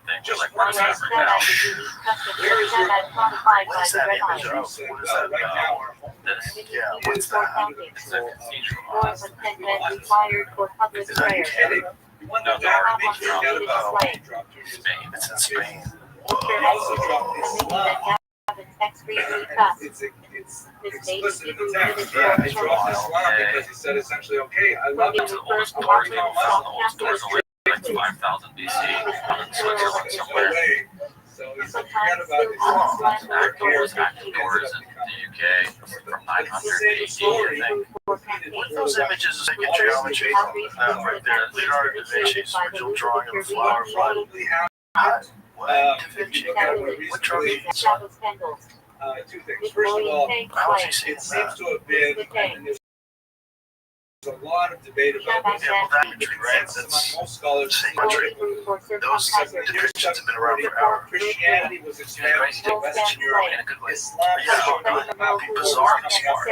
thing. They're like, what's that right now? Where is your What is that image of? What is that right now? This, yeah, what's that? It's a cathedral. Is that Italy? No, they already dropped it. Oh, Spain. It's in Spain. Whoa. It's explicit in the text. Yeah, I dropped Islam because he said essentially, okay, I love It's the oldest doors we found. The oldest doors are like 5,000 BC in Switzerland somewhere. So he said, forget about it. Active doors in the UK from 900 AD, I think. What those images of sacred geometry? Right there, Leonardo da Vinci's original drawing of a flower flood. What Da Vinci? What drawing? Two things. First of all, How was he seeing it seems that? to have been, and there's a lot of debate about this. Yeah, well, that imagery, right? That's Most scholars symmetry. Those depictions have been around forever. Christianity was expanded Crazy to Western Europe. in a good way. Islam Yeah, it'd be bizarre and smart.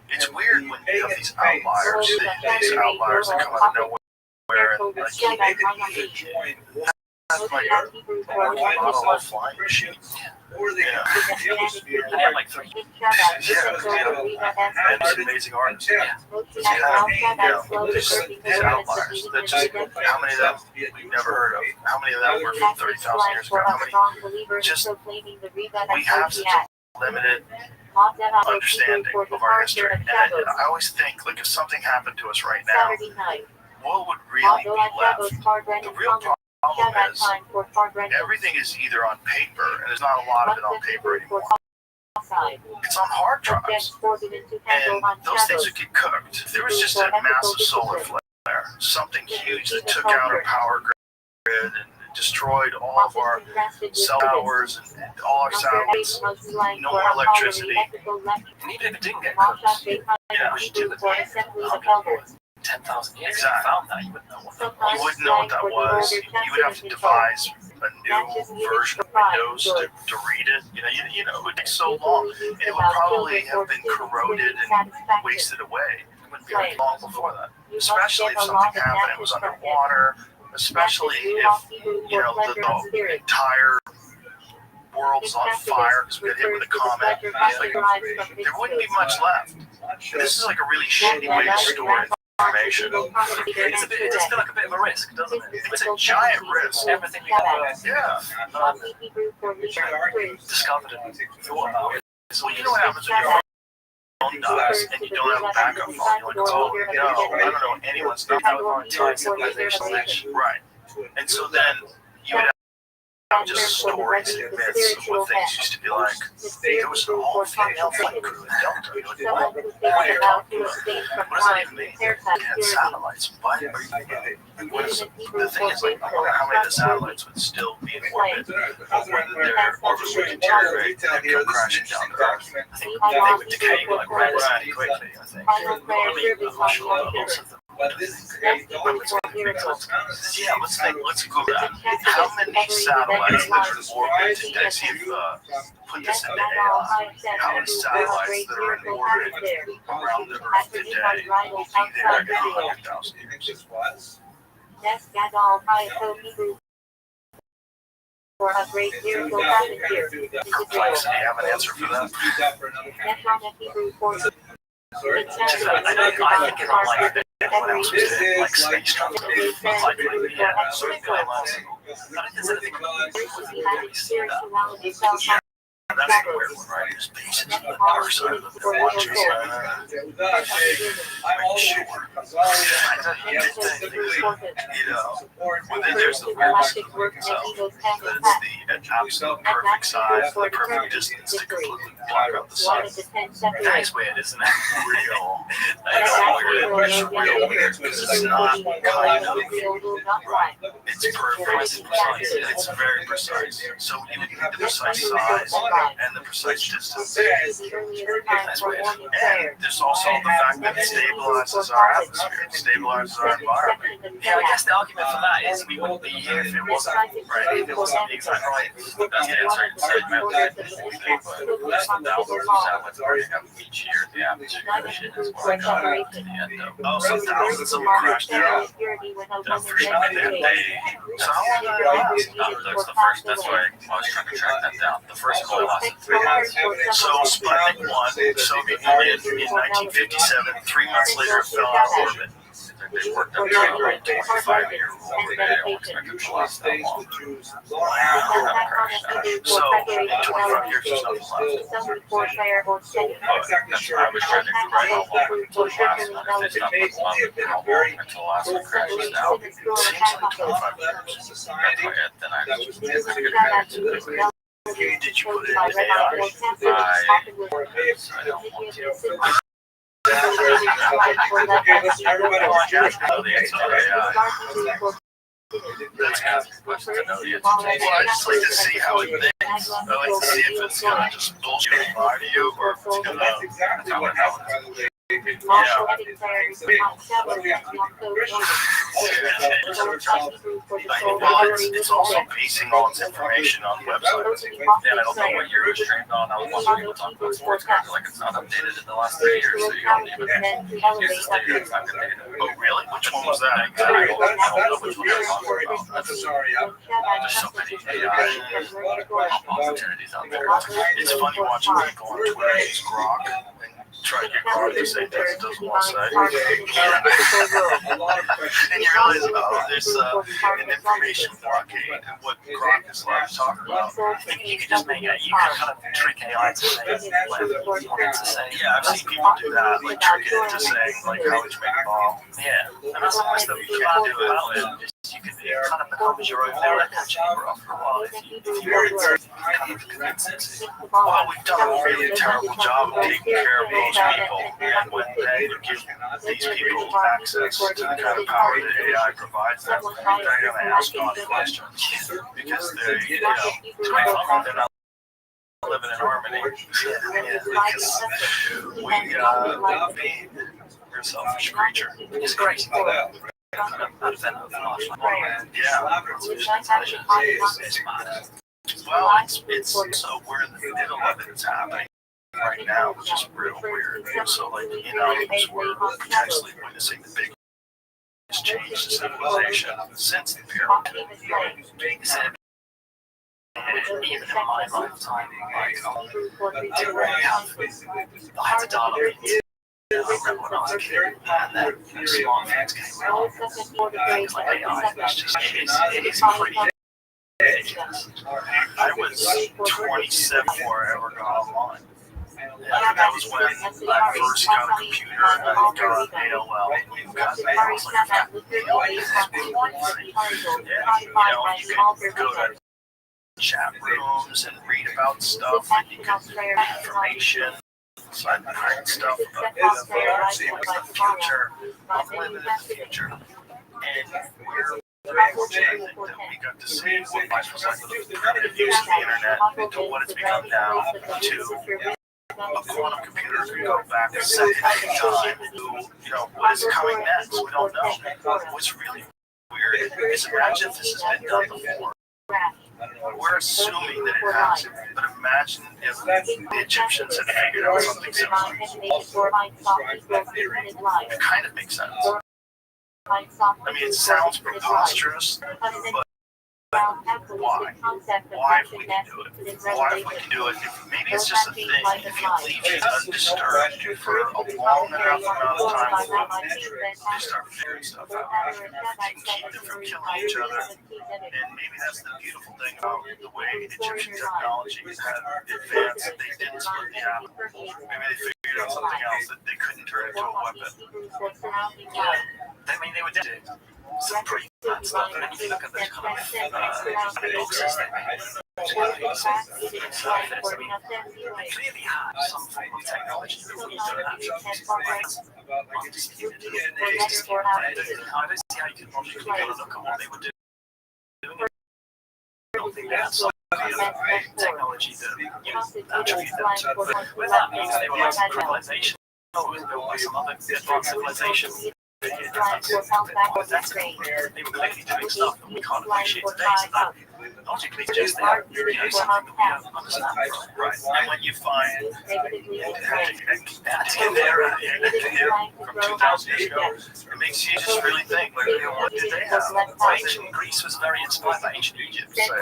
It's weird when you have these outliers, these outliers that come out of nowhere and like model of flying machines. or they can put the atmosphere. They have like 3. And it's amazing artists. Yeah. These outliers that just, how many of them we've never heard of? How many of them were from 30,000 years ago? How many? Just, we have such a limited understanding of our history. And I always think, like, if something happened to us right now, what would really be left? The real problem is everything is either on paper, and there's not a lot of it on paper anymore. It's on hard drives, and those things would get cooked. If there was just a massive solar flare, something huge that took out our power grid and destroyed all of our cell towers and all our satellites, no more electricity. And even if it didn't get cooked, yeah, we do it. 10,000 years. Exactly. You found that, you wouldn't know what that was. You wouldn't know what that was. You would have to devise a new version of Windows to read it. You know, it would take so long. It would probably have been corroded and wasted away. It wouldn't be like long before that. Especially if something happened, it was underwater. Especially if, the entire world's on fire because we got hit with a comet. There wouldn't be much left. This is like a really shitty way to store information. It does feel like a bit of a risk, doesn't it? It's a giant risk. Everything we have, discovered and thought about it. So you know what happens when your phone dies and you don't have a backup phone? You're like, oh no, I don't know anyone's not out of our entire civilization. Right. And so then you would have just stories and myths of what things used to be like. There was an all-female flight crew in Delta. You're like, what are you talking about? What does that even mean? They had satellites. What? The thing is, like, I wonder how many of the satellites would still be in orbit, or whether their orbit would deteriorate and come crashing down to Earth. I think they would decay like relatively quickly, I think. I'm not sure most of them. Yeah, let's go back. How many satellites that are in orbit today? See if put this into AI. How many satellites that are in orbit around the Earth today will be there in 100,000 years? Perplexed. Do you have an answer for that? I think it'll like that. What else was it? Like space travel, sort of feeling lost. I think there's anything we see that. Yeah, that's the weird one, right? There's patients on the other side of the watchers. I'm sure. But then there's the weird square itself. That's the absolute perfect size, the perfect distance to completely block out the sun. Nice weird, isn't it? Real. It's real weird because it's not kind of right. It's perfect. It's precise. It's very precise. So you need the precise size and the precise distance. That's weird. And there's also the fact that it stabilizes our atmosphere, it stabilizes our environment. Yeah, I guess the argument for that is we wouldn't be here if it wasn't right. If it wasn't the exact right. That's the answer. It's thousands of satellites burning up each year. The atmosphere shit is what I got at the end of. Oh, so thousands of them crashed out. The first time so how long did that last? That's the first. That's why I was trying to track that down. The first call lasted 3 months. So Sputnik 1, Soviet Union in 1957. 3 months later, it fell out of orbit. They worked up to a 25-year rule. They don't expect it to last that long. So in 25 years, there's nothing left. I was trying to figure out how long until it lasts. If they stop with one, how long until Alaska crashes down. It seems like 25 years. That's why then I just get back to the did you put it in AI? I don't want to. That's kind of question to know the answer. I just like to see how it thinks. I like to see if it's gonna just bullshit and lie to you, or if it's gonna. That's how it happens. Well, it's also basing all its information on websites. And I don't know what year it was trained on. I was wondering what's on sports cards. Like, it's not updated in the last 3 years, so you don't even use this data. It's not good data. Oh, really? Which one was that? I don't know which one you're talking about. There's so many AI opportunities out there. It's funny watching people on Twitter use Grok and try to get Grok to say things it doesn't want to say. And you realize, oh, there's an information blockade. And what Grok is like talking about. You can just make it, you can kind of trick AI to say what you want it to say. Yeah, I've seen people do that, like trick it into saying, like, how would you make a bomb? Yeah, and that's the way that you can do it. You can kind of become your own echo chamber after a while if you want to kind of convince it. Well, we've done a really terrible job of taking care of those people, and when then you give these people access to the kind of power that AI provides them, they're going to ask odd questions because they're not living in harmony. Because we're a selfish creature. It's crazy. Yeah, well, it's so we're in the middle of it. It's happening right now, which is real weird. So, like, we're potentially witnessing the biggest change to civilization since the pyramid. Even in my lifetime, I had to dial I remember when I was a kid, and then smartphones came along. Things like AI, it is pretty ridiculous. I was 27 before I ever got online. And that was when I first got a computer and I got AOL. I was like, I've got AOL. This is cool. Yeah, you could go to chat rooms and read about stuff, and you could get information. So I've been writing stuff about the future. I'm living in the future. And we're fortunate that we got to see what life was like with the primitive use of the internet to what it's become now to a quantum computer can go back a second in time to, what is coming next? We don't know. What's really weird is imagine if this has been done before. We're assuming that it has, but imagine if the Egyptians had figured out something similar. It kind of makes sense. I mean, it sounds preposterous, but why? Why if we can do it? Why if we can do it? Maybe it's just a thing. If you leave it undisturbed for a long enough amount of time, they start figuring stuff out. You can keep them from killing each other. And maybe that's the beautiful thing about the way Egyptian technology had advanced. They didn't split the atom. Maybe they figured out something else that they couldn't turn into a weapon. I mean, they would do some pretty bad stuff. And if you look at the kind of boxes they made, they clearly had some form of technology that we don't have. I don't see how you can logically go and look at what they were doing. I don't think they had some technology that attribute them to. But that means they were like some civilization. It was built by some other advanced civilization. They were clearly doing stuff that we can't appreciate today. So that logically just they have something that we don't understand. Right. And when you find that in there from 2,000 years ago, it makes you just really think, like, what did they have? Ancient Greece was very inspired by ancient Egypt, so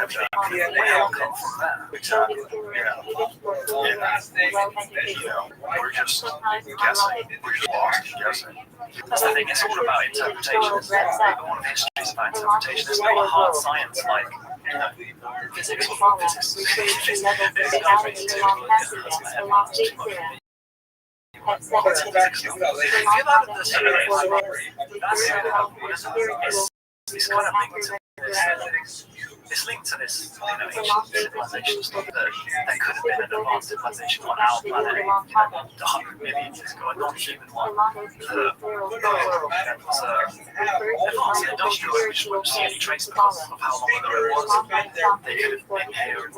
we all come from that. Exactly. We're just guessing. We're just lost in guessing. That's the thing, it's all about interpretation. All of history is about interpretation. There's no hard science like physics or physics. It's kind of linked to this. It's linked to this, ancient civilization stuff that could have been an advanced civilization on our planet, 100 million years ago, a non-human one. That was advanced industrial age, which is the only trace of how long ago it was. They could have been here,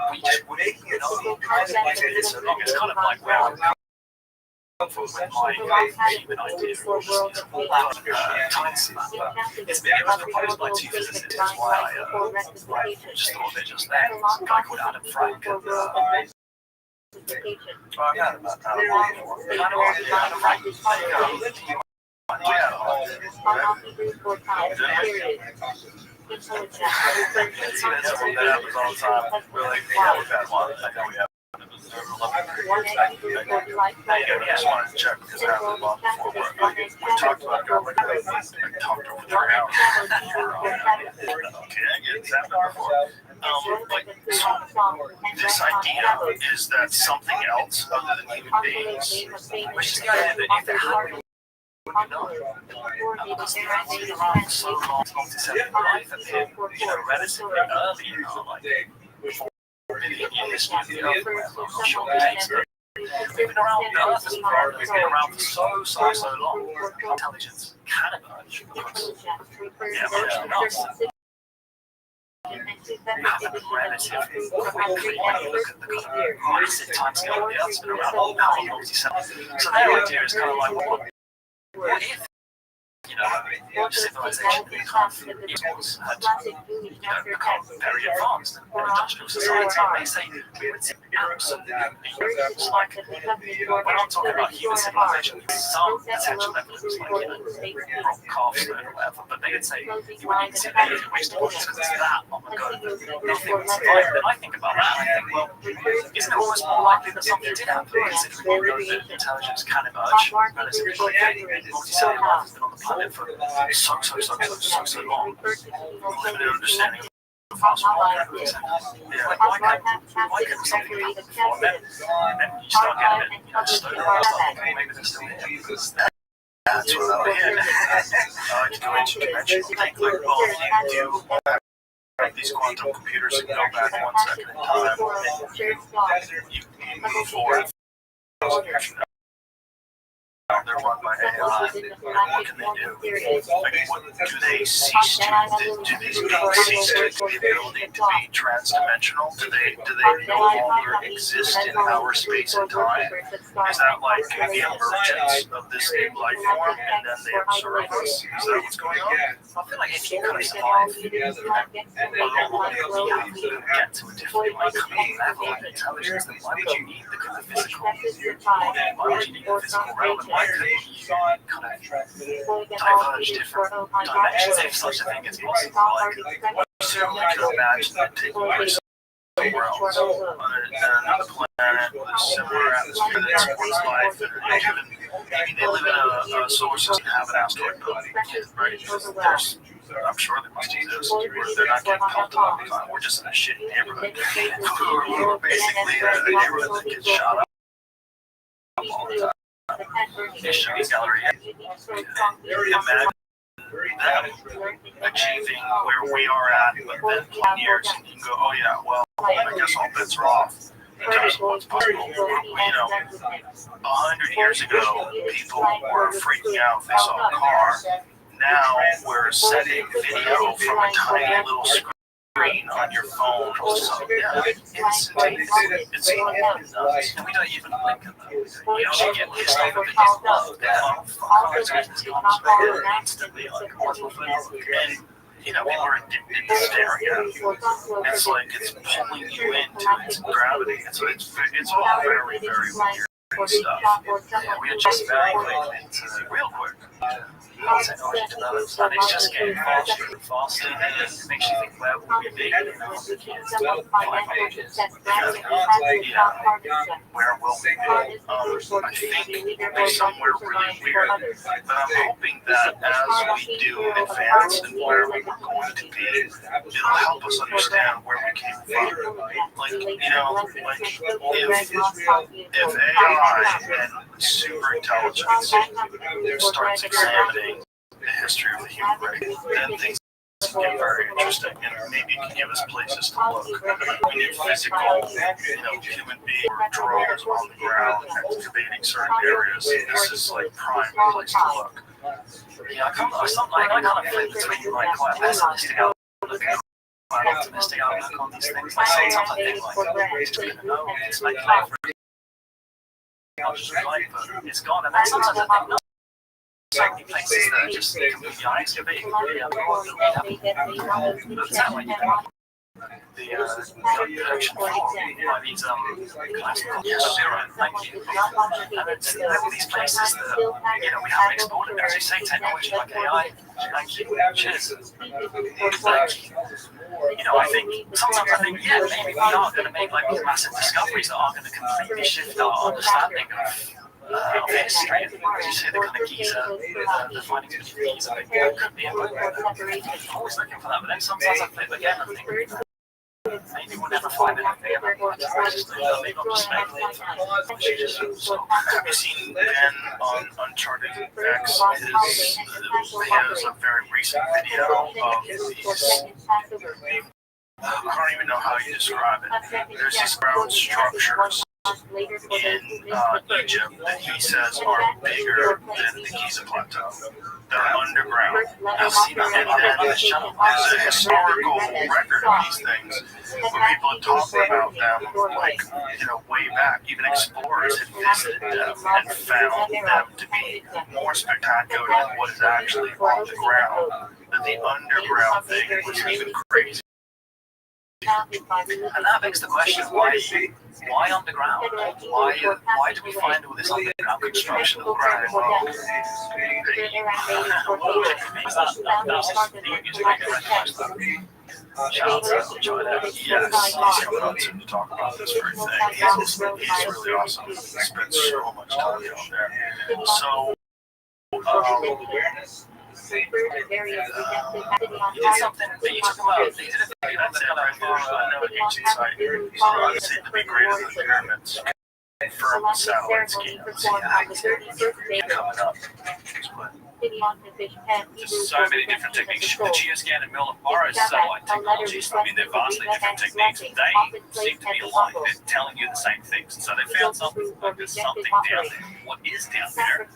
we just wouldn't know. It's kind of like where I'm with my human idea time span. It was proposed by two physicists, why I just thought of it just then. A guy called Adam Frank and I've heard about Adam I just wanted to check because I haven't long before we talked about government. I talked over 3 hours. Okay, I get that before. So this idea is that something else other than human beings, which is the idea that if it happened, because they've been around for so long, multi-cellular life appeared, relatively early in our life. Million years, I'm not sure the dates, but we've been around, the Earth has been around for so long. Intelligence can emerge because we have a relative quickly when you look at the kind of massive timescale of the Earth's been around, how multi-cellular. So their idea is kind of like, what if civilization equals had become very advanced in industrial society. They say we would see absolutely like we're not talking about human civilization, some potential evidence like rock carving or whatever, but they would say you wouldn't see anything wasted because it's that long ago nothing would survive. And I think about that, I think, well, isn't it almost more likely that something did happen considering we know that intelligence can emerge relatively quickly? Multicellular life has been on the planet for so long. Limited understanding of fast molecules. Why couldn't something happen before then? And then you start getting a bit slowly, maybe they're still here because that's what I'm here. To go into conventional think like, well, you do these quantum computers that go back 1 second in time, and you move forward 1,000 years from now. They're run by AI. What can they do? Do they cease to the ability to be transdimensional? Do they no longer exist in our space and time? Is that like the emergence of this new life form and then they observe us? Is that what's going on? I feel like if you kind of survive get to a different level of intelligence, then why would you need the kind of physical body? Why would you need the physical realm? And why couldn't you kind of diverge different dimensions if such a thing is possible? Like, certainly could imagine that taking place somewhere else, on another planet with a similar atmosphere that supports life, and maybe they live in a solar system and have an asteroid belt, right? I'm sure they must exist, where they're not getting pelted all the time. We're just in a shitty neighborhood. We're basically a neighborhood that gets shot up all the time. Shooting gallery. Imagine them achieving where we are at, but then 20 years and you can go, oh yeah, well, I guess all bets are off in terms of what's possible. 100 years ago, people were freaking out if they saw a car. Now we're setting video from a tiny little screen on your phone. So yeah, it's nuts. And we don't even blink at that. You don't get pissed off if it's love. Instantly, like, and we were addicted to staring at it. It's like it's pulling you into its gravity. It's all very, very weird stuff. We are just very quick into real quick. Technology develops and it's just getting faster and faster, and it makes you think, where will we be in the kids? 5 ages. Where will we be? I think we'll be somewhere really weird, but I'm hoping that as we do advance and where we're going to be, it'll help us understand where we came from. Like, if AI and super intelligence starts examining the history of the human race, then things get very interesting, and maybe it can give us places to look. We need physical, human being or drones on the ground excavating certain areas. This is like prime place to look. I kind of flip between like quite pessimistic outlook and quite optimistic outlook on these things. Like sometimes I think like it's just gonna know, it's like it's gone, and then sometimes I think no. So many places that are just completely excavated. But that way, the production by these classical thank you. And it's these places that we haven't explored, and as you say, technology like AI. Thank you. Cheers. Thank you. I think sometimes maybe we are going to make like these massive discoveries that are going to completely shift our understanding of history. As you say, the kind of Giza, the findings of Giza, could be I'm always looking for that, but then sometimes I flip again and think, maybe we'll never find anything about that. Maybe I'm just speculating. So, have you seen Ben on Uncharted X? He has a very recent video of these. I don't even know how you describe it. There's these ground structures in Egypt that he says are bigger than the Giza Plateau. They're underground. And there's a historical record of these things where people have talked about them, like, way back. Even explorers had visited them and found them to be more spectacular than what is actually on the ground. That the underground thing was even crazy. And that begs the question, why underground? Why do we find all this underground construction of the ground? Shout out to China. Yes, he's coming up to talk about this very thing. He's really awesome. He spends so much time down there. So, he did something that you talk about. He did a thing that's kind of an ancient site. It's said to be greater than the pyramids. Confirmed satellite schemes. Coming up. There's so many different techniques. The geoscan and Millennium satellite technologies, they're vastly different techniques. They seem to be aligned. They're telling you the same things. And so they found something, like there's something down there. What is down there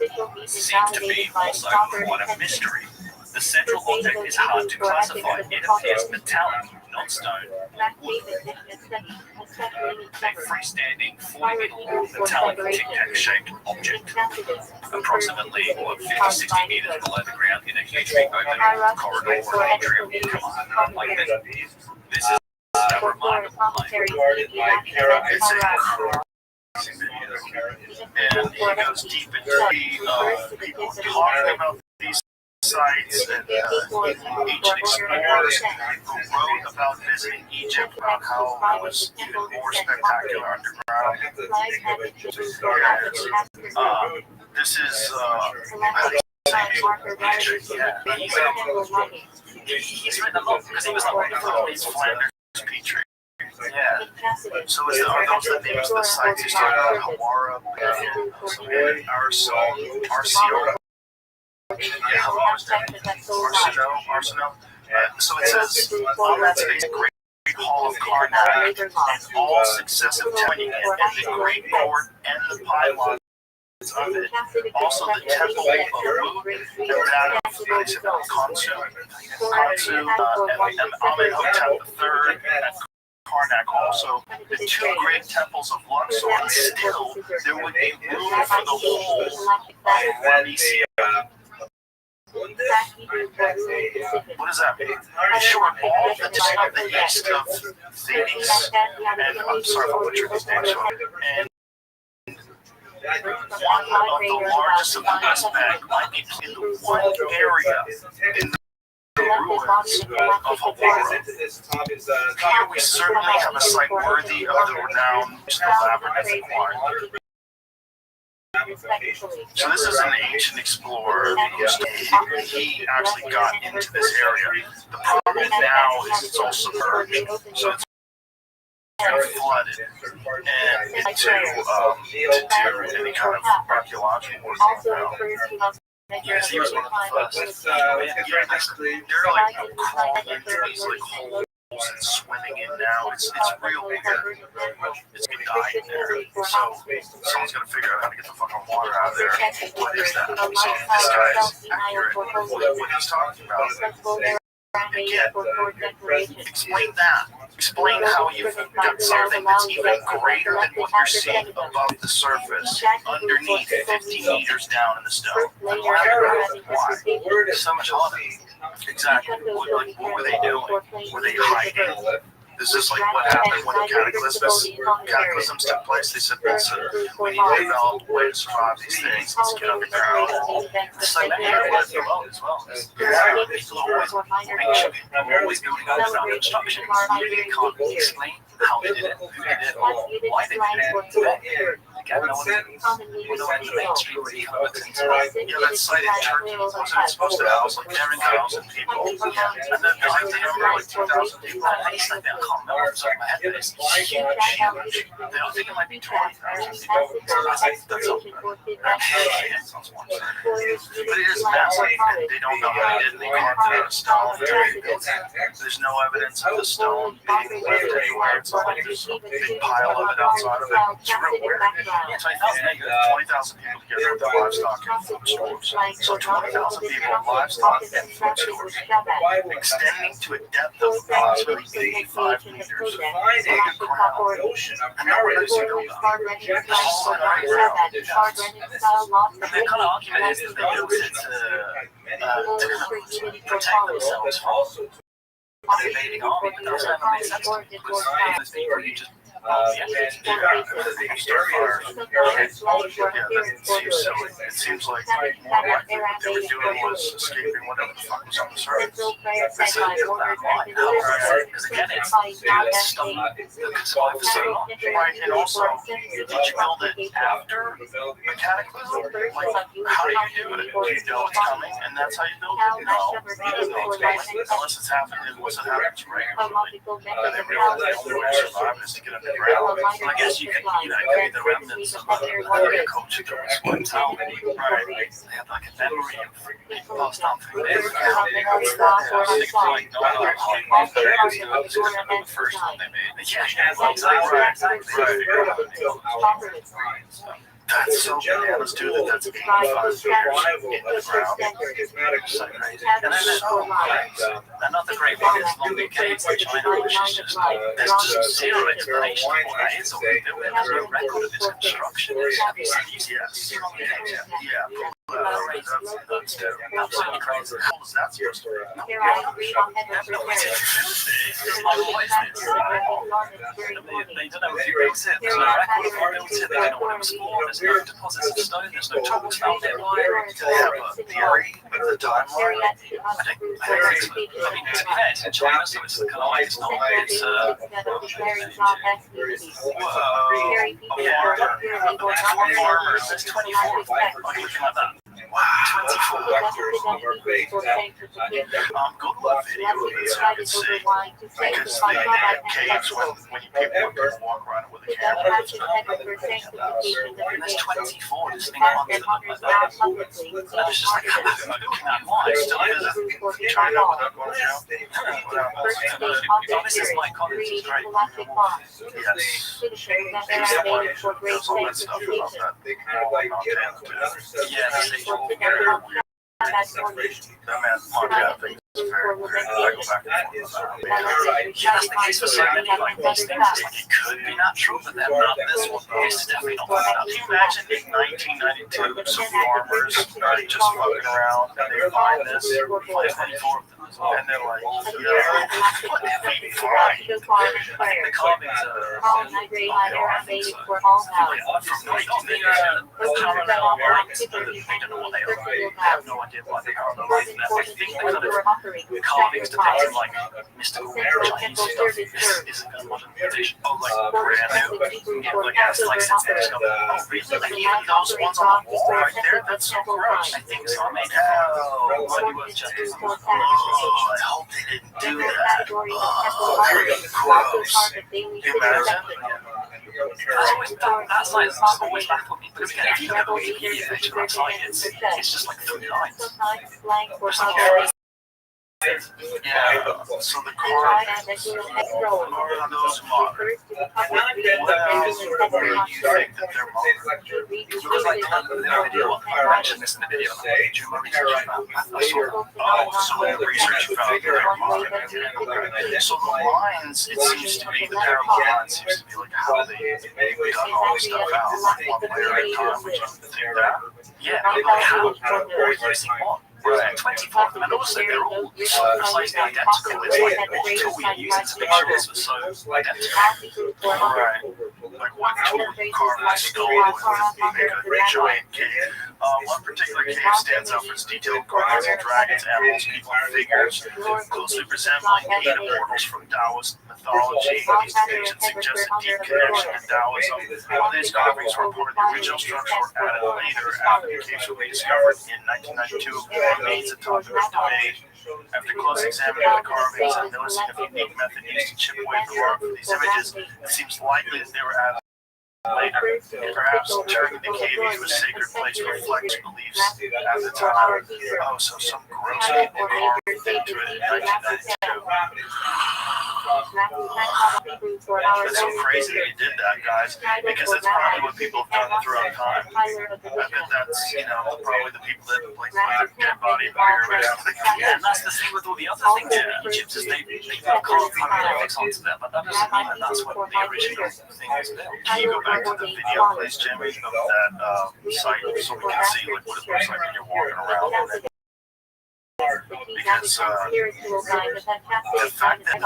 seems to be also quite a mystery. The central object is hard to classify. It appears metallic, not stone. Wood. A freestanding 40-meter metallic tic-tac-shaped object, approximately 50-60 meters below the ground in a hugely open corridor or atrium. Like this is a remarkable line. It's a crazy video, and he goes deep into people talking about these sites and ancient explorers who wrote about visiting Egypt, about how it was even more spectacular underground. This is he's written a lot because he was like one of these Flanders Petrie. Yeah. So are those the names of the sites you started out? Hawara, Arsenal. Arsenal. So it says, on that space, a great hall of Karnak, and all successive turning and the great court and the pylons of it. Also the temple of Amu, and that of Khonsu, and Amenhotep III, and Karnak also, the two great temples of Luxor, and still there would be room for the whole of Phoenicia. What does that mean? In short, all of the east of Thebes, and I'm sorry if I butchered these names, and one of the largest of the West Bank might be in the one area in the ruins of Hawara. Here we certainly have a site worthy of the renown which the labyrinth acquired. So this is an ancient explorer. He actually got into this area. The problem now is it's all submerged, so it's kind of flooded, and to do any kind of archaeological work now. Because he was one of the first. They're like crawling into these like holes and swimming in now. It's real weird. It's gonna die in there. So someone's gonna figure out how to get the fucking water out of there. What is that? So this guy is accurate. What he's talking about. Again, explain that. Explain how you've got something that's even greater than what you're seeing above the surface, underneath 50 meters down in the stone. Why? So much harder. Exactly. What were they doing? Were they hiding? Is this like what happened when the cataclysms took place? They said, listen, we need to develop a way to survive these things. Let's get underground. It's like many other parts of the world as well. People are always building underground construction. You can't explain how they did it, who did it, or why they did it. Again, no one in the mainstream really covered it. Yeah, that site in Turkey wasn't supposed to house like 10,000 people. And then I think there were like 2,000 people. I can't remember off the top of my head, but it's huge. They don't think it might be 20,000 people. That's up there. That sounds wonderful. But it is massive, and they don't know how they did it. They carved it out of stone. There's no evidence of the stone being left anywhere. It's like there's a big pile of it outside of it. It's real weird. Yeah, 20,000 people together at the livestock and food stores. So 20,000 people in livestock and food stores, extending to a depth of approximately 85 meters underground. And now we're using it. And their kind of argument is that they built it to protect themselves from an invading army, but that's never made sense to me, because those people you just it seems like more likely what they were doing was escaping whatever the fuck was on the surface. Because again, it's stuff that survived for so long. Right, and also, did you build it after the cataclysm? Like, how do you do it? Do you know it's coming, and that's how you build it? No, you don't know it's coming, unless it's happening, unless it happens regularly. They realize the only way to survive is to get underground. I guess you could, create the remnants of the culture that was wiped out. Right. They have like a memory of people passed on through there. I think like the first one they made. Yeah, exactly. That's so bananas, dude, that's 85 years in the ground. And then so and not the Great One is London Caves in China, which is just, there's just zero explanation of what that is or what they're doing. There's no record of this construction. Yes. Yeah. That's absolutely crazy. How was that supposed to work? They don't know if you built it. There's no record of who built it. They don't know what it was for. There's no deposits of stone. There's no tools found there. Do they have a theory of the timeline? I think I mean, to be fair, it's in China, so it's kind of like it's not like it's farmers. There's 24 like that. Wow, 24 vectors of our faith. Go to a video of it so you can see. Because the caves, when you people walk around with a camera, there's 24 distinct ones that look like that. And it's just like, why? Still visit China without going to jail? This is my college, it's great. Yes. There's all that stuff about that. They kind of like get on to another stuff. Yeah, that man, very weird. I go back and forth about it. Yeah, that's the case with so many like these things. It's like it could be natural, but then not this one. It's definitely not natural. Can you imagine in 1992 some farmers are just fucking around and they find this, find 24 of them, and they're like, what did we find? I think the carvings are from 1982. They don't know what they are. I have no idea what they are. I think they kind of carvings depicting like mystical Chinese stuff. This isn't a modernization. Oh, like brand new. Yeah, like like since they discovered. Oh, really? Like even those ones on the wall right there? That's so gross. I think so. I mean, hell, what was just? I hope they didn't do that. Oh, gross. Can you imagine? That's like it's always baffled me because again, if you have a Wikipedia page for that site, it's just like 3 lines. It's like, yeah, so the carvings are those modern. What do you think that they're modern? Because like in the video, I mentioned this in the video, did you research about so the research found that they're modern. So the lines, it seems to be, the parallel lines seems to be like how they got all this stuff out one layer at a time, which I think that, yeah, like how they're using what? Right. 24 of them, and also they're all precisely identical. It's like what tool you're using to make sure this was so identical. Right. Like what tool carved the skull with make a giant cave. One particular cave stands out for its detailed carvings of dragons, animals, people, and figures, closely resembling ancient immortals from Taoist mythology. These depictions suggest a deep connection to Taoism. While these carvings were part of the original structure were added later after the caves were rediscovered in 1992. Remains a topic of debate. After close examining the carvings and noticing a unique method used to chip away the mark for these images, it seems likely that they were added later. Perhaps turning the cave into a sacred place reflects beliefs at the time. Oh, so some gross people carved into it in 1992. That's so crazy that you did that, guys, because that's probably what people have done throughout time. I bet that's, probably the people that like put their dead body in the pyramid. Yeah, and that's the thing with all the other things in Egypt is they put carved hieroglyphics onto them, but that doesn't mean that that's what the original thing is built. Can you go back to the video, please, Jimmy, of that site so we can see like what it looks like when you're walking around? Because the fact that and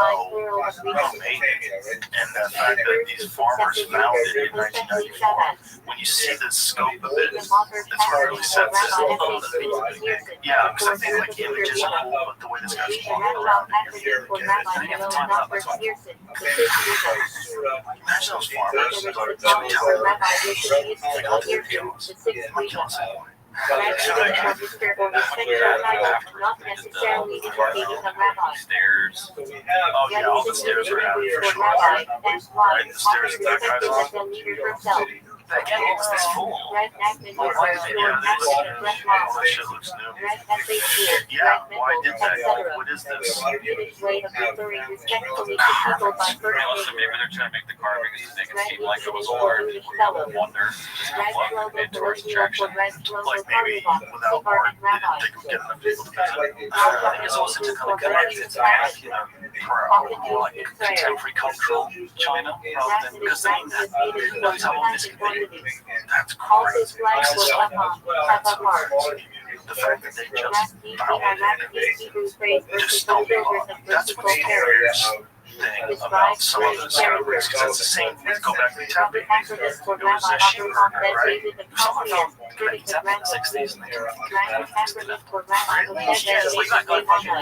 the fact that these farmers found it in 1994, when you see the scope of it, that's what really sets it. Yeah, because I think like images are cool, but the way this guy's walking around, you're going to get it. And you have to time out, that's why. Imagine those farmers, they're telling them, like, I'll do it, I'm killing someone. Stairs. Oh yeah, all the stairs are added for sure. Right, the stairs at that guy's house. Again, what was this for? Why did they all that shit looks new? Yeah, why did that? What is this? Also, maybe they're trying to make the carvings to make it seem like it was more wonder, more tourist attraction. Like maybe without art, they didn't think of getting enough people to visit. I think it's also to kind of connect it to more like contemporary cultural China rather than because they that's how long this can be. That's crazy. The fact that they just found it and just stumbled on it. That's what's the weirdest thing about some of the discoveries, because that's the same thing. Go back to the temple. It was a sheep herder, right? Someone found the temple in the 60s and they didn't think of that. Really? Yeah, it's like that guy fucking no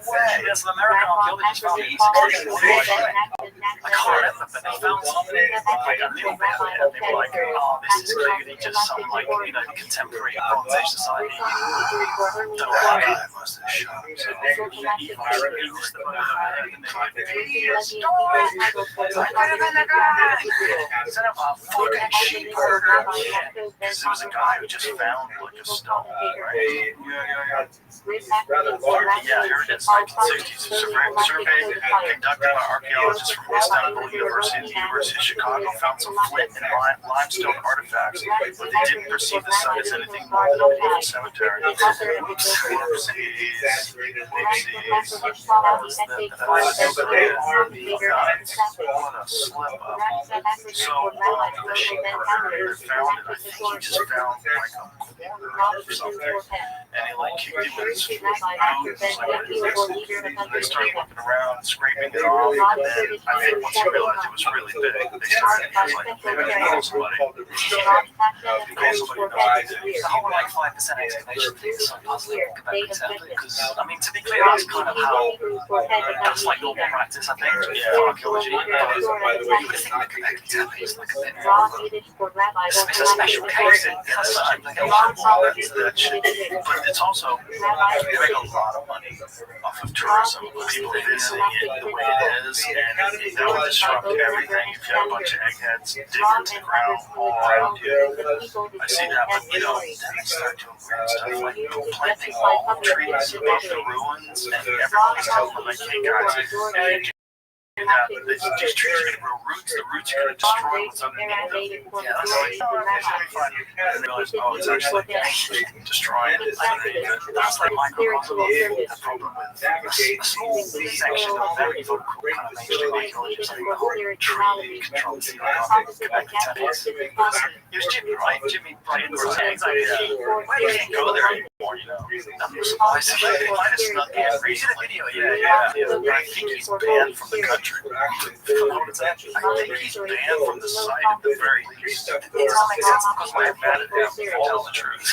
way. There's an American archaeologist found the 60s. I can't remember, but they found something like a little bit of it, and they were like, oh, this is clearly just some like, contemporary Bronze Age society. The guy must have shot himself. He used the bone and they like, it's could have been the guy. Instead of a fucking sheep herder. Because it was a guy who just found like a stone, right? Rather large. Yeah, here it is, 1960s. Survey conducted by archaeologists from Istanbul University and the University of Chicago found some flint and limestone artifacts, but they didn't perceive the site as anything more than a medieval cemetery. What a slip up. So, the sheepherder that found it, I think he just found like a corner or something, and he like kicked it with his foot. And they started looking around, scraping it off, and then I think once they realized it was really big, they started like, maybe they called somebody. The whole like 5% excavation thing is so puzzling because I mean, to be clear, that's kind of how that's like normal practice, I think, for archaeology. You would think like a Göbekli is like a bit more of it's a special case. That's that shit. But it's also, they make a lot of money off of tourism, people visiting it the way it is, and that would disrupt everything if you have a bunch of eggheads digging into the ground all around you. I see that, but you know, then they start doing weird stuff like planting olive trees above the ruins, and everyone's telling them like, hey guys, that, these trees are going to grow roots, the roots are going to destroy what's underneath them. Yeah, that's like, oh, it's going to be fun. And they realize, oh, it's actually destroying it underneath it. That's like microcosm of the problem with a small section of very kind of mainstream archaeology, like the whole tree controversy of Quebec Italians. It was Jimmy, right? Jimmy Brian was saying, why do you go there anymore, you know? Nothing was surprising. They might have snuck in recently. He did a video, yeah. I think he's banned from the country. I think he's banned from the site at the very least. It doesn't make sense because we're mad at him to tell the truth.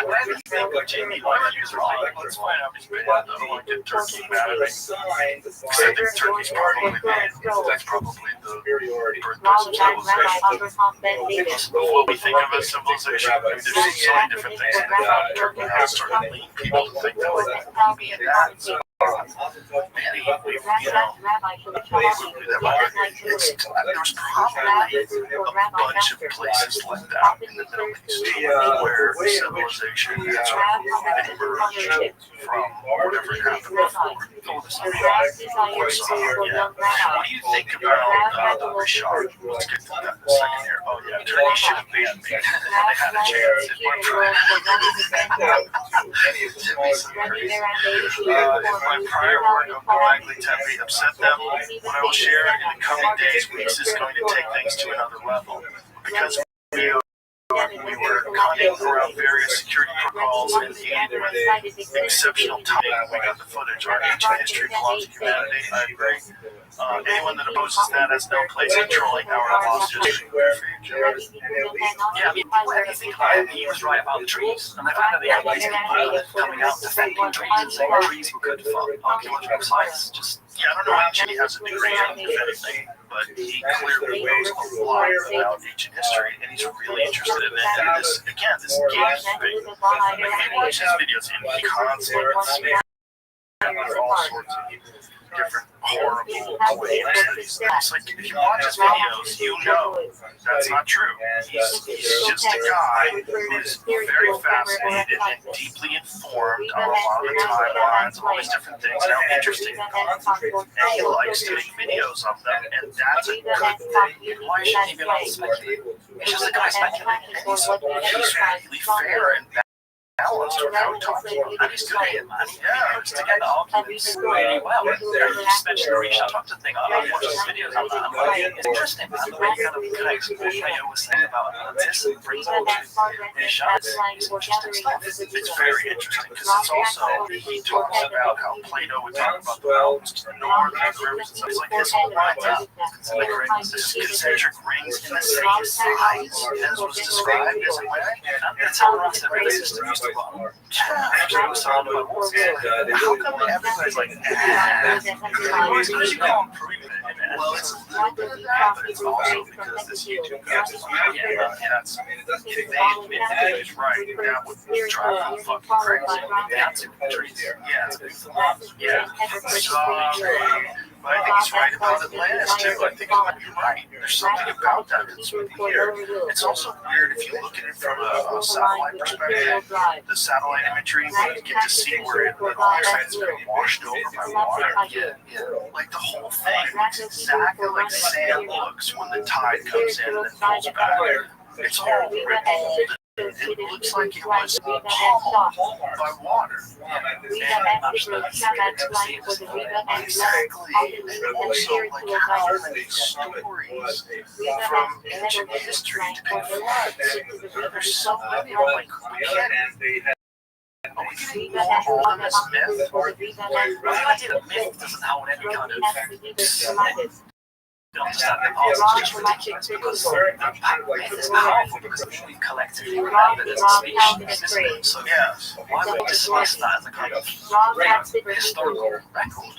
Why do you think Jimmy Hughes are like, let's find out he's banned? I don't want to get Turkey mad at me. Because I think Turkey's probably that's probably the birthplace of civilization. What we think of as civilization, I mean, there's so many different things that Turkey has started leading people to think that maybe that's maybe, you know, there was probably a bunch of places like that in the Middle East where civilization has emerged from whatever happened before. What do you think about the Rashad? Let's get to that in a second here. Oh yeah, Turkey should have banned me. They had a chance. It went Jimmy's crazy. My prior work on Göbekli Tepe upset them. What I will share in the coming days, weeks is going to take things to another level. Because we were cutting around various security protocols and with exceptional timing, we got the footage. Our ancient history belongs to humanity. I agree. Anyone that opposes that has no place controlling our lost history. Yeah, I mean, what do you think about it? He was right about the trees, and I found out the Yankees people coming out defending trees and saying trees were good for archaeological sites. Just yeah, I don't know why Jimmy has a degree in anything, but he clearly knows a lot about ancient history, and he's really interested in it. And this, again, this game thing. If you watch his videos, and he constantly all sorts of different horrible claims. It's like if you watch his videos, you know that's not true. He's just a guy who's very fascinated and deeply informed on a lot of the timelines, all these different things, and how interesting and he likes doing videos of them, and that's a good thing. why should he be allowed to speculate? It's just a guy speculating, and he's really fair and balanced with how he talks about it. And he's good at it, man. He puts together arguments really well. You just mentioned the reconstructed thing. I watched his videos on that. I'm like, it's interesting, man, the way he kind of connects what Plato was saying about Atlantis and brings it all to his shots. It's interesting stuff. It's very interesting because it's also, he talks about how Plato would talk about the mountains to the north and the rivers and stuff. It's like his whole lines up. Like concentric rings in the same size as was described as a way. That's how the rest of the system used to run. How come everybody's like, Because you can't prove it. well, it's a little bit of that, but it's also because this YouTube guy is that's is right. That would drive them fucking crazy. That's trees. Yeah, it's sorry. But I think he's right about Atlantis too. I think he might be right. There's something about that that's with here. It's also weird if you look at it from a satellite perspective. The satellite imagery, you get to see where it looks like it's been washed over by water. Yeah. Like the whole thing looks exactly like sand looks when the tide comes in and then pulls back. It's all rippled. It looks like it was pummeled by water. Exactly. And also, like, how many stories from ancient history depict floods? There's so many, like, we can't. Are we getting more on this myth? Well, the idea that myth doesn't hold any kind of understand the past is just ridiculous because myth is powerful because we've collectively remembered as a species, isn't it? So why would we dismiss that as a kind of historical record?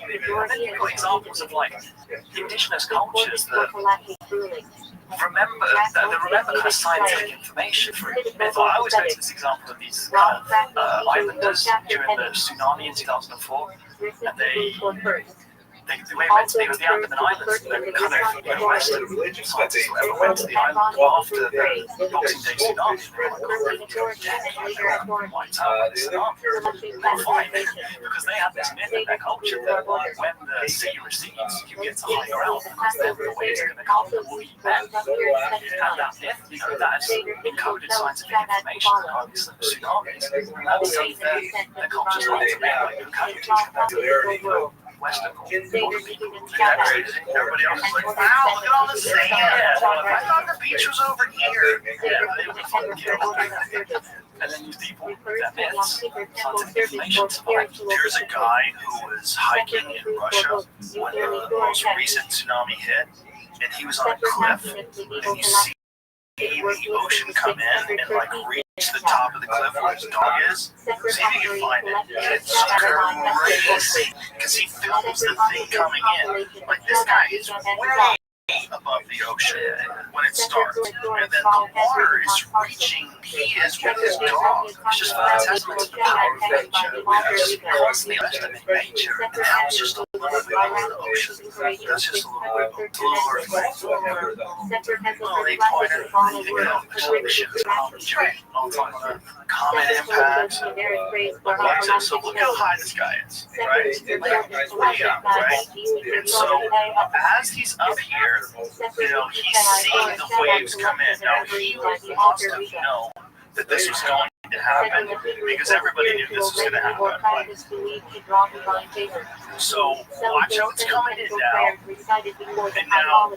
And then you've got examples of like indigenous cultures that remember that has scientific information for myth. I always go to this example of these islanders during the tsunami in 2004, and they went to the Andaman Islands, and they kind of Western scientists went to the island after the Boxing Day tsunami. Wiped out the tsunami. They're fine, because they have this myth in their culture that when the sea recedes, you get to higher out because then the waves are going to come and will eat them. And that myth, that is encoded scientific information about tsunamis. That's something their culture's not to be like encoded. Western Everybody else is like, wow, look at all the sand. I thought the beach was over here. And then these people with their myths, scientific information survived. There's a guy who was hiking in Russia when the most recent tsunami hit, and he was on a cliff, and you see the ocean come in and like reach the top of the cliff where his dog is. See if you can find it. It's crazy because he films the thing coming in. Like this guy is way above the ocean when it starts, and then the water is reaching. He is with his dog. It's just a testament to the power of nature. We're just constantly understanding nature, and that was just a little bit over the ocean. That's just a little bit over the ocean. Well, they pointed at the ship is all talking about comet impacts. So look how high this guy is, right? Way up, right? And so as he's up here, he's seeing the waves come in. Now he must have known that this was going to happen because everybody knew this was going to happen. So watch how it's coming in now, and now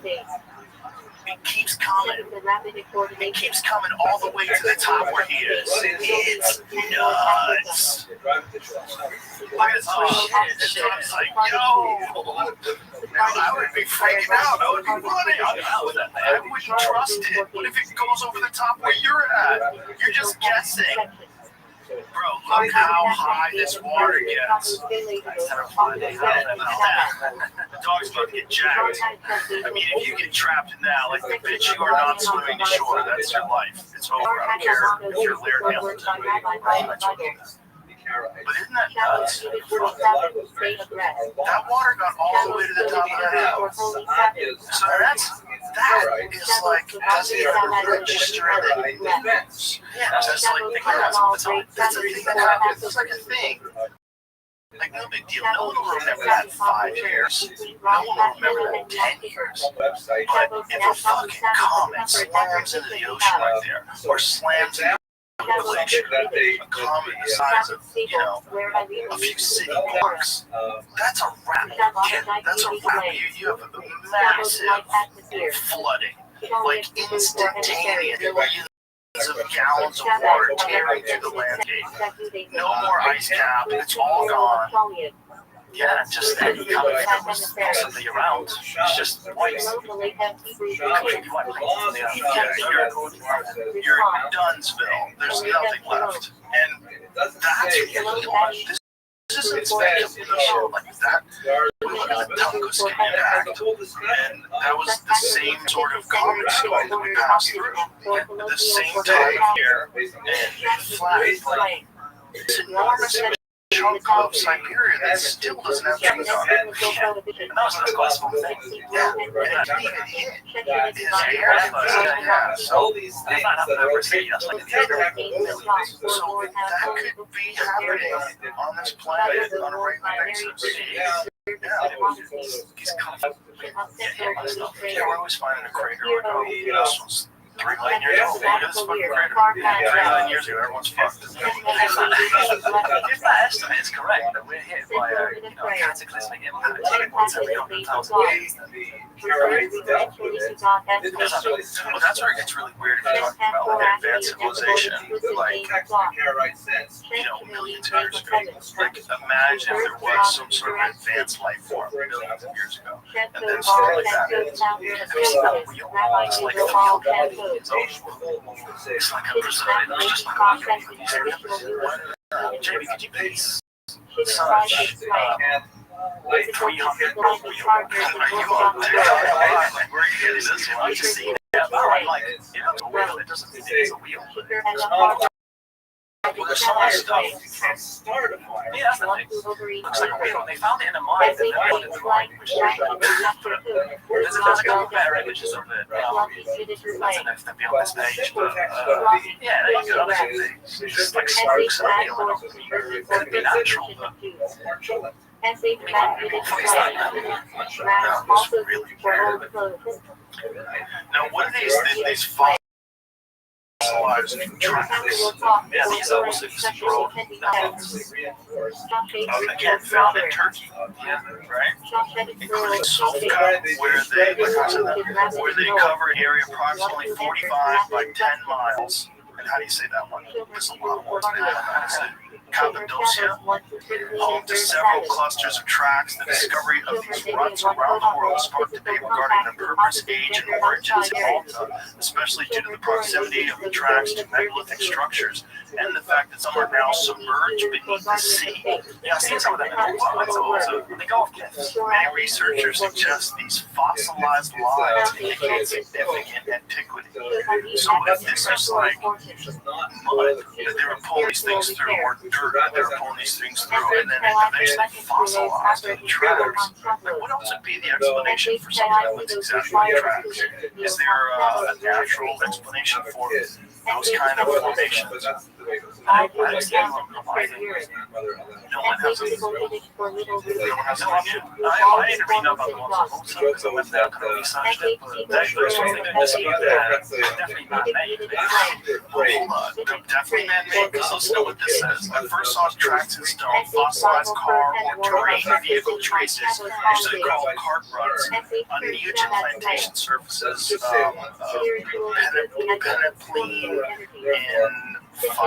it keeps coming. It keeps coming all the way to the top where he is. It's nuts. Look at this shit. It's like, yo. I would be freaking out. I would be running. I wouldn't trust it. What if it goes over the top where you're at? You're just guessing. Bro, look how high this water gets. That's terrifying. The dog's about to get jacked. I mean, if you get trapped in that, like, bitch, you are not swimming to shore. That's your life. It's over. I don't care if you're Laird Hamilton. But isn't that nuts? That water got all the way to the top of that hill. So that is like, doesn't even register that it moves. Yeah, just like thinking about all the time. That's a thing that happens. It's like a thing. Like, no big deal. No one will remember that in 5 years. No one will remember that in 10 years. But if a fucking comet slams into the ocean right there, or slams into a glacier, a comet the size of, a few city blocks, that's a wrap. That's a wrap. You have a massive flooding, like instantaneous. Of gallons of water tearing through the landscape. No more ice cap. It's all gone. Yeah, just any coming that was possibly around. It's just white. Completely white. You're in Dunsville. There's nothing left. And that's really this isn't speculation like that. We look at the Tunguska impact, and that was the same sort of comet storm that we passed through. At the same time here, and flat plane. This enormous chunk of Siberia that still doesn't have trees on it. And that's quite a small thing. Yeah, and it didn't even hit his hair. Yeah, so all these things that are okay. That's like so that could be happening on this planet on a regular basis. Yeah. He's confident. Yeah, we're always finding a crater. This one's 3 million years old. Look at this fucking crater. 3 million years ago, everyone's fucked. If that estimate is correct, that we're hit by a cataclysmic impact once every 100,000 years, Well, that's where it gets really weird if you're talking about like advanced civilization, like, millions of years ago. Like, imagine there was some sort of advanced life form millions of years ago, and then stuff like that. it's like a field it's like a preserve. It's just like Jamie, could you please search 300 Are you on TikTok? Like, where are you getting this one? I just see that. Like, it's a wheel. It doesn't mean it's a wheel. Well, there's so much stuff. Yeah, that's the thing. Looks like a wheel. They found it in a mine. And they put it in the mine, which is there's a couple better images of it. I don't know if they'll be on this page, but yeah, there you go. It's just like spokes of a wheel. It could be natural, but Really weird. Now, what are these fossilized tracks? yeah, these are also scroll. Again, found in Turkey, right? Including Sofia, where they cover an area approximately 45 by 10 miles. And how do you say that one? There's a lot of words. Cappadocia, home to several clusters of tracks. The discovery of these ruts around the world sparked debate regarding their purpose, age, and origins in Malta, especially due to the proximity of the tracks to megalithic structures and the fact that some are now submerged beneath the sea. Yeah, I've seen some of them in the they go off cliffs. Many researchers suggest these fossilized lines indicate significant antiquity. So if this is like mud that they were pulling these things through, or dirt that they were pulling these things through, and then it eventually fossilized in the tracks, like, what else would be the explanation for something that looks exactly like tracks? Is there a natural explanation for those kind of formations? I understand what No one has a option. I didn't really know about the ones in Malta because I went there and kind of researched it, but those ones they don't dispute that. Definitely man-made. Hold on. They're definitely man-made, because listen to what this says. I first saw tracks in stone, fossilized car or terrain vehicle traces, usually called cart ruts, on Neogen plantation surfaces, Penapline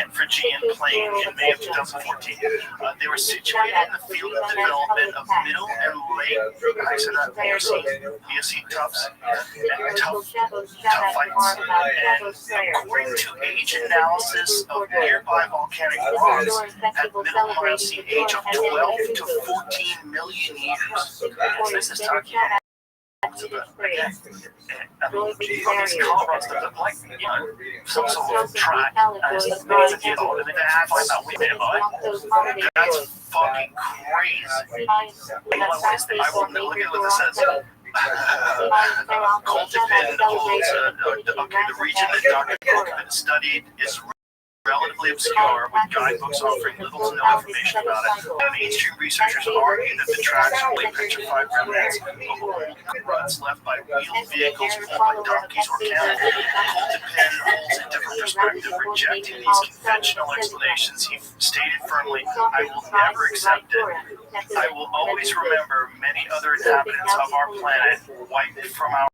and Phrygian plain in May of 2014. They were situated in the field of development of middle and late Miocene tuffs and tuphites. And according to age analysis of nearby volcanic rocks, at middle Miocene age of 12 to 14 million years. This is Turkey. These car ruts that look like, some sort of track, and it's millions of years old, and then they find that weird nearby. That's fucking crazy. What is this? I won't look at what this says. Coltipin holds the region that Dr. Coltipin studied is relatively obscure, with guidebooks offering little to no information about it. Mainstream researchers argue that the tracks are only petrified remnants of old ruts left by wheeled vehicles pulled by donkeys or camels. Coltipin holds a different perspective, rejecting these conventional explanations. He stated firmly, "I will never accept it. I will always remember many other inhabitants of our planet wiped from our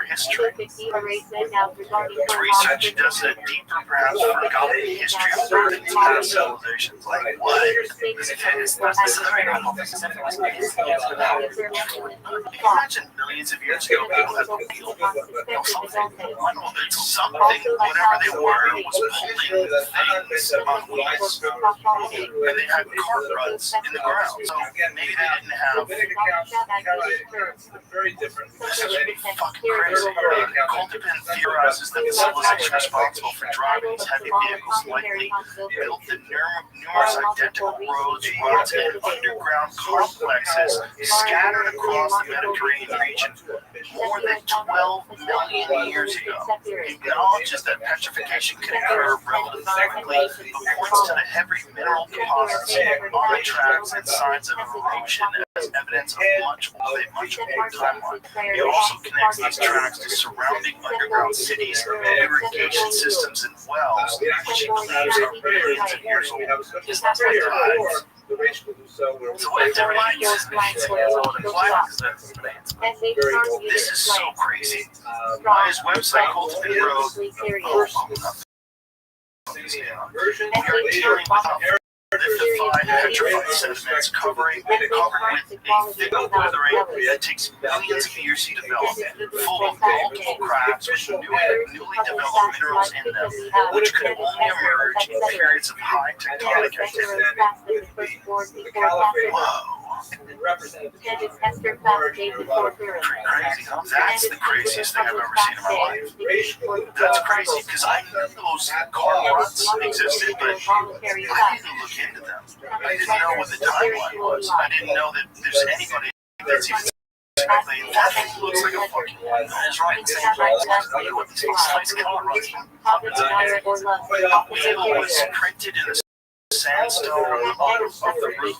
history." The research does a deeper, perhaps forgotten history of Earth and past civilizations. Like what? Imagine millions of years ago, people had a wheel. It's something, whatever they were, was pulling things on wheels. And they had cart ruts in the ground. So maybe they didn't have. Very different. This is fucking crazy. Koltepin theorizes that the civilization responsible for driving these heavy vehicles likely built the numerous identical roads, runs, and underground complexes scattered across the Mediterranean region more than 12 million years ago. He acknowledges that petrification can occur relatively quickly, but points to the heavy mineral deposits on the tracks and signs of erosion as evidence of much older timeline. He also connects these tracks to surrounding underground cities, irrigation systems, and wells, which he claims are millions of years old. His last lives. So what if there is this is so crazy. On his website, Koltepin wrote, we are dealing with lithified petrified sediments covered with a thick weathering that takes millions of years to develop, full of multiple cracks with newly developed minerals in them, which could only emerge in periods of high tectonic activity. Whoa. Crazy, huh? That's the craziest thing I've ever seen in my life. That's crazy, because I knew those car ruts existed, but I didn't look into them. I didn't know what the timeline was. I didn't know that there's anybody that's even that thing looks like a fucking one. That is right. What these slice car ruts was printed in the sandstone of the roof.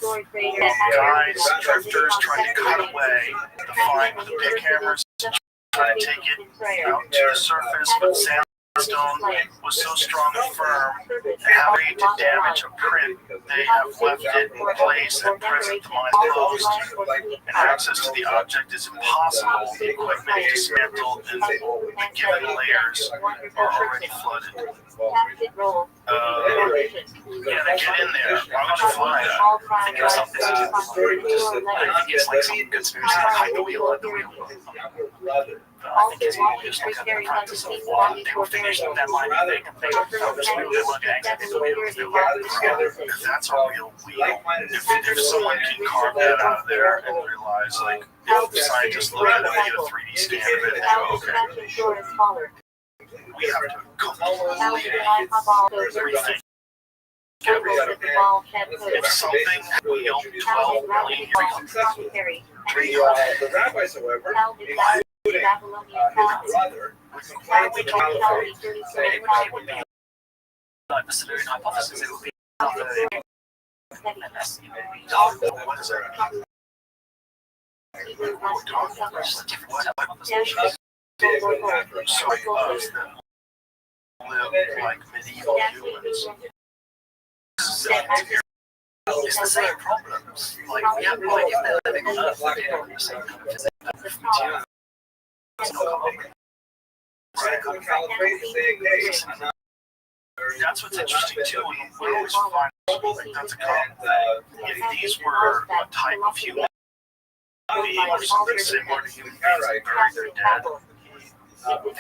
Guys, drifters trying to cut away the fine with the pick hammers, trying to take it out to the surface, but sandstone was so strong and firm that having to damage a print, they have left it in place at present. The mine closed, and access to the object is impossible. The equipment is dismantled, and the given layers are already flooded. Yeah, they get in there. Why would you fly that? I think it was something. I think it's like some conspiracy to hide the wheel at the wheel. I think it's more just like a practice of what they were finishing that line and they just really look at it. If that's a real wheel, if someone can carve that out of there and realize, like, if scientists look at it and get a 3D scan of it and go, okay, we have to completely rethink. If something wheeled 12 million years ago, The rabbis, however, Why we talk about it would be like the Silurian hypothesis. It would be unless what is that? just a different word hypothesis. So us that live like medieval humans. It's the same problems. Like we have no idea if they're living on Earth, they're dealing with the same kind of physics. That's what's interesting too. We always find that's a common thing. If these were a type of human being or something similar to human beings and buried their dead, we're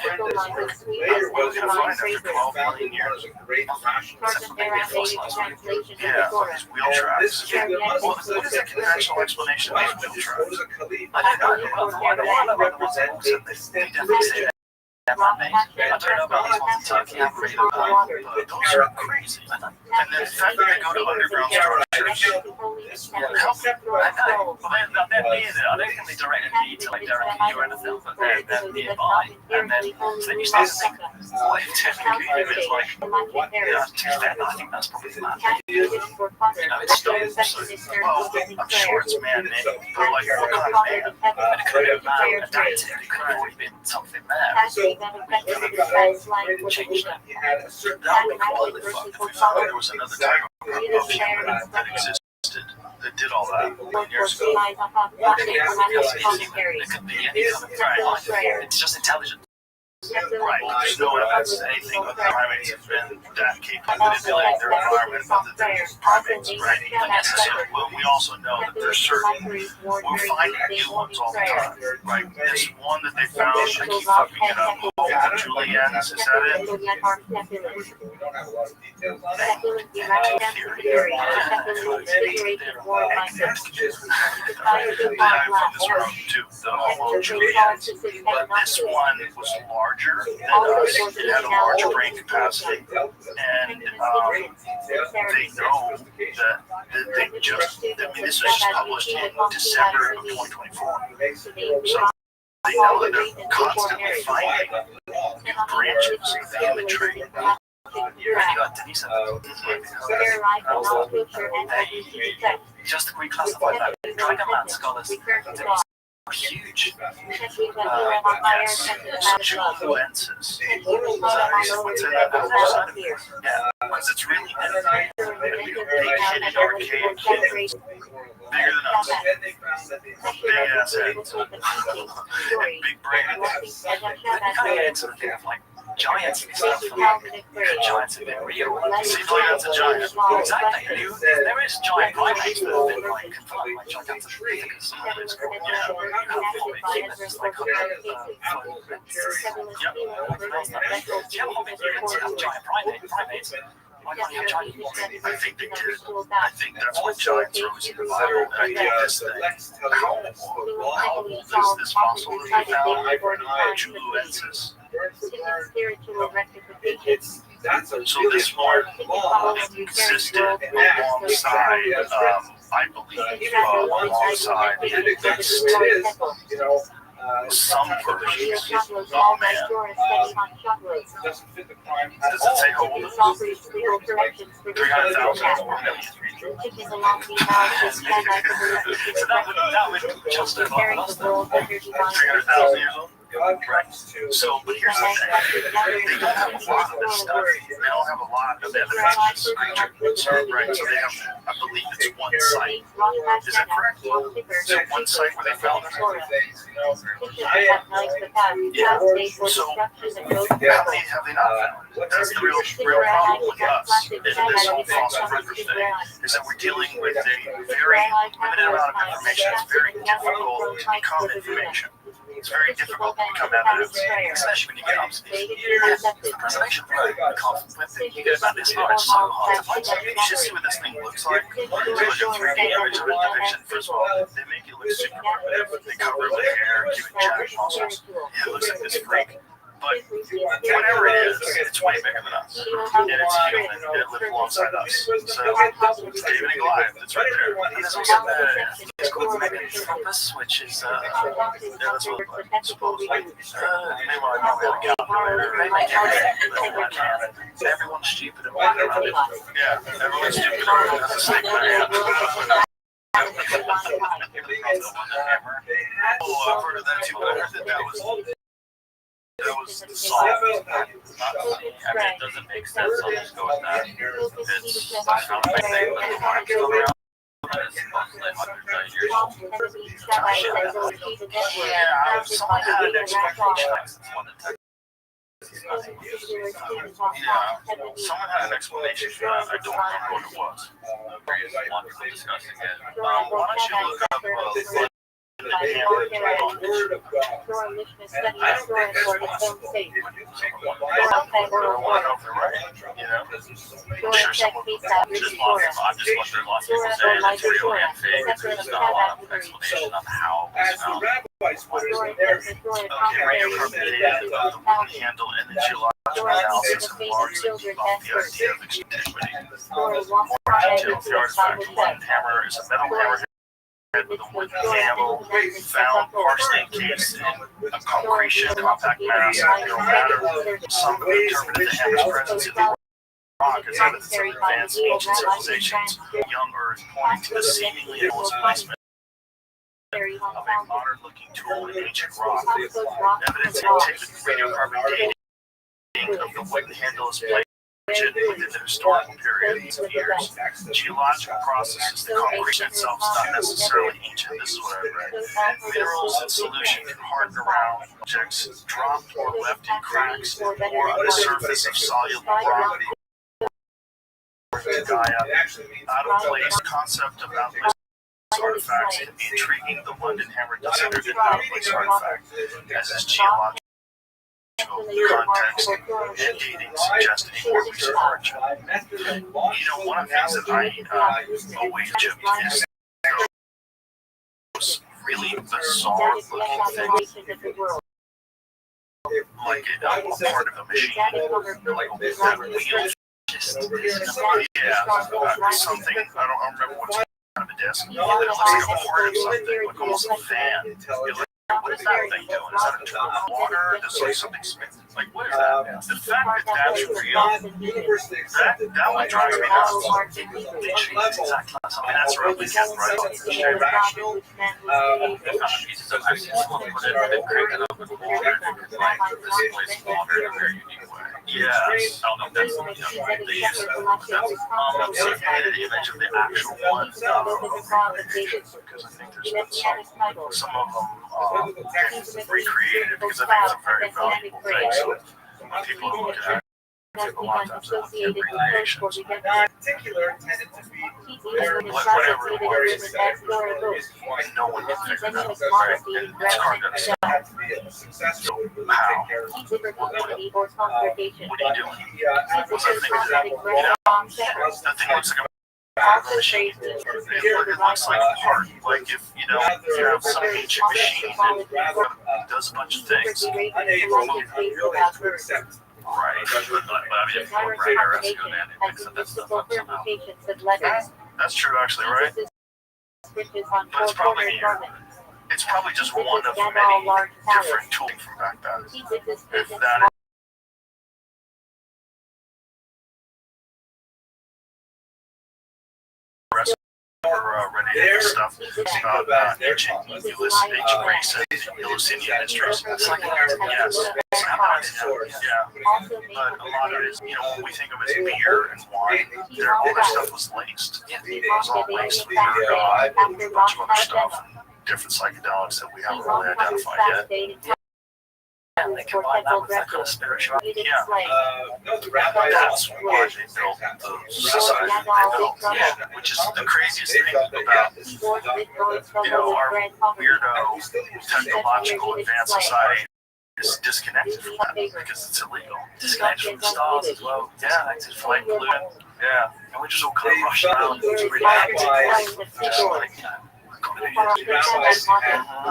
going to find after 12 million years. Yeah, these wheel tracks. What is the conventional explanation of these wheel tracks? I don't know. I don't know about the ones that also they definitely say that. I don't know about these ones in Turkey. But Those are crazy. And then the fact that they go to underground structures. How they're near there. I don't think they directly need to like directly or anything, but they're nearby. And then so then you start to think, what if technically it is like, yeah, to be fair, I think that's probably mad. It's stones. Well, I'm sure it's man-made, but like what kind of man? And it could have been adapted. It could have already been something there. Changed that. That would be completely fucked if we found out there was another type of human that existed that did all that years ago. It could be any kind of it's just intelligent. Right. There's no evidence that anything with the primates has been that capable of manipulating their environment other than primates, right? So, well, we also know that there's certain, we're finding new ones all the time, right? This one that they found, I keep fucking it up, Julien's, is that it? We don't have a lot of details on From this room too, the whole Julien's. But this one was larger than us. It had a large brain capacity, and they know that they just. I mean, this was just published in December of 2024. So they know that they're constantly finding new branches of the human tree. Just to reclassify that, Dragonland scholars, Denise, huge. Juliensis. Yeah, because it's really big in archaic humans. Bigger than us. Big ass heads. And big brains. Then you kind of get into the thing of like giants and stuff. Giants have been real. Seedling's a giant. Exactly. There is giant primates that have been like confirmed by Gigantopithecus. You have hobbit humans, you have giant primates. Why can't you have giant humans? I think they did. I think that's what giants are always in the Bible. And I think this thing, how old is this fossil that we found? Juliensis. So this one existed alongside, I believe, alongside some versions. Oh man. Does it say how old it is? 300,000 or 4 million. So that would just about us though. 300,000 years old? So, but here's the thing, they don't have a lot of this stuff. They don't have a lot of evidence of creatures. Right, so they have, I believe it's one site. Is that correct? Is it one site where they found it? Yeah. So, how many have they not found? That's the real problem with us in this whole fossil record thing, is that we're dealing with a very limited amount of information. It's very difficult to become information. It's very difficult to become evidence, Especially when you get observation. The preservation program, when you get about this far, it's so hard to find something. You should see what this thing looks like. You look at 3D image of a depiction. First of all, they make it look super primitive. They cover it with hair, give it giant muscles. Yeah, it looks like this freak. But whatever it is, it's way bigger than us. And it's human, and it lived alongside us. So, it's David and Goliath, it's right there. There's also it's called Meganthropus, which is, That's what I suppose. Meanwhile, I probably have a calculator. they make everything. Everyone's stupid and walking around it. Yeah, everyone's stupid. Everyone has a stick in their hand. Oh, I've heard of that too, but I heard that was the song. I mean, it doesn't make sense. I'll just go with that. It's not my thing, but the mark's still around. It's mostly 100 years old. Yeah, someone had an expectation. Someone Someone had an explanation for that. I don't remember what it was. wonderful discussing it. Why don't you look up Word of God. And I don't think that's possible. If you take the Bible, You know? I'm sure someone just I'm just wondering lots of people say it's real and fake. There's not a lot of explanation of how as it's the found. rabbis put it in their Okay, radiocarbon dating of the wooden handle and the geological analysis and largely debunk the idea of antiquity. More details, the artifact wooden hammer is a metal hammer with a wooden handle found partially encased in a concretion compact mass of mineral matter. Some have interpreted the hammer's presence in the rock as evidence of advanced ancient civilizations. Young Earth pointing to the seemingly endless placement of a modern-looking tool in ancient rock. Evidence of radiocarbon dating of the wooden handle is placed within the historical period of years. Geological processes, the concrete itself is not necessarily ancient. This is what I read. Minerals in solution can harden around objects, dropped or left in cracks, or on the surface of soluble rock to die out of place. Concept of outlays artifacts can be intriguing. The London hammer considered an outlays artifact, as is geological context and dating suggesting more recent origin. One of the things that I always Egypt is those really bizarre looking things, like a part of a machine, like that wheel. Something, I don't remember what's kind of a disc. It looks like a part of something, like almost a fan. What is that thing doing? Is that a turn of water? Is like something like what is that? The fact that that's real, that one drives me nuts. That's right. We get right on the share rational. Pieces of I've seen someone put it in and crank it up with water, like this place water in a very unique way. Yes. I don't know if that's they use it. So if you made an image of the actual one, because I think there's some of them recreated because I think it's a very valuable thing. So when people are looking at it, a lot of times they look at recreations. Particular tended to be whatever it was, and no one can figure it out, right? And it's hard to understand. So how? What are you doing? What's that thing doing? That thing looks like a machine. It looks like a part. Like if you have some ancient machine that does a bunch of things. Right. But I mean, if you look right our SEO, man, it picks up that stuff up somehow. That's true, actually, right? But it's probably just one of many different tools from back then. If that is Reddit stuff about ancient Greece and Eleusinian mysteries. It's like, yes, yeah. But a lot of it is, when we think of it as beer and wine, all their stuff was laced. It was all laced with a bunch of other stuff and different psychedelics that we haven't really identified yet. And they combine that with that kind of spirituality. Yeah. That's why they built the society they built. Yeah. Which is the craziest thing about, our weirdo technological advanced society is disconnected from that because it's illegal. Disconnected from the stars as well. Yeah, it's flame pollutant. Yeah. And we just all kind of rush around. It's really just like, I'll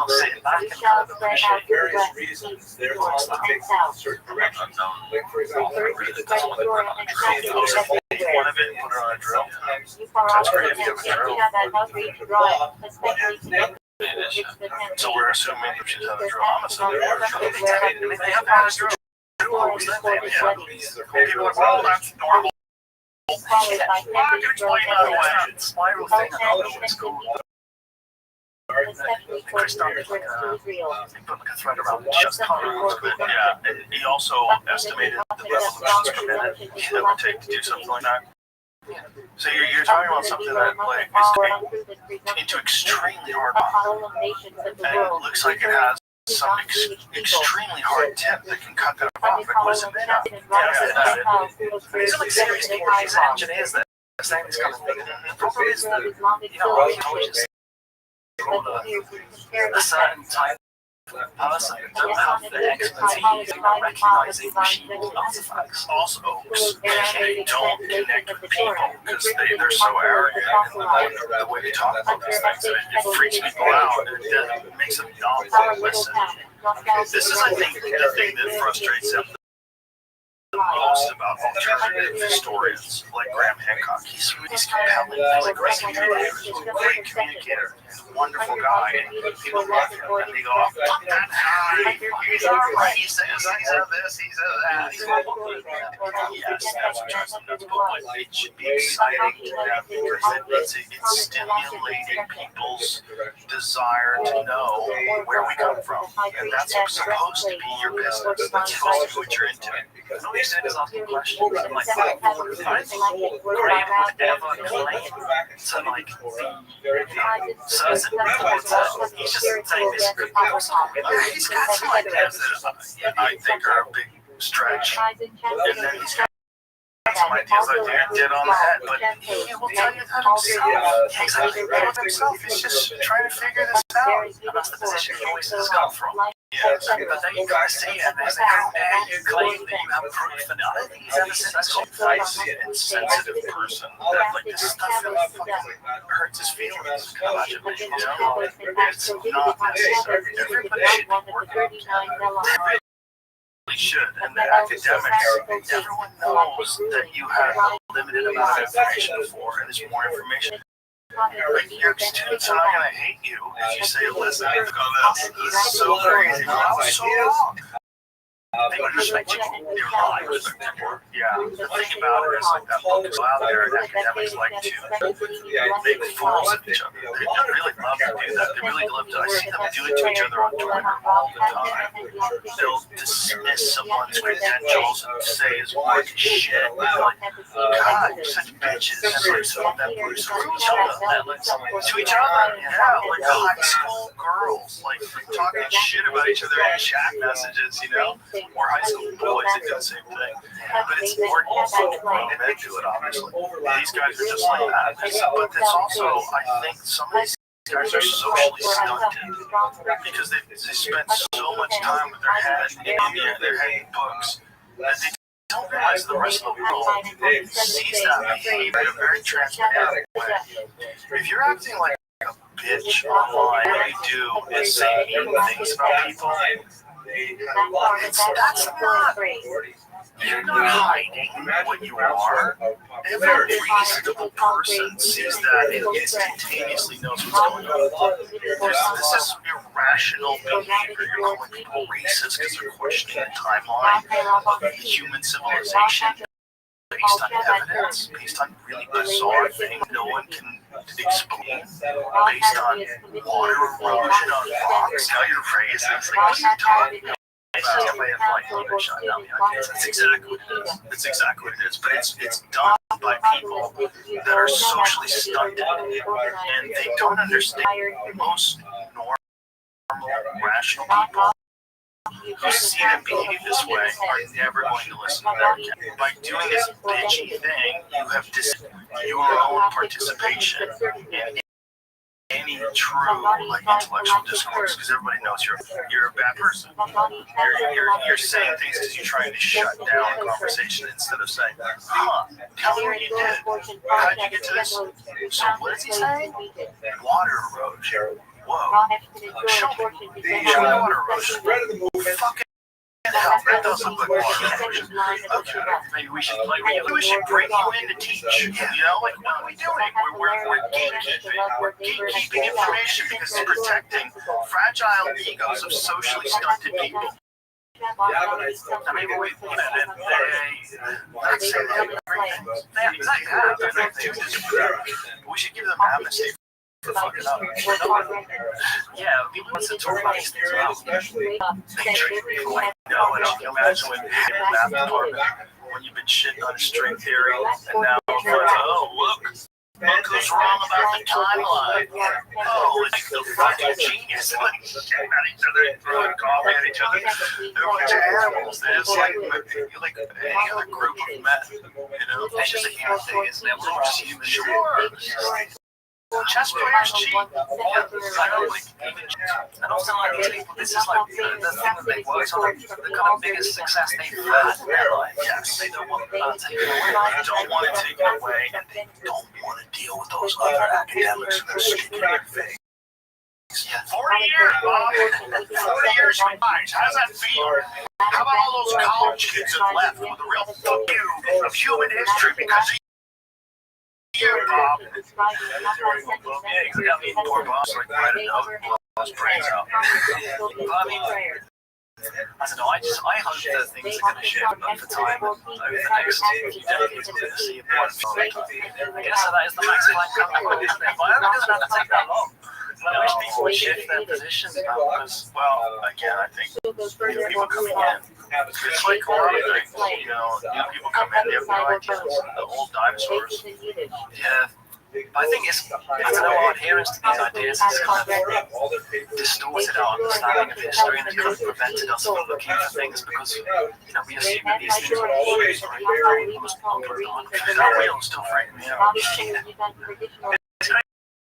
sit back and kind of appreciate various reasons. There's also takes a certain direction. Like for example, one of it and put it on a drill. That's great if you have a drill. So we're assuming if she's on a drill, I'm assuming they have had a drill. People are well, that's normal. I can explain that away. Spiral thing, I don't know what it's called. Chris Dunn put like a thread around the chest collar a little bit. Yeah, and he also estimated the revolutions per minute that would take to do something like that. So you're talking about something that like is into extremely hard rock, and it looks like it has some extremely hard tip that can cut that off. Like, what is it made of? Yeah, These are like serious people. These are engineers that are saying this kind of thing. The problem is that, intelligence a certain type of person don't have the expertise in recognizing machine artifacts. Also, they don't connect with people because they're so arrogant in the way they talk about these things. It freaks people out and it makes them not listen. This is, I think, the thing that frustrates them most about alternative historians like Graham Hancock. He's compelling, like great communicator, he's a wonderful guy, and people love him, and they go, fuck that guy, he's alright, he says this, he says that. Yes, that's what drives them nuts, but it should be exciting to them because it's stimulating people's desire to know where we come from, and that's supposed to be your business, that's supposed to be what you're into. What you said is asking questions. And like, I think Craig would ever claim to like be certain thoughts. He's just saying this group. He's got some ideas that I think are a big stretch, and then he's got some ideas I think did on the head, but he will tell you that himself. He's like himself. He's just trying to figure this out. And that's the position voices come from. Yes. But then you guys see it, and they say, how dare you claim that you have proof? And I don't think he's ever said that's called Feisty and sensitive person that like this stuff really fucking hurts his feelings. Imagine, you know, it's not necessary. Everybody should be working on it. Really should, and the academics, everyone knows that you have a limited amount of information before, and there's more information. Like, your students are not going to hate you if you say, listen, I've got this. This is so crazy. I was so wrong. They would respect you. You're lying. Yeah, the thing about it is, like, that book is out there, and academics like to make fools of each other. They really love to do that. They really love to. I see them do it to each other on Twitter all the time. They'll dismiss someone's credentials and say his work is shit. Like, God, you're such bitches. And like, some of them do so to each other. To each other, yeah, like high school girls, like talking shit about each other in chat messages, you know? Or high school boys that do the same thing. But it's more also men do it, obviously. These guys are just like that. But it's also, I think some of these guys are socially stunted because they spend so much time with their head in India, their head in books, that they don't realize the rest of the world sees that behavior in a very transparent way. If you're acting like a bitch online, what you do is say mean things about people. That's not. You're not hiding what you are. Every reasonable person sees that and instantaneously knows what's going on. This is irrational behavior. You're calling people racist because they're questioning the timeline of human civilization based on evidence, based on really bizarre things no one can explain, based on water erosion on rocks. Now you're racist. Like, what are you talking about? That's exactly what it is. It's exactly what it is. But it's done by people that are socially stunted, and they don't understand. Most normal, rational people who see them behave this way are never going to listen to them again. By doing this bitchy thing, you have your own participation in any true like intellectual discourse, because everybody knows you're a bad person. You're saying things because you're trying to shut down the conversation instead of saying, tell me what you did. How did you get to this? So what is he saying? Water erosion. Whoa. Show me water erosion. Fucking hell, that does look like water erosion. Okay. Maybe we should bring you in to teach. You know, like, what are we doing? We're gatekeeping. We're gatekeeping information because it's protecting fragile egos of socially stunted people. I mean, we should give them amnesty for fucking up. Yeah, people want to talk about these things about. They treat people like no, and you can imagine when in the math department, when you've been shitting on string theory, and now it's like, oh, look who's wrong about the timeline. Oh, it's the fucking genius. Like, shitting at each other and throwing coffee at each other. They're a bunch of animals. They're just like any other group of men. You know, it's just a human thing, isn't it? We're all just human. Sure. Chess players cheat. I don't like even. I don't sound like these people. This is like the thing that they work on. The kind of biggest success they've had in their life. Yes, they don't want to take it away. They don't want to take it away, and they don't want to deal with those other academics who are sticking their face. 40 years, Bob. 40 years, guys. How does that feel? How about all those college kids that left with a real fuck you of human history because of you, Bob? Yeah, he's got me poor Bob's like right now. His brains out. I mean, I don't know. I hope that things are going to shift over time over the next few decades. We're going to see one thing. I guess that is the max plan coming. But I don't think it's going to take that long. I wish people would shift their positions because, well, again, I think people coming in have a It's like a lot of things, you know, new people come in, they have no idea. The old dinosaurs. Yeah. But I think it's, I don't know, our adherence to these ideas is kind of distorted our understanding of history, and it kind of prevented us from looking at things because, you know, we assume that these things were always right. That wheel still freaking me out. It's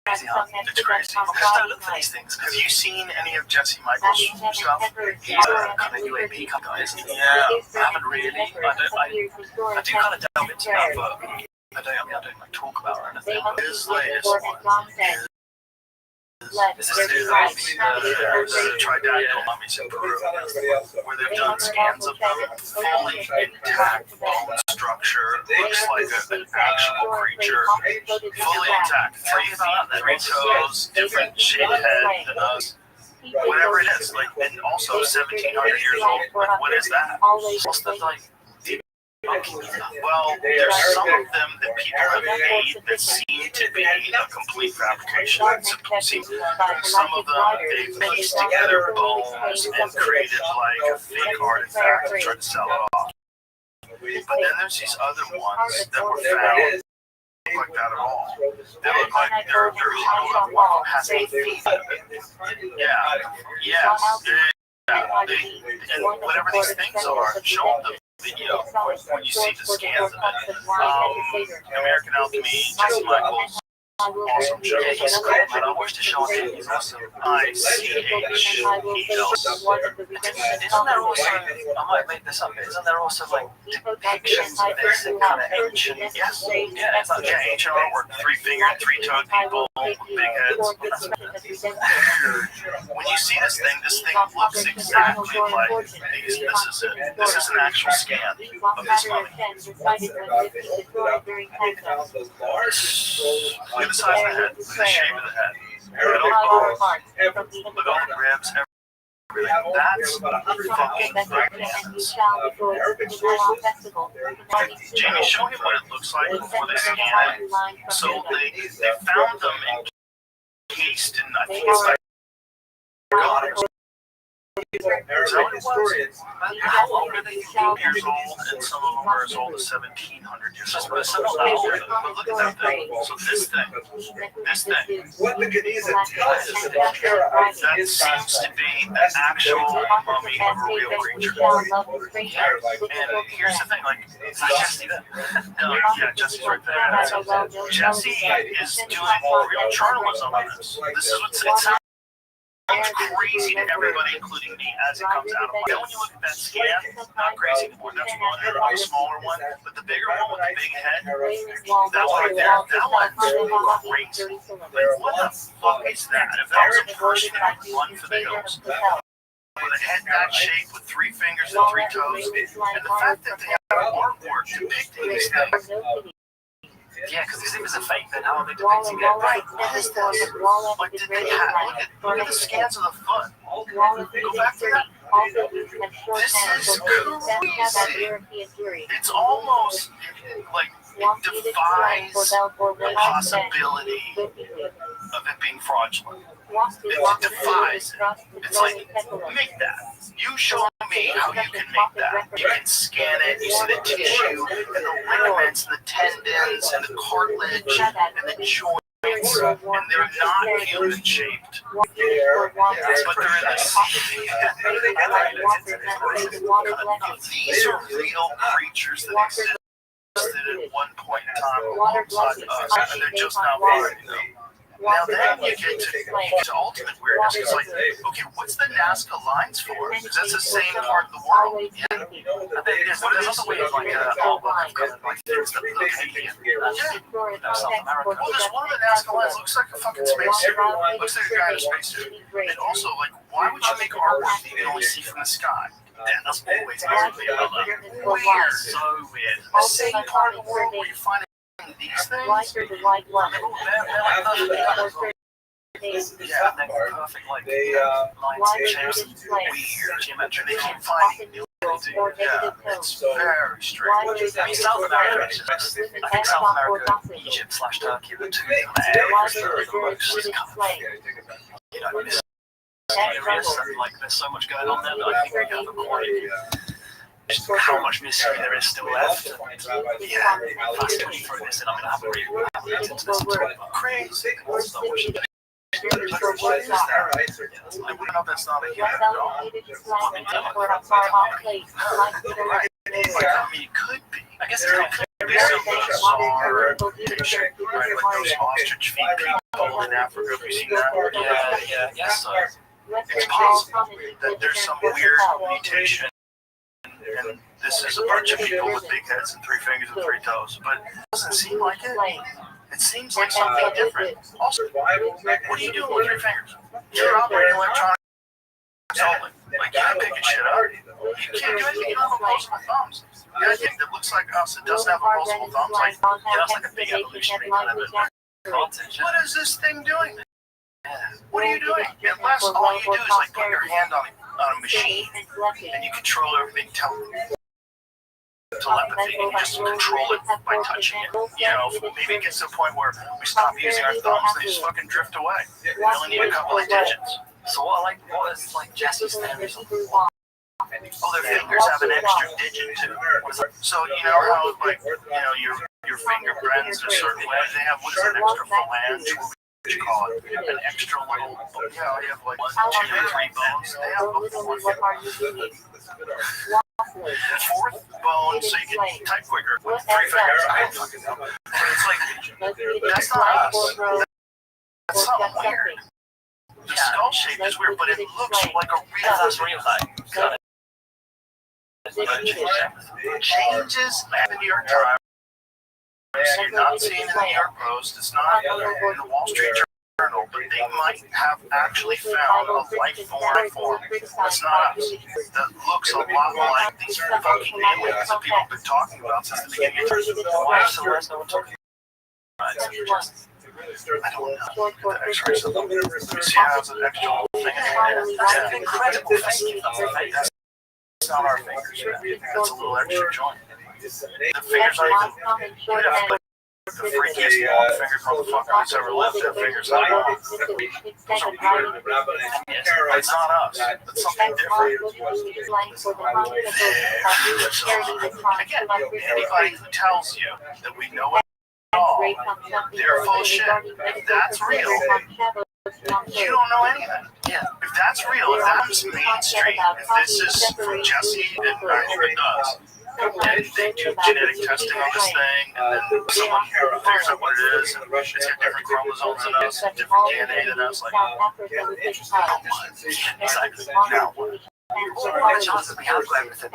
crazy, huh? It's crazy. Just don't look for these things. Have you seen any of Jesse Michael's stuff? He's a kind of UAP kind of guy, isn't he? Yeah. I haven't really. I do kind of delve into that, but I don't like talk about it or anything. His latest one is the tridactyl mummies in Peru, where they've done scans of them, fully intact bone structure, looks like an actual creature, fully intact, three toes, different shaped head than us, whatever it is, like, and also 1,700 years old, like, what is that? What's the, like, Well, there's some of them that people have made that seem to be a complete fabrication. Some of them, they've pieced together bones and created like a fake artifact and tried to sell it off. But then there's these other ones that were found that look like that at all. They look like they're huddled up. One of them has 8 feet. And whatever these things are, show them the video when you see the scans of it. American Alchemy, Jesse Michaels, awesome show. yeah, he's great, man. I watched the show on him. He's awesome. ICHEL. Isn't there also, I might make this up, but isn't there also like depictions of this in kind of ancient? Yes. Yeah, it's like ancient artwork, 3-fingered, 3-toed people with big heads. When you see this thing looks exactly like these. This is it. This is an actual scan of this mummy. Look at the size of the head. Look at the shape of the head. Look at all the bones. Look at all the ribs. Everything. That's fucking bananas. Jamie, show him what it looks like before they scan it. So they found them encased in, I think it's like, is that what it was? How old are they? 8 years old, and some of them are as old as 1,700 years old. So not that old, but look at that thing. So this thing. What the Ghanesa tells us is That seems to be the actual mummy of a real creature. And here's the thing, like, it's not Jesse then. No, yeah, Jesse's right there. Jesse is doing real journalism on this. This is what it sounds crazy to everybody, including me, as it comes out of my. Then when you look at that scan, not crazy anymore. That's one, the smaller one, but the bigger one with the big head, that one right there, that one's crazy. Like, what the fuck is that? If that was a person that would run for the hills, with a head that shape, with 3 fingers and 3 toes, and the fact that they have artwork depicting these things. Yeah, because if it was a fake, then how are they depicting it? Right, what is this? Like, did they have, look at the scans of the foot. Go back there. This is crazy. It's almost like it defies the possibility of it being fraudulent. It defies it. It's like, make that. You show me how you can make that. You can scan it, you see the tissue, and the ligaments, and the tendons, and the cartilage, and the joints, and they're not human shaped. But they're in this. These are real creatures that existed at one point in time alongside us, and they're just now finding them. Now then you get to ultimate weirdness. It's like, okay, what's the Nazca lines for? Because that's the same part of the world. Yeah. I think there's other ways, like album of kind of like things that look alien. South America. Well, there's one of the Nazca lines looks like a fucking spacesuit. Looks like a guy in a spacesuit. And also, like, why would you make artwork that you can only see from the sky? That's always weird. Weird. So weird. The same part of the world where you find these things. They're like perfect, like lines and shapes and weird geometry. They keep finding new things to do. Yeah, it's very strange. I mean, South America is just, I think South America, Egypt / Turkey are the two areas that are the most kind of, you know, mysterious, and like there's so much going on there that I think we have a quite how much mystery there is still left. And, yeah, fascinating for this, and I'm gonna have to read into this crazy. So much. I wouldn't know that's not a human at all. I mean, it could be. I guess it could be something bizarre. Right, like those ostrich feet people in Africa. Have you seen that? Yeah. Yes. It's possible that there's some weird mutation, and this is a bunch of people with big heads and 3 fingers and 3 toes, but it doesn't seem like it. It seems like something different. Also, what are you doing with your fingers? You're operating electronics only. Like, you're not picking shit up. You can't do anything. You don't have opposable thumbs. The other thing that looks like us, it doesn't have opposable thumbs. Like, that's like a big evolutionary kind of advantage. What is this thing doing? What are you doing? Unless all you do is like put your hand on a machine and you control everything. Telepathy, and you just control it by touching it. You know, maybe it gets to a point where we stop using our thumbs, they just fucking drift away. We only need a couple of digits. So what is Jesse's theory? Oh, their fingers have an extra digit too. So you know how like your finger bends in a certain way. They have what's an extra phalange. What you call it? An extra little. You have like 2 or 3 bones. They have a 4th bone, so you can type quicker with 3 fingers. I don't fucking know. It's like that's not us. That's something weird. The skull shape is weird, but it looks like a real. That's real thing. Got it. Changes in the New York Times. So you're not seeing in the New York Post. It's not in the Wall Street Journal, but they might have actually found a life form. That's not us. That looks a lot like these fucking aliens that people have been talking about since the beginning of time. Why is no one talking about it? I don't know. The X-rays. Let me see how it's an extra thing. That's an incredible thing. That's not our fingers. That's a little extra joint. The fingers are even like the freakiest long fingered motherfucker that's ever lived. Their fingers are long. Those are weird. It's not us. It's something different. So, again, anybody who tells you that we know it all, they're full of shit. If that's real, you don't know anything. Yeah. If that's real, if that's mainstream, if this is from Jesse and Robert does, and they do genetic testing on this thing, and then someone figures out what it is, and it's got different chromosomes in us, different DNA than us, like, exactly. Now what? What are the chances we have got everything?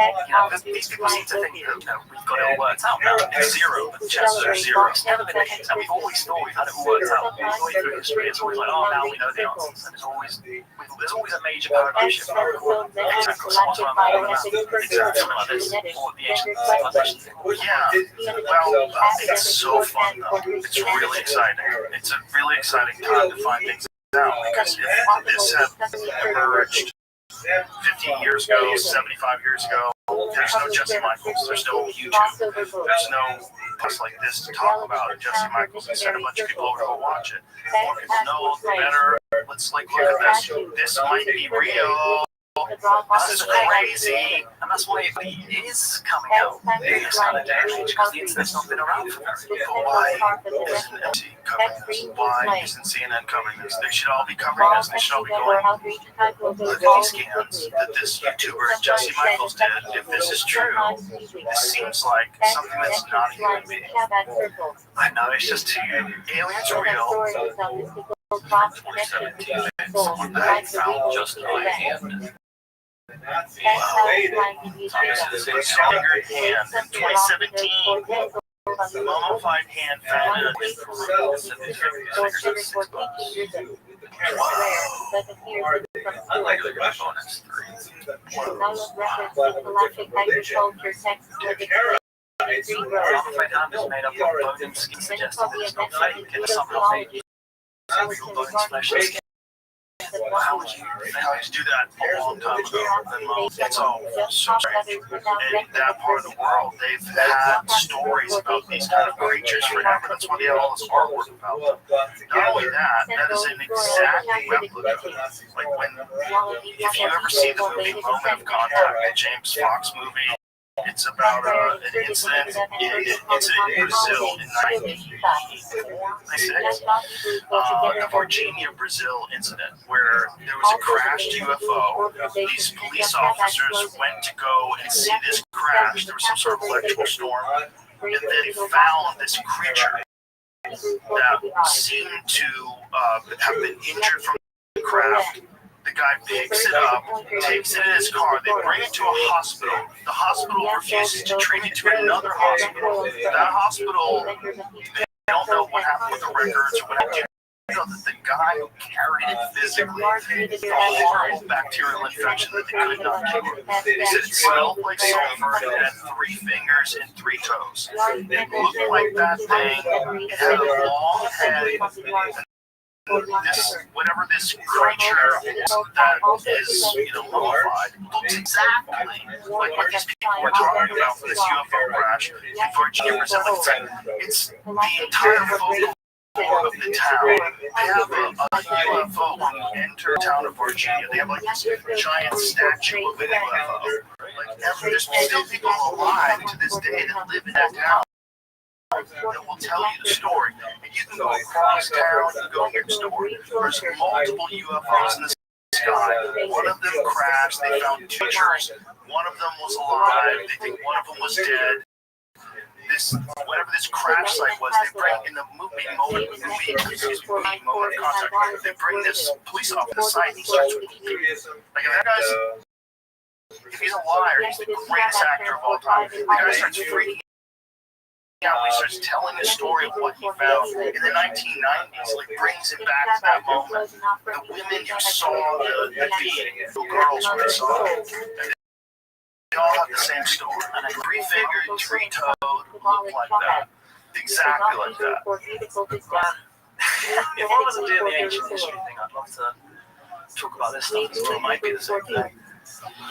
These people seem to think that we've got it all worked out now. It's zero. The chances are zero. It's never been the case, and we've always thought we've had it all worked out. Going through history, it's always like, oh, now we know the answers, and there's always a major paradigm shift. Someone's run something like this, or the ancient civilizations. Yeah, well, it's so fun though. It's really exciting. It's a really exciting time to find things out because this has emerged 50 years ago, 75 years ago. There's no Jesse Michaels. There's no YouTube. There's no post like this to talk about Jesse Michaels and send a bunch of people over to go watch it. More people know, the better. Let's look at this. This might be real. This is crazy. And that's why it is coming out in this kind of day and age, because the internet's not been around for very long. Why isn't MC covering this? Why isn't CNN covering this? They should all be covering this. They should all be going, look at these scans that this YouTuber Jesse Michaels did. If this is true, this seems like something that's not a human being. I know, it's just too... Aliens are real. 2017, someone had found just my hand. Wow. This is a fingered hand in 2017. Mummified hand found in a Peru. Unlike the Russian, it's 3. Mummified hand is made up of bone and skin, suggesting that it's not fake, and somehow made real bones, flesh, and skin. How would you do that a long time ago? It's all so strange. In that part of the world, they've had stories about these kind of creatures forever. That's why they have all this artwork about them. Not only that, that is an exact replica. Like if you ever see the movie Moment of Contact, the James Fox movie, It's about an incident in Brazil in 1996. The Virginia, Brazil incident where there was a crashed UFO. These police officers went to go and see this crash. There was some sort of electrical storm, and they found this creature that seemed to have been injured from the craft. The guy picks it up, takes it in his car. They bring it to a hospital. The hospital refuses to treat it to another hospital. That hospital, they don't know what happened with the records or what happened. You know that the guy who carried it physically had a horrible bacterial infection that they could not cure. They said it smelled like sulfur and it had 3 fingers and 3 toes. It looked like that thing. It had a long head. Whatever this creature that is, mummified, looks exactly like what these people were talking about for this UFO crash in Virginia, Brazil. It's the entire vocal of the town. They have a UFO when you enter the town of Virginia. They have like this giant statue of an UFO. There's still people alive to this day that live in that town that will tell you the story. And you can go across town and go hear the story. There's multiple UFOs in the sky. One of them crashed. They found 2 pictures. One of them was alive. They think one of them was dead. Whatever this crash site was, they bring in the movie moment of contact. They bring this police officer to the site and he starts with like, that guy's, if he's a liar, he's the greatest actor of all time. The guy starts freaking out. He starts telling the story of what he found in the 1990s, like brings it back to that moment. The women who saw the girls when they saw it, they all have the same story. 3-fingered, 3-toed, look like that. Exactly like that. If I wasn't doing the ancient history thing, I'd love to talk about this stuff as well. It might be the same thing.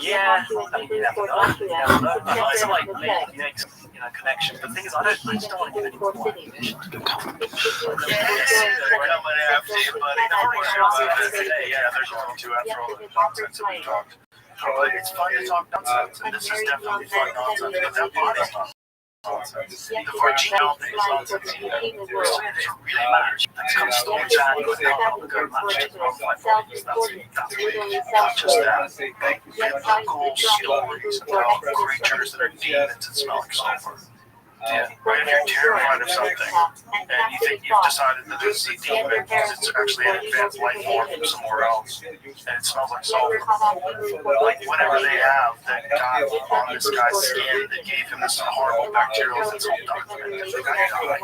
Yeah, you never know. It's like make some, connections. But the thing is, I just don't want to give any more ammunition to come. They're coming after you, buddy. Don't worry about it today. Yeah, there's only 2 after all the nonsense that we talked. But it's fun to talk nonsense, and this is definitely fun nonsense. But that body's not nonsense. The Virginia thing is nonsense either. It really matters. It's kind of story time with how the good match to the that's big. Not just that. Biblical stories about creatures that are demons and smell like sulfur. Yeah. Right, if you're terrified of something and you think you've decided that it's a demon because it's actually an advanced life form from somewhere else and it smells like sulfur, like whatever they have that got on this guy's skin that gave him this horrible bacterial insult document, the guy died.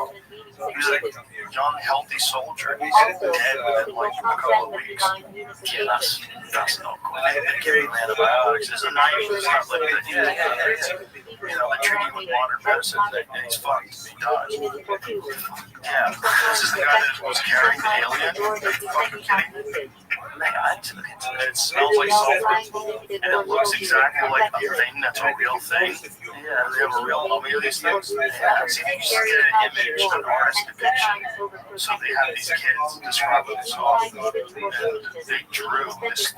He was like a young, healthy soldier and he's dead within like a couple of weeks. Yeah, that's not cool. They give him antibiotics. There's a knife that's not like that. Yeah. They treat him with modern medicine and he's fucked. He dies. Yeah. This is the guy that was carrying the alien. Are you fucking kidding me? It smells like sulfur. And it looks exactly like a thing that's a real thing. Yeah, they have a real mummy of these things. Yeah. See, you can get an image, an artist depiction. So they have these kids describe what they saw. And they drew this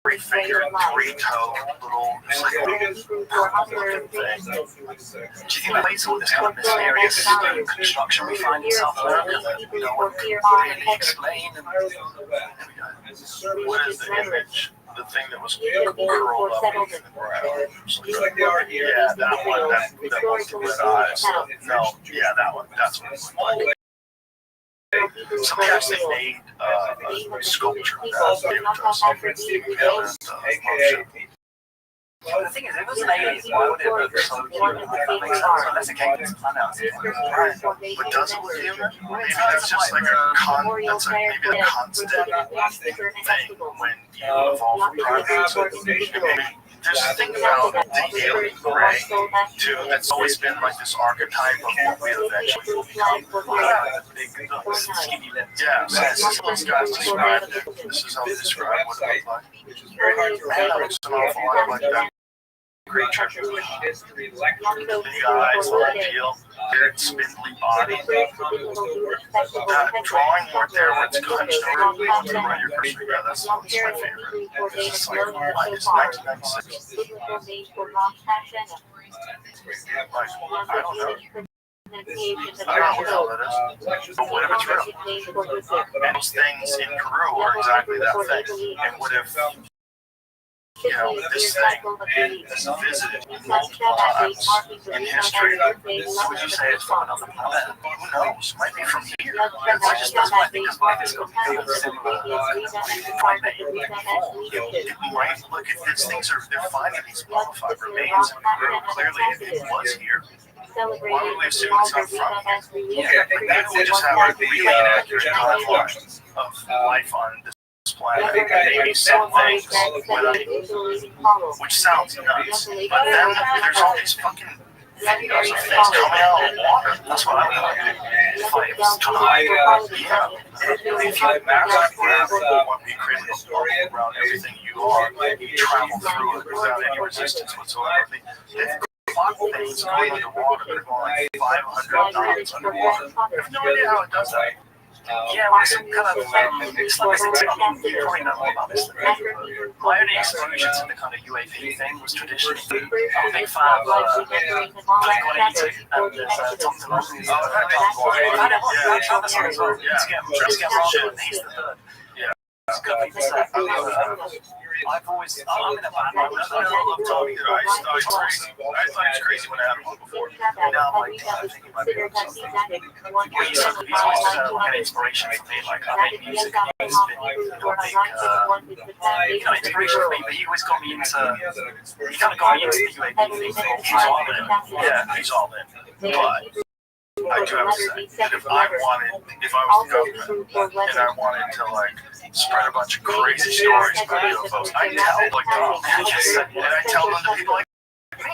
3-fingered, 3-toed little, it's like a purple-looking thing. Do you think the place of this kind of mysterious construction we find in South America that no one can really explain? What is the image? The thing that was curled up in the ground. Yeah, that one. That one with red eyes. No, yeah, that one. That's what it's like. Somebody actually made a sculpture of that. The thing is, it was aliens. Why would it look so human? Unless it came to this planet. But does it look human? Maybe that's just like a maybe a constant thing when you evolve from primates. There's a thing about the alien gray, too, that's always been like this archetype of what we eventually will become. Big, skinny lips. Yeah, so this is how these guys describe it. This is how they describe what it looks like. It looks an awful lot like that great churches. history lecture. Many guys on the deal, weird spindly body. That drawing right there where it's hunched over to run your cursor. Yeah, that's my favorite. It's just like, what is 1996? I don't know. I don't know what that is. But what if it's real? And those things in Peru are exactly that thing. And what if, this thing is visited multiple times in history? Would you say it's from another planet? Who knows? Might be from here. It just doesn't make because life is completely similar. It might look at these things they're finding these mummified remains in Peru. Clearly it was here. Why would we assume it's not from here? Maybe we just have a really inaccurate timeline of life on this planet. Maybe some things, which sounds nuts, but then there's all these fucking videos of things coming out of the water. That's what I would like to do. Flames coming out. Yeah. If you want to be creating a bubble around everything you are, you travel through it without any resistance whatsoever. They've clock things going underwater that are going like 500 knots underwater. I have no idea how it does that. Yeah, well, some kind of, it's like, you probably know more about this than me. My only experience in the kind of UAV thing was traditionally, I'm a big fan of Blink-182 and Tom DeLonge. Let's get Rothschild, he's the third. It's good people say, I'm in a band, I love Tommy. I thought it was crazy when I had him on before. Now I'm like, I think it might be on something. He's always an inspiration for me, like I make music, he's been a big inspiration for me, but he always got me into, he kind of got me into the UAV thing. He's all in. Yeah, he's all in. But I do have to say that if I was the government and I wanted to spread a bunch of crazy stories about UFOs, I tell and I tell them to people like me. I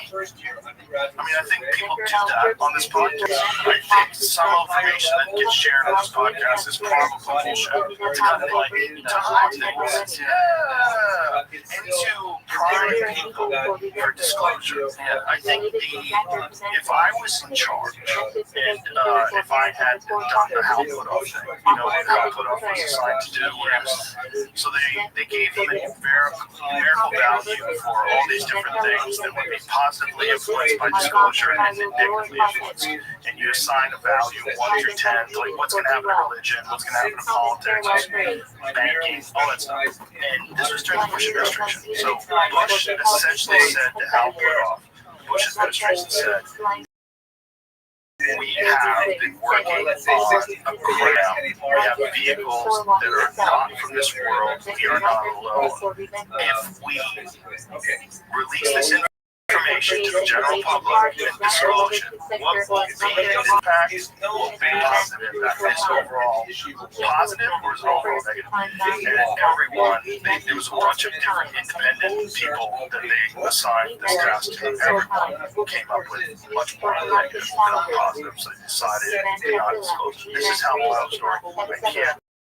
think people do that on this podcast. I think some information that gets shared on this podcast is probably bullshit. It's kind of like to haunt things. Yeah. And to prime people for disclosure. Yeah. I think if I was in charge and if I had done the Hal Puthoff thing, what Hal Puthoff was assigned to do was, so they gave him a numerical value for all these different things that would be positively influenced by disclosure and negatively influenced. And you assign a value of 1 through 10 to what's going to happen in religion, what's going to happen in politics, banking, all that stuff. And this was during the Bush administration. So Bush essentially said to Hal Puthoff, Bush administration said, we have been working on a program. We have vehicles that are not from this world. We are not alone. If we release this information to the general public and disclose it, what will be the impact? Will be positive impact? Is it overall positive or is it overall negative? And everyone, there was a bunch of different independent people that they assigned this task to. Everyone came up with much more negative than positive, so they decided to not disclose it. This is how the story.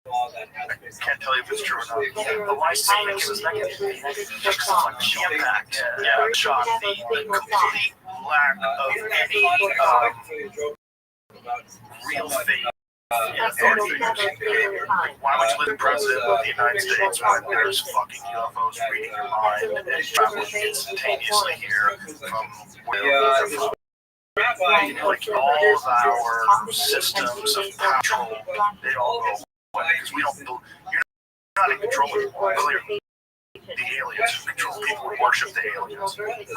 I can't tell you if it's true or not. But why say it was negative? Just because of the impact. Yeah, shock, the complete lack of any real faith in authority figures. Why would you let the president of the United States when there's fucking UFOs reading your mind and traveling instantaneously here from wherever they're from? All of our systems of control, they all go away because you're not in control anymore, clearly. The aliens control people who worship the aliens. But it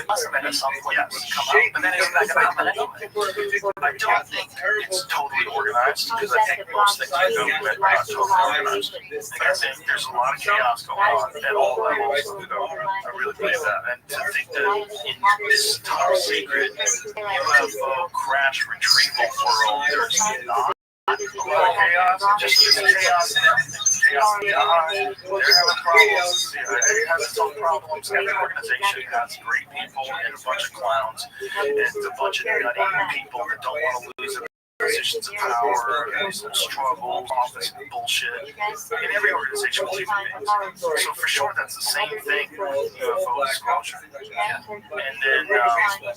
must have been at some point come out. But then isn't that going to happen anyway? I don't think it's totally organized because I think most things in government are not totally organized. I think there's a lot of chaos going on at all levels. I really believe that. And to think that in this top secret UFO crash retrieval world, there's not chaos, just chaos and everything. Chaos behind. They're having problems. It has its own problems. Every organization has great people and a bunch of clowns and a bunch of nutty people that don't want to lose it. positions of power, struggle, office bullshit. In every organization with human beings. So for sure, that's the same thing with UFO disclosure. Yeah. And then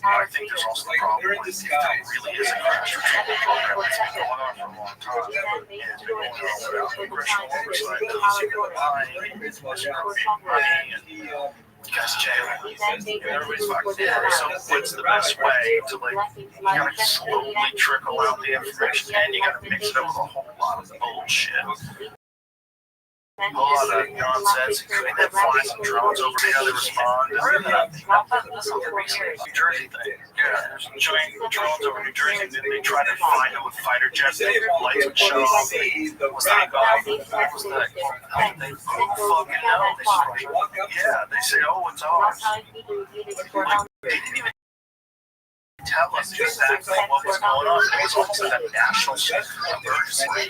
I think there's also the problem with if there really is a crash retrieval program that's been going on for a long time, and it's been going on without congressional oversight, those who are lying, those who are money, and you guys jail. Everybody's fucked. Yeah. So what's the best way to you gotta slowly trickle out the information, and you gotta mix it up with a whole lot of bullshit. A lot of nonsense, including them flying some drones over here, they respond. That's a New Jersey thing. Yeah, there's showing drones over New Jersey, and then they try to find it with fighter jets, and lights would show up. What's that about? What's that? They fucking know. Yeah, they say, oh, it's ours. They didn't even tell us exactly what was going on. It was almost like a national emergency. I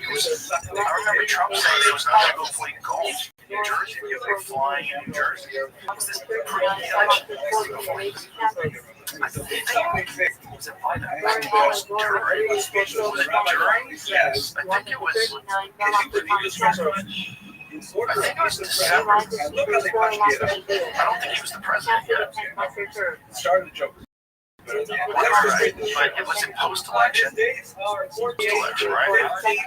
remember Trump saying it was not going to go play golf in New Jersey. They were flying in New Jersey. Was this pre-election? I think was it by that? I think it was during. Was it during? Yes. I think it was. I think it was December. I don't think he was the president yet. Started the joke. Right, but it was in post-election. Post-election, right? Been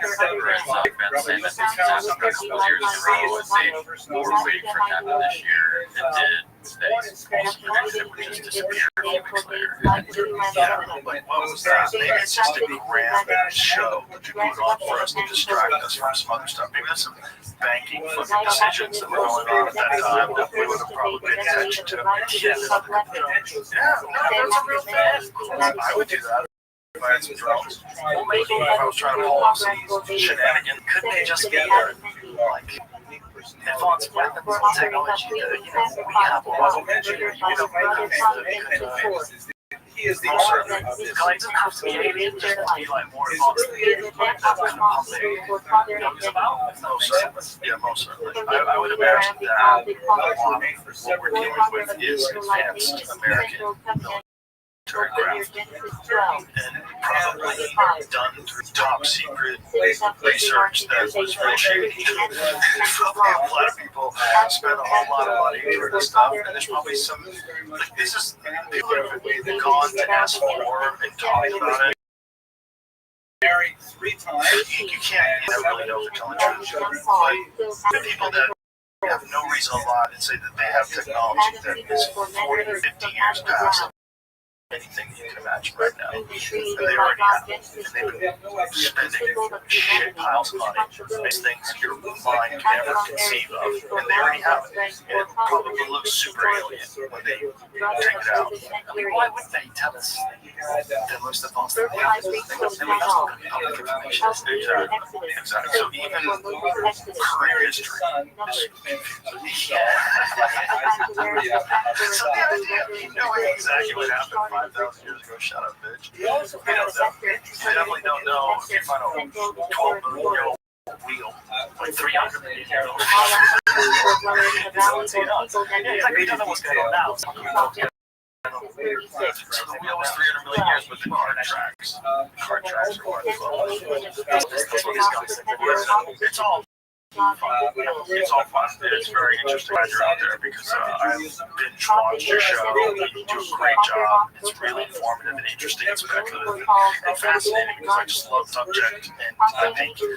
saying that this happened a couple years ago, and they were waiting for it to happen this year, and did. They also predicted it would just disappear a few weeks later. Yeah, but what was that? Maybe it's just a grand show that you put on for us to distract us from some other stuff. Maybe there's some banking fucking decisions that were going on at that time that we would have probably paid attention to. Yeah, no, that's a real thing. I would do that. If I had some drones. Well, maybe if I was trying to pull off some shenanigans, couldn't they just get like advanced weapons and technology that we have a lot of engineering, He is the owner owner of this. It doesn't have to be aliens, just be like more advanced most certainly. Yeah, most certainly. I would imagine that what we're dealing with is advanced American military craft, and probably done through top secret research that was real shady. Probably a lot of people spend a whole lot of money for this stuff, and there's probably some, like, this is, people have gone to ask for and talk about it. Married 3 times. You can't really know if they're telling the truth, but people that have no reason to lie and say that they have technology that is 40, 50 years past anything you can imagine right now. And they already have it. And they've been spending shit piles of money on these things your mind can never conceive of. And they already have it. And it probably looks super alien when they take it out. I mean, why would they tell us the most advanced thing? That's not going to be public information. Exactly. So even current history is you know exactly what happened 5,000 years ago. Shut up, bitch. You definitely don't know if you find a 12 million year old wheel, like 300 million years old. Like, we don't know what's going on now. So the wheel was 300 million years, but the card tracks are what? That's what these guys said. It's all fun. It's all fun. It's very interesting that you're out there because I've binge watched your show. You do a great job. It's really informative and interesting and speculative and fascinating because I just love subject, and I think you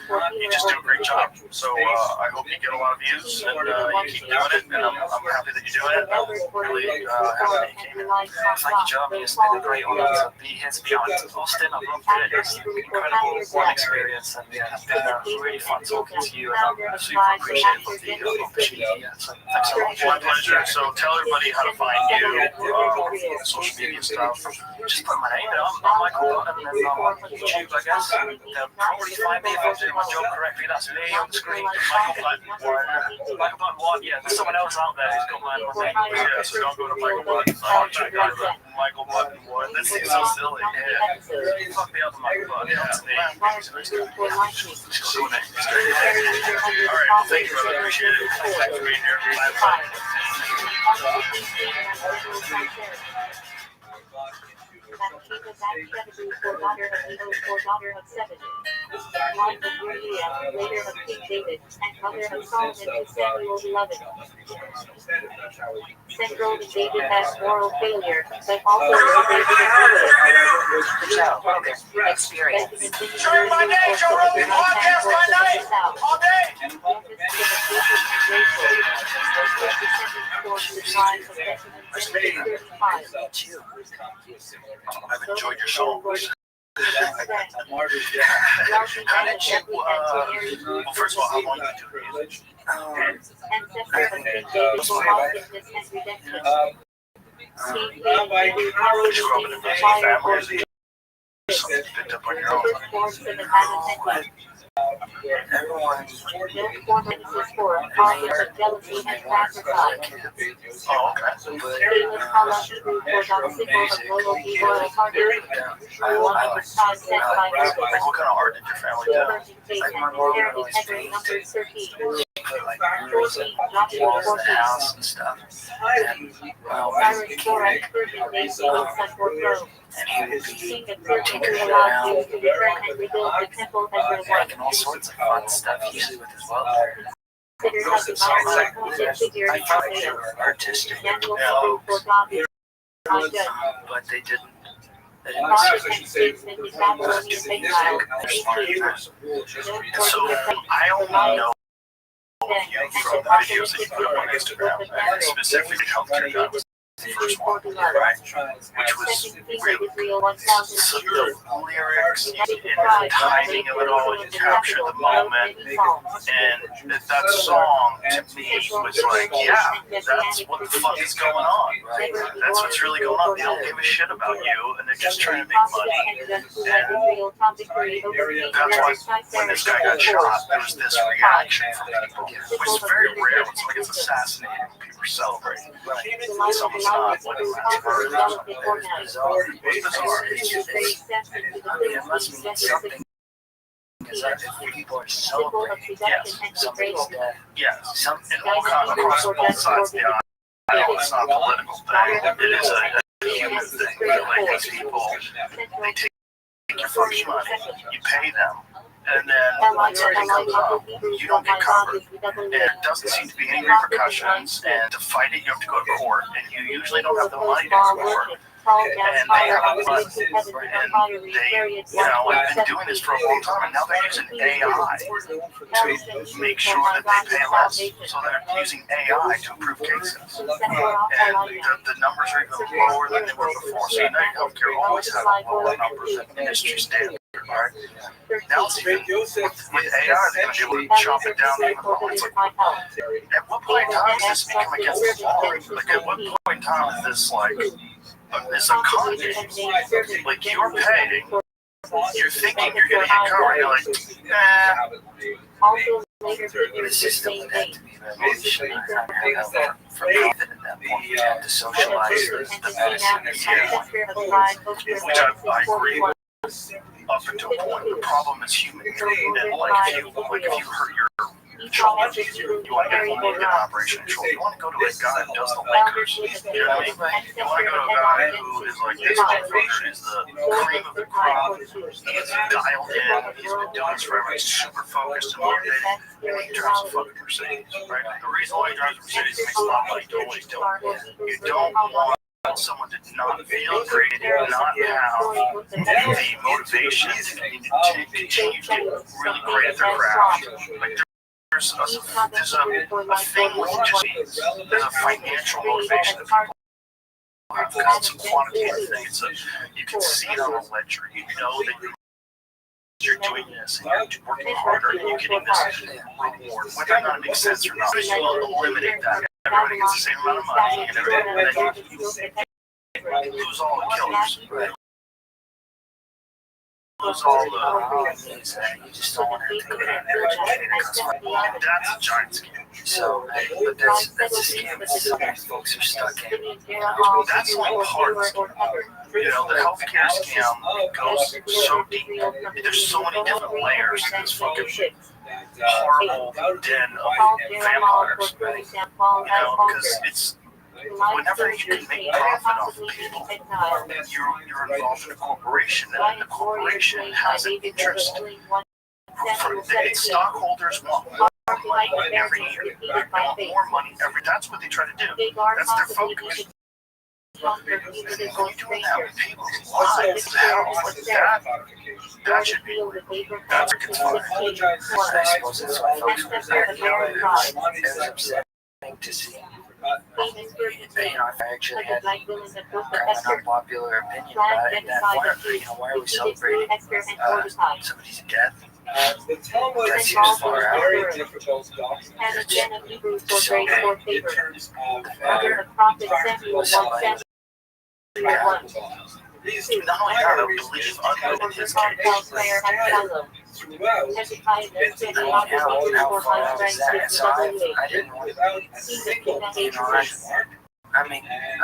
just do a great job. So I hope you get a lot of views and you keep doing it, and I'm happy that you're doing it. I'm really happy that you came in. Thank you, Jeremy. It's been a great honor to be here, to be honest. Austin, I've loved it. It's an incredible one experience, and it's been really fun talking to you. And I'm super appreciative of the opportunity. So thanks so much. My pleasure. So tell everybody how to find you, social media stuff. Just put my name in. I'm Michael Button, and then on YouTube, I guess. They'll probably find me if I'm doing my job correctly. That's me on the screen. Michael Button 1. Michael Button 1, yeah. There's someone else out there who's got my name. Yeah, so don't go to Michael Button. Michael Button 1. That seems so silly. Yeah. Fuck the other Michael Button. Yeah, that's me. All right, well, thank you, brother. I appreciate it. Thanks for being here. Bye. daughter of 7. Wife of Uriah, later of King David, and mother of Solomon to Samuel 11. Central to David has moral failure, but also to David and Experience. Showing my day, Joe Rogan podcast by night, all day. I've enjoyed your songs. How did you, well, first of all, how long did you do music? Picked up on your own. Everyone. Oh, okay. What kind of art did your family do? Like my mom always painted like the house and stuff. And and he would be tinkering around, making all sorts of fun stuff, usually with his welder. I thought they were artistic folks, but they didn't So I only know you from the videos that you put up on Instagram, and specifically healthcare guy was the first one, right? Which was really so the lyrics and the timing of it all, you captured the moment, and that song to me was like, yeah, that's what the fuck is going on, right? That's what's really going on. They don't give a shit about you, and they're just trying to make money. And that's why when this guy got shot, there was this reaction from people, which is very rare when somebody gets assassinated and people are celebrating. Someone's not, like, it must mean something. Because if people are celebrating, yes, somebody's dead. Yes, and all kinds across both sides of the aisle. It's not a political thing. It is a human thing. Like these people, they take your fucking money, you pay them, and then something comes up, you don't get covered. And it doesn't seem to be any repercussions. And to fight it, you have to go to court, and you usually don't have the money to go to court. And they have a fund, and they, have been doing this for a long time, and now they're using AI to make sure that they pay less. So they're using AI to approve cases. And the numbers are even lower than they were before. So United Healthcare always had lower numbers than industry standard. Right? Now it's even with AI, they're going to be able to chop it down even lower. It's like, at what point in time does this become against the law? Like, at what point in time is this like is a con game? Like, you're paying, you're thinking you're going to get covered, you're like, the system would have to be revolutionary from profit at that point. You have to socialize the medicine, which I agree with. Up until a point, the problem is human. And like if you hurt your shoulder, you want to get an operation in shoulder. You want to go to a guy who does the Lakers. You know what I mean? You want to go to a guy who is like this motherfucker is the cream of the crop. He's dialed in. He's been doing this forever. He's super focused and motivated. And he drives a fucking Mercedes, right? The reason why he drives a Mercedes makes a lot of money doing what he's doing. You don't want someone did not feel great, did not have the motivation to continue to really great at their craft. Like there's a thing with just there's a financial motivation that people have because it's a quantitative thing. You can see it on a ledger. You know that you're doing this and you're working harder and you're getting this reward, whether or not it makes sense or not. You eliminate that. Everybody gets the same amount of money, and everything, and then you lose all the killers. Right. Lose all the. You just don't want to have to go down there and that's a giant scam. So, but that's a scam that some of these folks are stuck in. That's only part of the scam. The healthcare scam goes so deep. There's so many different layers to this fucking horrible den of vampires, right? Because it's whenever you can make profit off of people, you're involved in a corporation, and the corporation has an interest. The stockholders want more money every year. They want more money every. That's what they try to do. That's their focus. When you're doing that with people's lives, that should be. That's a concern. I suppose that's why folks were there. It was upsetting to see. I actually had kind of an unpopular opinion about it. And why are we celebrating somebody's death? The Talmud That is seems far out. very difficult document. So, In terms of Under the prophet Samuel 1:7. these Not only that, I believe under his case. throughout how far out is that? So I didn't want without a single punctuation mark. I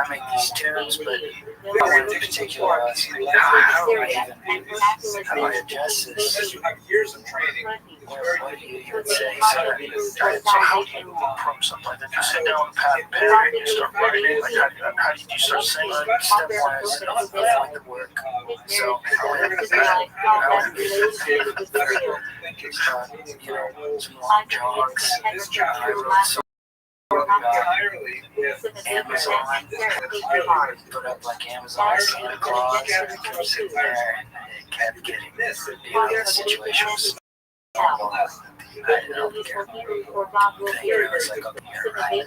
make these tunes, but one in particular, I was like, how do I adjust this? Unless you have years of training, it's very What do you difficult. even say? So how do you approach something like that? You sit down with pad and pen and you start writing. Like how do you start singing? Stepwise, avoid the work. So I went to some long jogs. This chapter I wrote some entirely with Amazon. Put up like Amazon Santa Claus. I'm sitting there and it kept getting this. the situation was normal. I don't care. It was like, okay, right.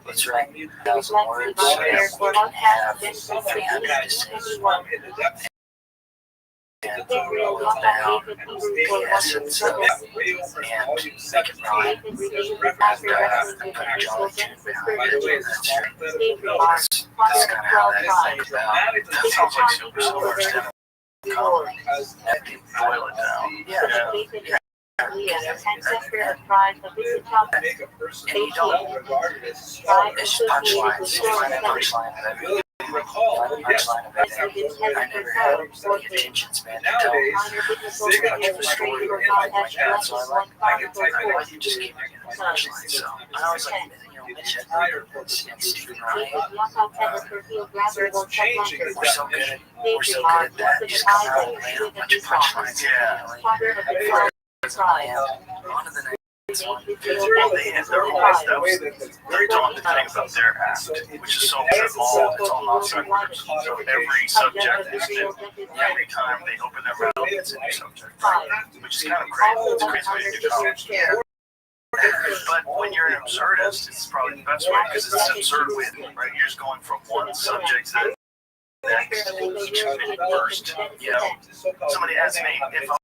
Let's write 1,000 words so that we can have 300 to say. And boil down the essence of and make it rhyme. And put a jolly tune behind it. That's kind of how that is about. That sounds like super understandable. I can boil it down. Yeah. Make a person And you don't. regarded as It's just punchlines. You find a punchline of everything. recall. Find a punchline of everything. I never had the attention span to tell Nowadays, too much of a story or anything like that. So I like to just keep making a punchline. So I always like, Mitch Hedberg and Stephen Ryan. it's changing. We're so good at that. Just come out and lay a bunch of punchlines. Yeah. And on to the next one. They're always that was the daunting thing about their act, which is so it's all non-sequiturs. So every subject is new. Every time they open their mouth, it's a new subject, which is kind of crazy. It's a crazy way to do college. But when you're an absurdist, it's probably the best way because it's an absurd way, right? You're just going from one subject to the next each minute burst. Somebody asked me if I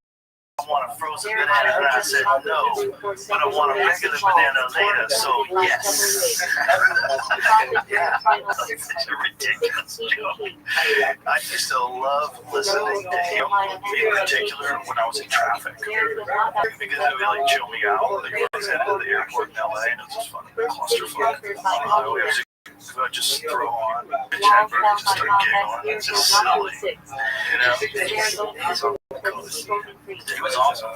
want a frozen banana, and I said no, but I want a regular banana later, so yes. Yeah, it's a ridiculous joke. I used to love listening to him, in particular when I was in traffic, because it would like chill me out. Like when I was at the airport in LA, and it was just fun, clusterfuck. I would just throw on Mitch Hedberg and just start giggling. It's just silly, He was awesome.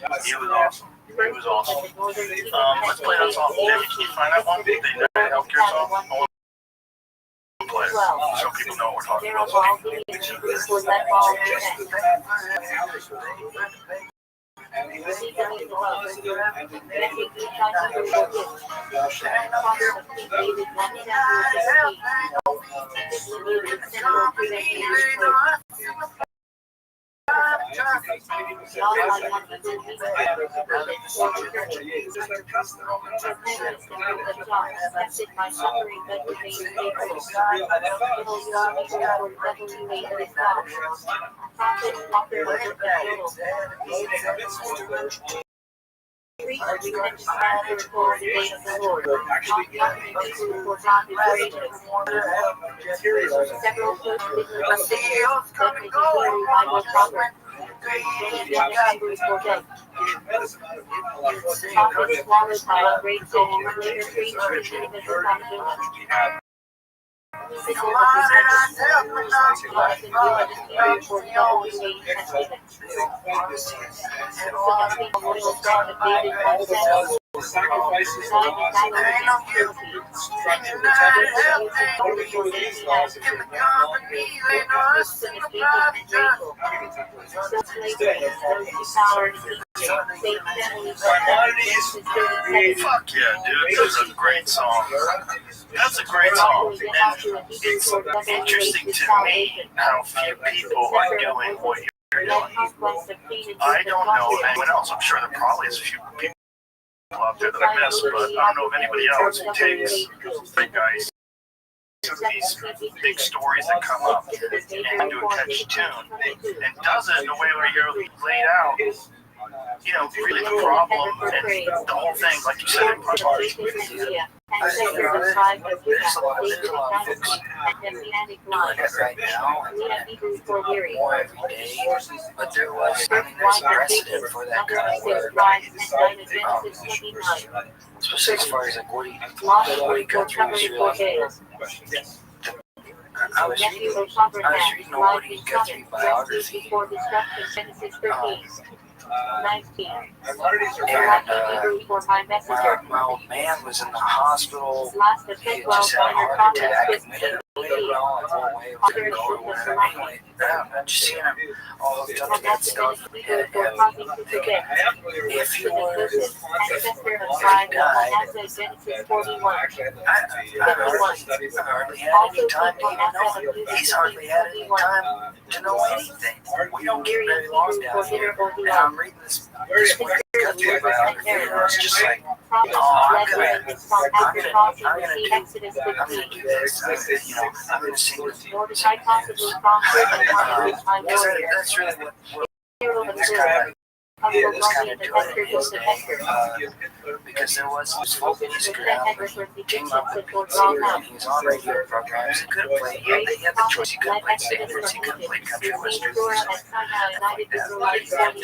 Let's play that song. David, can you find that one? The healthcare song? I want to play it so people know what we're talking about. sacrifices the laws of structure Fuck yeah, dude. That's a great song. That's a great song. And it's interesting to me how few people are doing what you're doing. I don't know anyone else. I'm sure there probably is a few people out there that I miss, but I don't know of anybody else who takes big guys to these big stories that come up and do a catchy tune and does it in a way where you're laid out. You know, really the problem and the whole thing, like you said, There's a lot of folks doing it right now, and more every day. But there was, I mean, there's a precedent for that kind of work. Especially as far as like what he got through his real life. I was reading what he got through biography. And my old man was in the hospital. He had just had a heart attack and made it really well. I thought, way was going to go or whatever. Anyway, I'm just seeing him all hooked up to that stuff. And thinking, if he died, I hardly had any time to even know him. He's hardly had any time to know anything. We don't get very long down here. And I'm reading this week Guthrie biography, and I was just like, oh, I'm gonna do this. You know, I'm gonna sing with you. Because that's really what this kind of doing his day. Because there was this folk music around when he came up with Pete Seeger, and he was on radio programs. He couldn't play, he had the choice. He couldn't play standards, he couldn't play country western music, and like that.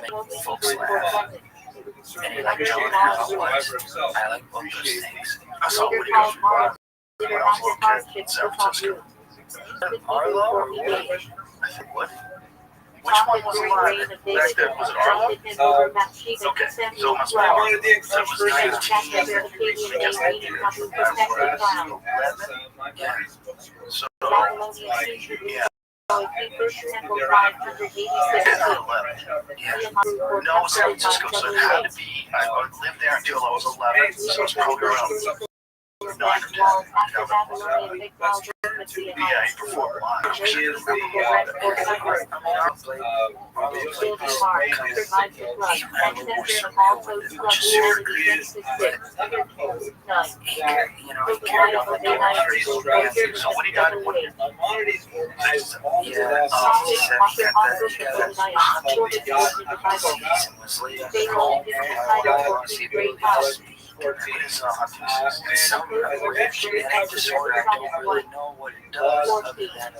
Make folks laugh. And he liked John how it was. I like both those things. I saw what he goes through when I was a little kid in San Francisco. Arlo or what? I think, what? Which one was alive back then? Was it Arlo? Okay, so it must be Arlo. So it was 19. Yeah. So, yeah. No, San Francisco, so it had to be. I lived there until I was 11, so it's probably around 9 or 10. Yeah, he performed live. So when he died, what year? Genetic disorder, I don't really know what it does other than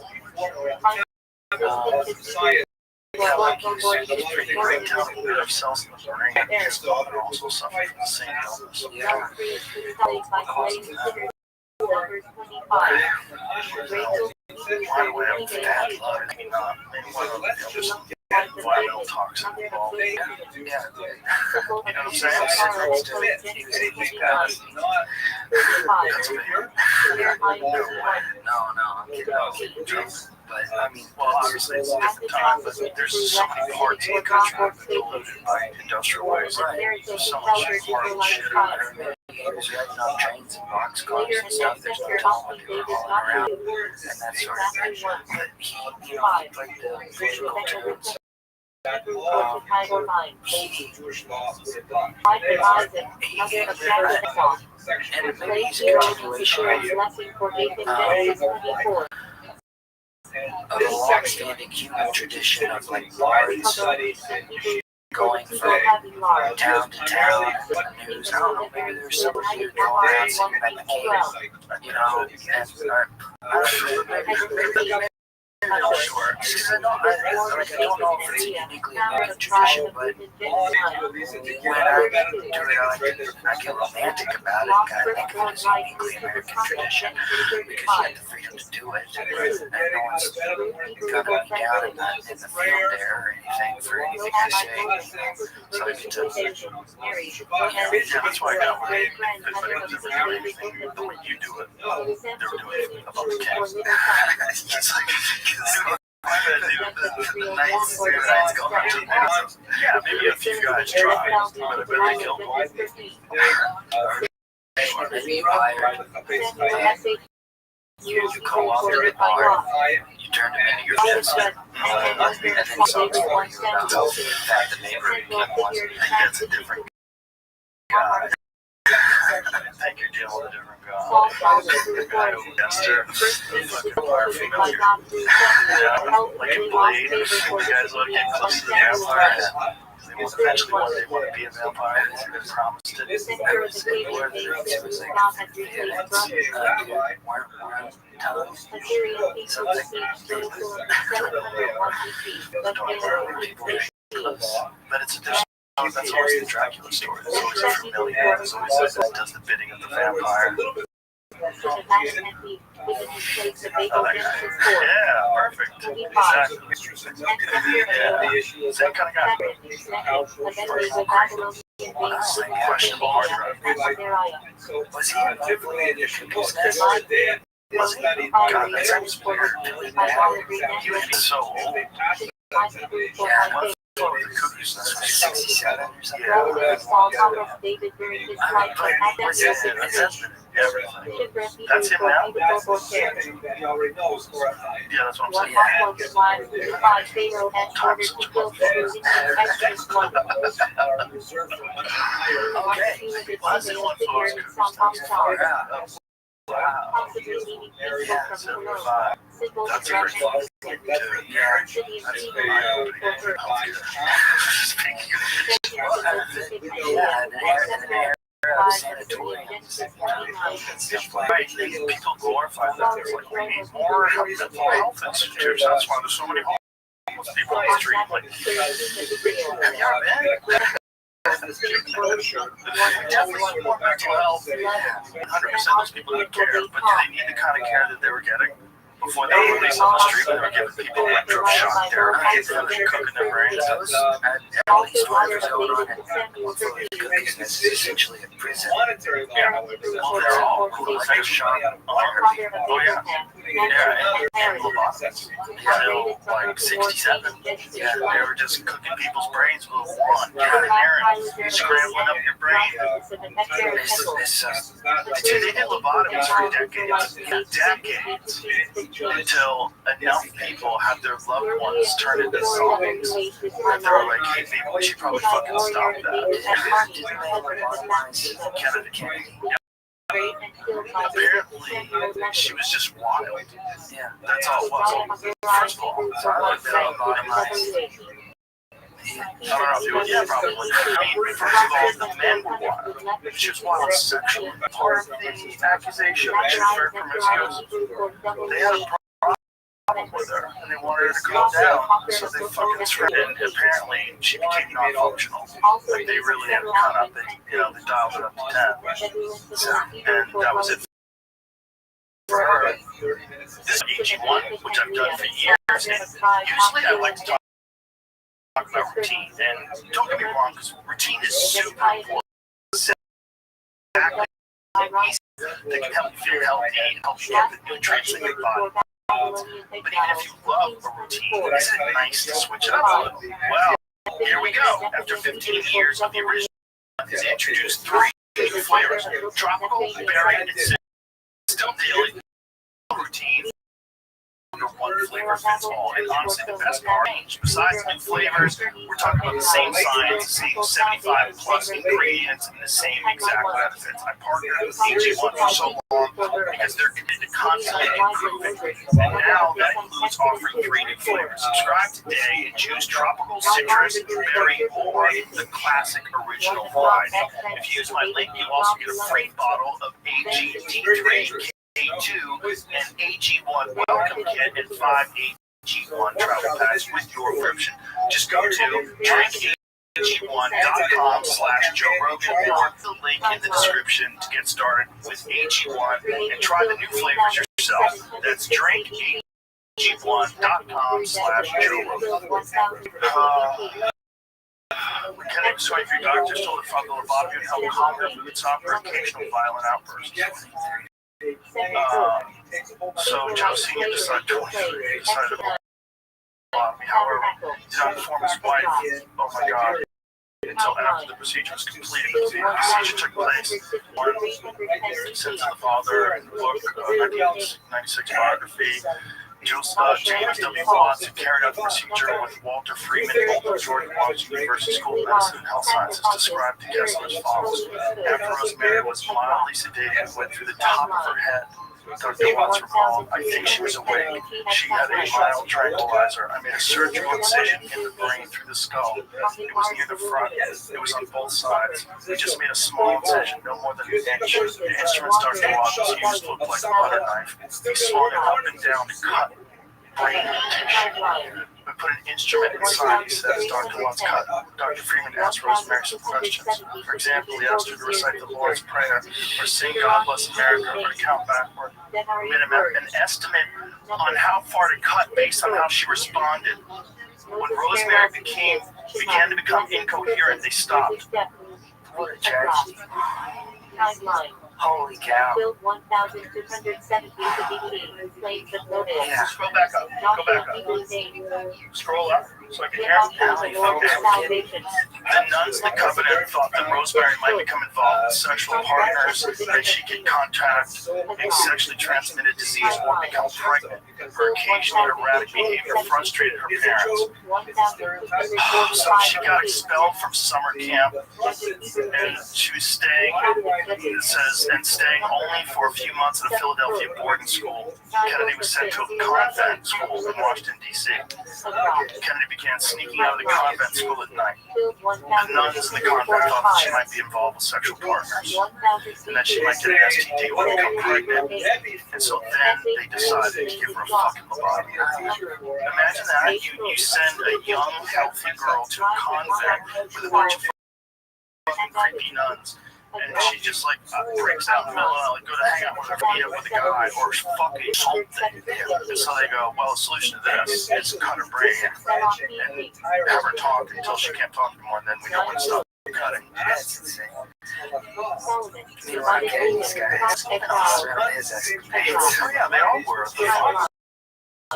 like he's pretty great talented of cells in the brain. His daughter also suffered from the same illness. Yeah. By the way, I'm bad luck. Maybe one of the others. Environmental toxin involved. Yeah. You know what I'm saying? No, I'm kidding. But I mean, well, obviously it's a different time, but there's so many parts of the country that have been polluted by industrial waste. There's so much horrible shit out there. He was riding on trains and boxcars and stuff. There's no telling what they were hauling around and that sort of thing. But he, you know, he played the political tunes. And maybe he's a continuation of a long-standing human tradition of like bards going from town to town in the news. I don't know, maybe there's some dude going around singing at the king, you know, and I'm not sure. I don't know if it's a uniquely American tradition, but when I do it, I get romantic about it. I think of it as a uniquely American tradition because you have the freedom to do it, and no one's gonna be down in the field there. anything for anything I say. So I get to, that's why I got my everything the way you do it. They were doing it about the Kings. It's like, yeah, maybe a few guys tried, but I bet they killed one. You co-authored it all. You turned them into your kids. And then you saw the story about that the neighbor became one. That's a different guy. I think you're dealing with a different guy. The guy who Esther, fucking fire familiar. Like in Blade, the guys want to get close to the vampire. Eventually, one day want to be a vampire. They're promised it. But it's a different. That's always the Dracula story. It's always a familiar. It's always that does the bidding of the vampire. Yeah, perfect. Exactly. Yeah. Same kind of guy. Questionable hard drive. Was he God, that sounds weird. He would be so old. Yeah. The cookies, that's 67 or something. Yeah. That's him now? Yeah, that's what I'm saying. Okay. Well, that's in one floor. Wow. Yeah, 75. That's a great thought. Yeah, people glorify that. They're like, we need more mental health institutes. That's why there's so many homeless people on the street. Like, have you ever been? Definitely more mental health. 100% of those people didn't care, but do they need the kind of care that they were getting before they were released on the street? They were giving people electroshock therapy, they were cooking their brains. All these stories going on is essentially a prison. Yeah. Well, they're all electroshock therapy. Oh, yeah. Yeah, and lobotomies. Until like 67. Yeah, they were just cooking people's brains with a wand. Get in there and scrambling up your brain. Dude, they did lobotomies for decades. Until enough people had their loved ones turn into zombies. And they were like, hey, maybe we should probably fucking stop that. Kennedy. Apparently, she was just wild. Yeah, that's all it was. First of all, I don't know if you would, yeah, probably. I mean, first of all, the men were wild. She was wild sexually. Part of the accusation that she was very promiscuous. They had a problem with her, and they wanted her to calm down, so they fucking screwed it. And apparently, she became non-functional. Like, they really had cut up, they dialed it up to 10. So, and that was it for her. This AG1, which I've done for years, and usually I like to talk about routine, and don't get me wrong, because routine is super important. Exactly. They can help you feel healthy, help you get the nutrients in your body. But even if you love a routine, isn't it nice to switch it up a little? Well, here we go. After 15 years of the original, has introduced 3 new flavors: tropical, berry, and cinnamon. Still daily routine. Under one flavor fits all, and honestly, the best part, besides new flavors, we're talking about the same science, the same 75 plus ingredients, and the same exact benefits. I partnered with AG1 for so long because they're committed to constantly improving, and now that includes offering 3 new flavors. Subscribe today and choose tropical, citrus, berry, or the classic original variety. If you use my link, you also get a free bottle of AG3 A2 and AG1 welcome kit and 5 AG1 travel packs with your prescription. Just go to drinkag1.com/Joe Rogan or the link in the description to get started with AG1 and try the new flavors yourself. That's drinkag1.com/Joe G1.com/Joe. Kennedy was 23 doctors told her father lobotomy would help calm her from the top of her occasional violent outbursts. So Joe Sr. decided to lobotomy. However, he did not inform his wife, oh my God, until after the procedure was completed. The procedure took place. Sent to the father in the book, 1996 biography. James W. Watts, who carried out the procedure with Walter Freeman, Bolton, George Washington University School of Medicine and Health Sciences, described to Kessler as follows. After Rosemary was mildly sedated and went through the top of her head, Dr. Watts recalled, I think she was awake. She had a mild tranquilizer. I made a surgical incision in the brain through the skull. It was near the front. It was on both sides. We just made a small incision, no more than an inch. The instruments Dr. Watts used looked like a butter knife. He swung it up and down to cut brain tissue. We put an instrument inside, he says. Dr. Watts cut. Dr. Freeman asked Rosemary some questions. For example, he asked her to recite the Lord's Prayer, or sing God Bless America, or to count backward. We made an estimate on how far to cut based on how she responded. When Rosemary began to become incoherent, they stopped. What a tragedy. Holy cow. Build 1,270 Yeah. Scroll back up. Go back up. Scroll up so I can hear. Okay. The nuns in the covenant thought that Rosemary might become involved with sexual partners, that she could contact a sexually transmitted disease or become pregnant. Her occasional erratic behavior frustrated her parents. So she got expelled from summer camp, and she was staying, it says, and staying only for a few months at a Philadelphia boarding school. Kennedy was sent to a convent school in Washington, D.C. Kennedy began sneaking out of the convent school at night. The nuns in the convent thought that she might be involved with sexual partners, and that she might get an STD or become pregnant. And so then they decided to give her a fucking lobotomy. Imagine that. You send a young, healthy girl to a convent with a bunch of fucking creepy nuns, and she just like breaks out in the middle of go to hang out with her, meet up with a guy, or fucking something. And so they go, well, the solution to this is cut her brain and have her talk until she can't talk anymore, and then we know when to stop cutting. That's insane. Meanwhile, this guy has his escapades. Oh yeah, they all were. The fun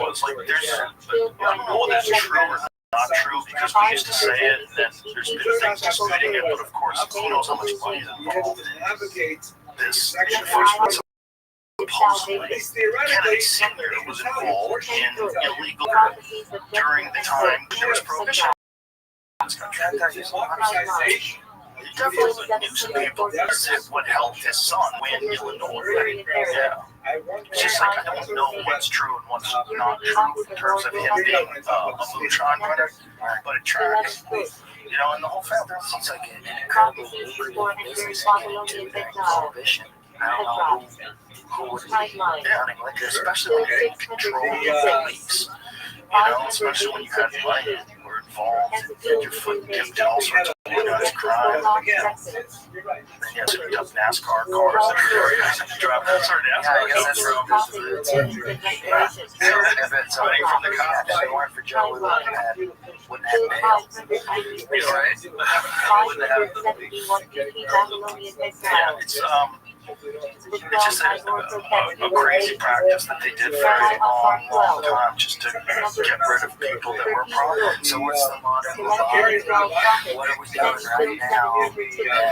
was like, there's, I don't know whether it's true or not true, because we used to say it, and then there's been things disputing it, but of course, who knows how much money is involved in this. The first one, supposedly, Kennedy Sr. was involved in illegal during the time there was prohibition in this country. He definitely knew some people that would help his son win Illinois. Yeah. It's just like, I don't know what's true and what's not true in terms of him being a moonshine runner, but it tracks. You know, and the whole family. Seems like an incredible lucrative business into that prohibition. I don't know who would be running like this, Especially when you control the police. You know, especially when you have money or involved and your foot dipped in all sorts of organized crime. Then you have some tough NASCAR cars that are driving. I guess that's real. If it's somebody from the cops, if it weren't for Joe, we wouldn't have bail. You're right. Wouldn't have. Yeah, it's just a crazy practice that they did for a long time, just to get rid of people that were a problem. So what's the modern lobotomy? What are we doing right now?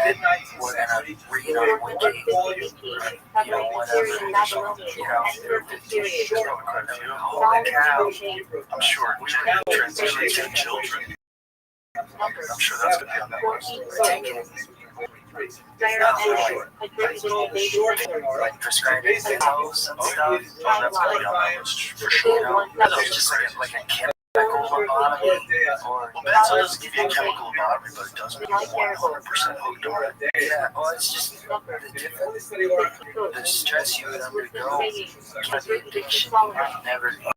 And we're gonna read on Wiki, you know, whatever. You know, holy cow. I'm sure transitioning to children. I'm sure that's going to be on that list. Take it. Like prescribing pills and stuff. Oh, that's going to be on that list for sure. You know, it's just like a chemical lobotomy. Or Benzo doesn't give you a chemical lobotomy, but it does make you 100% hooked on it. yeah, well, it's just the stress you would undergo, the addiction, you might never come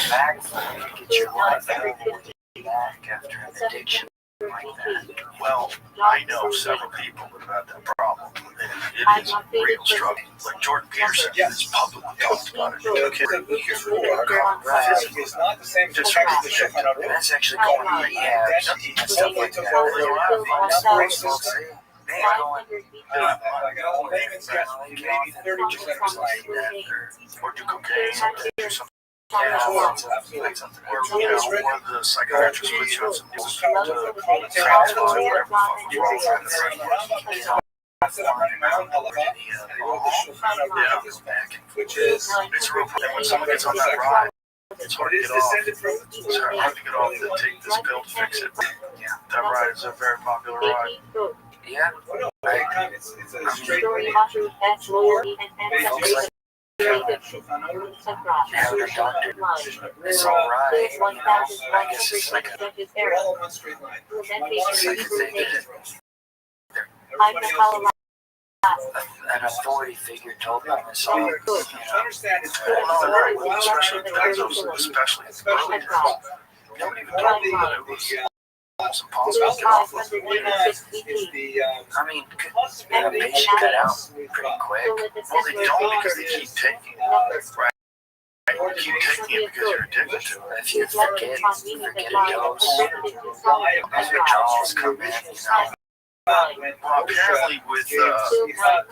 back from it, get your life back after an addiction. Well, I know several people that have had that problem, and it is a real struggle. Like Jordan Peterson has publicly talked about it. No kidding. It's not the same Just check check the shit on And that's actually going to rehab and stuff like that. There's a lot of folks say, they are going, maybe 30% Or do cocaine, or something. yeah, Or, one of the psychiatrists puts you on some transfer or whatever the fuck is wrong with it. which is It's a real problem. When someone gets on that ride, it's hard to get off. It's hard to get off to take this pill to fix it. That ride is a very popular ride. yeah, it's a straight having a doctor is all right, you know, I guess it's like a all in one straight line. an authority figure told them this all, you know. Understand it's Especially early days. Nobody even told me that it was almost impossible to get off with. I mean, a patient got out pretty quick. Well, they don't because they keep taking it, right? You keep taking it because you're addicted to it. If you forget a dose, as your jaws come in, you know. Well, apparently with,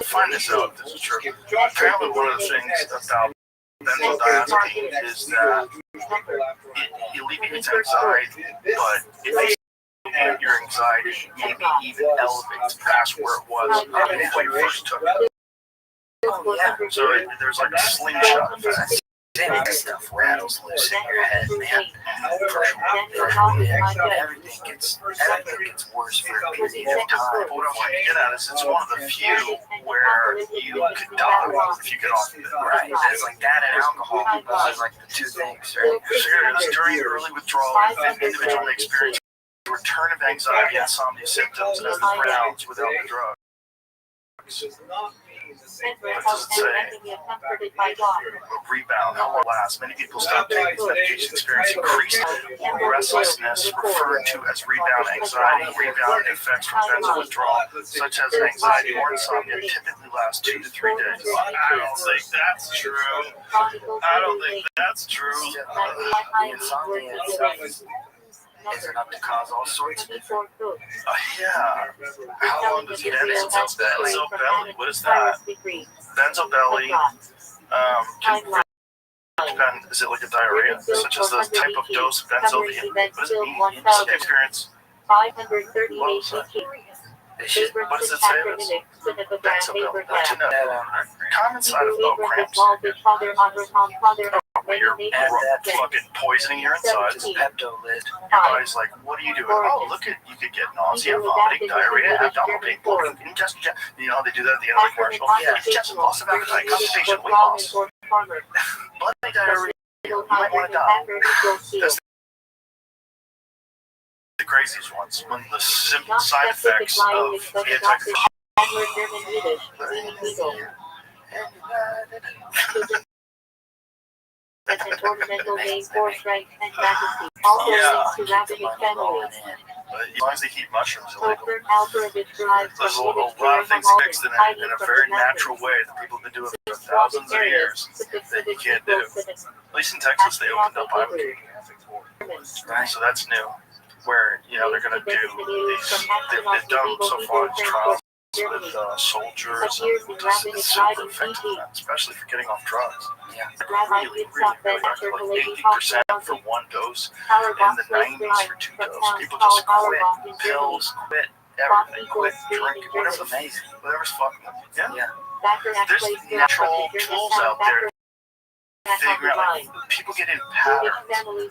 find this out if this is true. Apparently one of the things about benzodiazepine is that it alleviates anxiety, but if your anxiety maybe even elevates past where it was when you first took it. So there's like a slingshot effect. That stuff rattles loose in your head, man. Everything gets worse for a period of time. But what I'm trying to get at is it's one of the few where you could die if you get off of it. Right, it's like that and alcohol. Those are like the two things, right? Serious during early withdrawal, an individual may experience a return of anxiety and insomnia symptoms as the rounds without the drug. What does it say? Rebound, how will it last? Many people stop taking these medications, experience increased restlessness, referred to as rebound anxiety. Rebound effects from benzo withdrawal, such as anxiety or insomnia, typically last 2 to 3 days. I don't think that's true. I don't think that's true. The insomnia is enough to cause all sorts of different. Yeah. How long does benzo belly? What is that? Benzo belly. Can depend. Is it like a diarrhea, such as the type of dose of benzo? What does it mean? Some experience. 538 What does it say? Benzo belly. Good to know. Common side of cramps. When you're fucking poisoning your insides. Just Pepto-Lid. Your body's like, what are you doing? Oh, look at, you could get nausea, vomiting, diarrhea, abdominal pain, bloating, indigestion. You know how they do that at the end of the commercial? Yeah, indigestion, loss of appetite, constipation, weight loss. Bloody diarrhea, you might want to die. That's the craziest ones, when the simple side effects of ornamental name for strength and majesty. Also linked to rabbinic families. But as long as they keep mushrooms illegal. There's a lot of things mixed in a very natural way that people have been doing for thousands of years that you can't do. At least in Texas, they opened up Iowa. So that's new. Where, you know, they're going to do these, they've done so far these trials with soldiers, and it's super effective, especially for getting off drugs. Yeah. Really effective, like 80% for one dose, in the 90s for 2 doses. People just quit pills, quit everything, quit drinking, whatever's amazing. Whatever's fucking with you. Yeah. Yeah. There's natural tools out there figure out, like, people get in patterns,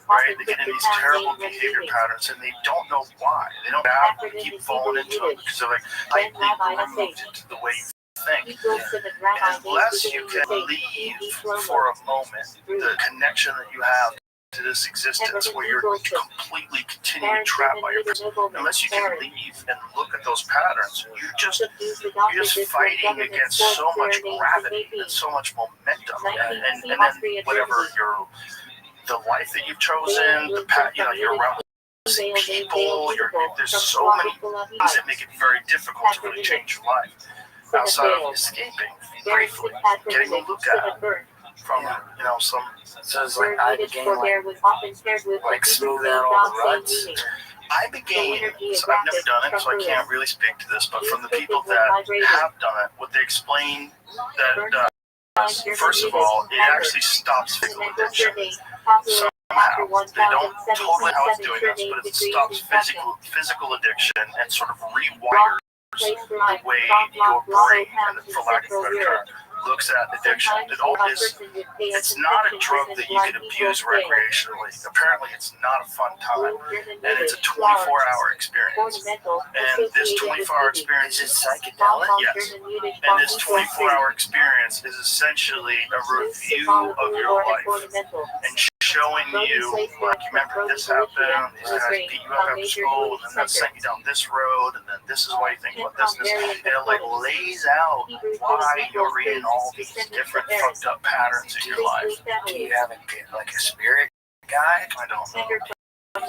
right? They get in these terrible behavior patterns and they don't know why. They don't have to keep falling into it because they're like tightly rooted to the way you think. And unless you can leave for a moment the connection that you have to this existence where you're completely continually trapped by your person, unless you can leave and look at those patterns, you're just fighting against so much gravity and so much momentum, and then whatever the life that you've chosen, you're around see people. There's so many things that make it very difficult to really change your life outside of escaping briefly, getting a look at it from some. So it's like I became like smooth out all the ruts. I began, so I've never done it, so I can't really speak to this, but from the people that have done it, what they explain that first of all, it actually stops physical addiction. Somehow, they don't totally how it's doing this, but it stops physical addiction and sort of rewires the way your brain, and for lack of a better term, looks at addiction. It all is. It's not a drug that you can abuse recreationally. Apparently, it's not a fun time, and it's a 24-hour experience. And this 24-hour experience is psychedelic. Yes. And this 24-hour experience is essentially a review of your life and showing you, like, remember this happened, these guys beat you up after school, and that sent you down this road, and then this is why you think about this, and it like lays out why you're in all these different fucked up patterns in your life. Do you have like a spirit guide? I don't know. I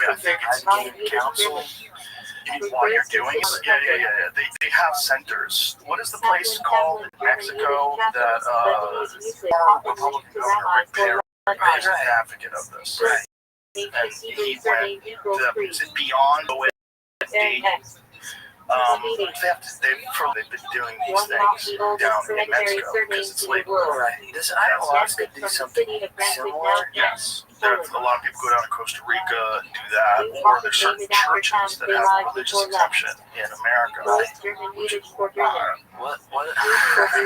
mean, I think it's I've gained counsel. while you're doing it. Yeah. They have centers. What is the place called in Mexico that Republican governor Rick Perry is an advocate of this? Right. And he went is it beyond OSD? They've been doing these things down in Mexico because it's legal. Right. Does ayahuasca do something similar? Yes. A lot of people go down to Costa Rica and do that, or there's certain churches that have religious exemption in America. What? You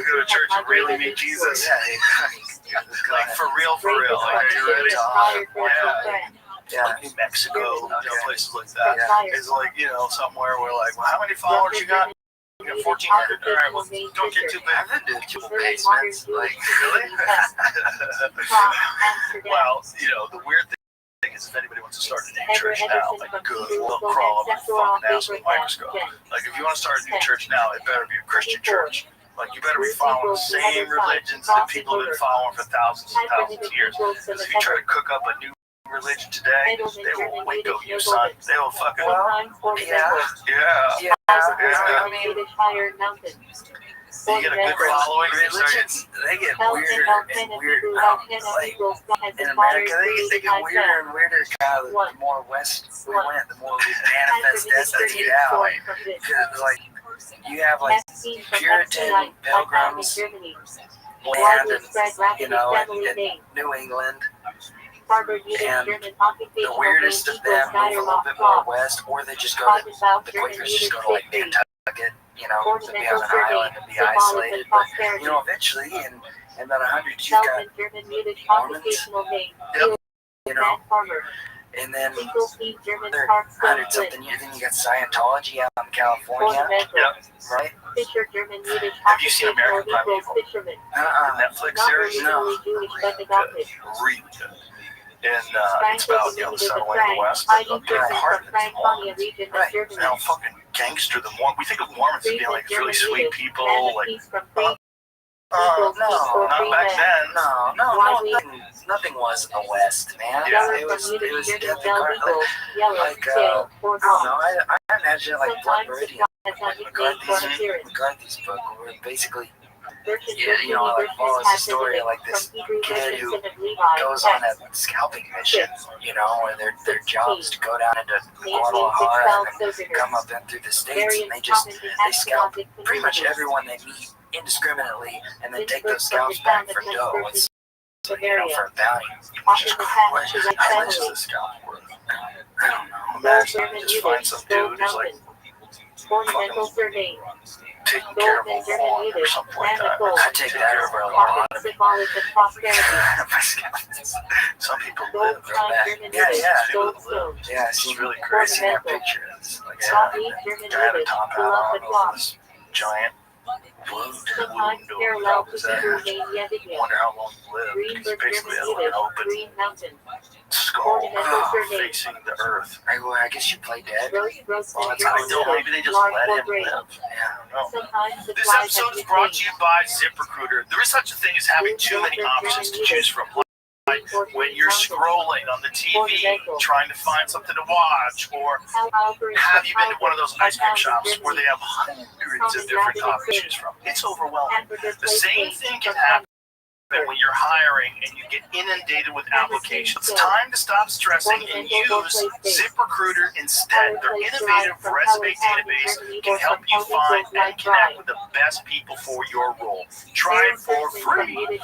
go to church and really meet Jesus. Yeah. Like for real. Like, are you ready? Yeah. New Mexico, places like that. It's like, somewhere where like, well, how many followers you got? You got 1,400. All right, well, don't get too big. I've been to two basements. Like, really? Well, the weird thing is if anybody wants to start a new church now, like, good, they'll crawl up and fucking ass with a microscope. Like, if you want to start a new church now, it better be a Christian church. Like, you better be following the same religions that people have been following for thousands and thousands of years. Because if you try to cook up a new religion today, they will window you, son. They will fucking... Yeah. I mean, you get a good following. Religions, they get weirder and weirder. Like, in America, they get weirder and weirder. The more west we went, the more we manifest destiny out. Because, like, you have, like, Puritan pilgrims land in New England. And the weirdest of them move a little bit more west, or they just go to, the Quakers just go to, like, Nantucket, to be on an island and be isolated. But, eventually, in about 100, you've got Mormons, and then another 100 something years, then you got Scientology out in California, right? Have you seen American Pie People? The Netflix series? No. Really good. And it's about the settling in the West, but up there in part of it's Mormons. Right. And how fucking gangster the Mormons. We think of Mormons as being like really sweet people, like. No, not back then. No, nothing was in the West, man. Yeah. It was death incarnate. Like, I don't know. I imagine like Blood Meridian, like McCarthy's book, where basically. I like follows the story of like this kid who goes on a scalping mission, and their job is to go down into Guadalajara and then come up in through the states, and they scalp pretty much everyone they meet indiscriminately, and then take those scalps back for dough. It's, for a bounty. Which is crazy. How much is this scalp worth? I don't know. Imagine you just find some dude who's like fucking taking care of a lawn or something like that. I take that over a lot. Some people live right back. Yeah, it's really crazy. That picture. It's like, I had a top hat on this giant wound over top of his head. Wonder how long he lived. Because basically has like an open skull facing the earth. I guess you play dead. I don't. Maybe they just let him live. I don't know. This episode is brought to you by ZipRecruiter. There is such a thing as having too many options to choose from. when you're scrolling on the TV trying to find something to watch, or have you been to one of those ice cream shops where they have hundreds of different coffee to choose from? It's overwhelming. The same thing can happen when you're hiring and you get inundated with applications. It's time to stop stressing and use ZipRecruiter instead. Their innovative resume database can help you find and connect with the best people for your role. Try it for free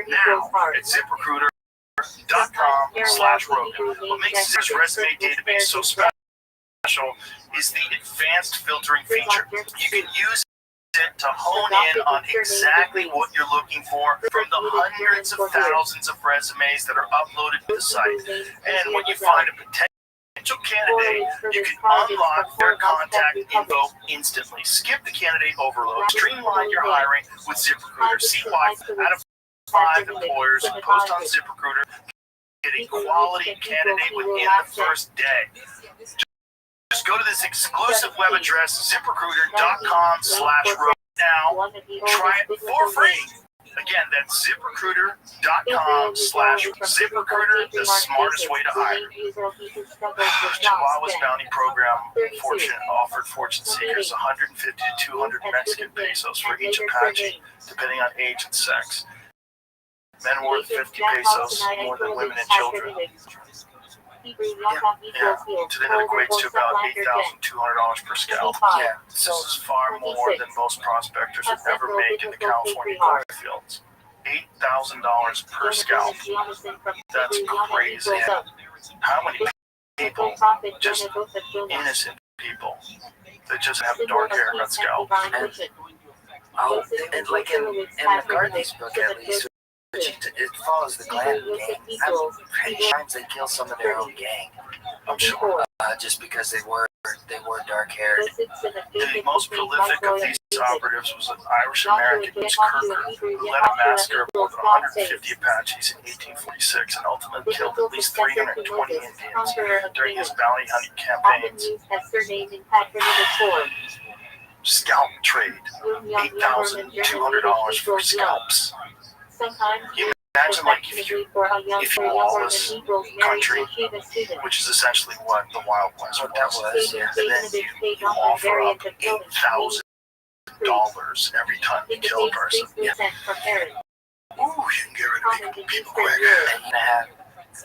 now at ZipRecruiter.com/Rogan. What makes this resume database so special is the advanced filtering feature. You can use it to hone in on exactly what you're looking for from the hundreds of thousands of resumes that are uploaded to the site. And when you find a potential candidate, you can unlock their contact info instantly. Skip the candidate overload. Streamline your hiring with ZipRecruiter. See why out of 5 employers who post on ZipRecruiter get a quality candidate within the first day. Just go to this exclusive web address, ZipRecruiter.com/Rogan now. Try it for free. Again, that's ZipRecruiter.com/ZipRecruiter, the smartest way to hire. Chihuahua's bounty program offered fortune seekers 150 to 200 Mexican pesos for each Apache, depending on age and sex. Men worth 50 pesos more than women and children. Today that equates to about $8,200 per scalp. Yeah, this is far more than most prospectors would ever make in the California gold fields. $8,000 per scalp. That's crazy. How many people, just innocent people, that just have dark hair and scalp? And like in McCarthy's book, at least, it follows the clan gang. Many times they kill some of their own gang. I'm sure. Just because they were dark haired. The most prolific of these operatives was an Irish American named Kirker, who led a massacre of more than 150 Apaches in 1846 and ultimately killed at least 320 Indians during his bounty hunting campaigns. Scalp trade, $8,200 for scalps. You imagine, like, if you were all this country, which is essentially what the Wild West was, and then you offer up $8,000 every time you kill a person. Yeah. Ooh, you can get rid of people quick. And you're gonna have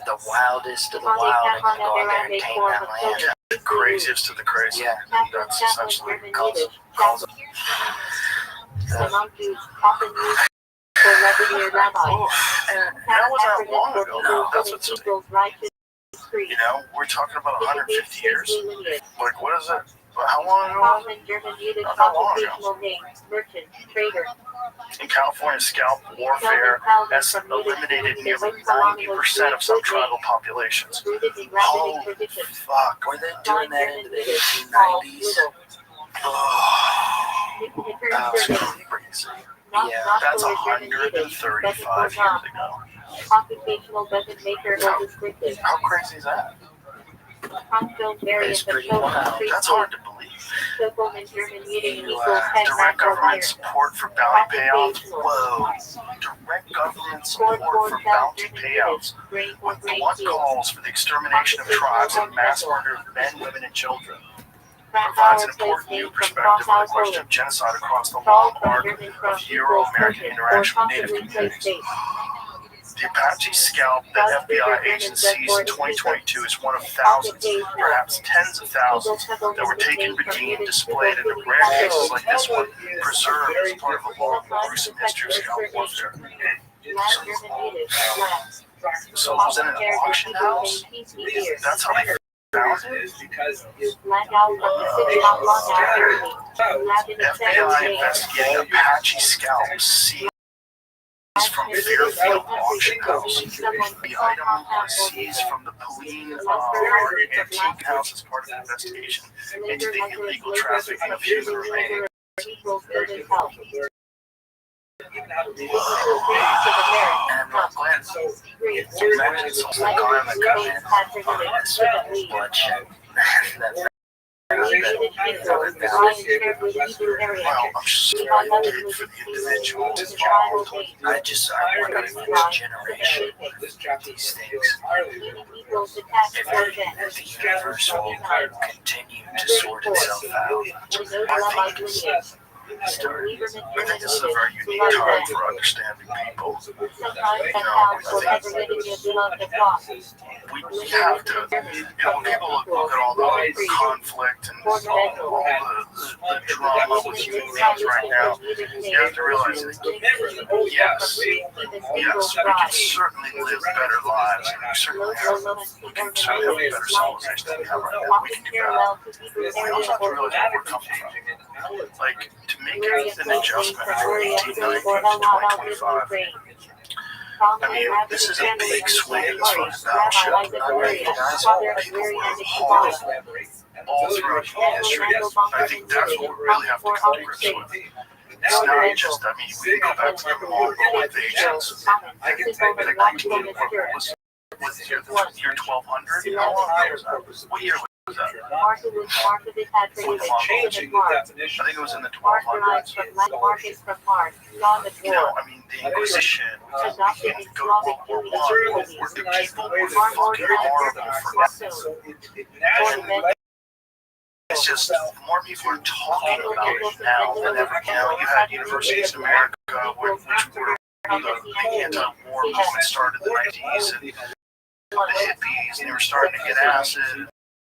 the wildest of the wild and go out there and tame that land. Yeah, the craziest of the crazy. Yeah, that's essentially what it calls it. Oh, and that was not long ago. No, that's what's, you know, we're talking about 150 years. Like, what is it? How long ago? Not that long ago. In California, scalp warfare has eliminated nearly 90% of some tribal populations. Oh, fuck. Were they doing that into the 1890s? That's crazy. Yeah, that's 135 years ago. How crazy is that? It's pretty wild. That's hard to believe. Direct government support for bounty payouts. Whoa. Direct government support for bounty payouts. With blunt calls for the extermination of tribes and mass murder of men, women, and children. Provides an important new perspective on the question of genocide across the long arc of Euro-American interaction with Native communities. The Apache scalp that FBI agents seized in 2022 is one of thousands, perhaps tens of thousands, that were taken, redeemed, displayed, and in rare cases like this one, preserved as part of a long, gruesome history of scalp warfare. So it was in an auction house? That's how they found it? FBI investigating Apache scalps seized from Fairfield auction house. The item was seized from the Pauline Antique House as part of the investigation into the illegal trafficking of human remains. And I'm glad. Imagine some garment coming in on this bloodshed. Related Hebrews, Ryan shared with Hebrew area. Well, I'm sure We I are loving did with for the the individual with the tribal involved. faith. I wonder if the next generation these things, Meaning equals attached if to event. the universe will continue to sort itself out. With no love like lineage. I think this is a very unique time for understanding people. Sometimes that counts for ever getting your love to flock. We have to, when people look at all the conflict and all the drama with human beings right now, you have to realize that yes, we can certainly live better lives, and we certainly have a better civilization than we have right now. We can do that. We also have to realize where we're coming from. Like, to make an adjustment from 1890 to 2025, I mean, this is a big swing as far as battleship. I mean, guys, people were hard all throughout human history. I think that's what we really have to come to grips with. It's not just, I mean, we can go back to the Mongol invasions. What was the year 1200? How long ago was that? What year was that? I think it was in the 1200s. You know, I mean, the Inquisition, you can go to World War I, where the people were fucking horrible for that. It's just, more people are talking about it now than ever. You know, you had universities in America, which were the anti-war movement started in the 90s, and the hippies, and they were starting to get acid, and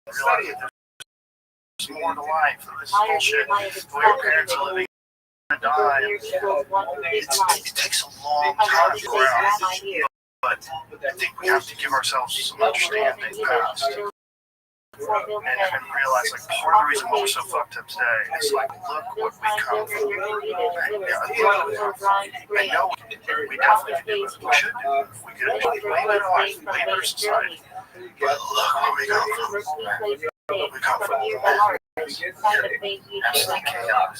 realizing there's more to life than this bullshit. The way our parents are living and die, it takes a long time to grow out. But I think we have to give ourselves some understanding past. And realize, like, part of the reason why we're so fucked up today is, like, look what we come from. I know we definitely can do it. We should do it. We could have way better life, way better society. But look where we come from. We come from absolute chaos.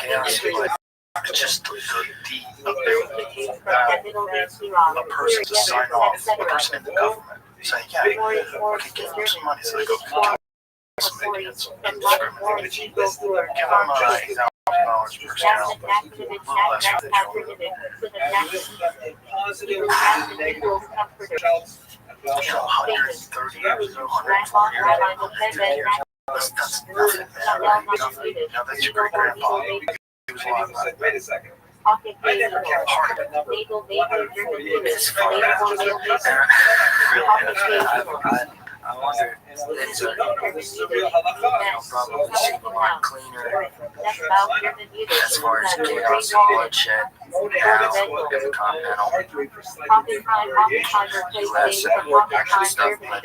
Chaos is like just the ability that a person to sign off, a person in the government, saying, yeah, we can give them some money so they go kill some idiots indiscriminately. Give them $8,000 per scalp, a little less for the children. You know, 130 years ago, 140 years ago, 150 years ago. That's nothing, man. Nothing. You know, that's your great grandpa. He was alive. Wait a second. Part of it. It's funny. I wonder, it's probably seem a lot cleaner as far as chaos and bloodshed now in the Continental US actually stuff, but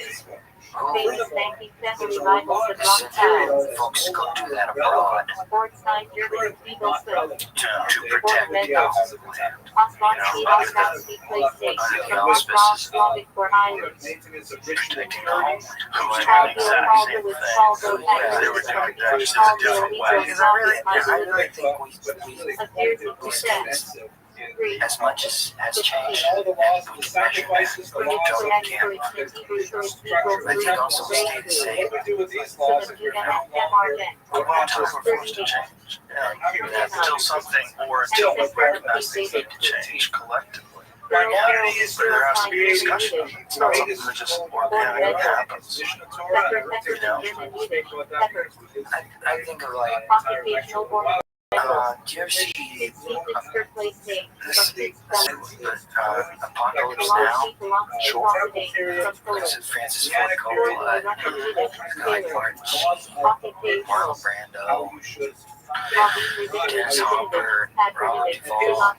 folks go do that abroad to protect the homeland. You know, under the auspices of protecting the homeland. Who was doing the exact same thing. Yeah, they were doing that just in a different way. I really think we stand as much as has changed, and we can measure that, but we totally can't. I think also we stay the same. Until we're forced to change. Until something, or until we recognize things need to change collectively. But there has to be a discussion. It's not something that just organically happens. You know? I think of, like, do you ever see Apocalypse Now? Sure. Because of Francis Ford Coppola, Guy Martin, Marlon Brando, Dennis Hopper, Robert Duvall,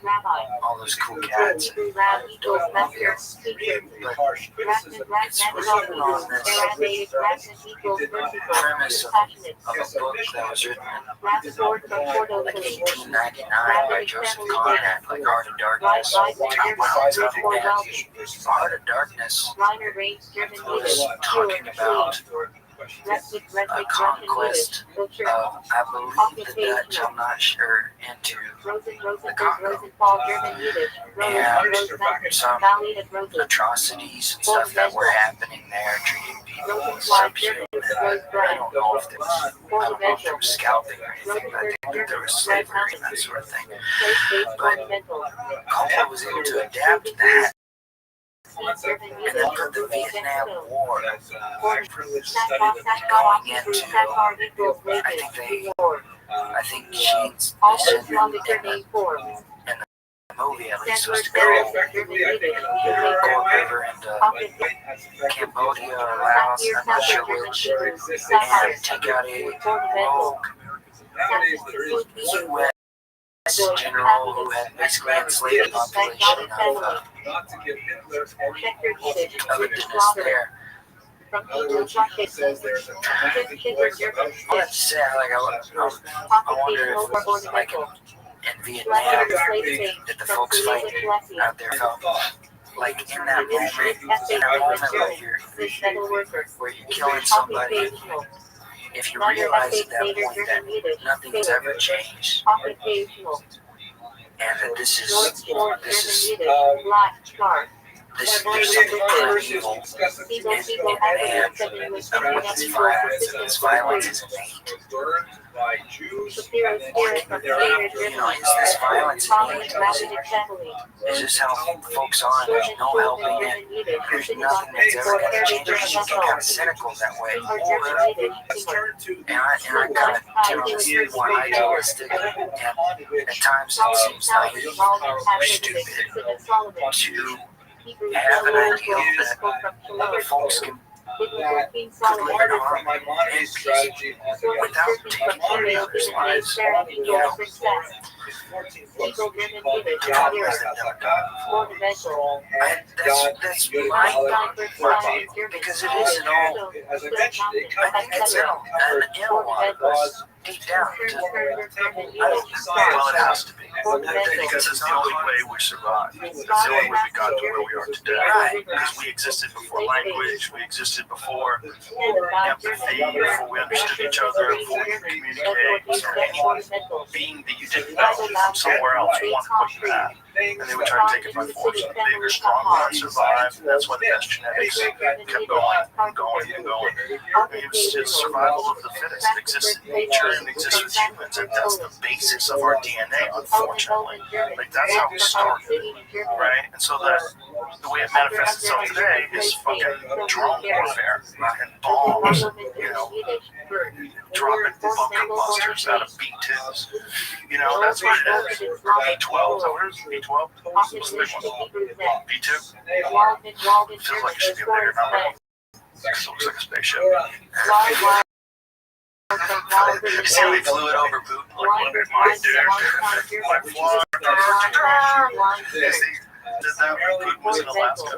all those cool cats. But it's written on this premise of a book that was written in like 1899 by Joseph Conrad, like Heart of Darkness. And Heart of Darkness was talking about a conquest of, I believe, the Dutch, I'm not sure, into the Congo. And some atrocities and stuff that were happening there, treating people subhuman, I don't know if there was scalping or anything, but I think that there was slavery and that sort of thing. But culture was able to adapt to that and then put the Vietnam War going into, I think Gene's mission in the movie at least was to go over into Cambodia or Laos, I'm not sure which, and take out a rogue U.S. general who had basically enslaved the population of indigenous there. I have to say, I wonder if, like, in Vietnam, that the folks fighting out there felt like in that moment where you're killing somebody, if you realize at that point that nothing's ever changed, and that this is there's something primeval in man, and with this violence, and this violence is innate. Is this violence innate? Is this how folks are? There's no helping it. There's nothing that's ever going to change. You get kind of cynical that way. And I kind of tend to be more idealistic, and at times it seems naive or stupid to have an ideal that folks can live in harmony and peace without taking care of others' lives. That's my because it is an all. I think it's an ill one of us deep down. Well, it has to be. Because it's the only way we survived. It's the only way we got to where we are today. Because we existed before language, we existed before empathy, before we understood each other, before we could communicate. So any being that you didn't know from somewhere else wanted what you had. And they would try to take it by force. The bigger, stronger ones survived, and that's why the best genetics kept going and going and going. It's just survival of the fittest. It exists in nature and exists with humans, and that's the basis of our DNA, unfortunately. Like, that's how we started, right? And so the way it manifests itself today is fucking drone warfare and bombs, dropping bunker busters out of B-2s. That's what it is. Or B-12. What is B-12? What's the big one? B-2? Feels like it should be a bigger number. It looks like a spaceship. You see how he flew it over Putin? Like, look at my dude. Like, fly. Did that when Putin was in Alaska?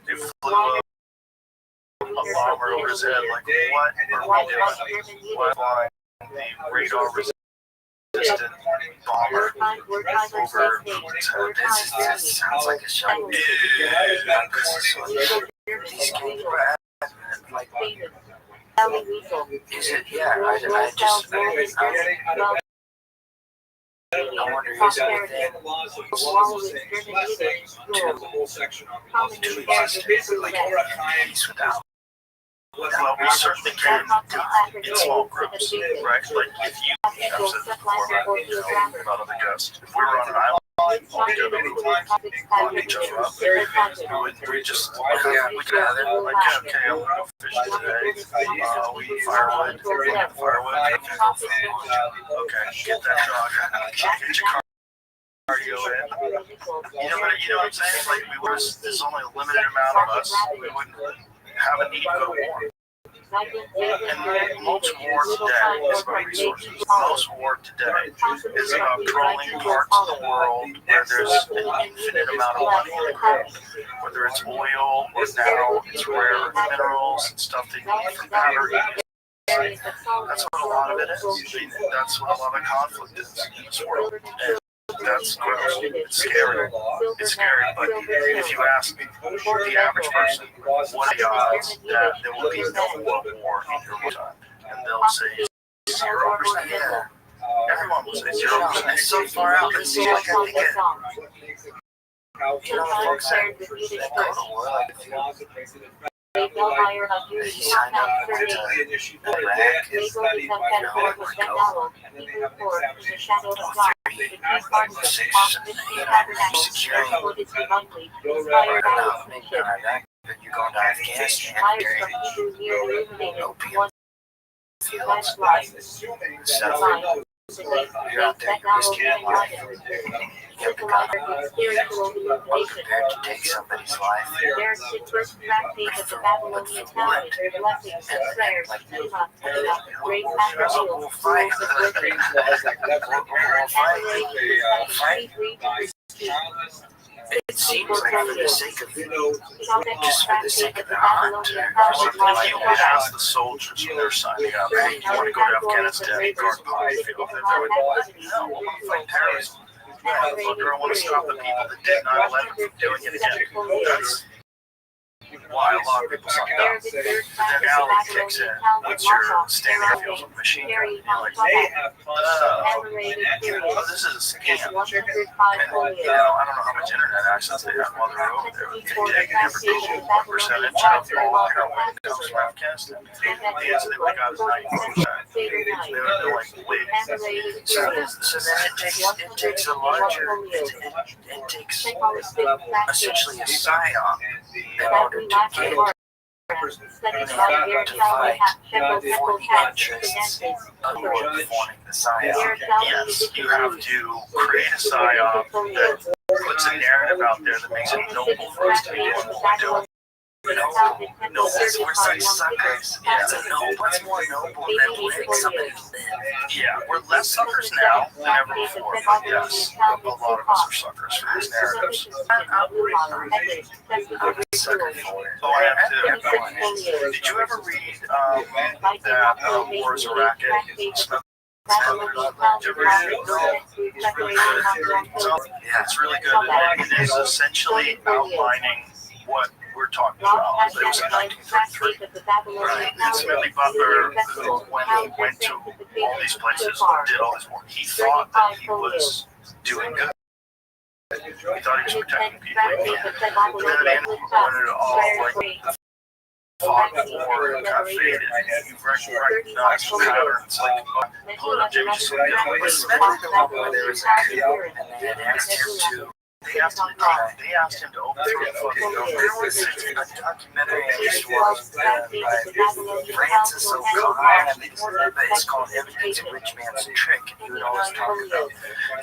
They flew a bomber over his head. Like, what are we doing? Why flying the radar resistant bomber over Putin's head? This sounds like a show. These kids were like, is it? Yeah, I wonder is it within to exist like peace without. Well, we certainly can in small groups, right? Like, if you, I've said this before about other guests, if we were on an island, all together, we would lock each other up. We just, we gather, like, okay, I'm going to go fishing today. We eat firewood. We get the firewood. Okay, get that dog. Get your cardio in. You know what I'm saying? Like, there's only a limited amount of us. We wouldn't have a need to go to war. And most war today is about resources. Most war today is about controlling parts of the world where there's an infinite amount of money in the ground. Whether it's oil or now it's rare earth minerals and stuff they need for batteries. That's what a lot of it is. I mean, that's what a lot of conflict is in this world. And that's gross. It's scary. It's scary, but if you ask the average person, what are the odds that there will be no world war in your lifetime? And they'll say 0%. Yeah. Everyone will say 0%. It's so far out. It's like I think it. Folks that go to war, like, they will hire a Jewish compound per day. They will become categories of Benalo, Hebrew for the shadow of God. The key part of this key tabernacle for his divinely inspired craftsmanship. You're going to Afghanistan. Hires from Hebrew near illuminated one flashlight. The You're out there, you're risking your life. You got spiritual illumination. prepared to take somebody's life. There's the first page of the Babylonian Talmud, blessings and prayers, great master meals, rules of worship. It seems like for the sake of Just for the sake of the hunt, If you would ask the soldiers when they're signing up, hey, you want to go to Afghanistan and guard pie field, they would no, I want to fight terrorism. Motherfucker, I want to stop the people that did 9/11 from doing it again. That's why a lot of people sign up. But then Allie kicks in once you're standing there with a machine gun. You're like, oh, this is a scam. And, I don't know how much internet access they have while they're over there. They never told what percentage of the heroin comes from Afghanistan. The answer they would have got is 94%. They would have been like, wait. so then it takes a larger, it takes essentially a psyop in order to get identify for the entrance of forming the psyop. Yes, you have to create a psyop that puts a narrative out there that makes it noble for us to be doing what we're doing. No, that's where some suckers. Yeah, what's more noble than letting somebody live? Yeah, we're less suckers now than ever before. But yes, a lot of us are suckers for these narratives. I'm a sucker for it. Oh, I am too. Did you ever read that War is a Racket? It's really good. It is essentially outlining what we're talking about. It was in 1933. Right. It's Millie Butler who, when he went to all these places and did all this work, he thought that he was doing good. He thought he was protecting people. But then at the end, when it all fought war and got faded, you recognize patterns like, hold up, Jimmy, just Especially the one where there was a coup and they had asked him to. they asked him to overthrow the fucking government. There was a documentary on this one by Francis O'Connor, but it's called Evidence of Rich Man's Trick, and he would always talk about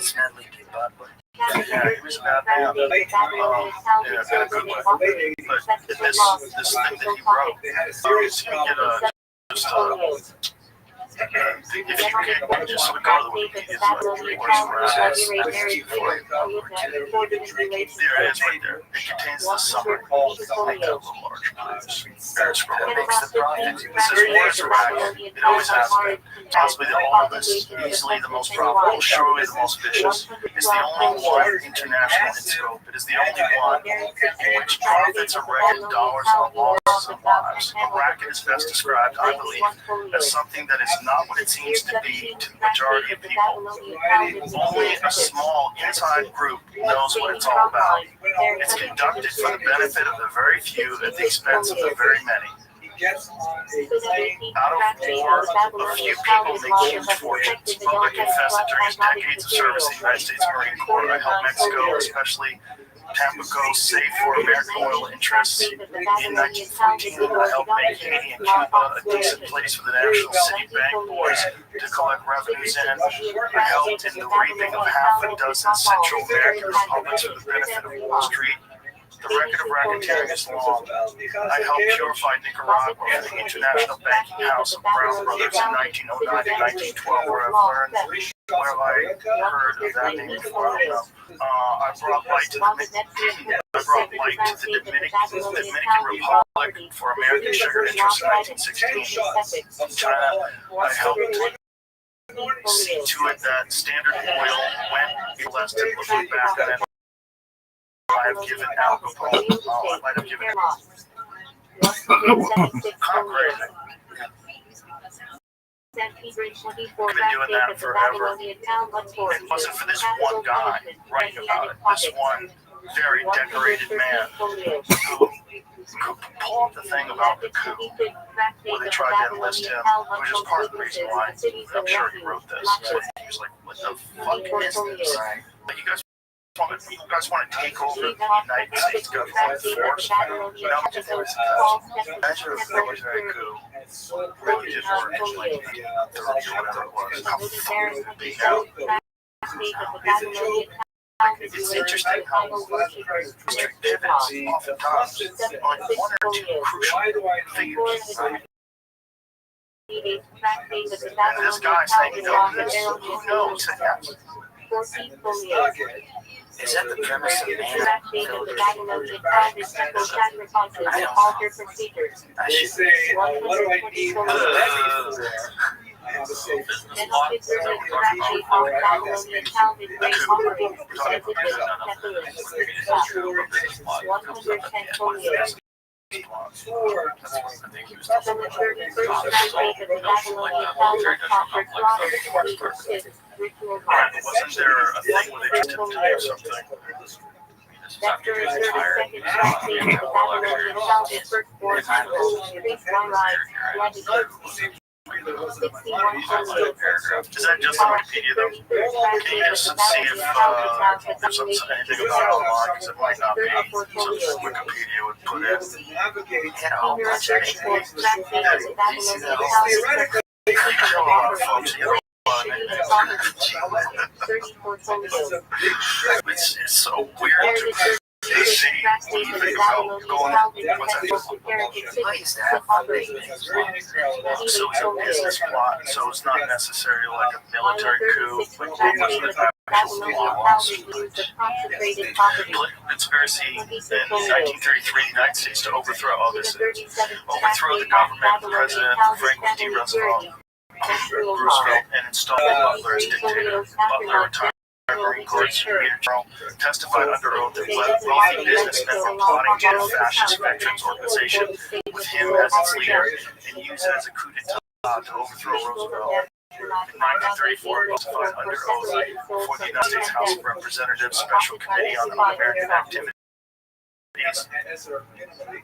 Smedley D. Butler. Yeah, he was a bad man. Yeah, in a good way. But this thing that he wrote, if you get if you can just look at the Wikipedia, there it is right there. It contains the summary of the large prize. That makes the profit. This is War is a Racket. It always has been. Possibly the oldest, easily the most profitable, surely the most vicious. It's the only one international in scope. It is the only one in which profits are reckoned dollars and losses of lives. A racket is best described, I believe, as something that is not what it seems to be to the majority of people. Only a small inside group knows what it's all about. It's conducted for the benefit of the very few at the expense of the very many. Out of war, a few people make huge fortunes. Bubba confessed that during his decades of service in the United States Marine Corps, I helped Mexico, especially Tampico, save for American oil interests. In 1914, I helped make Haiti and Cuba a decent place for the National City Bank boys to collect revenues in. I helped in the reaping of half a dozen Central American republics for the benefit of Wall Street. The record of racketeering is long. I helped purify Nicaragua for the International Banking House of Brown Brothers in 1909 and 1912, where I heard of that name before. I don't know. I brought light to the Dominican Republic for American sugar interests in 1916. In China, I helped see to it that Standard Oil went less than looking back and then I have given alcohol. I might have given I've been doing that forever. It wasn't for this one guy writing about it. This one very decorated man who Pull up the thing about the coup where they tried to enlist him, which is part of the reason why I'm sure he wrote this. So he was like, what the fuck is this? But you guys want to take over the United States government force? Imagine if there was a military coup really did work in like 30 or whatever it was. How fun would it be now? It's interesting how history pivots oftentimes on one or two crucial figures. This guy saying, you know, who knows? Is that the premise of man? I should say, what do I need for that? Wasn't there a thing where they just didn't do something? After a 30-second track day of the Babylonian held its firstborn animal, increased my rights, 61 Is that just on Wikipedia though? Can you just see if there's anything about it online? Because it might not be. So Wikipedia would put it. had a whole bunch of folks, it's so weird to see even about going so it's a business plot, so it's not necessarily like a military coup. Conspiracy in 1933 United States to overthrow the government, the president, Franklin D. Roosevelt, and install Butler as dictator. Butler retired Marine Corps Major General, testified under oath that wealthy businessmen were plotting to end fascist veterans organization with him as its leader and use it as a coup d'etat to overthrow Roosevelt. In 1934, testified under oath before the United States House of Representatives Special Committee on Un-American Activities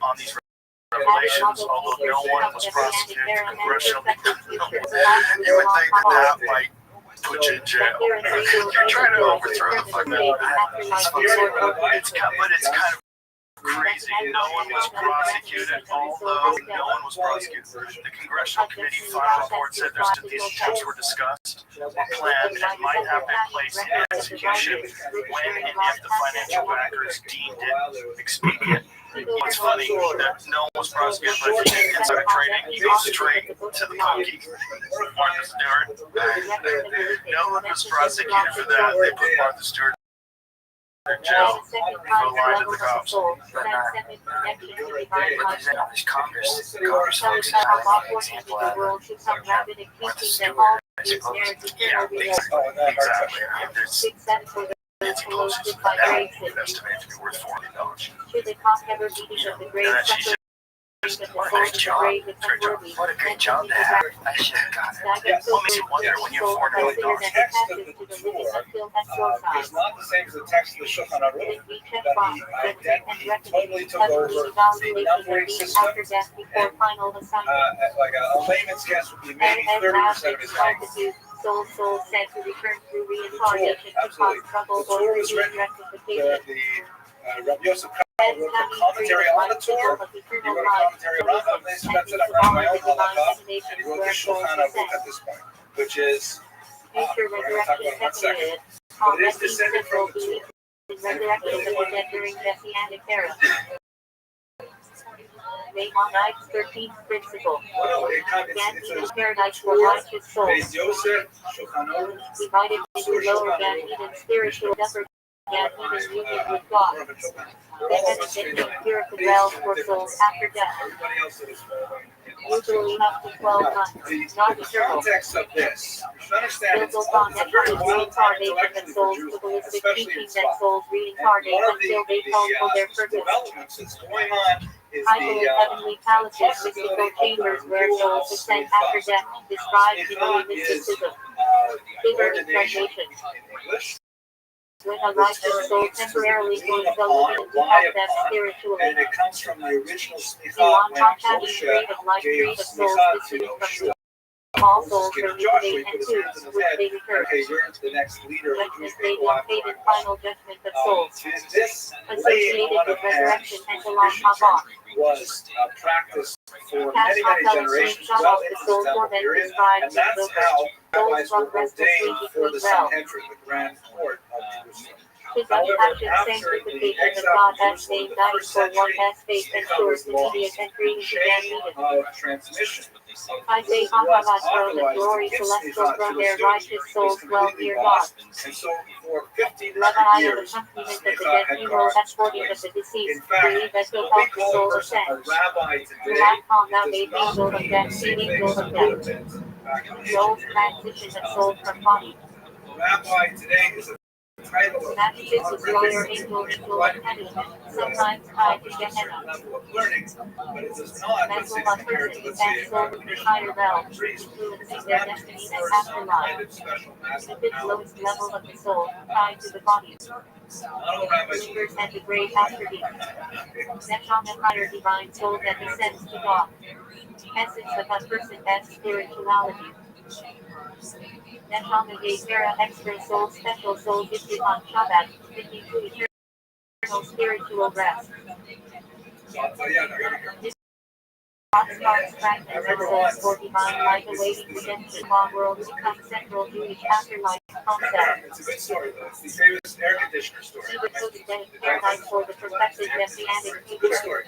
on these revelations, although no one was prosecuted in congressional. You would think that might put you in jail. You're trying to overthrow the fucking it's kind of crazy. No one was prosecuted, although no one was prosecuted. The Congressional Committee final report said these attempts were discussed, were planned, and might have been placed in execution when and if the financial backers deemed it expedient. It's funny that no one was prosecuted, but if you insider trading, you go straight to the monkey. Martha Stewart. No one was prosecuted for that. They put Martha Stewart in jail for lying to the cops. But there's Congress folks is not an example of Martha Stewart, I suppose. Yeah, exactly. Nancy Pelosi's now estimated to be worth $4 million. And she's What a great job. What a great job to have. I should have gotten it. What makes you wonder when you have $4 million? The text of the Torah is not the same as the text of the Shulchan Aruch, that he totally took over the numbering system, and like a layman's guess would be maybe 30% of his language. Soul said to return through reincarnation to cause trouble or rectification. Rabbi Yosef wrote the commentary on the Torah. He wrote a commentary on Rambam. They spent it. I wrote my own halakha, and he wrote the Shulchan Aruch at this point, which is we're going to talk about in 1 second. But it is descended from the Torah. Resurrection of the dead during Messianic era. Maimonides 13th principle. Gan's paradise for righteous souls. Yosef, Shulchan Aruch, Divided into lower Gan's spiritual upper Gan's union with God. Then in empirical realm for souls after death. Usually up to 12 months, not the eternal. context of this, you should understand it's Built on that very reincarnation well-timed that souls, Jews, Kabbalistic especially teaching in that Islam. souls reincarnate One of until they fulfill their purpose. developments that's going on is Idol the heavenly palaces, mystical chambers where souls descend after death, described in the mysticism. Bigger impregnation. in English. When a righteous soul temporarily joins the living to lie help them upon, spiritually. and it comes from the original The smicha one when contact Moshe trade of life gave trade of souls smicha to visiting from Yoshua. all Moses souls gave are to Joshua, he mutate put and his twos, hands on his which head. they return. Okay, you're the next leader of the Judgment Jewish day people the after fated I final judgment of souls. This laying Associated on with of hands resurrection and Shalom Haba. was practiced for Past many Hafel and generations Shane well the into the soul temple torment period, described and in that's Zohar. how Souls rabbis run were restlessly ordained for between the realms. Sanhedrin, the grand court of Jerusalem. His However, unpassioned after the sanctification of exile God from as Jerusalem, name the dying first for one century, as faith smicha ensures was lost. immediate and The greeting began chain needed. of transmission Isaiah was Hamavat the authorized glory to give celestial smicha from to a their student righteous was souls dwell completely near God. lost, and so for 1,500 Levi of years, accompaniment of the smicha dead had hero gone escorting of waste. the In deceased, fact, believe that he'll what we help the call a soul person a ascend. rabbi The today light calm now does made not angel of mean death, the seen same thing angel some of would have death. meant back in Joel's ancient transition of soul from body. Rabbi today is a title of Matthews is lawyer, angel, unwritten angel of punishment, sometimes tied to Gehenna. level of learning, but it does not, let's say, Mental compare to, uncertainty let's say, and soul in the higher realms, influencing their destiny and afterlife. The fifth lowest level of the soul, tied to the body. Believers and the great afterbeat. Neshama higher divine soul that descends to God. Essence of a person as spirituality. Neshama Yetera extra soul special soul gifted on Shabbat, leading to eternal spiritual rest. Boxcar's fragments of souls for divine light awaiting redemption while worlds become central Jewish afterlife concept. It's a good story, though. It's the famous air conditioner story. See the post-Edenic paradise for the perfected messianic Good future. story.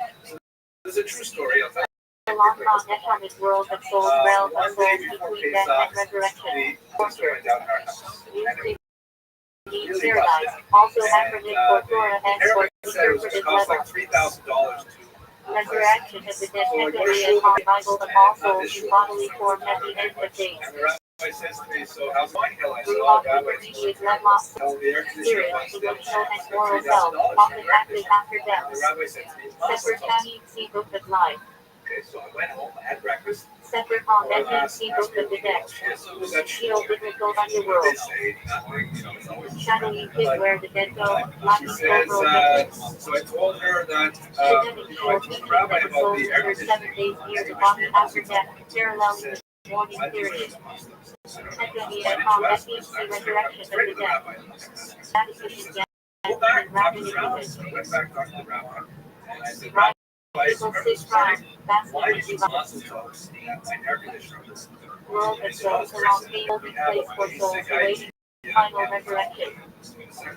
It's a true story. I'll tell you. The long Neshama's world of souls, realm of One day souls before between death Pesach, and resurrection. the sister went down in our house. New Really paradise, also acronym for Torah and for the said it was interpreted cost level. like $3,000 to Resurrection of the dead technically a revival of all souls in bodily form at the end of days. And the rabbi says to me, so how's mine going? I said, Through oh, all rabbi, intermediate levels, tell the air conditioner spirit, once that emotional and it's moral $3,000 self, often for air active conditioner. after And death. the rabbi said to me, Separate "Mazel tov." Tani see book of life. Okay, so I went home, I had breakfast. Separate on that see book of the dead. Geobiblical underworld. Shadowy pit where the dead go, She lacking says, overall judgment. so I told her that, Genetic I shield told the teaching rabbi that the about soul the air enters 7 conditioning. days near the body after death, paralleling the morning I do period. it. Technically a calm that means the resurrection of the dead. That is the death Go back, and talk to rapid the rabbi. image. So I went back, talked to the rabbi. And I said, Right. Rabbi, People remember sit this proud, morning? basking Why in did you divine mazel tov at my air conditioner? world of souls along the holding place for souls awaiting final resurrection.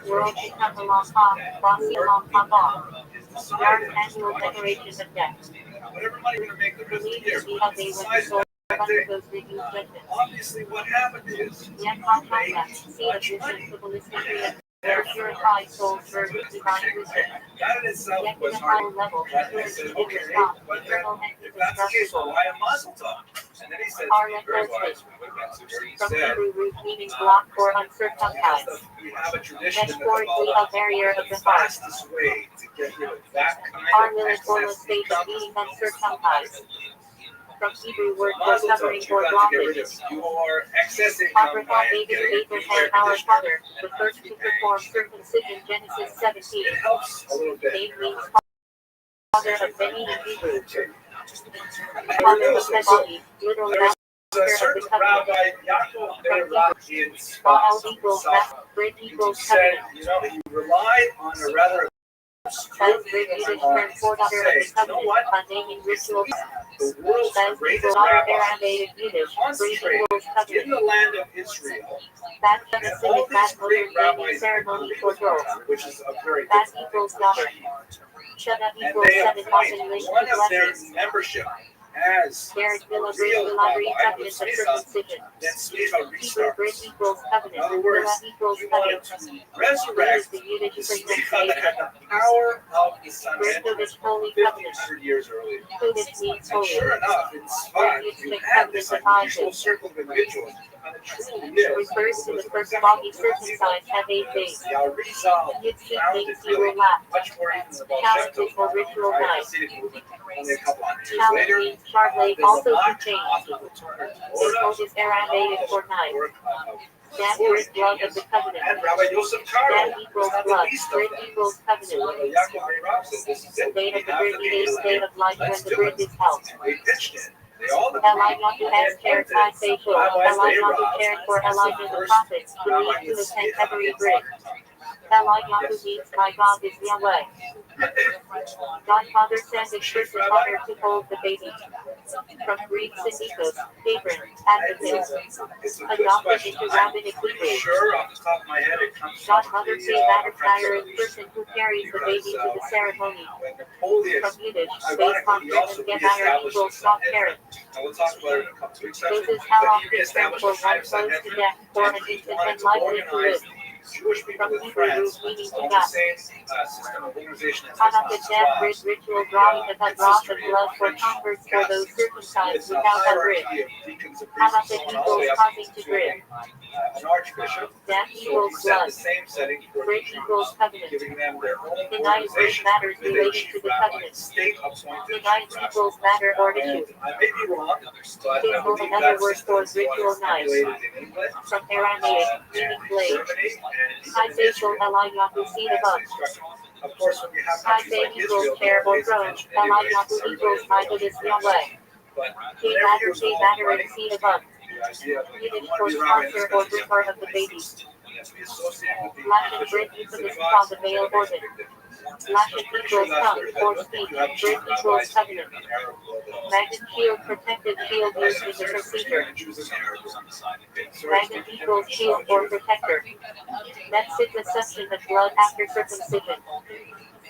World become along path, bossy along papa. Large annual decoration of death. Whatever money we're going to make the rest of the Believe year. to be how they when the Besides soul that day, undergoes renewed judgment. obviously what happened is, Yet Hashaka, seed of vision, symbolistically of their purified souls for divine wisdom. that in itself Yet was in a hard. higher level, But I purity said, and okay, response, but then, eternal and if that's the case, indestructible. why a mazel tov? And then he said, Our very record wise, where he from said, Hebrew root meaning block or yes, uncircumcised. we have a tradition in the Metaphorically, Kabbalah. a barrier of The the heart. fastest way to get rid of that kind Our of village formal excess state of income being is uncircumcised. From Hebrew word for mazel tov. covering You or got to get rid blockage. of your excess income Abraham, by David, getting a Abraham, air our conditioner. father, the first to perform circumcision, Genesis 17. It helps a little bit. Name means father of many in Hebrew. Father of the body, literal There's master a of the certain covenant. Rabbi Yaakov Ben Rav in Baal Sfat, equals South. master, great He equals said, covenant. he relied on a rather Says great Yiddish term for daughter of the covenant, a naming ritual. the world's Says greatest equal daughter rabbi Aramaic Yiddish, great concentrated equals in covenant. the land of Israel. That And Genesis all is that these mother great naming rabbis ceremony agreed for with one girls. another, which is a very That difficult equals thing. daughter. Shana And equals they 7 appoint often linked one to of their blessings. membership as Garrett Villa Great real Villa Great rabbi covenant with of Smicha, circumcision. then Smicha Hebrew great restarts. equals In covenant. other Villa words, equals he wanted covenant. to That is resurrect the the Yiddish Smicha pronunciation. that had the power of the Great Sanhedrin Yiddish holy covenant. 1,500 years earlier. Kodesh means And holy. sure enough, in Sfat, you had this unusual circle of individuals. And it truly is. Refers to the first body circumcised at 8 days. The Arizal Yitzhak found it means you really will laugh. much more even than the Baal Shem Challenging Tov. or ritual I night. Hasidic movement only a couple hundred years Challenge later. means Charlotte The also Lamach to change. of the Torah, This is Aramaic for night. work of That is blood of the covenant. And Rabbi Yosef Karo, That equals not the blood. least of Brit them. equals So covenant. Rabbi Yaakov ben Rav said, this is it. Date We of the have brit the means Beit date of life when Let's the do brit it. is held. And they pitched it. They all Elijah has cared by facial. Elijah cared for Elijah the prophet, believed to attend every brit. Elijah means my God is Yahweh. Godfather sent his person mother to hold the baby. From Greek syndikus, patron, advocate, It's a good adopted question. into I'm rabbinic pretty Hebrew. sure off the top of my head it comes from Godmother the say matter French sire is Revolution. person who carries the baby to the ceremony. When Napoleon, From Yiddish, space ironically, he conflict also and get higher reestablished equals the soft Sanhedrin. carrot. And we'll talk about it in a couple of weeks. This Actually, is how but he often reestablished for the High one close to Sanhedrin, death for an and he instant wanted and to likely to organize live. the Jewish people From in Hebrew France root meaning to on the God. same system of organization as Hanukkah death grid ritual drawing the its drop of history blood for French converts for those Catholics. circumcised It's a without a grid. hierarchy of deacons and priests and so Hanukkah on, all the way equals up causing to to grid. an archbishop. Death So he equals set blood. the same setting for the Grid Jews, equals covenant. giving them their own Denying grid organization matters with a relating chief to the rabbi, covenant. state-appointed Denying chief rabbi. equals matter or issue. And I may be wrong, but I Table believe another that word system for is what ritual is knife. emulated in England, From Aramaic, meaning and blade. Germany, and High even facial Israel. Eliyahu seed As above. a structure. Of course, when you have High countries like faith equals Israel, chair or pays throne. attention anyway, Eliyahu equals everybody my knows goodness Christ. Yahweh. But He whenever matter you say involve matter money, and seed above. the idea of like, Yiddish you want for to be a rabbi in this sponsor or country, bringer of the baby. you have to be associated with the Lashes official break equals synagogues, called the and veil that makes a organ. big difference. Lashes I'm pretty sure equals that's tongue where or the speech. you have chief Grid equals rabbis in covenant. the Arab world that also Magnet shield protective shield but I used see in the there's procedure. Christian Jews in the Arab world. Okay, so Magnet equals shield or protector. Metzit reception of blood after circumcision.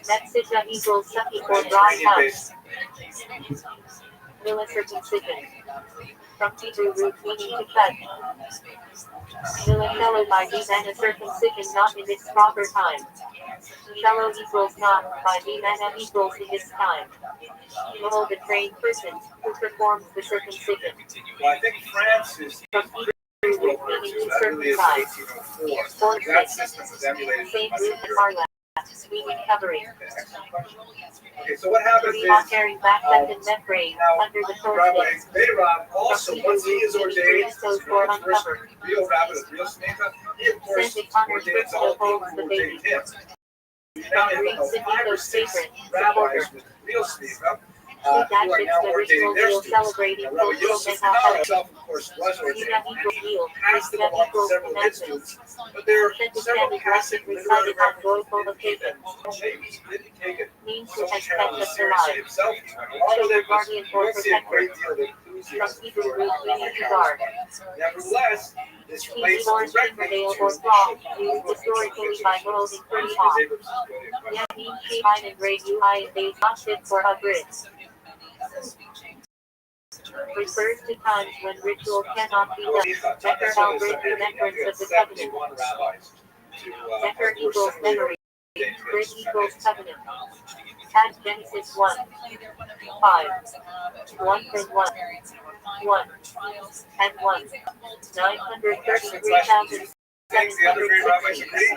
Metzita equals sucking or drawing out. Mediterranean-based. Mila circumcision. From Hebrew root meaning to cut. Mila fellow by Vimana circumcision not in its proper time. Shallow equals not, by Vimana equals in its time. Behold the trained person who performs the circumcision. Well, I think France is From Hebrew root meaning to that really is circumcise. 1804. That system was emulated Same much root in and Europe. Marla. Meaning covering. Excellent question. Okay, so what happens Three is on carrying back left and membrane now under the Rabbi torch. Beirab also, once he is ordained, Toes the for first uncovered. real rabbi of real Sneha, he of course Sent honor ordains to all the holds people the who baby. ordained him. Now you have about 5 or 6 rabbis with real Sneha who are now ordained their students. Celebrating Now, Rabbi cultural Yosef mental Karo health. himself, of course, was ordained, Yudah and equals he yield. passed them Yudah along to equals several of his commandments. students, but there are Sent to several stand passive blessed literary recited on references joyful that indicate that occasions. James didn't take it Means so to have terribly kept us seriously alive. himself. A lot of Shoulder it was, guardian you or don't see a protector. great deal of From enthusiasm Hebrew for root Rabbi meaning to Karo's guard. part. Nevertheless, this Cheesy relates orange directly Riverdale to or the claw, Shulchan used Aruch. historically by molding pretty Ms. off. Abrams is really a question. Yet mean she hide and grade you high and days not fit for a grid. Refers to times when ritual cannot be done. Becker held great remembrance of the covenant. 71 rabbis to Becker were equals similarly memory. ordained. Grid equals covenant. Add Genesis 1. 5. 1 and 1. 1. And 1. Excellent question. Think the other great rabbis 936. agree?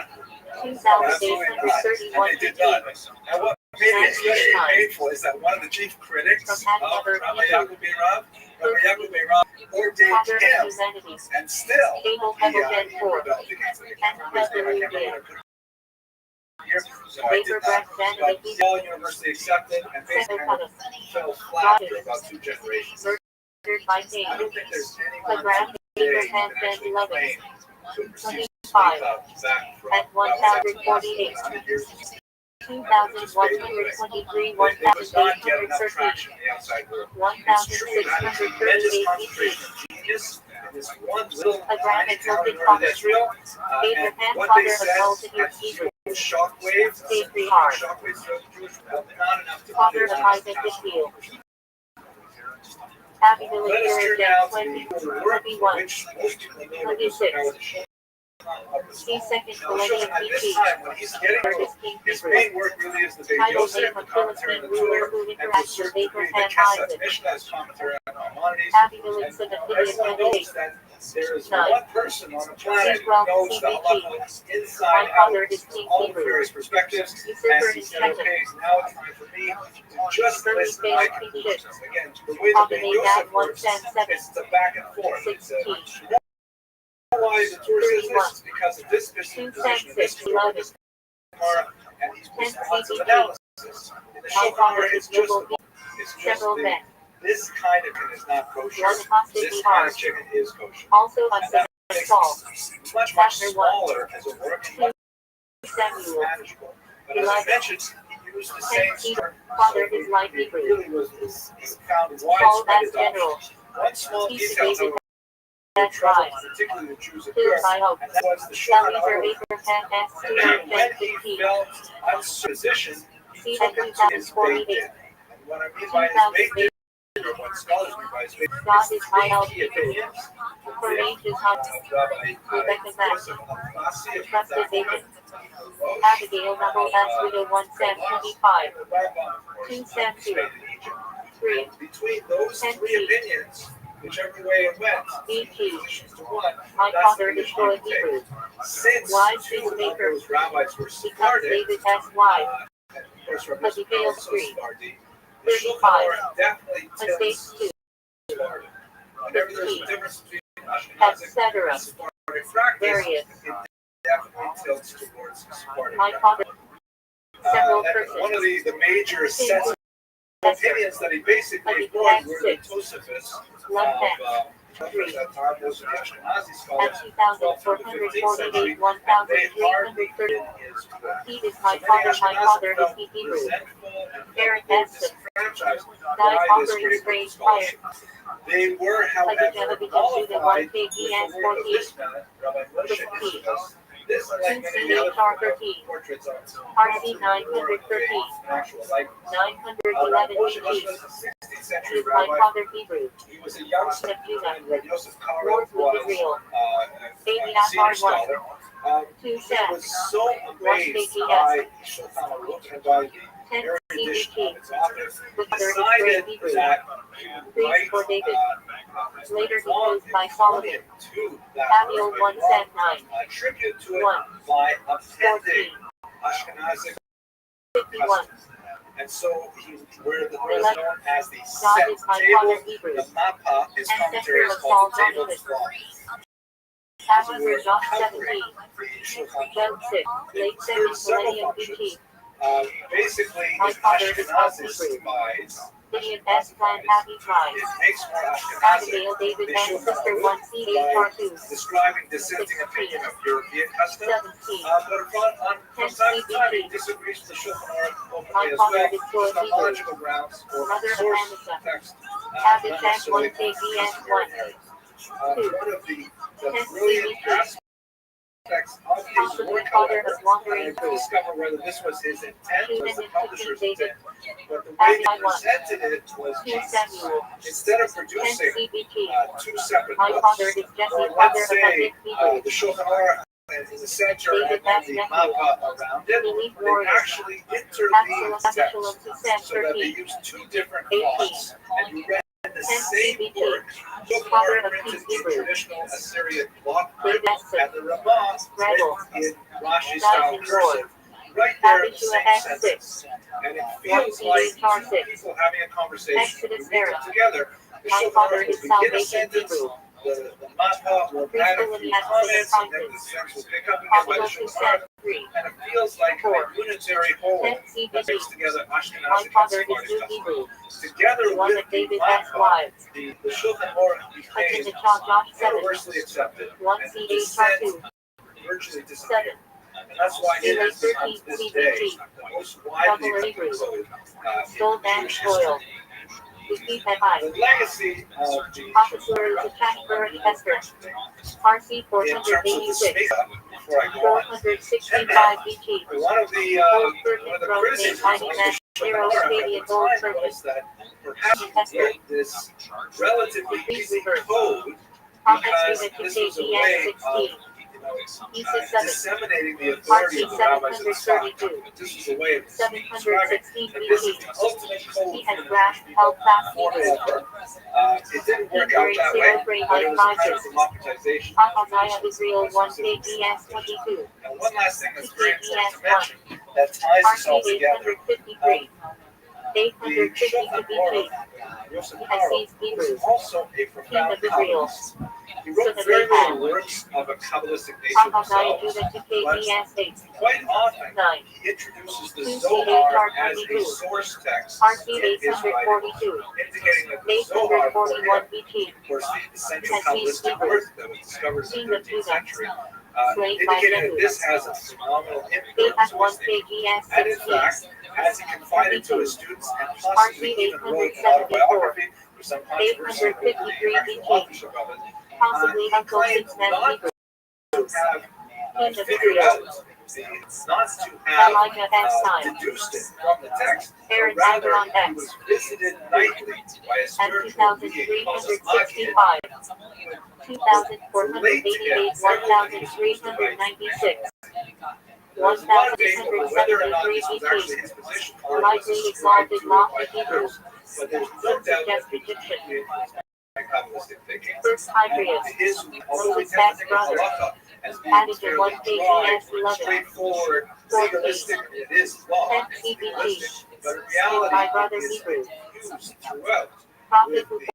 2,831 And they did not. And what made it especially painful is that one of the chief critics of Rabbi Yaakov ben Rav, Rabbi Yaakov ben Rav, ordained Father of him, humanities. and still Able he Hevel Ben 4. rebelled against it. I And can't remember his name. I can't remember what I put here, so I did not. But all universally accepted and basically kind of fell flat after about 2 generations. Murdered by I Cain. don't think there's anyone Abraham, today Abraham, that actually and 11. claims to receive 25. back from And 1,048. 100 years. 2,123, They would not get enough 1,813. traction in the outside world. It's true that a tremendous 1,638 concentration of genius in this one little Abraham tiny and town in Celtic northern father. Israel. And Abraham, what father they of said multitude had Hebrew. shockwaves, Patriarch. shockwaves throughout the Jewish world, not enough to Father of Isaac the Shield. Happy Let us Village turn now to 20, the work 21. which most people know 26. about the Shulchan Aruch. See second Now, the Shulchan, millennium at this BC. time, when he's getting Third to is King his Hebrew. main work really is the Beit Title Yosef, name the of commentary on Philistine the ruler Torah, who and to a interacts with certain degree the Abraham, Kesef Isaac. Mishnah's commentary on Maimonides. Happy Village And Synophidius everyone 28. knows that there is 9. one person on the planet who C12 knows the CBG. halacha inside My out, father is King all the Hebrew. various perspectives. Usurper And he in said, Shechem. okay, so now it's time for me to just Early list my failed conclusions. kingship. Again, the way that Ben Combinate Yosef that works, 110.7. it's the back and forth. It's 16. no why the Torah says this? Is because of this position of this Torah, this Gemara, and these lots of analysis. In the Shulchan Aruch, it's just this kind of chicken is not kosher. This kind of chicken is kosher. Also, And that makes it much smaller as a work, much more manageable. But as I mentioned, he used the same term. Father is like It Hebrew. really was found Called widespread as general. adoption. One small He detail, stated however, that's right. particularly the Jews of Filled Europe, by hope. and that was the Shulchan Sally's Aruch. Abraham S. When he 215. felt uncertain, See he that took it to his 2048. Beit Din. And what I mean by his Beit Din, or what scholars mean by his Beit Din, God is is three my key opinions. For ages on Rabbi Rebecca Mack. Joseph Al-Nasi of Trusted Dr. David. Rothschild, Abigail Double S. Widow 1 Sam 25. the Rambam, of course, 2 Sam 2. stayed in Egypt. 3. Between those three opinions, whichever way it went, BT. positions to one, My that's father the destroyed position you Hebrew. take. Since Why two of peacemaker? those rabbis were Because Sephardic, David S. Why? and of course Rabbi But he failed also three. Sephardi, the Shulchan 35. Aruch definitely Mistakes tilts 2. Sephardi. Whenever there's a difference between Ashkenazic Etc. and Sephardic practice, Various. it definitely tilts towards Sephardic My practice. father. Several And persons. one of the major sets of Esther. opinions that he basically But he ignored had were the six. Tosafos Left hand. of that time, those are the Ashkenazi At scholars, 2,448, 1,330. his work. He is my So many father, my Ashkenazi father felt is the Hebrew. resentful and Aaron felt Edson. disenfranchised God by this offering great strange scholarship. fire. They were, however, qualified with the work of this man, Rabbi Moshe Isserles. This, like many other portraits of RC 913. actual likeness. 911 Moshe BT. Isserles is a 16th He century is my rabbi. father Hebrew. He was a young son Son of Judah. when Rabbi Yosef Karo Wars with was Israel. Baby a not senior hard one. scholar. 2 He Sam. was so One amazed BTS. by Shulchan Aruch and by the 10 erudition CBT. of its authors. The mother is Decided great Hebrew. that he would Priest write for David. Later belong composed by and Solomon. to that Samuel work, 1 Sam 9. a tribute to it 1. by appending 14. Ashkenazic 51. customs. And so he where the where it's known as the God set is my table. father Hebrew. The mappa, his commentary Ancestor is of called the Saul table of Jonathan. law. Passenger John 17. The Shulchan John 6. Late serves 7th several millennium functions. BT. Basically, My if father is Ashkenazi Hebrew. spies, Gideon S. Plan Happy Prize. it makes more Ashkenazi. Abigail David They and should Sister have 1 CH2. describing dissenting opinion of European custom. 17. But from time to time, he disagrees with the Shulchan Aruch My openly as father well, destroyed just on Hebrew. logical grounds or Mother of source Amasa. text. Abishag 1 KBS 1. One of the Ten brilliant CBT. aspects of his Possibly work, father however, of wandering and to through. discover whether this was his intent, was the publisher's David. intent. But the way they Abby 1. presented it was 2 Jesus. Samuel. Instead of 10 producing CBT. two separate My books, father is Jesse, or father let's of say Hebrew. the Shulchan Aruch in the center David and then the Matthew. mappa around it, Elite they warrior. actually interleaved Absalom text 2 Sam so that they 13. used two different 18. fonts, and you read the 10 same CBT. work. Shulchan Father Aruch of printed in Hebrew. traditional Assyrian block print, David S. and the Ramah Rebel. written in Rashi Dies style in war. cursive, right there in the Abishua same X sentence. 6. And it feels like two people having a conversation. Exodus You read era. them together. The My Shulchan father Aruch is will begin a salvation sentence. Hebrew. The mappa will add a few comments, and then the sentence will pick up again by the Possible 2 Shulchan Aruch. Sam 3. And it feels like a 4. unitary whole 10 that CBT. makes together My Ashkenazi and father is Sephardic Jew custom. Hebrew. Together One with of the David S. mappa, wives. the Shulchan Aruch Hudson became the Child Josh 7. universally accepted, 1 and CH dissent 2. virtually disappeared. 7. And that's why it is to this day the most widely Double Hebrew. code Soul in and Jewish oil. history. We keep that high. The legacy of the Officer is a transfer and Esther. RC in terms of the 486. Smicha, before I go on, 465 BT. one of the criticisms of the Shulchan Aruch at the time was that perhaps he wrote this relatively easy code because this was a way of disseminating the authority of the rabbis of the time. This was a way of describing that this is the ultimate code He for has the grasped Jewish held people. fast Hebrew. However, it didn't work out that way, but it was a kind of democratization. Ahazaya Israel 1 KBS 22. And one last thing that's very important to mention that ties this all RC together. 853. The 850 Shulchan BT. Aruch, Yosef He Karo, has seized was Hebrew. also a King profound of Israel. columnist. He wrote very little works of a Kabbalistic nature himself, but quite often he introduces the Zohar as a source text in his writing, indicating that the Zohar for him was the essential Kabbalistic work that was discovered in the 13th century, indicating that this has a phenomenal influence on his thinking. And in fact, as he confided to his students and possibly even wrote an autobiography, with some controversy over the actual authorship of it, possibly he Uncle claimed Six not Men to have figured out, not to have deduced it from the text, but rather he was visited nightly by a and spiritual being called the Magid. 2,468, 1,396, There was a lot of debate over whether or not this was actually 1,673 his position or was likely ascribed exalted to it lofty by Hebrew, others, but there's no doubt that he was Egyptian. influenced by Kabbalistic thinking. First And Hybrius, his, although we tend to think of halakha as being added to fairly 1 dry, KGS 11, straightforward, legalistic, it is law, 10 it's CBT, legalistic, but in my reality brother it is Hebrew, used throughout prophet with who the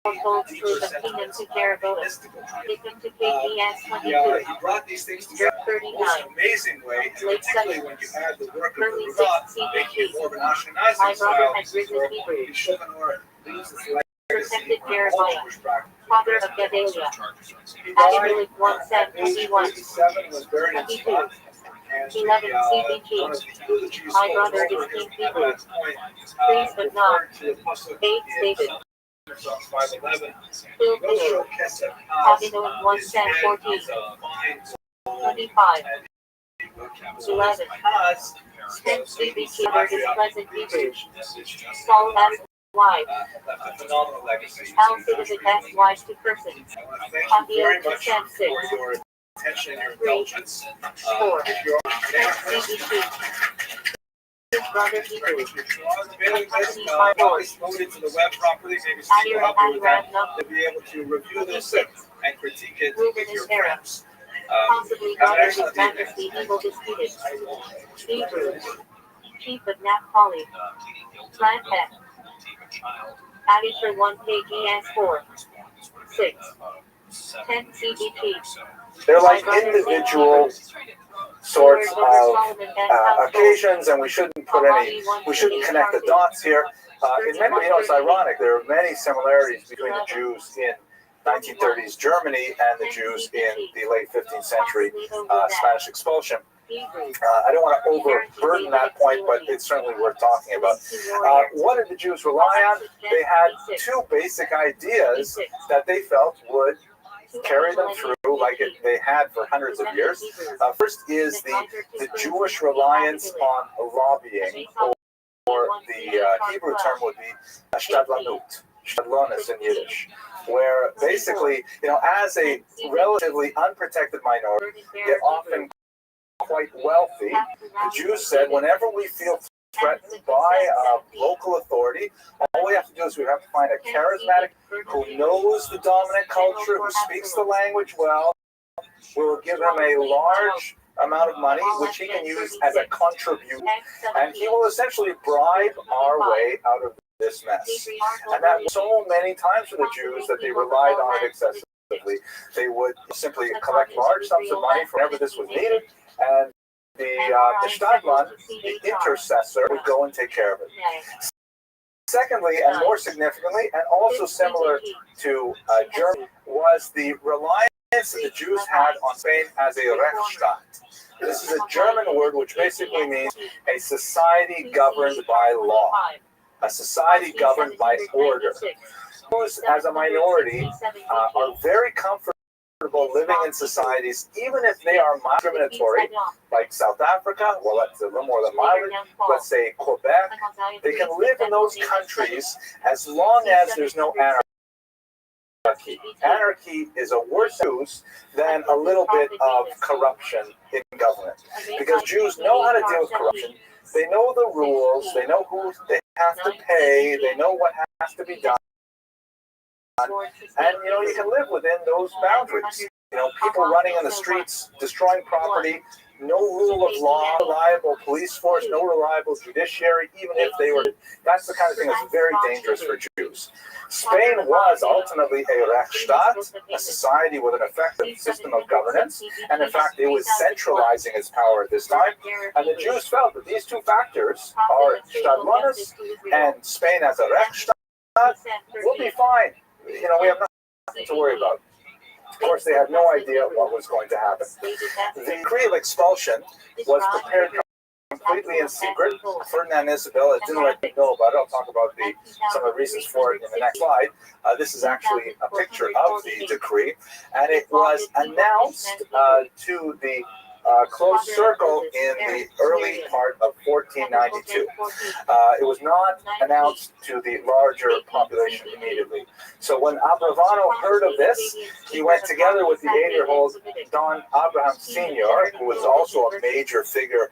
foretold deeper through the sense kingdom of to Jeroboam, mystical truth. victim to KGS He 22, brought these things together in the most 39, amazing way, and late particularly 7th, when you add the work of early the Rav, 6th making it CBT, more of an my Ashkenazi brother style, had risen where Hebrew, Shulchan Aruch leaves its legacy protected on all Jeremiah, Jewish practice. father of Gedalia, He died Abimelech 1 Sam at age 21, 87, was buried in 22, Tzfat, and 11 CBT, one of the eulogies my spoken brother over is him King at Hebrew, that point priest but not, referred to the pasuk 8 in David, Psalms 5:11. filled No with short kesef has, Abimelech 1 his Sam head 14, is a fine gold, 25, and so 11, has 10 CBT word is pleasant Hebrew, Saul Saul asked wife, left a phenomenal legacy. how citizen asked wife to person, I want to thank you very much Sam 6, for your attention and your 3, indulgence. 4, If you're 10 CBT, his brother Hebrew, if you're on the mailing list, accompanied by Lord, please load it to the web properly. Maybe Steve will help you with that. They'll be able to review this and critique it with your friends. possibly Have an brother His excellent evening. Majesty Evil disputed, Hebrew, chief of Naphtali, Plant Pet, added for 1 KGS 4, 6, 10 CBT, They're my like brother individual sorts of occasions, and we shouldn't connect the dots here. In many, it's ironic. There are many similarities between the Jews in 1930s Germany and the Jews in the late 15th century Spanish expulsion. I don't want to overburden that point, but it's certainly worth talking about. What did the Jews rely on? They had two basic ideas that they felt would carry them through like they had for hundreds of years. First is the Jewish reliance on lobbying, or the Hebrew term would be shtadlanut, shtadlonis in Yiddish, where basically, as a relatively unprotected minority, yet often quite wealthy, the Jews said, whenever we feel threatened by local authority, all we have to do is we have to find a charismatic who knows the dominant culture, who speaks the language well. We'll give him a large amount of money, which he can use as a contribution, and he will essentially bribe our way out of this mess. And that was so many times for the Jews that they relied on it excessively. They would simply collect large sums of money for whenever this was needed, and the Stadlan, the intercessor, would go and take care of it. Secondly, and more significantly, and also similar to Germany, was the reliance that the Jews had on Spain as a Rechtsstaat. This is a German word which basically means a society governed by law, a society governed by order. Jews, as a minority, are very comfortable living in societies, even if they are discriminatory, like South Africa, well, that's a little more than mild, let's say Quebec. They can live in those countries as long as there's no anarchy. Anarchy is a worse use than a little bit of corruption in government. Because Jews know how to deal with corruption. They know the rules. They know who they have to pay. They know what has to be done. And, you can live within those boundaries. People running in the streets, destroying property, no rule of law, reliable police force, no reliable judiciary, even if they were. That's the kind of thing that's very dangerous for Jews. Spain was ultimately a Rechtsstaat, a society with an effective system of governance, and in fact, it was centralizing its power at this time. And the Jews felt that these two factors, our Stadtlandes and Spain as a Rechtsstaat, will be fine. You know, we have nothing to worry about. Of course, they had no idea what was going to happen. The decree of expulsion was prepared completely in secret. Ferdinand and Isabella didn't let me know about it. I'll talk about some of the reasons for it in the next slide. This is actually a picture of the decree, and it was announced to the closed circle in the early part of 1492. It was not announced to the larger population immediately. So when Abravano heard of this, he went together with the 8-year-old Don Abraham Sr., who was also a major figure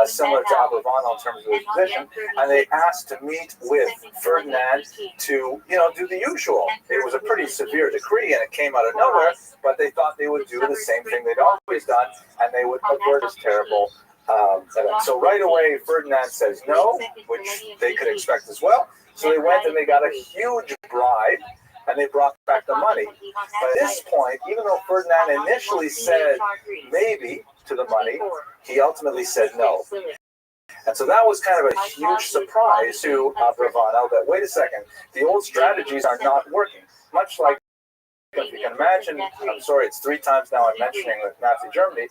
similar to Abravano in terms of his position, and they asked to meet with Ferdinand to, do the usual. It was a pretty severe decree, and it came out of nowhere, but they thought they would do the same thing they'd always done, and they would avert this terrible event. So right away, Ferdinand says no, which they could expect as well. So they went and they got a huge bribe, and they brought back the money. But at this point, even though Ferdinand initially said maybe to the money, he ultimately said no. And so that was kind of a huge surprise to Abravano that, wait a second, the old strategies are not working. Much like, if you can imagine, I'm sorry, it's 3 times now I'm mentioning that Nazi Germany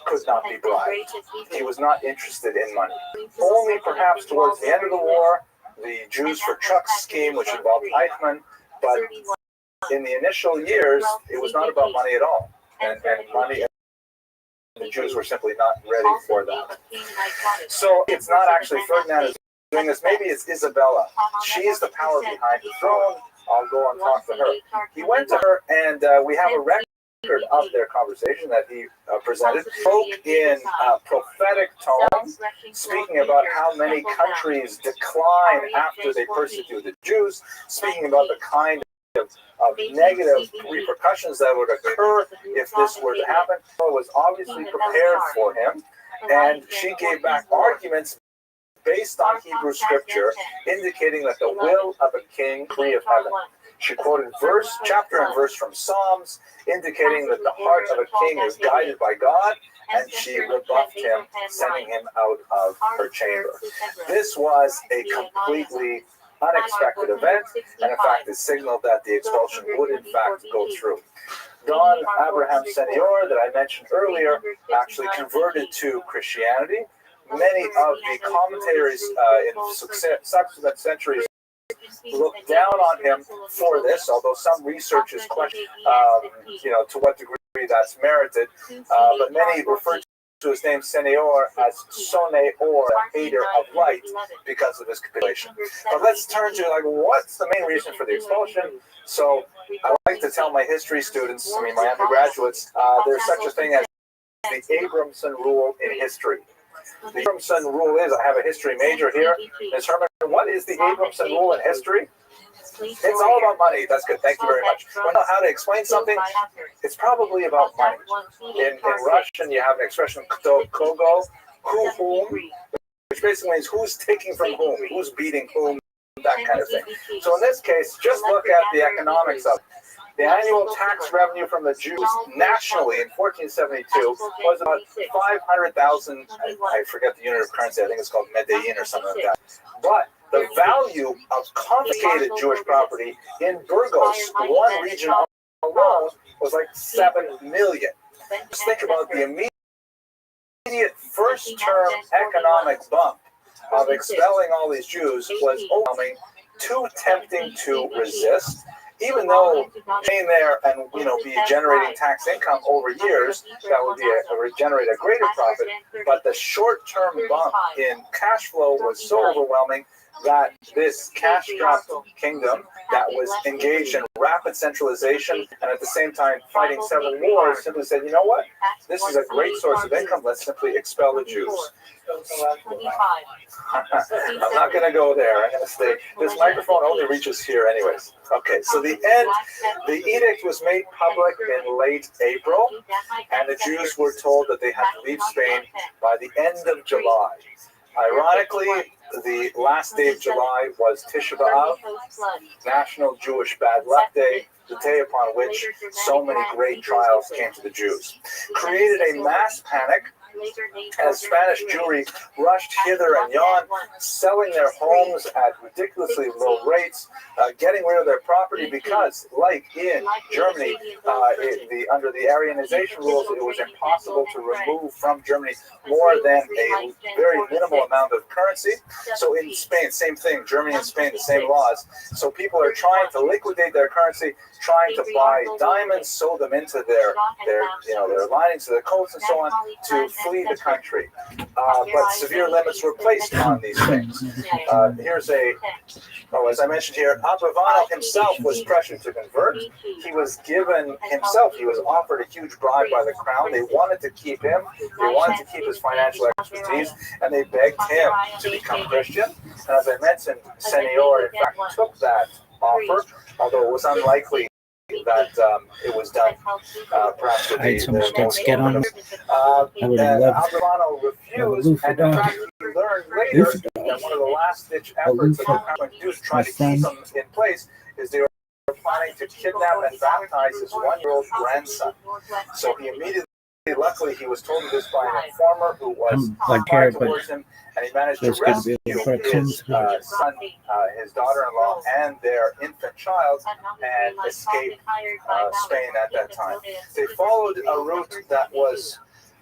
could not be bribed. He was not interested in money. Only perhaps towards the end of the war, the Jews for Trucks scheme, which involved Eichmann, but in the initial years, it was not about money at all. And money, the Jews were simply not ready for that. So it's not actually Ferdinand is doing this. Maybe it's Isabella. She is the power behind the throne. I'll go and talk to her. He went to her, and we have a record of their conversation that he presented. Spoke in prophetic tone, speaking about how many countries decline after they persecute the Jews, speaking about the kind of negative repercussions that would occur if this were to happen. So it was obviously prepared for him, and she gave back arguments based on Hebrew scripture, indicating that the will of a king free of heaven. She quoted chapter and verse from Psalms, indicating that the heart of a king is guided by God, and she rebuffed him, sending him out of her chamber. This was a completely unexpected event, and in fact, it signaled that the expulsion would in fact go through. Don Abraham Senior, that I mentioned earlier, actually converted to Christianity. Many of the commentators in subsequent centuries looked down on him for this, although some researchers question, to what degree that's merited. But many refer to his name Senior as Sone, or Hater of Light, because of his capitulation. But let's turn to what's the main reason for the expulsion. So I like to tell my history students, my undergraduates, there's such a thing as the Abramson rule in history. The Abramson rule is, I have a history major here. Ms. Herman, what is the Abramson rule in history? It's all about money. That's good. Thank you very much. Want to know how to explain something? It's probably about money. In Russian, you have an expression, kto kogo, whom, which basically means who's taking from whom, who's beating whom, that kind of thing. So in this case, just look at the economics of it. The annual tax revenue from the Jews nationally in 1472 was about 500,000, I forget the unit of currency, I think it's called Medellin or something like that. But the value of confiscated Jewish property in Burgos, one region alone, was like 7 million. Just think about the immediate first-term economic bump of expelling all these Jews was overwhelming, too tempting to resist. Even though staying there and be generating tax income over years, that would generate a greater profit. But the short-term bump in cash flow was so overwhelming that this cash-strapped kingdom that was engaged in rapid centralization and at the same time fighting 7 wars simply said, you know what? This is a great source of income. Let's simply expel the Jews. I'm not going to go there. I'm going to stay. This microphone only reaches here anyways. Okay, so the edict was made public in late April, and the Jews were told that they had to leave Spain by the end of July. Ironically, the last day of July was Tisha B'Av, National Jewish Bad Luck Day, the day upon which so many great trials came to the Jews. Created a mass panic as Spanish Jewry rushed hither and yon, selling their homes at ridiculously low rates, getting rid of their property because, like in Germany, under the Aryanization rules, it was impossible to remove from Germany more than a very minimal amount of currency. So in Spain, same thing, Germany and Spain, the same laws. So people are trying to liquidate their currency, trying to buy diamonds, sew them into their linings of their coats and so on to flee the country. But severe limits were placed on these things. As I mentioned here, Abravanel himself was pressured to convert. He was offered a huge bribe by the crown. They wanted to keep him. They wanted to keep his financial expertise, and they begged him to become Christian. And as I mentioned, Senor, in fact, took that offer, although it was unlikely that it was done perhaps with the most get on. Abravanel refused, and in fact, we learned later that one of the last-ditch efforts that the crown do to try to keep him in place is they were planning to kidnap and baptize his 1-year-old grandson. So he immediately, luckily, he was told of this by an informer who was fired towards him, and he managed to rescue his son, his daughter-in-law, and their infant child, and escape Spain at that time. They followed a route that was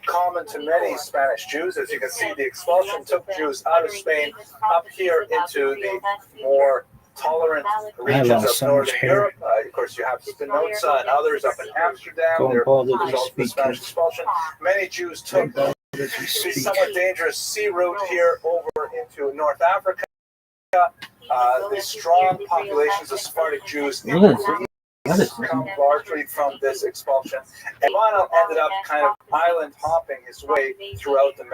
common to many Spanish Jews. As you can see, the expulsion took Jews out of Spain up here into the more tolerant regions of Northern Europe. Of course, you have Spinoza and others up in Amsterdam. They're result of the Spanish expulsion. Many Jews took the somewhat dangerous sea route here over into North Africa. The strong populations of Sephardic Jews in Greece come largely from this expulsion. And Abravanel ended up kind of island hopping his way throughout the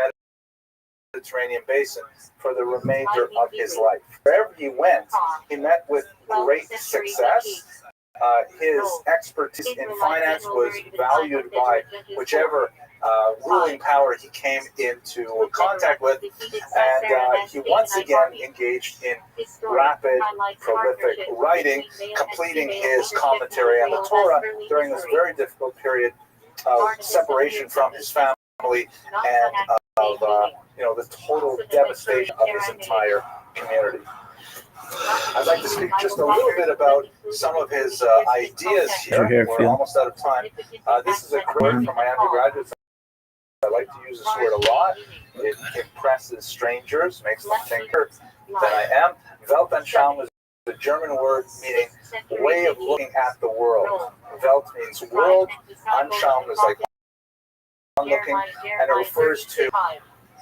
Mediterranean basin for the remainder of his life. Wherever he went, he met with great success. His expertise in finance was valued by whichever ruling power he came into contact with, and he once again engaged in rapid, prolific writing, completing his commentary on the Torah during this very difficult period of separation from his family and of the total devastation of his entire community. I'd like to speak just a little bit about some of his ideas here. We're almost out of time. This is a quote from my undergraduates. I like to use this word a lot. It impresses strangers, makes them thinker than I am. Weltanschauung is a German word meaning way of looking at the world. Welt means world. Anschauung is like looking, and it refers to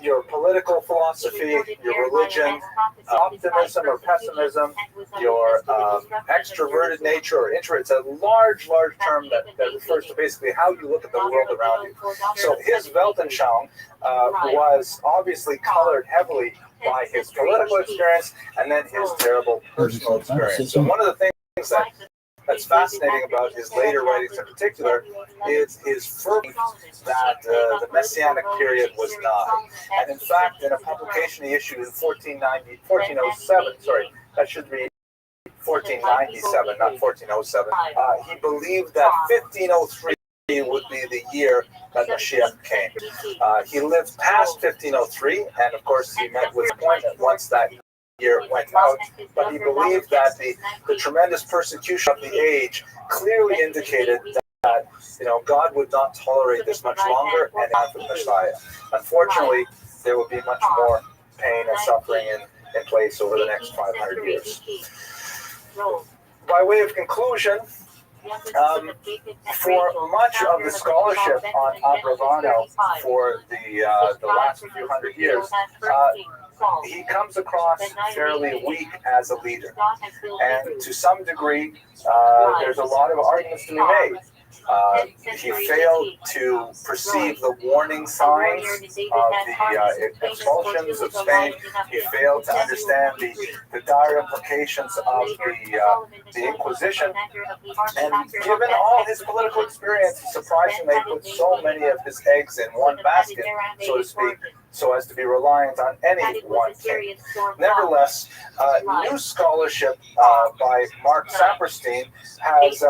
your political philosophy, your religion, optimism or pessimism, your extroverted nature or introvert. It's a large term that refers to basically how you look at the world around you. So his Weltanschauung was obviously colored heavily by his political experience and then his terrible personal experience. So one of the things that's fascinating about his later writings in particular is his fervor that the Messianic period was nigh. And in fact, in a publication he issued in 1407, that should be 1497, not 1407, he believed that 1503 would be the year that Mashiach came. He lived past 1503, and of course he met with appointment once that year went out, but he believed that the tremendous persecution of the age clearly indicated that God would not tolerate this much longer, and after the Messiah. Unfortunately, there would be much more pain and suffering in place over the next 500 years. By way of conclusion, For much of the scholarship on Abravanel for the last few hundred years, he comes across fairly weak as a leader. And to some degree, there's a lot of arguments to be made. He failed to perceive the warning signs of the expulsions of Spain. He failed to understand the dire implications of the Inquisition. And given all his political experience, it's surprising they put so many of his eggs in one basket, so to speak, so as to be reliant on any one king. Nevertheless, new scholarship by Mark Saperstein has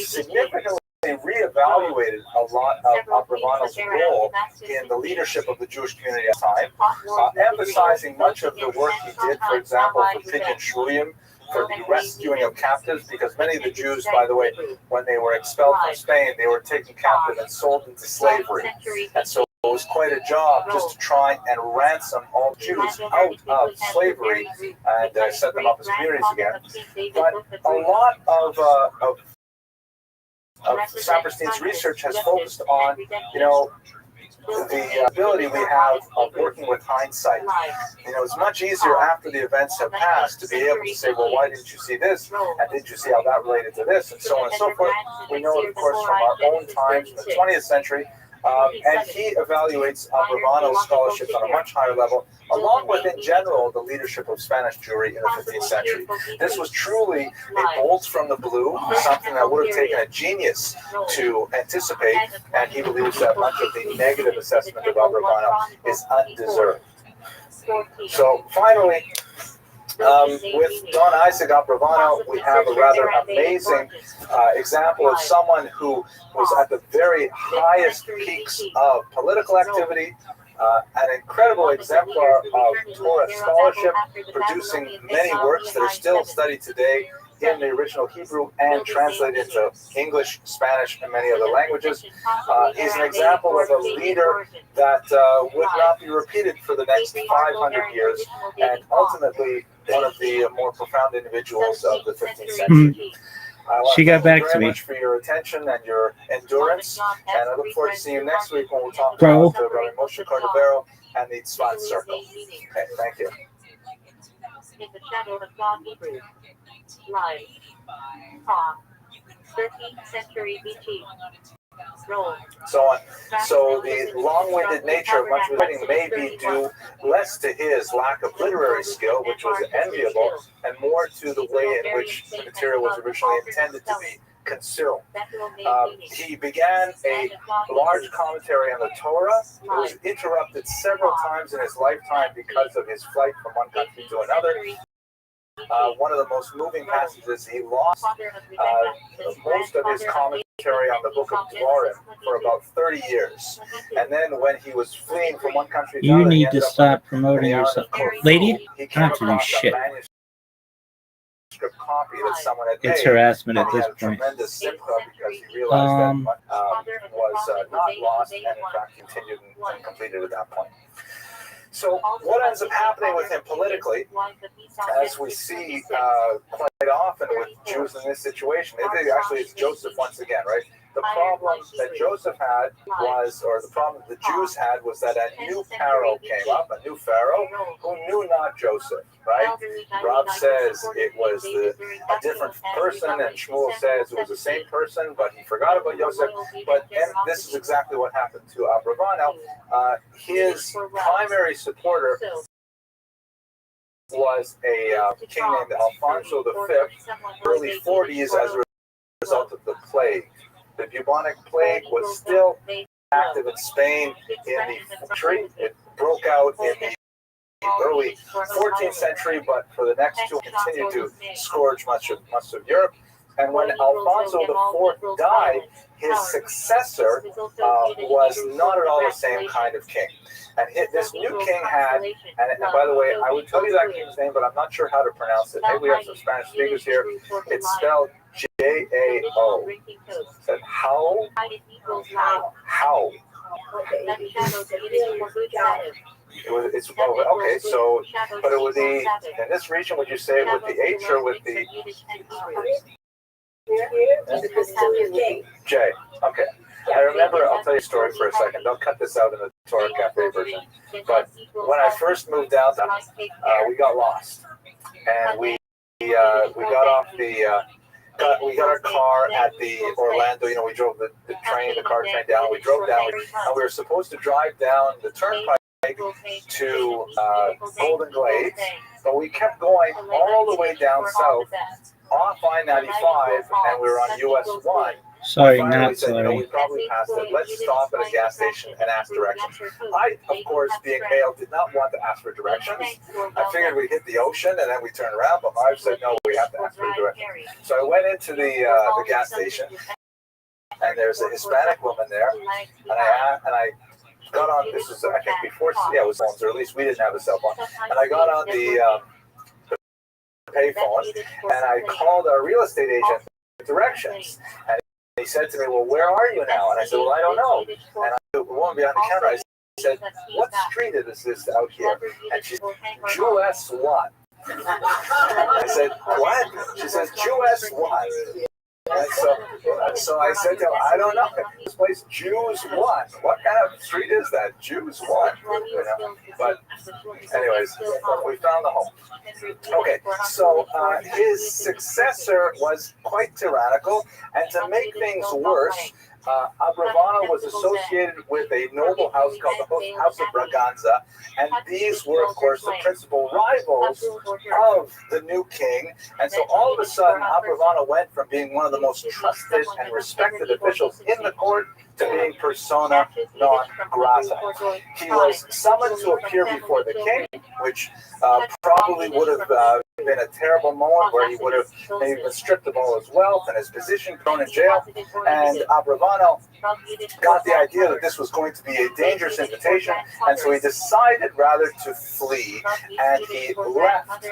significantly reevaluated a lot of Abravanel's role in the leadership of the Jewish community at the time, emphasizing much of the work he did, for example, for Pidyon Shvuyim, for the rescuing of captives, because many of the Jews, by the way, when they were expelled from Spain, they were taken captive and sold into slavery. And so it was quite a job just to try and ransom all Jews out of slavery and set them up as communities again. But a lot of Saperstein's research has focused on, the ability we have of working with hindsight. It's much easier after the events have passed to be able to say, well, why didn't you see this? And did you see how that related to this? And so on and so forth. We know it, of course, from our own times in the 20th century. And he evaluates Abravanel's scholarship on a much higher level, along with, in general, the leadership of Spanish Jewry in the 15th century. This was truly a bolt from the blue, something that would have taken a genius to anticipate, and he believes that much of the negative assessment of Abravanel is undeserved. So, finally, with Don Isaac Abravanel, we have a rather amazing example of someone who was at the very highest peaks of political activity, an incredible exemplar of Torah scholarship, producing many works that are still studied today in the original Hebrew and translated into English, Spanish, and many other languages. He's an example of a leader that would not be repeated for the next 500 years, and ultimately one of the more profound individuals of the 15th century. She got back to me. Thank you very much for your attention and your endurance, and I look forward to seeing you next week when we'll talk about Rabbi Moshe Cordovero and the Tzfat Circle. Okay, thank you. In the shadow of God Hebrew. Live. Talk. 13th century BC. Roll. So on. So the long-winded nature of much of the writing may be due less to his lack of literary skill, which was enviable, and more to the way in which the material was originally intended to be consumed. He began a large commentary on the Torah. It was interrupted several times in his lifetime because of his flight from one country to another. One of the most moving passages, he lost most of his commentary on the book of Dvarim for about 30 years. And then when he was fleeing from one country to another, you need to stop promoting yourself. Lady, he I came don't have to do across shit. a manuscript copy that someone had It's made. harassment at He this had a point. tremendous simcha because he realized that was not lost and in fact continued and completed at that point. So what ends up happening with him politically, as we see quite often with Jews in this situation, it's Joseph once again, right? The problem that Joseph had was, or the problem the Jews had, was that a new Pharaoh came up, a new Pharaoh, who knew not Joseph, right? Rob says it was a different person, and Shmuel says it was the same person, but he forgot about Joseph. And this is exactly what happened to Abravanel. His primary supporter was a king named Alfonso V, early 40s, as a result of the plague. The bubonic plague was still active in Spain in the century. It broke out in the early 14th century, but for the next two, continued to scourge much of Europe. And when Alfonso IV died, his successor was not at all the same kind of king. And this new king had, and by the way, I would tell you that king's name, but I'm not sure how to pronounce it. Maybe we have some Spanish speakers here. It's spelled J-A-O. Said how? How? It's okay. So, but it would be in this region. Would you say with the H or with the? Jay. Okay. I remember, I'll tell you a story for a second. Don't cut this out in the Torah Cafe version. But when I first moved down, we got lost. And we got off we got our car at the Orlando, we drove the car train down. We drove down, and we were supposed to drive down the turnpike to Golden Glades, but we kept going all the way down south off I-95, and we were on US 1. Sorry, Finally not said, sorry. we probably passed it. Let's stop at a gas station and ask directions. I, of course, being male, did not want to ask for directions. I figured we'd hit the ocean and then we turn around, but my wife said, no, we have to ask for directions. So I went into the gas station, and there's a Hispanic woman there, and I got on. This was, I think, before, it was phones, or at least we didn't have a cell phone. And I got on the payphone, and I called our real estate agent directions. And he said to me, well, where are you now? And I said, well, I don't know. And the woman behind the counter, I said, what street is this out here? And she said, US 1. I said, what? She says, US 1. And so I said to him, I don't know. This place, Jews 1. What kind of street is that? Jews 1. But anyways, we found the home. Okay, so his successor was quite tyrannical, and to make things worse, Abravana was associated with a noble house called the House of Braganza, and these were, of course, the principal rivals of the new king. And so all of a sudden, Abravana went from being one of the most trusted and respected officials in the court to being persona non grata. He was summoned to appear before the king, which probably would have been a terrible moment where he would have maybe been stripped of all his wealth and his position, thrown in jail. And Abravano got the idea that this was going to be a dangerous invitation, and so he decided rather to flee, and he left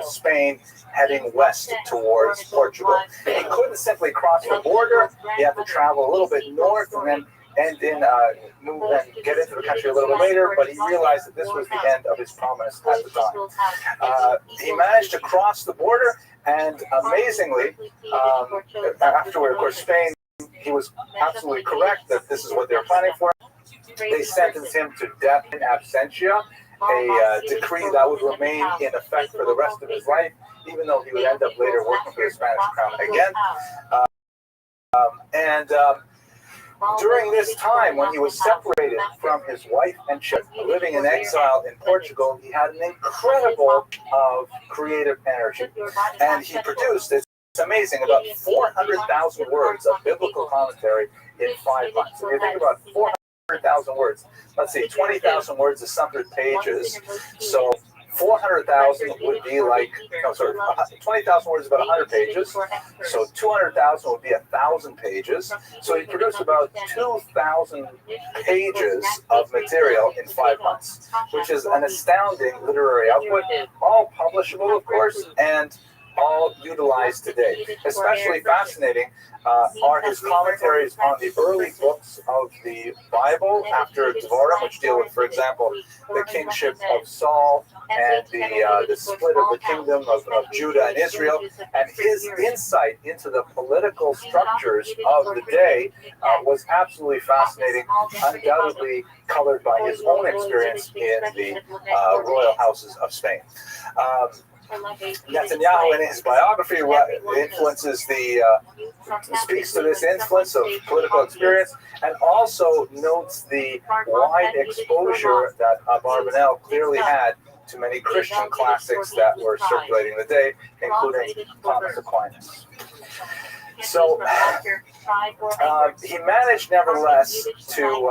Spain heading west towards Portugal. He couldn't simply cross the border. He had to travel a little bit north and then move and get into the country a little bit later, but he realized that this was the end of his promise at the time. He managed to cross the border, and amazingly, afterward, of course, Spain, he was absolutely correct that this is what they were planning for. They sentenced him to death in absentia, a decree that would remain in effect for the rest of his life, even though he would end up later working for the Spanish crown again. During this time, when he was separated from his wife and children, living in exile in Portugal, he had an incredible creative energy. And he produced, it's amazing, about 400,000 words of biblical commentary in 5 months. If you think about 400,000 words, let's see, 20,000 words is 100 pages. So 400,000 would be like, 20,000 words is about 100 pages. So 200,000 would be 1,000 pages. So he produced about 2,000 pages of material in 5 months, which is an astounding literary output, all publishable, of course, and all utilized today. Especially fascinating are his commentaries on the early books of the Bible after Dvorim, which deal with, for example, the kingship of Saul and the split of the kingdom of Judah and Israel. And his insight into the political structures of the day was absolutely fascinating, undoubtedly colored by his own experience in the royal houses of Spain. Netanyahu, in his biography, influences speaks to this influence of political experience, and also notes the wide exposure that Abarbanel clearly had to many Christian classics that were circulating in the day, including Thomas Aquinas. So he managed, nevertheless, to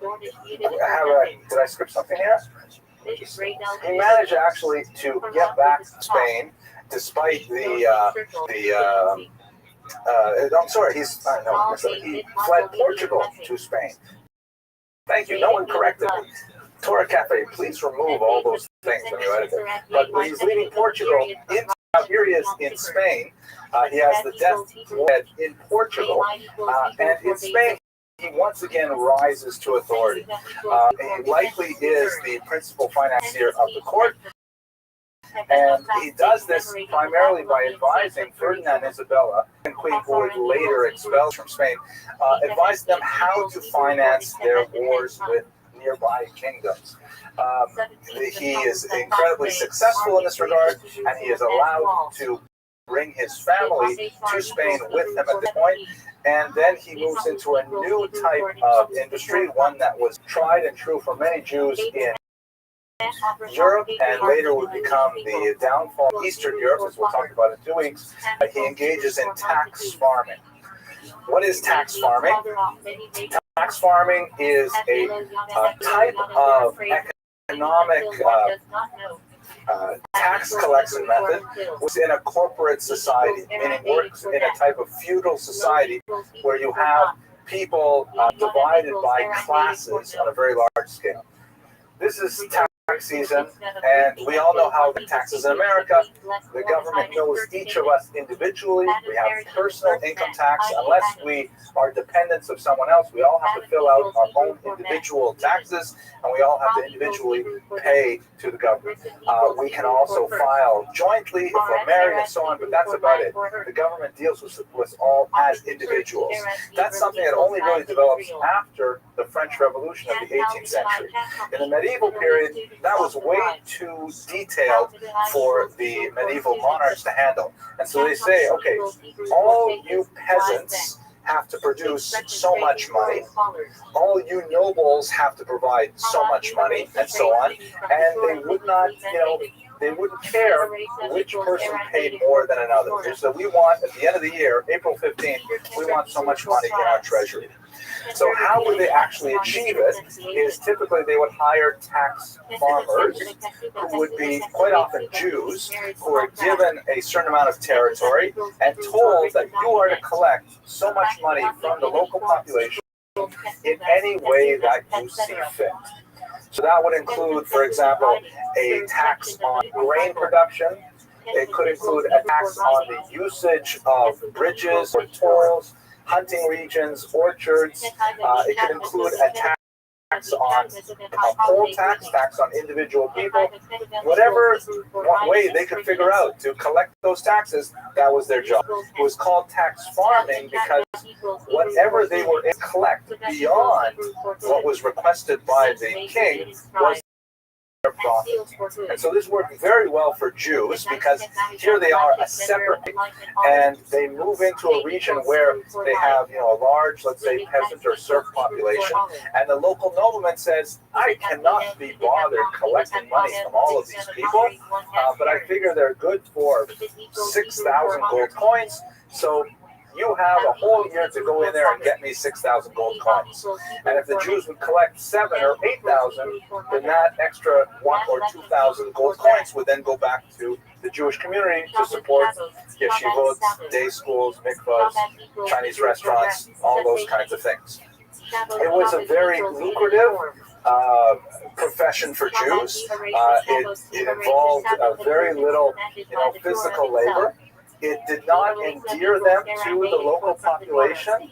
have a. Did I skip something here? He managed actually to get back to Spain, despite I'm sorry. He fled Portugal to Spain. Thank you. No one corrected me. Torah Cafe, please remove all those things when you edit it. But when he's leaving Portugal, here he is in Spain. He has the death bed in Portugal, and in Spain, he once again rises to authority. He likely is the principal financier of the court, And he does this primarily by advising Ferdinand and Isabella, and Queen who was later expelled from Spain, advised them how to finance their wars with nearby kingdoms. He is incredibly successful in this regard, and he is allowed to bring his family to Spain with him at this point. And then he moves into a new type of industry, one that was tried and true for many Jews in Europe, and later would become the downfall of Eastern Europe, as we'll talk about in 2 weeks. He engages in tax farming. What is tax farming? Tax farming is a type of economic tax collection method within a corporate society, meaning works in a type of feudal society where you have people divided by classes on a very large scale. This is tax season, and we all know how the taxes in America, the government knows each of us individually. We have personal income tax. Unless we are dependents of someone else, we all have to fill out our own individual taxes, and we all have to individually pay to the government. We can also file jointly if we're married and so on, but that's about it. The government deals with us all as individuals. That's something that only really develops after the French Revolution of the 18th century. In the medieval period, that was way too detailed for the medieval monarchs to handle. And so they say, okay, all you peasants have to produce so much money, all you nobles have to provide so much money, and so on. And they would not, they wouldn't care which person paid more than another. So we want, at the end of the year, April 15th, we want so much money in our treasury. So how would they actually achieve it is typically they would hire tax farmers who would be quite often Jews who are given a certain amount of territory and told that you are to collect so much money from the local population in any way that you see fit. So that would include, for example, a tax on grain production. It could include a tax on the usage of bridges or tolls, hunting regions, orchards. It could include a tax on a poll tax on individual people. Whatever way they could figure out to collect those taxes, that was their job. It was called tax farming because whatever they were able to collect beyond what was requested by the king was their profit. And so this worked very well for Jews because here they are a separate, and they move into a region where they have, a large, let's say, peasant or serf population, and the local nobleman says, I cannot be bothered collecting money from all of these people, but I figure they're good for 6,000 gold coins, so you have a whole year to go in there and get me 6,000 gold coins. And if the Jews would collect 7,000 or 8,000, then that extra 1,000 or 2,000 gold coins would then go back to the Jewish community to support yeshivot, day schools, mikvahs, Chinese restaurants, all those kinds of things. It was a very lucrative profession for Jews. It involved very little, physical labor. It did not endear them to the local population,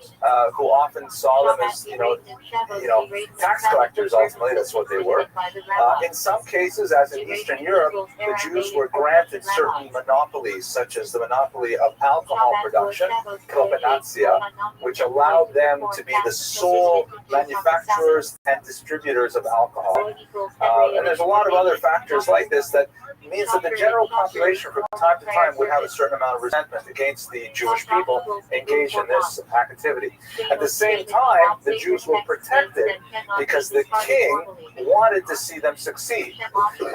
who often saw them as, tax collectors. Ultimately, that's what they were. In some cases, as in Eastern Europe, the Jews were granted certain monopolies, such as the monopoly of alcohol production, propinatia, which allowed them to be the sole manufacturers and distributors of alcohol. And there's a lot of other factors like this that means that the general population from time to time would have a certain amount of resentment against the Jewish people engaged in this activity. At the same time, the Jews were protected because the king wanted to see them succeed.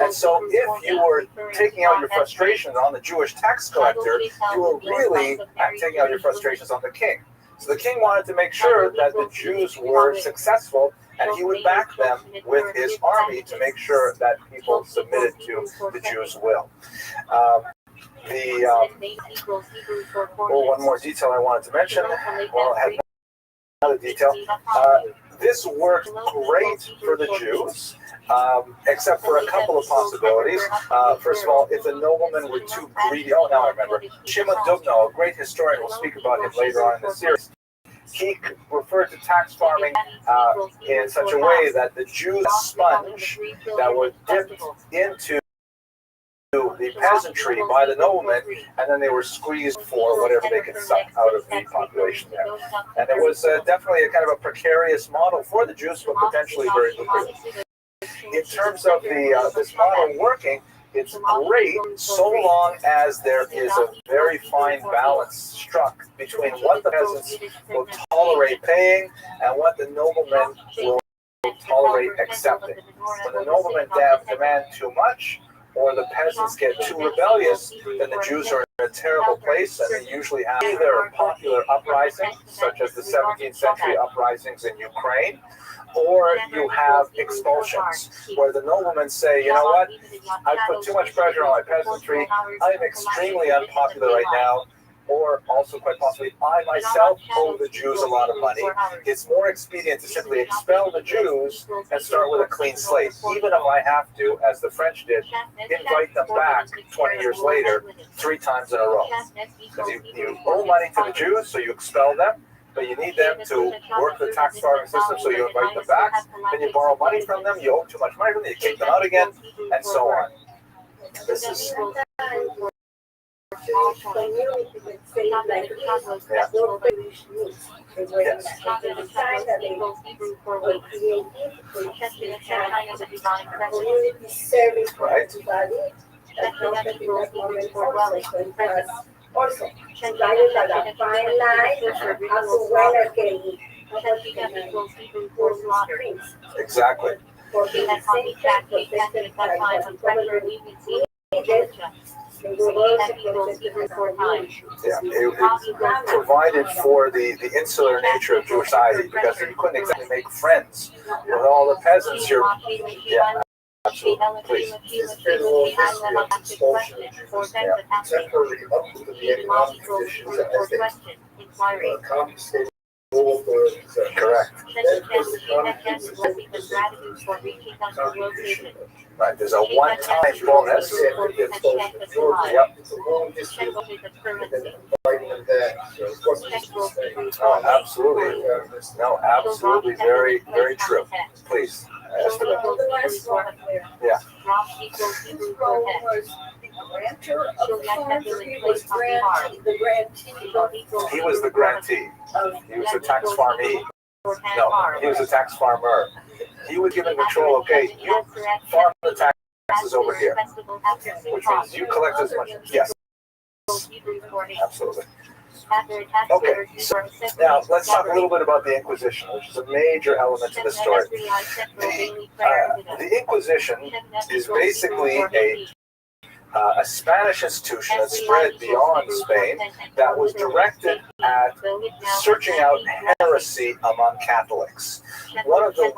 And so if you were taking out your frustrations on the Jewish tax collector, you were really taking out your frustrations on the king. So the king wanted to make sure that the Jews were successful, and he would back them with his army to make sure that people submitted to the Jews' will. One more detail I wanted to mention. Well, I had another detail. This worked great for the Jews, except for a couple of possibilities. First of all, if the noblemen were too greedy, now I remember. Shimon Dubno, a great historian, we'll speak about him later on in the series. He referred to tax farming in such a way that the Jews' sponge that was dipped into the peasantry by the noblemen, and then they were squeezed for whatever they could suck out of the population there. And it was definitely a kind of a precarious model for the Jews, but potentially very lucrative. In terms of this model working, it's great so long as there is a very fine balance struck between what the peasants will tolerate paying and what the noblemen will tolerate accepting. When the noblemen demand too much, or the peasants get too rebellious, then the Jews are in a terrible place, and they usually have either popular uprisings, such as the 17th century uprisings in Ukraine, or you have expulsions, where the noblemen say, you know what, I put too much pressure on my peasantry, I am extremely unpopular right now, or also quite possibly, I myself owe the Jews a lot of money. It's more expedient to simply expel the Jews and start with a clean slate, even if I have to, as the French did, invite them back 20 years later, 3 times in a row. Because you owe money to the Jews, so you expel them, but you need them to work the tax farming system, so you invite them back, then you borrow money from them, you owe too much money from them, you kick them out again, and so on. This is... Also, guided by that fine line, as well as getting exactly. Yeah, it provided for the insular nature of Jewish society, because you couldn't exactly make friends with all the peasants. Yeah, absolutely. Please. This federal history of expulsion temporarily uprooted the economic conditions as they confiscated all authority possessions. Correct. Right, there's a one-time bonus. Yep. It's a long history of fighting them back. Oh, absolutely. No, absolutely. Very, very true. Please. The last one there. Yeah. His role was grantor of the funds, or he was the grantee. He was the grantee. He was the tax farmee. No, he was a tax farmer. He was given control. Okay, you farm the taxes over here, which means you collect as much. Yes. Absolutely. Okay, so now let's talk a little bit about the Inquisition, which is a major element to the story. The Inquisition is basically a Spanish institution that spread beyond Spain that was directed at searching out heresy among Catholics. One of the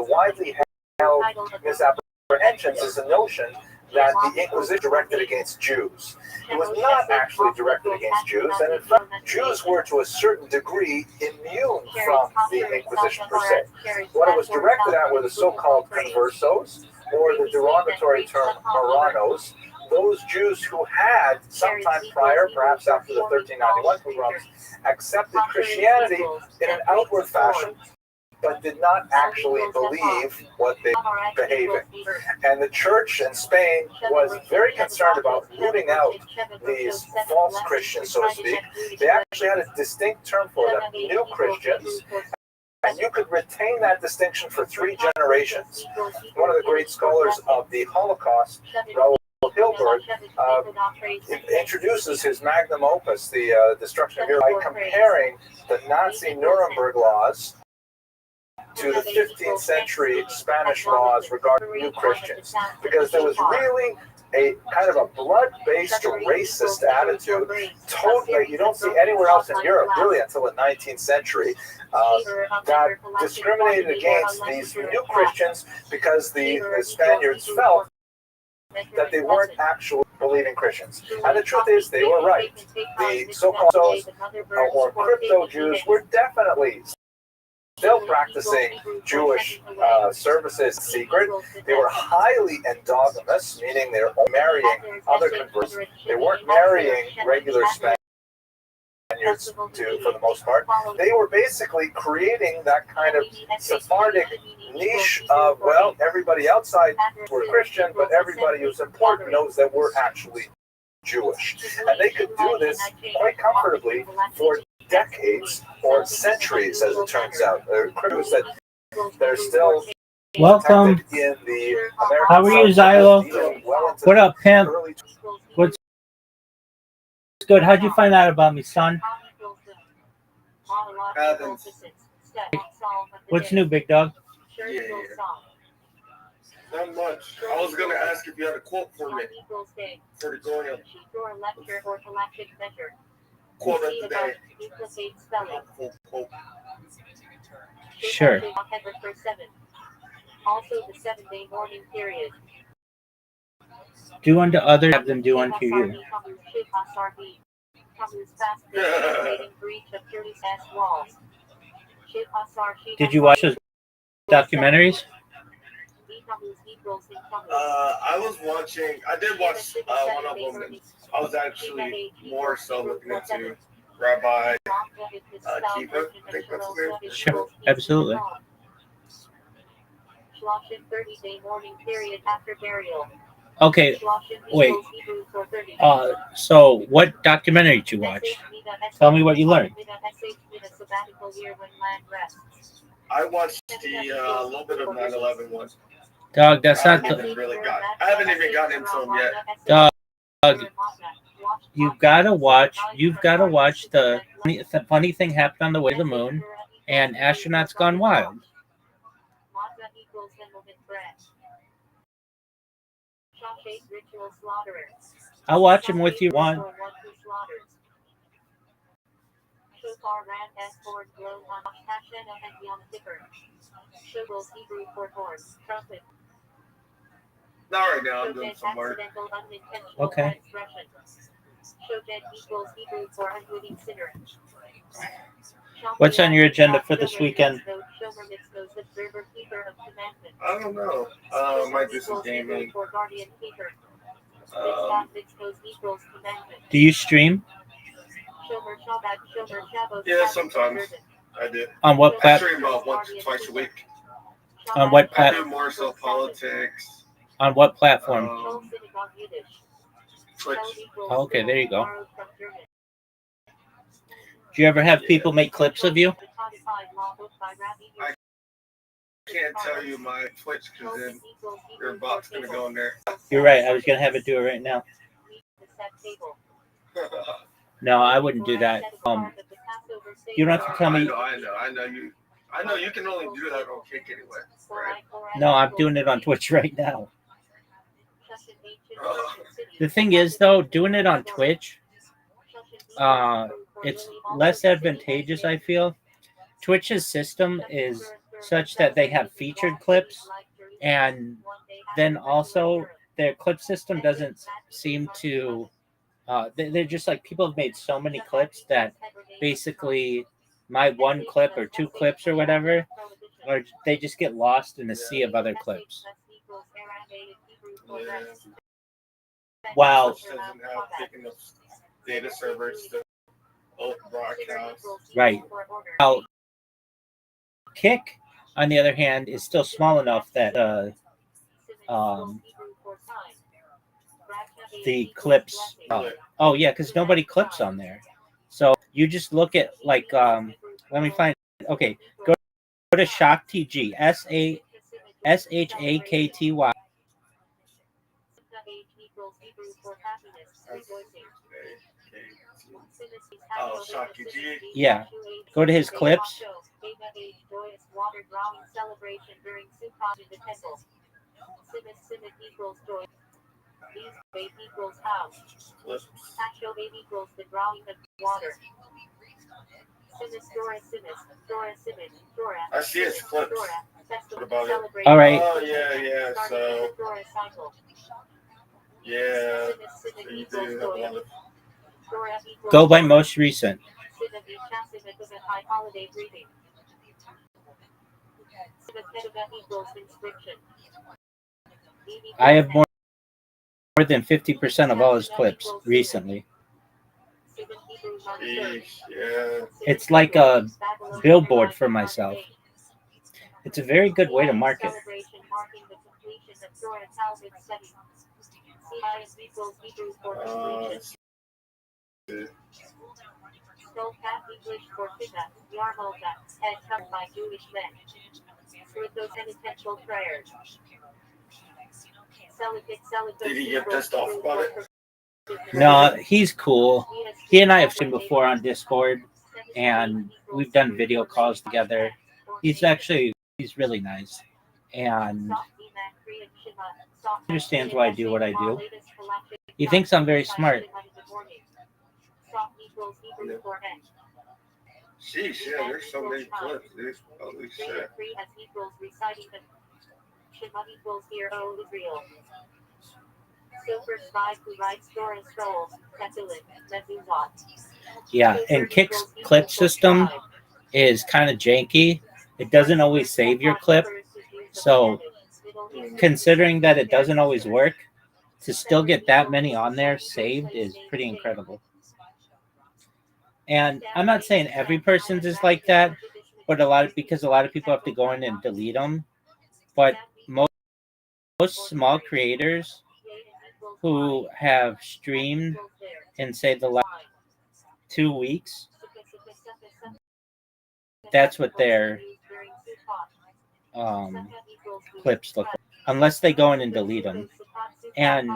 widely held misapprehensions is the notion that the Inquisition directed against Jews. It was not actually directed against Jews, and in fact, Jews were to a certain degree immune from the Inquisition per se. What it was directed at were the so-called conversos, or the derogatory term Marranos, those Jews who had, sometime prior, perhaps after the 1391 pogroms, accepted Christianity in an outward fashion, but did not actually believe what they were behaving. And the church in Spain was very concerned about rooting out these false Christians, so to speak. They actually had a distinct term for them, new Christians, and you could retain that distinction for 3 generations. One of the great scholars of the Holocaust, Raoul Hilberg, introduces his magnum opus, the Destruction of Europe, by comparing the Nazi Nuremberg laws to the 15th century Spanish laws regarding new Christians, because there was really a kind of a blood-based racist attitude, totally you don't see anywhere else in Europe, really, until the 19th century, that discriminated against these new Christians because the Spaniards felt that they weren't actually believing Christians. And the truth is, they were right. The so-called or crypto Jews were definitely still practicing Jewish services in secret. They were highly endogamous, meaning they were marrying other converts. They weren't marrying regular Spaniards Spaniards do for the most part. They were basically creating that kind of Sephardic niche of, well, everybody outside were Christian, but everybody who's important knows that we're actually Jewish. And they could do this quite comfortably for decades or centuries, as it turns out. There are crews that they're still Welcome. in the American How are you, Xylo? What up, pimp? What's good? How'd you find out about me, son? What's new, big dog? Yeah. Not much. I was gonna ask if you had a quote for me for the Goyim. Quote of the day. Quote. Sure. Also the 7-day mourning period. Do unto others, have them do unto you. Did you watch those documentaries? I was watching. I did watch one of them. And I was actually more so looking into Rabbi Kiva. I think that's his name. Sure, absolutely. 30-day mourning period after burial. Okay, wait. So what documentary did you watch? Tell me what you learned. I watched the little bit of 9/11 one. Dog, that's not I haven't even gotten into them yet. Dog, you've got to watch the funny thing happened on the way to the moon and astronauts gone wild. I'll watch him with you one. Not right now. I'm doing some work. Okay. What's on your agenda for this weekend? I don't know. I might do some gaming. Do you stream? Yeah, sometimes I do. On what I platform? stream about once or twice a week. On what I do platform? more so politics. On what platform? Twitch. Oh, okay, there you go. Do you ever have people make clips of you? I can't tell you my Twitch because then your bot's gonna go in there. You're right. I was gonna have it do it right now. No, I wouldn't do that. You don't have to tell me. I know you can only do that on Kick anyway, right? No, I'm doing it on Twitch right now. The thing is, though, doing it on Twitch, it's less advantageous, I feel. Twitch's system is such that they have featured clips, and then also their clip system doesn't seem to. They're just like people have made so many clips that basically my one clip or two clips or whatever, or they just get lost in a sea of other clips. Yeah. Wow. Twitch doesn't have big enough data servers to broadcast. Right. Now, Kick, on the other hand, is still small enough that the clips. Oh yeah, because nobody clips on there. So you just look at like let me find. Okay, go to ShockTG. SHAKTY. Oh, ShockTG. Yeah. Go to his clips. I see his clips. What about it? All right. Oh yeah. So yeah, so you do have a lot of. Go by most recent. I have more than 50% of all his clips recently. Yeah. It's like a billboard for myself. It's a very good way to market. Did he get pissed off about it? No, he's cool. He and I have seen before on Discord, and we've done video calls together. He's really nice, and understands why I do what I do. He thinks I'm very smart. Sheesh, yeah, there's so many clips, dude. Holy shit. Yeah, and Kick's clip system is kind of janky. It doesn't always save your clip. So, considering that it doesn't always work, to still get that many on there saved is pretty incredible. And I'm not saying every person's is like that, but because a lot of people have to go in and delete them. But most small creators who have streamed in, say, the last 2 weeks, that's what their clips look like, unless they go in and delete them. And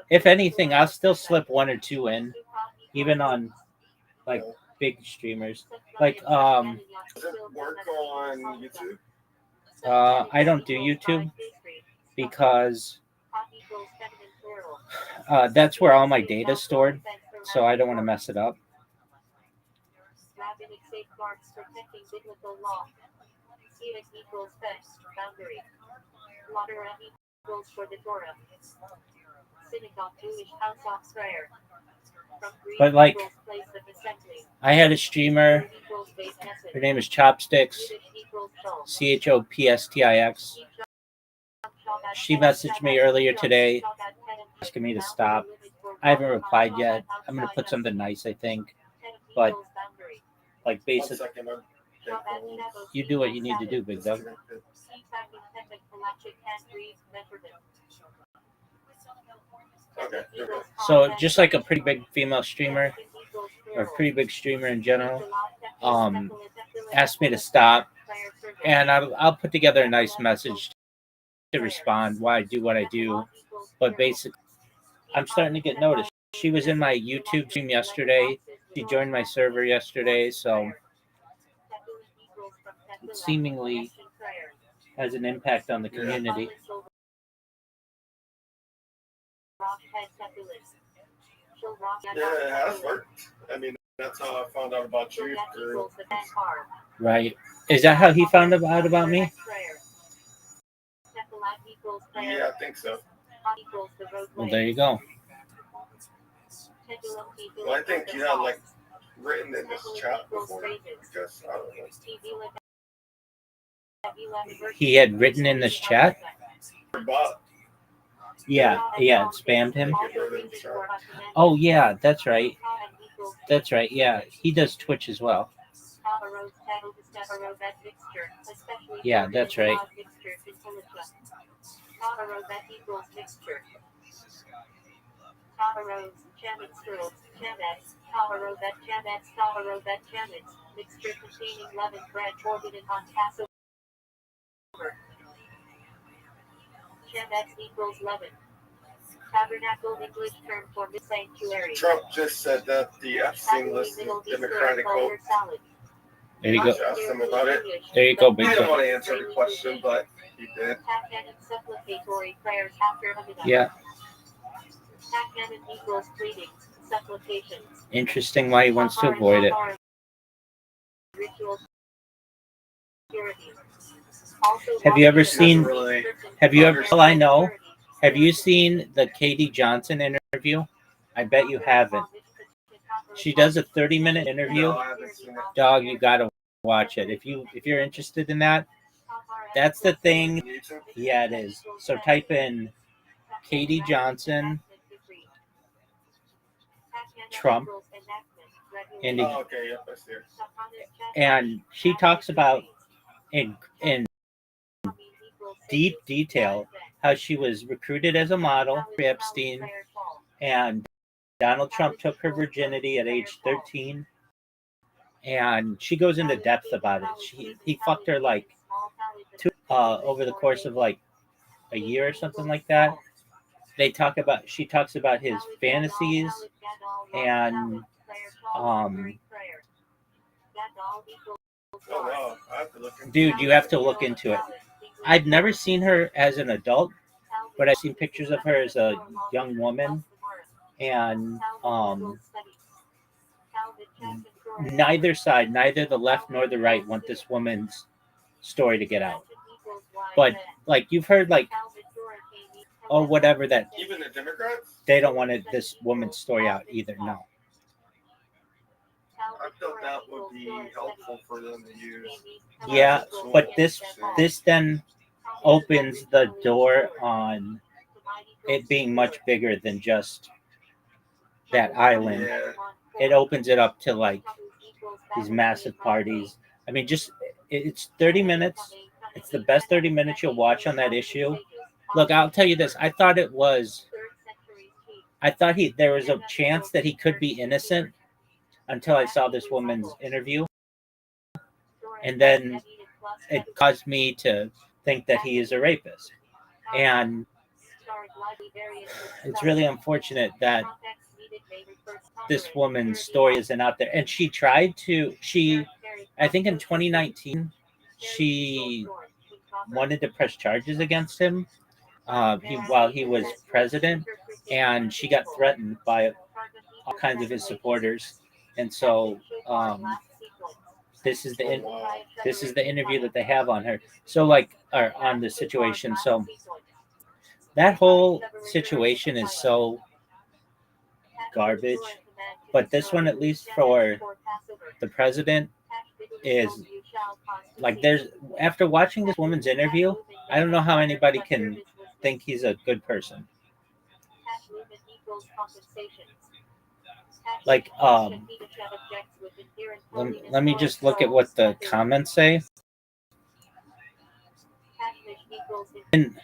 if anything, I'll still slip 1 or 2 in, even on like big streamers. Like Does it work on YouTube? I don't do YouTube because that's where all my data's stored, so I don't want to mess it up. But like, I had a streamer. Her name is Chopsticks, Chopstix. She messaged me earlier today asking me to stop. I haven't replied yet. I'm gonna put something nice, I think. But like, basically, you do what you need to do, Big Doug. Okay. So just like a pretty big female streamer, or a pretty big streamer in general, asked me to stop, and I'll put together a nice message to respond why I do what I do. But basically, I'm starting to get noticed. She was in my YouTube stream yesterday. She joined my server yesterday, so it seemingly has an impact on the community. Yeah, it has worked. I mean, that's how I found out about you. Right. Is that how he found out about me? Yeah, I think so. Well, there you go. Well, I think you had like written in this chat before. Because I don't know. He had written in this chat? But Yeah, it spammed him. Oh, yeah, that's right. That's right, yeah. He does Twitch as well. Yeah, that's right. Mixture containing leavened bread orbited on Passover. Chemex equals leaven. Tabernacle English term for the sanctuary. Trump just said that the Epstein list is Democratic vote. There you go. I asked him about it. There you go, He Big didn't Doug. want to answer the question, but he did. Supplicatory prayers after Hamidah. Yeah. Takanen equals pleadings, supplications. Interesting why he wants to avoid it. Ritual purity. Have you ever seen, well, I know, have you seen the Katie Johnson interview? I bet you haven't. She does a 30-minute interview. No, I haven't seen it. Dog, you gotta watch it. If you're interested in that, that's the thing. YouTube? Yeah, it is. So type in Katie Johnson, Trump, And Oh, okay, yep, I see. and she talks about in deep detail how she was recruited as a model for Epstein, and Donald Trump took her virginity at age 13, and she goes into depth about it. He fucked her like over the course of like a year or something like that. She talks about his fantasies, and um Oh wow, I have to look into dude, you have to look into it. I've never seen her as an adult, but I've seen pictures of her as a young woman, and neither side, neither the left nor the right, want this woman's story to get out. But like you've heard, like, oh, whatever, that even the Democrats. they don't want this woman's story out either. No. I thought that would be helpful for them to use. Yeah, but this then opens the door on it being much bigger than just that island. Yeah. It opens it up to like these massive parties. I mean, just it's 30 minutes. It's the best 30 minutes you'll watch on that issue. Look, I'll tell you this. I thought there was a chance that he could be innocent until I saw this woman's interview. And then it caused me to think that he is a rapist. And it's really unfortunate that this woman's story isn't out there. And I think in 2019, she wanted to press charges against him while he was president, and she got threatened by all kinds of his supporters. And so this is the interview that they have on her. So or on the situation. So that whole situation is so garbage. But this one, at least for the president, is like after watching this woman's interview, I don't know how anybody can think he's a good person. Like, let me just look at what the comments say. And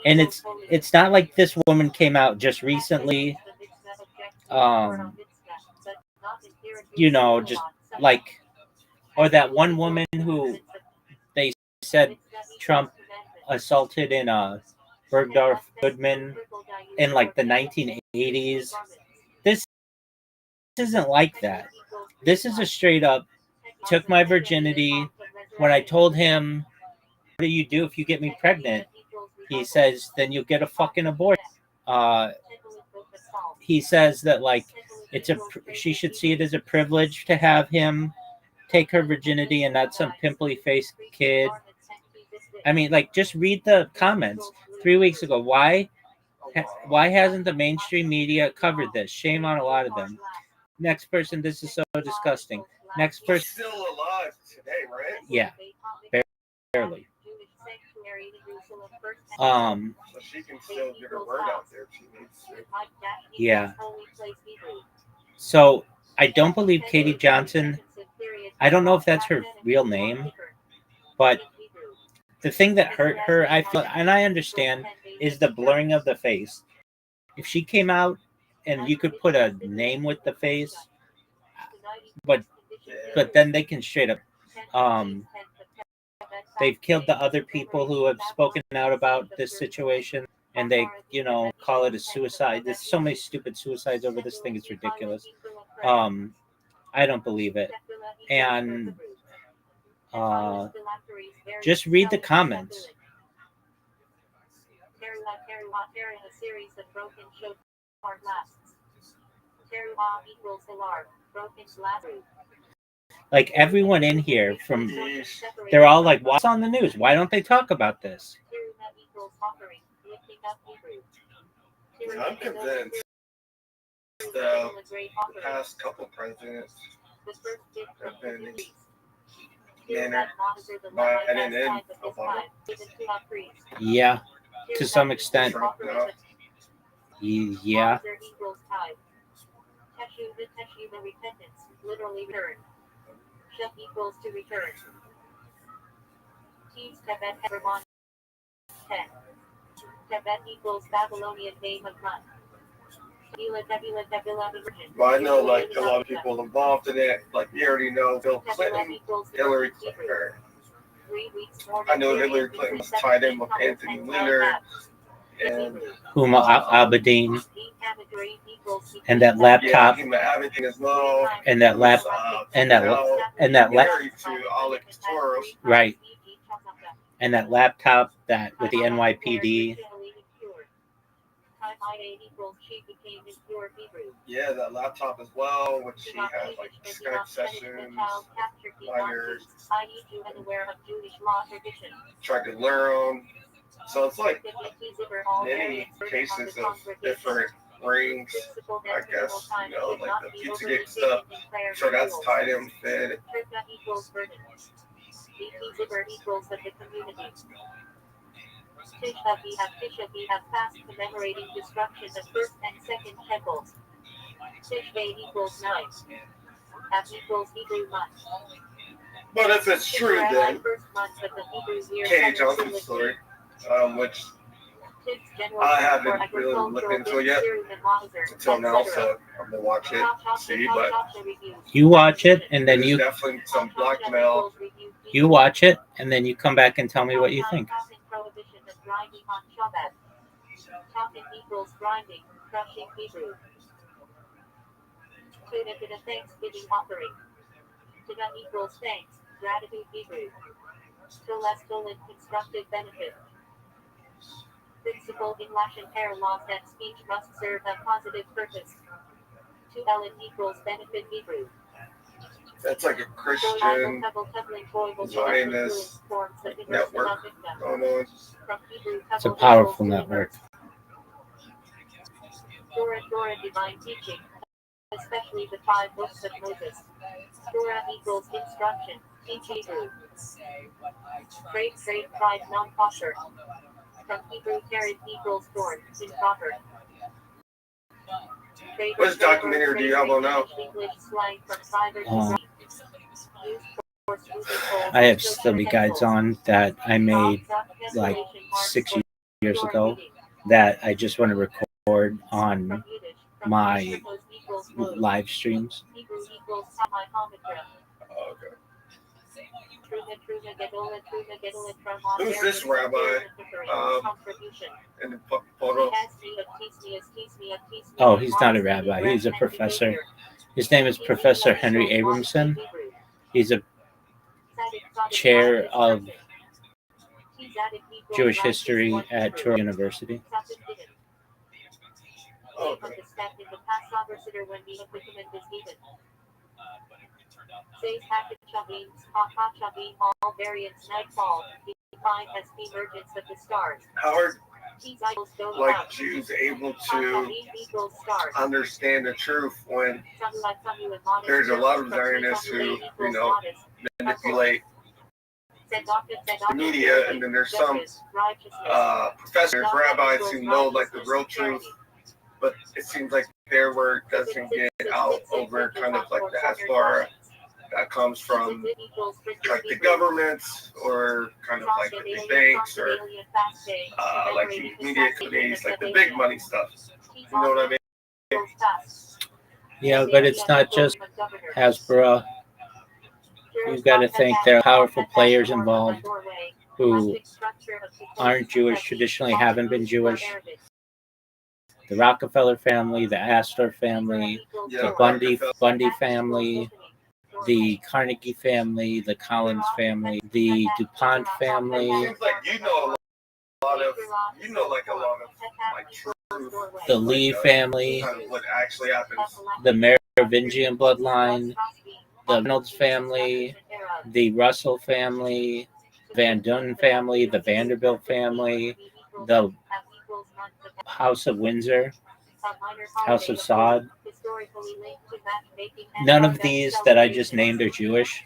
it's not like this woman came out just recently. Just like, or that one woman who they said Trump assaulted in Bergdorf Goodman in like the 1980s. This isn't like that. This is a straight up took my virginity. When I told him, what do you do if you get me pregnant? He says, then you'll get a fucking abortion. He says that like she should see it as a privilege to have him take her virginity and not some pimply faced kid. I mean, like, just read the comments 3 weeks ago. Why hasn't the mainstream media covered this? Shame on a lot of them. Next person, this is so disgusting. Next person. She's still alive today, right? Yeah, barely. So she can still get her word out there if she needs to. Yeah. So I don't believe Katie Johnson. I don't know if that's her real name, but the thing that hurt her, I feel, and I understand, is the blurring of the face. If she came out and you could put a name with the face, but then they can straight up. They've killed the other people who have spoken out about this situation, and they, call it a suicide. There's so many stupid suicides over this thing. It's ridiculous. I don't believe it. And just read the comments. Like everyone in here they're all like, what's on the news? Why don't they talk about this? I'm convinced the past couple presidents have been mannered by an end about it. Yeah, to some extent. Trump, no. Yeah. Teshuva repentance, literally return. Shep equals to return. Teams Tebet Hebron 10. Tebet equals Babylonian name of month. But I know like a lot of people involved in it. Like you already know Bill Clinton, Hillary Clinton. I know Hillary Clinton was tied in with Anthony Weiner and Huma Abedin, and that laptop, everything as well. and that lap, and that Married to Alec Toros. right, and that laptop that with the NYPD. Yeah, that laptop as well, which she had like Skype sessions, minors, tried to learn. So it's like many cases of different rings, I guess, you know, like the Pizzagate stuff. So that's tied in with it. Tisha fast commemorating destruction of first and second temples. Tishbei equals 9. F equals Hebrew month. But if it's true, then Katie Johnson's story, which I haven't really looked into it yet until now, so I'm gonna watch it, see. But you watch it, and then there's definitely some blackmail. You watch it, and then you come back and tell me what you think. Talking equals grinding, crushing Hebrew. Tuna Thanksgiving offering. Tuna equals thanks, gratitude Hebrew. Celestial and constructive benefit. Principle in Lashon Hare laws that speech must serve a positive purpose. 2 Ellen equals benefit Hebrew. That's like a Christian Zionist network going on. It's a powerful network. Torah divine teaching, especially the 5 books of Moses. Torah equals instruction, teach Hebrew. Trade, pride, non-kosher. From Hebrew, carrot equals thorn, improper. Which documentary do you have on now? I have study guides on that I made like 6 years ago that I just want to record on my live streams. Oh, okay. Who's this rabbi in the photo? Oh, he's not a rabbi. He's a professor. His name is Professor Henry Abramson. He's a chair of Jewish history at Touro University. Oh, okay. All variants nightfall, defined as the emergence of the stars. How are like Jews able to understand the truth when there's a lot of Zionists who, you know, manipulate the media, and then there's some professors, rabbis who know like the real truth, but it seems like their word doesn't get out over kind of like the Hasbara that comes from like the governments or kind of like the big banks or like the media companies, like the big money stuff. You know what I mean? Yeah, but it's not just Hasbara. You've got to think there are powerful players involved who aren't Jewish, traditionally haven't been Jewish. The Rockefeller family, the Astor family, the Bundy family, the Carnegie family, the Collins family, the DuPont family. Seems like you know a lot of like truth. The Lee family, Kind of what actually happens. the Merovingian bloodline, the Reynolds family, the Russell family, Van Dunen family, the Vanderbilt family, the House of Windsor, House of Saud. None of these that I just named are Jewish,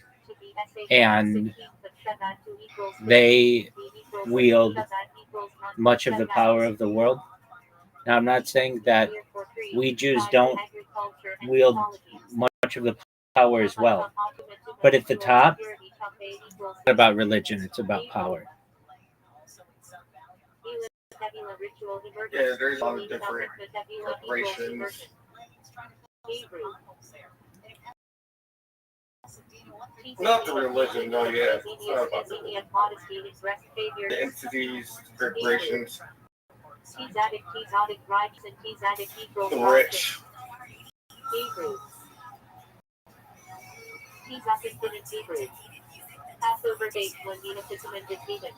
and they wield much of the power of the world. Now, I'm not saying that we Jews don't wield much of the power as well. But at the top, it's not about religion, it's about power. Yeah, there's a lot of different corporations. Not the religion, no, yeah. It's not about the entities, corporations, the rich. Passover date when Beneficum and defeated.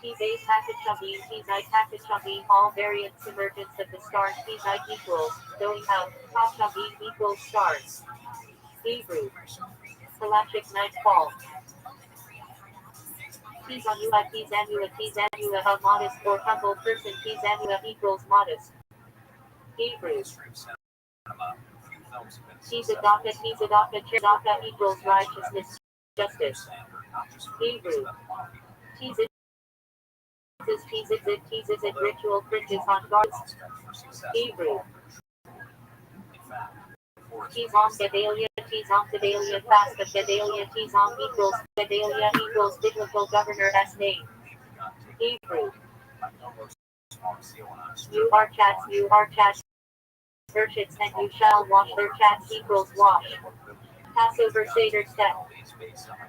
T-base packet Chabin, T-zite packet Chabin, all variants emergence of the star T-zite equals, going out, top Chabin equals stars. Hebrew. Galactic nightfall. T-zanua, T-zanua, T-zanua, a modest or humble person, T-zanua equals modest. Hebrew. T-zadaka, T-zadaka, Chizaka equals righteousness, justice. Hebrew. T-zid, T-zid, ritual fringes on guards. Hebrew. T-zom, Gedalia, T-zom, Gedalia, fast of Gedalia, T-zom equals, Gedalia equals biblical governor as name. Hebrew. You are chats, Urchits and you shall wash their chats equals wash. Passover Seder step.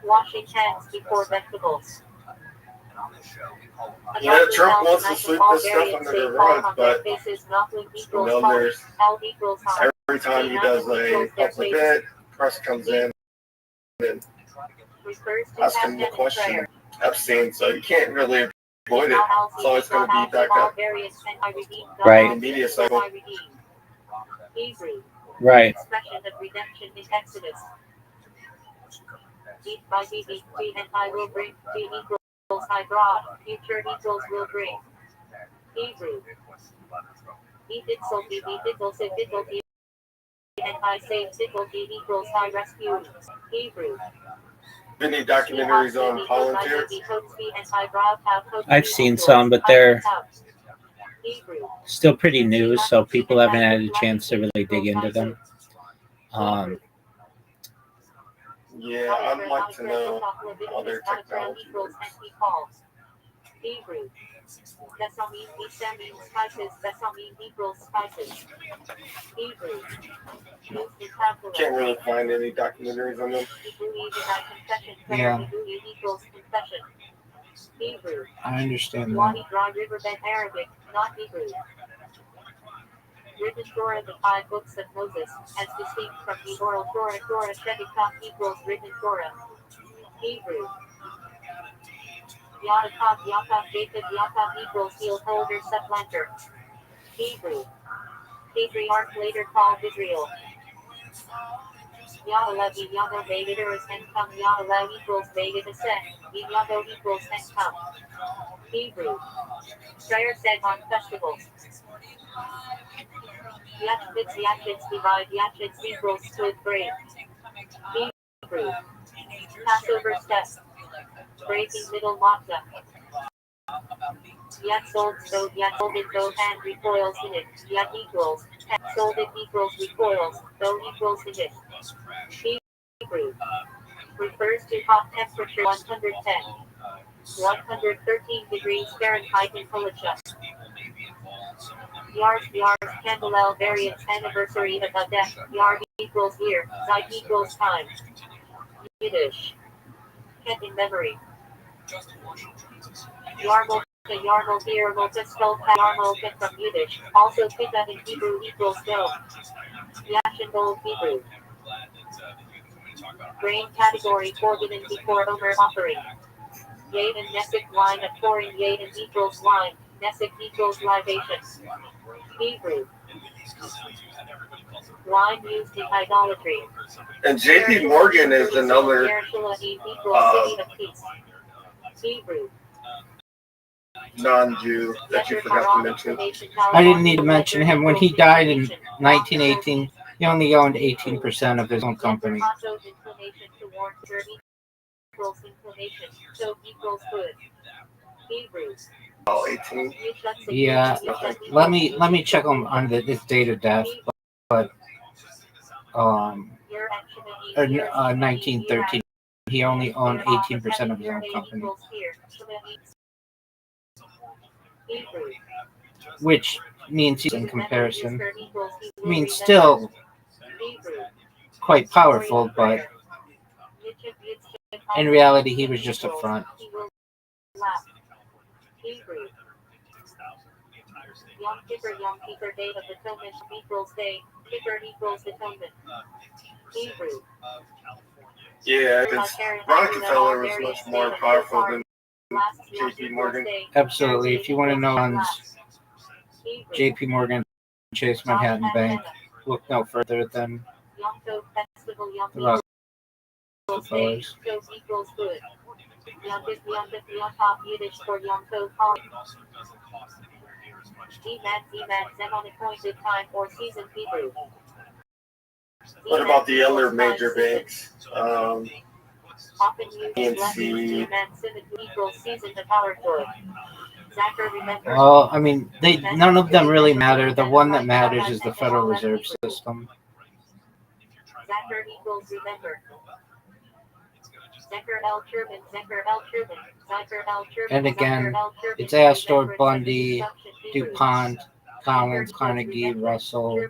Washing hands before vegetables. Yeah, Trump wants to sweep this stuff under the rug, but there's every time he does a public event, press comes in and asks him the question. Epstein, so you can't really avoid it. It's always going to be back up. Right. The media cycle. Right. Expression of redemption in Exodus. Beat by BB, and I will bring, B equals I brought, future equals will bring. Hebrew. Beat itself, beat itself, and I say itself, equals I rescue. Hebrew. Any documentaries on volunteer? I've seen some, but they're still pretty new, so people haven't had a chance to really dig into them. Yeah, I'd like to know how their technology works. Hebrew. Besamine, besamine, spices, besamine equals spices. Hebrew. Can't really find any documentaries on them. Yeah. Equals confession. Hebrew. I understand that. Wadi dry riverbed Arabic, not Hebrew. Written Torah, the 5 books of Moses, as distinct from the oral Torah, Torah Shedikah equals written Torah. Hebrew. Yaakov, Jacob, Yaakov equals heel holder, supplanter. Hebrew. Patriarch later called Israel. Yahalevi, Yahoo, Vegator is and come, Yahalev equals Vegatasek, Yahoo equals and come. Hebrew. Prayer said on festivals. Yachits divide, Yachits equals split break. Hebrew. Passover steps. Breaking middle matzah. Yet sold it though and recoils in it. Yet equals. Sold it equals recoils, though equals in it. Hebrew. Refers to hot temperature 110. 113 degrees Fahrenheit in Policha. Yard, Candlel variance anniversary of Adek. Yard equals year, Zeit equals time. Yiddish. Kept in memory. Yarmulke, here, Multiskel, Yarmulke from Yiddish. Also Kita in Hebrew equals go. Yashin Gold Hebrew. Grain category forbidden before Omer offering. Yade and Nesek wine of pouring Yade equals wine. Nesek equals libation. Hebrew. Wine used in idolatry. And J.P. Morgan is another Hebrew. non-Jew that you forgot to mention. I didn't need to mention him. When he died in 1918, he only owned 18% of his own company. So equals good. Hebrew. 18. Yeah, let me check on this date of death, but 1913, he only owned 18% of his own company, which means he's in comparison. I mean, still quite powerful, but in reality, he was just a front. Yom Kippur, Day of Atonement equals Day, Kippur equals Atonement. Hebrew. Yeah, because Rockefeller was much more powerful than J.P. Morgan. Absolutely. If you want to know on J.P. Morgan, Chase Manhattan Bank, look no further than the Rockefellers. Yiddish for Yom Tov. Zem on appointed time or season Hebrew. What about the other major banks? Often used PNC. equals season the power for. Well, I mean, none of them really matter. The one that matters is the Federal Reserve System. Zachar equals remember. And again, it's Astor, Bundy, DuPont, Collins, Carnegie, Russell.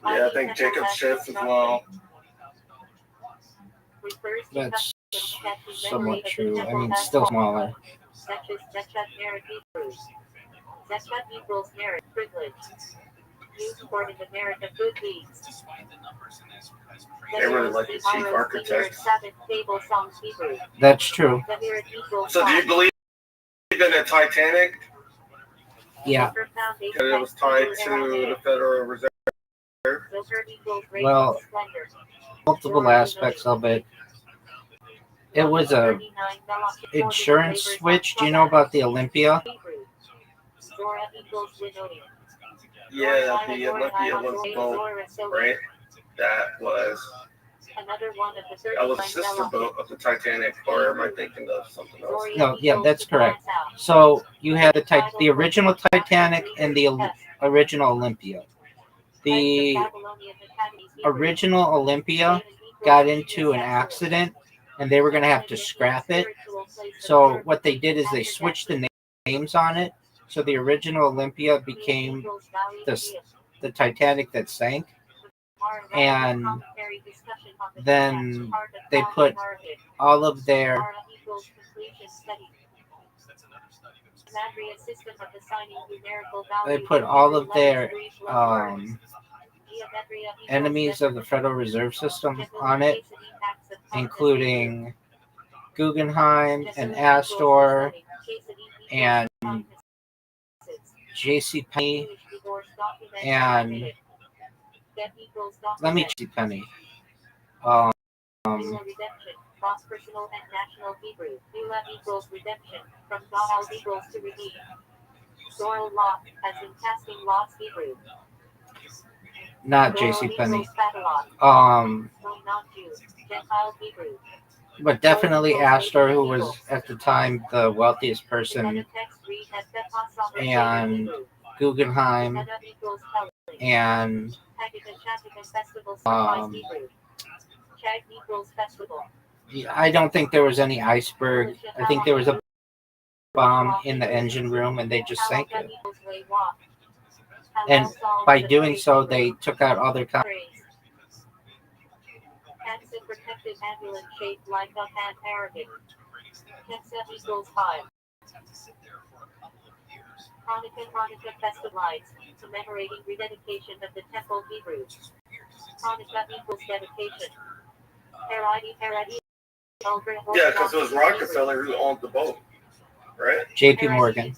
Yeah, I think Jacob Schiff as well. That's somewhat true. I mean, still smaller. Zechat equals merit, privilege. Used for in America good deeds. They really like the chief architect. That's true. So do you believe in the Titanic? Yeah. Because it was tied to the Federal Reserve? Well, multiple aspects of it. It was a insurance switch. Do you know about the Olympia? Yeah, the Olympia was boat, right? That was a sister boat of the Titanic, or am I thinking of something else? No, yeah, that's correct. So you had the original Titanic and the original Olympia. The original Olympia got into an accident, and they were going to have to scrap it. So what they did is they switched the names on it. So the original Olympia became the Titanic that sank. And then they put all of their enemies of the Federal Reserve System on it, including Guggenheim and Astor and JCPenney and JCPenney. Cross-personal and national Hebrew. Ulam equals redemption. From Gaal equals to redeem. Soil lot, as in casting lots Hebrew. Not JCPenney. But definitely Astor, who was at the time the wealthiest person, and Guggenheim, and I don't think there was any iceberg. I think there was a bomb in the engine room, and they just sank it. And by doing so, they took out all their protective ambulance shaped like a hand Arabic. Ketsa equals 5. Hanukkah festive lights, commemorating rededication of the temple Hebrew. Hanukkah equals dedication. Yeah, because it was Rockefeller who owned the boat, right? J.P. Morgan.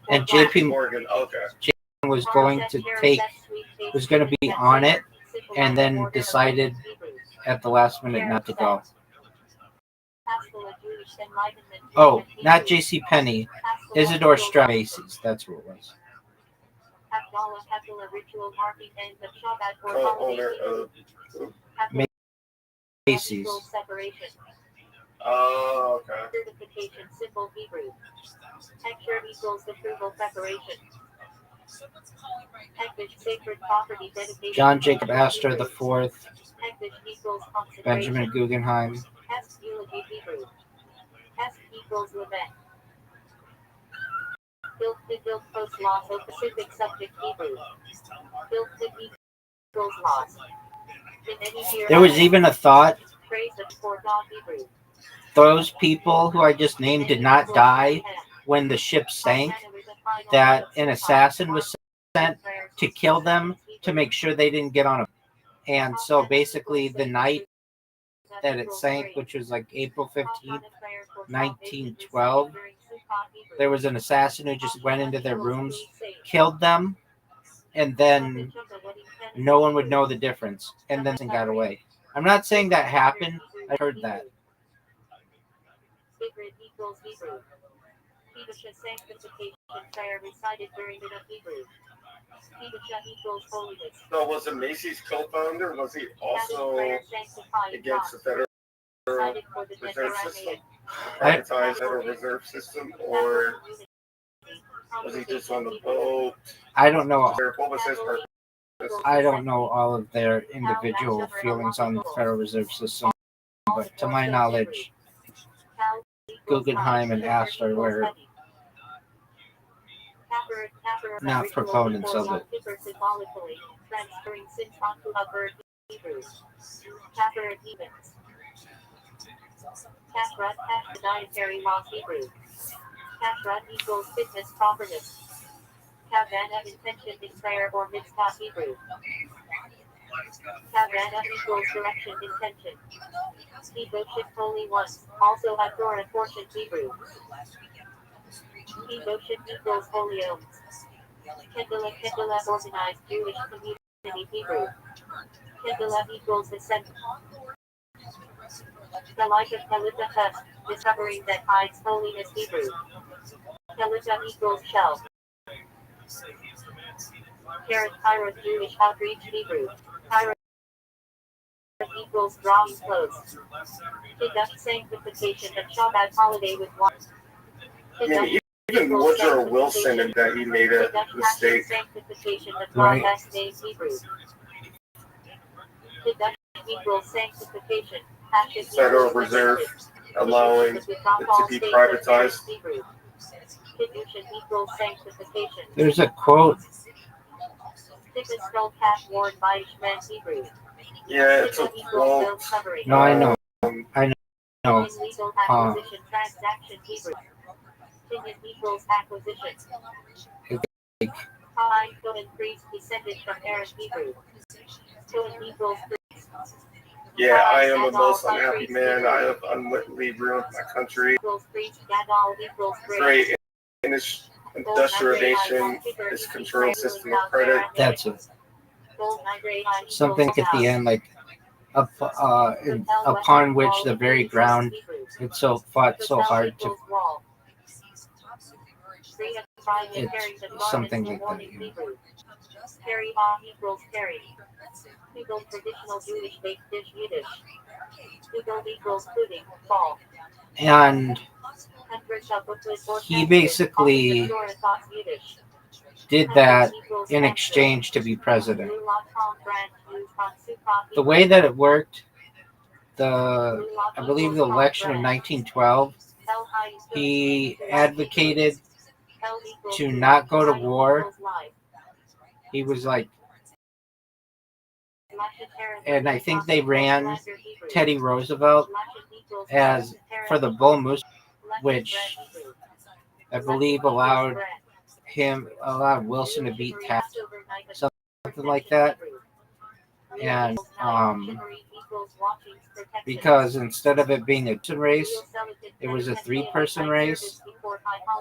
And J.P. Morgan, okay. was going to be on it, and then decided at the last minute not to go. Oh, not JCPenney. Isidore Straub Macy's. That's who it was. Co-owner of Macy's. Oh, okay. specification symbol Hebrew. Hector equals approval preparation. Hektish sacred property dedication. John Jacob Astor the Fourth, Hektish equals concentration. Benjamin Guggenheim. Hest eulogy Hebrew. Hest equals Levant. Guilt post laws of Pacific subject Hebrew. Guilt equals laws. There was even a thought Phrase of for God Hebrew. those people who I just named did not die when the ship sank, that an assassin was sent to kill them to make sure they didn't get on a. And so basically the night that it sank, which was like April 15th, 1912, there was an assassin who just went into their rooms, killed them, and then no one would know the difference, and then got away. I'm not saying that happened. I heard that. Sacred equals Hebrew. Kedusha sanctification prayer recited during the Hebrew. Kedusha equals holiness. So was it Macy's co-founder? Was he also against the Federal Reserve System? Privatized Federal Reserve System, or was he just on the boat? I don't know. What was his purpose? I don't know all of their individual feelings on the Federal Reserve System, but to my knowledge, Guggenheim and Astor were not proponents of it. Dietary laws Hebrew. Kashrut equals fitness properness. Kavana intention in prayer or mitzvah Hebrew. Kavana equals direction intention. Devotion holy ones, also Torah portion Hebrew. Devotion equals holy oaths. Kendala organized Jewish community Hebrew. Kendala equals ascent. The light of Kelita test, discovering that hides holiness Hebrew. Kelita equals shell. Kairos Jewish outreach Hebrew. Kairos equals drawing close. Kiddush sanctification of Shabbat holiday with one. Yeah, even Woodrow Wilson and that he made a mistake. Sanctification of Right. last name Hebrew. Kiddush equals sanctification. Federal Reserve allowing it to be privatized. Kiddush equals sanctification. There's a quote. Thickest skull cap worn by Ishmael Hebrew. Yeah, it's a quote. No, I know. I know. Illegal acquisition transaction Hebrew. Opinion equals acquisition. High Cohen priest descended from Aaron Hebrew. Cohen equals priest. Yeah, I am a most unhappy man. I have unwittingly ruined my country. Equals priest. Gadol equals Great industrialization is controlled system of credit. That's it. Something at the end, like upon which the very ground it so fought so hard to. It's something like that. Yeah. Carry on equals carry. Google traditional Jewish baked dish Yiddish. Google equals pudding, fall. And he basically did that in exchange to be president. The way that it worked, I believe the election of 1912, he advocated to not go to war. He was like, and I think they ran Teddy Roosevelt as for the Bull Moose, which I believe allowed Wilson to beat Taft, something like that. And because instead of it being a two race, it was a 3-person race,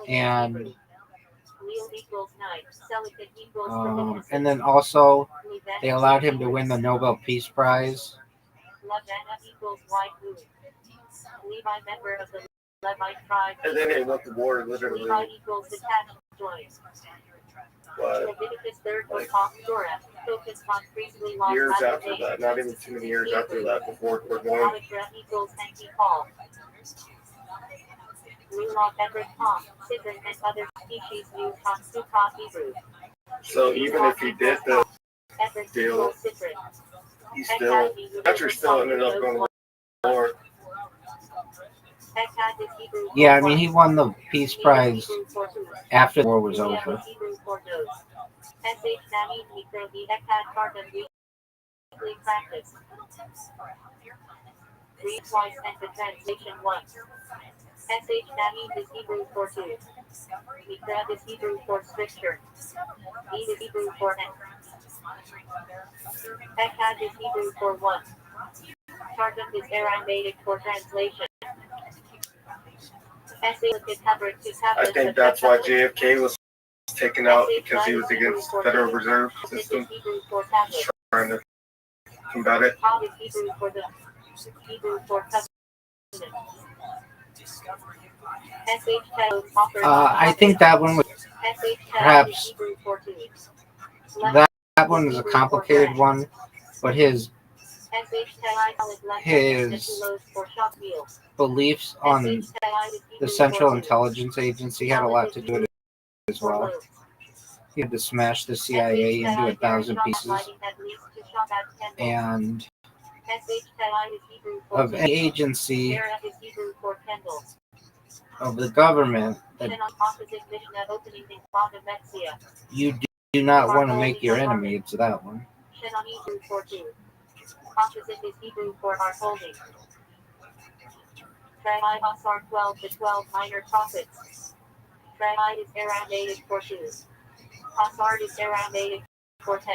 and then also they allowed him to win the Nobel Peace Prize. And then they went to war literally. What? Like years after that, not even too many years after that, before we're going. Edward Tom, Sidran, and other species use Hansuka Hebrew. So even if he did the deal, he still, country still ended up going to war. Yeah, I mean, he won the Peace Prize after the war was over. Read twice and the translation once. SH Namin is Hebrew for two. Mikra is Hebrew for scripture. E is Hebrew for N. Echad is Hebrew for one. Targum is Aramaic for translation. I think that's why JFK was taken out, because he was against the Federal Reserve System, trying to combat it. I think that one was perhaps that one is a complicated one, but his beliefs on the Central Intelligence Agency had a lot to do with it as well. He had to smash the CIA into 1,000 pieces, and of any agency of the government that you do not want to make your enemy, it's that one. Opposite is Hebrew for our holding. Rabbi Asar 12 to 12 minor prophets. Rabbi is Aramaic for 2. Asar is Aramaic for 10.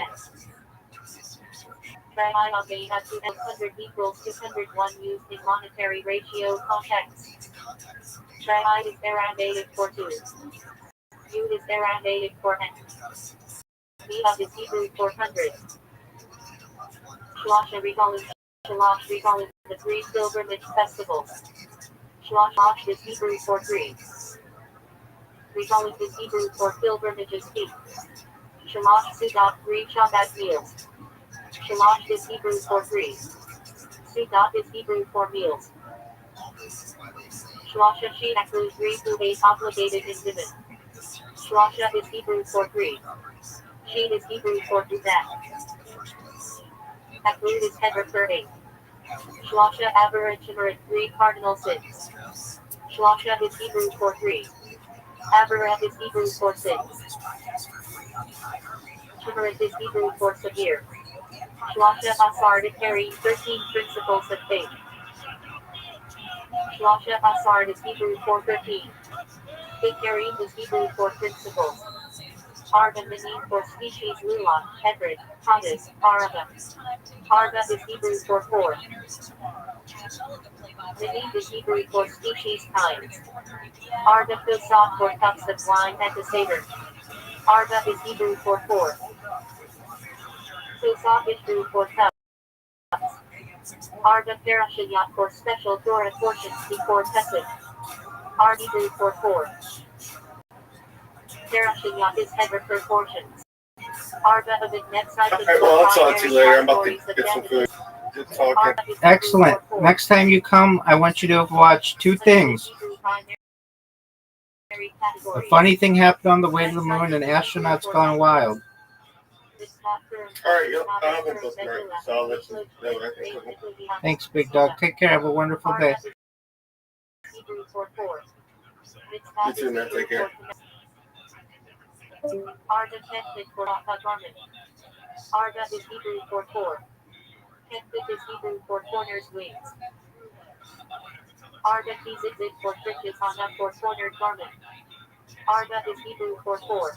Rabbi Abeda 200 equals 201 used in monetary ratio context. Rabbi is Aramaic for 2. Yud is Aramaic for N. Biyah is Hebrew for 100. Shalosh recalling the 3 pilgrimage festivals. Shalosh is Hebrew for 3. Recalling is Hebrew for pilgrimages feet. Shalosh Sudat 3 Shabbat meals. Shalosh is Hebrew for 3. Sudat is Hebrew for meals. Shlosha Shinaku 3 to 8 obligated in Zimun. Shlosha is Hebrew for 3. Sheen is Hebrew for Dudat. Aklud is Heber for 8. Shlosha Average 3 cardinal sins. Shlosha is Hebrew for 3. Average is Hebrew for 6. Shivarit is Hebrew for severe. Shlosha Asar to carry 13 principles of faith. Shlosha Asar is Hebrew for 13. Hikarim is Hebrew for principles. Arba Manin for species Lula, Hedrid, Tadas, Araba. Arba is Hebrew for 4. Manin is Hebrew for species kinds. Arba Kusaf for cups of wine at the Seder. Arba is Hebrew for 4. Kusaf is Hebrew for cups. Arba Parashayat for special Torah portions before Pesach. Arba Hebrew for 4. Parashayat is Heber for portions. Arba of it net cycle. Well, I'll talk to you later. I'm about to get some food. Good talking. Excellent. Next time you come, I want you to watch 2 things. A funny thing happened on the way to the moon, and astronauts gone wild. Alright, I have a bookmark, so I'll let you know what I think of it. Thanks, Big Dog. Take care. Have a wonderful day. You too, man. Take care. Arda Kempit for garment. Arda is Hebrew for 4. Kempit is Hebrew for corners wings. Arda Kizit for fringes on a for cornered garment. Arda is Hebrew for 4.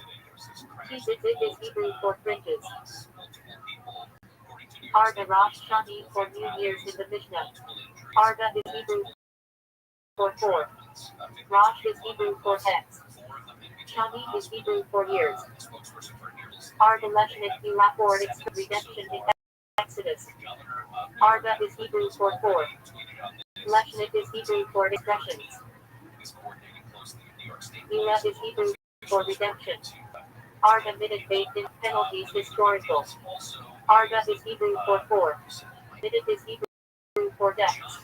Kizit is Hebrew for fringes. Arda Rosh Shani for New Year's in the Mishnah. Arda is Hebrew for 4. Rosh is Hebrew for hex. Shani is Hebrew for years. Arda Leshnik Rapor redemption in Exodus. Arda is Hebrew for 4. Leshnik is Hebrew for expressions. Mila is Hebrew for redemption. Arda minute based in penalties historical. Arda is Hebrew for 4. Minute is Hebrew for debts.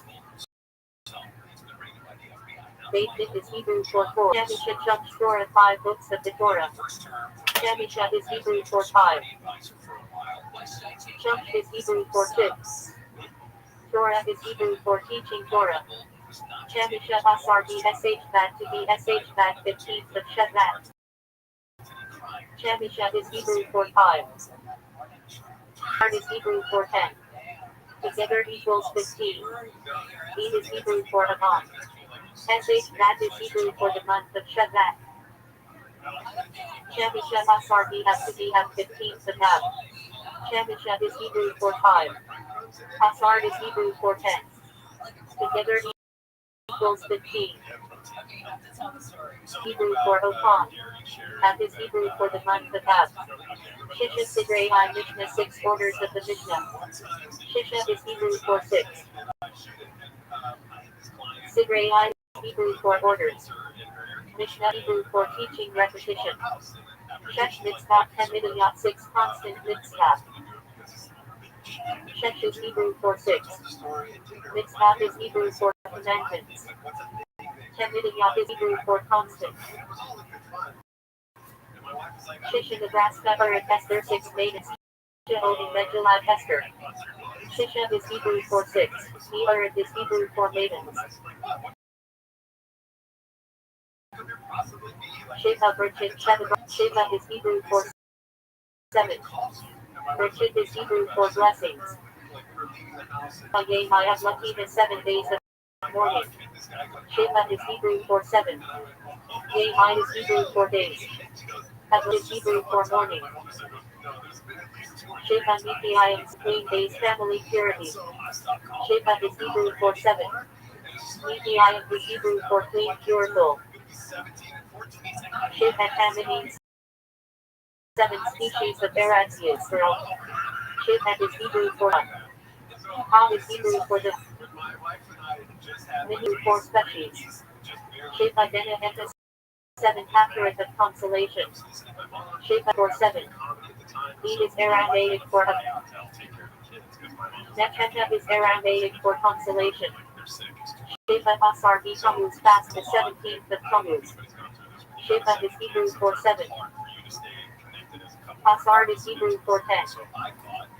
Beit Din is Hebrew for 4. Shamisha Chumsh Torah 5 books of the Torah. Shamisha is Hebrew for 5. Chumsh is Hebrew for 6. Torah is Hebrew for teaching Torah. Shamisha Asar BSH Vat to BSH Vat 15th of Shvat. Shamisha is Hebrew for 5. Art is Hebrew for 10. Together equals 15. Eid is Hebrew for a month. SH Vat is Hebrew for the month of Shvat. Shamisha Asar BS to BF 15th of Av. Shamisha is Hebrew for 5. Asar is Hebrew for 10. Together equals 15. Hebrew for Opan. Av is Hebrew for the month of Av. Shisha Sidrei I Mishnah 6 orders of the Mishnah. Shisha is Hebrew for 6. Sidrei I is Hebrew for orders. Mishnah Hebrew for teaching repetition. Shesh Mitzvah 10 Midiyat 6 constant Mitzvah. Shesh is Hebrew for 6. Mitzvah is Hebrew for commandments. 10 Midiyat is Hebrew for constant. Shisha Nebraska Urit Esther 6 maidens. Shisha Odin Megillah Esther. Shisha is Hebrew for 6. Urit is Hebrew for maidens. Shiva Berchit Shiva is Hebrew for 7. Berchit is Hebrew for blessings. I have lucky the 7 days of mourning. Shiva is Hebrew for 7. I is Hebrew for days. Havli is Hebrew for mourning. Shiva Nithi is clean days family purity. Shiva is Hebrew for 7. Nithi is Hebrew for clean pure soul. Shiva means 7 species of Eretz Yisrael. Shiva is Hebrew for 1. Ha is Hebrew for the Minu for species. Shiva Dena is 7 Hathoreth of consolation. Shiva for 7. Eid is Aramaic for a. Necheta is Aramaic for consolation. Shiva Asar B Tammuz fast the 17th of Tammuz. Shiva is Hebrew for 7. Asar is Hebrew for 10.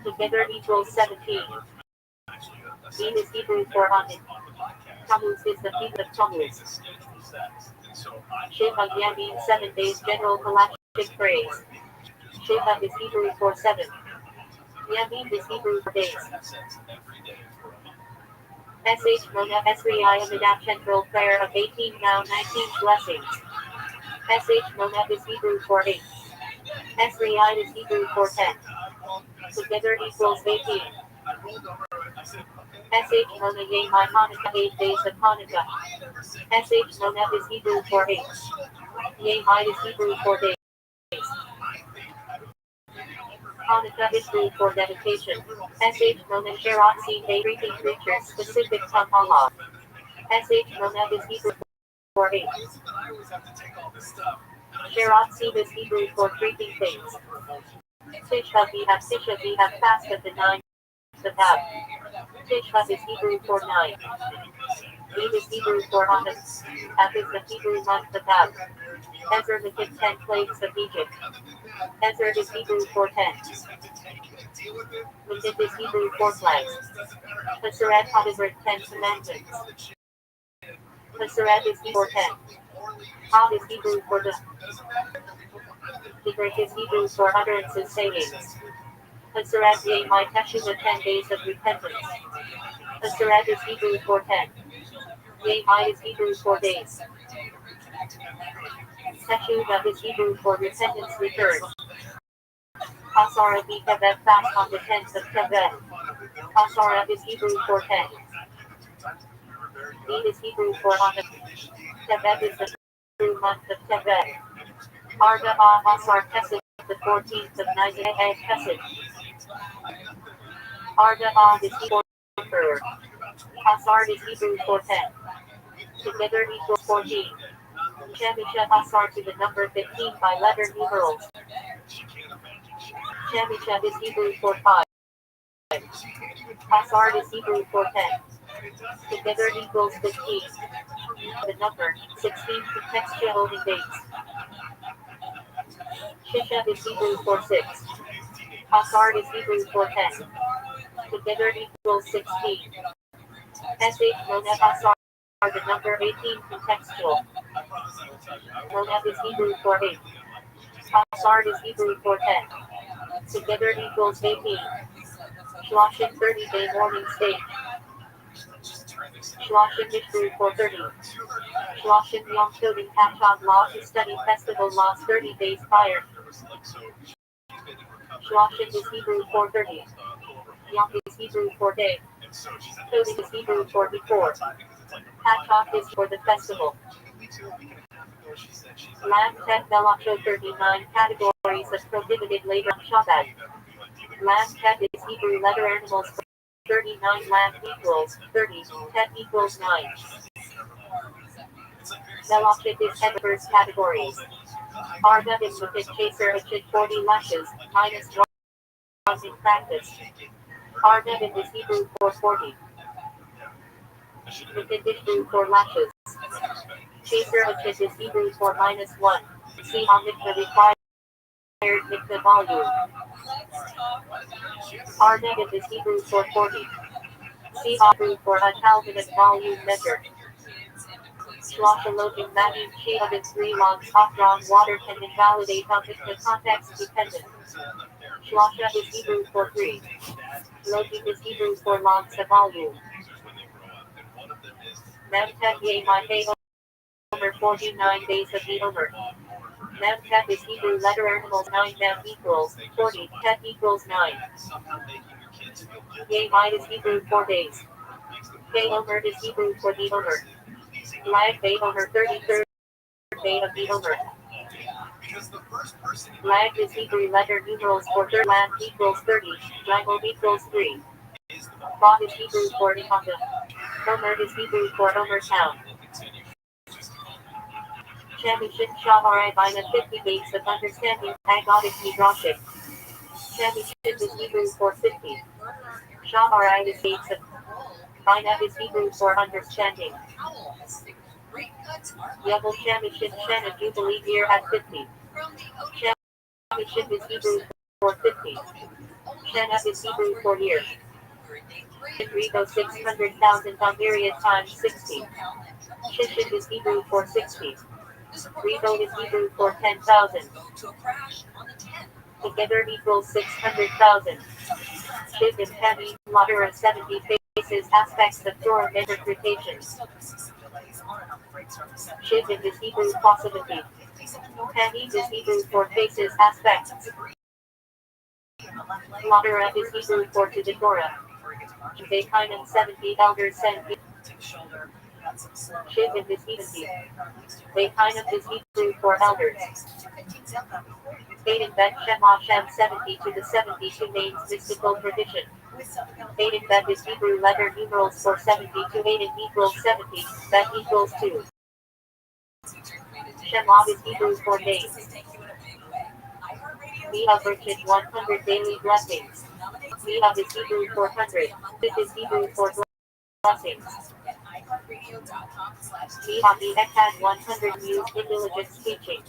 Together equals 17. Eid is Hebrew for Amin. Tammuz is the feast of Tammuz. Shiva Yah means 7 days general galactic phrase. Shiva is Hebrew for 7. Yamim is Hebrew for days. SH Mona Esri Ayamadap Central Prayer of 18 now 19 blessings. SH Mona is Hebrew for 8. Esri I is Hebrew for 10. Together equals 18. SH Mona Yemai Hanukkah 8 days of Hanukkah. SH Mona is Hebrew for 8. Yemai is Hebrew for days. Hanukkah Hebrew for dedication. SH Mona Sherat Seed a creeping creature specific to Allah. SH Mona is Hebrew for 8. Sherat Seed is Hebrew for creeping things. Tishha we have fast of the 9th of Av. Tishha is Hebrew for 9. Eid is Hebrew for Autumn. Av is the Hebrew month of Av. Ezra the 10 plagues of Egypt. Ezra is Hebrew for 10. Medit is Hebrew for plagues. Haseret Hadizrat 10 commandments. Haseret is Hebrew for 10. Had is Hebrew for the. Hibrik is Hebrew for utterances sayings. Haseret Yemai Teshuvah 10 days of repentance. Haseret is Hebrew for 10. Yemai is Hebrew for days. Teshuvah is Hebrew for repentance return. Asara Tevet fast on the 10th of Tevet. Asara is Hebrew for 10. Eid is Hebrew for Autumn. Tevet is the Hebrew month of Tevet. Arda Asar Kesed, the 14th of Nisan Kesed. Arda is Hebrew for Emperor. Asar is Hebrew for 10. Together equals 14. Shamisha Asar to the number 15 by letter numerals. Shamisha is Hebrew for 5. Asar is Hebrew for 10. Together equals 15. The number 16 contextual holding dates. Shisha is Hebrew for 6. Asard is Hebrew for 10. Together equals 16. SH Monef Asard are the number 18 contextual. Monef is Hebrew for 8. Asard is Hebrew for 10. Together equals 18. Shloshin 30-day morning state. Shloshin Hebrew for 30. Shloshin Yom Tovim Hashad law to study festival laws 30 days prior. Shloshin is Hebrew for 30. Yom is Hebrew for day. Tovim is Hebrew for before. Hashad is for the festival. Lamb Tet Belacho 39 categories of prohibited labor on Shabbat. Lamb Tet is Hebrew letter animals. 39 lamb equals 30. Tet equals 9. Melachit is Heber's categories. Arda is with a chaser at 40 lashes, minus 1 in practice. Arda is Hebrew for 40. Within Hebrew for lashes. Chaser at is Hebrew for minus 1. See on the required mikveh volume. Arda is Hebrew for 40. See Hebrew for a Calvinist volume measure. Shloshalogin Mahin Sheavin 3 logs off drawn water can invalidate on the context dependent. Shlosha is Hebrew for 3. Login is Hebrew for logs a volume. Memtet Ye my day over 49 days of the over. Memtet is Hebrew letter animals 9 mem equals 40 tet equals 9. Ye my is Hebrew 4 days. Day over is Hebrew for the over. Lag day over 33rd day of the over. Lag is Hebrew letter numerals for third lamb equals 30. Lago equals 3. Bod is Hebrew for Ihaka. Omer is Hebrew for Omer town. Championship Shavarai by the 50 days of understanding Agodic Midrashic. Championship is Hebrew for 50. Shavarai is dates of Bina is Hebrew for understanding. Yovel Championship Shana Jubilee year at 50. Championship is Hebrew for 50. Shana is Hebrew for year. Rigo 600,000 on period times 60. Shishit is Hebrew for 60. Rigo is Hebrew for 10,000. Together equals 600,000. Shiv and Heavy, Lauder of 70 faces aspects of Torah interpretations. Shiv is Hebrew possibility. Heavy is Hebrew for faces aspects. Lauder of is Hebrew for to the Torah. They kind of 70 elders sent Shiv is Hebrew. They kind of is Hebrew for elders. Aiden Bet Shem Hashem 70 to the 72 names mystical tradition. Aiden Bet is Hebrew letter numerals for 70 to Aiden equals 70, Bet equals 2. Shemov is Hebrew for days. Miha Richard 100 daily blessings. Miha is Hebrew for 100. This is Hebrew for blessings. Miha the Echad 100 used intelligent speaking.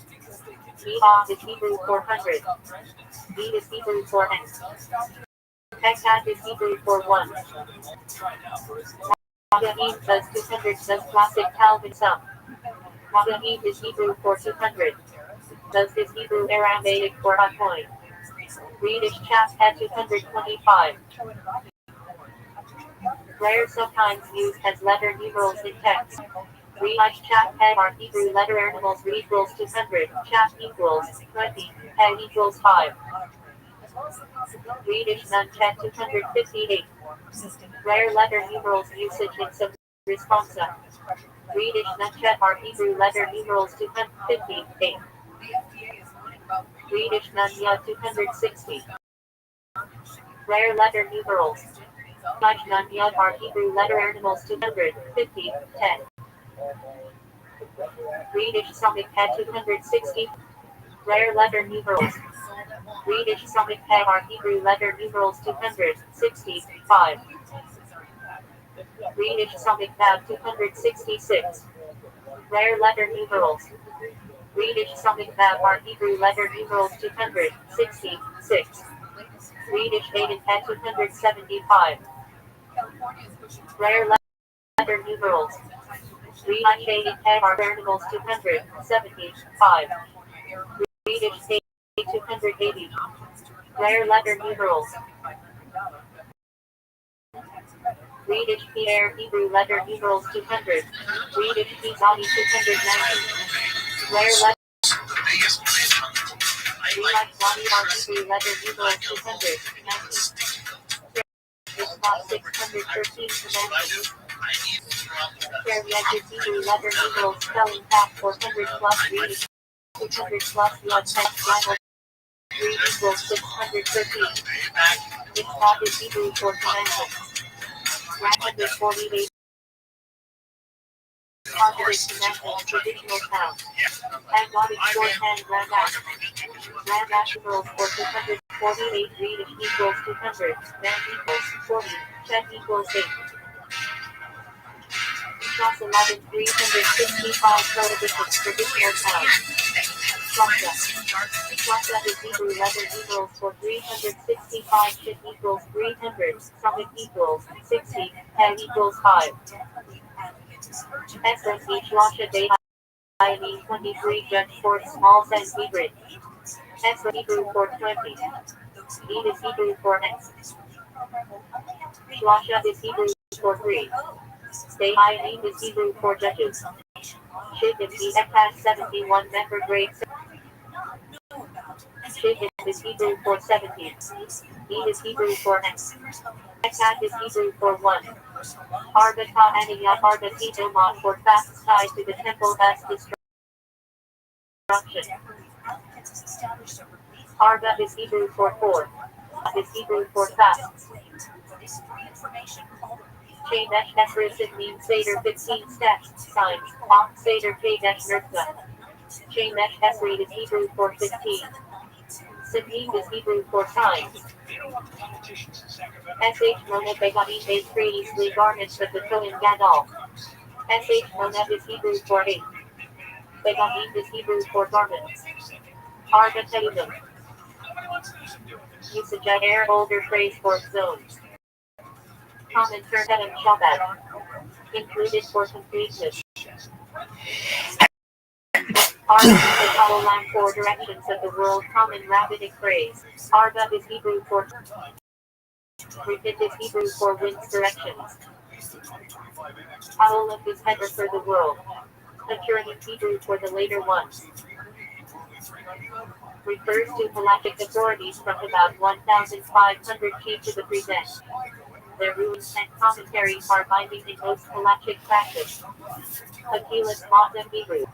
Miha is Hebrew for 100. V is Hebrew for N. Echad is Hebrew for 1. Magahim does 200 does classic Calvin sum. Magahim is Hebrew for 200. Does his Hebrew Aramaic for a coin. Reedish chap at 225. Rare sometimes used as letter numerals in text. Reedish chap head are Hebrew letter animals equals 200. Chap equals 20. Head equals 5. Reedish none chat 258. Rare letter numerals usage in some responsa. Reedish none chat are Hebrew letter numerals 258. Reedish none ya 260. Rare letter numerals. Much none ya are Hebrew letter animals 250. 10. Reedish summit at 260. Rare letter numerals. Reedish summit at are Hebrew letter numerals 265. Reedish summit at 266. Rare letter numerals. Swedish Sonic Map are Hebrew letter numerals 266. Swedish dated at 275. Rare letter numerals. Swedish dated at are numerals 275. Swedish dated 280. Rare letter numerals. Swedish PR Hebrew letter numerals 200. Swedish P-Zani 290. Rare letter. Swedish Zani are Hebrew letter numerals 290. It's not 613 commandments. Variant Hebrew letter numerals spelling pack 400 plus Swedish 200 plus 1 3 equals 613. This pack is Hebrew for commandments. 148. Positive commandments traditional sound. Agonic shorthand Ramash. Ramash equals 448. Read equals 200. Man equals 40. Chet equals 8. Plus 11 365 prohibitions traditional sound. Shasha. Shasha is Hebrew letter numerals for 365. Shit equals 300. Summit equals 60. Pen equals 5. Express each Lasha Day I 23 Judge for small sense hybrid. Express Hebrew for 20. Eid is Hebrew for X. Lasha is Hebrew for 3. Day I is Hebrew for judges. Shit is the Ekaz 71 member grade. Shit is Hebrew for 17. Eid is Hebrew for X. Ekaz is Hebrew for 1. Arba Ta Aniyah Arba Tidomot for fasts tied to the temple as destruction. Arba is Hebrew for 4. Is Hebrew for fasts. Chadesh Esrisid means Seder 15 steps, signs, Om Seder Chadesh Nirtza. Chadesh Esrid is Hebrew for 15. Sabim is Hebrew for signs. SH Mona Begani made previously garnished of the Kohen Gadol. SH Mona is Hebrew for 8. Begani is Hebrew for garments. Arba Teidim. Usage air older phrase for zones. Common term and Shabbat. Included for completeness. Arba is the Kololam for directions of the world common rabbinic phrase. Arba is Hebrew for Repit is Hebrew for wind's directions. Aolam is header for the world. Haturin is Hebrew for the later ones. Refers to halachic authorities from about 1,500 feet to the present. Their rules and commentaries are binding in most halachic practice. Akilas Matam Hebrew.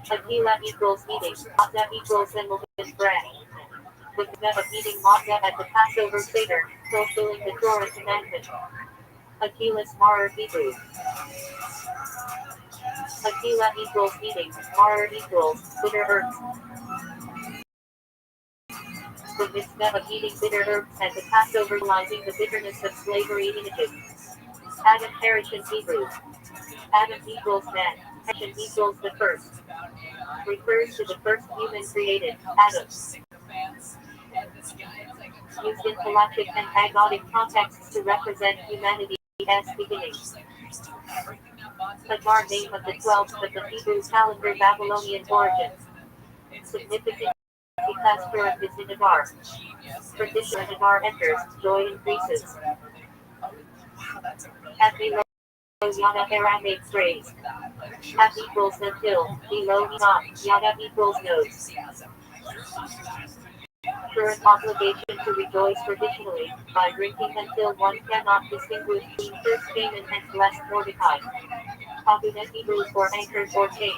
Akila equals eating. Matam equals Engelman bread. With the of eating Matam at the Passover Seder, fulfilling the Torah commandment. Akilas Marer Hebrew. Akila equals eating. Marer equals bitter herbs. The mitzvah of eating bitter herbs at the Passover, realizing the bitterness of slavery in Egypt. Adam perished in Hebrew. Adam equals man. Adam equals the first. Refers to the first human created, Adam. Used in halachic and agonic contexts to represent humanity as beginnings. Adar name of the 12th of the Hebrew calendar Babylonian origin. Significant because Purim is in Adar. Tradition when Adar enters, joy increases. Happy Yada Aramaic phrase. Hap equals until, below not, Yada equals nose. Current obligation to rejoice traditionally, by drinking until one cannot distinguish between first Haman and blessed Mordecai. Agunet Hebrew for anchored or chained.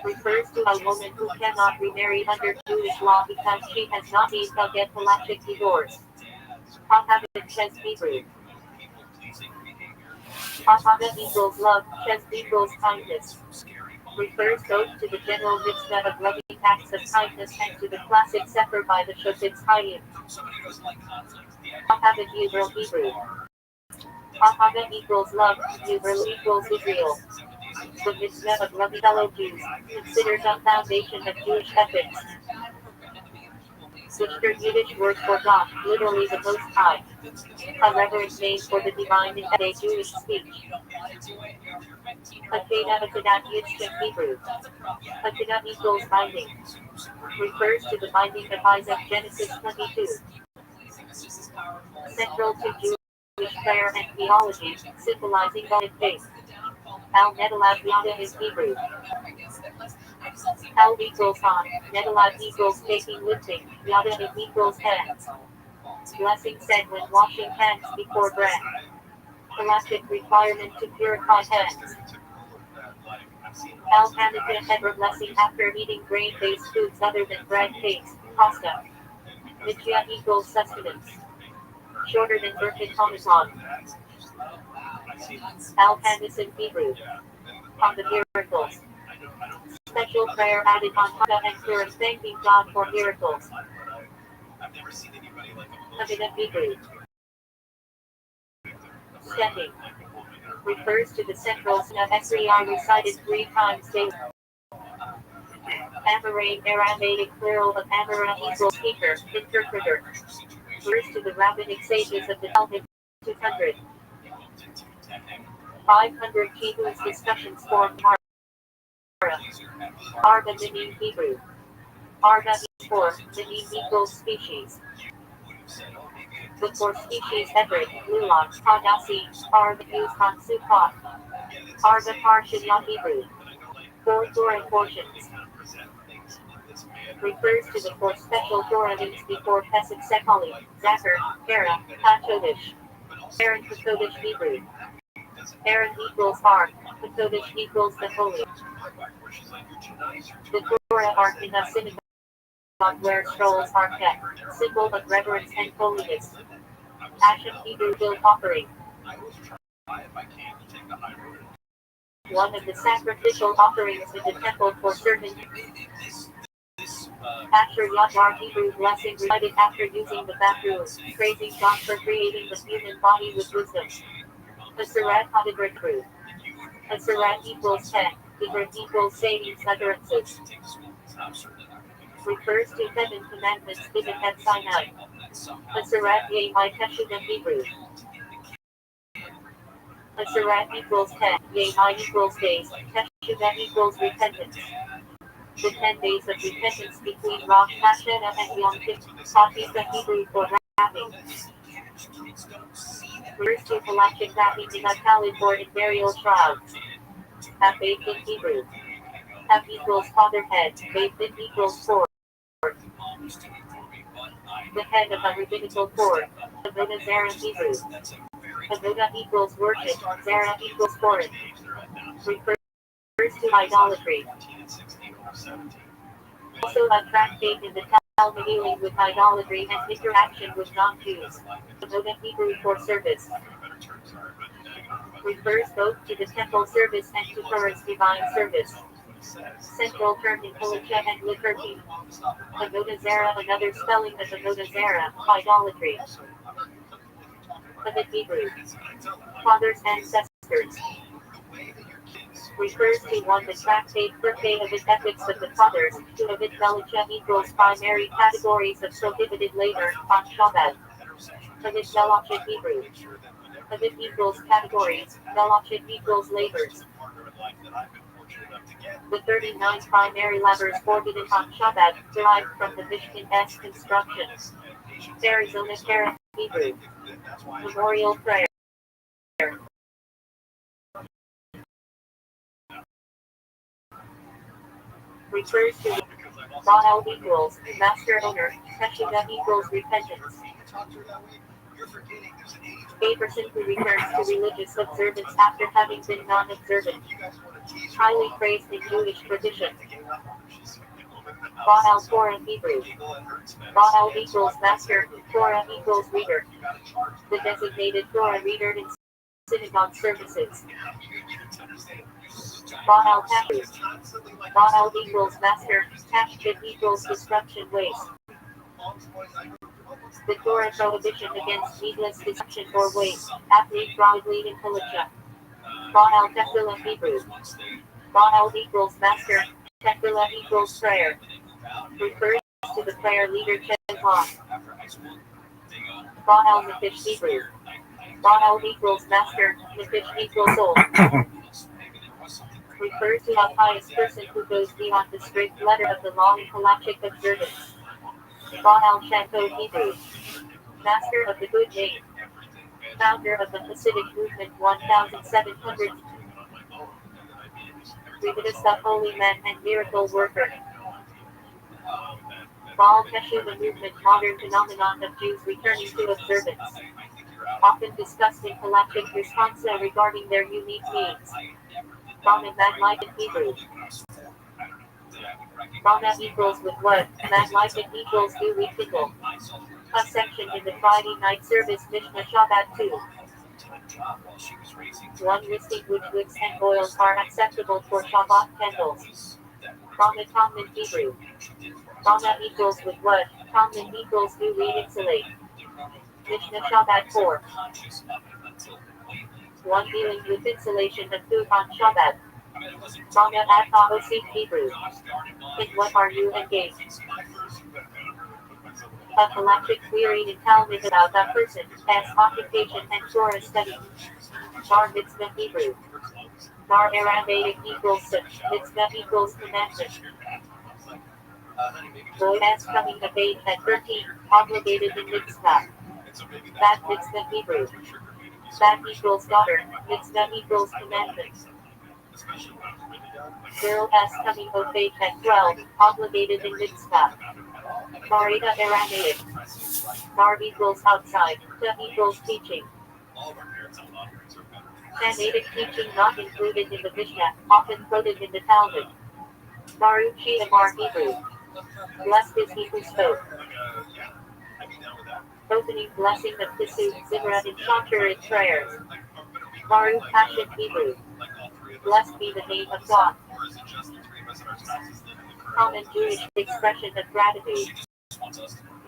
Refers to a woman who cannot remarry under Jewish law because she has not made a get halachic divorce. Hahabit Ches Hebrew. Hahabit equals love, Ches equals kindness. Refers both to the general mitzvah of loving acts of kindness and to the classic sefer by the Shofet's Chaim. Hahabit Yisrael Hebrew. Ahava equals love, Israel equals Israel. The mitzvah of loving fellow Jews, considered the foundation of Jewish ethics. Sister Yiddish word for God, literally the Most High. A reverent name for the divine in a Jewish speech. Akeda Akadat Yiddish Hebrew. Akeda equals binding. Refers to the binding of Isaac, Genesis 22. Central to Jewish prayer and theology, symbolizing God and faith. Al-Nedalat Yada is Hebrew. Al equals on, Nedalat equals taking lifting, Yada is equals hands. Blessing said when washing hands before bread. Elastic requirement to purify hands. Al-Hanika Hebra blessing after eating grain-based foods other than bread, cakes, pasta. Mitya equals sustenance. Shorter than Birkin Homicon. Al-Hanis in Hebrew. On the miracles. Special prayer added on Hanukkah and Purim thanking God for miracles. Hanukkah Hebrew. Stepping. Refers to the central Sunnah Esriyah recited 3 times daily. Amoraim Aramaic plural of Amora equals speaker, interpreter. Refers to the rabbinic sages of the Talmud 200. 500 key whose discussions form Mara. Arba Minim Hebrew. Arba is 4, Minim equals species. The 4 species Everett, Lulon, Hadasi, Arba used on Sukkot. Arba Parshat Hebrew. 4 Torah portions. Refers to the 4 special Torah names before Pesach Sekali, Zachar, Hera, HaKodesh. Aaron HaKodesh Hebrew. Aaron equals Ark, HaKodesh equals the Holy. The Torah Ark in a synagogue where scrolls are kept, symbol of reverence and holiness. Ashen Hebrew built offering. One of the sacrificial offerings in the temple for certain Asher Yadar Hebrew blessing recited after using the bathroom, praising God for creating the human body with wisdom. Aseret Hadibrit Crew. Aseret equals 10, Ibrit equals sayings utterances. Refers to 7 commandments given at Sinai. Aseret Ye My Teshuvah Hebrew. Aseret equals 10, Ye My equals days, Teshuvah equals repentance. The 10 days of repentance between Rosh Hashanah and Yom Kippur, Hafiza Hebrew for wrapping. Refers to galactic wrapping in Akali for in burial shrouds. Have faith in Hebrew. Have equals fatherhead, faith in equals cord. The head of a rabbinical cord. Avodah Zarah Hebrew. Avodah equals worship, Zarah equals foreign. Refers to idolatry. Also a tractate in the Talmud dealing with idolatry and interaction with non-Jews. Avodah Hebrew for service. Refers both to the temple service and to Torah's divine service. Central term in Halacha and liturgy. Avodah Zarah, another spelling of Avodah Zarah, idolatry. Avodah Hebrew. Father's ancestors. Refers to one the tractate birthday of the ethics of the fathers, to Avodah Halacha equals primary categories of prohibited labor, on Shabbat. Avodah Halacha Hebrew. Avodah equals categories, Halacha equals labors. The 39 primary labors forbidden on Shabbat, derived from the Mishkan-esque construction. Arizona Terra Hebrew. Memorial prayer. Refers to Baal equals master owner, Teshuvah equals repentance. A person who returns to religious observance after having been non-observant. Highly praised in Jewish tradition. Baal Torah Hebrew. Baal equals master, Torah equals reader. The designated Torah reader in synagogue services. Baal Tapu. Baal equals master, Tashbit equals destruction waste. The Torah prohibition against needless deception or waste. Athlete broadly in Palicha. Baal Tefillah Hebrew. Baal equals master. Tefillah equals prayer. Refers to the prayer leader Chedlon. Baal Nefish Hebrew. Baal equals master. Nefish equals soul. Refers to a pious person who goes beyond the strict letter of the law in halachic observance. Baal Shanto Hebrew. Master of the good name. Founder of the Hasidic movement 1700. Revidista holy man and miracle worker. Baal Teshuva movement modern phenomenon of Jews returning to observance. Often discussed in halachic responsa regarding their unique needs. Bama Maglife in Hebrew. Bama equals with what? Maglife equals do rekindle. A section in the Friday night service Mishnah Shabbat 2. One listing which woods and oils are acceptable for Shabbat candles. Bama Tomlin Hebrew. Bama equals with what? Tomlin equals do re-insulate. Mishnah Shabbat 4. One dealing with insulation of food on Shabbat. Bama At Hebrew. In what are you engaged? A halachic query in Talmud about that person, as occupation and Torah study. Bar mitzvah Hebrew. Bar Aramaic equals such, mitzvah equals commandment. Boy as coming of age at 13, obligated in mitzvah. Bat mitzvah Hebrew. Bat equals daughter, mitzvah equals commandment. Girl as coming of age at 12, obligated in mitzvah. Marita Aramaic. Bar equals outside, ta equals teaching. Tannaitic teaching not included in the Mishnah, often quoted in the Talmud. Baruchi Amar Hebrew. Blessed is he who spoke. Opening blessing of Tisu, Zimra in Shantur in prayers. Baruch Hashem Hebrew. Blessed be the name of God. Common Jewish expression of gratitude.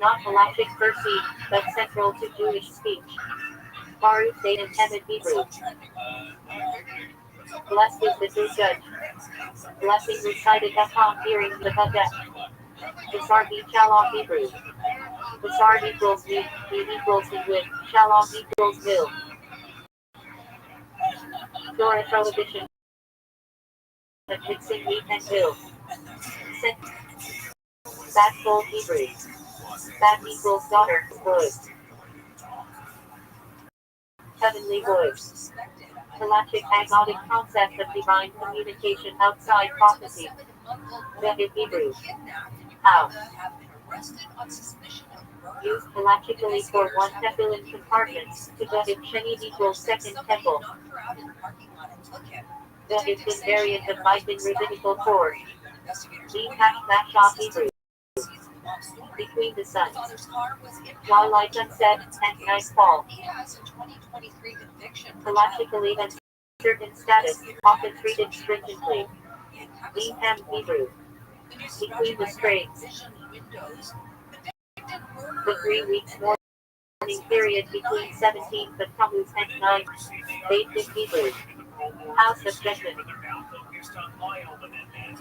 Not halachic per se, but central to Jewish speech. Baruch David Hemet Hebrew. Blessed is the true judge. Blessing recited upon hearing the Hadah. Basargi Shalom Hebrew. Basar equals meat, meat equals the with, Shalom equals will. Torah prohibition of mixing meat and will. Bat full Hebrew. Bat equals daughter, voice. Heavenly voice. Halachic agnostic concept of divine communication outside prophecy. David Hebrew. How? Used halachically for one tefillin compartments, to David Sheni equals second temple. David invariant of Biden rabbinical form. Hebrew. Between the sun. Twilight sunset and nightfall. Halachically uncertain status, often treated stringently. Hebrew. Between the straits. The 3 weeks mourning period between 17th of Tammuz and 9th, Beit Hebrew. House of Judgment.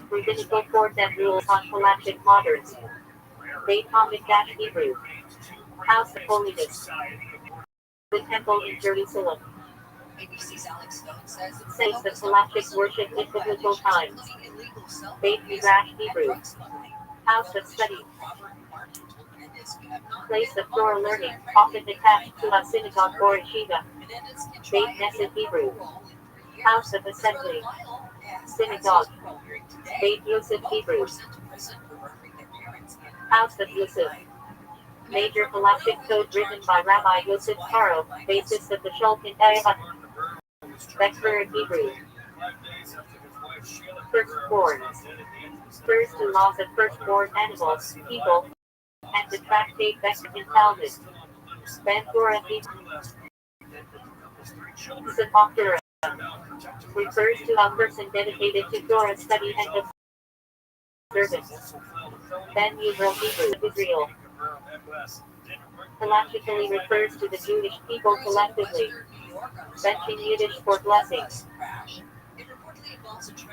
Rabbinical court and rules on halachic moderns. Beit Hamikdash Hebrew. House of Holiness. The Temple in Jerusalem. Says the halachic worship in biblical times. Beit Midrash Hebrew. House of Study. Place of Torah learning, often attached to a synagogue or yeshiva. Beit Knesset Hebrew. House of Assembly. Synagogue. Beit Yosef Hebrew. House of Yosef. Major halachic code written by Rabbi Yosef Karo, basis of the Shulchan Aruch. Beckford Hebrew. Firstborn. First the laws of firstborn animals, people, and the tractate Beckford in Talmud. Ben Torah Hebrew. Sepulchra. Refers to a person dedicated to Torah study and observance. Ben Yisrael Hebrew Israel. Halachically refers to the Jewish people collectively. Benching Yiddish for blessings.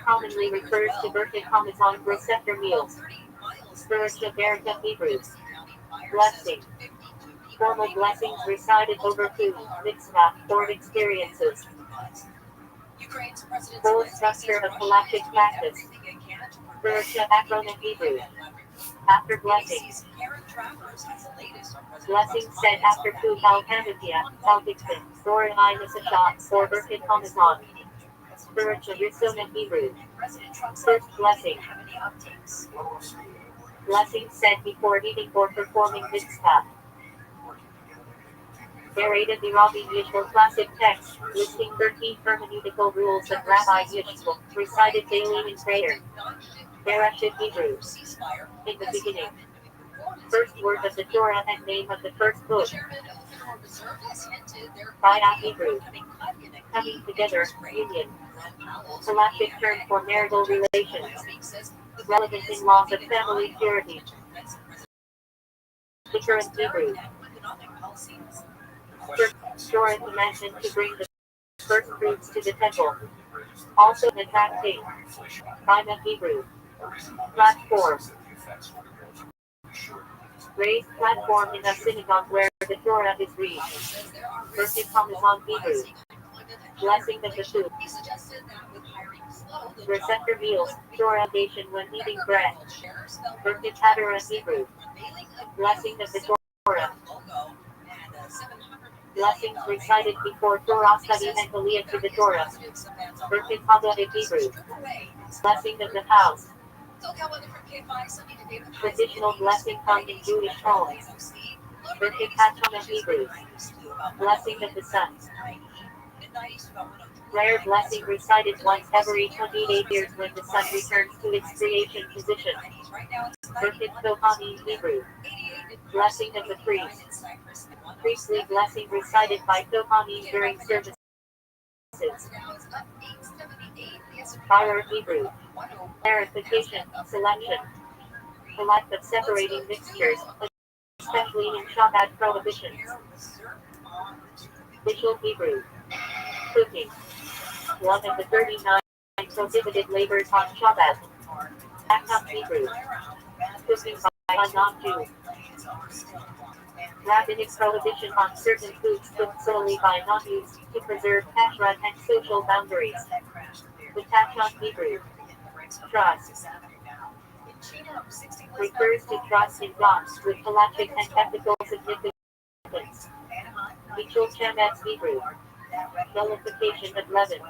Commonly refers to Birkat Hamazon receptor meals. Spiritual Berachah Hebrew. Blessing. Formal blessings recited over food, mitzvah, or experiences. Full structure of halachic practice. Berachah acronym Hebrew. After blessings. Blessings said after food al-Hanafiya, al-Diktin, or Nasasha, or Birkat Hamazon. Spiritual Risona Hebrew. First blessing. Blessings said before eating or performing mitzvah. Narrated the Rabbi Yishmael classic text, listing 13 hermeneutical rules of Rabbi Yishmael, recited daily in prayer. Bereshit Hebrew. In the beginning. First word of the Torah and name of the first book. Bayat Hebrew. Coming together, union. Halachic term for marital relations. Relevant in laws of family purity. The current Hebrew. Torah commandment to bring the first fruits to the temple. Also the tractate. Bima Hebrew. Platform. Raised platform in a synagogue where the Torah is read. Birkat Hamazon Hebrew. Blessing of the food. Receptor meals, Torah nation when eating bread. Birkat Hadara Hebrew. Blessing of the Torah. Blessings recited before Torah study and Aliyah to the Torah. Birkat Haggadah Hebrew. Blessing of the house. Traditional blessing found in Jewish homes. Birkat Hatshana Hebrew. Blessing of the sun. Rare blessing recited once every 28 years when the sun returns to its creation position. Birkat Kohanim Hebrew. Blessing of the priest. Priestly blessing recited by Kohanim during services. Fire Hebrew. Clarification, selection. The lack of separating mixtures, especially in Shabbat prohibitions. Visual Hebrew. Cooking. One of the 39 prohibited labors on Shabbat. Akam Hebrew. Cooking by a non-Jew. Rabbinic prohibition on certain foods cooked solely by non-Jews to preserve kashrut and social boundaries. The Tachon Hebrew. Trust. Refers to trust in God with halachic and ethical significance. Michel Chametz Hebrew. Nullification of leaven.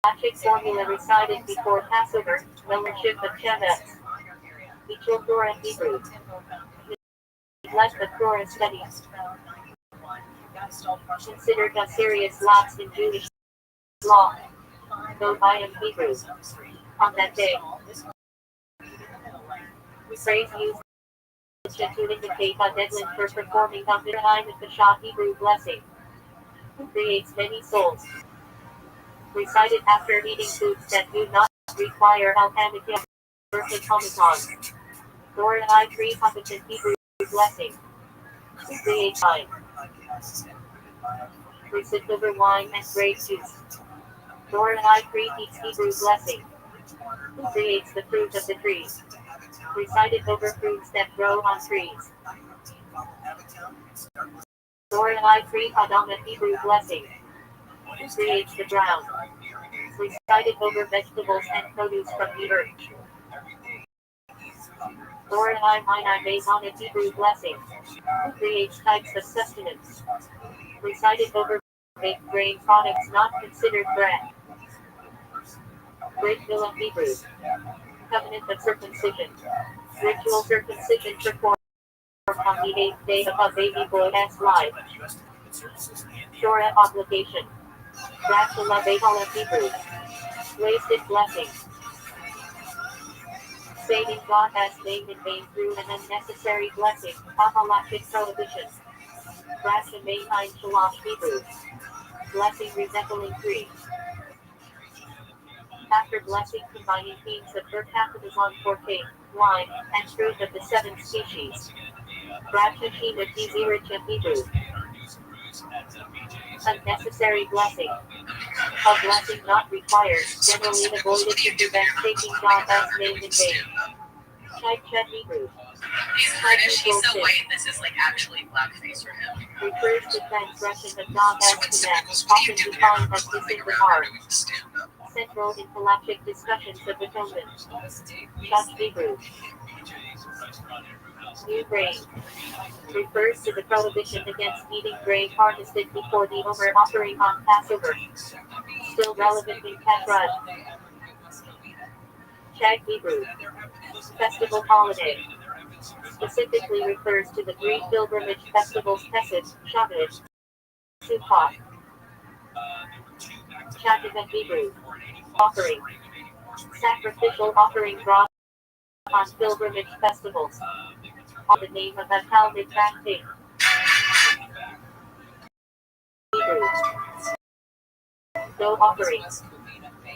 Halachic formula recited before Passover, membership of Chametz. Michel Torah Hebrew. Neglect of Torah studies. Considered a serious lapse in Jewish law. Though I am Hebrew. On that day. Phrase used to indicate a deadline for performing on the time of the Shah Hebrew blessing. Creates many souls. Recited after eating foods that do not require al-Hanafiya. Birkat Hamazon. Torah I 3 competent Hebrew blessing. Creates wine. Receipt over wine and grape juice. Torah I 3 eats Hebrew blessing. Creates the fruit of the trees. Recited over fruits that grow on trees. Torah I 3 Adama Hebrew blessing. Creates the ground. Recited over vegetables and produce from the earth. Torah I Minai Mezana Hebrew blessing. Creates types of sustenance. Recited over baked grain products not considered bread. Great Villa Hebrew. Covenant of circumcision. Ritual circumcision performed on the 8th day of a baby boy's life. Torah obligation. Dracula Behala Hebrew. Wasted blessing. Saying God has made in vain through an unnecessary blessing. Halachic prohibition. Rasha Mayheim Shalash Hebrew. Blessing resembling tree. After blessing, combining themes of per capita on forte, wine, and fruit of the seven species. Gratitude of Dizirich Hebrew. Unnecessary blessing. A blessing not required, generally avoided to prevent taking God as name in vain. Type Chet Hebrew. He's British, he's so white, this is like actually blackface for him. Refers to transgression of God So as when command, Simmons, what do you often do defined after as flipping within the around heart. or doing stand up? Central in galactic discussions of atonement. Church Hebrew. New grain. Refers to the prohibition against eating grain harvested before the over offering on Passover. Still relevant in Kashrut. Chag Hebrew. Festival holiday. Specifically refers to the Greek pilgrimage festivals Pesach, Shavuot, Sukkot. Chagavan Hebrew. Offering. Sacrificial offering brought on pilgrimage festivals. On the name of a Talmud tractate. Hebrew. No offering.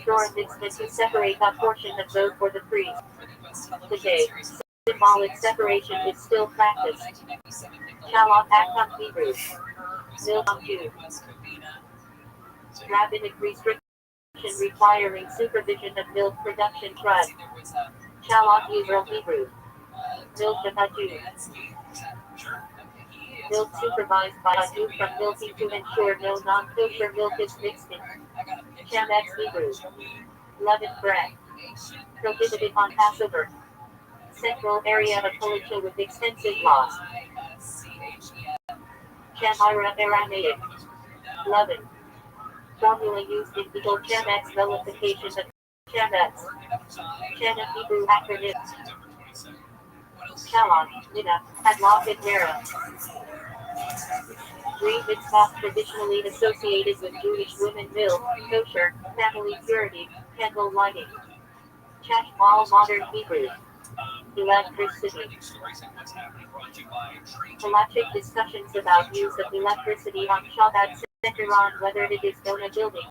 Torah mitzvah to separate a portion of dough for the priest. Today, symbolic separation is still practiced. Shalom Akam Hebrew. Milk Jew. Rabbinic restriction requiring supervision of milk production trust. Shalom Israel Hebrew. Milk of a Jew. Milk supervised by a Jew from milking to ensure no non-kosher milk is mixed in. Chamex Hebrew. Leavened bread. Prohibited on Passover. Central area of Palatia with extensive laws. Chamira Aramaic. Leaven. Formula used in legal Chamex nullification of Chamex. Chana Hebrew acronym. Shalom, Nina, Hadlock and Mera. Green mitzvah traditionally associated with Jewish women milk, kosher, family purity, candle lighting. Chashmal modern Hebrew. Electricity. Halachic discussions about use of electricity on Shabbat center on whether it is done a building,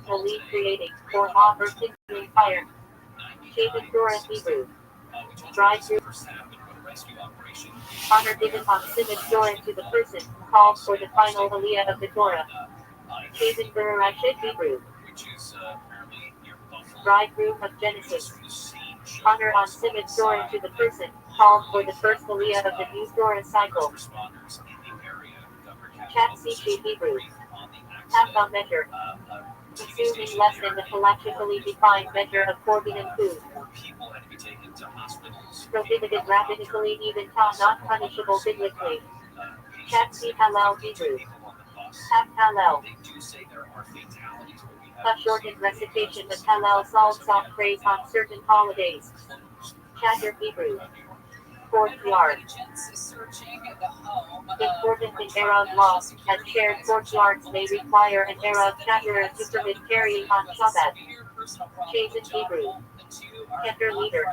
a lead creating, or mob or kindling fire. Shaven Torah Hebrew. Drive-through. Honor given on Simon Torah to the person, called for the final aliyah of the Torah. Shaven Bereshit Hebrew. Bridegroom of Genesis. Honor on Simon Torah to the person, called for the first aliyah of the new Torah cycle. Chat Hebrew. Half a measure. Consuming less than the halachically defined measure of forbidden food. Prohibited rabbinically even not punishable biblically. Chat Halal Hebrew. Half Halal. A shortened recitation of Halal psalms on praise on certain holidays. Chatter Hebrew. Courtyard. Important in Arab law, as shared courtyards may require an Arab chatterer to permit carrying on Shabbat. Chazen Hebrew. Keter leader.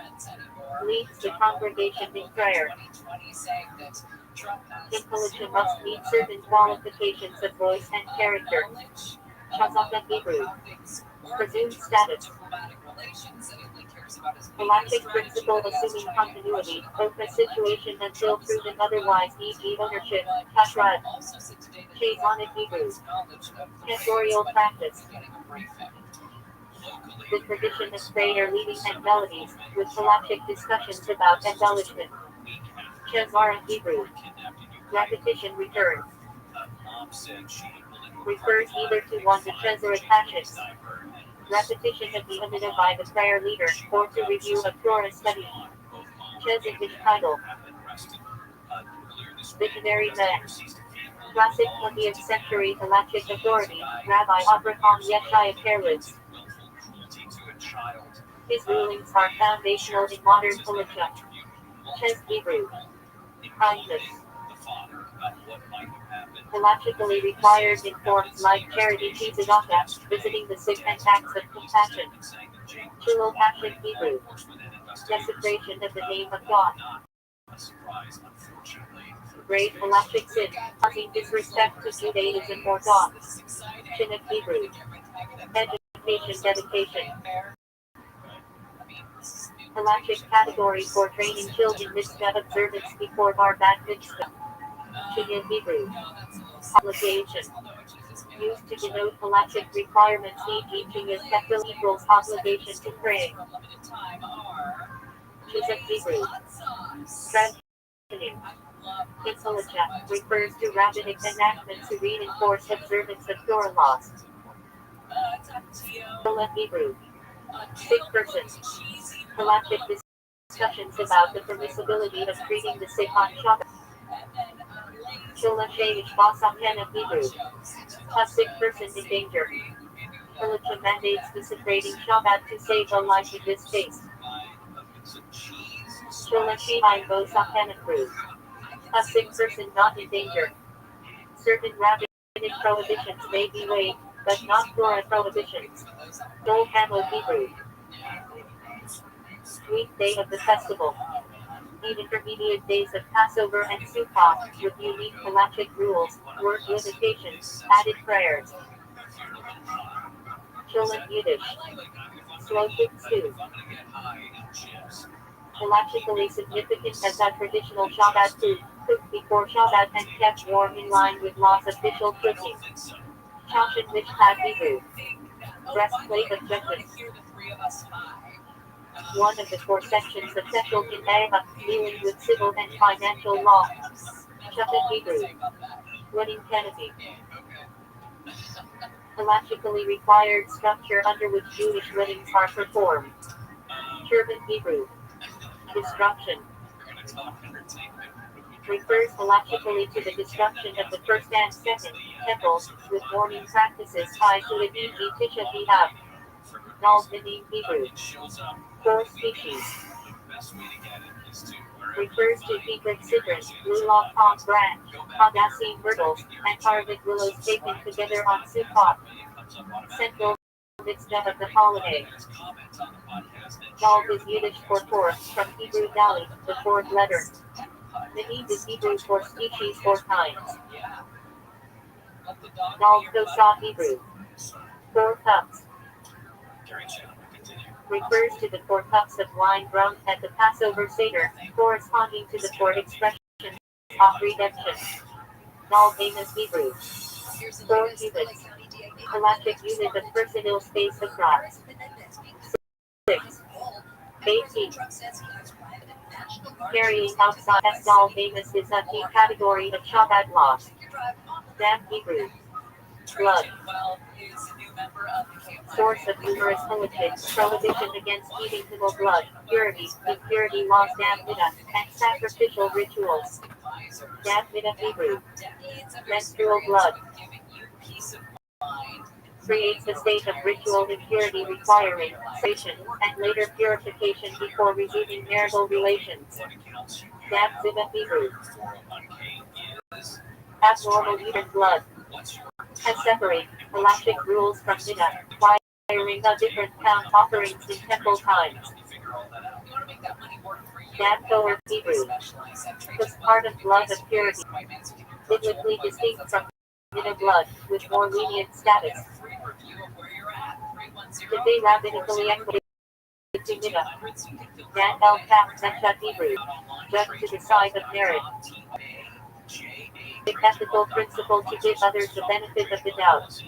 Leads the congregation in prayer. Intelligence must meet certain qualifications of voice and character. Shazaka Hebrew. Presumed status. Galactic principle assuming continuity, open situation until proven otherwise, e.g. ownership, kashrut. Shazonic Hebrew. Cantorial practice. The tradition of prayer leading and melodies, with galactic discussions about embellishment. Chazara Hebrew. Repetition returns. Refers either to one the Chezaret passions. Repetition of the Amidah by the prayer leader, or to review a Torah study. Chezikvish title. Visionary man. Classic 20th century Halachic authority, Rabbi Abraham Yeshaya Perlitz. His rulings are foundational in modern Palatia. Ches Hebrew. Kindness. Halachically required in forms like charity tzedakah, visiting the sick and acts of compassion. Chilul Passion Hebrew. Desecration of the name of God. Grave halachic sin, causing disrespect to Judaism or God. Chinook Hebrew. Education dedication. Halachic category for training children mitzvah observance before bar bat mitzvah. Shinyan Hebrew. Obligation. Used to denote halachic requirements, e.g. Chinyan Tekil equals obligation to pray. Shizak Hebrew. Transitioning. Kitzalacha refers to rabbinic enactments to reinforce observance of Torah laws. Tola Hebrew. Sick person. Halachic discussions about the permissibility of treating the sick on Shabbat. Shola Sheish Basakena Hebrew. A sick person in danger. Halacha mandates desecrating Shabbat to save a life in this case. Shola Shimai Basakena Crew. A sick person not in danger. Certain rabbinic prohibitions may be waived, but not Torah prohibitions. Dol Hamo Hebrew. Weekday of the festival. The intermediate days of Passover and Sukkot, with unique halachic rules, word limitations, added prayers. Cholet Yiddish. Slotik stew. Halachically significant as a traditional Shabbat food, cooked before Shabbat and kept warm in line with law's official cooking. Chashin Mishpat Hebrew. Breastplate of judgment. One of the four sections of Seshel Kin'eva, dealing with civil and financial law. Shabbat Hebrew. Wedding canopy. Halachically required structure under which Jewish weddings are performed. Turban Hebrew. Destruction. Refers halachically to the destruction of the first and second temples, with mourning practices tied to it, e.g. Tisha B'Av. Nal B'Nim Hebrew. 4 species. Refers to Hebrew citrus, lulav palm branch, hadassine myrtles, and Harvard willows taken together on Sukkot. Central mitzvah of the holiday. Dal is Yiddish for fourth, from Hebrew Dali, the fourth letter. Medid is Hebrew for species or kinds. Dal Kosah Hebrew. 4 cups. Refers to the 4 cups of wine drunk at the Passover Seder, corresponding to the 4 expressions of redemption. Dal Amos Hebrew. 4 cubits. Halachic unit of personal space of rods. 6. 18. Carrying outside Dal Amos is a key category of Shabbat laws. Dam Hebrew. Blood. Source of numerous halachic prohibition against eating human blood, purity, impurity laws, dam midah, and sacrificial rituals. Dam midah Hebrew. Menstrual blood. Creates a state of ritual impurity requiring separation and later purification before resuming marital relations. Dam midah Hebrew. Abnormal human blood. And separate halachic rules from midah, requiring a different count offerings in temple times. Dam Tower Hebrew. Was part of blood of purity. Biblically distinct from midah blood, with more lenient status. Today rabbinically equated to midah. Dan El Kaf Zechat Hebrew. Judge to decide of merit. The ethical principle to give others the benefit of the doubt.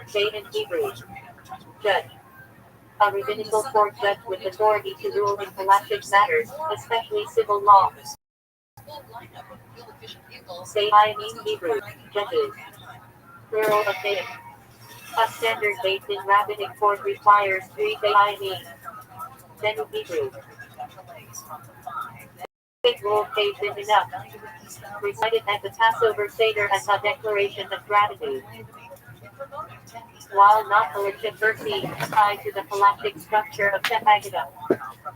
Shade in Hebrew. Judge. A rabbinical court judge with authority to rule in halachic matters, especially civil law. Say I mean Hebrew. Judges. Plural of Daim. A standard based in rabbinic court requires 3 Dayanim. Then Hebrew. Rule page is enough. Recited at the Passover Seder as a declaration of gratitude. While not halachic versi, tied to the halachic structure of Tefagada.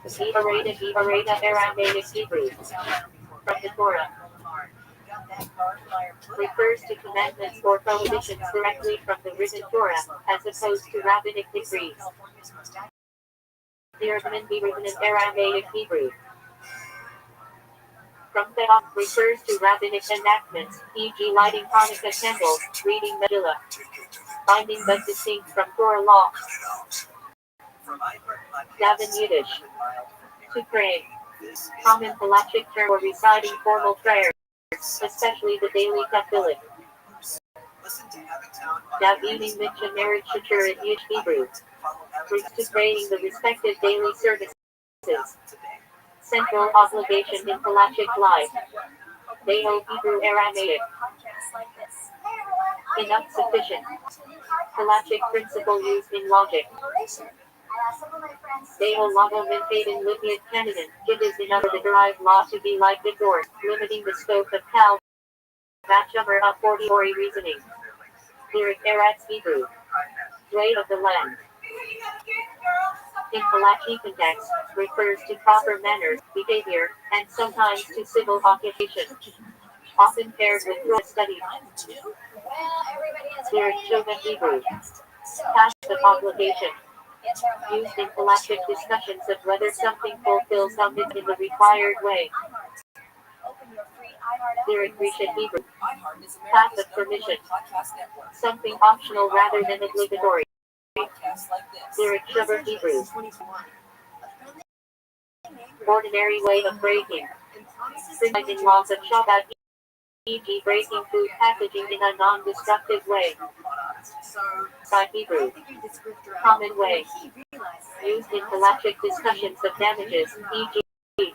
Areda Aramaic Hebrew. From the Torah. Refers to commandments or prohibitions directly from the written Torah, as opposed to rabbinic decrees. The argument be written in Aramaic Hebrew. From Theon refers to rabbinic enactments, e.g. lighting Hanukkah candles, reading Megillah. binding but distinct from Torah law. Davin Yiddish. To pray. Common halachic term for reciting formal prayers, especially the daily tefillin. Davini Mitcha marriage shatur in Yiddish Hebrew. To praying the respective daily services. Central obligation in halachic life. Deo Hebrew Aramaic. Enough sufficient. Halachic principle used in logic. Deo Lago Menfaden Libyad Canadan. It is enough for the derived law to be like the door, limiting the scope of Cal. Batchummer a fortiori reasoning. Lyric Eretz Hebrew. Way of the land. In halachic context, refers to proper manners, behavior, and sometimes to civil occupation. Often paired with Torah study. Lyric Shogun Hebrew. Task of obligation. Used in halachic discussions of whether something fulfills something in the required way. Lyric Rishon Hebrew. Path of permission. Something optional rather than obligatory. Lyric Shabbat Hebrew. Ordinary way of breaking. Streamlining laws of Shabbat, e.g. breaking food packaging in a non-destructive way. By Hebrew. Common way. Used in halachic discussions of damages, e.g.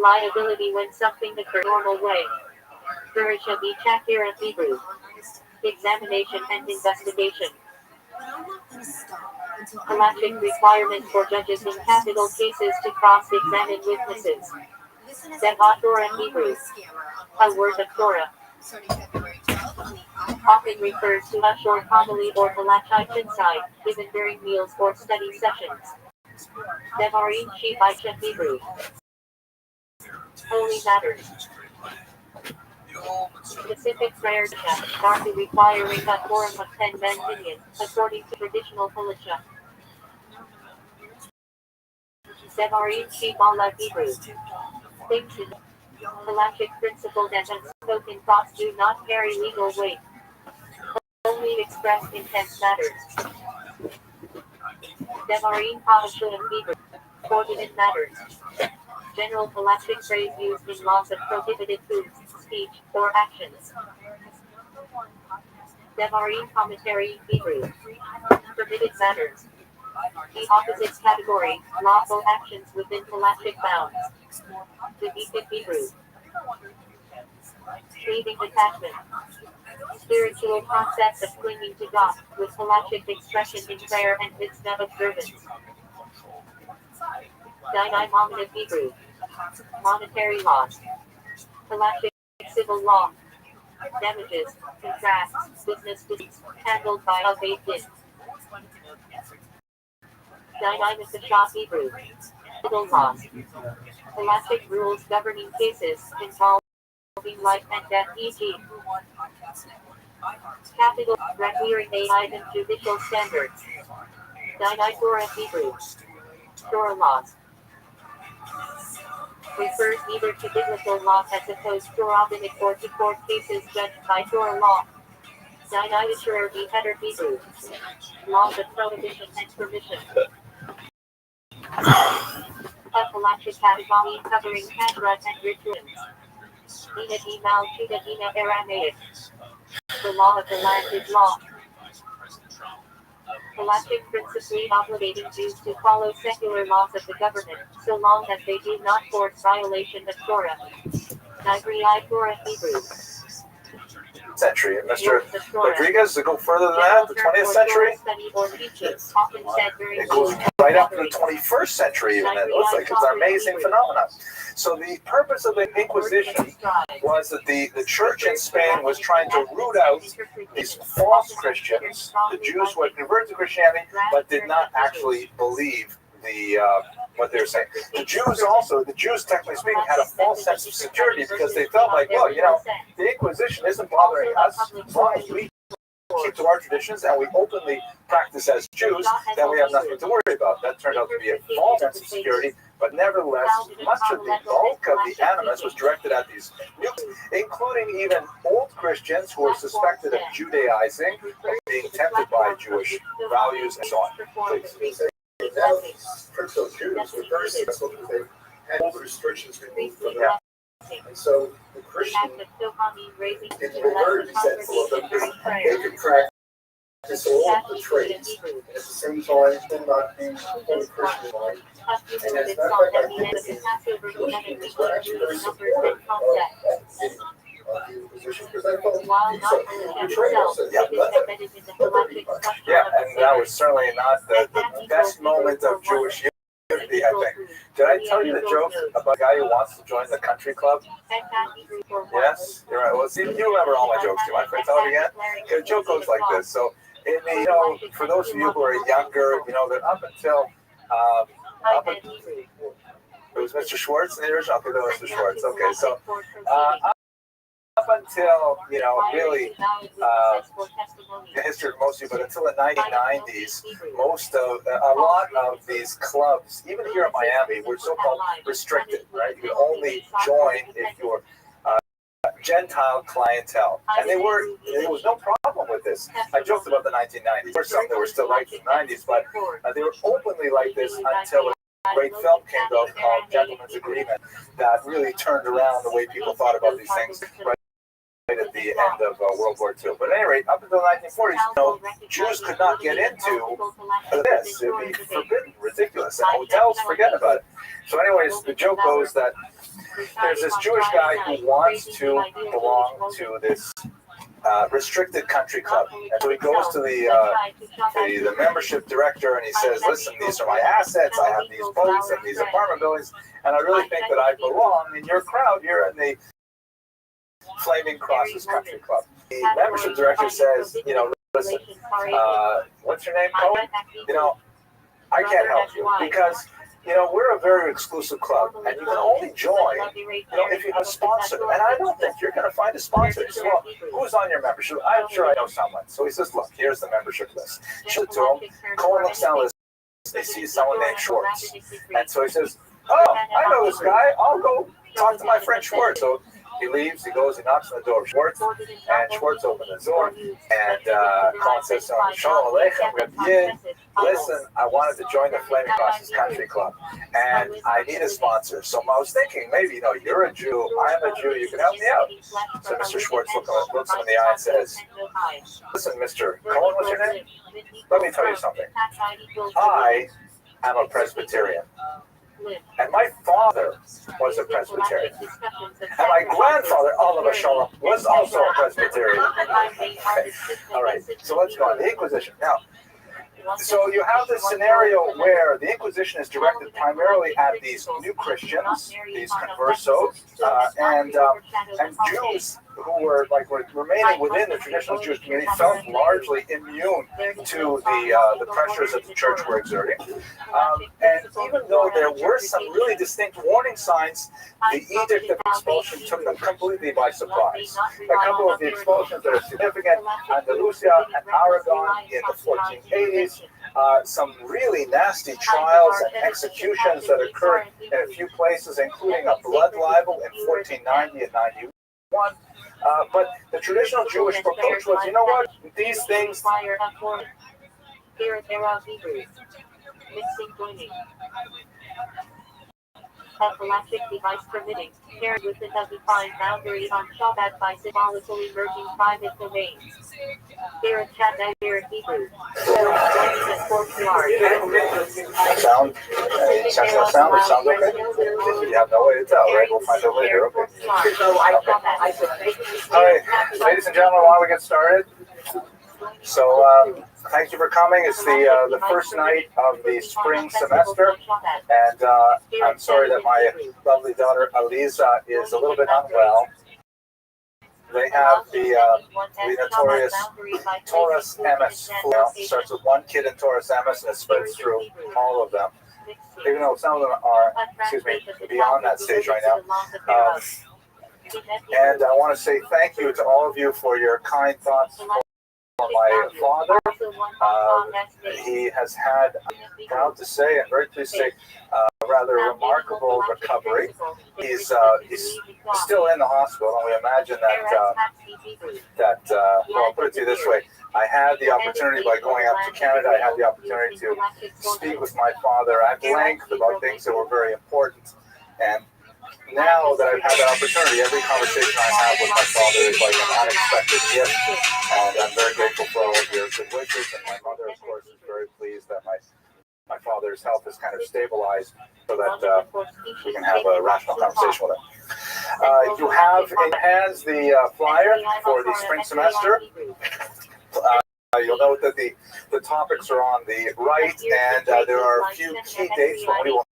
liability when something occurs normal way. Berisha be Chakir of Hebrew. Examination and investigation. Halachic requirement for judges in capital cases to cross-examine witnesses. Devat Torah Hebrew. A word of Torah. Often refers to a short homily or halachite insight, given during meals or study sessions. Devarim Shivaisha Hebrew. Holy matters. Specific prayers are to requiring a quorum of 10 men minyan, according to traditional halacha. Devarim Shibala Hebrew. Things in halachic principles and unspoken thoughts do not carry legal weight. Only expressed intent matters. Devarim Ha'ashulam Hebrew. Forbidden matters. General halachic phrase used in laws of prohibited foods, speech, or actions. Devarim commentary Hebrew. Permitted matters. The opposite category, lawful actions within halachic bounds. Deviated Hebrew. Cleaving attachment. Spiritual concept of clinging to God, with halachic expression in prayer and mitzvah observance. Dinai Mominative Hebrew. Monetary laws. Halachic civil law. Damages, contracts, business disputes, handled by a Beit Din. Dinai Mitzvah Hebrew. Civil laws. Halachic rules governing cases involving life and death, e.g. Capital, requiring AI and judicial standards. Dinai Torah Hebrew. Torah laws. Refers either to biblical law as opposed to rabbinic or to court cases judged by Torah law. Dinai Asher Beheader Hebrew. Laws of prohibition and permission. A halachic category covering Hadrat and rituals. Ina Imal Judah Ina Aramaic. The law of the land is law. Halachic principally obligating Jews to follow secular laws of the government, so long as they do not force violation of Torah. Nagriai Torah Hebrew. Century. And Mr. Rodriguez, to go further than that, the 20th century, it goes right up to the 21st century even. It looks like it's an amazing phenomenon. So the purpose of the Inquisition was that the church in Spain was trying to root out these false Christians, the Jews who had converted to Christianity but did not actually believe what they're saying. The Jews technically speaking, had a false sense of security because they felt like, well, the Inquisition isn't bothering us as long as we keep to our traditions and we openly practice as Jews, then we have nothing to worry about. That turned out to be a false sense of security, but nevertheless, much of the bulk of the animus was directed at these nukes, including even old Christians who were suspected of Judaizing or being tempted by Jewish values and so on. Please. Now, crypto Jews were very successful because they had all the restrictions removed from them. And so the Christians, in the word resentful of them, they could practice all the trades and at the same time still not being fully Christian mind. And as a matter of fact, I think the Christians were actually very supportive of the Inquisition because I thought the betrayal said, Yeah, and that was certainly not the best moment of Jewish unity, I think. Did I tell you the joke about a guy who wants to join the country club? Yes, you're right. Well, see, you remember all my jokes. Do you mind if I tell it again? Okay, the joke goes like this. So, for those of you who are younger, that up until it was Mr. Schwartz in the original. Okay, that was Mr. Schwartz. Okay, so up until really the history of most of you, but until the 1990s, a lot of these clubs, even here in Miami, were so-called restricted, right? You could only join if you were Gentile clientele, and there was no problem with this. I joked about the 1990s. There were some that were still like the 90s, but they were openly like this until a great film came out called Gentleman's Agreement that really turned around the way people thought about these things at the end of World War II. But at any rate, up until the 1940s, Jews could not get into this. It would be forbidden, ridiculous. And hotels, forget about it. So anyways, the joke goes that there's this Jewish guy who wants to belong to this restricted country club. And so he goes to the membership director and he says, listen, these are my assets. I have these boats and these apartment buildings, and I really think that I belong in your crowd here in the Flaming Crosses Country Club. The membership director says, listen, what's your name, Cohen? I can't help you because, we're a very exclusive club and you can only join, if you have a sponsor. And I don't think you're going to find a sponsor. He says, well, who's on your membership? I'm sure I know someone. So he says, look, here's the membership list. Show it to him. Cohen looks down the list. They see someone named Schwartz. And so he says, oh, I know this guy. I'll go talk to my friend Schwartz. So he leaves, he goes, he knocks on the door of Schwartz, and Schwartz opens the door, and Cohen says to him, Shalom Aleichem, listen, I wanted to join the Flaming Crosses Country Club, and I need a sponsor. So I was thinking, maybe, you're a Jew, I'm a Jew, you can help me out. So Mr. Schwartz looks him in the eye and says, listen, Mr. Cohen, what's your name? Let me tell you something. I am a Presbyterian. And my father was a Presbyterian. And my grandfather, Oliver Shalom, was also a Presbyterian. All right, so let's go on. The Inquisition. Now, so you have this scenario where the Inquisition is directed primarily at these new Christians, these conversos, and Jews who were remaining within the traditional Jewish community felt largely immune to the pressures that the church were exerting. And even though there were some really distinct warning signs, the edict of expulsion took them completely by surprise. A couple of the expulsions that are significant, Andalusia and Aragon in the 1480s, some really nasty trials and executions that occurred in a few places, including a blood libel in 1490 and 91. But the traditional Jewish approach was, these things. Electric device permitting, paired with the defined boundary on Shabbat by symbolically merging private domains. Here chat here Hebrew. Sound? Sense sound? It sounds okay? You have no way to tell, right? We'll find out later. Okay. All right, ladies and gentlemen, why don't we get started? So, thank you for coming. It's the first night of the spring semester, and I'm sorry that my lovely daughter Aliza is a little bit unwell. They have the notorious Taurus Emis flu. It starts with one kid in Taurus Emis and it spreads through all of them. Even though some of them are, beyond that stage right now. And I want to say thank you to all of you for your kind thoughts. my father, he has had, I'm proud to say, and very pleased to say, a rather remarkable recovery. He's still in the hospital, and we imagine that well, I'll put it to you this way. I had the opportunity, by going up to Canada, I had the opportunity to speak with my father at length about things that were very important. And now that I've had that opportunity, every conversation I have with my father is like an unexpected gift, and I'm very grateful for all of your good wishes. And my mother, of course, is very pleased that my father's health is kind of stabilized, so that we can have a rational conversation with him. You have in hands the flyer for the spring semester. You'll note that the topics are on the right, and there are a few key dates when we will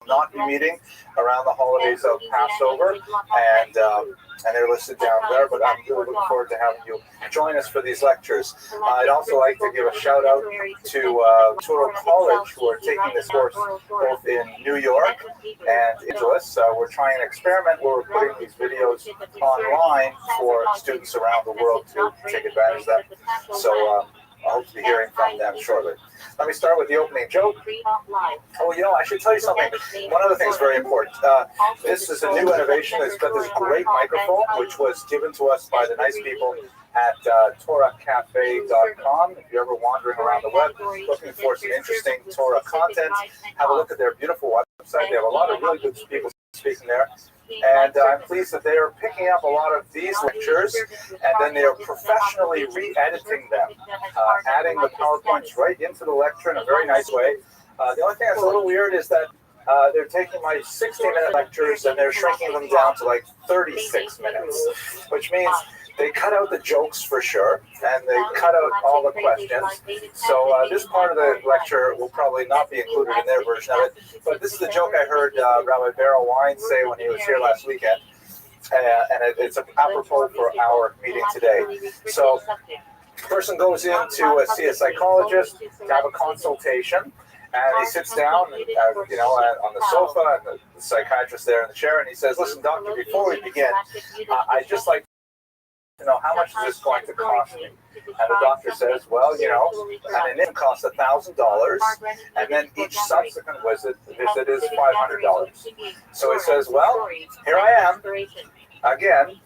not be meeting around the holidays of Passover, and they're listed down there, but I'm really looking forward to having you join us for these lectures. I'd also like to give a shout out to Touro College, who are taking this course both in New York and Angeles. We're trying an experiment where we're putting these videos online for students around the world to take advantage of that. So I hope to be hearing from them shortly. Let me start with the opening joke. Oh, I should tell you something. One other thing is very important. This is a new innovation. It's got this great microphone, which was given to us by the nice people at TorahCafe.com. If you're ever wandering around the web looking for some interesting Torah content, have a look at their beautiful website. They have a lot of really good people speaking there. And I'm pleased that they are picking up a lot of these lectures, and then they are professionally re-editing them, adding the PowerPoints right into the lecture in a very nice way. The only thing that's a little weird is that they're taking my 60-minute lectures and they're shrinking them down to like 36 minutes, which means they cut out the jokes for sure, and they cut out all the questions. So this part of the lecture will probably not be included in their version of it. But this is the joke I heard Rabbi Beryl Wine say when he was here last weekend, and it's apropos for our meeting today. So the person goes in to see a psychologist to have a consultation. And he sits down, on the sofa, and the psychiatrist there in the chair, and he says, "Listen, doctor, before we begin, I'd just like to know, how much is this going to cost me?" And the doctor says, "Well, an admission costs $1,000, and then each subsequent visit is $500. So he says, "Well, here I am again."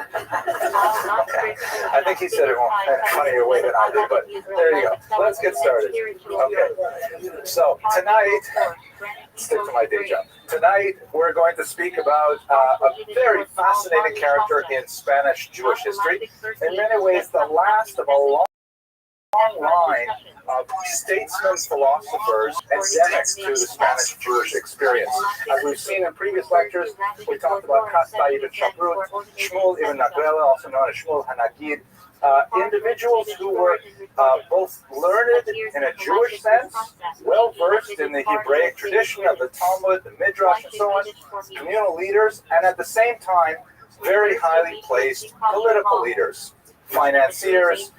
I think he said it more funnier way than I did, but there you go. Let's get started. Okay. So tonight, stick to my day job. Tonight, we're going to speak about a very fascinating character in Spanish Jewish history. In many ways, the last of a long line of statesmen, philosophers, endemic to the Spanish Jewish experience. As we've seen in previous lectures, we talked about Kasta ibn Shaprut, Shmuel ibn Nagrela, also known as Shmuel Hanagid, individuals who were both learned in a Jewish sense, well-versed in the Hebraic tradition of the Talmud, the Midrash, and so on, communal leaders, and at the same time, very highly placed political leaders. Financiers,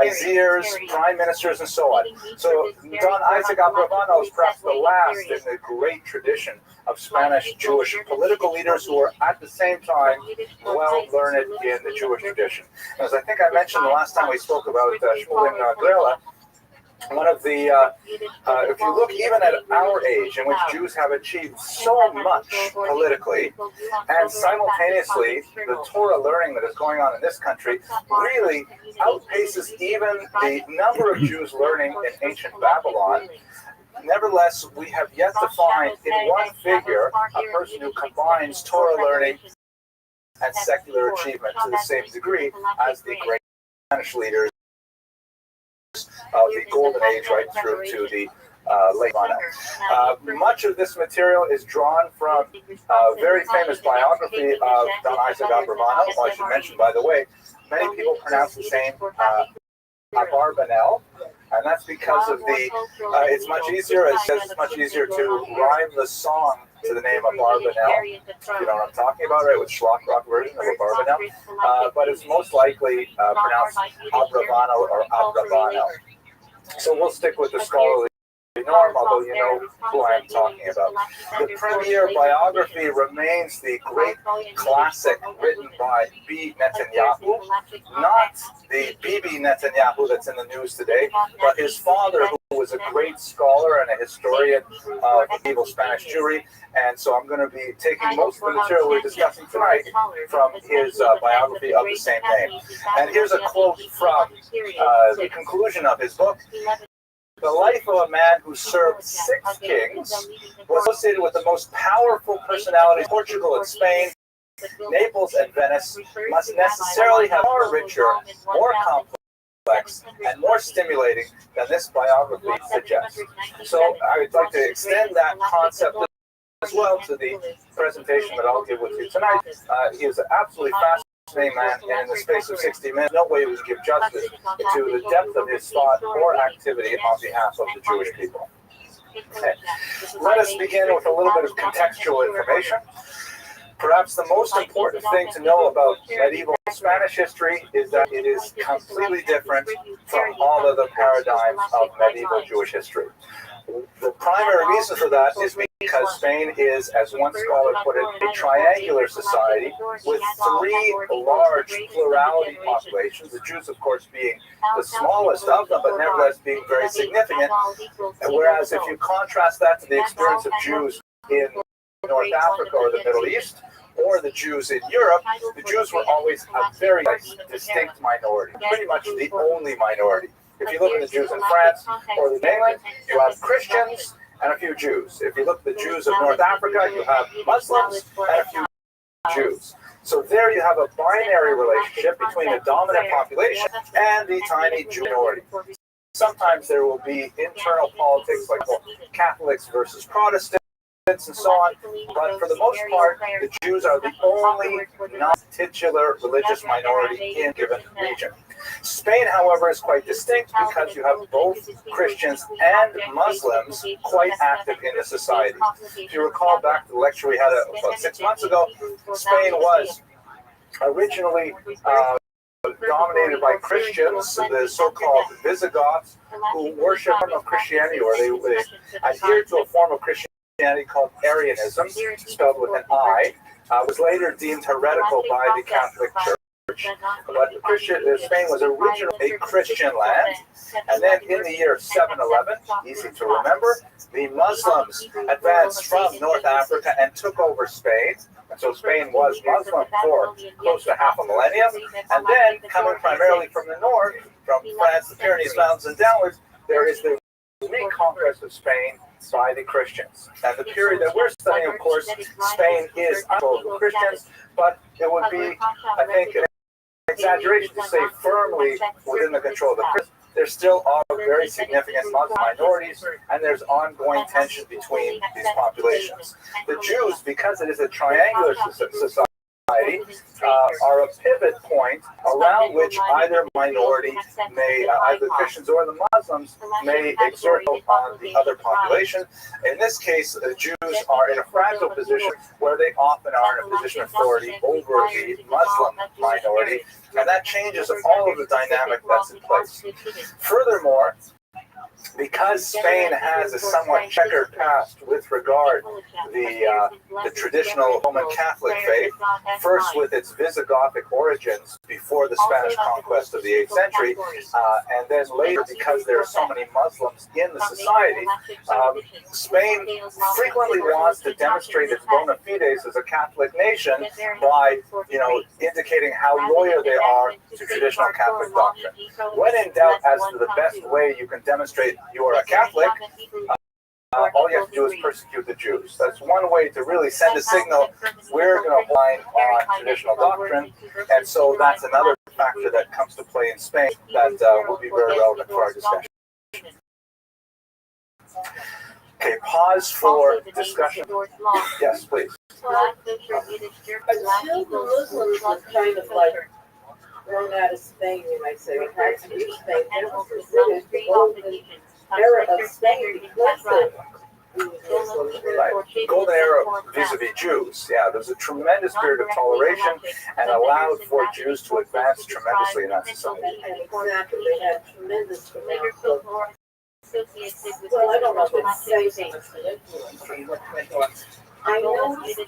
viziers, prime ministers, and so on. So Don Isaac Abravanel is perhaps the last in the great tradition of Spanish Jewish political leaders who are at the same time well learned in the Jewish tradition. As I think I mentioned the last time we spoke about Shmuel ibn Nagrela, one of the, if you look even at our age, in which Jews have achieved so much politically, and simultaneously the Torah learning that is going on in this country really outpaces even the number of Jews learning in ancient Babylon. Nevertheless, we have yet to find in one figure a person who combines Torah learning and secular achievement to the same degree as the great Spanish leaders of the Golden Age right through to the late Rothschild. Much of this material is drawn from a very famous biography of Don Isaac Abravanel. I should mention, by the way, many people pronounce the same Abarbanel, and that's because of the, it's much easier, it says it's much easier to rhyme the song to the name of Abarbanel. You know what I'm talking about, right? With Schlock Rock version of Abarbanel. But it's most likely pronounced Abravanel or Abravanel. So we'll stick with the scholarly norm, although you know who I'm talking about. The premier biography remains the great classic written by B. Netanyahu, not the Bibi Netanyahu that's in the news today, but his father, who was a great scholar and a historian of medieval Spanish Jewry. And so I'm going to be taking most of the material we're discussing tonight from his biography of the same name. And here's a quote from the conclusion of his book. The life of a man who served 6 kings was associated with the most powerful personalities. Portugal and Spain, Naples and Venice must necessarily have far richer, more complex, and more stimulating than this biography suggests. So I would like to extend that concept as well to the presentation that I'll give with you tonight. He is an absolutely fascinating man, and in the space of 60 minutes, no way we can give justice to the depth of his thought or activity on behalf of the Jewish people. Okay. Let us begin with a little bit of contextual information. Perhaps the most important thing to know about medieval Spanish history is that it is completely different from all other paradigms of medieval Jewish history. The primary reason for that is because Spain is, as one scholar put it, a triangular society with 3 large plurality populations, the Jews, of course, being the smallest of them, but nevertheless being very significant. Whereas if you contrast that to the experience of Jews in North Africa or the Middle East, or the Jews in Europe, the Jews were always a very distinct minority, pretty much the only minority. If you look at the Jews in France or the mainland, you have Christians and a few Jews. If you look at the Jews of North Africa, you have Muslims and a few Jews. So there you have a binary relationship between the dominant population and the tiny Jew minority. Sometimes there will be internal politics like Catholics versus Protestants and so on, but for the most part, the Jews are the only non-titular religious minority in a given region. Spain, however, is quite distinct because you have both Christians and Muslims quite active in the society. If you recall back to the lecture we had about 6 months ago, Spain was originally dominated by Christians, the so-called Visigoths, who worship a form of Christianity, or they adhere to a form of Christianity called Arianism, spelled with an I, was later deemed heretical by the Catholic Church. But Spain was originally a Christian land, and then in the year 711, easy to remember, the Muslims advanced from North Africa and took over Spain. And so Spain was Muslim for close to half a millennium. And then, coming primarily from the north, from France, the Pyrenees Mountains, and downwards, there is the reconquest of Spain by the Christians. And the period that we're studying, of course, Spain is full of Christians, but it would be, I think, an exaggeration to say firmly within the control of the Christians. There still are very significant Muslim minorities, and there's ongoing tension between these populations. The Jews, because it is a triangular society, are a pivot point around which either minority may, either Christians or the Muslims, may exert on the other population. In this case, the Jews are in a fragile position where they often are in a position of authority over the Muslim minority, and that changes all of the dynamic that's in place. Furthermore, because Spain has a somewhat checkered past with regard to the traditional Roman Catholic faith, first with its Visigothic origins before the Spanish conquest of the 8th century, and then later because there are so many Muslims in the society, Spain frequently wants to demonstrate its bona fides as a Catholic nation by, indicating how loyal they are to traditional Catholic doctrine. When in doubt as to the best way you can demonstrate you are a Catholic, all you have to do is persecute the Jews. That's one way to really send a signal, we're going to align on traditional doctrine, and so that's another factor that comes to play in Spain that will be very relevant for our discussion. Okay, pause for discussion. Yes, please. Until the Muslims were kind of like thrown out of Spain, you might say, or had to leave Spain, there was considered the golden era of Spain because Right. Golden era vis-a-vis Jews. Yeah, there was a tremendous period of toleration and allowed for Jews to advance tremendously in that society. Exactly, they had tremendous amounts of Well, I don't know if it's the same as the influence. I know that the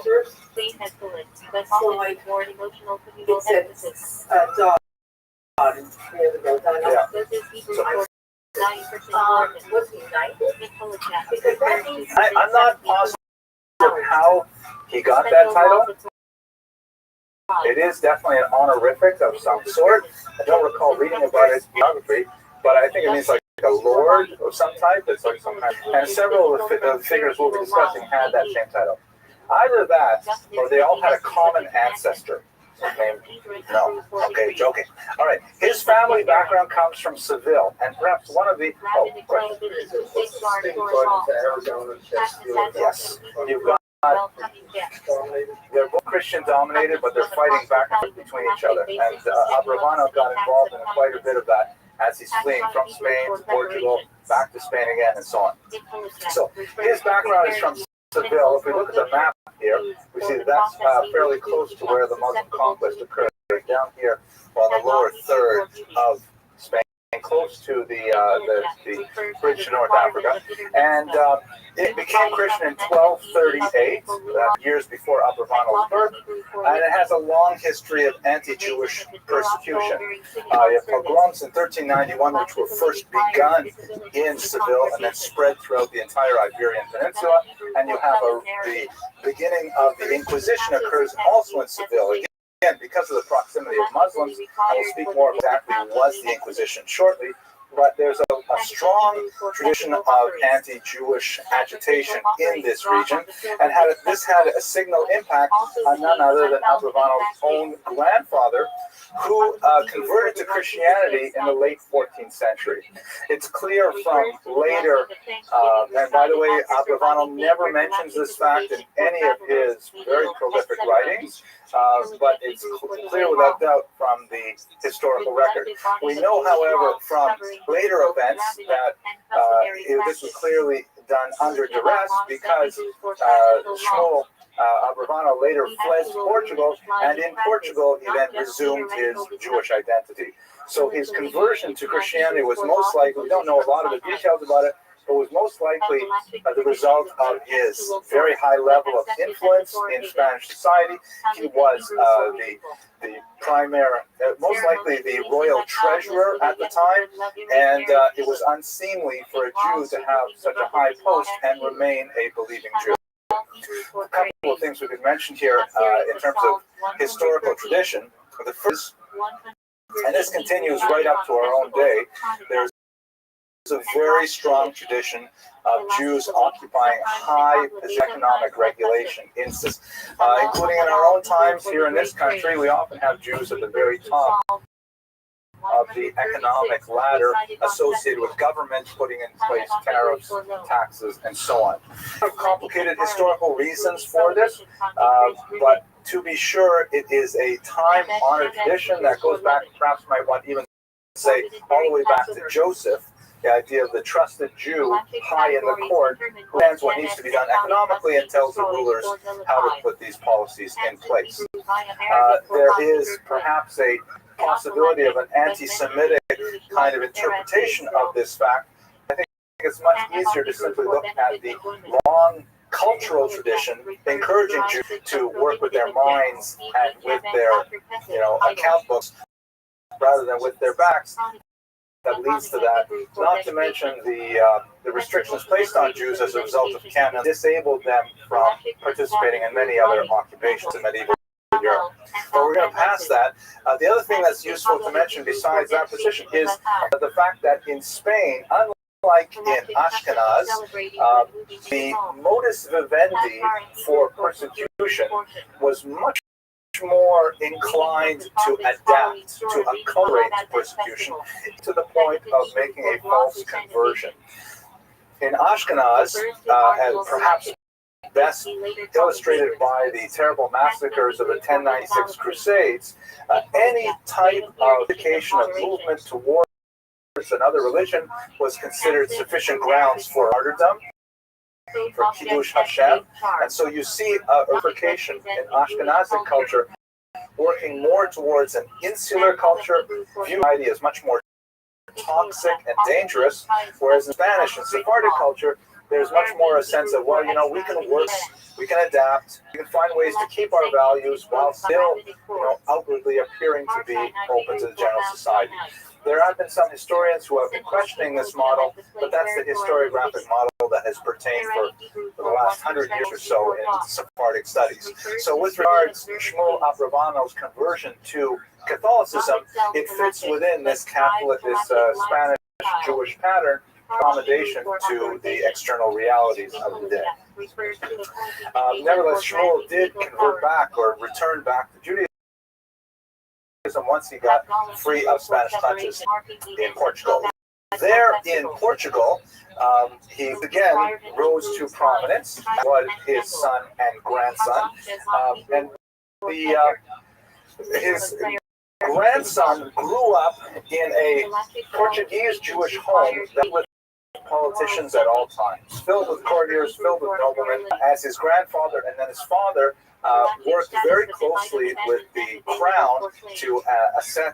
first slide, it says dog near the road. Yeah. What's the 90? Because that means I'm not positive how he got that title. It is definitely an honorific of some sort. I don't recall reading about it in biography, but I think it means like a lord of some type. It's like some kind. And several of the figures we'll be discussing had that same title. Either that, or they all had a common ancestor named. No, okay, joking. All right, his family background comes from Seville, and perhaps one of the. Oh, question. Yes, you've got. They're both Christian dominated, but they're fighting back and forth between each other. And Abravano got involved in quite a bit of that as he's fleeing from Spain to Portugal, back to Spain again, and so on. So his background is from Seville. If we look at the map here, we see that that's fairly close to where the Muslim conquest occurred. Down here on the lower third of Spain, close to the bridge to North Africa. And it became Christian in 1238, years before Abravano's birth, and it has a long history of anti-Jewish persecution. You have pogroms in 1391, which were first begun in Seville and then spread throughout the entire Iberian Peninsula, and you have the beginning of the Inquisition occurs also in Seville. Again, because of the proximity of Muslims, I will speak more exactly what was the Inquisition shortly, but there's a strong tradition of anti-Jewish agitation in this region, and this had a signal impact on none other than Abravano's own grandfather, who converted to Christianity in the late 14th century. It's clear from later, and by the way, Abravano never mentions this fact in any of his very prolific writings, but it's clear without doubt from the historical record. We know, however, from later events that this was clearly done under duress because Shmuel Abravano later fled to Portugal, and in Portugal he then resumed his Jewish identity. So his conversion to Christianity was most likely, we don't know a lot of the details about it, but was most likely the result of his very high level of influence in Spanish society. He was the primary, most likely the royal treasurer at the time, and it was unseemly for a Jew to have such a high post and remain a believing Jew. A couple of things we could mention here in terms of historical tradition. The first, and this continues right up to our own day, there's a very strong tradition of Jews occupying high economic regulation instances, including in our own times here in this country. We often have Jews at the very top of the economic ladder associated with government putting in place tariffs, taxes, and so on. Complicated historical reasons for this, but to be sure, it is a time-honored tradition that goes back, perhaps might want to even say, all the way back to Joseph. The idea of the trusted Jew high in the court who plans what needs to be done economically and tells the rulers how to put these policies in place. There is perhaps a possibility of an anti-Semitic kind of interpretation of this fact. I think it's much easier to simply look at the long cultural tradition encouraging Jews to work with their minds and with their, account books rather than with their backs. That leads to that. Not to mention the restrictions placed on Jews as a result of canon disabled them from participating in many other occupations in medieval Europe. But we're going to pass that. The other thing that's useful to mention besides that position is the fact that in Spain, unlike in Ashkenaz, the modus vivendi for persecution was much more inclined to adapt, to accommodate persecution, to the point of making a false conversion. In Ashkenaz, and perhaps best illustrated by the terrible massacres of the 1096 Crusades, any type of indication of movement towards another religion was considered sufficient grounds for martyrdom, for Kiddush Hashem. And so you see a bifurcation in Ashkenazic culture working more towards an insular culture, viewing society as much more toxic and dangerous, whereas in Spanish and Sephardic culture, there's much more a sense of, well, we can work, we can adapt, we can find ways to keep our values while still, outwardly appearing to be open to the general society. There have been some historians who have been questioning this model, but that's the historiographic model that has pertained for the last 100 years or so in Sephardic studies. So with regards to Shmuel Abrahano's conversion to Catholicism, it fits within this Catholic, this Spanish Jewish pattern, accommodation to the external realities of the day. Nevertheless, Shmuel did convert back or return back to Judaism once he got free of Spanish clutches in Portugal. There in Portugal, he again rose to prominence, was his son and grandson, and his grandson grew up in a Portuguese Jewish home that was politicians at all times, filled with courtiers, filled with noblemen, as his grandfather and then his father worked very closely with the crown to set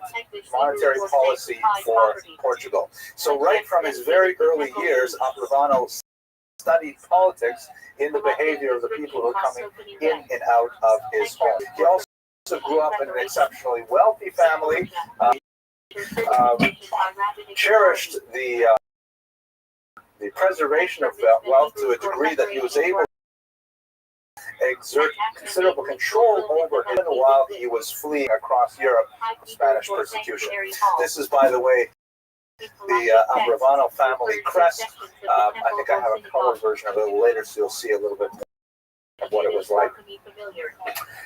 monetary policy for Portugal. So right from his very early years, Abrahano studied politics in the behavior of the people who were coming in and out of his home. He also grew up in an exceptionally wealthy family, cherished the preservation of wealth to a degree that he was able to exert considerable control over him while he was fleeing across Europe from Spanish persecution. This is, by the way, the Abrahano family crest. I think I have a color version of it a little later, so you'll see a little bit of what it was like.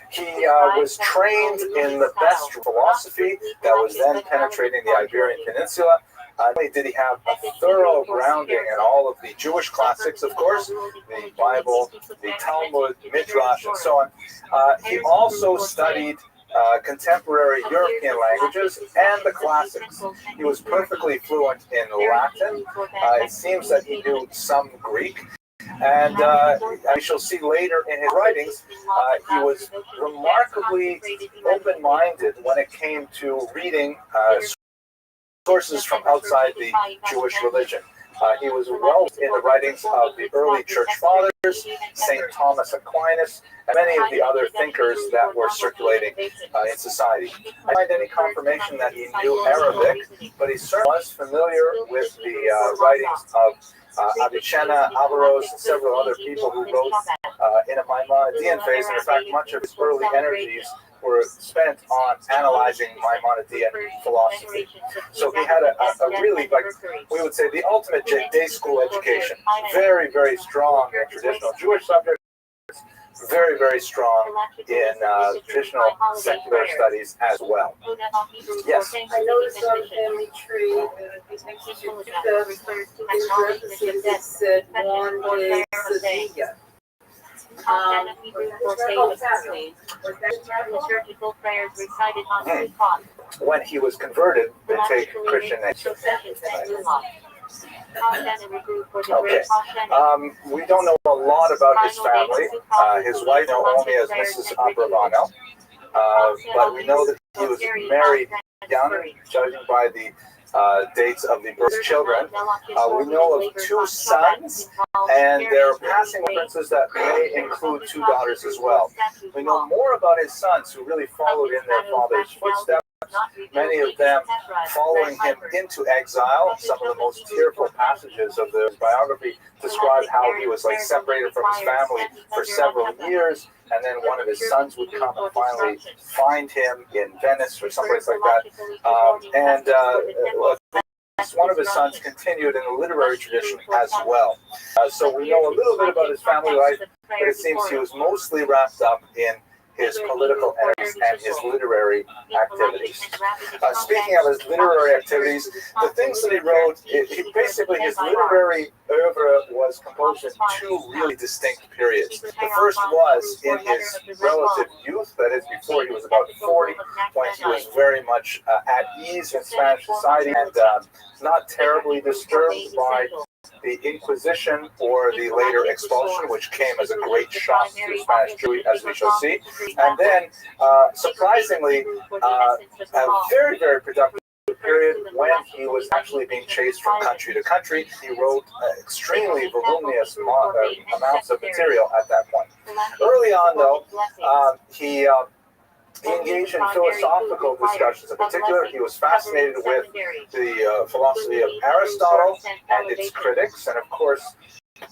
He was trained in the best philosophy that was then penetrating the Iberian Peninsula. Not only did he have a thorough grounding in all of the Jewish classics, of course, the Bible, the Talmud, Midrash, and so on, he also studied contemporary European languages and the classics. He was perfectly fluent in Latin. It seems that he knew some Greek. And we shall see later in his writings, he was remarkably open-minded when it came to reading sources from outside the Jewish religion. He was well in the writings of the early church fathers, St. Thomas Aquinas, and many of the other thinkers that were circulating in society. I don't find any confirmation that he knew Arabic, but he certainly was familiar with the writings of Avicenna, Averroes, and several other people who wrote in a Maimonidean phase. And in fact, much of his early energies were spent on analyzing Maimonidean philosophy. So he had a really, like we would say, the ultimate day school education. Very, very strong in traditional Jewish subjects, very, very strong in traditional secular studies as well. Yes? I noticed on the family tree, it said one day Sevilla. When he was converted, they take Christian names. Okay. We don't know a lot about his family. His wife known only as Mrs. Abrahano, but we know that he was married young, judging by the dates of the birth of children. We know of 2 sons, and there are passing references that may include 2 daughters as well. We know more about his sons, who really followed in their father's footsteps, many of them following him into exile. Some of the most tearful passages of the biography describe how he was separated from his family for several years, and then one of his sons would come and finally find him in Venice or someplace like that. One of his sons continued in the literary tradition as well. So we know a little bit about his family life, but it seems he was mostly wrapped up in his political energies and his literary activities. Speaking of his literary activities, the things that he wrote, basically his literary oeuvre was composed in 2 really distinct periods. The first was in his relative youth, that is before he was about 40, when he was very much at ease in Spanish society and not terribly disturbed by the Inquisition or the later expulsion, which came as a great shock to Spanish Jewry, as we shall see. And then, surprisingly, a very, very productive period when he was actually being chased from country to country. He wrote extremely voluminous amounts of material at that point. Early on, though, he engaged in philosophical discussions. In particular, he was fascinated with the philosophy of Aristotle and its critics. And of course,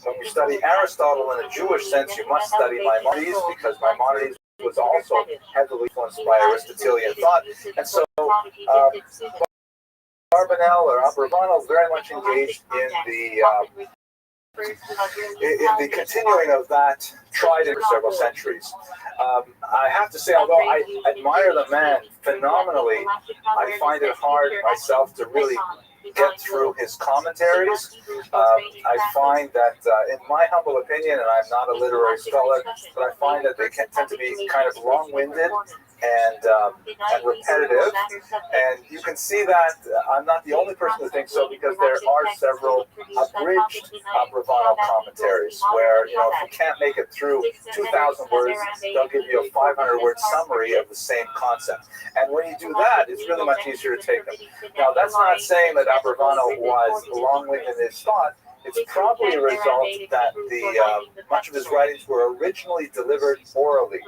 when you study Aristotle in a Jewish sense, you must study Maimonides, because Maimonides was also heavily influenced by Aristotelian thought. And so Barbanel or Abravanel very much engaged in the continuing of that tried in several centuries. I have to say, although I admire the man phenomenally, I find it hard myself to really get through his commentaries. I find that, in my humble opinion, and I'm not a literary scholar, but I find that they tend to be kind of long-winded and repetitive. And you can see that I'm not the only person who thinks so, because there are several abridged Abravanel commentaries where, if you can't make it through 2,000 words, they'll give you a 500-word summary of the same concept. And when you do that, it's really much easier to take them. Now, that's not saying that Abravanel was long-winded in his thought. It's probably a result that much of his writings were originally delivered orally.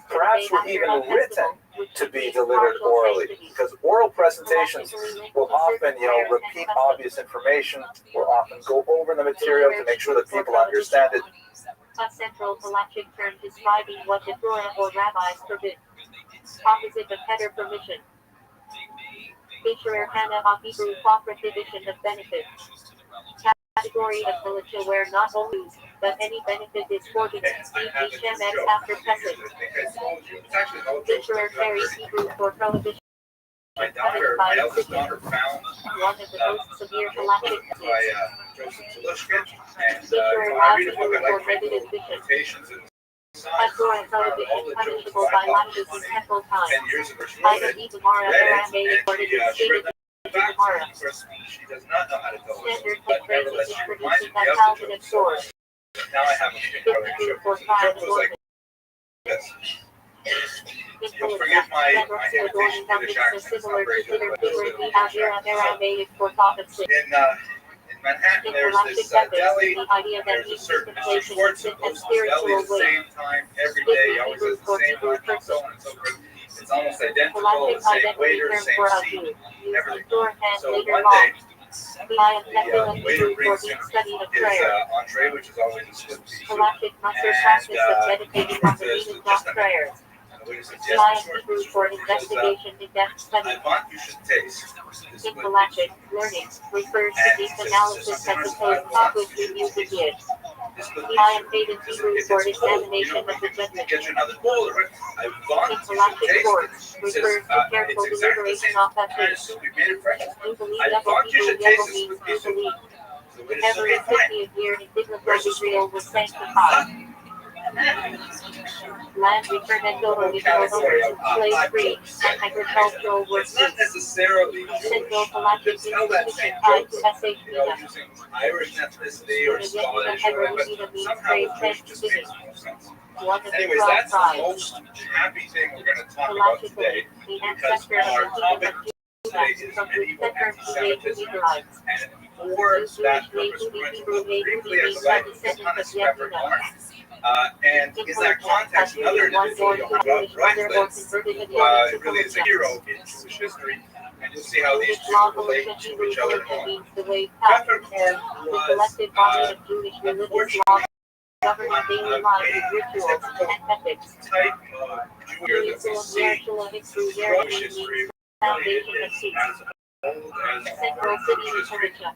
Perhaps were even written to be delivered orally, because oral presentations will often, repeat obvious information, will often go over the material to make sure that people understand it. A central galactic term describing what the Torah or rabbis forbid. Opposite of header permission. Fisher Hannah of Hebrew prohibition of benefits. Category of militia where not only use, but any benefit is forfeited. HMX after present. Fisher carries Hebrew for prohibition. My eldest daughter found one of the most severe galactic by Joseph Zalushkin, and I read a book, I like to read quotations and Pastoral prohibition punishable by lashes in temple time. 10 years ago. She I read believe Amara Arambe for the it. Amara. She does not know how to tell us, Standard but training nevertheless, is she producing reminded me that of thousand the of joke. swords. Now I have a show. The joke was like this. You'll forgive my imitation British accent. It's not very good, but it's a British accent. In Manhattan, there's this deli. There's a certain Mr. Schwartz who goes to the deli at the same time every day. He always has the same lunch and so on and so forth. It's almost identical, the same waiter, same seat, everything. So one day, the waiter brings him his entree, which is always a split pea. Galactic master practice of meditating on the meaning of prayer. Science Hebrew for investigation in-depth study. I want you should taste this In galactic learning refers to deep analysis as opposed to cognitive using it. I am paid in Hebrew for examination of the judgment. Get you another bowl, right? I want In you to galactic taste course it. refers to careful It's exactly the deliberation same of that kind of taste. soup we made it fresh. You believe I that thought you should taste this means with you me. believe. So it is Every okay, fine. 50th year in biblical Israel was sanctified. Land returned and original owners, slave-free, and agricultural It's workers. not necessarily Central Jewish. galactic Just tell that institution same tied joke, to SH using Irish ethnicity or Scottish or whatever, but somehow Jewish just makes more sense. One of the Anyways, 12 that's the tribes. most happy thing we're going to talk about today, The because ancestor our of the topic kingdom of today Judah, is from which medieval the term created anti-Semitism. Israelites. And for that purpose, we're going to look briefly at the life of Johannes Peppercorn. And in that context, another individual, Rabbi Rothschild, who really is a hero in Jewish history, and you'll see how these two relate to each other more. Peppercorn was unfortunately Governing daily life with rituals and ethics. type of Jew that we see throughout history. Really, it is as old as Central Jewish city history. literature.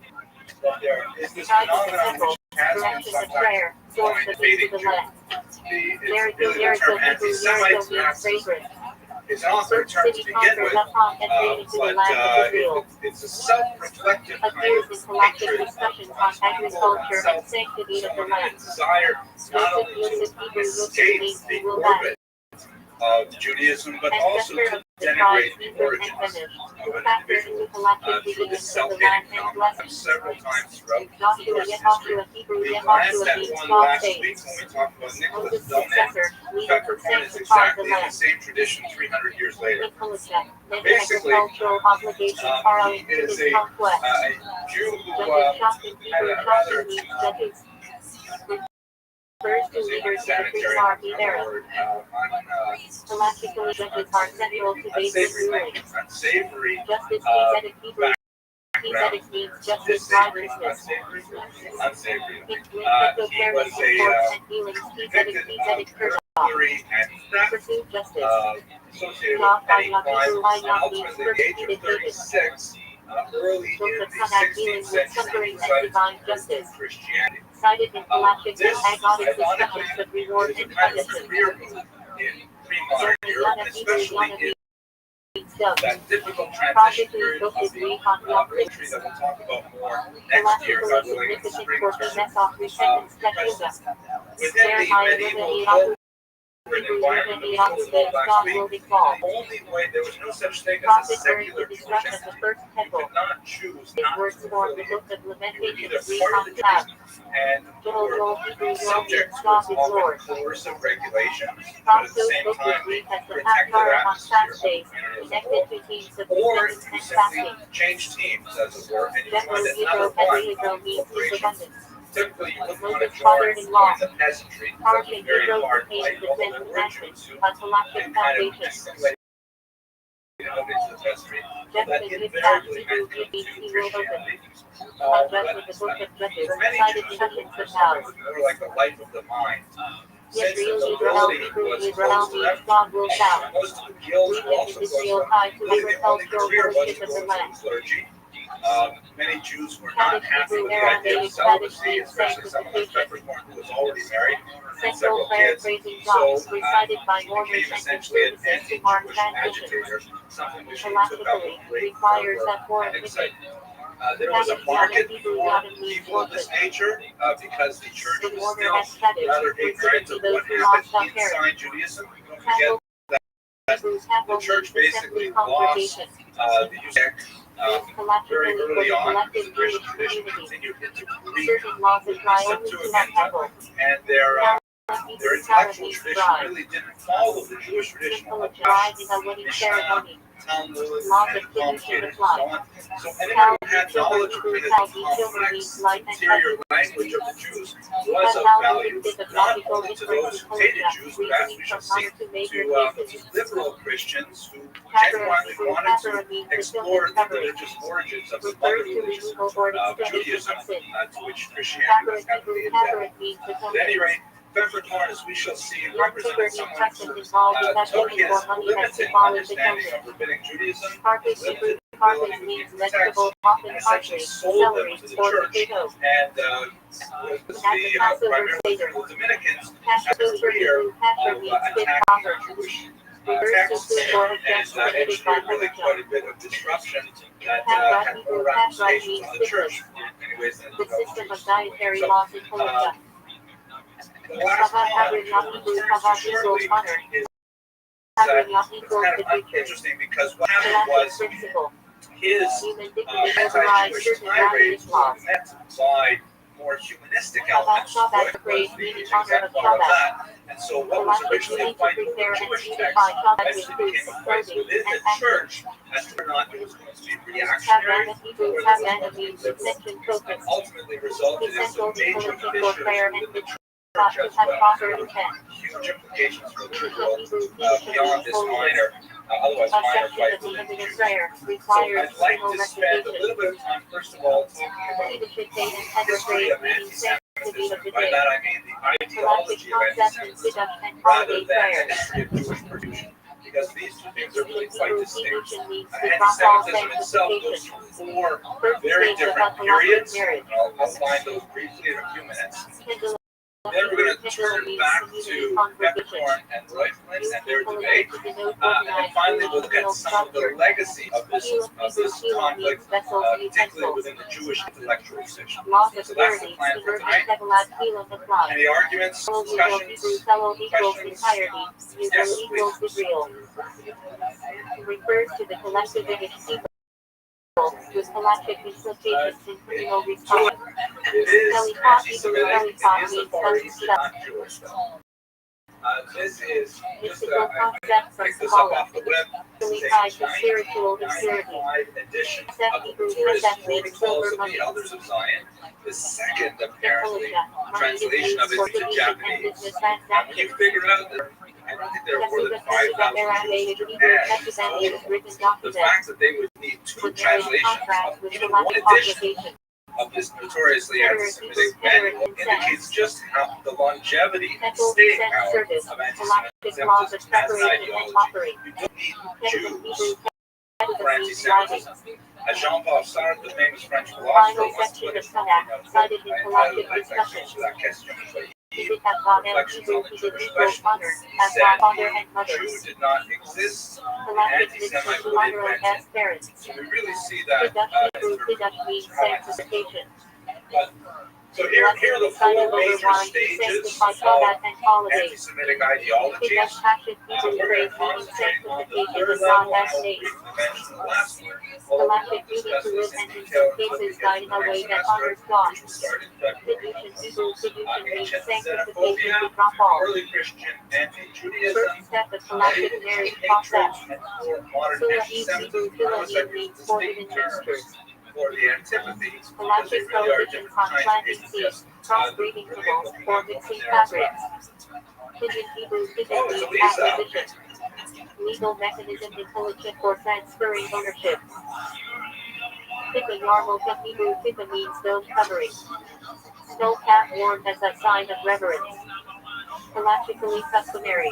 But there is this Tribe of the phenomenon temple, which has been direction of sometimes prayer, source coined of debating the Jews. land. It's Jericho, really the Jericho, term Hebrew, anti-Semites Jericho means fragrant. is an awkward term to City begin conquered with, Lafon and created into the but land of Israel. it's a self-reflective kind Appears of in collective hatred discussions on agriculture and sanctity of the land. desire not only Yosef to Hebrew escape means the he will have. orbit of Judaism, but And also Esther to of denigrate the origins of an individual through this self-hating phenomenon several times throughout the course of history. We glanced at one last week when we talked about Nicholas Doman. Pepper Point is exactly in the same tradition 300 years later. Basically, he is a Jew who had a rather First two leaders of the Free Market era. Scholastic judges are central to basic ruling. unsavory Justice means that it means justice, righteousness. unsavory. In He was a convicted burglary and theft, pursue justice. associated with petty crimes, and ultimately at the age of 36, early in the 16th century, he decided to convert to Christianity. Cited in Scholastic This, agonic ironically, discussions of reward is a and kind of punishment. career move in pre-modern Europe, especially in that difficult transition period of the military that we'll talk about more next year, God willing, in the spring term. Within the medieval urban environment that we spoke about last week, the only way, there was no such thing as a secular Christian. You could not choose not to fulfill the yoke. You were either part of the church and you were subject to its often coercive regulations, but at the same time they protected the atmosphere of the community as a whole. Or you simply changed teams, as it were, and you joined another one corporation. Typically, you wouldn't want to join the peasantry, because it was very hard life, although there were Jews who kind of assimilated out into the peasantry. That invariably meant to Christianity. But for many Jews, Christianity was more like the life of the mind. Since the nobility was close to them, most of the guilds were also close to them. Really, the only career was to go to the clergy. Many Jews were not happy with the idea of celibacy, especially someone like Peppercorn who was already married and several kids. So he became essentially an anti-Jewish agitator, something which he took up with great fervor and excitement. There was a market for people of this nature because the church was still rather ignorant of what happened inside Judaism. Don't forget that the church basically lost the use very early on. The Christian tradition continued into Greek, Septuagint, and their intellectual tradition really didn't follow the Jewish tradition of Mishnah, Talmud, and commentators, and so on. So anyone who had knowledge of the complex interior language of the Jews was of value, not only to those who hated Jews, but as we shall see, to liberal Christians who genuinely wanted to explore the religious origins of the other religions of Judaism, to which Christianity was heavily indebted. At any rate, Peppercorn, as we shall see, represented someone who took his limited understanding of rabbinic Judaism, limited ability to be protected, and essentially sold them to the church. And was primarily the Dominicans had a career of attacking Jewish texts and engineered really quite a bit of disruption that had more ramifications on the church in many ways than the system of dietary laws in Colombia. the last point is that it's kind of interesting because what happened was his anti-Jewish tirades were met by more humanistic elements, which was the exemplar of that. And so what was originally a fight over Jewish texts eventually became a fight within the church as to whether or not it was going to be reactionary or whether it was going to be liberal, and ultimately resulted in some major fissures within the church as well. Huge implications for the church world beyond this minor, otherwise minor fight within the Jews. So I'd like to spend a little bit of time, first of all, talking about the history of anti-Semitism. By that I mean the ideology of anti-Semitism rather than the history of Jewish persecution, because these two things are really quite distinct. Anti-Semitism itself goes through four very different periods, and I'll outline those briefly in a few minutes. Then we're going to turn back to Capricorn and Reutemann and their debate, and finally we'll look at some of the legacy of this conflict, particularly within the Jewish intellectual tradition. So that's the plan for tonight. Any arguments, discussions, questions? Yes, please. Refers to the collective image people with collective implications in criminal response. It is anti-Semitic, it is the Far East, not Jewish. This is just I picked this up off the web. It's a 1995 edition of the Torah's Protocols of the Elders of Zion. The second, apparently, translation of it into Japanese. And when you figure out that I don't think there are more than 5,000 Jews in Japan, the fact that they would need two translations of even one edition of this notoriously anti-Semitic manual indicates just how the longevity and staying power of anti-Semitism as an ideology. You don't need Jews for anti-Semitism. As Jean-Paul Sartre, the famous French philosopher, once put it, reflections on the Jewish question. He said the Jew did not exist, the anti-Semite would invent it. So we really see that in terms of so here are the four major stages of anti-Semitic ideology. We're going to concentrate on the third level, and I'll briefly mention the last one, although we will discuss this in detail when we get to the next chapter, which will start in February. Ancient xenophobia, early Christian anti-Judaism, hatred, and for modern anti-Semitism. I wish I could use distinct terms for the antipathy, because they really are different kinds of hatred. Cross-breeding tools for mixing fabrics. Pigeon Hebrew acquisition. Legal mechanism intelligent for transferring ownership. Pippa Yarmul from Hebrew Pippa means dome covering. Snow cap worn as a sign of reverence. Halachically customary.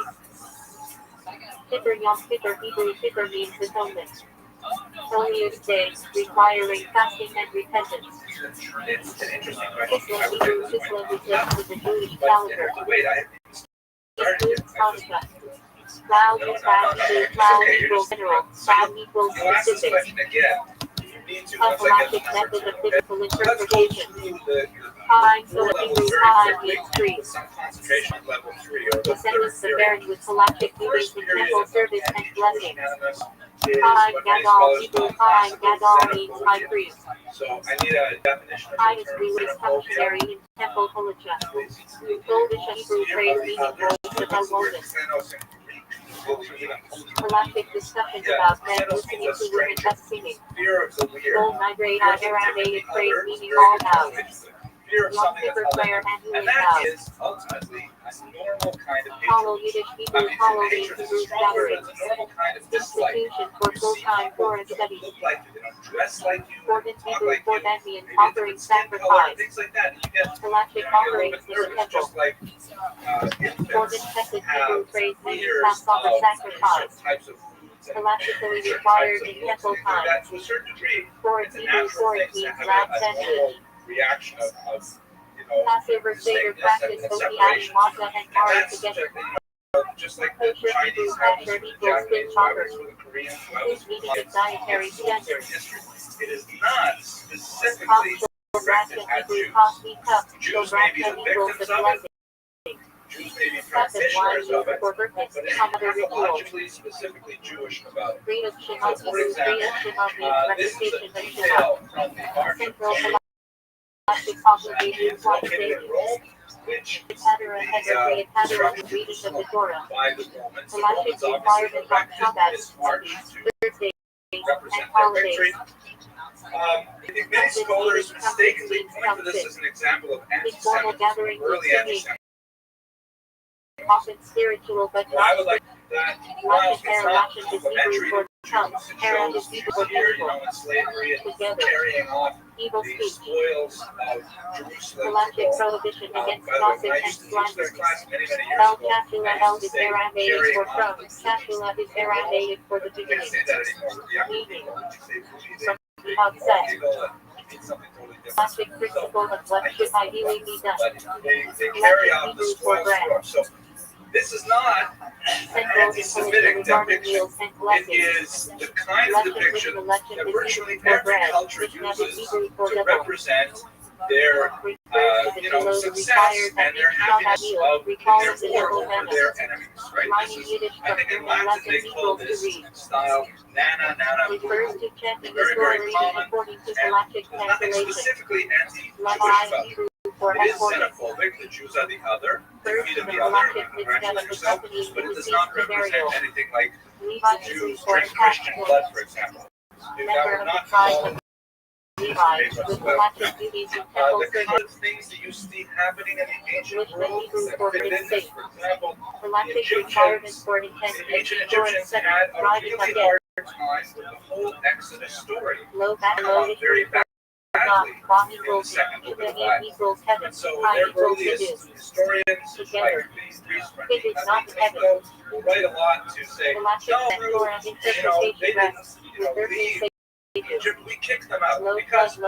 Pipper Yom Kippur Hebrew Pipper means atonement. Holiest day, requiring fasting and repentance. It's an interesting Islam question. Hebrew Islam reflects with the Jewish calendar. Wait, I Includes Hanukkah. Cloud is cloud equals general, cloud equals you'll ask this specific. question again. You need to, A once I get the galactic number method of two. physical Let's go interpretation. through the Time, so four that levels Hebrew very time quickly. means three. Some concentration on level 3 or the The third sentence of period. marriage with galactic The meanings first in period temple of service and anti-Jewish blessings. animus is Time, what many Gadol, scholars Hebrew call time, classical Gadol means high xenophobia. priest. So I need a definition of Time the is term religious xenophobia. functionary in temple halacha. Please. Goldish Hebrew phrase meaning voice of What's the word Moses. xenos in Greek? Galactic discussions about men listening to women thus singing. Fear of the weird. Gold migrate Fear on of the Aramaic phrase other is meaning very all good out. translation. Fear of Yom something Kippur that's prayer other. and And healing that vows. is ultimately a normal kind of Hollow hatred. Yiddish I Hebrew mean, hollow hatred means is Hebrew stronger, gathering. but it's a normal kind of dislike. Institution for You see full-time people Torah don't study. look like you, they don't dress like you, Important they talk Hebrew like for you, Dandian maybe a offering different skin color, sacrifice. things like that. And you get Galactic a little offerings bit in the nervous, temple. just like Important infants Texas have Hebrew phrase meaning fears Passover of sacrifice. certain types of foods and Galactically certain required types of in looks temple and things like that. times. To a certain degree, For it's a Hebrew natural for thing it to means have last a century. normal reaction of Passover Seder distinctness practice and Oki adding separation. matzah and And Mara that's together. just like the Kosher Chinese Hebrew have this kosher for the equals Japanese, good who have proper. this for the Koreans, who have this This for the meaning Muslims. is dietary It's sourced standard. in history. It is not specifically Hospital directed Nebraska at Hebrew Jews. Cosby Cup. Jews may be Nebraska the equals victims the of it. blessing. Jews may be Cup and wine practitioners of used it, for birthdays but to some other there's nothing ritual. logically specifically Jewish about it. Green of So, Shema for Hebrew, example, Green of Shema this means is a recitation of Shema. detail from the Arch of Central Judaism Galactic that congregation is twice located in daily. Rome, which The Hadara the Hedrae and Hadara destruction the reading of the Jerusalem Torah. by the Romans. The Galactic Romans obviously requirement on erected Shabbat, this arch to Thursdays, represent and their victory. holidays. Many scholars mistakenly point to this as an example of Informal anti-Semitism, gathering with early singing, anti-Semitism. often spiritual but Well, I not would like that, spiritual. while Latin it's Hera not Latin is Hebrew complimentary for to tongue. Jews, to Hera show is the Hebrew Jews for here, evil. in slavery and Together. carrying off Evil the speech. spoils of Jerusalem. Galactic prohibition against By the way, gossip when I and used to teach this slander. class many years El ago, Chachula I El used to is say Aramaic carrying for on from. the Chachula is Aramaic for the I can't beginning. say that anymore. The younger Meaning. people, when you say From the outset. it means something totally different. Classic principle of what should ideally be done. But they carry out the spoils for. So this is not an anti-Semitic depiction. It is the kind of depiction that virtually every culture uses to represent their success and their happiness of their war over their enemies. Right? This is, I think in Latin they call this style nana nana. Very, very common, and there's nothing specifically anti-Jewish about it. It is xenophobic, the Jews are the other, the feet of the other, congratulate yourself, but it does not represent anything like Jews drink Christian blood, for example. That would not fall the kind of things that you see happening in the ancient world that fit in this. For example, the ancient Egyptians had a really hard time with the whole Exodus story. Very badly in the second book of the Bible. And so their earliest historians, like these priests, will write a lot to say, no, they didn't leave Egypt, we kicked them out because they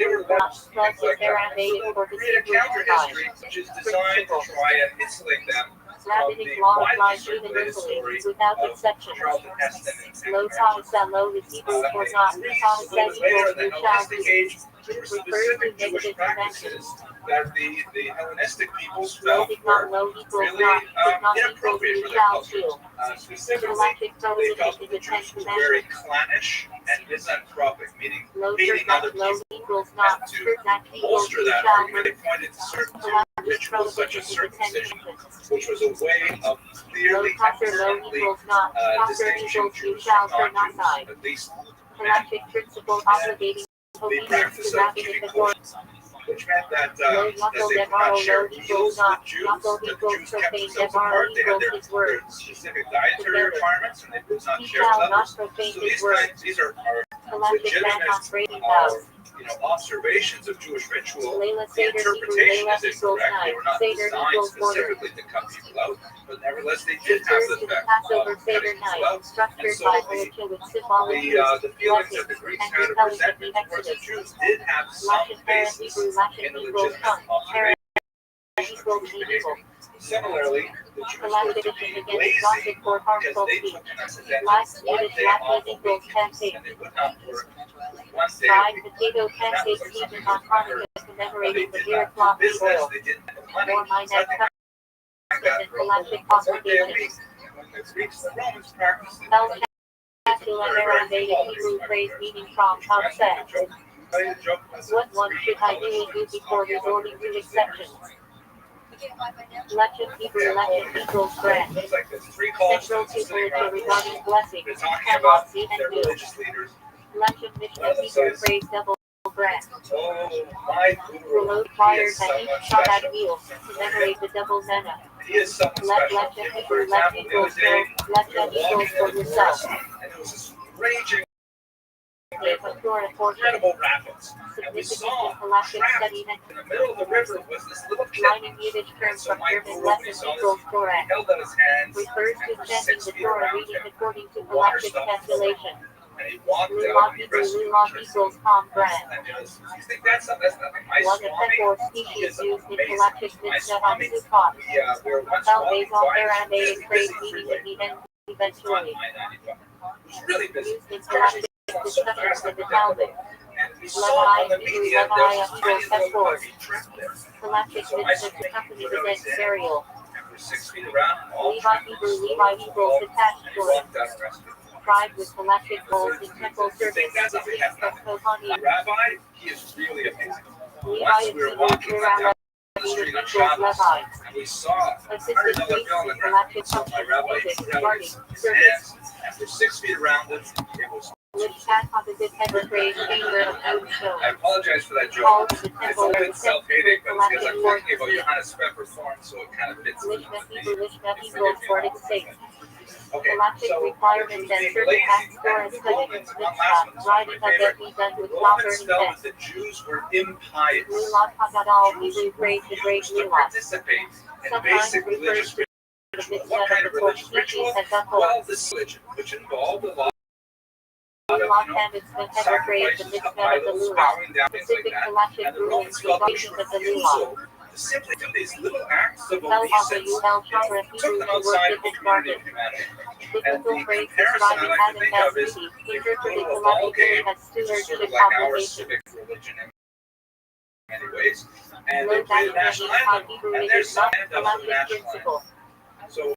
were lost, things like that. So they'll create a counter-history which is designed to try and insulate them from the widely circulated story of Charlton Heston and later in the Hellenistic age, there were specific Jewish practices that the Hellenistic peoples felt were really inappropriate for their culture. Specifically, they felt that the Jews were very clannish and misanthropic, meaning hating other people. And to bolster that argument, they pointed to certain rituals such as circumcision, which was a way of clearly and distinctly distinguishing Jews from non-Jews, at least. They practice of keeping kosher, which meant that as they could not share meals with Jews, that the Jews kept themselves apart. They had their specific dietary requirements, and they could not share with others. So these are legitimate observations of Jewish ritual. The interpretation is incorrect. They were not designed specifically to cut people out, but nevertheless they did have the effect of cutting people out. And so the feelings that the Greeks had of resentment towards the Jews did have some basis in the legitimate observation of Jewish behavior. Similarly, the Jews were to be lazy because they took an accidental one day off a week, and they would not work one day a week. That was something that was unheard of. They did not do business, they didn't have money, nothing like that for one day a week. And when the Greeks and the Romans practiced it, what one should ideally do before resorting to exceptions. Legend equals bread. Central to literature regarding blessing, cannot see and do. Legend Mishnah Hebrew phrase double bread. Will require that each Shabbat meal to commemorate the double zena. Let legend Hebrew legend equals for yourself. And it was this raging Incredible rapids. And we saw galactic trapped study in the middle of the river was this little kid. Lining Yiddish terms from German lesson equals Torah. He held out his hands Refers and to for chanting 6 the feet Torah around reading him. according to The water galactic stopped calculation. and he walked out Lulach and he rescued equals palm bread. And you think that's nothing. My One of the Swami four is species used in amazing. galactic My Mishnah Swami, Sukkot. we were once Felt walking based on by Aramaic this phrase busy meaning freeway in the end on eventually. I-95. It was really busy. Used in galactic discussions with the Talmud. And we saw on the media there was a tiny little buggy trapped there. Galactic So my Mishnah Swami accompanied put out the his dead hand, burial. and for 6 feet around, all Levi trapped Hebrew, was Levi equals attached and he to it. walked out and rescued him. Tried with galactic goals in temple You think service. that's nothing? That's nothing. Kohani. Rabbi, he is really amazing. Levi Once is we were equals walking down the street on equals Shabbos, Levi. and we saw a Assistant $100 priest bill on the in ground. galactic So my function rabbi music put out regarding his service. hands, and for 6 feet around him, it was. Which cat composite header phrase finger of moonstone. I apologize for that joke. Called the It's a temple little bit self-hating, but it's because I'm galactic thinking about Johannes Pepperthorn, so it kind of fits in. Lishma equals for its sake. Okay, Galactic so requirements and being certain lazy, acts for and a the study Romans, of one last one, mitzvah, writing my of favorite. that be done with The proper Romans felt intent. that the Jews were impious. Lulach Hagadol, Jews Hebrew phrase the great refused to Lulach. participate in Sometimes basic refers religious to the ritual. mitzvah What kind of of the four religious ritual? species as a whole. Well, this religion, which involved a lot Lot habits that ever phrase the mitzvah of the Lulav. Specific halachic rulings regarding of the Lulav. Simply do these little acts of Tell of the obeisance UL Shara took Hebrew them to work outside with of his community garden. of humanity. Biblical phrase comparison describing I can Adam think as of is duty, they interpreted go to a ball collectively game, as which is sort stewardship of like our obligation. civic religion in many ways. And Low they play the value national means how anthem, Hebrew and is there's some not anthems to the halachic national principle. anthem. So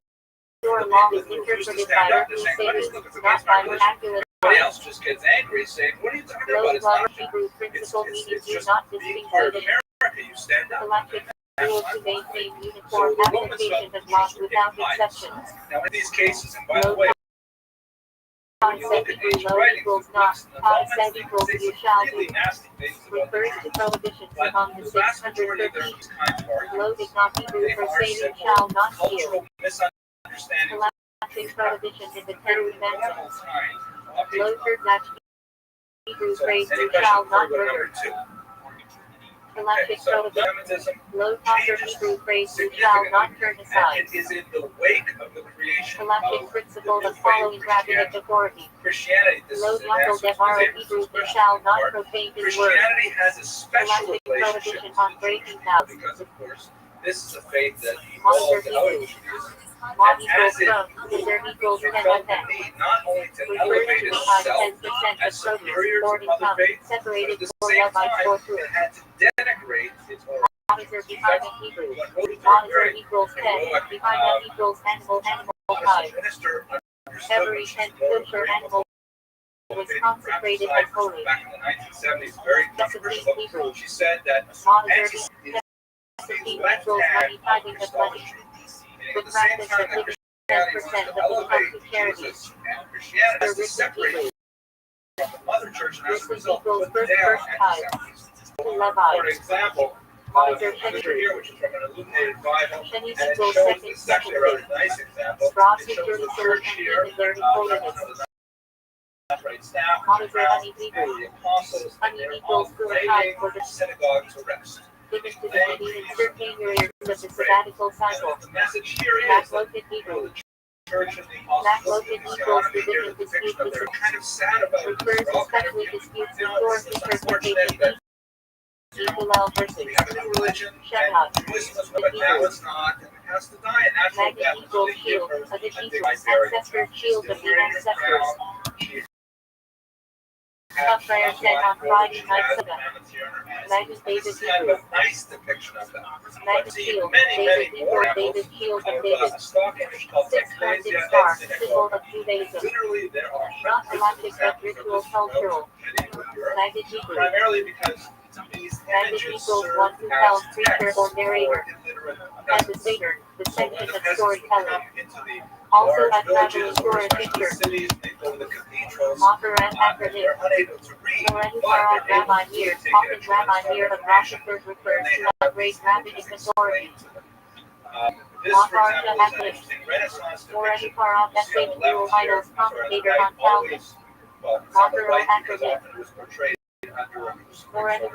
Your the law people is who refuse to interpreted by stand up, earthly they're saying, what is saviors, this? It's not against my by religion. vernacular Everybody else minds. just gets angry, saying, what are you talking Low about? It's level not Hebrew principle meaning it's do just not being part of distinguish America. You stand up. halachic rule to maintain So uniform the Romans application felt of laws Jews were without impious. exceptions. Now in these cases, and by the Low way, when you look concept at Hebrew ancient low writings, equals the not, Greeks and the concept Romans, they equals say you some shall really do. nasty things about Refers the to Jews. prohibitions But among the the vast majority of 613. these kinds of Low arguments, is not Hebrew they for are saying simple shall not steal. cultural misunderstandings. Halachic prohibition in the Ten Very normal Commandments. kind of Low hate. church Hebrew So, phrase any you question shall before not we go to murder. number two? Okay, Halachic so prohibition. Zionism Low talker Hebrew phrase you shall not turn and aside. it is in the wake of the creation Halachic of principle the of following rabbinic Christianity. authority. Christianity, this Low is an Yaakov answer to Gemara David's Hebrew you question shall not part. profane his word. Christianity has a special Halachic relationship prohibition to on the Jewish breaking people vows. because, of course, this is a faith that Monitor evolved out of Hebrew. Judaism. Mod And equals as it from, there equals 10 felt the 10. need not only to Refers elevate to the itself 10% of as produce superior born to in other come, faiths, but separated at the for same Levites time, for it food. had to denigrate its origin. Monitor behind in Hebrew. When Luther, Monitor very equals 10. heroic, Behind that equals animal tribe. minister, understood Every what 10 she's going kosher to animal was consecrated as holy. back in the 1970s, very controversial. Hebrew. She said that Monitor anti-Semitism equals left money hand tithing of money. meaning With at the same practice time of that giving Christianity 10% wants to of income elevate to charity. Jesus and Christianity has to separate Hebrew. from the mother church and as a This is result equals put first down tithe. anti-Semitism. To For Levites. example, Monitor the picture here, which is from an illuminated Bible, Sheni and it equals shows second this is actually a rather nice example. Ross It is shows the Jerusalem church and here, in their not holiness. the right staff, Monitor honey and Hebrew. the apostles, and Honey they're equals all good laying time for the synagogue to rest. given to the city in certain periods of the sabbatical cycle. And the message here is that Backloaded Hebrew. the church and the apostles Backloaded equals division dispute they're kind of sad about it. refers They're all kind of, especially disputes you know, historically it's interpretation unfortunate that Equal versus we have a new religion, Shabbat. and Jewism was, but now it's not, and it has to die a natural Magnet death. equals They give shield, her of the a Hebrew, dignitary. ancestor shield of the Wearing a ancestors. crown. She Some prayer said on Friday night has Sukkah. mammoth here on her hands. Magnet This David is kind Hebrew. of a nice depiction of that. Magnet But see, shield, many David more equals animals David shield of of David. a stock image called Six-pointed Ecclesia star, and symbol Synagogue. of Judaism. Literally, there are Not hundreds of galactic but examples of ritual this cultural. throughout medieval Europe. Magnet Hebrew. Primarily because these Magnet images equals serve one who as tells preacher text or narrator. for illiterate And the peasants. Seder, the So when section the of peasants would storytelling. come into the Also large a traveling villages, or tourist especially picture. cities, they go to the cathedrals. Author and acronym. They're unable to read, Lorenzo but Farad they're able Rabbi to Meir, take often it and Rabbi transform Meir of information. Rothschild And refers they to have a great these rabbinic images authority. explained to them. This, for Maharsha example, is an acronym. interesting Renaissance Lorenzo depiction. Farad You see on Essay the Guru left here, Idols sorry, on the commentator right, on Talmud. always, well, it's on the Maharsha right because acronym. often it was portrayed under a crucifix. Lorenzo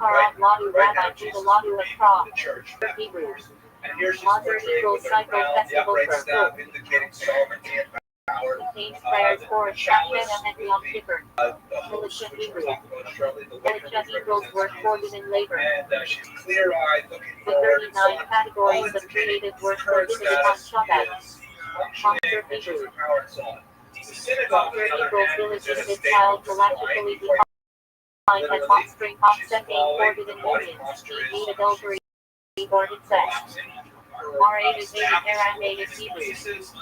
Right, Farad Ladu right Rabbi now, to Jesus the is Ladu of redeeming Pra. the church. Hebrews. And here she's Mother portrayed Eagle with her Cycle crown, the Festival upright for staff indicating sovereignty and power. contains prayers for Chalice Shashan and with Yom the Kippur. the host, which we'll talk about shortly, the liquor, Militia which Eagles represents work forwarded Jesus. in labor. And she's clear-eyed, looking The forward, and so 39 on. All categories of indicating creative work current prohibited on status Shabbat. is functioning, and she's empowered, and so on. The synagogue, on Mother the other Eagles hand, is in a illegitimate state child of decline, galactically quite defined as offspring offset being falling. forwarded The in body unions, posture e.g. is adultery or incest. collapsing. Her R8 is staff native is Aramaic broken into Hebrew. pieces.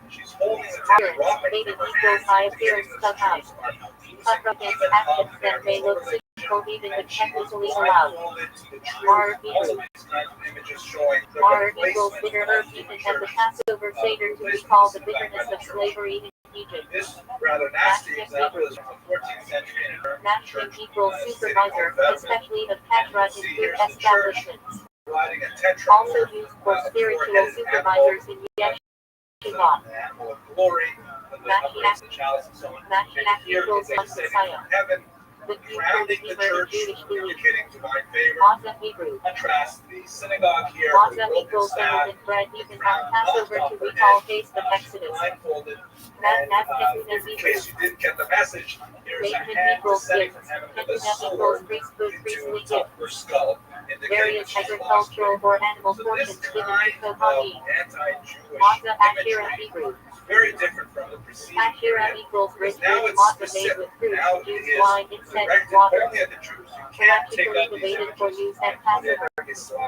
She's holding the Appearance, dropping David from her equals hands, high indicating appearance that the somehow. Jews are losing Cover against even actions of that their may look religion. cynical even when And she was technically allowed. blindfolded to the truth. R All Hebrew. of these kinds of images showing the R equals replacement bitter of herb the eaten at church. the Passover Seder to Replacement recall of the the synagogue by bitterness the of church. slavery in Egypt. This rather nasty example is from the 14th century in an Matching church. equals city supervisor, called Bethel. especially of Petra in food establishments. Riding a tetra. Also used for spiritual supervisors in Yeshiva. The animal of glory, the upraised the chalice, and so on. Matching And here equals is a one city Messiah. from heaven, the crowning the church, communicating divine favor. Matzah Hebrew. Contrast the synagogue here with Matzah broken equals staff, unleavened bread eaten on Passover to recall haste of Exodus. blindfolded. Matzah In Hebrew. case you didn't get the message, here's a Benjamin hand equals descending gift. from heaven with a Benjamin sword equals priesthood, into priestly its gift. upper skull, indicating Various that she's lost agricultural or animal So portions this given kind to of Kohanim. anti-Jewish Matzah Asherah imagery Hebrew. is very different from the preceding Asherah period. equals rich Because now food, it's matzah made specific. with fruit, Now it juice, is wine, incense, directed water. only at the Jews. You can't take Practically out these debated for images use and at put in Passover. Islam,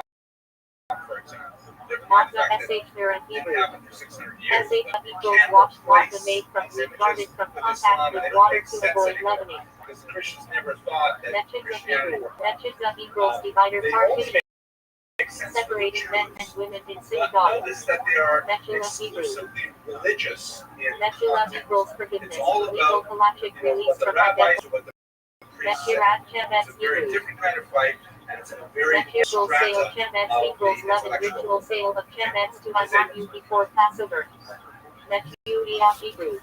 for example. Never mind the Matzah fact that SH Nura it Hebrew. happened for 600 years. SH but you equals can't washed replace matzah made from these meat images guarded from with contact Islam, with and it don't water make to sense avoid anymore. leavening. Because Christians never thought that Nechitza Christianity Hebrew. worked. Nechitza equals divider They partition, only make sense for the separating men and Jews. women in But synagogue. notice that they are Nechila Hebrew. exclusively religious in Nechila content. equals forgiveness. It's all Legal about halachic release what the from rabbis identity. or what the priests say. Nechirat Chemes It's a very Hebrew. different kind of fight, and it's a very Nechir equals sale strata Chemes of equals the leaven intellectual. ritual sale of Chemes to Hazamu before Passover. Nechiah Hebrew.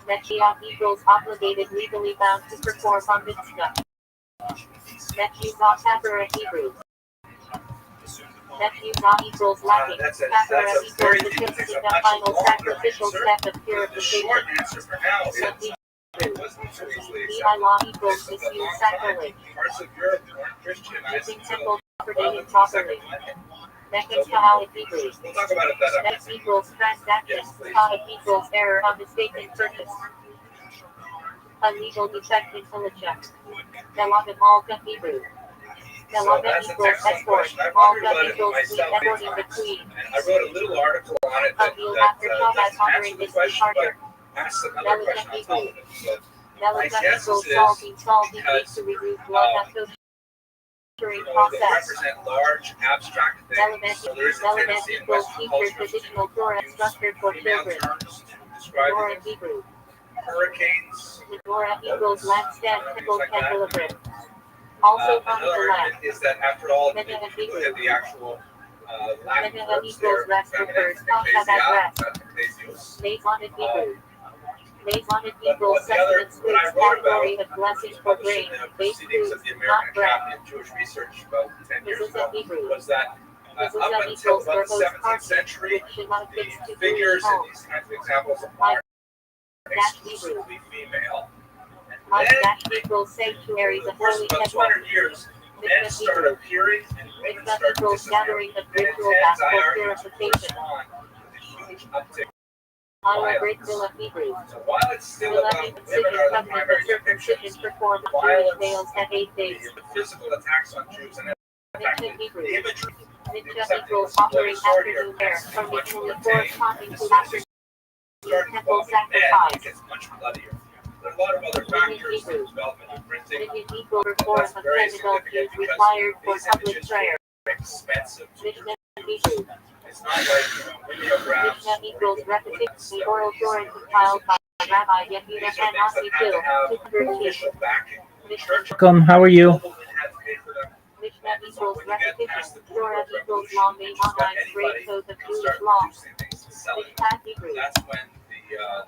Nechiah equals obligated legally bound to perform on mitzvah. Nechiah Kapara Hebrew. Nechiah equals lacking. That's Kapara a equals very the deep thing. testing A of much final longer sacrificial answer. step of The purification. short answer for now is Nechiah it wasn't so easily Levi law accepted. equals It took a misuse long time. sacrilege. Parts of Europe weren't Christianized Using until temple property well into the properly. Second Millennium. Next Kahal Hebrew. We'll talk about it better. Next equals transaction. Kahal equals error on mistaken purchase. Illegal defect intelligence. Nelaga Malka Hebrew. So Nelaga that's a equals excellent escort. question. I wondered Malka about it equals queen, myself many escorting the times. queen. And I wrote a little article on it that Avil after Shabbat doesn't honoring answer the this question, but departure. asks another Nelaga question on top Hebrew. of it. So Nelaga guess equals this is salty, salty meat because, to remove blood and kosher they process. represent large, abstract things. So there is a Element tendency in equals Western teacher cultures traditional to Torah use structure for female children. terms to describe Torah things. Hebrew. Hurricanes. Torah equals lampstand, temple, Things like that. candelabra. Also found in Another the lamp. argument is that after all, if Megaha you look at the actual Latin Megaha verbs equals there, rest feminine, refers Pasha that rest. ecclesios. Maisonid Hebrew. Maisonid But equals what the other, sustenance what I foods, wrote category about of blessing for published grain, in the baked proceedings foods, of the not American bread. Academy of Jewish Research about 10 years Mezuzah ago Hebrew. was that up Mezuzah until equals about the verbose 17th party, century, which should not the fix to figures in home. these kinds of examples Like are exclusively female. Like And dash equals sanctuaries over the of course holy of about temple. 200 years, men start appearing and women Mizrah start equals disappearing. gathering of And it ritual tends, baths I for argue, to purification. correspond with a huge uptick. Iowa Great Villa Hebrew. So while it's still Villa about women circumcision are the covenant primary of circumcision depictions, performed the on Jewish violence, males at 8 days. the physical attacks on Jews, and in fact, Mitcha Hebrew. the imagery, Mitcha equals offering afternoon prayer, originally corresponding to afternoon start temple involving men, it sacrifice. gets much bloodier. There are a lot of other factors in development of printing. Minion equal reform That's of very 10 adult significant Jews because required for these public images prayer. are expensive to Mishnah produce. Hebrew. It's not like mimeographs. Mishnah equals repetition, the oral Torah compiled by Rabbi Yehuda These are and things that Nasi have Till, to have 200 official backing. Mishnah Welcome. How are you? Noblemen had to pay for them. Mishnah equals When you get past repetition, the Torah Boer equals Revolution, law you made just got online, great anybody code of can Jewish start law. producing things and selling them. Mishpat Hebrew. That's when the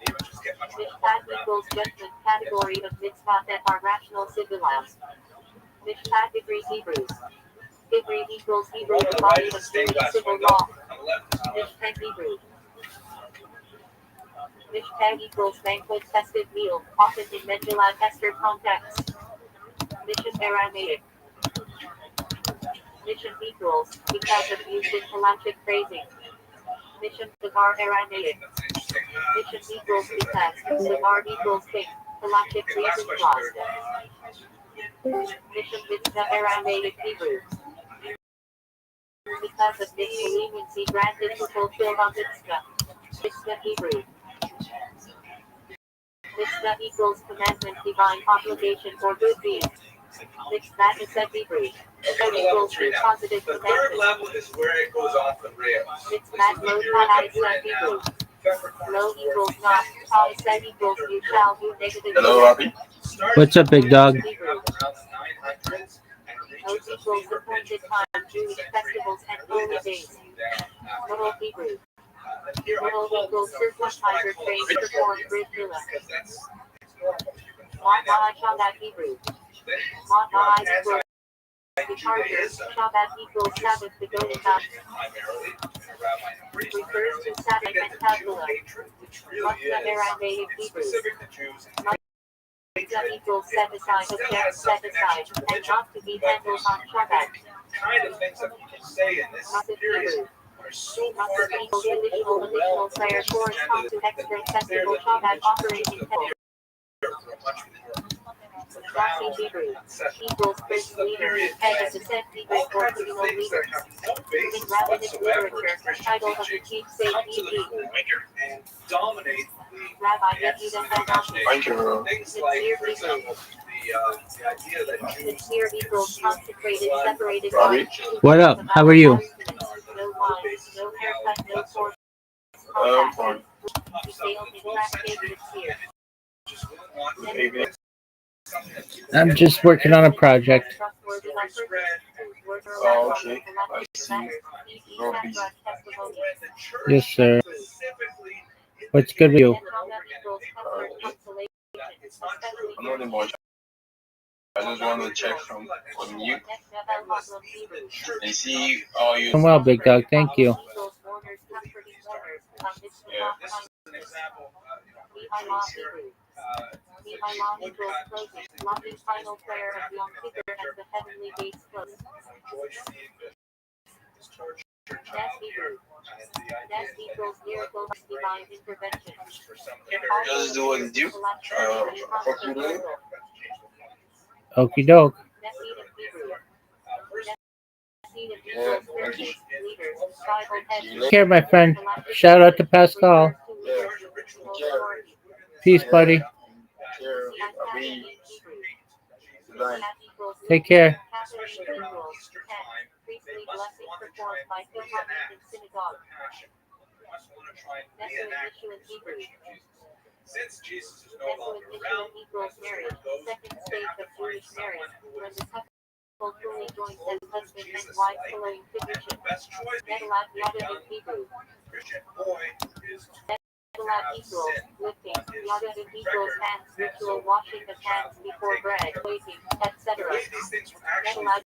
images get much more Mishpat pornographic. equals judgment, category of mitzvah that are rational civilized. Mishpat Ivri Hebrew. Ivri equals Hebrew, On the the right body is of a stained Jewish glass civil window. law. On the left is a Mishpat Hebrew. Mishpat equals banquet, festive meal, often in Megillat Esther context. Mission Aramaic. Mission equals, because of used in halachic phrasing. Mission Savar Aramaic. Mission equals because, Savar equals king, halachic Okay, last reason question. clause. Mission Mitzvah Aramaic Hebrew. Because of this leniency granted to fulfill a mitzvah. Mitzvah Hebrew. Mitzvah equals commandment, divine obligation or good deed. Mitzvah is a Hebrew. Okay, to level Equals 3 now. positive The third commandment. level is where it goes off the rails. This is Mitzvah the lo period that ta'isa we're in Hebrew. now. Capricorn Lo is equals towards not, the ta'isa equals you shall do negative. Hello, Robbie. What's up, big dog? Hebrew. around the 900s and Lo reaches a equals fever pitch appointed in the time, 13th Jewish century. festivals and It really holy doesn't days. slow down after Little that. Hebrew. And here I Little call equals the circus first one I tiger call train the performed Victorious, Brit Villa. because that's it's normal. You can Ma'at Shabbat Hebrew. Ma'at equals departure. Shabbat equals Sabbath to go about. Refers to Sabbath and Tabula. Matzah Erande Hebrew. Matzah equals set aside, object set aside, and not to be handled on Shabbat. Kind of things that you can say in this Matzah series Hebrew. are so Matzah hard and equals so additional prayer corresponds to extra festival Shabbat operating temple. Rashi Hebrew equals prince leader, head of the set Hebrew for communal leaders. In rabbinic literature, title of the chief sage E.D. and dominate Rabbi Yehuda Ben-Ami. Thank you. things like, for example, the idea that Jews Sincere equals consecrated, separated Robbie? by What up? How are you? no wine, no haircut, no force. Fine. Detailed in tractate sincere. just wouldn't want to Maybe. I'm just working on a project. Trustworthy like spread. Oh, okay. I see. Real busy. Yes, sir. Specifically, What's good with you? I'm not anymore. I just want to check from you and see how you. I'm well, big dog. Thank you. Yeah, this is an example. Loving final prayer of Yom Kippur as the heavenly base close. That's Hebrew. That's equals miracle of divine intervention. Just do what you do. Appropriately. Okie doke. Take care, my friend. Shout out to Pascal. Yeah. Peace, buddy. Take care. Priestly blessing performed by Kohanim in synagogue. Messianic Hebrew. Since Jesus is no longer around, Equals marriage. Second stage of Jewish marriage, when the couple fully joins as husband and wife following tradition. best choice Medalat Yada in Hebrew. Christian boy is Medalat equals lifting. Yada in equals hands, ritual washing of hands before bread, waiting, etc. the way these things were actually Medalat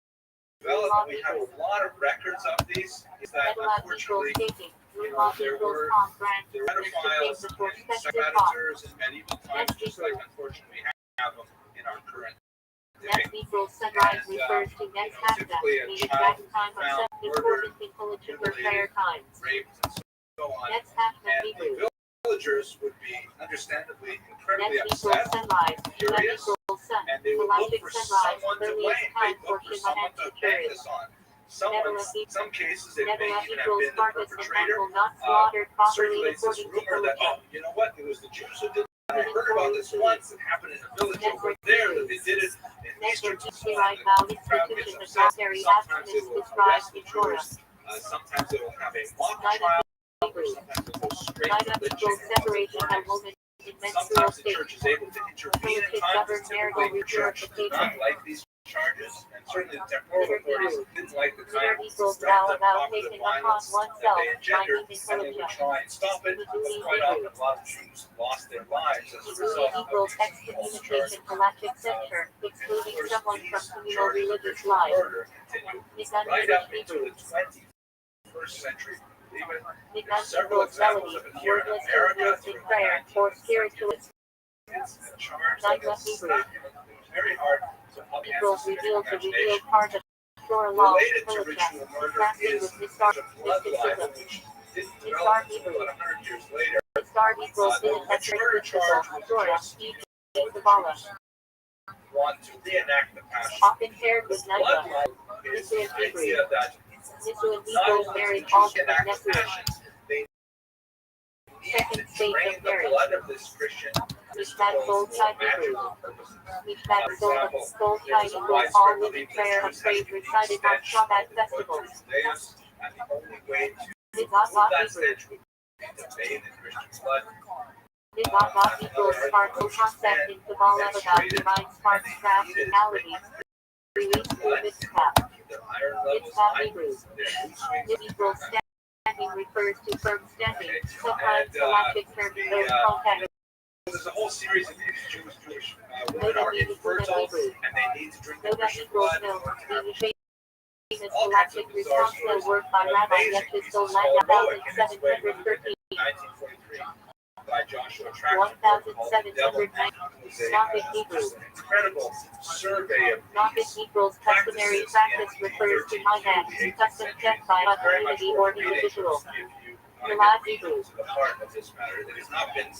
developed. We have a lot of records of these. Is that Medalat equals unfortunately taking. Rumah equals palm branch. the pedophiles The for and specific sex palm. predators in medieval times, just like unfortunately we have them in our current day. Next equals sunrise refers to next hafta, typically a the child exact time of found some important in literature prayer times. Raped and so on. Next hafta And Hebrew. the villagers would be understandably incredibly Next equals upset, sunrise. Next furious, equals sun. and they would look Galactic for sunrise. someone to Earliest blame. time They'd look for for someone to hang Shimon this on. Some cases it may Nebula even have equals been the carcass and perpetrator. animal not slaughtered properly Circulates this according to rumor that, culture. oh, you know what, it was the Jews who did it. I heard about this once. It happened in a village over there that they did it in Eastern Right now, institution of military abstinence described in Torah. Sometimes it will have a mock trial. Sometimes it will straight Light to up the equals separation of woman in menstrual Sometimes the state. church is able to intervene in Fellowship times. governs marital Typically, the church did repurification. not like these charges, and certainly the temporal authorities didn't like the Litter kind equals of vow about cognitive taking upon violence that oneself they by engendered, using and they would culture. try and stop it. Quite often, a lot of Jews lost their lives as a result of Equals these false excommunication charges. galactic censure, excluding someone from communal religious life. Murder continued right up into the 21st century. Even Because several equals examples melody, of it here in wordless America words in prayer, or spiritualist It's a charge Like that what is Hebrew. very hard to equals unanswer revealed to reveal imagination. part of Torah law, Related to culture, ritual murder contrasted is with Nisar the blood libel, mysticism. which didn't Nisar develop until Hebrew. about 100 years later. Nisar equals The in a murder charge was Torah, just Kabbalah, want to reenact the passion. often paired with Blood Naga. libel is the Hebrew. idea that Nisuin not equals only married do Jews ultimate enact the Nessuin. passion, they need to Second stage drain of the marriage. blood of this Christian Mishpat soul for side Hebrew. magical purposes. Mishpat soul side equals all living prayer of praise recited on Shabbat festivals. And the only way to Mitzvah remove that Hebrew. stench would be to bathe in Christian blood. Mitzvah equals sparkle concept in Kabbalah about divine sparks craft reality. Release through mitzvah. Their iron levels Mitzvah high, Hebrew. their mood swings This equals standing refers to firm standing. Okay. Sometimes And, galactic term in those contexts there's a whole series of these Jewish women are infertile and they need to drink the Christian blood. Famous galactic response work by Rabbi Rothschild, 1713. 1943 by Joshua Traction. 1790. Knocket Hebrew. Incredible survey of Knocket Hebrews customary practice refers to minhag, custom set by a community or individual. Galad Hebrew.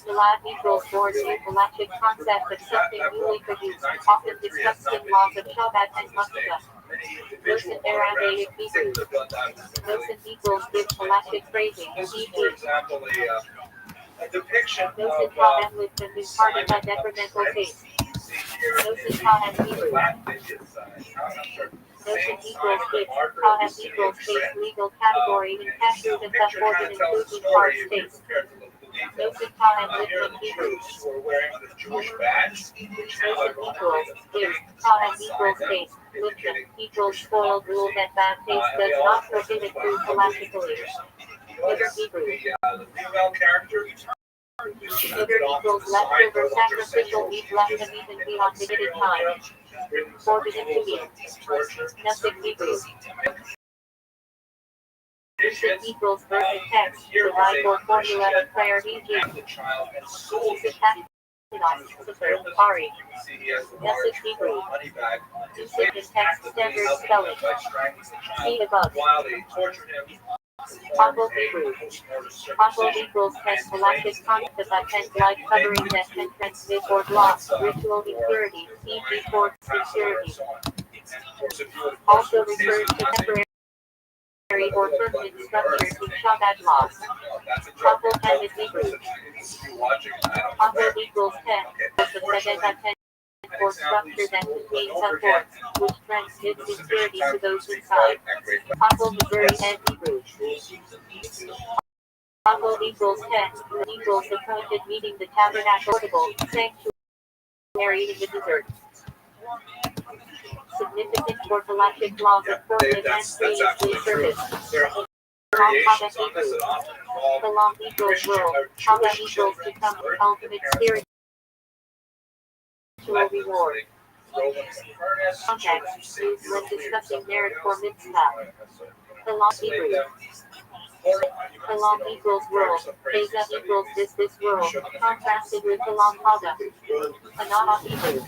Galad Hebrews born new galactic concept of something newly produced, often discussed in laws of Shabbat and Makkah. Those in Aramaic Hebrew. Those in Hebrews give galactic phrasing, e.g. A depiction those in of Tahan with them imparted by detrimental taste. Those in Tahan Hebrew. Those in Hebrews give Tahan Hebrews face legal category in cashews and subordinate foods in hard states. Those in Tahan Lipton Hebrew. Jewish badge. Those in Hebrews give Tahan Hebrews face Lipton Hebrews spoiled rule that bad taste does not prohibit food galactically. Liver Hebrew. The female character. Liver equals leftover sacrificial meat left and eaten beyond limited time. Forbidden to eat. Nothing Hebrew. Lucid equals verse and text, divide or formula and prayer e.g. Lucid Ari. Message Hebrew. Lucid and text standard spelling. See above. Humble Hebrew. Humble equals test galactic concept of append light covering that can transmit or block ritual impurity, e.g. for sincerity. Also refers to temporary or permanent structures in Shabbat laws. Humble pen is Hebrew. Humble equals pen, the second append or structure that contains a force, which transmits impurity to those inside. Humble Missouri and Hebrew. Humble equals 10, equals appointed meeting the tabernacle portable, sanctuary in the desert. Significant for galactic laws of permanent and previously service. Variations on this that often involve The long equals world, Haba equals become the ultimate spiritual reward. Context used when discussing merit for mitzvah. The long Hebrew. The long equals world, Beza equals this world, contrasted with the long Haba. Anaha Hebrew.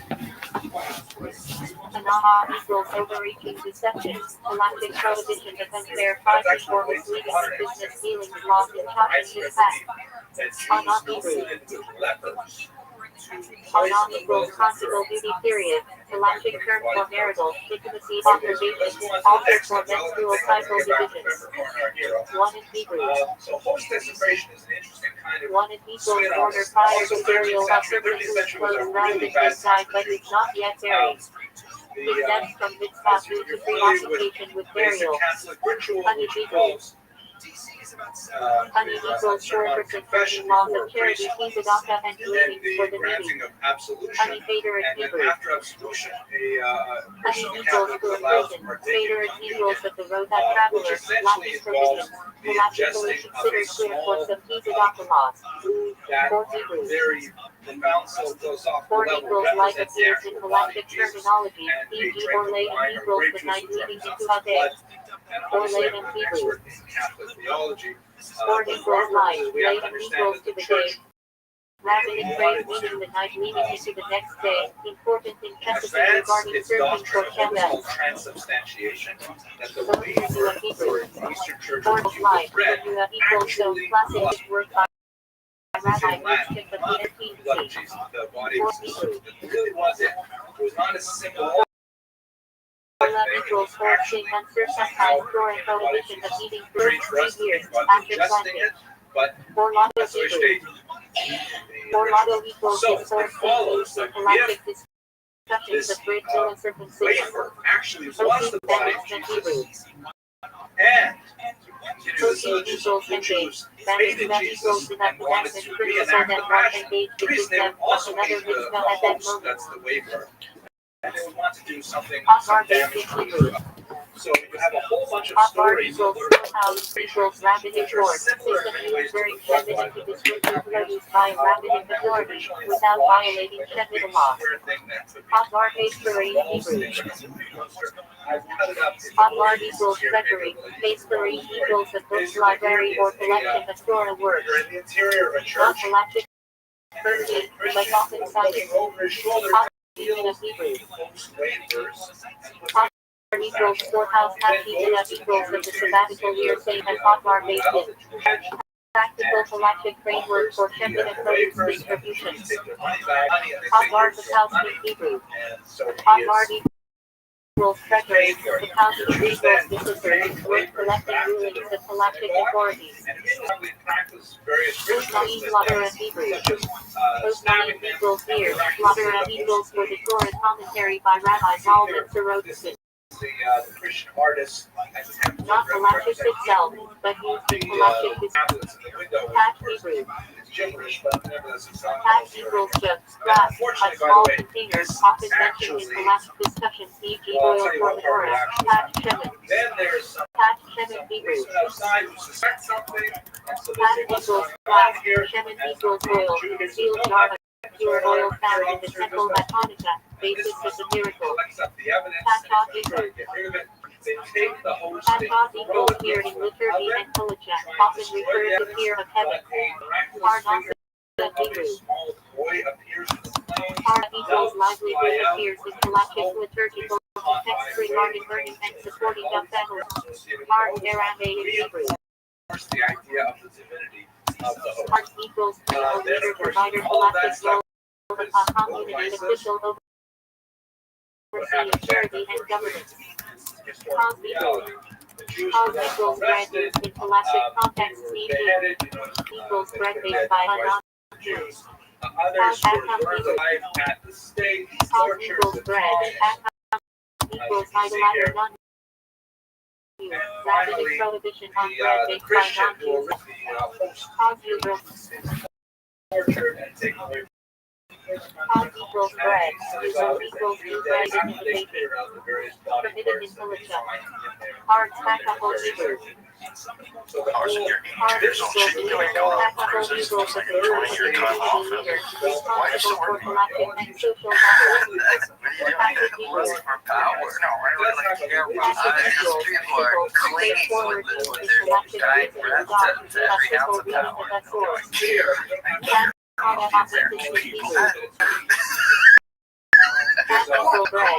Anaha equals overreaching deception, galactic prohibition of unfair pricing or misleading business dealings laws in shopping his past. Anah Hebrew. Anah equals conjugal beauty period, galactic term for marital, intimacy obligation, also for menstrual cycle divisions. One in Hebrew. So host desecration is an interesting kind of. One in Hebrew order prior to burial of services closed rather than inside but is not yet buried. Exempt from mitzvah due to preoccupation with burial. Honey Hebrew. Honey equals 4% certain laws of charity, tzedakah, and gleanings for the needy. Honey Vader is Hebrew. Honey equals to a prison. Vader is equals of the road that traveler, lacking provisions. Galactically considered clear for some tzedakah laws. 4 Hebrew. 4 equals like appears in galactic terminology, e.g. or late equals the night leading into a day. Or late in Hebrew. 4 equals light, late equals to the day. Rabbinic phrase meaning the night leading into the next day, important in precedent regarding searching for Shabbat. Transubstantiation that the So here's your Hebrew. 4 is light, the equals so classic work by Rabbi Rothschild of the 15th century. 4 Hebrew. It really wasn't. It was not a simple. Formula equals forcing uncircumcised for a prohibition of eating fruit 3 years after planting. For Lotto Hebrew. For Lotto equals the source used in galactic discussions of ritual and circumcision. Actually was the Protein body of banishment Jesus. Hebrew. And Protein equals engaged. Banishment equals in academic principle that one engaged the in reason they them would also another need the mitzvah at that host, moment. that's the waiver. And they would want to do something, Hot some garbage damage in to Hebrew. So you have a whole bunch of Hot bar stories. equals storehouse equals rabbit import. System used during Shemit to distribute produce by rabbit authority without violating Shemit law. Hot bar pastry Hebrew. Hot bar equals treasury. Pastry equals a book, library, or collection of Torah works. You're in the interior of a Not church. galactic, birthday, but often cited. Over his shoulder. Hot even of Hebrew. Hot bar equals storehouse hat even of equals of the sabbatical year, same as hot bar based in. Practical galactic framework for shipping and produce distribution. Hot bar Bukowski Hebrew. Hot bar equals treasury. Bukowski equals discipline with collecting rulings of galactic authorities. Osnaim Lauder and Hebrew. Osnaim equals here. Lauder and equals for the Torah commentary by Rabbi Rothschild. The Christian artist Not galactic itself, but used in galactic Pat Hebrew. gibberish, but nevertheless it's not. Pat equals just glass, a small container, often mentioned in galactic discussions, e.g. oil for the Torah. Pat Shemin. Then there's some Pat Shemin Hebrew. person outside who suspects something, and so Pat they say, equals "What's glass, going on here?" Shemin equals oil, concealed jar of pure oil found in the temple at Hanukkah, basis of the miracle. Collects up the evidence, Pat and Hebrew. try to get rid of it. They take the host, Pat they throw equals it here in in liturgy and Kolachat, often referred to fear of heaven. Parnasa Hebrew. small boy appears in the flame. Par equals livelihood appears in galactic liturgical texts regarding learning and supporting young families. Par Aramaic Hebrew. The idea of the divinity of the host. Par equals political leader, provider, galactic role of a community official overseeing charity and governance. Cause equals. Cause equals bread used in galactic contexts, e.g. equals bread based by a non-Jews. Others were burned alive at the stake, Cause tortured, equals bread. At equals idolater non-Jews. Rapid prohibition on bread the based by Christian who non-Jews. arrested the host, Cause equals. tortured and taken away. Cause equals bread. Equals new bread in the They bakery. figure out the various body Permitted in parts that they Kolachat. find in there. Hard stackable Hebrew. So the Ours whole and your Hard there's all equals shit equal. going on Stackable cruises. equals It's the like third enjoying your time off. leader. Why are you still Responsible for working? galactic and social What matters. are you doing? Lust for power. No, I really care about these people are clinging with their dying breath to every ounce of power. American people. Equal bread.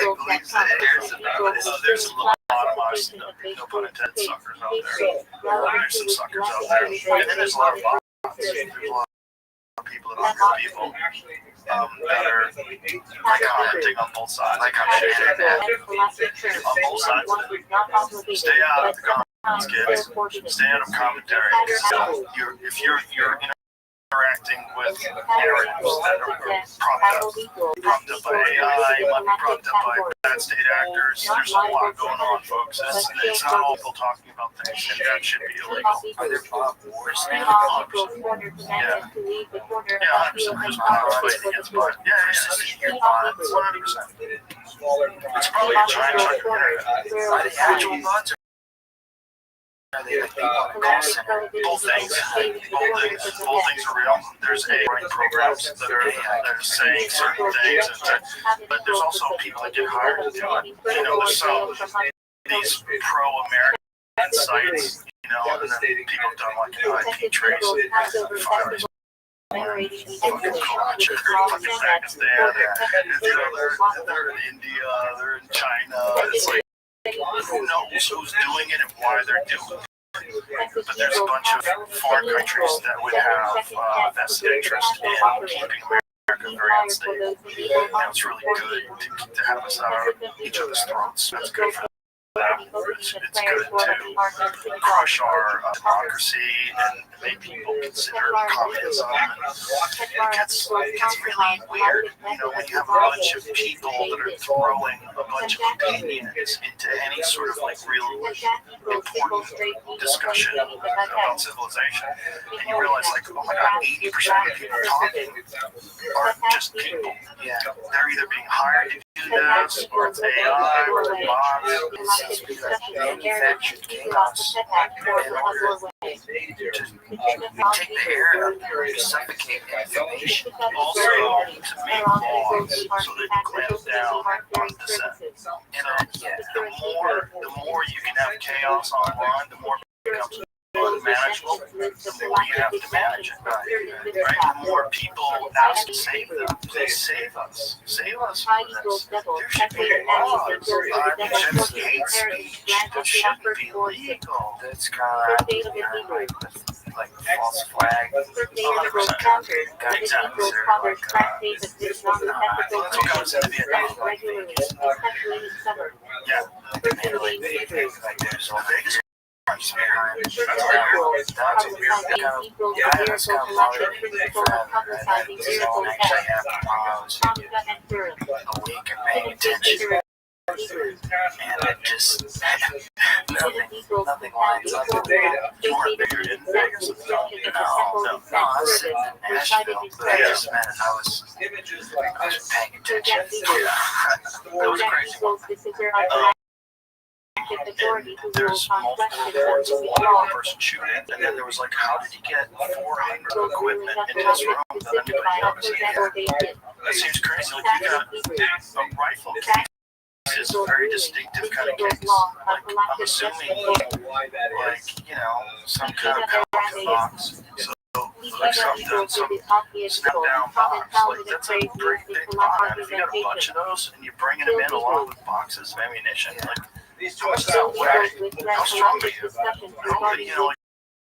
Equals There's a lot of us, no pun intended, suckers out there. There's some suckers out there. And then there's a lot of bots. There's a lot of people that are good people that are like commenting on both sides. Like I'm shit on both sides of it. Stay out of the comments, kids. Stay out of commentary. If you're interacting with narratives that are propped up by AI, might be propped up by bad state actors. There's a lot going on, folks. It's not all people talking about things, and that should be illegal. Are there bot wars now? Yeah, 100%. There's bots fighting against bots. Yeah, 100%. It's probably a giant chunk of the internet. Are they actual bots? Are they like people on a call center? Both things. Both things are real. There's AI programs that are saying certain things, but there's also people that get hired to do it. There's some these pro-American sites, and then people have done like IP trace, find these fucking crotch, fucking Pakistan, they're in India, they're in China. It's like, who knows who's doing it and why they're doing it? But there's a bunch of foreign countries that would have vested interest in keeping America very unstable. And it's really good to have us at each other's throats. That's good for them. It's good to crush our democracy and make people consider communism. And it gets really weird, when you have a bunch of people that are throwing a bunch of opinions into any sort of real important discussion about civilization. And you realize, oh my god, 80% of the people talking are just people. Yeah, they're either being hired to do this, or it's AI, or it's bots. Manufactured chaos in order to take the air out there and suffocate information. Also, to make laws so they can clamp down on dissent. The more you can have chaos online, the more it becomes unmanageable, the more you have to manage it. Right? The more people ask to save them, please save us. Save us from this. There should be laws. That's hate speech. That shouldn't be legal. That's kind of like false flag. 100%. Exactly. That's what comes into Vietnam. Yeah. Like there's all The biggest that's weird. That's weird. Yeah, that's kind of actually have awake and paying attention. And it just nothing lines up with that. You weren't there in Vegas. No, I was sitting in Nashville, but I just meant I was paying attention. That was a crazy one. There's multiple reports of one person shooting, and then there was like, how did he get 400 equipment into his room that anybody else had? That seems crazy. Like, you got a rifle case. Is a very distinctive kind of case. Like, I'm assuming, like, some kind of power box. So, like, some snap down box. Like, that's a pretty big box. And if you got a bunch of those and you're bringing them in along with boxes of ammunition, like, how much does that weigh? How strong are you? Probably, like,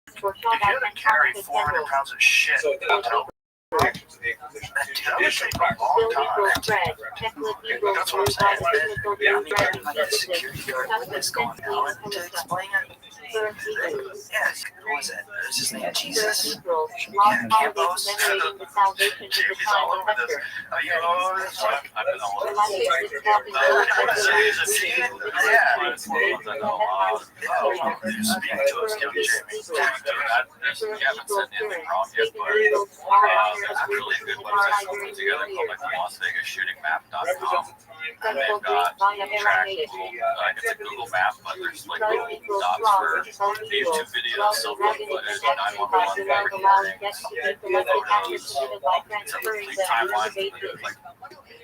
if you had to carry 400 pounds of shit to a hotel, that would take a long time. That's what I'm saying. I mean, everybody has security guard with this going on to explain it. Yeah, what was it? It was his name, Jesus. Yeah, Campos. Jimmy's all over this. I've been all over this. Speaking to us, young Jimmy. You haven't said anything wrong yet, but there's a really good website I put together called like LasVegasShootingMap.com. And they've got trackable, it's a Google map, but there's like little dots for YouTube videos, cell phone footage, 911 hearings, photos, it's a complete timeline, like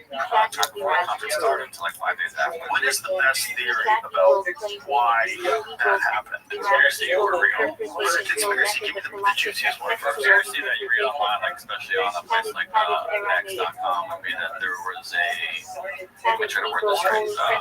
time before the concert started to like 5 days after. What is the best theory about why that happened? Conspiracy or real? What is a conspiracy? Give me the juiciest one first. Conspiracy that you read online, like especially on a place like X.com, would be that there was which I don't word this right, I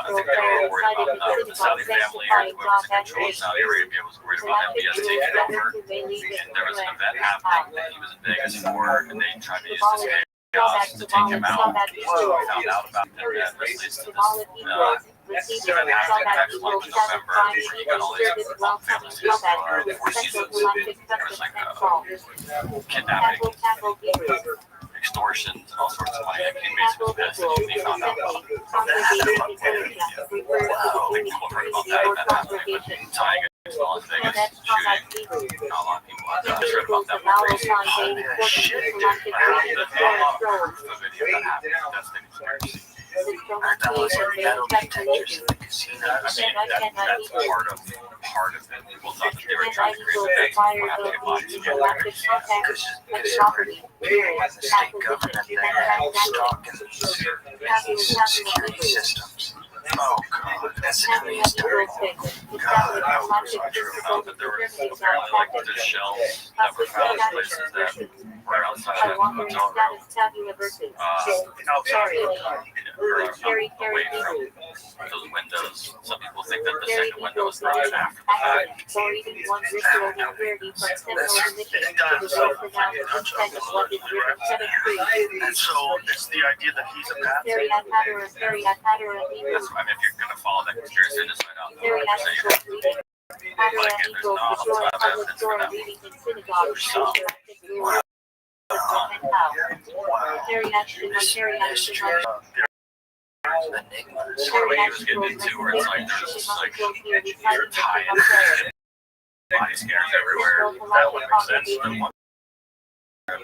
think they were worried about the Saudi family or whoever's in control of Saudi Arabia was worried about MBS taking over. And there was an event happening that he was in Vegas for, and they tried to use this chaos to take him out. So we found out about it, and that leads to this event happening next month in November, where you got all these families who are 4 seasons. There was like kidnapping, extortions, all sorts of money. He basically was pissed, and he found out about it. I think people heard about that event happening, but tying it to Las Vegas shooting, not a lot of people have heard about that more crazy. I heard that a lot of proof of video that happened. That's the conspiracy. I thought it was like metal detectors in the casino. I mean, that's part of it. People thought that they were trying to create events before having a body together. Because the state government, they have stock in these security systems. Oh, God, that's an historic. God, I hope it's not true. That there were apparently like there's shells that were found in places that were outside of the hotel room. Outside. Away from those windows. Some people think that the second window was broken after the fact. And so it's the idea that he's a path. I mean, if you're going to follow that conspiracy, just find out the conversation. But again, there's not a lot of evidence for that. There's some. Enigmas. What he was getting into, where it's like there's just like you're tying body scanners everywhere. That would make sense. Then one,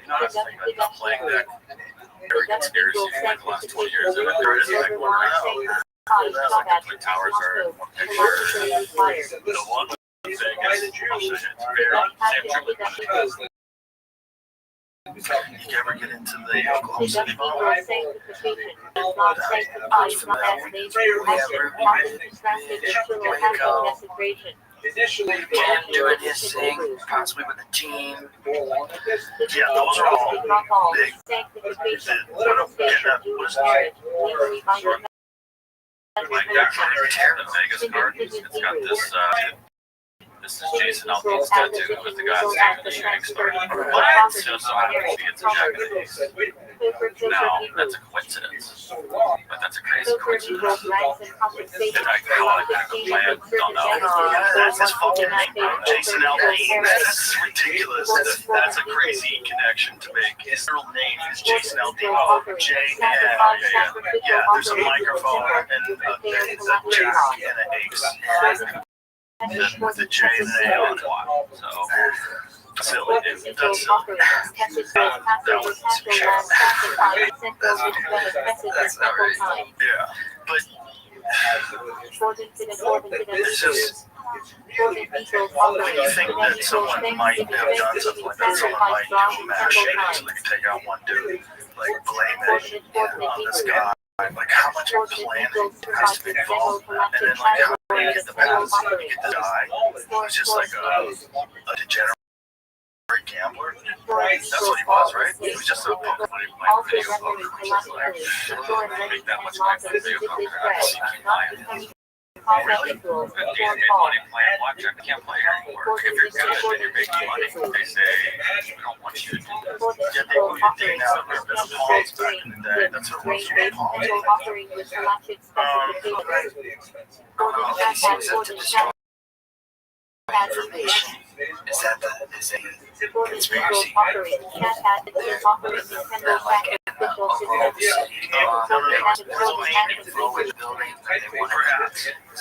not playing that. every conspiracy for like the last 20 years. And there is like one right now. The towers are in one picture. The one thing is, it's very You ever get into the Oklahoma City bomb? Cam doing his thing, possibly with a team. Yeah, those are all big. like actually the Vegas part. It's got this. This is Jason Aldean's tattoo, who was the guy that the shooting started. But so happens he gets a jacket. Now, that's a coincidence. But that's a crazy coincidence. And I call it kind of a plan, don't know. That's his fucking name, bro. Jason Aldean. That's ridiculous. That's a crazy connection to make. His real name is Jason Aldean. Oh, J. Yeah, there's a microphone and it's a jack and an ace. With the J and the A on it. So, silly, dude. That's silly. That's not right. Yeah, but it's just when you think that someone might have done something like that, someone might do a mass shooting so they can take out one dude, like blame it on this guy. Like how much planning has to be involved in that, and then like how do you get the balance, you get the guy who's just like a degenerate gambler. That's what he was, right? He was just a poker video poker, which is like, make that much money from video poker. I really, these big money playing blackjack, they can't play anymore. If you're good and you're making money, they say, we don't want you to do this. Yeah, they moved the thing out of the palms back in the day. That's what it was. Information. Is that is a conspiracy? Because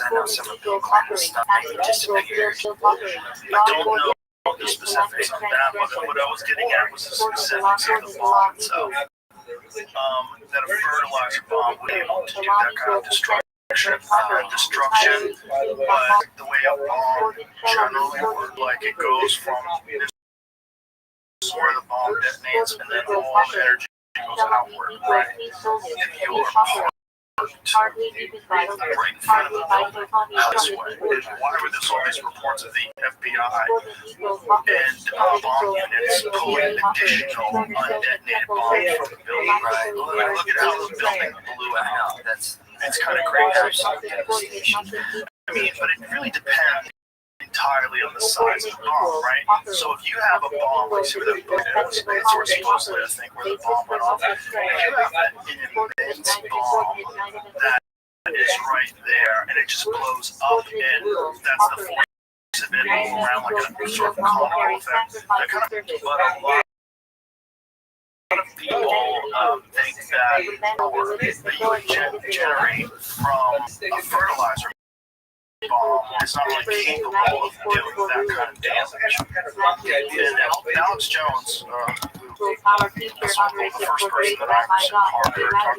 I know some of the climate stuff disappeared. I don't know the specifics on that, but what I was getting at was the specifics of the bomb itself. That a fertilizer bomb would be able to do that kind of destruction, but the way a bomb generally works, like it goes from this where the bomb detonates, and then all the energy goes outward, right? If you are right in front of the building this way, and why were there all these reports of the FBI and bomb units pulling additional undetonated bombs from the building? Right. Like, look at how the building blew out. It's kind of crazy. I mean, but it really depends entirely on the size of the bomb, right? So if you have a bomb, like see where the it's sort of supposedly, I think, where the bomb went off. If you have an immense bomb that is right there, and it just blows up, and that's the force of it all around like a sort of combo effect. That kind of, but a lot of people think that power that you generate from a fertilizer bomb is not really capable of dealing with that kind of damage. And Alex Jones, who was the first person that I ever saw Harvard talk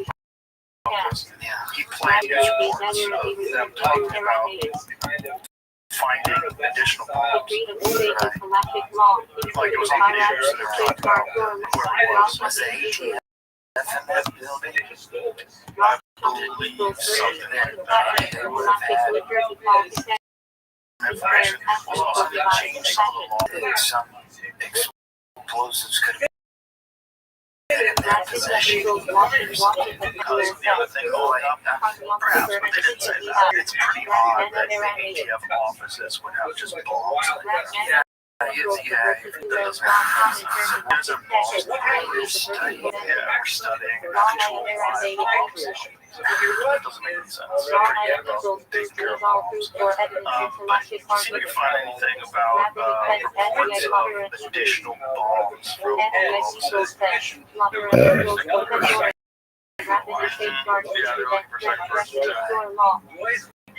about this, he played reports of them talking about finding additional bombs. Like it was on the news, and they were talking about whoever it was the FMF building. I believe something like that. They would have had information. Was also going to change some of the law. Some explosives could have been in their possession. Because the other thing going up, perhaps, but they didn't say that. It's pretty odd that the ATF offices would have just bombs like that. There's There's a bomb that we're studying actual live bombs. That doesn't make any sense. Taking care of bombs. But see if you can find anything about reports of additional bombs from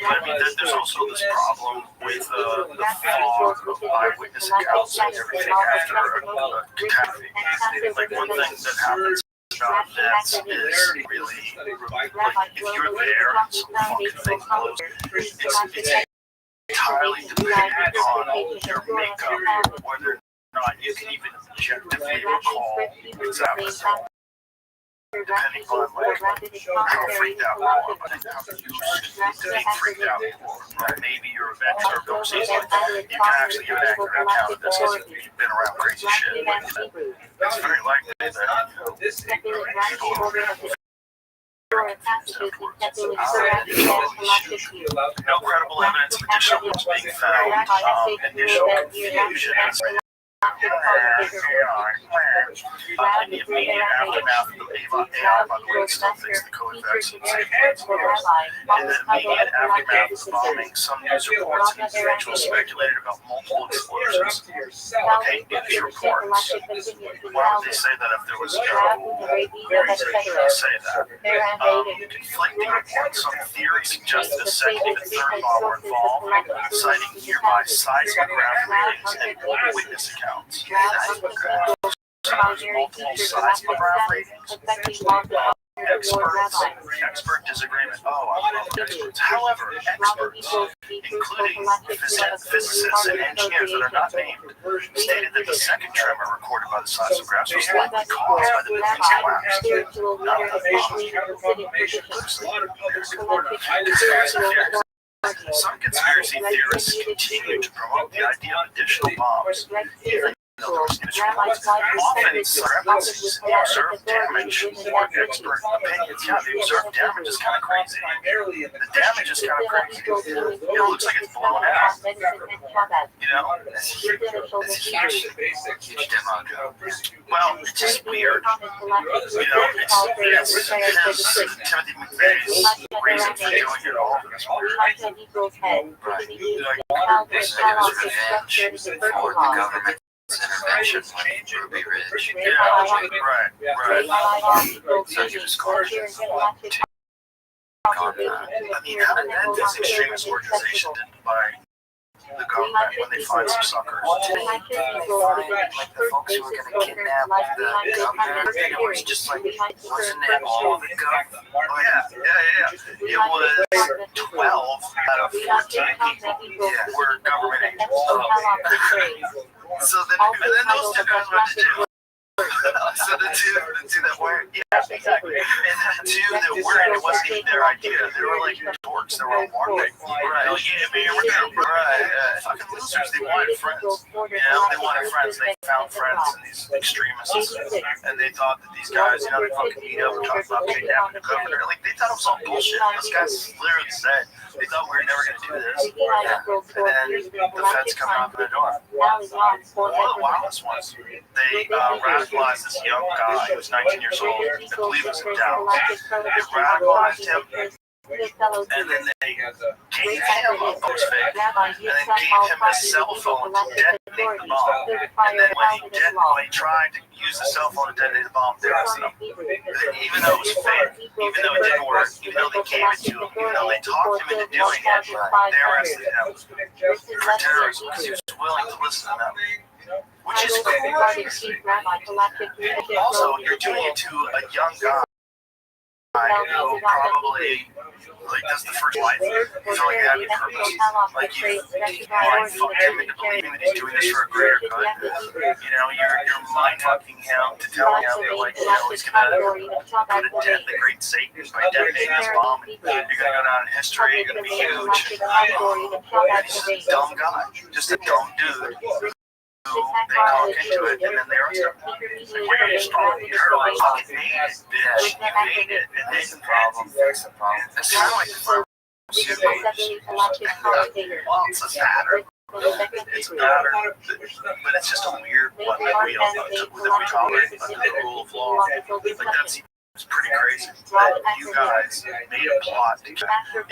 But I mean, there's also this problem with the fog of eyewitness accounts and everything after a catastrophe. Like one thing that happens in about vets is really, like, if you're there, some fucking thing goes. It's entirely dependent on your makeup, whether or not you can even objectively recall exactly. Depending on how freaked out you are, how you should be freaked out for. Maybe you're a vet or don't see something. You can actually give an accurate account of this because you've been around crazy shit. It's very likely that no credible evidence of additional ones being found. Initial confusion is in the immediate aftermath of the AI, by the way, still thinks the COVID vaccine is in the immediate aftermath of the bombing, some news reports and individuals speculated about multiple explosions. Okay, news reports. Why would they say that if there was no reason to say that? Conflicting reports. Some theories suggested a second and third bomb were involved, citing nearby seismograph readings and witness accounts. Multiple seismograph readings. Expert disagreement. Oh, I love experts. However, experts, including physicists and engineers that are not named, stated that the second tremor recorded by the seismographs was likely caused by the building's collapse. Some conspiracy theorists continue to promote the idea of additional bombs, even though there was news reports. Often, discrepancies in observed damage or expert opinions. Yeah, the observed damage is kind of crazy. The damage is kind of crazy. It looks like it's blown out. You know, it's huge demo job. Well, it's just weird. You know, it's Timothy McVeigh's reason for doing it all. It's weird. Right. This is revenge for the government. Intervention when Ruby Ridge. Yeah, right. So he was called I mean, this extremist organization didn't buy the government when they find some suckers. Did they find like the folks who were going to kidnap the governor? It was just like, wasn't it all the government? Oh, yeah. It was 12 out of 14 people were government agents. So then those two guys went to jail. So the two that weren't, yeah, exactly. And the two that weren't, it wasn't even their idea. They were like dorks. They were all marketing. Right. Fucking losers. They wanted friends. You know, they wanted friends. They found friends in these extremists. And they thought that these guys, you know, they fucking meet up and talk about kidnapping the governor. Like, they thought it was all bullshit. Those guys literally said they thought we were never going to do this. And then the feds come out the door. One of the wildest ones, they radicalized this young guy who was 19 years old. I believe it was in Dallas. They radicalized him. And then they gave him a post fake, and then gave him a cell phone to detonate the bomb. And then when he tried to use the cell phone to detonate the bomb, they arrested him. Even though it was fake, even though it didn't work, even though they gave it to him, even though they talked him into doing it, they arrested him for terrorism because he was willing to listen to them. Which is crazy. Also, you're doing it to a young guy who probably, like, that's the first life. You feel like you have a purpose. Like, you mind-fuck him into believing that he's doing this for a greater good. You know, you're mind-fucking him to tell him that, like, you know, he's gonna death the great Satan by detonating his bomb. You're gonna go down in history. You're gonna be huge. And he's just a dumb guy. Just a dumb dude. They talk into it, and then they arrest him. Like, we're gonna stop. You're like, fucking made it, bitch. You made it. And fix the problem. It's kind of like the first well, it's a pattern. It's a pattern, but it's just a weird one that we tolerate under the rule of law. Like, that's it's pretty crazy. You guys made a plot. You guys were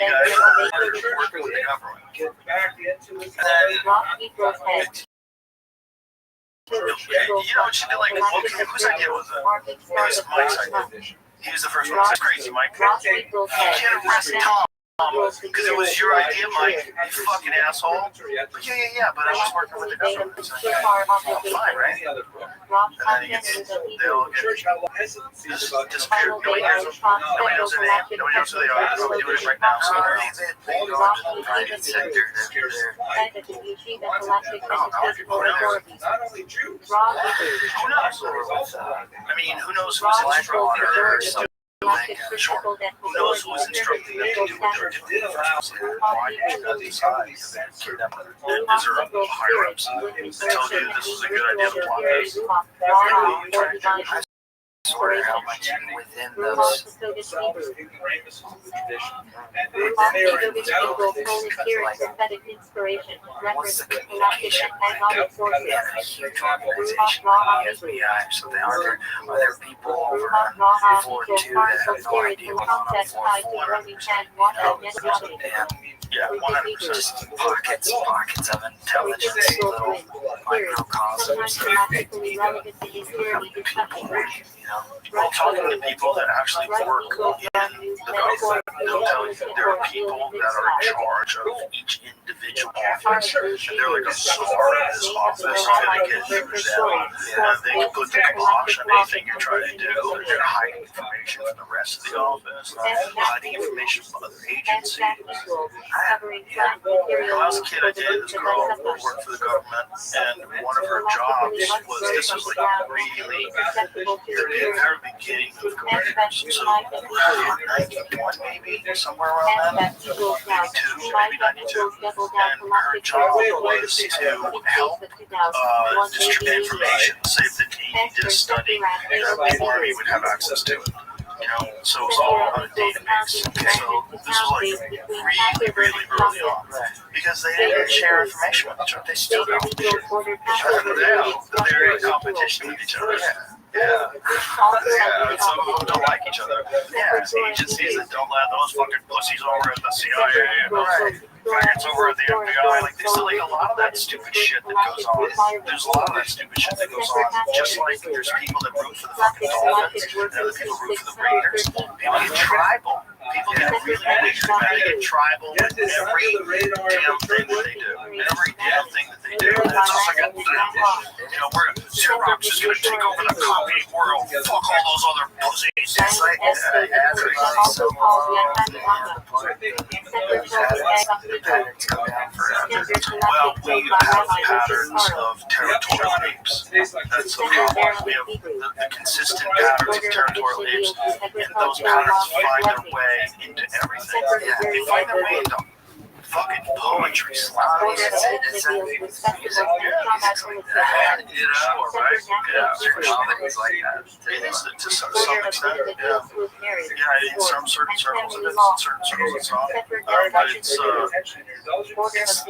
working with the government. And then, you know, it should be like, okay, whose idea was it? It was Mike's idea. He was the first one. It's crazy, Mike. You can't arrest Tom Because it was your idea, Mike, you fucking asshole. Yeah, but I was working with the government. So fine, right? And then they all get disappeared. Nobody knows them. Nobody knows their name. Nobody knows who they are. They're probably doing it right now. So They go into the private sector. Not only Jews. who knows? I mean, who knows who's instructing them or something? Sure. Who knows who was instructing them to do what they're doing? Why did you not decide to kidnap them? These are higher-ups. They told you this was a good idea to plot this. I swear how much within those. What's the communication like in a huge organization like the FBI? So are there people over floor 2 that have no idea what's on floor 4? Yeah, 100%. Just pockets of intelligence, little microcosms of people, Well, talking to people that actually work in the government, they'll tell you that there are people that are in charge of each individual office, and they're like a czar in this office dedicated to them, and they can put the kibosh on anything you're trying to do. They're hiding information from the rest of the office, hiding information from other agencies. When I was a kid, I dated this girl who worked for the government, and one of her jobs was, this was like really the very beginning of computers, so 91 maybe, somewhere around that, maybe 92, and her job was to help distribute information, say that he did a study, and the army would have access to it. So it was all on a database. So this was like really early on, because they didn't share information with each other. They still don't. They're in competition with each other. Yeah, some of them don't like each other. Yeah, agencies that don't let those fucking pussies over at the CIA and faggots over at the FBI, like there's like a lot of that stupid shit that goes on. There's a lot of that stupid shit that goes on. Just like there's people that root for the fucking Dolphins, and other people root for the Raiders. People get tribal. People get really weird, man. They get tribal with every damn thing that they do. Every damn thing that they do. And it's just like Xerox is going to take over the copy world. Fuck all those other pussies. It's like well, we have patterns of territorial apes. That's the problem. We have the consistent patterns of territorial apes, and those patterns find their way into everything. They find their way into fucking poetry slams. Music like that. Right? Yeah, comedies like that. To some extent, yeah, in some certain circles it is, in certain circles it's not. But it's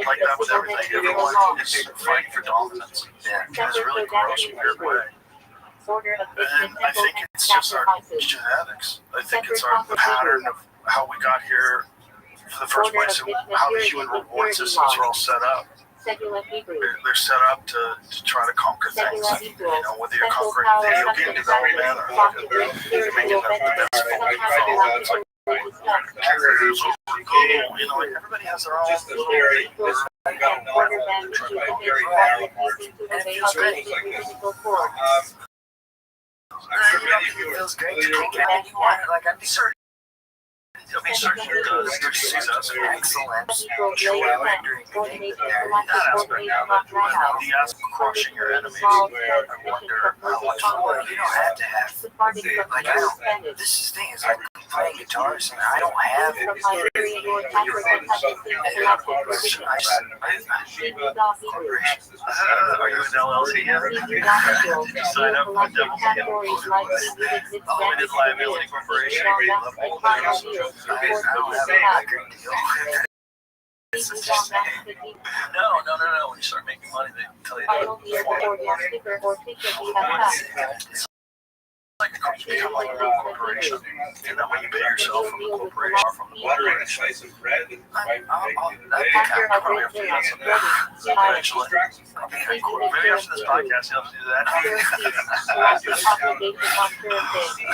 like that with everything. Everyone is fighting for dominance. Yeah, in a really gross, weird way. And I think it's just our genetics. I think it's our pattern of how we got here for the first place, and how the human reward systems are all set up. They're set up to try to conquer things. Whether you're conquering video game development or you're making the best phone, it's like carriers over Google. Like everybody has their own little thing. It feels great to take anyone. Like I'm certain. It'll be certain to see us Excellent. Joy rendering thing there. the ass crushing your enemies. I wonder how much more you don't have to have. Like I don't. This is the thing is like playing guitars and I don't have. Are you an LLC yet? Did you sign up for Devil's Limited Liability Corporation? I don't have a record deal. It's just No. When you start making money, they tell you it's like you become like a real corporation, and that way you pay yourself from the corporation or from the corporation. I'll probably have to do that someday. Eventually. Maybe after this podcast, you'll have to do that.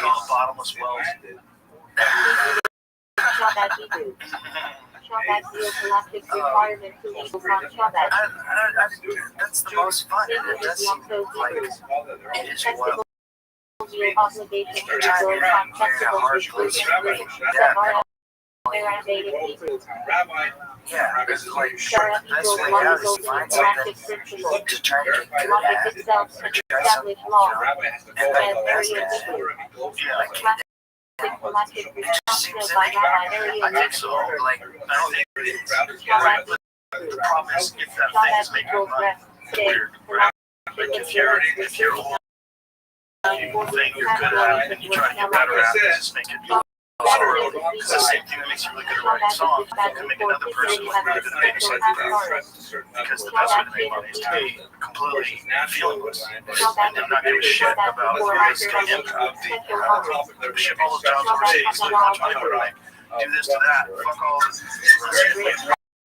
Call it bottomless wells. Shabbat Hebrew. Shabbat geogalactic requirement to legal on Shabbat. That's the most fun. It does seem like it is what Obligation to you're trying to resolve on festivals hard yeah, because like the best way out is to find something to try to get good logic at, itself or is try something, established law, and like that's area it. Hebrew. Yeah, like Diplomatic it just seems response to by me, Rabbi I area think so. Like, I don't think it is. The problem is if that thing is making money, weird. Right? Like if you're thing you're good at and you try to get better at it, just make it harder. It's the same thing that makes you really good at writing songs. You can make another person look really good at making songs because the best way to make money is to be completely feelingless and not give a shit about this impact. Ship all those jobs overseas, like how much money we're make. Do this to that. Fuck all this.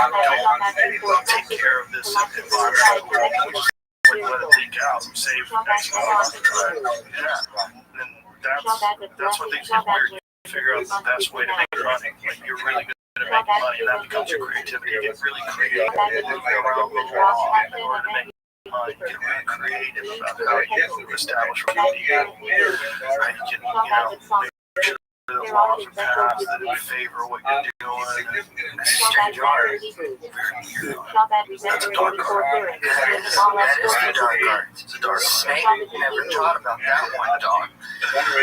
Don't take care of this environment. Like let it leak out and save X dollars. Yeah. And that's what things get weird. You figure out the best way to make money. Like you're really good at making money and that becomes your creativity. You get really creative around the law in order to make money. Get really creative about how you establish what you do. How you can, make sure the laws are passed that favor what you're doing. Exchange art. That's a dark art. That is a dark art. It's a dark snake. Never taught about that one, dog.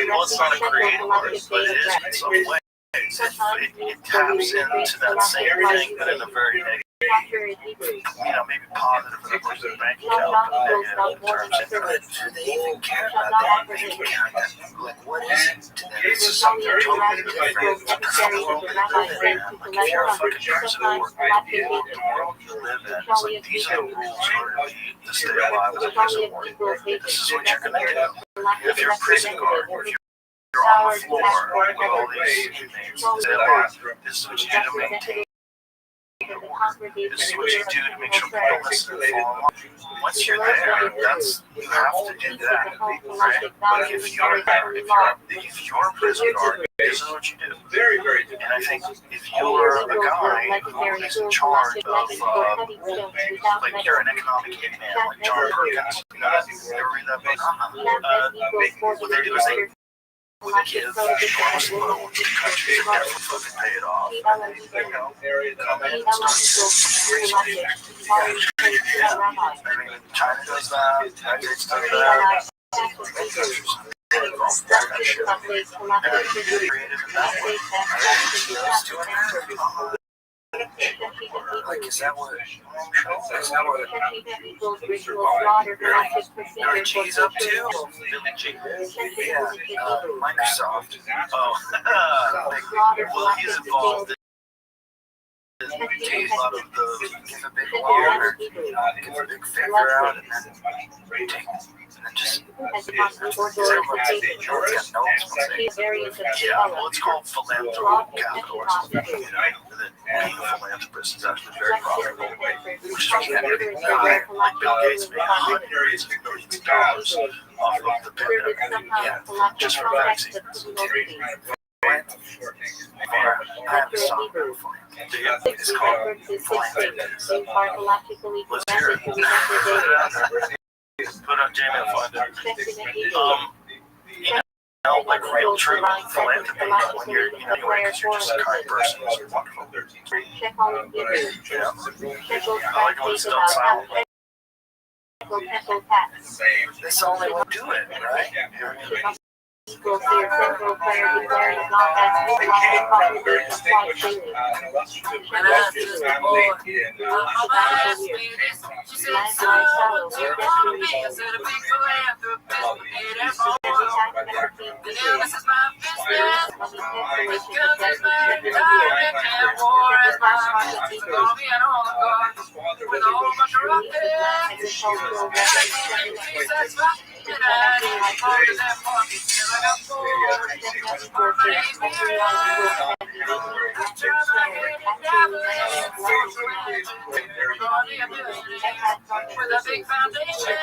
Well, it's not a creative artist, but it is in some ways. It taps into that same thing, but in a very negative, maybe positive for the person's bank account, but negative in terms of, do they even care about that bank account? Like, what is it to them? It's just something totally different. That's the world we live in. Like, if you're a fucking president or the world you live in, it's like, these are the rules in order to stay alive as a prison warden. This is what you're going to do. If you're a prison guard, or if you're on the floor with all these names, stay alive. This is what you do to maintain order. This is what you do to make sure people listen and follow along. Once you're there, you have to do that, right? But if you're a prison guard, this is what you do. And I think if you're a guy who is in charge of, like you're an economic hitman, like John Perkins, you ever read that book? What they do is they give enormous loans to countries that never fucking pay it off. And then, come in and start China does that, the United States does that. Like, is that what Billy G's up to? Billy G. Yeah, Microsoft. Oh, well, he's involved in a lot of the give a big loan or give a big favor out and then take and then just because everyone's got notes. Yeah, well, it's called philanthropic capitalism. Being a philanthropist is actually very profitable, which is like Bill Gates made hundreds of millions of dollars off of the pandemic. Yeah, just from vaccines. I have a song for it's called philanthropy. Let's hear it. Put on Jamie and find it. Like real true philanthropy, but when you're, anyway, because you're just a kind person, it's wonderful. I like when it's done silently. This only will do it, right? Equals here, central player declaring not as equalized population twice daily. With a big foundation.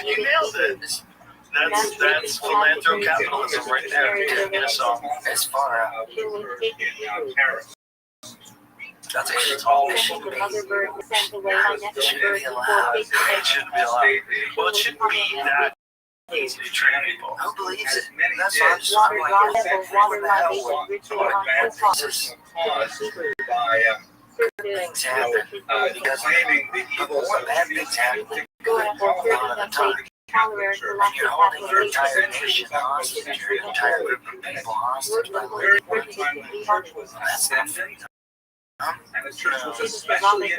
You nailed it. That's philanthrocapitalism right there. You didn't get a song. It's far out. That's actually It shouldn't be allowed. It shouldn't be allowed. Well, it shouldn't be that easy to train people. Who believes it? That's why I'm just like, what the hell? Things happen because before bad things happen, one at a time. And you're holding your entire nation hostage, your entire group of people hostage by living one time. That's not freedom. It's real weird.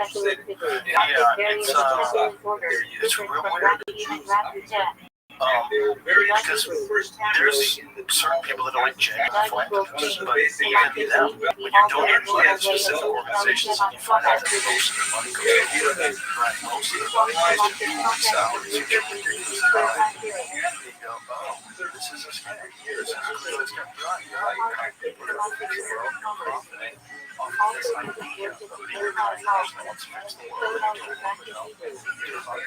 Because there's certain people that are like genuine philanthropists, but even them, when you're donating to specific organizations, and you find out that most of the money goes to them, most of the money goes to salaries, you get ridiculous amount. You go, oh, this is a scam. This is a clear scam. People that are fixing the world are profiting off of this idea of being a kind person that wants to fix the world. About 10%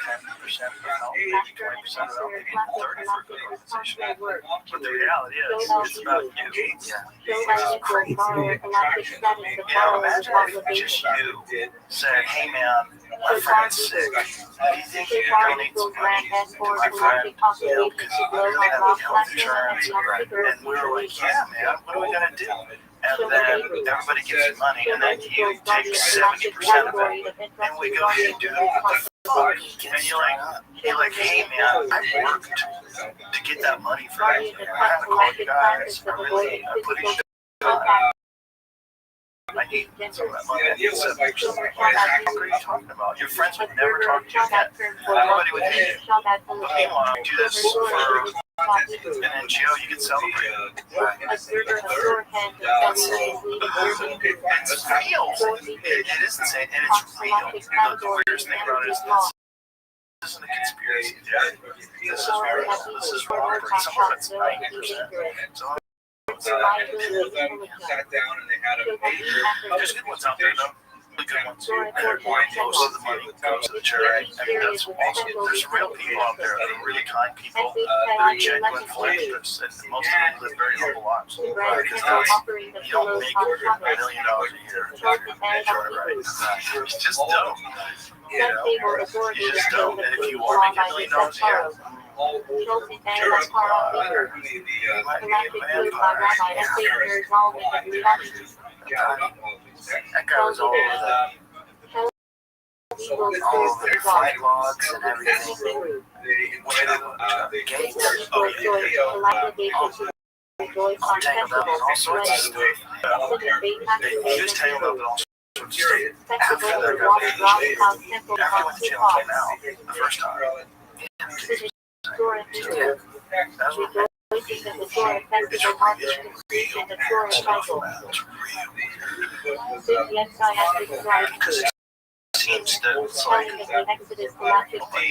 for help, maybe 20% of help, maybe 30% for a good organization. But the reality is, it's about you. Yeah. It's crazy. Imagine if just you said, hey man, my friend's sick. Do you think you can donate some money to my friend? You know, because he doesn't have health insurance. And we were like, yeah man, what are we going to do? And then everybody gives you money, and then you take 70% of it, and we go, hey dude, what the fuck? And you're like, hey man, I worked to get that money for you. I had to call you guys. I put in I need some of that money. I need 70% of that money. What are you talking about? Your friends would never talk to you again. Everybody would hate you. But meanwhile, you do this for an NGO, you can celebrate it. It's real. It is insane, and it's real. The weirdest thing about it is this isn't a conspiracy theory. This is real. This is real. Some of it's 90%. So there's good ones out there, though. The good ones. Most of the money goes to the charity. I mean, that's awesome. There's real people out there that are really kind people. They're genuine philanthropists, and most of them live very humble lives. Because you don't make $1 million a year. It's just dope. You know, you just don't. And if you are making $1 million a year, that guy was all over all of their flight logs and everything. Gates. Oh, on Tangled Up and all sorts of stuff. He was tangled up and all sorts of stuff. After that got when the channel came out the first time. That's what it's real. Because it seems that it's like the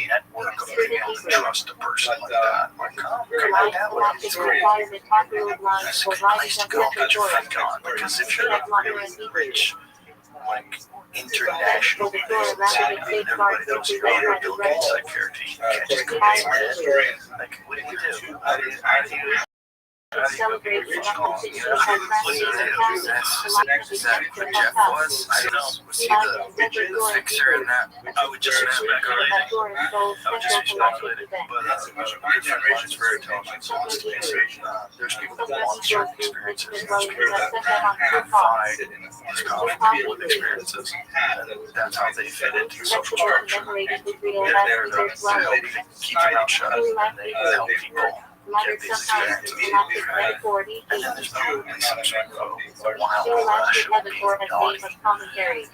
network of people who trust a person like that. Like, come on down. It's great. That's a good place to go get your friend on. Because if you're not really rich, like international business, everybody knows you're on Bill Gates like character. You can't just go get some head. Like, what do you do? How do you Celebrate the authenticity of our classics and values, alike with Is that the what of Jeff us. was? I don't know. Was he the fixer in that? I would just be speculating. I would just be speculating. But a good friend of mine is very intelligent, so wants to be safe. There's people that want certain experiences. There's people that provide these complicated experiences. And that's how they fit into the social structure. They're there to help keep your mouth shut. And they help people get these experiences. And then there's probably some sort of a wild rush of being naughty,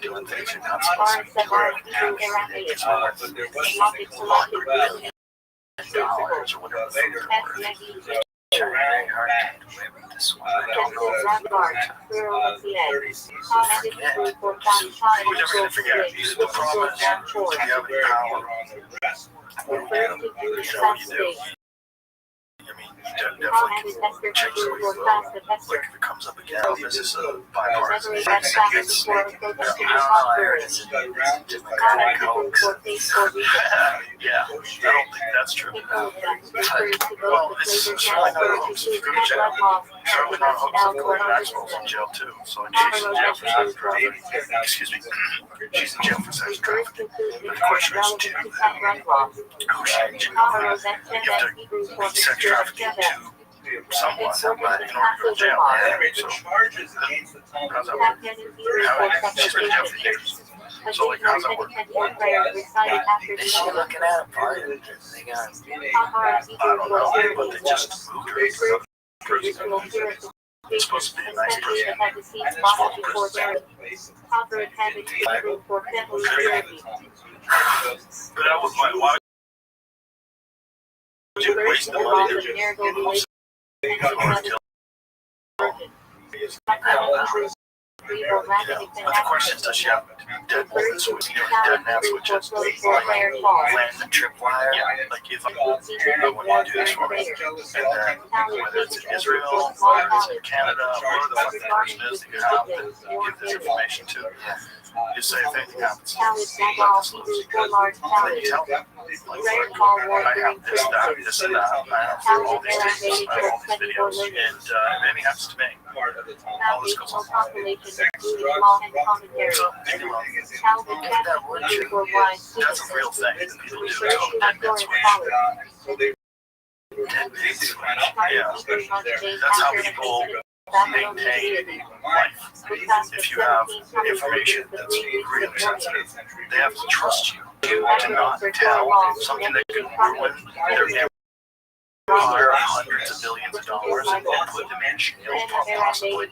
doing things you're not supposed to be doing. It's worth $100 billion or whatever the fuck they're worth. It's very hard to get away with this one. I don't know if We're never going to forget. The problem is, if you have any power, you know what you do. I mean, you definitely can change the way you vote. Like if it comes up again, this is a bipartisan thing. I don't know, I heard it's Democratic hoax. Yeah, I don't think that's true. Well, it's certainly not a hoax. If you go to jail, certainly not a hoax if Gordon Maxwell's in jail too. So she's in jail for sex trafficking. Excuse me. She's in jail for sex trafficking. But the question is, who's she in jail for? You have to sex trafficking to someone in order to go to jail. So how's that work? She's been in jail for years. So like, how's that work? Is she looking at a part of it? They got. I don't know, but they just moved her to another prison. It's supposed to be a nice prison. It's full of prisons. But that was why would you waste the money to But the question is, does she have dead woman switches, dead man switches, like land the tripwire? Yeah, like if I want to do this for me, and then whether it's in Israel, whether it's in Canada, whatever the fuck that person is that you have to give this information to, you say if anything happens, let this loose. And then you tell them, like, I have this, and that, I have all these tapes, I have all these videos, and if anything happens to me, all this goes on. So, that's a real thing that people do. It's called dead man switch. Dead man switch. Yeah. That's how people maintain life. If you have information that's really sensitive, they have to trust you to not tell something that could ruin their empire of hundreds of billions of dollars and put them in jail possibly.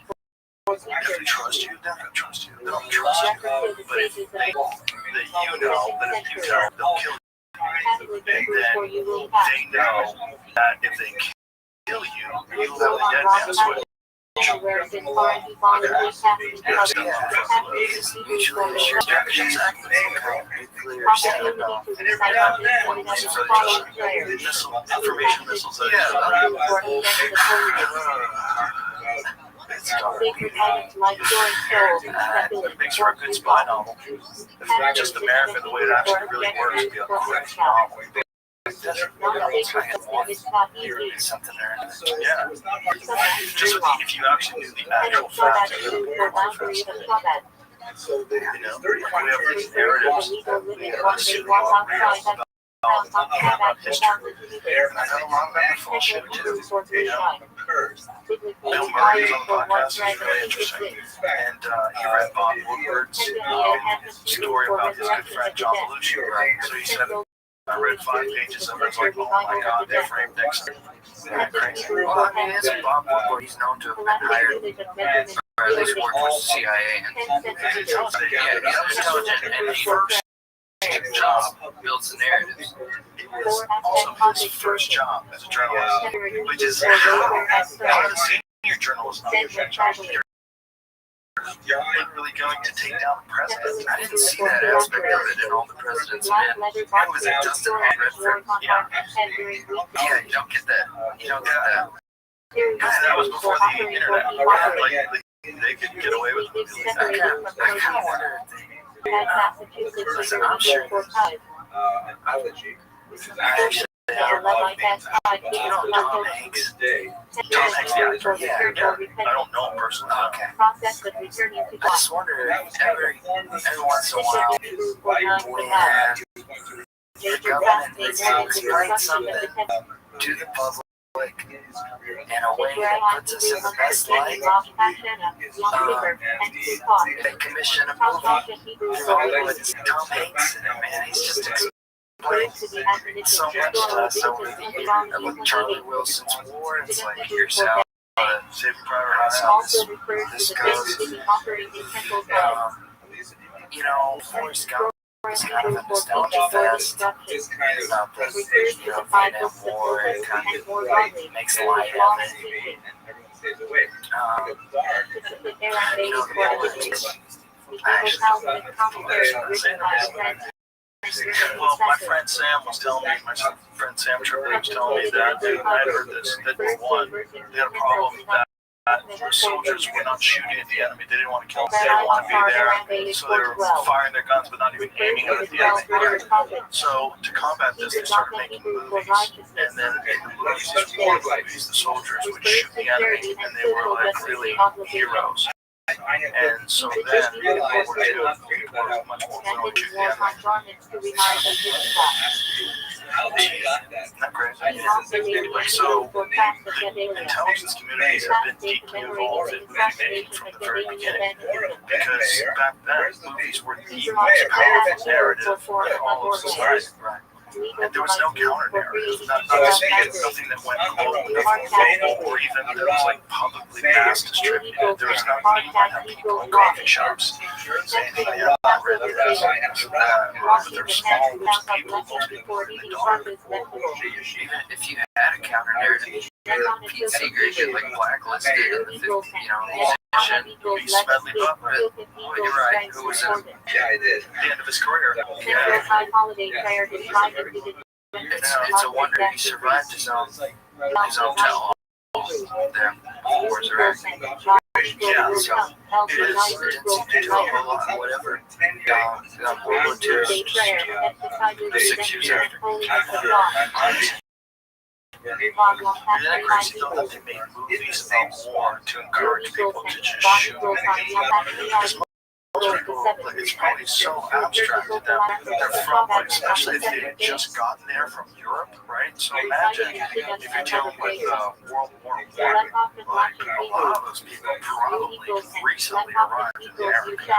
If they trust you, they're going to trust you. They don't trust you. But if you know that if you tell, they'll kill you. And then they know that if they kill you, you'll have the dead man switch. Information missiles. It makes for a good spy novel. If just America, the way it actually really works, would be a great novel. Something there. Yeah. Just if you actually knew the actual facts of it, we have narratives about history. And I got a lot of that full shit too. Bill Murray is on the podcast. He's really interesting. And he read Bob Woodward's story about his good friend John Belushi. So he said, I read 5 pages of it. It's like, oh my god, they framed Nixon. Crazy. Well, I mean, isn't Bob Woodward? He's known to have been hired, or at least worked for the CIA. And He's intelligent. yeah, he's intelligent, and he first job builds the narratives. It was also his first job as a journalist, which is how does senior journalist not get job? You're literally going to take down the president. I didn't see that aspect of it in All the President's Men. It was it Justin Redford? Yeah. Yeah, you don't get that. You don't get that. That was before the internet. Like, they could get away with it. I kind of wonder if they. Listen, I'm sure. I actually they had a lot of names. Do you know Tom Hanks? Tom Hanks, the actor? Yeah. I don't know him personally. Okay. I just wonder every once in a while when the government needs to explain something to the public in a way that puts us in the best light. They commission a movie with Tom Hanks in it, man. He's just explaining so much to us over the years. With Charlie Wilson's War, it's like, here's how Saving Private Ryan, this goes. You know, Forrest Gump is kind of a nostalgia fest about this, Vietnam War, and kind of makes light of it. The movies, well, my friend Sam was telling me, my friend Sam Tripoli was telling me that I had heard this, that one, they had a problem that the soldiers were not shooting at the enemy. They didn't want to kill them. They didn't want to be there. So they were firing their guns, but not even aiming at the enemy. So to combat this, they started making movies. And then in the movies, these war movies, the soldiers would shoot the enemy, and they were like really heroes. And so then, in World War II, people were much more willing to shoot the enemy. Not crazy. So the intelligence communities have been deeply involved in movie from the very beginning, because back then movies were the most powerful narrative in all of society. And there was no counter narrative, nothing that went global, or even that was like publicly mass distributed. There was nothing. You might have people in coffee shops saying, "Hey, I'm not really this," but there were small groups of people, most people were in the dark. Even if you had a counter narrative, Pete Seeger get like blacklisted in the 50s, musician, be Smedley Butler. Oh, you're right. Who was it? Yeah, I did. The end of his career. Yeah. It's a wonder he survived his own tell there. Wars are acting. Yeah, so it didn't seem to do a whole lot of whatever. World War II, 6 years after. Isn't it crazy though that they made movies about war to encourage people to just shoot? Because most people, like, it's probably so abstract to them. They're from, like, especially if they had just gotten there from Europe, right? So imagine if you're dealing with World War I, like, a lot of those people probably recently arrived in America,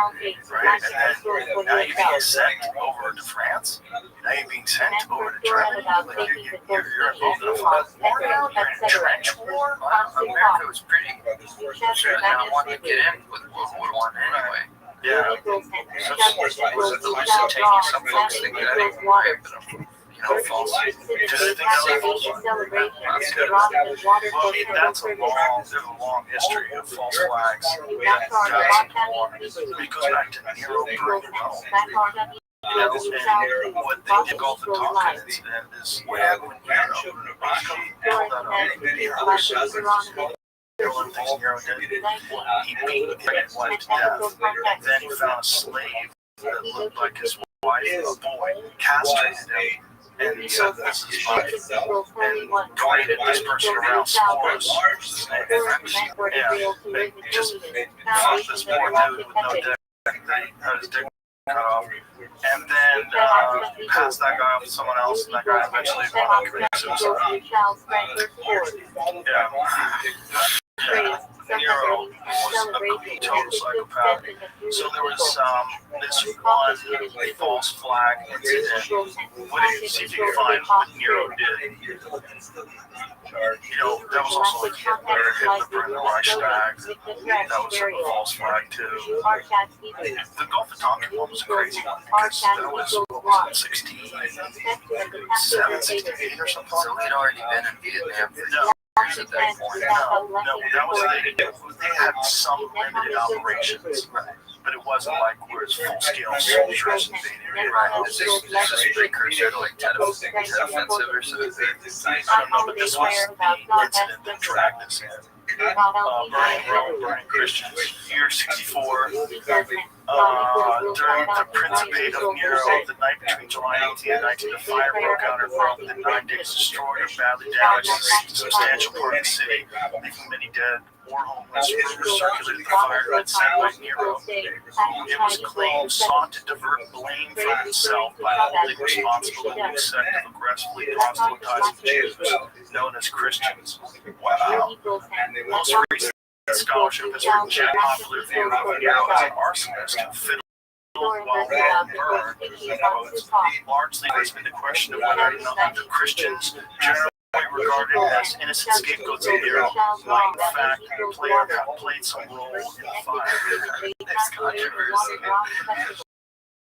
right? And then now you're being sent over to France. Now you're being sent over to Germany. Like, you're involved in a war now. You're in a trench war. America was pretty sure they don't want to get in with World War I anyway. Yeah. So taking some folks think that ain't right, but false. Because I think that's false. That's good. Well, I mean, there's a long history of false flags that ties into war. It goes back to Nero burning Rome. And what they did call the Tonkin incident is what happened when Nero one thing Nero did, he beat the pregnant wife to death. Then he found a slave that looked like his wife, a boy, castrated him, and he said, "This is my," and paraded this person around spores. Yeah, and just fucked this poor dude with no dick. Had his dick cut off, and then passed that guy off to someone else, and that guy eventually committed suicide. Yeah. Nero was a total psychopath. So there was this one false flag incident. What did you see if you can find what Nero did? That was also like Hitler burned the Reichstag. That was a false flag too. The Gulf of Tonkin one was a crazy one because that was, what was it, 67, 68 or something. So he'd already been in Vietnam for years at that point. No, that was they had some limited operations, but it wasn't like where it's full-scale soldiers invading. Right? This is precursor to like Tet Offensive or something. I don't know, but this was the incident that dragged us in. Burning Christians. Year 64. During the Principate of Nero, the night between July 18 and 19, a fire broke out in Rome. Within 9 days, destroyed or badly damaged a substantial part of the city, leaving many dead or homeless. Rumors circulated the fire had been set by Nero. It was claimed sought to divert blame from himself by holding responsible a new sect of aggressively proselytizing Jews, known as Christians. Wow. Most recent scholarship has rejected popular view of Nero as an arsonist who fiddled while burned. Largely has been the question of whether or not the Christians generally regarded as innocent scapegoats of Nero might in fact played some role in the fire. Next controversy.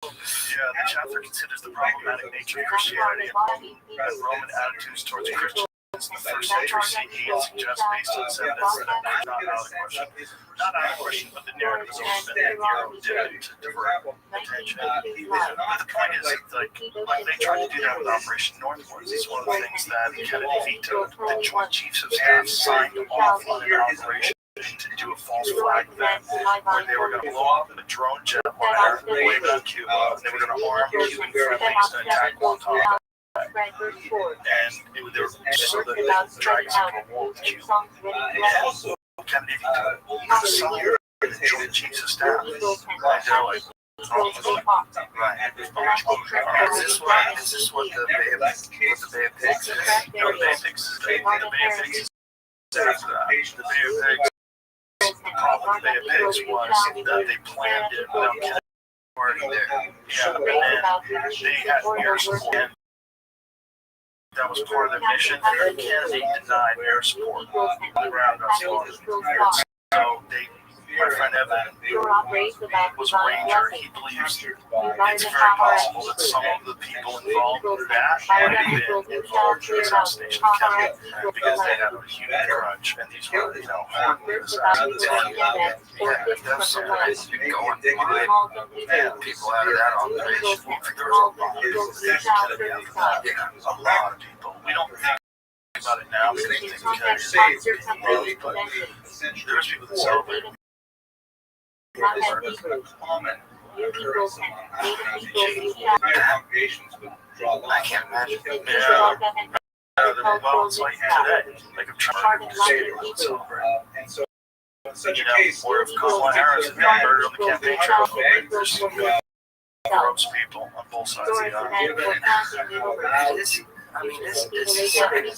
Yeah, the chapter considers the problematic nature of Christianity and Roman attitudes towards Christians in the first century CE and suggests based on this evidence that not out of the question. Not out of the question, but the narrative is always been that Nero did it to divert attention. But the point is, like they tried to do that with Operation Northwoods. It's one of the things that Kennedy vetoed. The Joint Chiefs of Staff signed off on an operation to do a false flag event where they were going to blow up a drone jet liner way on Cuba, and they were going to arm Cuban friendlies and attack Guantanamo. And they were just so that the dragons could go war with Cuba. And Kennedy vetoed the Joint Chiefs of Staff. And they're like, right. Is this what the Bay of Pigs is? No, the Bay of Pigs is after that. The Bay of Pigs. The problem with the Bay of Pigs was that they planned it without Kennedy already there. Yeah, and then they had air support. That was part of their mission, and Kennedy denied air support around us. So my friend Evan was a ranger. He believes it's very possible that some of the people involved in that might have been involved in the assassination of Kennedy because they had a huge grudge, and these were, horrible assassins. There's some ways you can go and find people out of that operation. There was a lot of people that Kennedy after that. A lot of people. We don't think about it now because we think Kennedy is loved, but there's people that celebrate. Common. I can't imagine. Yeah. Well, it's like today. Like I'm trying to celebrate. And so, in such a case, or if Kamala Harris had been murdered on the campaign trail, there's some good gross people on both sides of the aisle. This is certainly a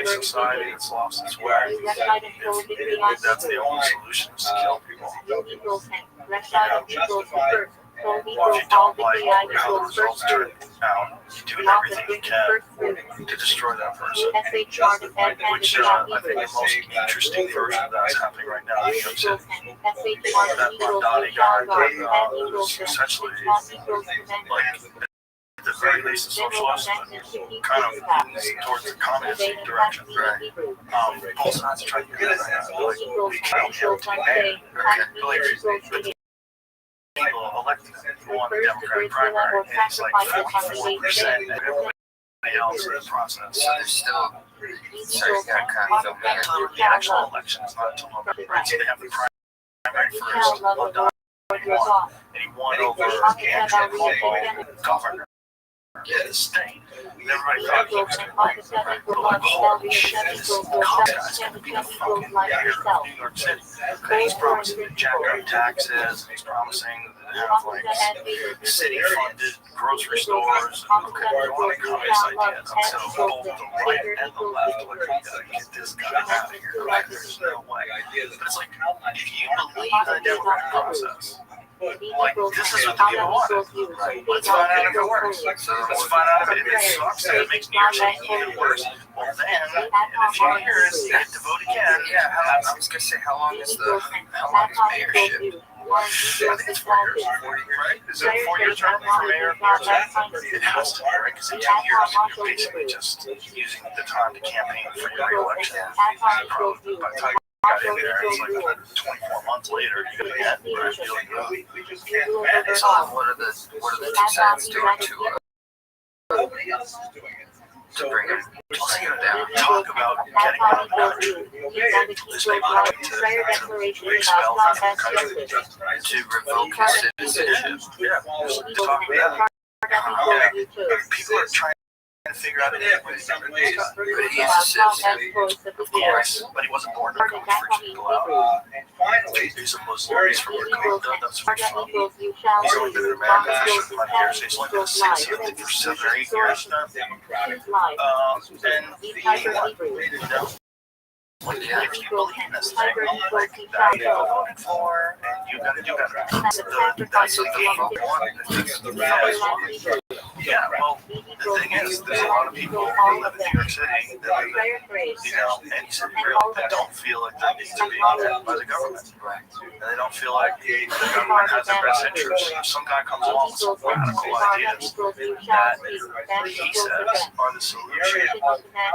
society that's lost its way. If that's the only solution is to kill people. Well, if you don't like how the results turn out, you're doing everything you can to destroy that person. Which I think the most interesting version of that is happening right now in New York City. That Bondani guy who's essentially like at the very least a socialist, but kind of towards the communist direction, right? Both sides are trying to do that right now. Like, we can't have to be people elected who won the Democratic primary, and it's like 44%, and everybody else in the process. So there's still, so you got kind of the actual election is not until November, right? So they have the primary first, Bondani won, and he won over Andrew Cuomo, governor. Yeah, the state. And everybody thought he was going to win. Right? But like, holy shit, this guy's going to be the fucking mayor of New York City. And he's promising to jack up taxes, and he's promising to have like city-funded grocery stores. And okay, they're all like communist ideas. So both the right and the left are like, we gotta get this guy out of here. Right? There's no way. But it's like, if you believe in the democratic process, like, this is what the people want. Right? Let's find out if it works. Let's find out if it sucks and it makes New York City even worse. Well, then, in a few years, they have to vote again. Yeah, I was going to say, how long is mayorship? I think it's 4 years. 4 years, right? Is it a 4-year term for mayor of New York City? It has to be, right? Because in 10 years, you're basically just using the time to campaign for your re-election. Probably by the time got in there, it's like 24 months later, you get again, right? So what are the two sides doing to nobody else is doing it. to bring him down. Talk about getting out of the country. This people want to expel him from the country, To revoke his citizenship. yeah, just talk about that. People are trying to figure out a way to get rid of this guy. But he's a citizen. Of course, but he wasn't born in the country for people out. And finally, He's a Muslim. He's from Uganda. That's where he's from. He's only been in America for a certain amount of years. He's only been a citizen for 7 or 8 years now. Democratic. And he won. If you believe in this thing, like that you voted for, and you got it. That's what the vote wanted. Yeah, well, the thing is, there's a lot of people who live in New York City that live in, any city really, that don't feel like they need to be led by the government. And they don't feel like the government has their best interests. Some guy comes along with some radical ideas that he says are the solution.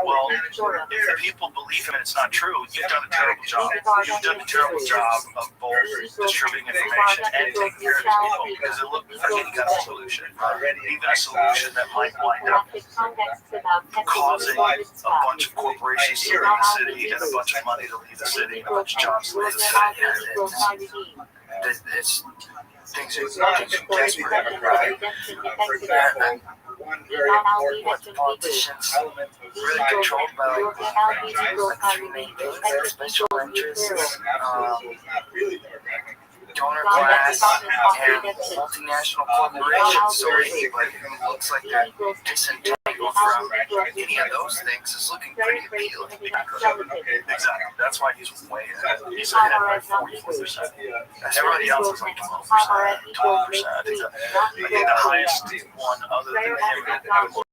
Well, if the people believe him and it's not true, you've done a terrible job. You've done a terrible job of both distributing information and taking care of these people, because it looks like any kind of solution, even a solution that might wind up causing a bunch of corporations to leave the city and a bunch of money to leave the city and a bunch of jobs to leave the city. It's things It's not are completely desperate. democratic. For example, one very important What the politicians element of really society controlled by franchise. 3 main things: their special interests, Absolutely not really democratic. donor class, and multinational corporations. So anybody who looks like they're disentangled from any of those things is looking pretty appealing. Exactly. That's why he's way ahead. He's ahead by 44%. Everybody else is like 12%, 12%. I think the highest one other than him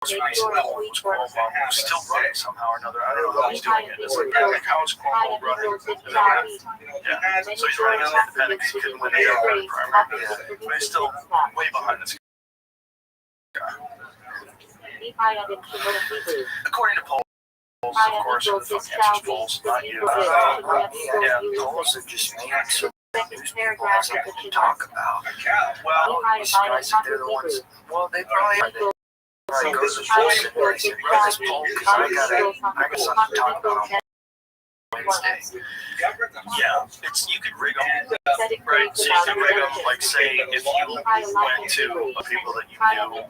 most recent one was Cuomo, who's still running somehow or another. I don't know how he's doing it. It's like, how is Cuomo running? Yeah. So he's running as an independent because he couldn't win the Democratic primary. But he's still way behind this guy. According to polls, of course, the fucking answers polls, not you. Yeah, polls are just made so newspaper has something to talk about. Well, These guys, if they're the ones, well, they probably are. They probably go to the polls and they say, run this poll because I got something to talk about on Wednesday. yeah, you could rig them, right? So you could rig them, like, say, if you went to people that you knew,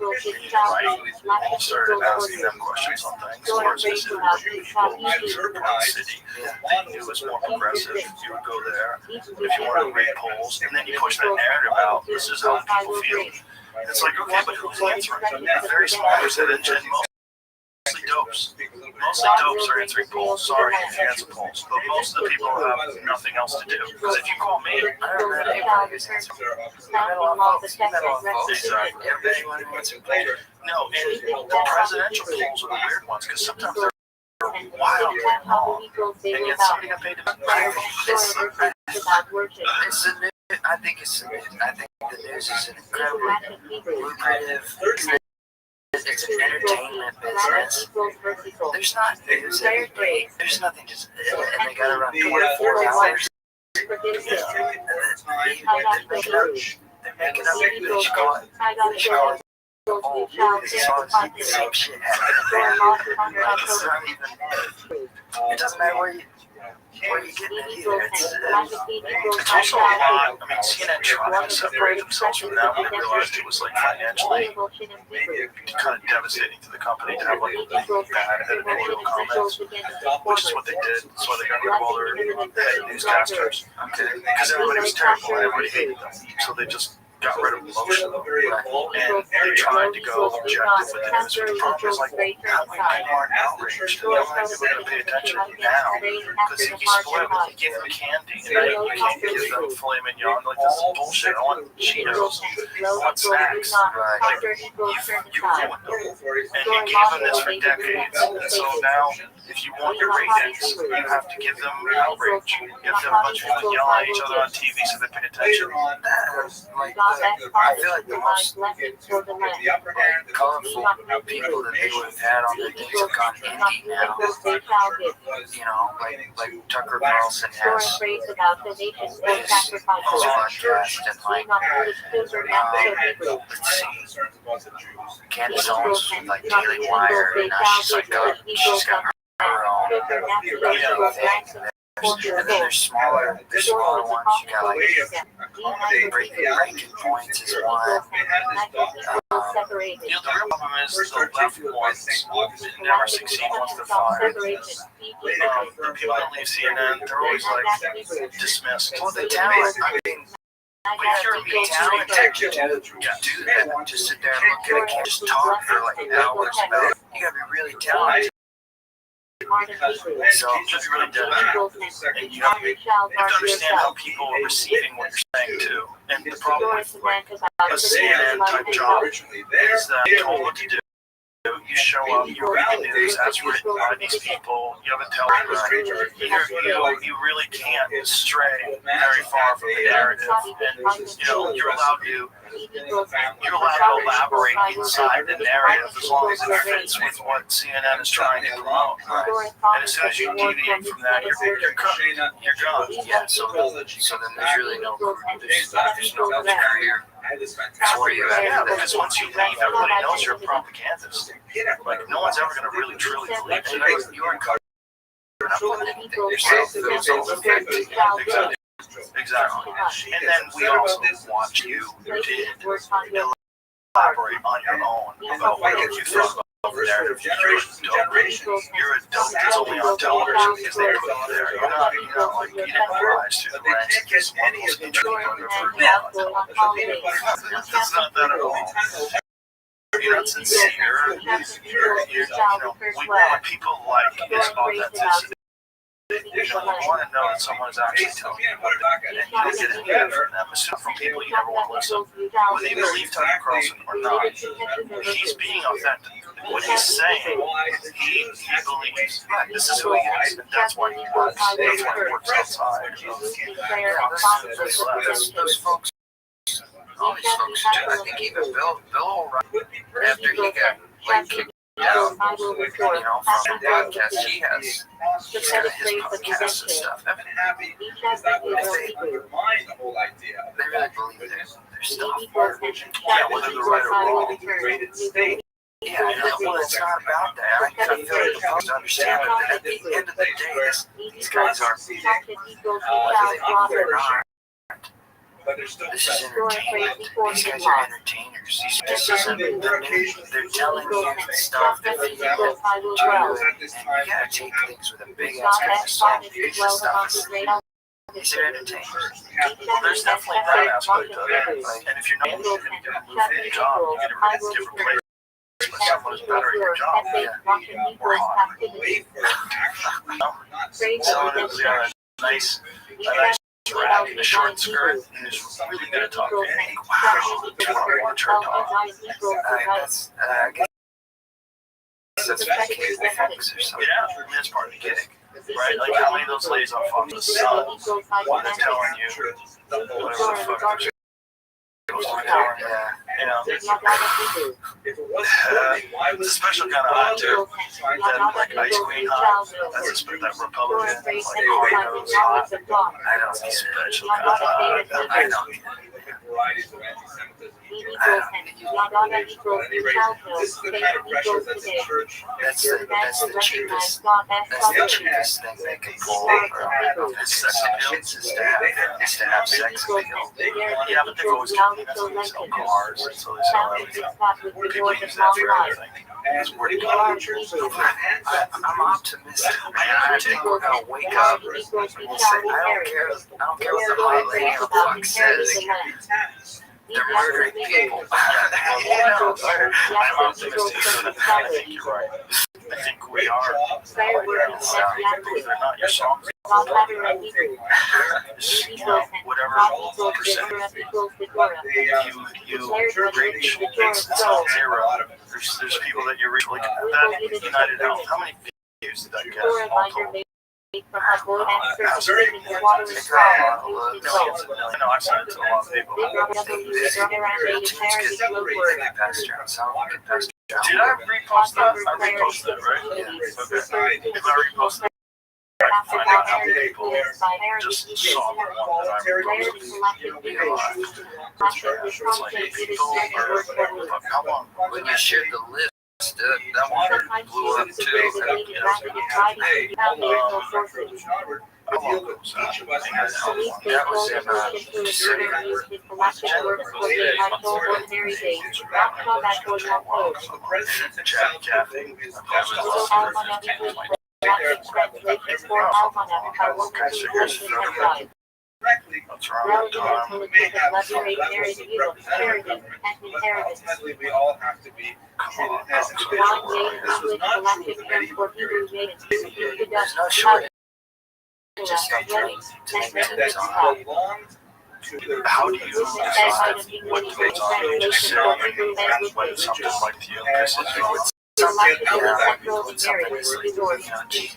right, and you started asking them questions on things, or specifically people in the city that you knew was more progressive, you would go there. If you wanted to rig polls, and then you push that narrative out, this is how people feel. It's like, okay, but who's answering? A very small percentage, and mostly dopes. Mostly dopes are answering polls. Sorry if you answer polls, but most of the people have nothing else to do. Because if you call me, I don't know anybody who's answering. Exactly. Everybody wants to play. No, and the presidential polls are the weird ones because sometimes they're wildly wrong, and yet somebody got paid to It's the news. I think the news is an incredibly lucrative. It's an entertainment business. There's not news every day. There's nothing just, and they gotta run 24 hours. And then they're making up. They should call it. Oh, it's on the same shit happening. It's not even. It doesn't matter where you get it either. It's also odd. I mean, CNN tried to separate themselves from that when they realized it was like financially kind of devastating to the company to have like bad editorial comments, which is what they did. That's why they got rid of all their head newscasters. Because everybody was terrible and everybody hated them. So they just got rid of most of them. And they tried to go objective with the news. But the problem is like, that way people aren't outraged. And the only people are going to pay attention now, because if you spoil it, you give them candy. And now you can't give them filet mignon. Like, this is bullshit. I want Cheetos. I want snacks. Like, you ruined them. And you gave them this for decades. And so now, if you want your ratings, you have to give them outrage. You have to have a bunch of people yelling at each other on TV so they pay attention. the most colorful people that they would have had on their things have gone indie now. You know, like Tucker Carlson has his podcast and let's see, Candace Owens with like Daily Wire, and now she's got her own thing. And then there's smaller ones. You got like Breaking Points is one. The real problem is the left ones never succeed once they're fired. The people that leave CNN, they're always like dismissed. Well, the talent, I mean, we have to be talented to do that. Just sit there and look at a camera, just talk for like hours about it. You gotta be really talented. So just really dedicated. And you have to understand how people are receiving what you're saying too. And the problem with like a CNN type job is that you're told what to do. You show up, you read the news as written by these people, you have a television, you really can't stray very far from the narrative, and you're allowed to elaborate inside the narrative as long as it fits with what CNN is trying to promote. And as soon as you deviate from that, you're cooked. You're gone. Yeah, so then there's really no career for you. Yeah, because once you leave, everybody knows you're a propagandist. Like, no one's ever going to really, truly believe it. You're encouraged. Exactly. And then we also watch you elaborate on your own about what you thought of the narrative. You're a dope that's only on television because they put you there. You're not like, you didn't rise through the ranks of this one of those interesting television. That's not that at all. You're not sincere. We want people like is authenticity. You want to know that someone is actually telling you what they're and you don't get it from them. Assume from people you never want to listen. Whether you believe Tucker Carlson or not, he's being authentic. What he's saying, he believes. This is who he is, and that's why he works. That's why he works outside. Those folks, all these folks do. I think even Bill O'Reilly, after he got kicked down, from the podcast he has, he's got his podcasts and stuff. I mean, they really believe their stuff. Yeah, whether they're right or wrong. Yeah, well, it's not about that. I feel like the folks understand that at the end of the day, these guys aren't, whether they think they're not, this is entertainment. These guys are entertainers. This isn't the news. They're telling you stuff that they know to do, and you gotta take things with a big ass grain of salt. This stuff is, these are entertainers. Well, there's definitely that aspect of it. And if you're not going to move in your job, you get a different place. But someone is better at your job. Or hot. Someone who's got a nice drag in a short skirt and is really good at talking. Wow, I want her to talk. I guess that's what the kids think or something. Yeah, I mean, that's part of the gig. Right? Like, how many of those ladies on Fox with the Sun are telling you whatever the fuck they're it's a special kind of hot too. That like ice queen hot. That's that Republican like Oreos hot. I don't need Special kind of hot. I don't need varieties of anti-Semitism. This is the kind of pressure that's the church. That's the cheapest thing they can pull over. It's sex appeal. It's to have sex appeal. Yeah, but they've always got people that sell cars, and so they sell everything. People use that for everything. It's where to go. I'm optimistic. I think we're gonna wake up and we'll say, I don't care what the hot lady on the block says. They're murdering people. I'm optimistic. I think you're right. I think we are. Believe it or not, your songs. Whatever percentage you reach, it's not zero. There's people that you reach. Like that United Health. How many views did that get? from a board and very circulating the water is strong and used in both. I know I've sent it to a lot of people. Big W is running around native parents look word. Did I repost that? I reposted it, right? Okay. If I repost it, After I that, know how many area people includes by area just users. saw the one that I Clarity reposted. selected figures. After the It's like content, 8 it is people certain or word for word. how long? When you shared the list, that one Sometimes blew up users appear too. to be rapid and driving to the foundational sources. How long was that? Police baseball includes include used in collective works for the actual ordinary days, not combat or not code. Chat, Kathy. Little almanac includes collective translations for almanac by women who work in the What's wrong with relative Tom? intelligence of legendary narrative inheritance and inheritance. Ultimately, we all have to be treated as One individuals. day This was English not true collective of term any for Hebrew names. There's no shortage. Just like Weddings, to and make residence that stop. belonged to the How do you Movement decide said item what English goes on each translation cell for Hebrew when language. something like the pisses you off? Selected Yeah, the like central when something areas, is like, resorts, gee,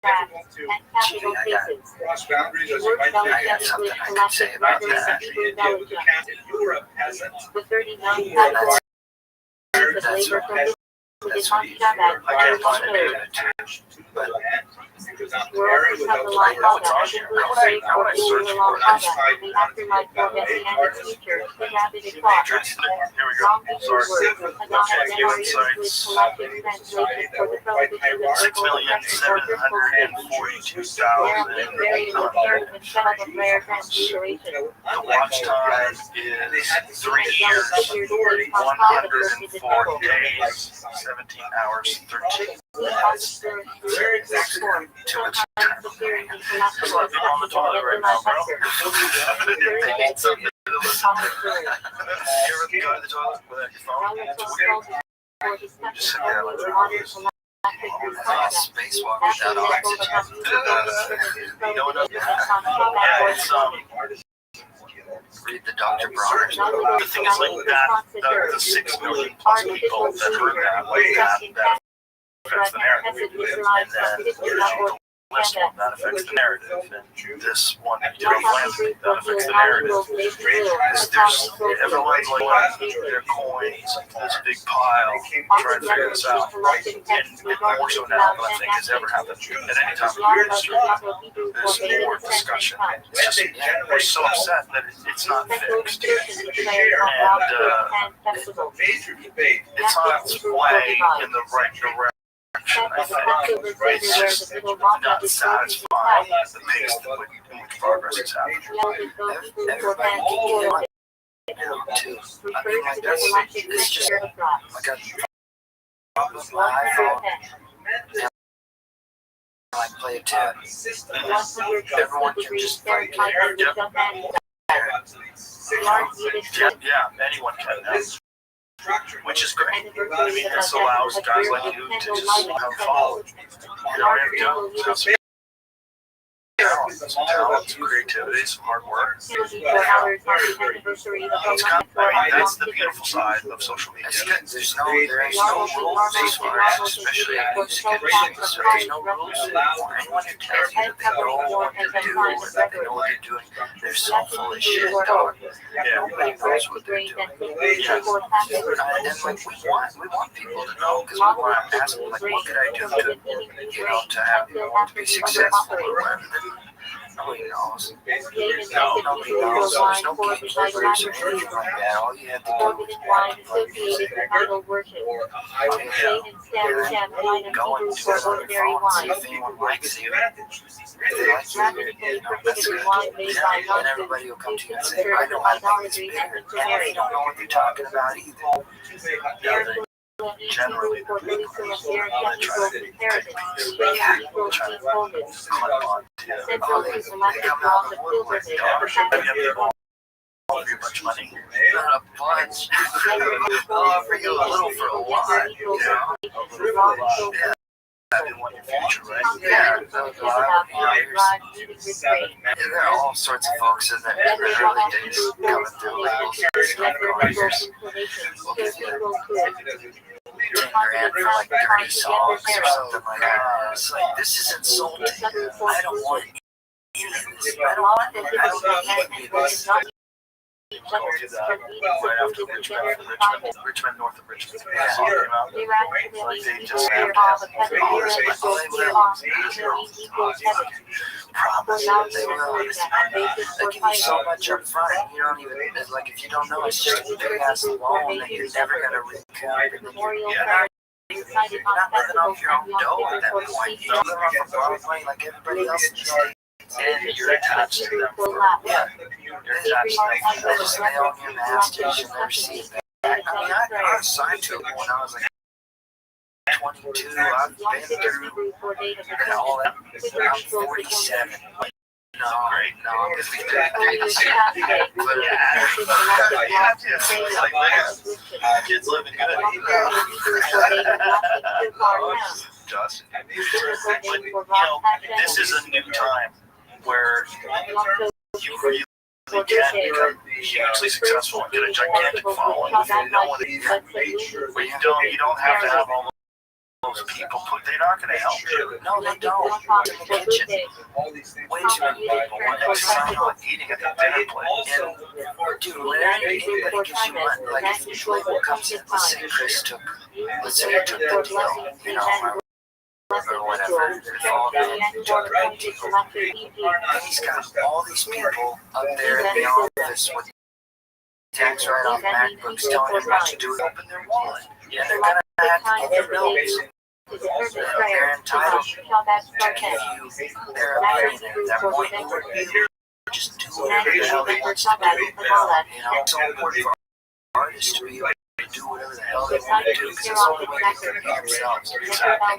tracks, and capital I got cases. cross boundaries as you Word might I delegate got English something I could collective say about reference that. to Hebrew be able to delegate. count if you were a peasant. The 39 Yeah, categories of that's labor right. prohibited That's on what you Shabbat I are can't find code. it. Attached to the land. You could not World marry has without a the lot I know of it's on English here. trade How for would I food search along for it? Shabbat, the afterlife for Bessie and its future, the rabbited thought. Here we go. Long Hebrew Sorry. words, Adonai memory English collective translation for the prohibition of verbal expression or verbal statements. There are big variable pairs and some of them rare transliteration. The watch time is 3 years, 104 days, 17 hours, 13 minutes. Too much Sometimes the theory in collective There's a lot of people on the toilet right now, bro. They need something to listen to. You ever go to the toilet without your phone? Just sit there with your It's like a spacewalk without oxygen. Read the Dr. Bronner's book. The thing is, like, that, the 6 million plus people that heard that, like, that affects the narrative. And then the list one, that affects the narrative. And this one, Wednesday, that affects the narrative. There's everyone's like their coins into this big pile, trying to figure this out. And more so now than I think has ever happened at any time in human history. There's more discussion. It's just, we're so upset that it's not fixed. And Major debate. it's not way in the right direction. I think it's just not satisfying the pace in which progress is happening. Everybody can get money now too. I mean, like it's just like a problem with my iPhone. And I play it too. Everyone can just play it. Yeah, anyone can now. Which is great. I mean, this allows guys like you to just have fun. You don't have to go. Have some talent, some creativity, some hard work. It's kind of, I mean, that's the beautiful side of social media. It's good. There's no rules as far as, especially music industry. There's no rules anymore. Anyone who tells you that they know what to do or that they know what they're doing, they're so full of shit, dog. Yeah. Everybody knows what they're doing. And like we want people to know because we want to ask them like, what could I do to, to have to be successful or whatever. Nobody knows. Nobody knows. There's no gatekeepers or anything like that. All you have to do is idol worship. Trade and stamp jam line and go and Hebrew do for it on ordinary your phone, see wine. if anyone likes you. If they like you, Rabbinically that's prohibited good. wine made by And non-Jews everybody will come used to you in and the say, I service know of I like this idolatry beer. and And they intermarriage. don't know what they're talking about either. Yeah, Generally, for Jerusalem, there can equals inheritance, shame equals peacefulness. Central to selected from the pilgrimage, offer you a bunch of money. Not a bunch. They'll offer you a little for a lot, Yeah. I didn't want your future, right? Yeah, there are all sorts of folks in the early days coming through with those kind of careers. We'll give you 10 $10,000 for like 30 songs or something like that. It's like, this is insulting. I don't want any of this. I don't want any of this. Right after Richmond, north of Richmond. Like they just have They give you so much up front, and you don't even, it's like, if you don't know, it's just a big ass loan that you're never gonna recoup. You're not living off your own dough at that point. You don't live off of Broadway like everybody else in the state. and you're attached to them. Yeah, You're attached to them. they just mail your masters, you'll never see it back. I mean, I was signed to it when I was like 22. I've been through all that. I'm 47. No, because we did kids living good. Just, but, this is a new time where you really can become hugely successful and get a gigantic following if you know what it is. But you don't have to have all those people they're not going to help you. No, they don't. In the kitchen. Way too many people want to sign on. Eating at the dinner place. And, dude, when anybody gives you money, like if the label comes in, let's say Chris took, let's say I took the deal, you know, or whatever, all that, took the deal. And he's got all these people up there in the office with tax write-off MacBooks telling him what to do, open their wallet. And they're going to have to give their notes. They're entitled to give you their opinion at that point. You just do whatever the hell they want to do. You know, it's so important for artists to be able to do whatever the hell they want to do, because it's the only way they can be themselves. And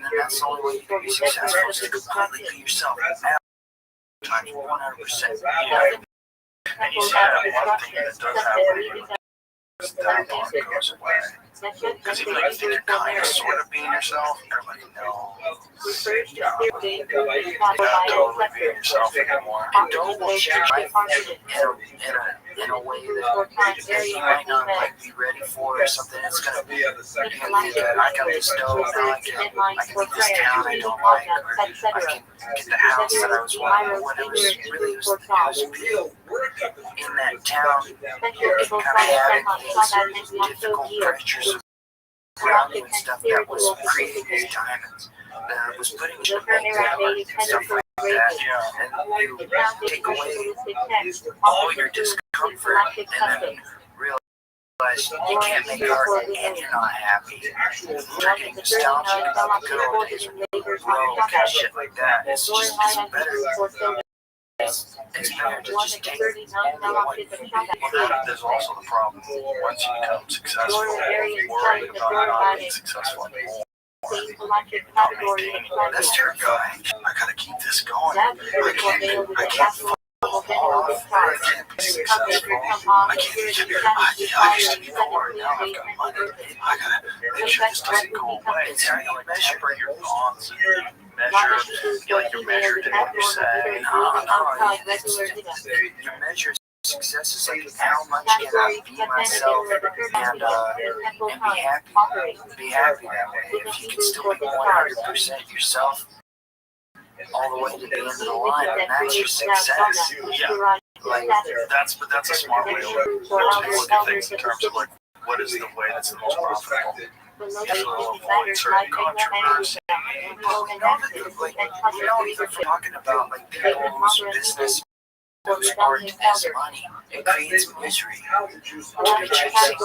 then that's the only way you can be successful, is to completely be yourself. Times 100%. And you see that one thing that does happen. That long goes away. Because even though you think you're kind of sort of being yourself, everybody knows. You're not totally being yourself anymore. And don't change life in a way that you might not like be ready for, or something. It's gonna be I got this dough, now I can get this town I don't like, or I can get the house that I was wanting. When it was being in that town, kind of having these difficult pressures around you and stuff that was creating these diamonds, that was putting you in and stuff like that. And you take away all your discomfort and then realize you can't make art and you're not happy. You're getting nostalgic about the good old days when you were broke and shit like that. It's better. It's better to just take only what you can be. Well, there's also the problem once you become successful, worrying about not being successful anymore. That's true, guy. I gotta keep this going. I can't fall off. I can't be successful. I used to be poor, now I've got money. I gotta make sure this doesn't go away. It's how you measure your thoughts and you measure it in what you say. Your measure of success is like, how much can I be myself and be happy that way. If you can still be 100% yourself all the way to the end of the line, and that's your success. Yeah, like that's a smart way to look at things in terms of like, what is the way that's the most profitable? So avoid certain controversy. Even talking about like people whose business moves aren't as money, it creates misery. To be chasing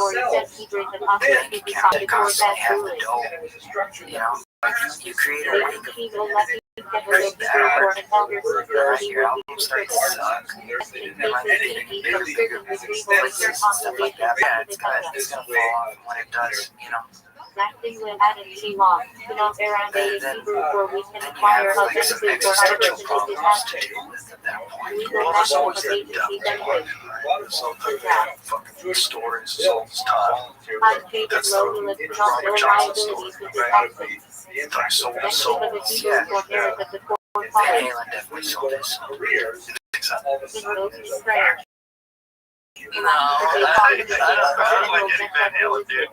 bank account that constantly have the dough. You know, you create a wake of great power. Your album starts to suck. You might be getting bigger places and stuff like that. Yeah, it's gonna fall off when it does, you know. Then you have like some existential problems to deal with at that point. Well, there's always that devil one. So the fucking stories is all this time. That's the Robert Johnson story, right? Like sold souls. Yeah. Van Halen definitely sold his soul. No, I don't like Eddie Van Halen, dude.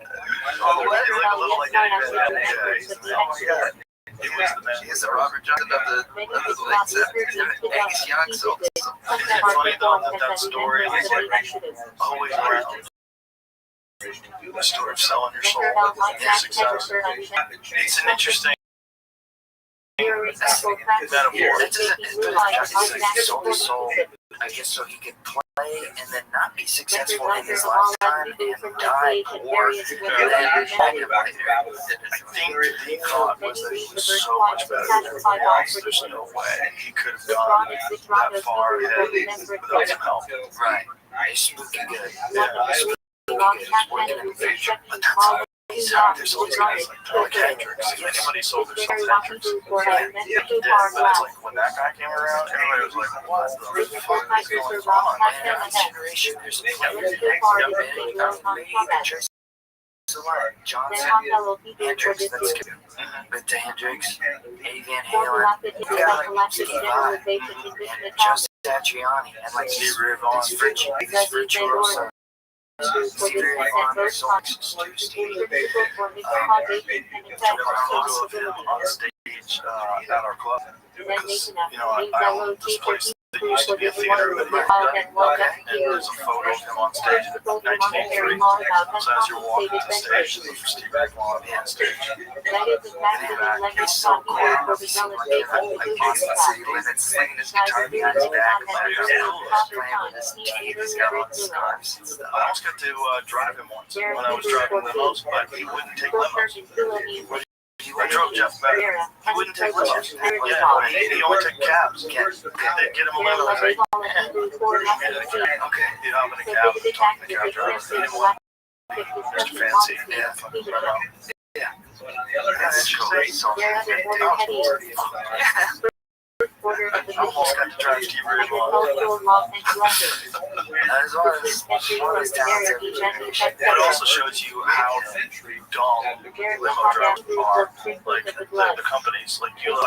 Oh, what? He looked a little like Eddie Van Halen. Yeah, he's the man. He was the man. He's the Robert Johnson of the late 70s. Young, so It's funny though that story is like always around. The story of selling your soul for success. It's an interesting metaphor. He sold his soul, I guess, so he could play and then not be successful in his lifetime and die poor. I think the thought was that he was so much better than everyone else. There's no way he could have gone that far ahead without some help. Right. He's spooky good. Yeah. He's working in the future. But that's how he's Yeah, there's all these guys like Hendrix. Anybody sold their soul to Hendrix. Yeah, but it's like when that guy came around, everybody was like, what the fuck is going on? Man, every generation, there's a player that Johnson, Hendrix, that's good. But to Hendrix, Eddie Van Halen, Steve Vai, and Joe Satriani, and like Steve Ray Vaughan. this virtuoso. Steve Ray Vaughan, there's so much to Steve. Photo of him on stage at our club. Because, I own this place that used to be a theater, but and there's a photo of him on stage in 1983. So as you're walking to the stage, there's Steve Ray Vaughan on stage. He's so cool. He seemed like Boston City Limits, slinging his guitar behind his back, playing with his teeth, he's got all the scarves and stuff. I almost got to drive him once when I was driving limos, but he wouldn't take limos. I drove Jeff back. He wouldn't take limos. Yeah, he only took cabs. They'd get him a limo. He'd hop in a cab and talk to the cab driver. Mr. Fancy. Yeah, fucking right. Yeah. That's cool. He's so I almost got to drive Steve Ray Vaughan. That is one of his talents every generation. It also shows you how dumb limo drivers are. Like the companies, like you go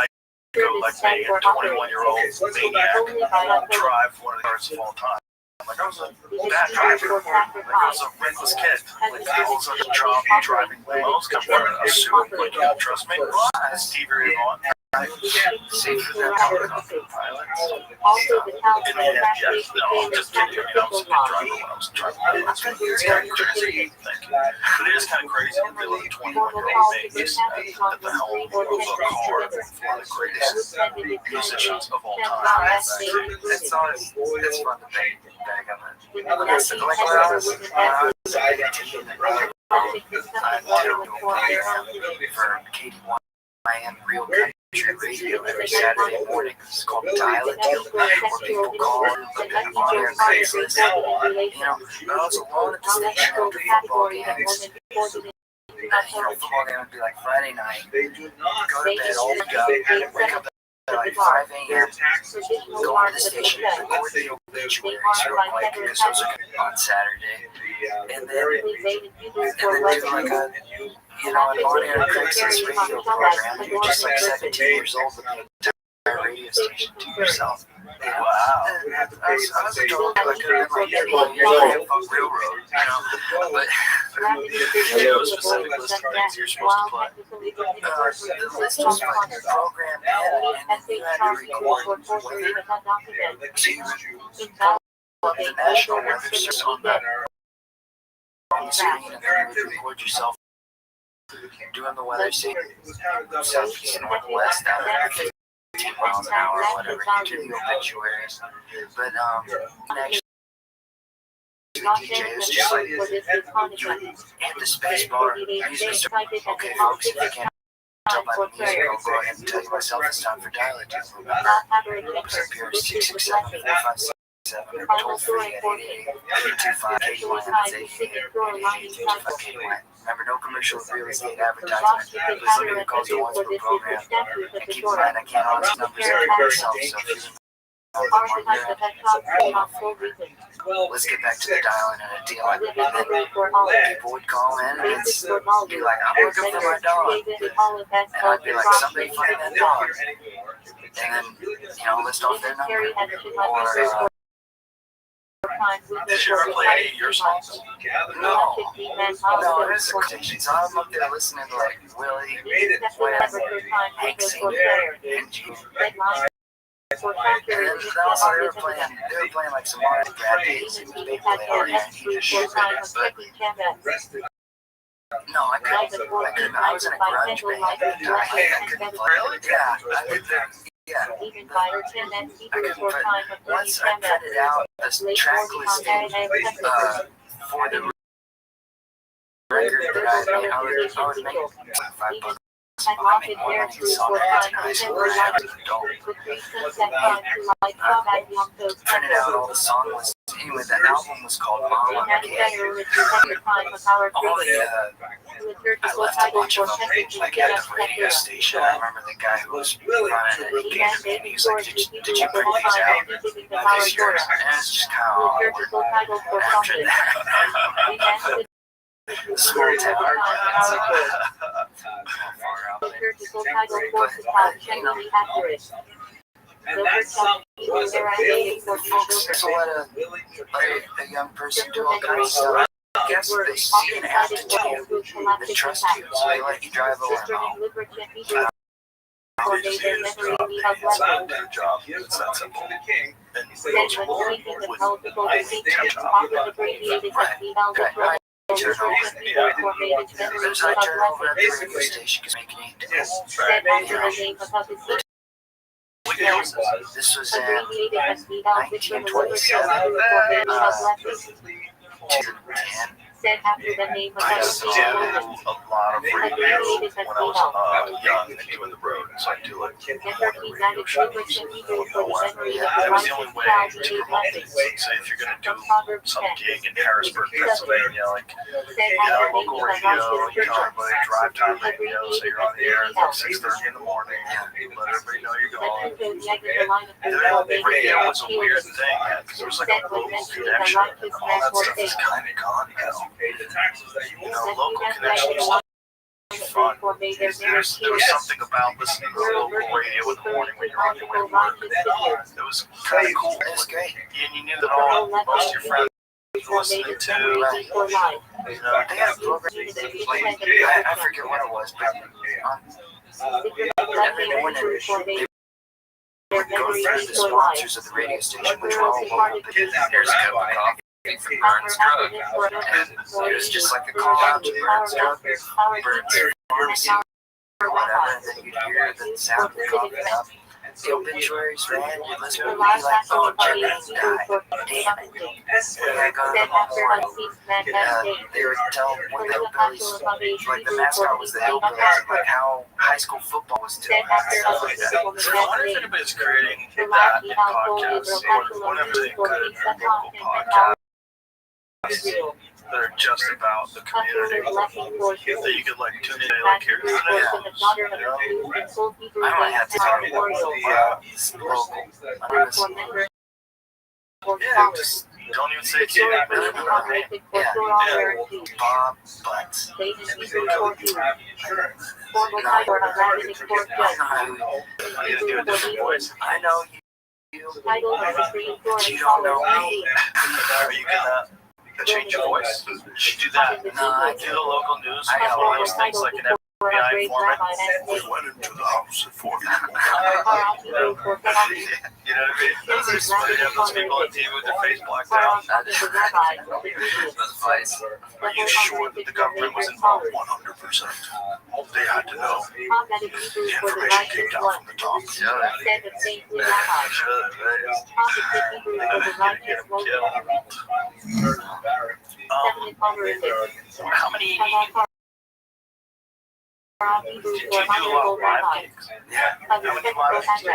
like me, a 21-year-old maniac, drive one of the cars of all time. Like I was a bad driver. Like I was a reckless kid. Like all of a sudden driving limos, come from a super like you trust me. Steve Ray Vaughan. Safer than helicopter pilots. Yes, no, I'm just kidding. I was a good driver when I was driving. It's kind of crazy. Thank you. But it is kind of crazy to be like a 21-year-old makes at the helm of a car for one of the greatest musicians of all time. It's fun to think back on it. Yes, so like when I was for KD1, I am real country radio every Saturday morning. It's called Dial a Deal, where people call and look at on their Craigslist. But I was alone at the station after football games. Football game would be like Friday night. Go to bed, all up, wake up at like 5 a.m., go to the station, record the obituaries real quick, because those are on Saturday. And then do like a an on-air Craigslist radio program. You're just like 17 years old with the entire radio station to yourself. Wow. I was a dog. I could have been like Funk Railroad, But there was a specific list of things you're supposed to play. The list was like your program and then you had to record weather. So you would the National Weather Service on the screen, and then you would record yourself doing the weather station, southeast and northwest, down at 15 miles an hour or whatever. You do the obituaries. But actually, the DJ was just like, you hit the space bar, music started. Okay, folks, if you can't tell by the music, I'll go ahead and tell you myself it's time for Dial-A Deal. It's up here at 667-456-7, toll free at 888-225-KY. Remember, no commercial real estate advertisement. Please limit your calls to once per program. And keep in mind, I can't answer numbers by myself, so if you let's get back to the dialing and a deal. And then people would call in and be like, I'm looking for my dog. And I'd be like, somebody find that dog. And then, list off their number. Or Did you ever play your songs? No, it was a station, so I'm up there listening to like Willie, Wes, Hank Singer, and G. And then also they were playing like some Marty Brad Days and they played on there and he just shit it. But no, I couldn't. I was in a grunge band at the time. I couldn't play. Really? Yeah, I did that. Yeah. I couldn't put, once I printed out this track listing for the record that I would make $5. I make more money in song ads in high school than I was an adult. Printed out all the song lists. Anyway, the album was called Mama Gay. I left a bunch of them like at the radio station. I remember the guy who was running it, he came to me and he was like, did you print these out? Are these yours? And it's just kind of awkward. After that, small town. And that's something was available Folks let a young person do all kinds of stuff. I guess they see an aptitude, they trust you, so they let you drive a limo. They just use it's not their job. It's that simple. And those are more with their job. Right. Turn over. Yeah. There's I turn over at the radio station because making this was in 1927, 2010. After the name of I used to do a lot of radio when I was young and doing the road, so I do like morning radio shows. That was the only way to promote it. So if you're going to do some gig in Harrisburg, Pennsylvania, like local radio, everybody drive time radio, so you're on the air at like 6:30 in the morning, let everybody know you're going. Radio was a weird thing because there was like a local connection, and all that stuff is kind of gone now. Local connections fun. There was something about listening to local radio in the morning when you're on your way to work. It was kind of cool. It was great. And you knew that most of your friends were listening to. They had a program. I forget what it was, but every morning they would go through the sponsors of the radio station, which were all local. Here's a cup of coffee from Burns Drug. And it was just like a call out to Burns Drug, Burns Pharmacy, or whatever, and then you'd hear the sound of coffee up. The obituaries ran, you'd listen to me like, oh, Jimmy died. Damn it. When I go to the morning, they would tell what the hillbillies, like the mascot was the hillbillies, like how high school football was doing, stuff like that. I wonder if anybody's creating that in podcasts. Whenever they could, local podcasts that are just about the community, that you could like tune in, like here's the I only have to talk about the local. yeah, just don't even say it's you. Yeah, Bob Butts. And they go to do a different voice. I know you, but you don't know me. Are you gonna change your voice? You should do that. No, I Do the local news. I Have know. one of those things like an FBI informant. We went into the house at 4 p.m. You know what I mean? Those are funny. You have those people on TV with their face blacked out. Those fights. Are you sure that the government was involved? 100%. They had to know. The information came down from the top. How many? Did you do a lot of live gigs? Yeah. How many live gigs did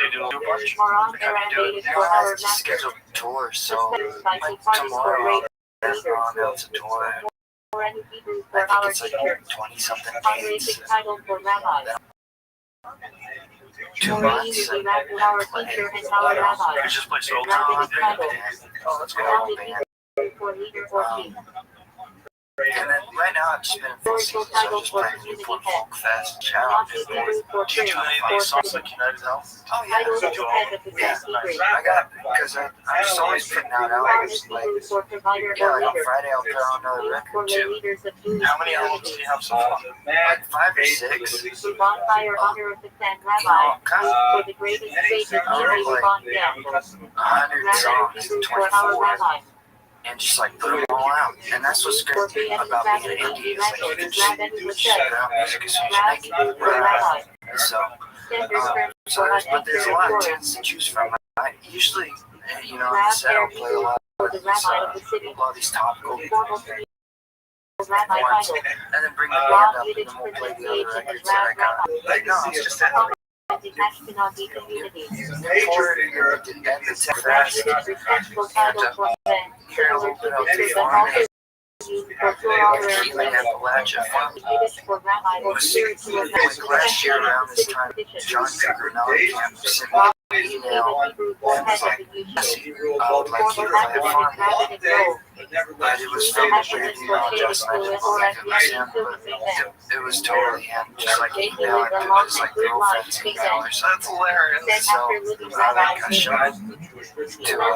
you do? A bunch? How do you do it? I have to schedule tours, so like tomorrow there's on out to tour. I think it's like 20-something days. 2 months. You just play solo? Oh, that's cool. And then right now I've just been in full season, so I'm just playing Newport Folk Fest. Shout out to Newport. Do you do any of these songs like United Health? Oh yeah, yeah. I got, because I'm just always putting out albums. Like, yeah, like on Friday I'll put out another record too. How many albums do you have so far? Like 5 or 6. Bonfire honor of the San Rabbi for the greatest Savior King 100 songs, 24, and just like put them all out. And that's what's great about being an indie, is like you can just shut out music as soon as you make it. So, but there's a lot of tunes to choose from. I usually, you know, in the set I'll play a lot of these topical ones, and then bring the band up, and then we'll play the other records that I got. Like, no, it's just that. Ashkenazi community. Newport, and the Tech Fest, Keeling Appalachia. Last year around this time, John Cougar Camp sent me an email and was like, I would like you to play a farm. But it was from a weird email address, and I didn't believe it was him, but it was totally him, just like email, it was like girlfriend's email or something. That's hilarious. So I showed it to one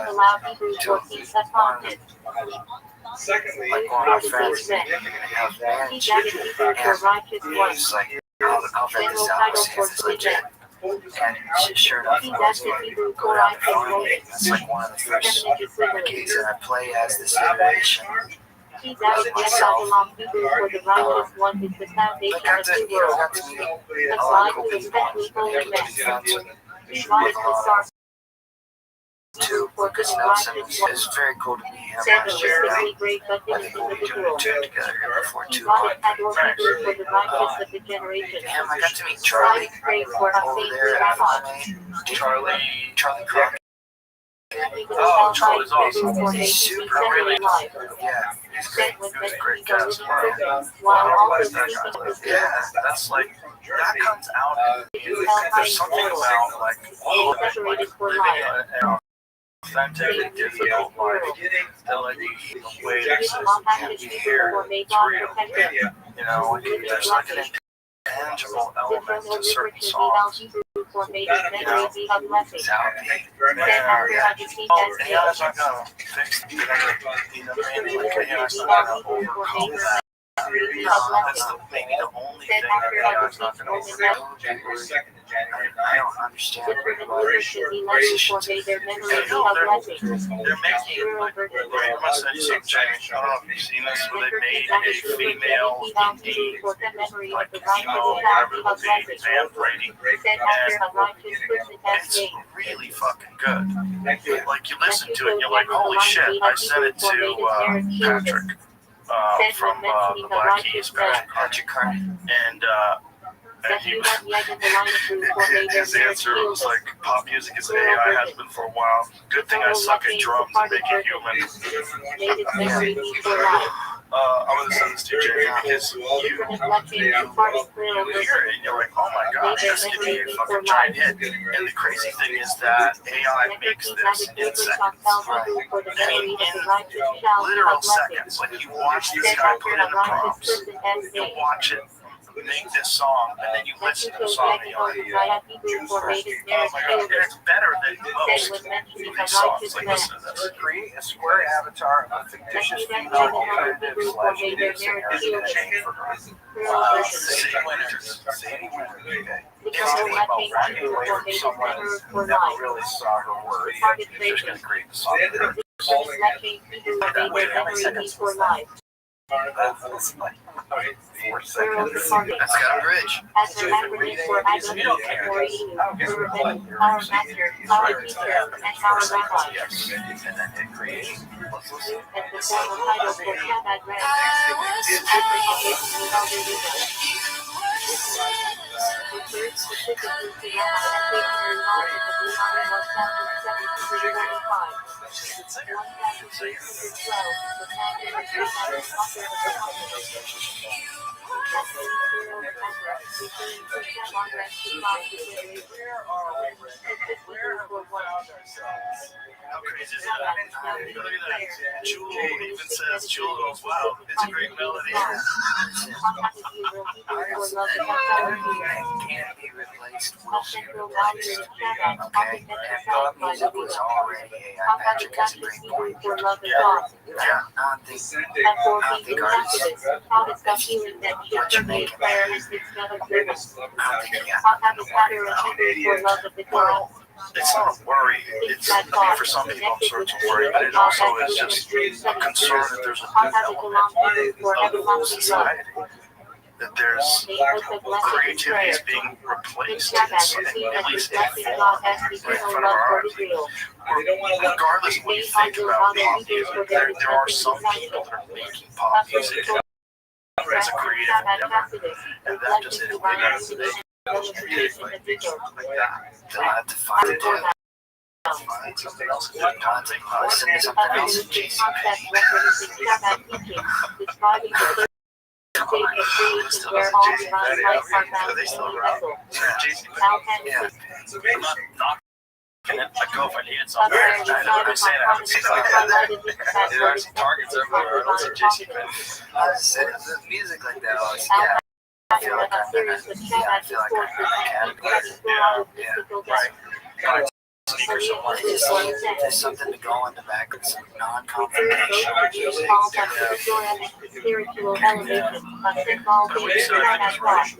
like one of my friends, they're gonna have managed, and he's like, I'll bet this out, see if it's legit. And sure enough, I was going to go down to farm. That's like one of the first gigs that I play as this iteration of myself. But got to meet a lot of cool people, and able to be friends with too, because Nelson is very cool to me. I last year, I think we'll be doing a tune together here before too long. Damn, I got to meet Charlie over there at Charlie Crockett. Oh, Charlie's awesome. He's super really, yeah, he's great. He was a great guy as well. Yeah, that's like, that comes out in music. There's something about like living in authentic, difficult life that like the way it is, you hear it's real. You know, like there's like an intangible element to certain songs. You know, it's out AI's not gonna fix it. You know what I mean? Like AI's not gonna overcome that. That's maybe the only thing that AI's not gonna overcome. I don't understand musicians. They're making, like, I'm gonna send you some change. I don't know if you've seen this, where they made a female indie, like, emo, whatever it would be, band Brady. And it's really fucking good. Like, you listen to it and you're like, holy shit. I sent it to Patrick from the Black Keys, Patrick Carney. And he his answer was like, pop music is AI, has been for a while. Good thing I suck at drums and make you human. I'm gonna send this to you, Jamie, because you hear it and you're like, oh my god, this could be a fucking giant hit. And the crazy thing is that AI makes this in seconds. I mean, in literal seconds. Like, you watch this guy put in the prompts, you watch it make this song, and then you listen to the song and you're like, oh my god, and it's better than most of these songs. Like, listen to this. Create a square avatar of fictitious female alternative / leading singer and change for her. Sadie Winters. Okay. It's about walking away from someone who never really saw her worth. You're just going to create the song for her. That way, how many seconds was that? That's like 4 seconds. That's got a bridge. As a acronym for Adult Urban, Our Master, Our Teacher, and Our Rabbi. Yes. And then hit create. Let's listen. And the formal title for Shabbat Red, Application Elder Leader. Refers specifically to Rabbi and taking knowledge of Deuteronomy 1725. 1612, the founder of the author of the How crazy crazy is that? Look at that. Jewel even says, Jewel goes, wow, it's a great melody. Can't be replaced. Will be replaced. Okay. And pop music was already Patrick has a great point. Not the artists that you make it. Well, it's not a worry. It's, I mean, for some people, I'm sure it's a worry, but it also is just a concern that there's a development of society. That there's creativity is being replaced in at least in form right in front of our eyes. Regardless of what you think about pop music, there are some people that are making pop music as a creative endeavor, and that just is like that. They'll have to find it. Find something else to do. Listen to something else. Where all divine lights are found in the vessel. I'm not knocking it. I'd go if I needed something. I'm saying I haven't seen it. There's Targets everywhere. I don't see JCPenney. The music like that always, I feel like I'm in a category. Right. There's something to go in the back with some non-confrontation music. Spiritual elevation, but involved in that thought. All exploration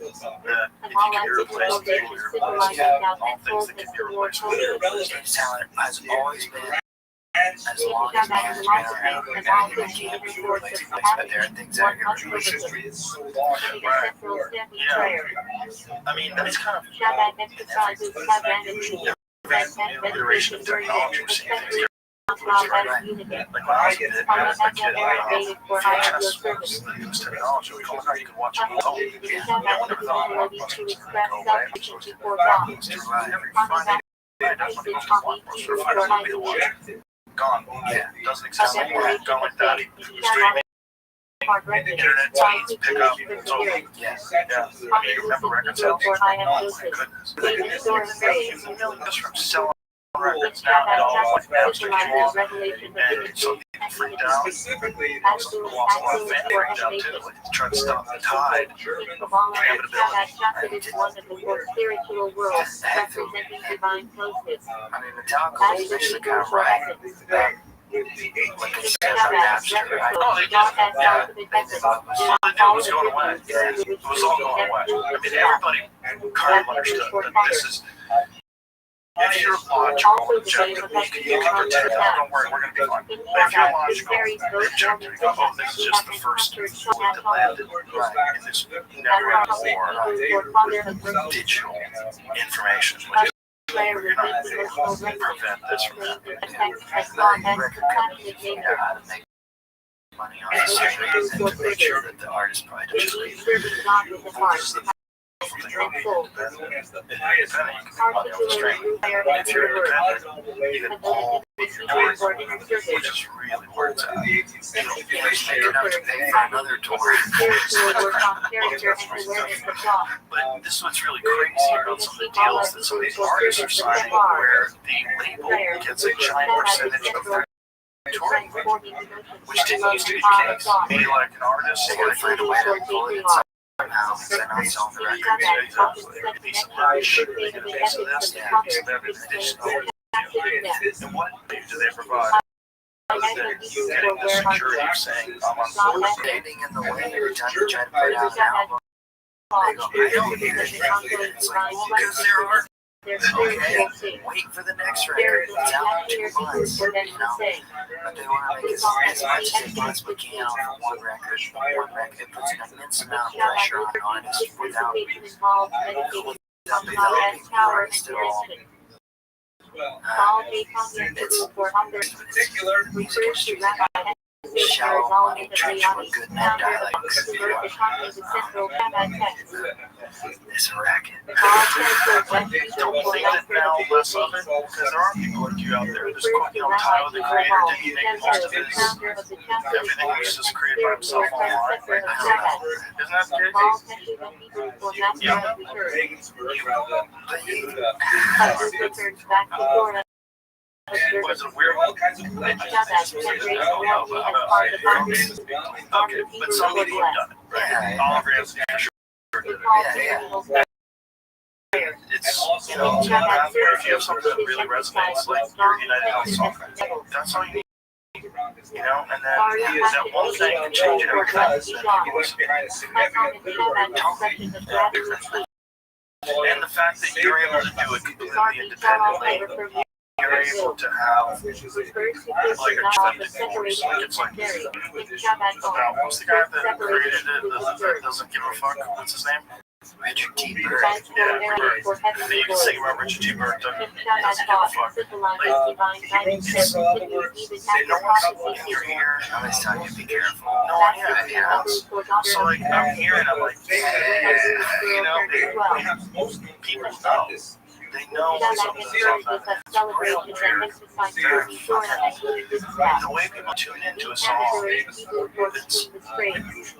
symbolizing how mental is toward It's how it has always been. As long as man has been around, it can't be replaced. But there are things that are irreplaceable. I mean, that's kind of iteration of technology. We're seeing things like when I was a kid, this technology, we call it how you can watch it at home. No one ever thought blockbusters were going to go away. It was every Friday night, that's when it was blockbuster. Friday night to watch it. Gone. Yeah. Doesn't exist anymore. Gone like that. Streaming. Internet feeds, pick up, it's over. Yes. Yeah. I mean, you remember record sales? Oh my goodness. Just from selling records now, it all went down to control. And so people freaked out. Some people lost a lot of family freaked out too. Like, trying to stop the tide of inevitability. One of the more spiritual worlds, representing divine closeness. I mean, Metallica was actually kind of right. Like it's abstract, right? Oh, they did. Yeah. All they did was going away. It was all going away. I mean, everybody kind of understood that this is. If you're logical and objective, you can pretend, oh, don't worry, we're going to be fine. But if you're logical and objective, you go, oh, this is just the first fluid that landed in this network for digital information, which is where you're not able to prevent this from happening. Record companies figure out how to make money on the streams and to make sure that the artist probably doesn't leave. If you're independent, even all if you're doing, which is really where it's at. You know, just make enough to pay for another tour. But this is what's really crazy about some of the deals that some of these artists are signing, where the label gets a giant percentage of their touring, which didn't used to be the case. Maybe like an artist, They gotta find a way to pull it inside somehow, because they're not selling the record. a piece of that, sugar, they get a piece of this, they get a piece of everything. They just know what to do. And what do they provide? Getting the security of saying, I'm on board. Standing in the way every time you try to put out an album. They go, I don't hear it. It's like, well, because there are. Okay, wait for the next record. It's out in 2 months, you know. But they want to make as much as they possibly can off of one record. One record puts an immense amount of pressure on an artist without developing the artist at all. It's shallow money trench with good men dialects. It's a racket. Don't think that now less of it, because there are people like you out there. There's, you know, Tyler the Creator didn't make most of his, everything was just created by himself online. Isn't that the case? You know? Was it weird? all kinds of legends. Okay, but some people have done it, right? Oliver has for sure. It's, you know, if you have something that really resonates, like your United Health song, that's all you need. You know, and then that one thing can change everything. And the fact that you're able to do it completely independently, you're able to have like a divorce. Like it's like about what's the guy that created it that doesn't give a fuck? What's his name? Richard T. Bird. Yeah, Bird. You can sing about Richard T. Bird. Doesn't give a fuck. Like, it's, no one's in your ear. I always tell you, be careful. No one has. So, like, I'm hearing, I'm like, yeah, you know, people know. They know something's off. It's real weird. The way people tune into a song,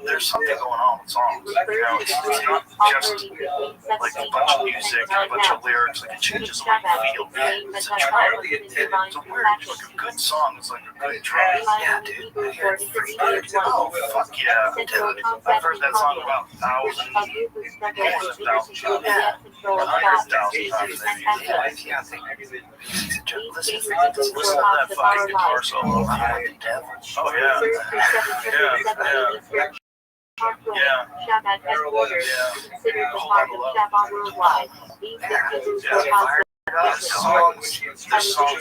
there's something going on with songs. You know, it's not just like a bunch of music and a bunch of lyrics. Like, it changes the way you feel. It's a trend. It's a weird, like a good song is like a good trend. Yeah, dude. I hear it free. Oh, fuck yeah. Dude, I've heard that song about thousands times. Yeah, listen to that fucking guitar solo. Oh, yeah. The songs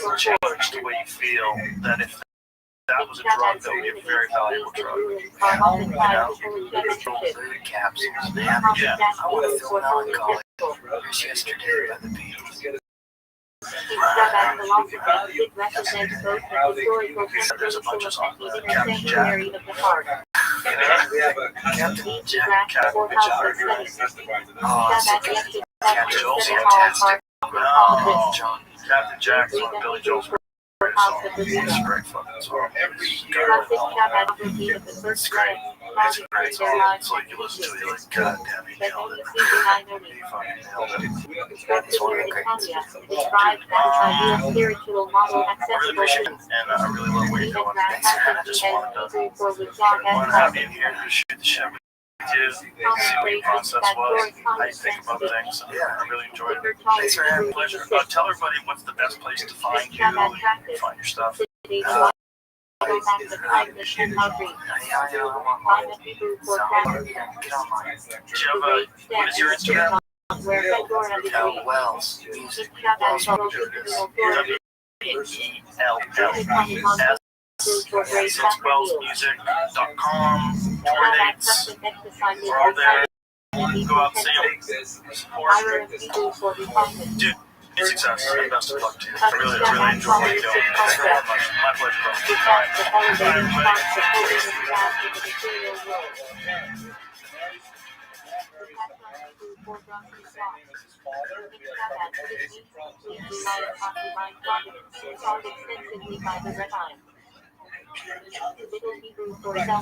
will change the way you feel. That if that was a drug, that would be a very valuable drug. Capsules. Yeah. I want to feel melancholy. Here's Yesterday by the Beatles. There's a bunch of songs like Captain Jack. Captain Jack. Oh, Captain Joel's fantastic. Captain Jack's one of Billy Joel's great songs. It's a great fucking song. It's great. It's a great song. It's like you listen to it, you're like, God damn, he nailed it. He fucking nailed it. It's one of the greats. I really appreciate it, and I really love where you're going. I just wanted to have you in here to shoot the shit with you, see what your process was, how you think about things. Yeah, I really enjoyed it. Thanks for having me. Pleasure. Tell everybody what's the best place to find you, find your stuff. What is your Instagram? Wells Music. Wells W-E-L-L-S. So it's wellsmusic.com. Tour dates are all there. Go out and see them. Support. Dude, be success and best of luck to you. I really enjoy what you're doing. Thank you very much. My pleasure.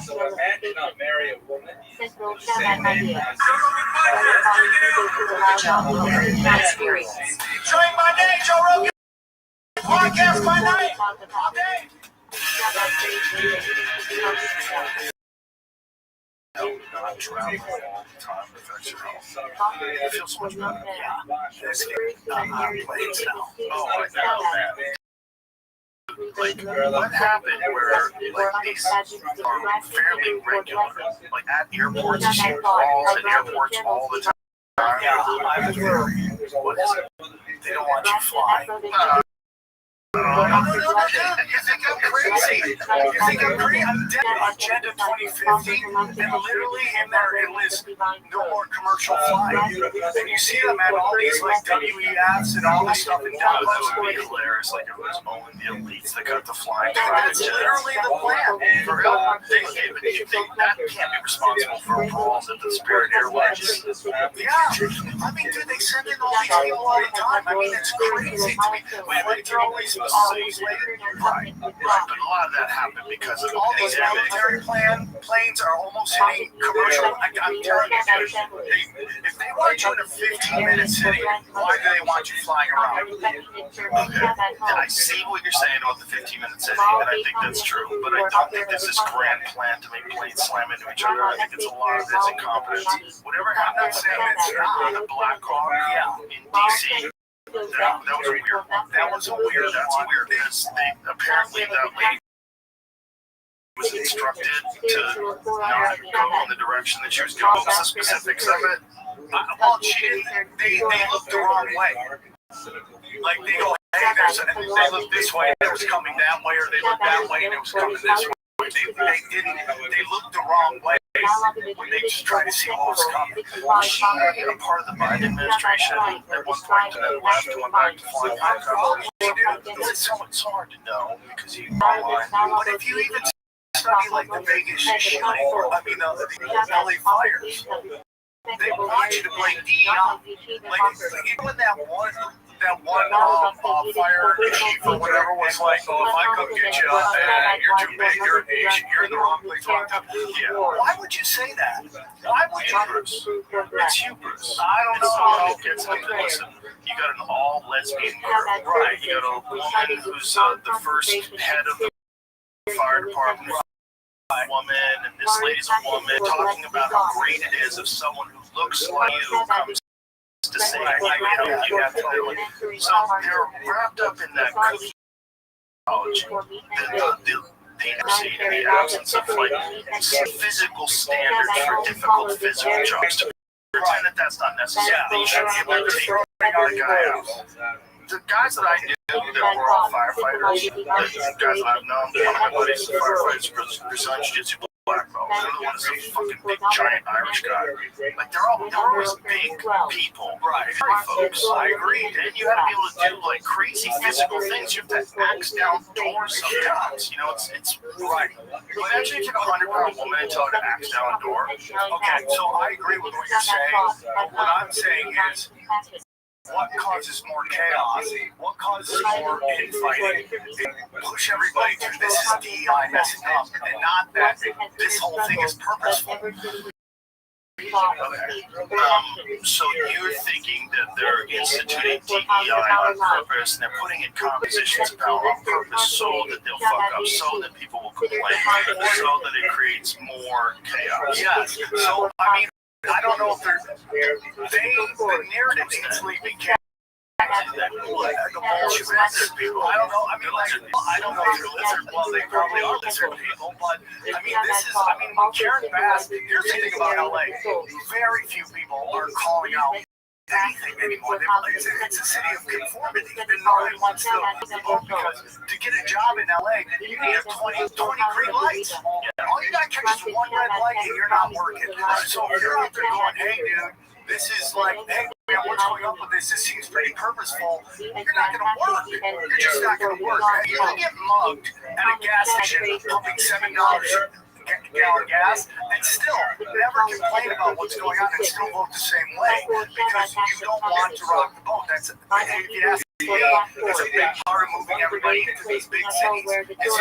So a man cannot marry a woman. Central Shabbat idea. Train my name, Joe Rogan. Podcast my name. All day. I'm traveling all the time. Affects your health. It feels so much better. Yeah. I'm on planes now. Oh, I know, man. Like, what happened where, like, these are fairly regular? Like, at airports, you see brawls at airports all the time. Yeah, I was worried. What is it? They don't want you flying. You think I'm crazy? You think I'm crazy? I'm dead on Agenda 2050, and literally in there it lists no more commercial flying. And you see them at all these like WEFs and all this stuff in Dallas. That would be hilarious. Like it was only the elites that got the flying. That's literally the plan. For real, that can't be responsible for approvals at the Spirit Airlines. Yeah, I mean, dude, they send in all these people all the time. I mean, it's crazy to me. Wait, they're always right. But lot of that happened because of all these military planes are almost hitting commercial. I'm telling you, if they want you in a 15-minute city, why do they want you flying around? Okay, I see what you're saying about the 15-minute city, and I think that's true. But I don't think there's this grand plan to make planes slam into each other. I think it's a lot of it's incompetence. Whatever happened on the Black Hawk in D.C. That was weird. That's weird because apparently that lady was instructed to not go in the direction that she was going. What's the specifics of it? Well, she didn't. They looked the wrong way. Like they go, hey, they looked this way, and it was coming that way, or they looked that way, and it was coming this way. They didn't. They looked the wrong way. When they just tried to see what was coming. Was she a part of the Biden administration at one point and then left and went back to flying helicopters? It's so hard to know because you online. But if you even study like the Vegas shooting, the LA fires, they want you to blame DEI. Like even that one fire chief or whatever was like, oh, if I come get you and you're too big, you're in the wrong place, wrong time. Yeah. Why would you say that? Why would you? It's hubris. I don't know. Listen, you got an all lesbian group, right? You got a woman who's the first head of the fire department. Woman, and this lady's a woman talking about how great it is if someone who looks like you comes to say, you have to do it. So they're wrapped up in that cookie knowledge, the inadequacy and the absence of like physical standards for difficult physical jobs. To pretend that that's not necessary. They should be able to take the guy out. The guys that I knew that were all firefighters, the guys that I've known, one of my buddies is a firefighter, his son jiu-jitsu black belt. The other one is a fucking big giant Irish guy. Like they're always big people, right? Folks, I agree. And you have to be able to do like crazy physical things. You have to axe down doors sometimes. You know, it's right. Imagine if you have a 100-pound woman and tell her to axe down a door. Okay, so I agree with what you're saying. What I'm saying is, what causes more chaos? What causes more infighting? Push everybody to this is DEI messing up, and not that this whole thing is purposeful. Okay. So you're thinking that they're instituting DEI on purpose, and they're putting in compositions of power on purpose so that they'll fuck up, so that people will complain, so that it creates more chaos. Yes. So, I mean, I don't know if the narratives that's leaving chaos. The bullshit lizard people. I don't know. I mean, I don't know if they're lizard. Well, they probably are lizard people, but I mean, when Karen Bass, here's the thing about LA. Very few people are calling out anything anymore. It's a city of conformity. And nobody wants to because to get a job in LA, you need 20 green lights. All you got to catch is one red light and you're not working. So if you're out there going, hey, dude, this is like, hey, what's going on with this? This seems pretty purposeful. You're not going to work. You're just not going to work. You're going to get mugged at a gas station pumping $7 a gallon gas and still never complain about what's going on and still vote the same way because you don't want to rock the boat. If you ask me, it's a big part of moving everybody into these big cities. It's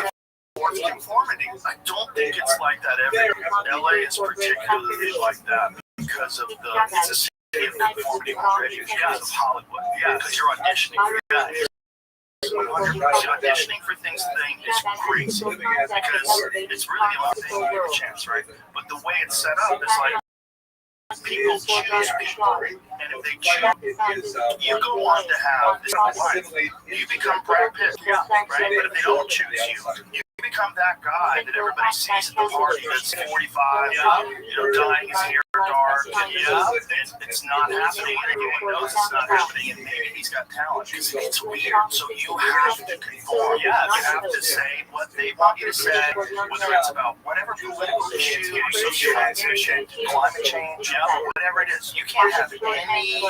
towards conformity. I don't think it's like that everywhere. LA is particularly like that because of it's a city of conformity already because of Hollywood. Yeah, because you're auditioning for guys. 100% auditioning for things is crazy because it's really the only thing you get a chance, right? But the way it's set up is like people choose people, and if they choose, you go on to have this life. You become Brad Pitt, right? But if they don't choose you become that guy that everybody sees at the party that's 45, dyeing his hair dark, and it's not happening. Everyone knows it's not happening, and maybe he's got talent because it's weird. So you have to conform. You have to say what they want you to say, whether it's about whatever political issue, social transition, climate change, whatever it is. You can't have any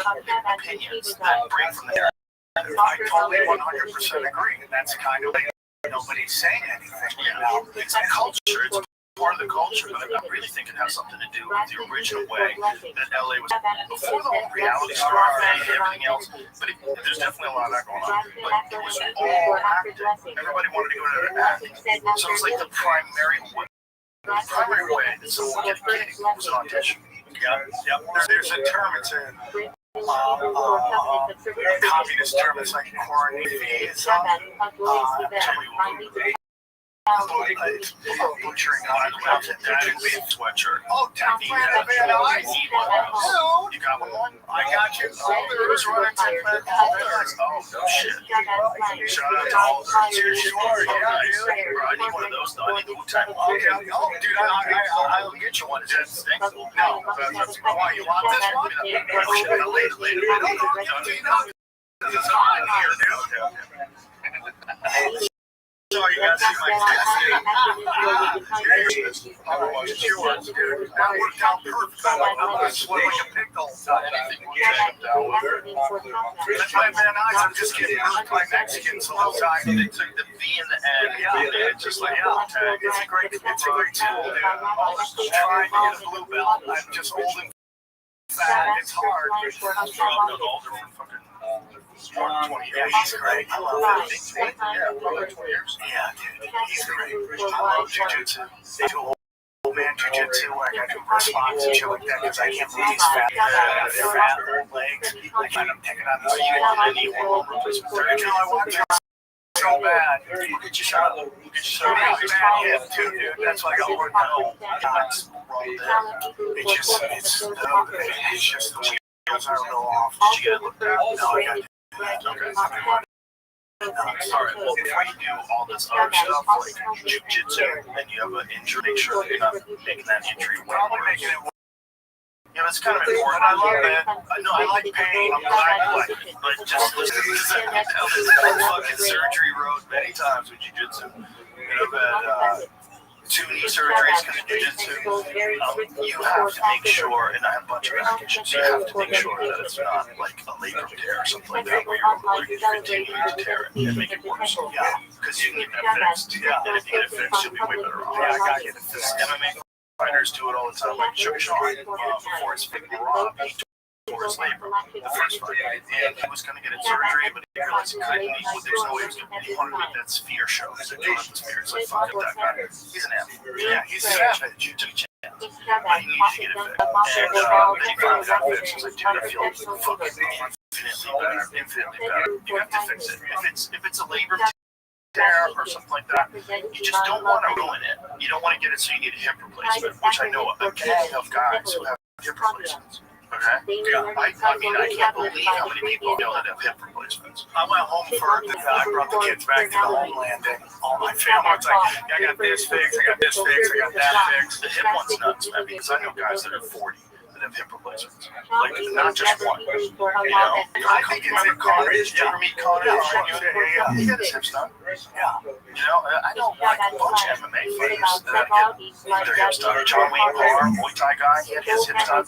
opinions that break from there. I totally 100% agree, and that's kind of like nobody's saying anything. It's a culture. It's part of the culture, but I really think it has something to do with the original way that LA was before the whole reality star thing and everything else. But there's definitely a lot of that going on. But it was all acting. Everybody wanted to go to acting, so it was like the primary way that someone would get a gig was an audition. Yeah. There's a term. It's a communist term. It's like Cornelianism. Butchering by the way, that is a sweatshirt. Oh, man, I need one of those. You got one? I got you. Who's running 10 minutes? Oh, no shit. Shout out to all the cheers. Sure, yeah, dude. I need one of those, though. I need the Wu-Tang. Okay. Oh, dude, I'll get you one. Is that stink? No, that's why you want this one? Later. It's hot here, dude. So you gotta see my otherwise yours, dude. That worked out perfect. I'm swimming a pickle. Anything will get down with her. That's my man eyes. I'm just getting hurt by Mexicans all the time. They took the V in the end. Yeah, It's just like tag. It's a great tool, dude. I'm trying to get a blue belt. I'm just old and fat. It's hard. I'm older for fucking 20 years. He's great. I love him. Yeah, probably 20 years. Yeah, dude. He's great. I love jiu-jitsu. They do old man jiu-jitsu where I got to press locks and shit like that because I can't believe he's fat. Fat old legs. I kind of picking on Are you on any hormone replacement therapy? I want to so bad. Look at your shot. Look at your shot. Bad hip too, dude. That's why I got work out. That's wrong there. It's just the wheels are a little off. Did you get it looked at? No, I got Okay. Alright, well, before you do all this other stuff, like jiu-jitsu, and you have an injury, make sure that you're not making that injury way worse. Yeah, that's kind of important. I love that. I know I like pain. I'm glad you like it. But just listen to this. I've fucking surgery road many times with jiu-jitsu. I've had 2 knee surgeries because of jiu-jitsu. You have to make sure, and I have a bunch of back issues, you have to make sure that it's not like a labrum tear or something like that where you're continuing to tear it and make it worse. Yeah, because you can get that fixed. Yeah, and if you get it fixed, you'll be way better off. Yeah, I gotta get it fixed. MMA fighters do it all the time. Like Sugar Sean, before his fight with Rob, he tore his labrum the first fight. And he was going to get a surgery, but he realized he couldn't. There's no way he was going to. He wanted to make that sphere show. He said, "Don't have the sphere." It's like, fuck it, that guy. He's an athlete. Yeah, he's savage. You took a chance. But he needed to get it fixed. And then he finally got fixed. He was like, dude, I feel fucking infinitely better. You have to fix it. If it's a labrum tear or something like that, you just don't want to ruin it. You don't want to get it so you need a hip replacement, which I know a gang of guys who have hip replacements. Okay? Yeah, I mean, I can't believe how many people know that have hip replacements. I went home I brought the kids back to the homeland and all my family was like, I got this fixed, I got this fixed, I got that fixed. The hip one's nuts, man, because I know guys that are 40 that have hip replacements. Like, not just one. You know? I think it's in Connor. Did you ever meet Connor? He got his hips done. Yeah. You know, I know like a bunch of MMA fighters that get their hips done. John Wayne Barr, Muay Thai guy, he had his hips done.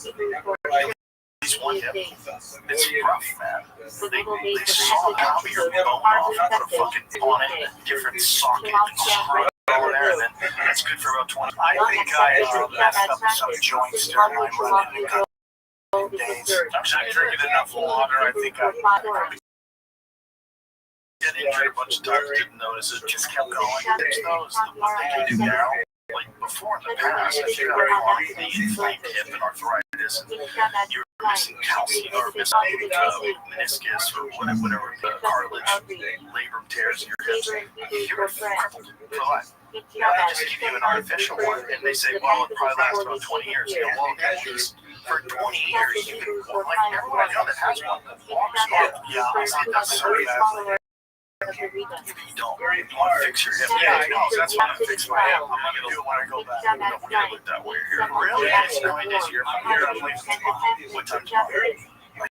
He's one hip. It's rough, man. They saw how your bone off and put a fucking on it, a different socket and screw it all there, and then that's good for about 20. I think I messed up some joints during my run in a couple days. I'm not drinking enough water. I think I got injured a bunch of times, didn't notice it, just kept going. There's those, what they can do now. Like before in the past, if you had the inflamed hip and arthritis, and you're missing calcium or missing meniscus or whatever the cartilage, labrum tears in your hips, you're crippled for life. They just give you an artificial one, and they say, well, it probably lasts about 20 years. You know, well, at least for 20 years, you can, like everyone I know that has one, walks on. Yeah, I see that's so bad. You don't. You want to fix your hip. Yeah, I know. That's why I'm fixing my hip. I'm not going to do it when I go back. I'm not going to look that way. Really? It's not this year. From here, I'm leaving tomorrow. What time tomorrow? Like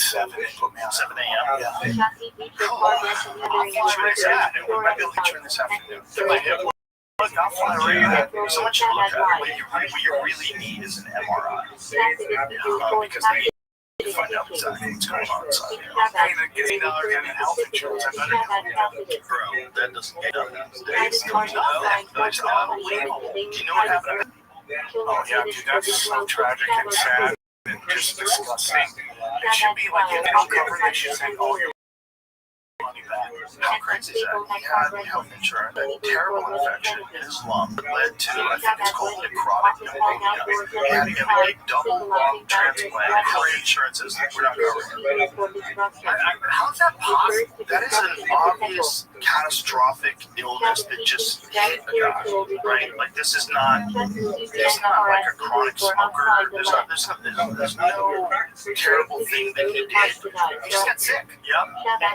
7 a.m. Yeah. We might be able to get you in this afternoon. My hip. Look, I'll fly right in. Someone should look at it. What you really need is an MRI. Because they find out exactly what's going on inside. Paying $50 in health insurance, I better Bro, that doesn't get done these days. That's unbelievable. Do you know what happened? Oh yeah, dude, that's so tragic and sad and just disgusting. It should be like an cover that should say, "Oh, your money back." How crazy is that? He had health insurance, a terrible infection in his lung that led to, I think it's called necrotic pneumonia. He had to get a big double lung transplant. Health insurance says we're not covering it. How's that possible? That is an obvious catastrophic illness that just hit a guy, right? Like this is not like a chronic smoker. There's no terrible thing that he did. He just got sick. Yep.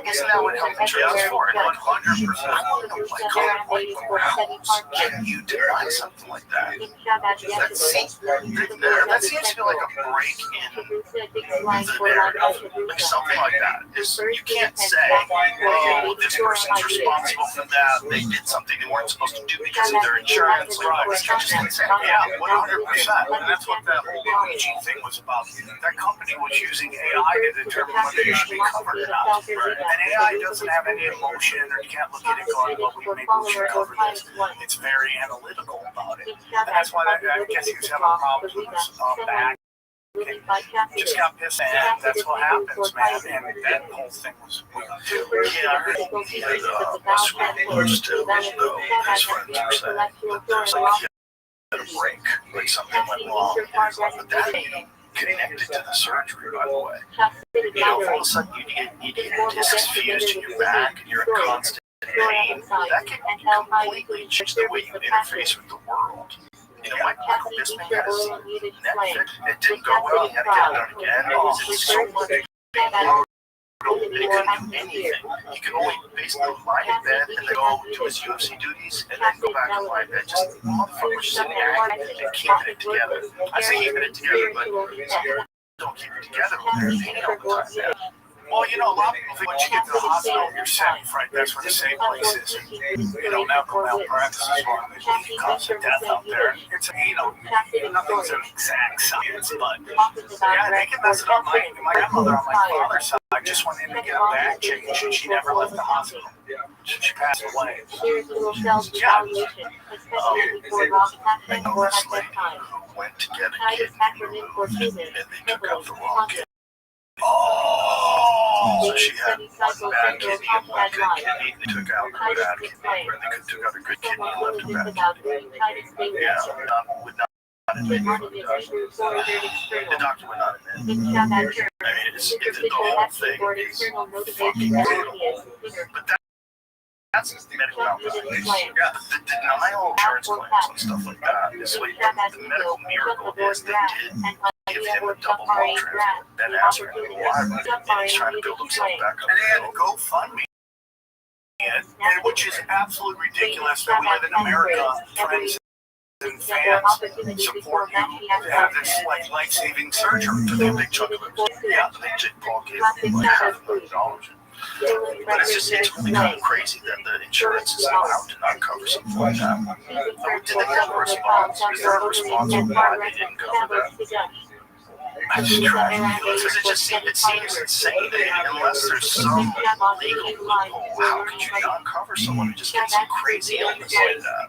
Isn't that what health insurance is for? And 100%. I want to know what grounds can you deny something like that? That seems to be like a break in the narrative. Like something like that. You can't say, oh, this person's responsible for that. They did something they weren't supposed to do because of their insurance. Yeah, 100%. And that's what that whole Luigi thing was about. That company was using AI to determine whether you should be covered or not. And AI doesn't have any emotion, or you can't look at it going, well, maybe we should cover this. It's very analytical about it. And that's why I guess he was having problems with his back. Just got pissed, and that's what happens, man. And that whole thing was weird too. Yeah, I heard he had a screen too, though. His friends were saying that there's like he had a break, like something went wrong. But that connected to the surgery, by the way. You know, if all of a sudden you get discs fused in your back and you're in constant pain, that can completely change the way you interface with the world. You know, Michael Bisping had his neck fixed. It didn't go well. He had to get it done again. It was so much pain. He couldn't do anything. He could only basically lie in bed and then go to his UFC duties and then go back and lie in bed. Just motherfucker was sitting there and keeping it together. I say keeping it together, but don't keep it together when there's pain all the time, man. Well, you know, a lot of people think once you get to the hospital, you're semi-fright. That's where the safe place is. You know, medical malpractice is one. There's constant death out there. It's, you know, nothing's an exact science, but yeah, they can mess it up. My grandmother on my father's side just went in to get a back change, and she never left the hospital. She passed away. I know this lady who went to get a kidney removed, and they took out the wrong kidney. Oh, so she had one bad kidney and one good kidney. They took out the bad kidney, and they took out a good kidney and left a bad kidney. Yeah, would not admit the doctor would not admit. I mean, the whole thing is fucking brutal. But that's medical malpractice. Yeah, the denial of insurance claims and stuff like that is like the medical miracle is they did give him a double lung transplant. Then asked him why, and he's trying to build himself back up. And they had a GoFundMe, and which is absolutely ridiculous that we live in America. Friends and fans support you to have this like life-saving surgery. Took a big chunk of it. Yeah, they did Paul gave him like $500,000. But it's really kind of crazy that the insurance is allowed to not cover something like that. Did they have a response? Is there a response on why they didn't cover that? I just try because it seems insane to me. Unless there's some legal loophole, how could you not cover someone who just gets some crazy illness like that?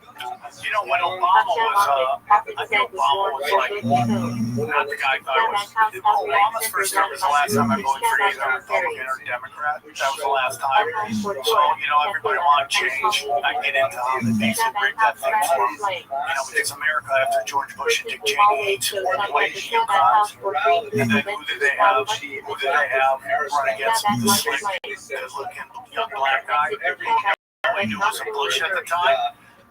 You know, when Obama was, I think Obama was like, not the guy I thought it was. Obama's first term was the last time I voted for either Republican or Democrat. That was the last time. So, you know, everybody wanted change. I get into how they basically break that thing for them. You know, because America, after George Bush and Dick Cheney, ate more than white Yukons. And then who did they have run against the slick, good-looking young black guy? All I knew was a Bush at the time.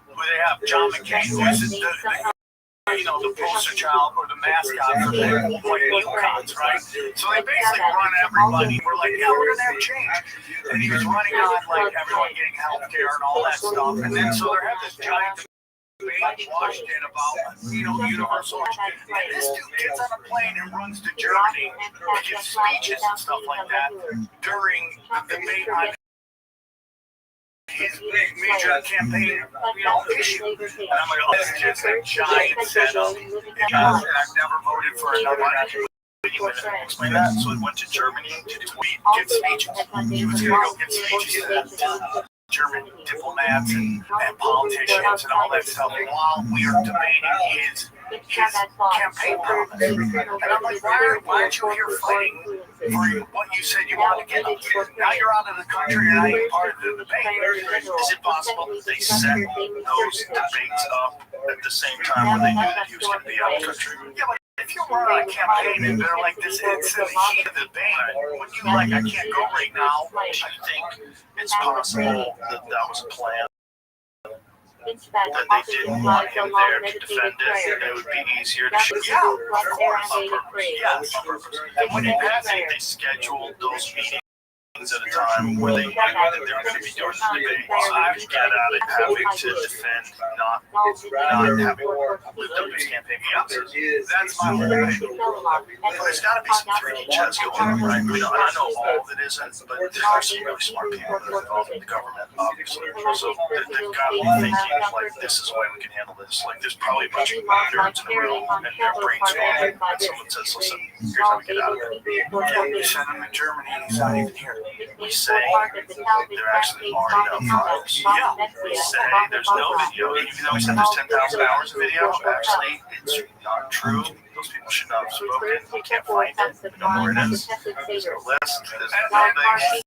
Who they have? John McCain, who is the poster child or the mascot for the old white Yukons, right? So they basically run everybody. We're like, yeah, we're gonna have change. And he was running on like everyone getting health care and all that stuff. And then so they have this giant Washington about, universal. And this dude gets on a plane and runs to Germany and gives speeches and stuff like that during the debate on his major campaign, issue. And I'm like, oh, this is just a giant setup. And I've never voted for another explain that. So he went to Germany to give speeches. He was going to go give speeches to German diplomats and politicians and all that stuff while we are debating his campaign promise. And I'm like, why aren't you here fighting for what you said you wanted to get? Now you're out of the country, you're not even part of the debate. Is it possible that they set those debates up at the same time when they knew that he was going to be out of the country? Yeah, but if you run on a campaign and they're like this, it's in the heat of the debate. When you like, I can't go right now, I think it's possible that that was a plan. That they didn't want him there to defend it, and it would be easier to shoot. Yeah, of course, on purpose. Yes, on purpose. And when it happened, they scheduled those meetings at a time where they knew that they were going to be doing the debate. So I would get at it having to defend not having lived up his campaign promises. That's my whole thing. But there's got to be some 3D chess going on, right? I know all of it isn't, but there's some really smart people that are involved in the government, obviously. So they've got to be thinking, like, this is the way we can handle this. Like, there's probably a bunch of nerds in the room, and they're brainstorming, and someone says, listen, here's how we get out of it. Yeah, we sent him to Germany, and he's not even here. We say they're actually already on files. Yeah, we say there's no video, even though we said there's 10,000 hours of video. Actually, it's not true. Those people should not have spoken. We can't find it. We know where it is. There's no list. There's no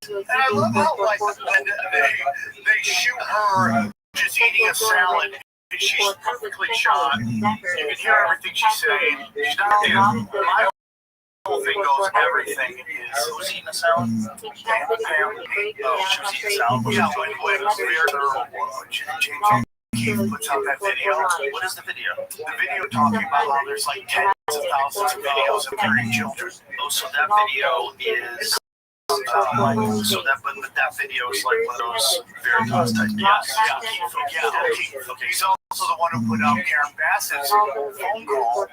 things. And I love how like they shoot her just eating a salad. She's perfectly shot. You can hear everything she's saying. She's not there. My whole thing goes, everything is, who's eating a salad? Oh, she was eating a salad. Yeah, but anyway, it was very thorough. Keith puts out that video. What is the video? The video talking about how there's like tens of thousands of videos of hurting children. Oh, so that video is... but that video is like one of those Veritas type. Yes, Keith. Okay. He's also the one who put out Karen Bassett's phone call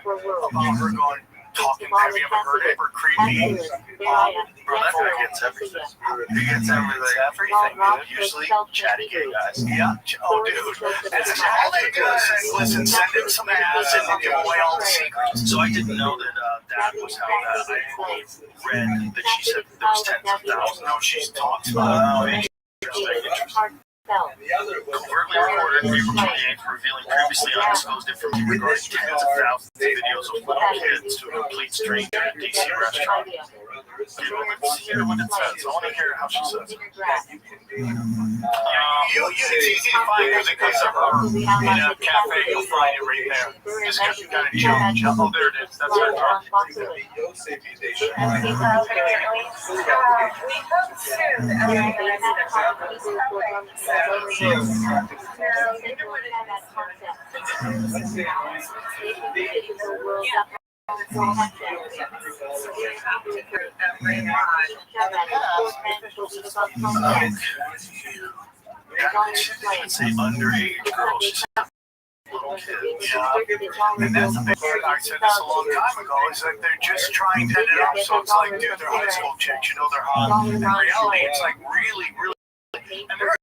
about her going, talking. Have you ever heard it? Or creepy? Bro, that guy gets everything. He gets everything. Usually chatty gay guys. Yeah. Oh, dude. That's all they do is say, listen, send him some ass and we'll give away all the secrets. So I didn't know that that was how that I read that she said there was tens of thousands. No, she's talked about it. Interesting. Covertly recorded April 28th, revealing previously undisclosed information regarding tens of thousands of videos of little kids to a complete stranger at a DC restaurant. Let's hear what it says. I want to hear how she says it. It's easy to find because it goes up in a cafe. You'll find it right there. Just because you got to jump. Oh, there it is. That's right. We hope soon Say underage girls. She said little kids. And that's the big thing. I said this a long time ago. Is like they're just trying to set it up so it's like, dude, they're high school chicks. You know, they're hot. In reality, it's like really. And there were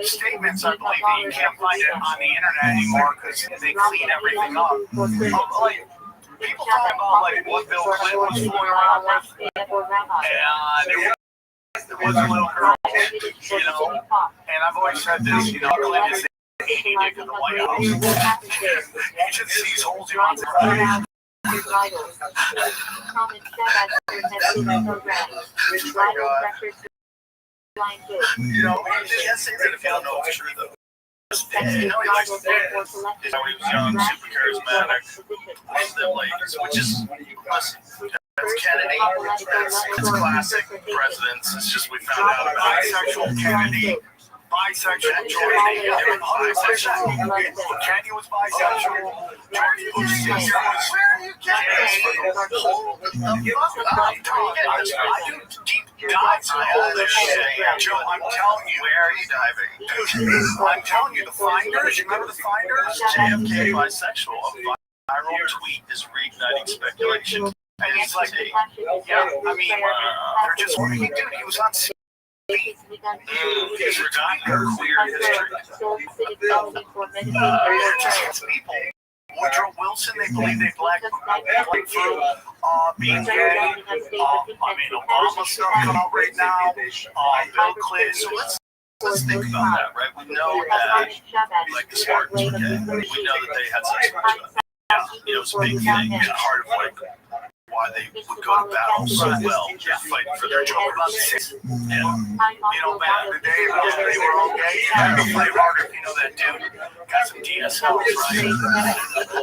statements, I believe, that you can't find it on the internet anymore because they clean everything up. Like, people talking about like what Bill Clinton was fooling around with, and it was a little girl, you know. And I've always said this, you know, Clinton is the dick of the White House. He just sees holes he wants to find. You know, you can't say that if you don't know it's true, though. You know, he likes to dance. You know, he was young, super charismatic, loved them ladies, which is, listen, that's Kennedy. It's classic presidents. It's just we found out about bisexual Kennedy. Bisexual George, they were bisexual. Kennedy was bisexual. George Bush Sr. was. Where are you getting this? Hold the fuck up. I do deep dives on all this shit. Joe, I'm telling you. Where are you diving? Dude, I'm telling you, the Finders, you remember the Finders? JFK bisexual. A viral tweet is reigniting speculation. And he's like, yeah, I mean, they're just, dude, he was on he's forgotten her queer history. They're just people Woodrow Wilson, they believe they black through being gay. Obama stuff come out right now. Bill Clinton. So let's think about that, right? We know that, like, the Spartans were gay. We know that they had sex with each other. Yeah, it was a big thing, and part of, like, why they would go to battle so well, fighting for their jobs. And, back in the day, they were all gay. You had to fight harder if you know that dude got some DSLs, right? You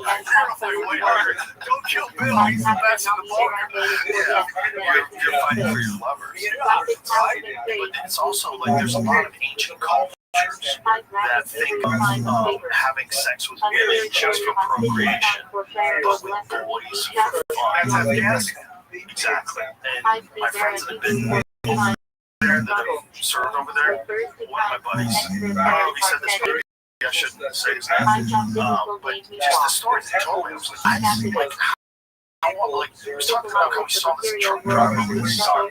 gotta fight way harder. Don't kill Bill, he's the best in the book. You're fighting for your lovers. But it's also, like, there's a lot of ancient cultures that think of having sex with women just for procreation, but with boys for fun. That's Afghanistan. Exactly. And my friends that have been there, that have served over there, one of my buddies, I don't know if he said this story, I shouldn't say his name, but just the story that he told me, I was like, he was talking about how he saw this truck driver over this song.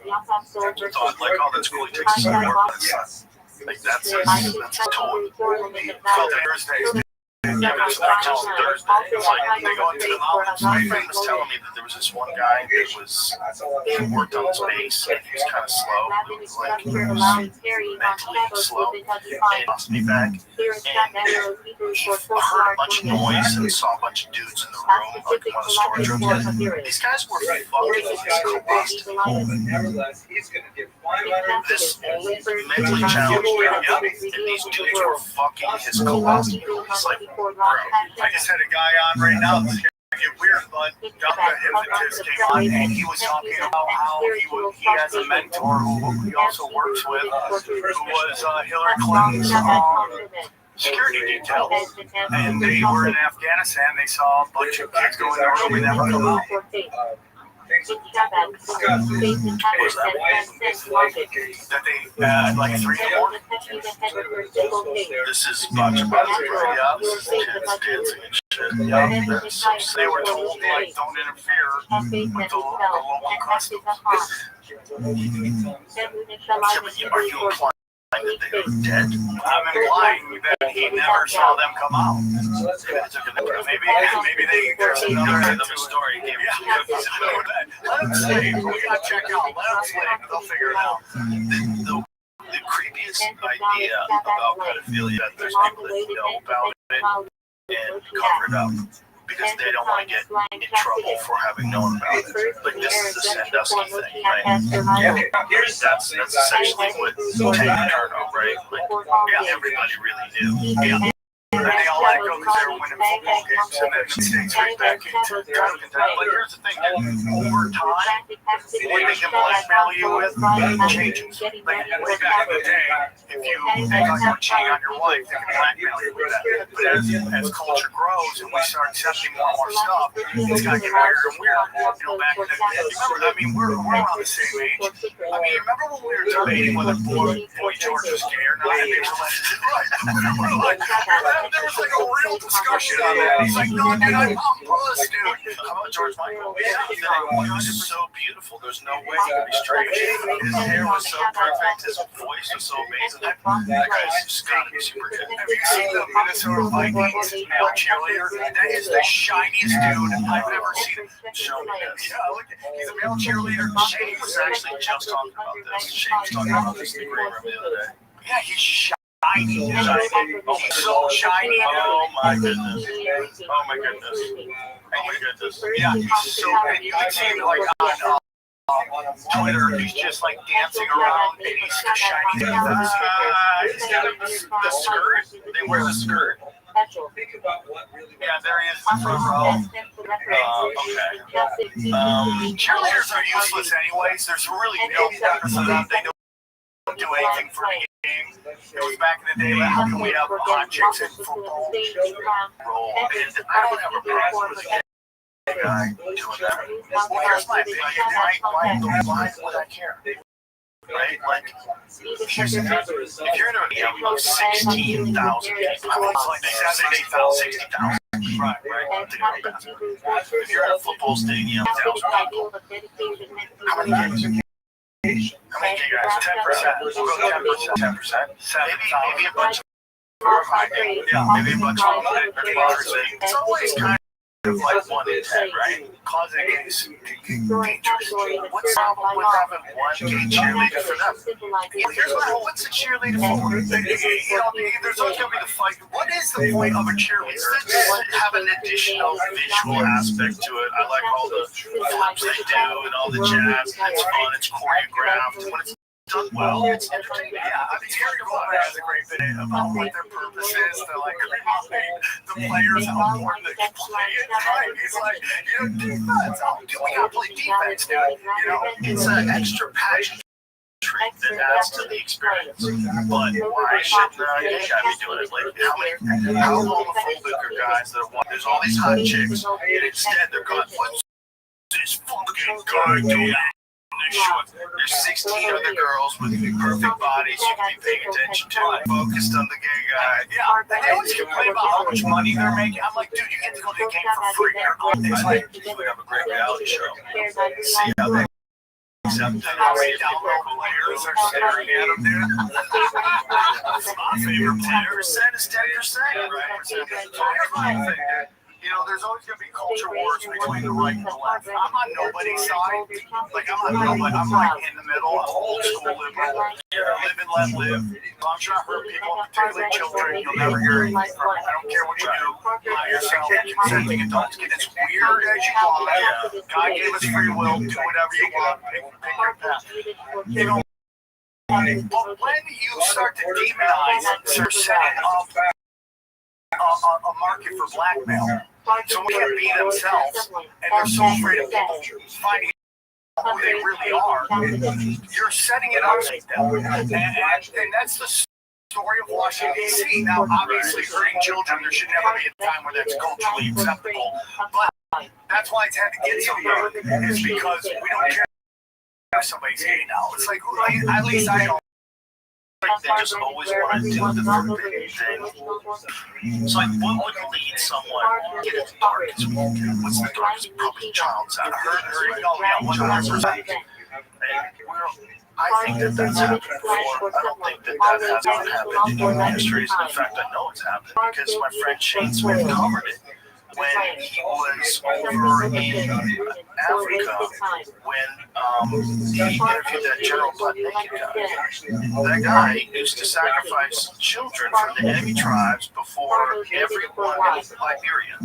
Thought, like, oh, that's cool, he takes his son to work, like, that's told. Thursdays. Yeah, but it's not just Thursday. It's like they go into the mountains. My friend was telling me that there was this one guy that worked on his base, and he was kind of slow. He was like, he was mentally slow, and he lost me back. And he heard a bunch of noise and saw a bunch of dudes in the room, like in one of the storage rooms. These guys were fucking collapsed. This mentally challenged guy, and these dudes were fucking his colostomy. It's like, bro, I just had a guy on right now. It's gonna get weird, but Dr. Hypnotist came on and he was talking about how he has a mentor who he also works with, who was Hillary Clinton's security detail. And they were in Afghanistan. They saw a bunch of kids go in the room and never come out. That they like 3 or 4. This is a bunch of kids dancing and shit. Yeah, they were told, like, don't interfere with the local customs. Are you implying that they are dead? I'm implying that he never saw them come out. Maybe there's another story. Let them sleep. We gotta check out. Let them sleep. They'll figure it out. The creepiest idea about pedophilia, that there's people that know about it and cover it up because they don't want to get in trouble for having known about it. Like, this is the Sandusky thing, right? That's essentially what Tank Turner, right? Like, everybody really knew. Yeah. And they all let it go because they were winning football games, and then the states right back into drug control. But here's the thing, that over time, what they can blackmail you with changes. Like, way back in the day, if you think like you're cheating on your wife, they can blackmail you with that. But as culture grows and we start accepting more and more stuff, it's going to get weirder and weirder. Back in the day, we're around the same age. Remember when we were debating whether Boy George was gay or not? And they were like, there was like a real discussion on that. He's like, no, dude, I'm plus, dude. How about George Michael? He was so beautiful. There's no way he could be straight. His hair was so perfect. His voice was so amazing. That guy's got to be super good. Have you seen the Minnesota Vikings male cheerleader? That is the shiniest dude I've ever seen. Show me this. Yeah, look, he's a male cheerleader. Shane was actually just talking about this. Shane was talking about this in the green room the other day. Yeah, he's shiny. So shiny. Oh my goodness. Oh my goodness. Oh my goodness. Yeah, he's so, and you can see him like on Twitter, he's just like dancing around and he's shiny. He's got the skirt. They wear the skirt. Yeah, there he is in the front row. Okay. Cheerleaders are useless anyways. There's really no purpose of them. They don't do anything for the game. It was back in the day, like, how can we have hot chicks in football? And I don't have a problem with a guy doing that. Well, here's my opinion. Why would I care? Right? Like, if you're in a game of 16,000 people, like 60,000. Right. If you're at a football stadium, 1,000 people, how many games? How many guys? 10%. We'll go 10%. 10%. Maybe a bunch of reminding, maybe a bunch of gamers. It's always kind of like 1 in 10, right? Causing these dangerous. What's the problem with having one gay cheerleader for them? Here's my whole, what's a cheerleader for? There's always going to be the fight. What is the point of a cheerleader? Just have an additional visual aspect to it. I like all the flips they do and all the jazz. It's fun. It's choreographed. When it's done well, it's entertaining. Yeah, I mean, Harry Potter has a great bit about what their purpose is. They're like reminding the players how important they can play it. Right? He's like, defense. Oh, dude, we gotta play defense, dude. It's an extra pageant that adds to the experience. But why shouldn't you gotta be doing it? Like, how homophobic are guys that are there's all these hot chicks, and instead they're going, what's this fucking guy doing? There's 16 other girls with perfect bodies you can be paying attention to, focused on the gay guy. Yeah, they always complain about how much money they're making. I'm like, dude, you get to go to the game for free. It's like, we have a great reality show. See how they accept how many download players are staring at them, dude. My favorite percent is 10%, right? So here's my thing, dude. There's always going to be culture wars between the right and the left. I'm on nobody's side. Like, I'm on nobody. I'm like in the middle. I'm old school liberal. Live and let live. I'm trying to hurt people, particularly children. You'll never hear anything from me. I don't care what you do. By yourself, consenting adults. Get as weird as you want. God gave us free will. Do whatever you want. Pick your path. But when you start to demonize, they're setting up a market for blackmail. So we can be themselves, and they're so afraid of people finding out who they really are. You're setting it up like that. And that's the story of Washington, D.C. Now, obviously, hurting children, there should never be a time where that's culturally acceptable. But that's why it's had to get so young, is because we don't care if somebody's gay now. It's like, at least I don't. They just always want to do the forbidden thing. It's like, what would lead someone to get as dark as we can? What's the darkest public child's out? What's 100%? I think that's happened before. I don't think that hasn't happened in human history. In fact, I know it's happened because my friend Shane Smith covered it when he was over in Africa, when he interviewed that General Putnam guy. That guy used to sacrifice children from the enemy tribes before everyone in Liberia.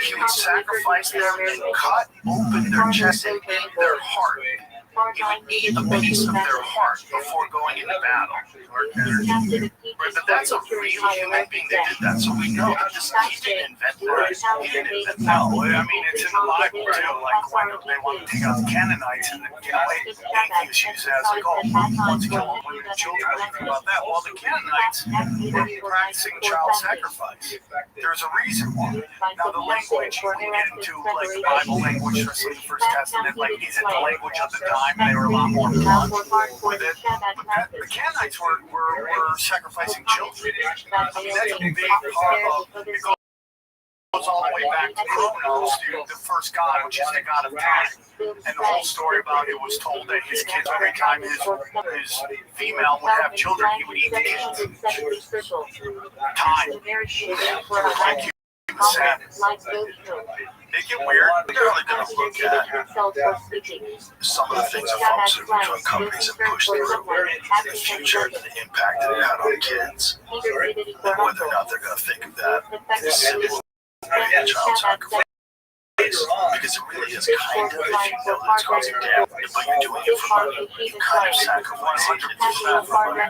He would sacrifice them and cut open their chest and eat their heart. He would eat a piece of their heart before going into battle. But that's a real human being that did that. So we know that he didn't invent that. He didn't invent that. I mean, it's in the Bible too. Like when they want to take out the Canaanites and atheists use that as like, oh, we want to kill all women and children. Think about that. Well, the Canaanites were practicing child sacrifice. There's a reason why. Now the language, when you get into like the Bible language for some of the First Testament, like is it the language of the time? They were a lot more blunt with it. The Canaanites were sacrificing children. I mean, that's a big part of it. Goes all the way back to Chronos, the first god, which is the god of time. And the whole story about it was told that his kids, every time his female would have children, he would eat the kids. Time. Like he was savage. Make it weird. They're only going to look at some of the things that pharmaceutical drug companies have pushed through in the future and the impact that it had on kids, and whether or not they're going to think of that as similar to child sacrifice. Because it really is kind of, if you know that it's causing death, but you're doing it for money, you kind of sacrifice 100% for money.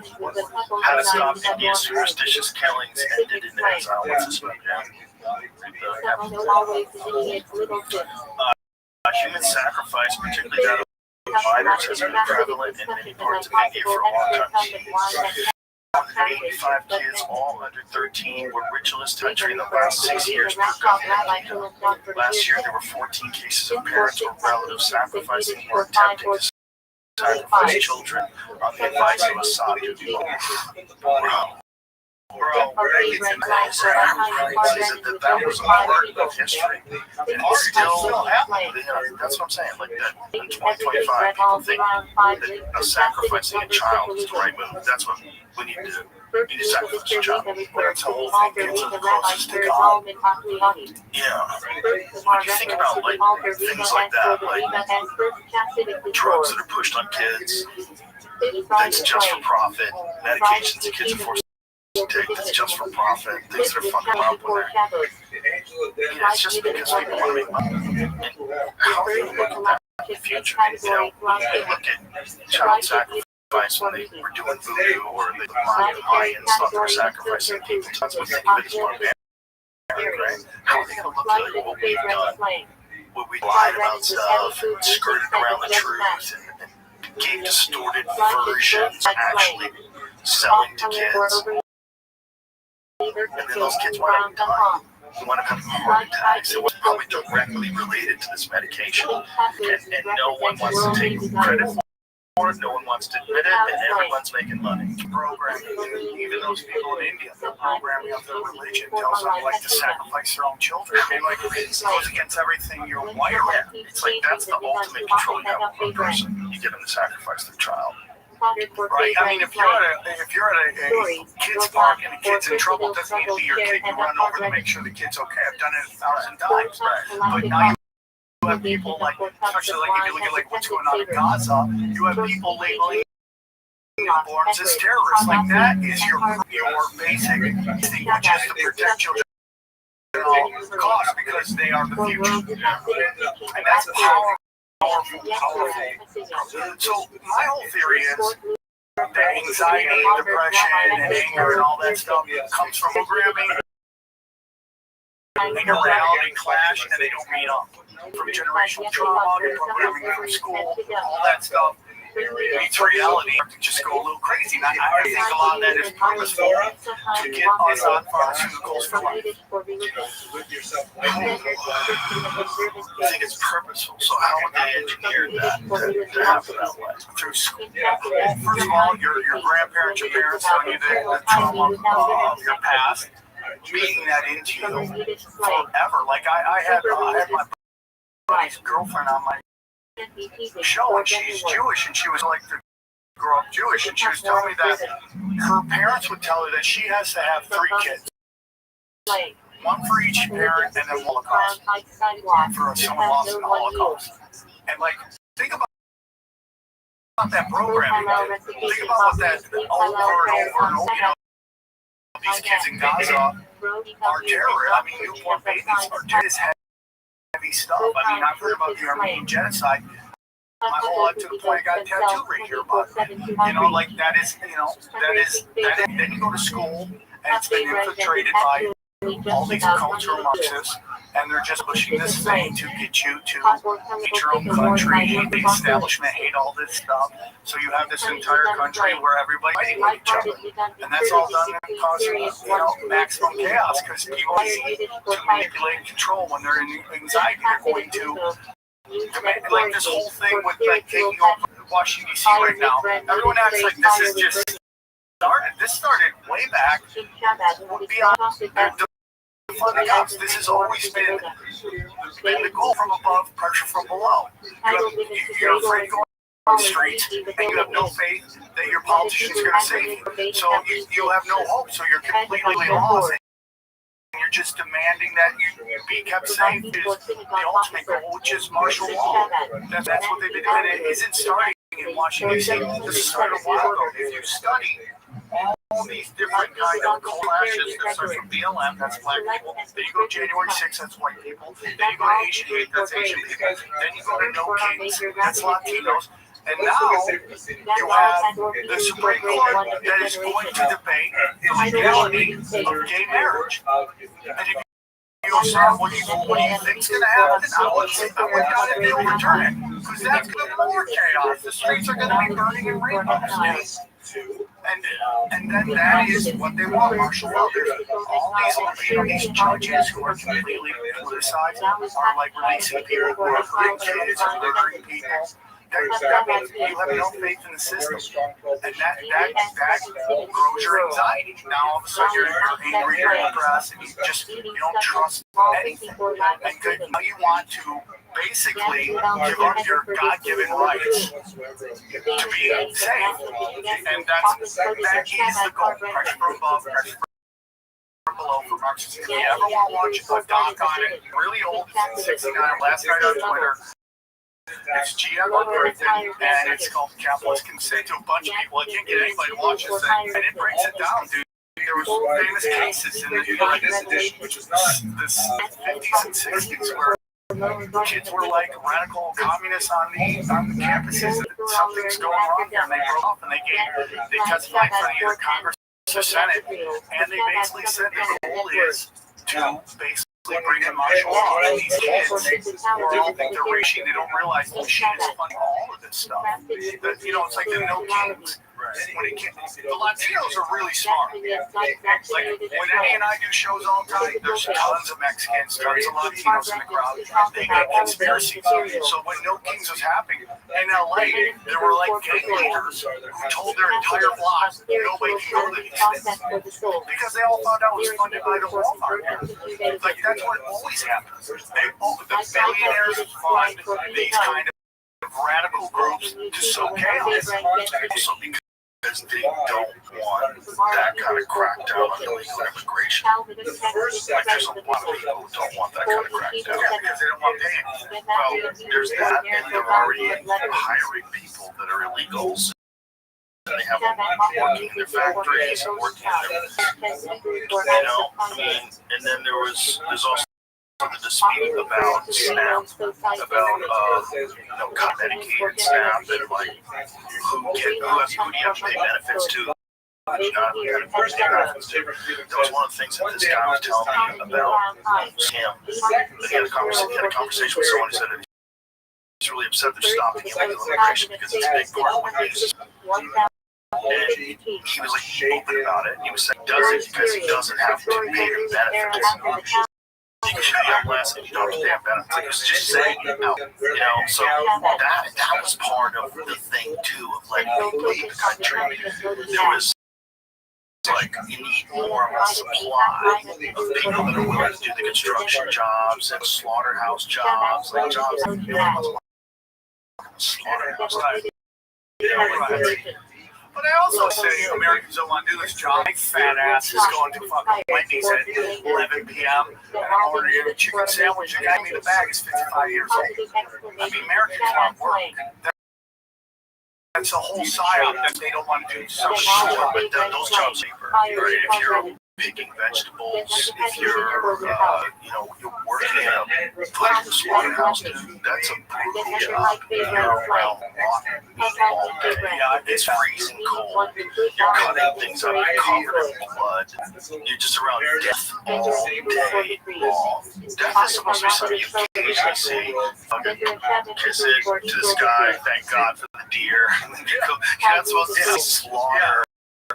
How to stop Indian superstitious killings ended in exile. What's this about? Human sacrifice, particularly that of minors, has been prevalent in many parts of India for a long time. 85 kids, all under 13, were ritualists touching in the last 6 years per government. Last year, there were 14 cases of parents or relatives sacrificing or attempting to sacrifice children on the advice of Assad. Bro, when I get to that, that was a part of history. And it's still happening. That's what I'm saying. Like that in 2025, people think that sacrificing a child is the right move. That's what we need to do. We need to sacrifice a child. That's the whole thing. Kids are the closest to God. Yeah. When you think about like things like that, like drugs that are pushed on kids, that's just for profit. Medications that kids are forced to take, that's just for profit. Things that are fucking up with it. Yeah, it's just because people want to make money. And how are you look at that in the future? You know, they look at child sacrifice when they were doing voodoo or the Mayan stuff, they were sacrificing people. That's what they think of it as barbaric, right? How are they going to look at what we've done? What we lied about stuff and skirted around the truth and gave distorted versions actually selling to kids. And then those kids wind up dying. They wind up having heart attacks. It was probably directly related to this medication. And no one wants to take credit for it. No one wants to admit it. And everyone's making money. Programming. Even those people in India, the programming of their religion tells them like to sacrifice their own children. I mean, like, it goes against everything you're wired. It's like that's the ultimate control you have over a person. You get them to sacrifice their child. Right. I mean, if you're at a kid's park and a kid's in trouble, it doesn't need to be your kid. You run over to make sure the kid's okay. I've done it 1,000 times. But now you have people like, especially like if you look at like what's going on in Gaza, you have people labeling newborns as terrorists. Like that is your basic thing, which is to protect children at all costs because they are the future, and that's powerful. So my whole theory is that anxiety, depression, and anger, and all that stuff comes from programming and your reality clash, and they don't meet up. From generational trauma to programming from school, all that stuff meets reality. Just go a little crazy. And I think a lot of that is purposeful to get us on pharmaceuticals for life. I think it's purposeful. So how would they engineer that to happen that way? Through school. First of all, your grandparents, your parents telling you the trauma of your past, beating that into you forever. Like I had my buddy's girlfriend on my show, and she's Jewish, and she was like to grow up Jewish, and she was telling me that her parents would tell her that she has to have 3 kids, one for each parent, and then Holocaust for someone lost in the Holocaust. And like, think about that programming. Think about what that over and over. You know, these kids in Gaza are terrorists. I mean, newborn babies are terrorists. Heavy stuff. I mean, I've heard about the Armenian genocide my whole life to the point I got a tattoo right here about it. You know, like that is, then you go to school and it's been infiltrated by all these cultural Marxists, and they're just pushing this thing to get you to hate your own country, hate the establishment, hate all this stuff. So you have this entire country where everybody's fighting with each other, and that's all done and causing, maximum chaos because people need to manipulate and control when they're in anxiety. They're going to demand, like this whole thing with like taking over Washington D.C. right now. Everyone acts like this is just started. This started way back beyond the funding house. This has always been the goal from above, pressure from below. You're afraid to go on the streets, and you have no faith that your politicians are going to save you. So you have no hope. So you're completely lost. And you're just demanding that you be kept safe. Is the ultimate goal, which is martial law. That's what they've been doing. It isn't starting in Washington D.C. This started a while ago. If you study all these different kind of clashes that start from BLM, that's black people. Then you go January 6th, that's white people. Then you go to Asian Week, that's Asian people. Then you go to No Kings, that's Latinos. And now you have the Supreme Court that is going to debate the legality of gay marriage. And if you understand what do you think is going to happen, I would not be overturn it. Because that's going to be more chaos. The streets are going to be burning in rainbows. And then that is what they want, martial law. There's all these judges who are completely politicized are like releasing people who are hurting kids or murdering people you have no faith in the system, and that grows your anxiety. Now all of a sudden you're angry, you're depressed, and you don't trust anything, and now you want to basically give up your God-given rights to be safe, and that is the goal. Pressure from above, pressure from below for Marxists. If you ever want to watch a doc on it, really old, 69, last night on Twitter. It's GM on Earth, and it's called Capitalist Consent to a bunch of people. I can't get anybody to watch this thing, and it breaks it down, dude. There was famous cases in the this edition, which is not the 50s and 60s where kids were like radical communists on the campuses. Something's going wrong here, and they broke off and they testified in front of either Congress or Senate, and they basically said the goal is to basically bring in martial law. And these kids all think they're racing. They don't realize the machine is funding all of this stuff. That, you know, it's like the No Kings. When it came, the Latinos are really smart. Like when Eddie and I do shows all the time, there's tons of Mexicans, tons of Latinos in the crowd. They get conspiracies. So when No Kings was happening in LA, there were like gang leaders who told their entire flock nobody can go to these things because they all thought that was funded by the Walmart. Like that's what always happens. The billionaires fund these kind of radical groups to sow chaos. So because they don't want that kind of crackdown on illegal immigration. Like there's a lot of people who don't want that kind of crackdown because they don't want paying. Well, there's that, and they're already hiring people that are illegals. They have them working in their factories and working in their, you know, and then there's also the dispute about SNAP, about Medicaid SNAP, and like who do you have to pay benefits to? That was one of the things that this guy was telling me about him. He had a conversation with someone who said that he's really upset they're stopping illegal immigration because it's a big part of what makes. And he was like open about it. He was saying he does it because he doesn't have to pay the benefits. You can pay less and you don't have to pay benefits. He was just saying it out, you know. So that was part of the thing too of letting people leave the country. There was like you need more of a supply of people that are willing to do the construction jobs and slaughterhouse jobs, like jobs that you know, slaughterhouse type. You know, but I also say Americans don't want to do this job. My fat ass is going to fucking Wendy's at 11 p.m. and I'm ordering a chicken sandwich. The guy in the bag is 55 years old. I mean, Americans want work. That's a whole psyop that they don't want to do. So sure, but those jobs are right. If you're picking vegetables, if you're, you know, you're working in a slaughterhouse, dude, that's a brutal job. You're around water all day. Yeah, it's freezing cold. You're cutting things up. You're covered in blood. You're just around death all day long. Death is supposed to be something you occasionally see. Fucking kiss it to the sky. Thank God for the deer. You're not supposed to slaughter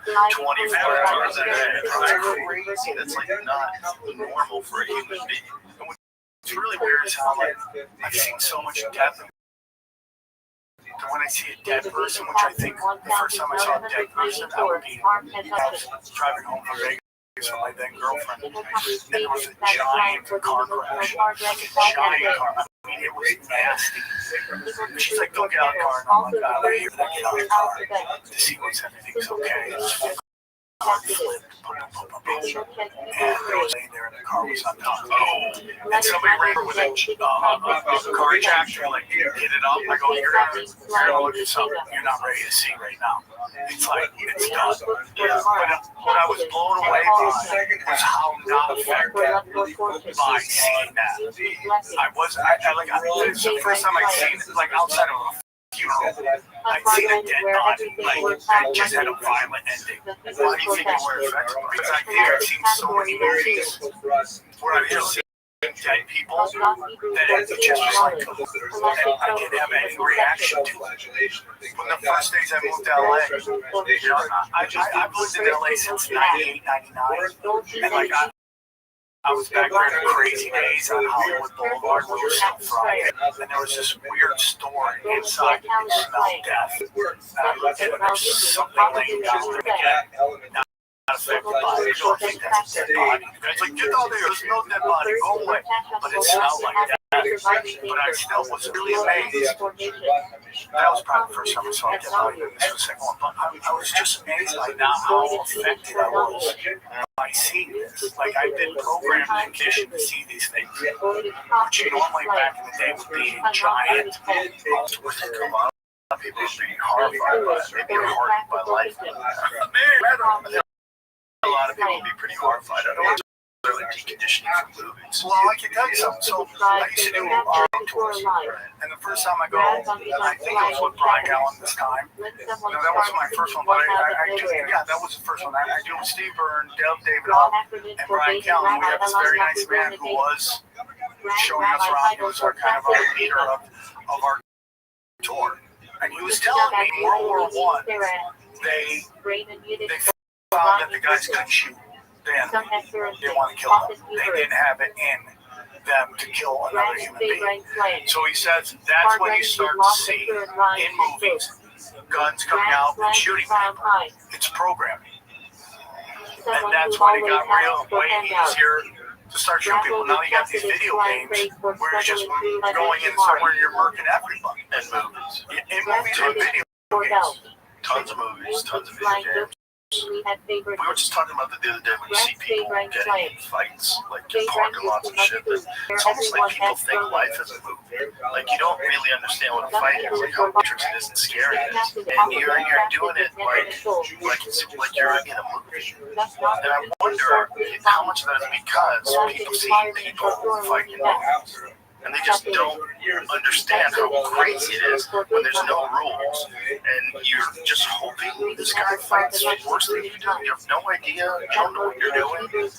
24 hours a day. That's crazy. That's like not normal for a human being. And what's really weird is how like I've seen so much death. And when I see a dead person, which I think the first time I saw a dead person, I would be driving home from Vegas with my then girlfriend, and there was a giant car crash. Giant car. I mean, it was nasty. She's like, "Don't get out of the car." And I'm like, "I'm here to get out of the car to see if everything's okay." Car flipped, and there was laying there, and the car was on top. And somebody ran with a car jack and like hit it up. I go, "You're gonna look at something you're not ready to see right now." It's like it's done. Yeah. But what I was blown away by was how not affected by seeing that. It's the first time I'd seen it, like outside of a funeral. I'd seen a dead body, like, it just had a violent ending. Why do you think they were affected? Because I think I've seen so many movies where I've seen dead people that it just was like, and I didn't have any reaction to it. When the first days I moved to LA, you know, I've lived in LA since 98, 99, and like I was back there in Crazy Days on Hollywood Boulevard, where it was still Friday, and there was this weird store inside that you could smell death. And I looked at it, and there was something laying down there again. Not affected by it. You don't think that's a dead body. The guy's like, get out of there, there's no dead body, go away. But it smelled like death. But I still was really amazed. That was probably the first time I saw a dead body, and this was the second one. But I was just amazed by not how affected I was by seeing this. Like, I've been programmed and conditioned to see these things, which normally back in the day would be giant. Most would think a lot of people would be horrified by it, maybe hardened by life. A lot of people would be pretty horrified. I don't necessarily deconditioning from movies. Well, I can tell you something. So I used to do tours, and the first time I go, I think it was with Brian Allen this time. No, that was my first one, but that was the first one. I do with Steve Byrne, David Hall, and Brian Callen. We had this very nice man who was showing us around. He was our kind of our leader of our tour, and he was telling me World War I, they found that the guys couldn't shoot. Then they want to kill them. They didn't have it in them to kill another human being. So he says that's when you start to see in movies guns coming out and shooting people. It's programming. And that's when it got real way easier to start shooting people. Now you got these video games where you're just going in somewhere and you're murking everybody. And movies. In movies and video games. Tons of movies, tons of video games. We were just talking about that the other day when you see people getting in fights, like in parking lots and shit. It's almost like people think life is a movie. Like you don't really understand what a fight is, like how interesting it is and scary it is. And you're doing it like you're in a movie. And I wonder how much of that is because people see people fight in movies. And they just don't understand how crazy it is when there's no rules. And you're just hoping this guy fights worse than you do. You have no idea. You don't know what you're doing. You're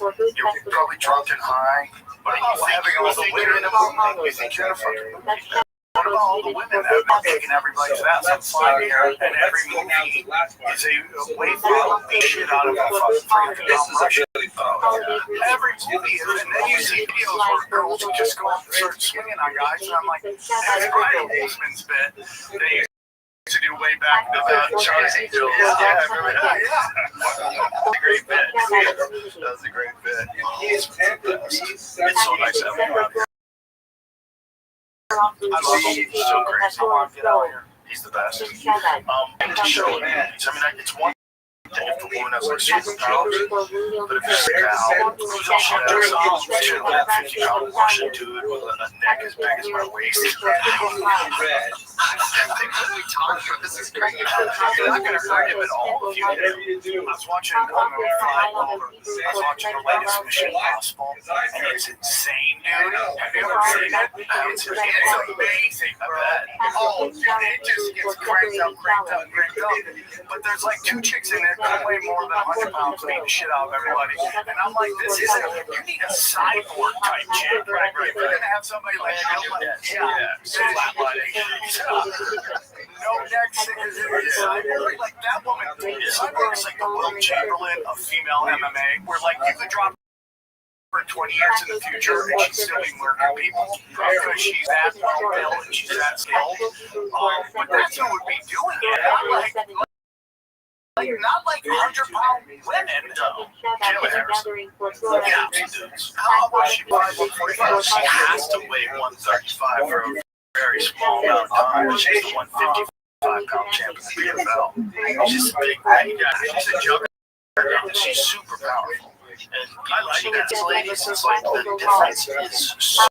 probably drunk and high. But you having all the women in a movie, you think you're in a fucking movie. What about all the women that have been kicking everybody's ass on fire here? And every movie is a way to beat shit out of a fucking 300-pound Russian. Every movie is, and then you see videos where girls just go up and start swinging on guys, and I'm like, that's Brian Holtzman's bit that he used to do way back in the Charlie's Angels. Yeah, that's a great bit. That was a great bit. It's so nice having him out here. I love him. He's so great. I want to get out here. He's the best. To show it, man. I mean, it's one thing if the woman has like superpowers, but if it's a cow who's 100 pounds, she should have a 50-pound Russian dude with a neck as big as my waist. This is great. You're not going to hurt him at all if you do. I was watching the latest Mission Impossible, and it's insane, dude. Have you ever seen it? It's amazing. I bet. Oh, dude, it just gets cranked up. But there's like two chicks in there that weigh more than 100 pounds beating the shit out of everybody. And I'm like, this isn't, you need a cyborg type chick, right? You're going to have somebody like flatlining. No neck sickness. Like that woman, cyborg is like the Will Chamberlain of female MMA, where like you could drop for 20 years in the future and she's still be murdering people because she's that well built and she's that skilled. But that's who would be doing it. Not like 100-pound women. How much she weighs? She has to weigh 135 for a very small amount of time. She's the 155-pound champion of the PFL. She's a big lady. She's a juggernaut. She's super powerful. And I like that ladies. It's like the difference is so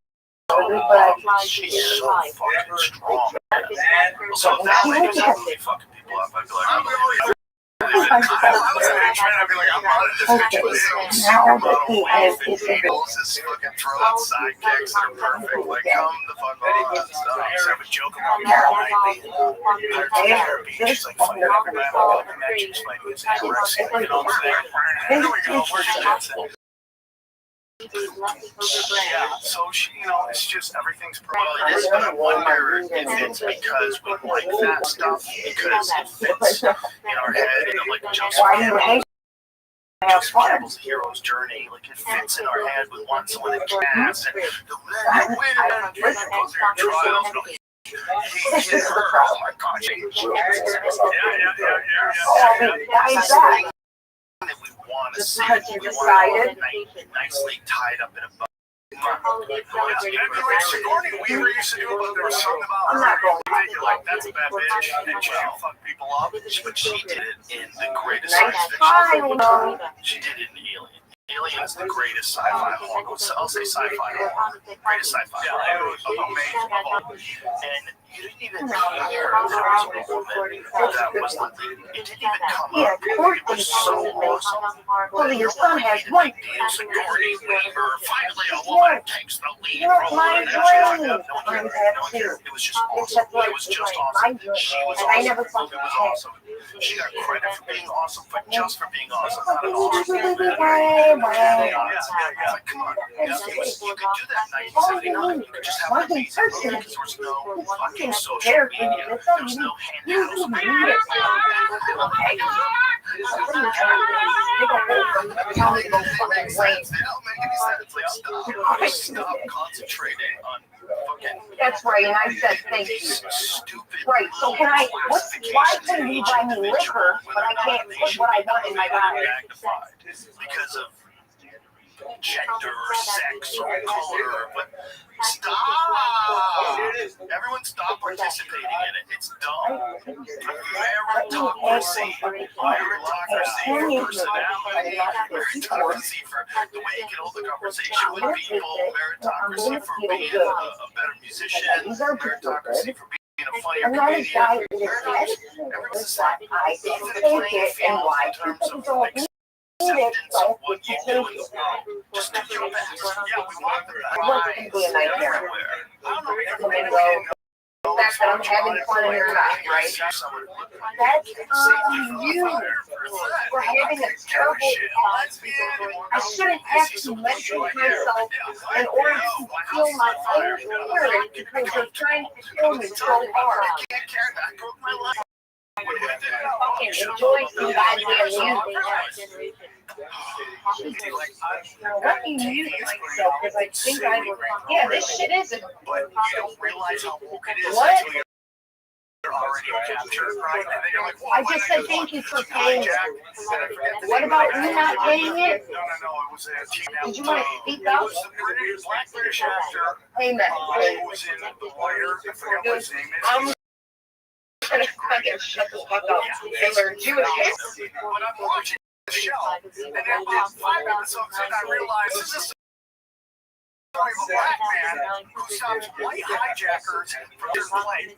she's so fucking strong. So if that lady's really fucking people up, I'd be like, I was trying to be like, I'm out of this bitch with supermodel wife and needles, this fucking throwing sidekicks that are perfect. Like, come the fuck on. I used to have a joke about Carol Knightley. She's like fighting everybody. I'm like, imagine she's fighting this anorexia. You know what I'm saying? Here we go. Where's your dancing? Yeah, so she, it's just everything's probably. But I wonder if it's because we like that stuff because it fits in our head, like Joseph. just resembles a hero's journey. Like it fits in our head. We want someone that casts and the men win and goes through trials. He hit her. Oh my God. Yeah. That we want to see. We want it nicely tied up in a bow. Sigourney Weaver used to do about there was something about her. You're like, that's a bad bitch, and she fuck people up. But she did it in the greatest science fiction. She did it in Alien. Alien is the greatest sci-fi horror. I'll say sci-fi horror. Greatest sci-fi horror. Amazing of all. And you didn't even hear there was a woman that was the lead. It didn't even come up. It was so awesome. Well, your son has one. Sigourney Weaver, finally a woman takes the lead role. And it was just awesome. It was just awesome. She was awesome. It was awesome. She got credit for being awesome, but just for being awesome. Not an awesome. Like, come on. You could do that in 1979. You could just have an amazing movie because there was no fucking social media. There was no handouts. Stop concentrating on fucking. That's right, and I said thank you. Stupid. Right, so can I, why can you buy me liquor, but I can't put what I want in my body? Magnified because of gender or sex or color, but stop! Everyone stop participating in it. It's dumb. Meritocracy for personality, meritocracy for the way you can hold the conversation with people, meritocracy for being a better musician, meritocracy for being a funnier comedian. Everyone's the same. Even playing field in terms of acceptance of what you do in the world. Just do your best. Yeah, we want the best. Everywhere. I don't know if That's that I'm having fun in your life, right? That's you. We're having a terrible I shouldn't have to mention myself in order to feel my own spirit because you're trying to kill me so hard. Okay, enjoy some goddamn music. Let me mute myself because I think I will. Yeah, this shit isn't. But you don't realize how woke it is until you're already captured, right? And then you're like, I just said thank you for paying it. What about you not paying it? No, it was a team. Did you want to speak up? It was the black British actor Hey, man. who was in The Wire. I forgot what his name is. I'm gonna fucking shut the fuck up and learn Jewish history. But I'm watching the show, and then about 5 episodes in, I realized this is a story of a black man who stops white hijackers from their plane.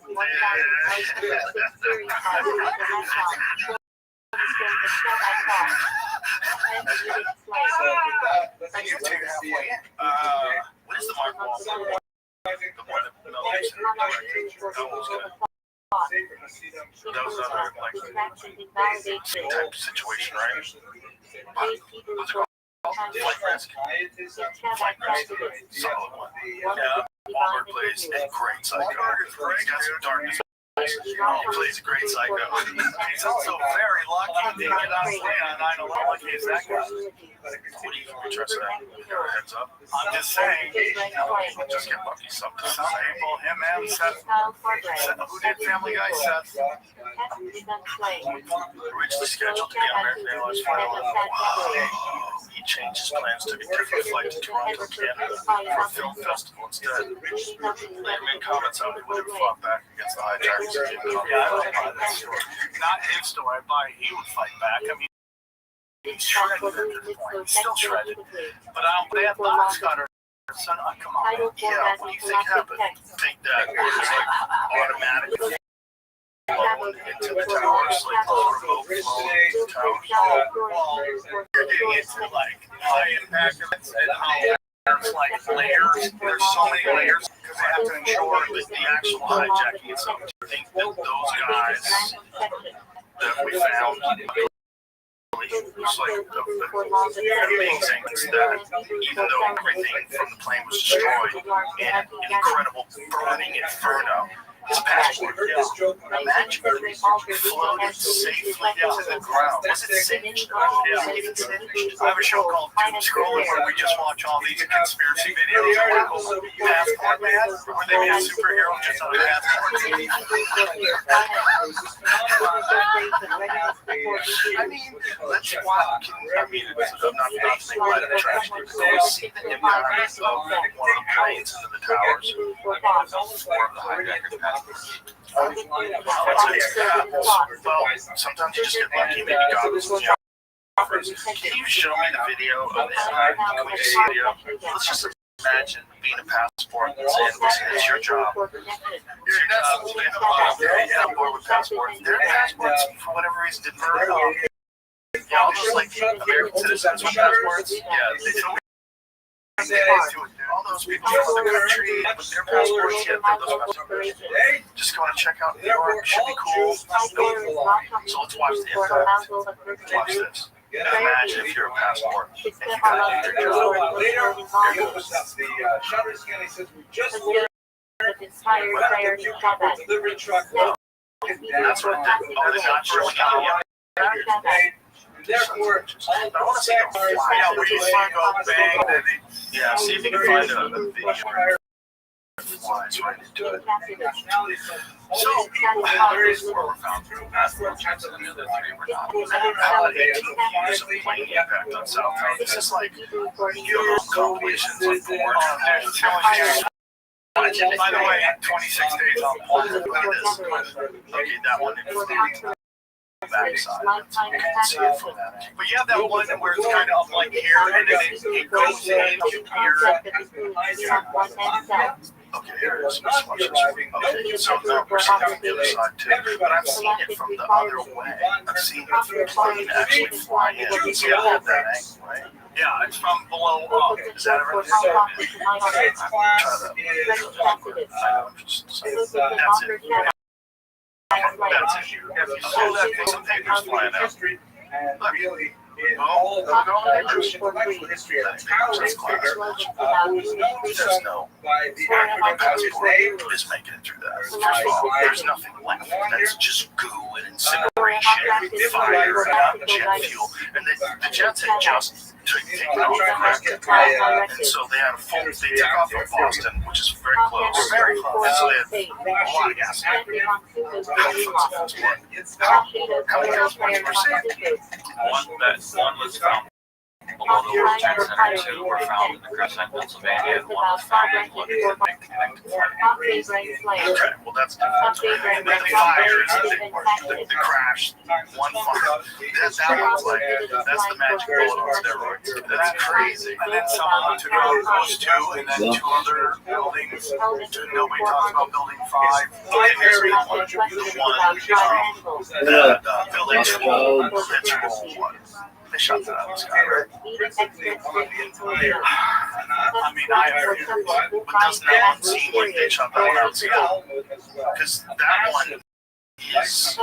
You two halfway in. What is the Mark Wahlberg? The one that Mel Gibson directed. That was good. That was another like same type of situation, right? What's it called? Flight Risk. Flight Risk. Solid one. Yeah. Wahlberg plays a great psycho. He's got some darkness. He plays a great psycho. He's also very lucky to get on play on 9/11. Lucky as that guy. What do you interested in? Heads up. I'm just saying. Just get lucky sometimes. Some people, him and Seth. Who did Family Guy? Seth. Originally scheduled to be on American Airlines Flight 11. Wow. He changed his plans to a different flight to Toronto, Canada for a film festival instead. Later made comments how he would have fought back against the hijackers. Yeah, I don't buy that story. Not his story. I buy he would fight back. I mean, he's shredded at this point. He's still shredded. But they have box cutter. Son, come on, man. Yeah, what do you think happened? Think that it was like automatic into the towers, like the remote flow into the towers. You're getting into like high impact and how there's like layers. There's so many layers because they have to ensure that the actual hijacking itself. I think that those guys that we found was like amazing that even though everything from the plane was destroyed in an incredible burning inferno, his passport. Imagine if he floated safely to the ground. Was it singed? Yeah, even singed. I have a show called Doom Scrolling where we just watch all these conspiracy videos of passport man, where they made a superhero just on a passport. I mean, let's watch. I mean, I'm not saying why the trash. Go see the impact of one of the planes into the towers. Four of the hijackers passports. Well, sometimes you just get lucky. Maybe God was in the offers. Can you show me the video of this? Can we see the video? Let's just imagine being a passport and saying, listen, it's your job. Your job is being on board with passports. Their passports, for whatever reason, didn't burn off. Yeah, all those like American citizens with passports. Yeah, they don't. All those people from the country with their passports, yeah, those passports. Just go and check out New York. Should be cool. So let's watch the impact. Watch this. Imagine if you're a passport and you got your job. Later, he opens up the shutters again. He says, "We just learned the delivery truck." That's what they're not showing out yet. Therefore, I want to see them fly out where you see them go bang, and then yeah, see if you can find a video. Flies right into it. So, Areas where we're found through passport checks and the other three were not. about 18 years of plane impact on South Town. This is like, compilations of porn. By the way, 26 days on porn. Look at this. Okay, that one. Backside. You can see it from that angle. But you have that one where it's kind of like here, and then it goes into here. Okay, here it is. Let's watch this. Okay, so now we're seeing it from the other side too. But I've seen it from the other way. I've seen the plane actually fly in. You can see it at that angle, right? Yeah, it's from below up. Is that everything? Tonight's class is That's it. That's it. So that makes some papers flying out. history and really in all of the intellectual history of the tower figure, who was known There's no by the acronym of his name. is making it through that. First of all, there's nothing left. That's just goo and incineration, fire, and jet fuel. And the jets had just taken off. And so they had they took off from Boston, which is very close. Very close. And so they had a lot of gas. How many passports were saved? One was found below the World Trade Center, two were found in the Crescent, Pennsylvania, and one was found in Okay, well that's different. And then the fire is the big part. The crash, one fire. That one's like, that's the magic bullet on steroids. That's crazy. And then someone took out those two, and then two other buildings. Nobody talks about building 5. Primary The contribution village ritual one. They shot that out of the sky, right? I mean, I heard it, but doesn't that one seem like they shot that one out of the sky? Because that one is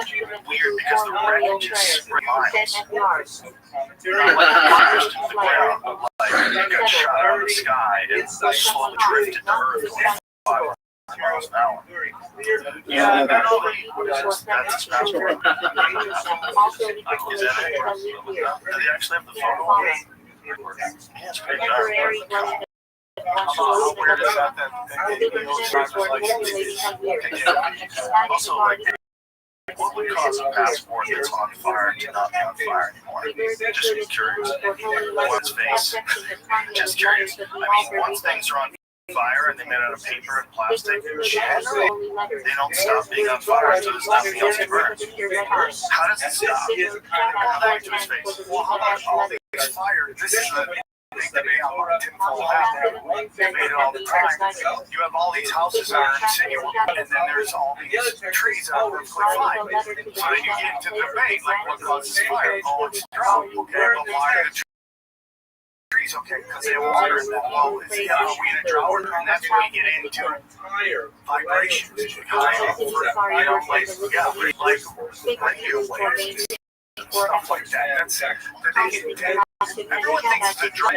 weird because the wreckage is spread miles. Crashed into the ground, but like it got shot out of the sky and slowly drifted to Earth 25 miles an hour. Yeah, that's a passport. Is that it? Do they actually have the photo of it? Yeah, it's pretty dark. How weird is that also, like, what would cause a passport that's on fire to not be on fire anymore? Just be curious. One's face. Just curious. I mean, once things are on fire and they made out of paper and plastic, generally, they don't stop being on fire until there's nothing else to burn. How does it stop? Back to his face. Well, how about all these fires? This is the big debate on tinfoil hat. They made it all the time. You have all these houses that are insinuable, and then there's all these trees that are perfectly fine. So then you get into the debate, like what causes fire? Oh, it's drought. Okay, but why are the trees okay? Because they have water in them. Well, are we in a drought? And that's where you get into vibrations. Like radio waves. Stuff like that. That's everyone thinks it's a drought.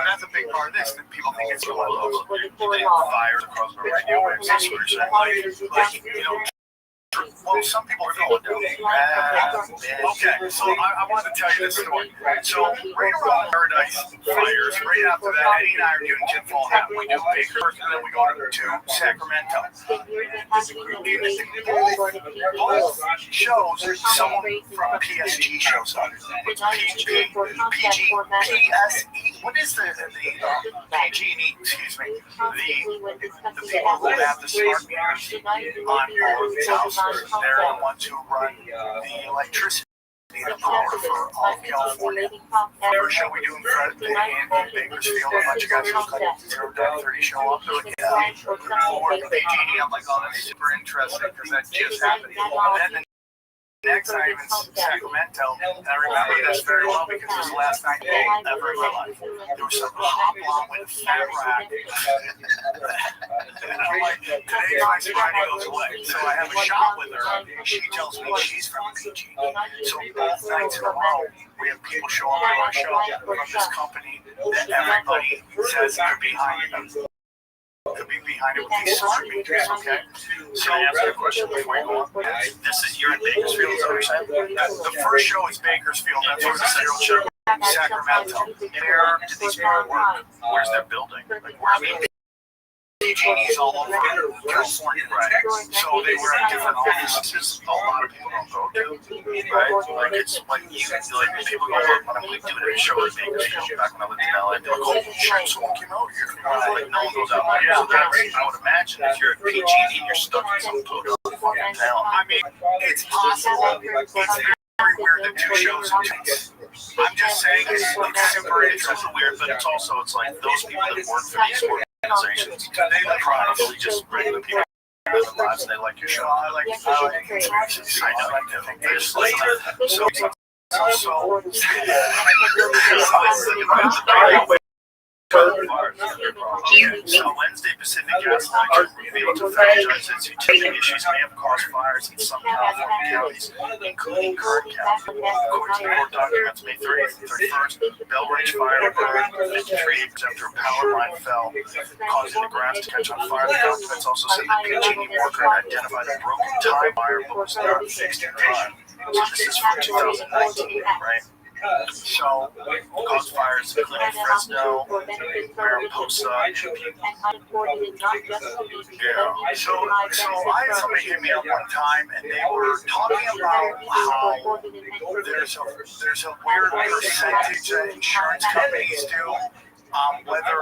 That's a big or this, that people think it's one of those fires across the radio waves. That's what you're saying. Like, you know, well, some people are going down. Okay, so I wanted to tell you this story. So, right around Paradise Fires, right after that, Eddie and I are doing Jim Fall Hat. We do Baker first, and then we go to Sacramento. Both shows, someone from PSG shows up. It's PG, PSE. What is the PG&E, excuse me, the people who have the smart meters on all of these houses. They're the ones who run the electricity and power for all of California. First show we do in Bakersfield, a bunch of guys from 0 to 30 show up. They're like, yeah, we're PG&E. I'm like, oh, that's super interesting because that just happened. And then the next night in Sacramento, and I remember this very well because it was the last night ever in my life. There was some hot blonde with a fat rack. And I'm like, today's my sobriety goes away. So I have a shot with her. She tells me she's from PG. So both nights in a row, we have people show up to our show from this company that everybody says are behind them. Could be behind it with these smart meters, okay? So I answer the question before you go on. This is you're in Bakersfield, is that what you're saying? The first show is Bakersfield, that's where the serial show Sacramento. Where did these people work? Where's their building? Like where's the PG&E's all over California, right? So they were at different offices. A lot of people don't go to, right? Like it's like you like people go when I'm like doing a show at Bakersfield back when I lived in LA. They're like, oh shit, someone came out here. Like no one goes out there. So that's, I would imagine if you're at PG&E, you're stuck in some total fucking town. I mean, it's possible. It's very weird that two shows in tense. I'm just saying it's super interesting, weird, but it's also it's like those people that work for these organizations, they probably just regular people in their lives. They like your show. I like conspiracies. I know. I think they're just like so. So Wednesday Pacific Gas Line revealed to franchise its utility issues may have caused fires in some California counties, including Kern County. According to court documents, May 30th and 31st, Bell Ridge Fire burned 53 acres after a power line fell, causing the grass to catch on fire. The documents also said the PG&E worker had identified a broken tie wire but was not fixed in time. So this is from 2019, right? So, caused fires including Fresno, Mariposa, and yeah. So I had somebody hit me up one time, and they were talking about how there's a weird percentage that insurance companies do. Whether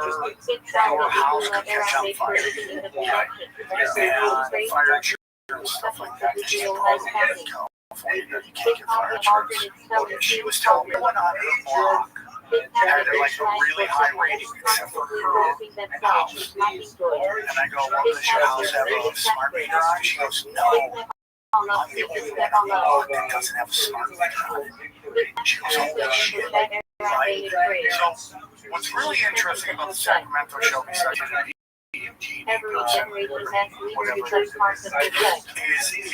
your house could catch on fire, right? And fire insurance and stuff like that. It's just a problem in California. You can't get fire insurance. She was telling me one on her block had like a really high rating except for her house. And I go, well, does your house have a smart meter on? She goes, no. I'm the only one on the block that doesn't have a smart meter on it. She goes, holy shit. Right? So what's really interesting about the Sacramento show, besides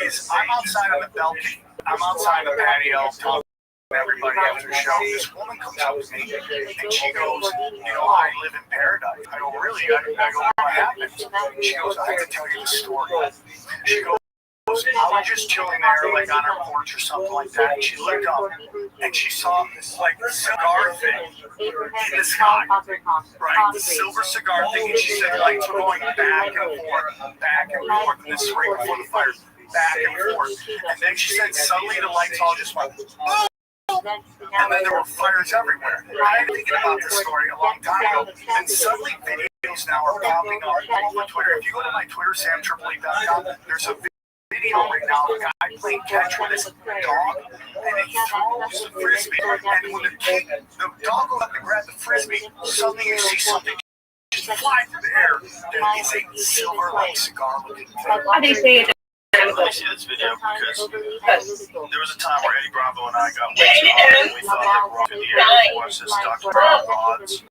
is I'm outside on the balcony. I'm outside the patio talking to everybody after the show. This woman comes up to me and she goes, you know, I live in paradise. I go, really? I go, what happened? She goes, I have to tell you the story. She goes, I was just chilling there, like on her porch or something like that, and she looked up and she saw this like cigar thing in the sky, right? The silver cigar thing, and she said lights were going back and forth, and this is right before the fire, back and forth, and then she said suddenly the lights all just went boom, and then there were fires everywhere. I had been thinking about this story a long time ago, and suddenly videos now are popping up all over Twitter. If you go to my Twitter, SamTripoli.com, there's a video right now of a guy playing catch with his dog, and he throws the frisbee, and when the dog goes up to grab the frisbee, suddenly you see something just fly through the air. That is a silver like cigar looking thing. How do you say it? I see this video because there was a time where Eddie Bravo and I got way too high, and we thought that we're up in the air to watch this Dr. Brown rods.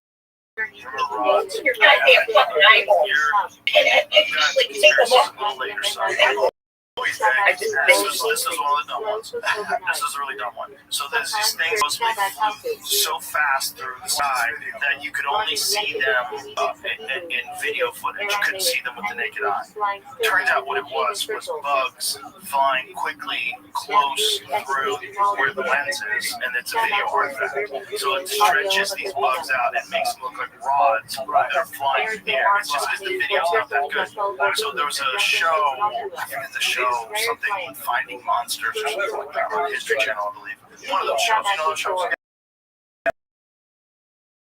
Remember rods? You're goddamn fucking eyeball. You're conspiracies a little later, son. This is one of the dumb ones. This is a really dumb one. So there's these things supposed to be so fast through the sky that you could only see them in video footage. You couldn't see them with the naked eye. Turns out what it was bugs flying quickly close through where the lens is, and it's a video artifact. So it stretches these bugs out and makes them look like rods that are flying through the air. It's just because the video's not that good. So there was a show, I think it's a show, something Finding Monsters or something like that on History Channel, I believe. One of those shows, you know those shows?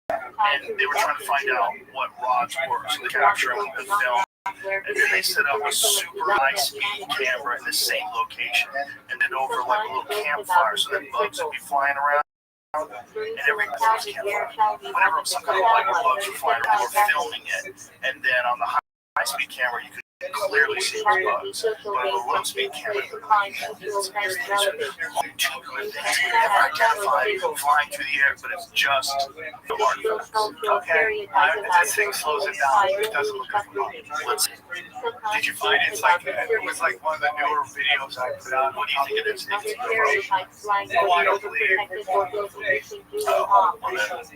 And they were trying to find out what rods were, so they captured them with film. And then they set up a super high-speed camera in the same location, and then over like a little campfire, so that bugs would be flying around. And everybody was campfire. Whenever some kind of like bugs were flying around, they were filming it. And then on the high-speed camera, you could clearly see those bugs. But on the low-speed camera, these tubular things you never identify flying through the air, but it's just the artifacts. Okay, this thing slows it down. It doesn't look like a bug. Let's see. Did you find it? It was like one of the newer videos I put out. What do you think it is? Oh, I don't believe it. Well, then,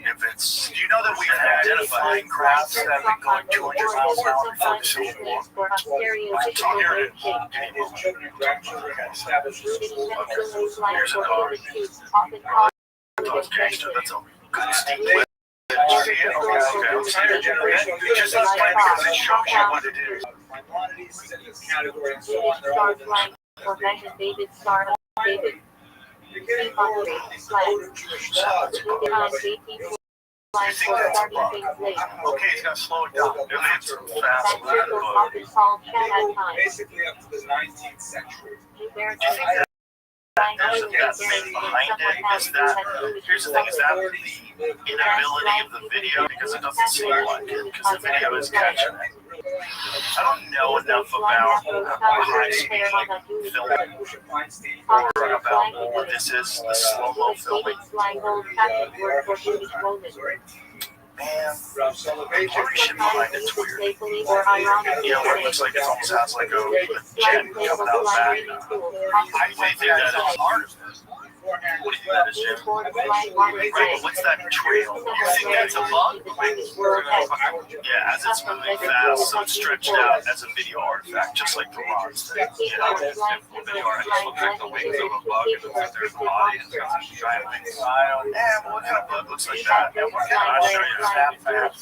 if it's, do you know that we've identified crafts that have been going 200 miles an hour before the Civil War? Children and grandchildren can establish schools. Here's a dog. Dog's gangster. That's a good steep. Entire generation. You just explain because it shows you what it is. Maimonides in this category and so on. They're all David Star, David. you're getting more of Jewish laws. You think that's a bug? Okay, he's gonna slow it down. If it's fast, Basically up to the 19th century. do you think that there's a thing behind it? Is that, here's the thing, is that the inability of the video? Because it doesn't seem like it, because the video is catching it. I don't know enough about high-speed filming or about what this is, the slow-mo filming. Man, the operation behind it's weird. You know, where it looks like it almost has like a jet coming out back. I think that is part of this. What do you think that is, Jim? Right, but what's that trail? You think that's a bug? Yeah, as it's moving fast, so it's stretched out as a video artifact, just like the rods thing. You know, If the video artifact looks like the wings of a bug, it looks like there's a body and it's got some giant wings. yeah, but what kind of bug looks like that? I'll show you half here. I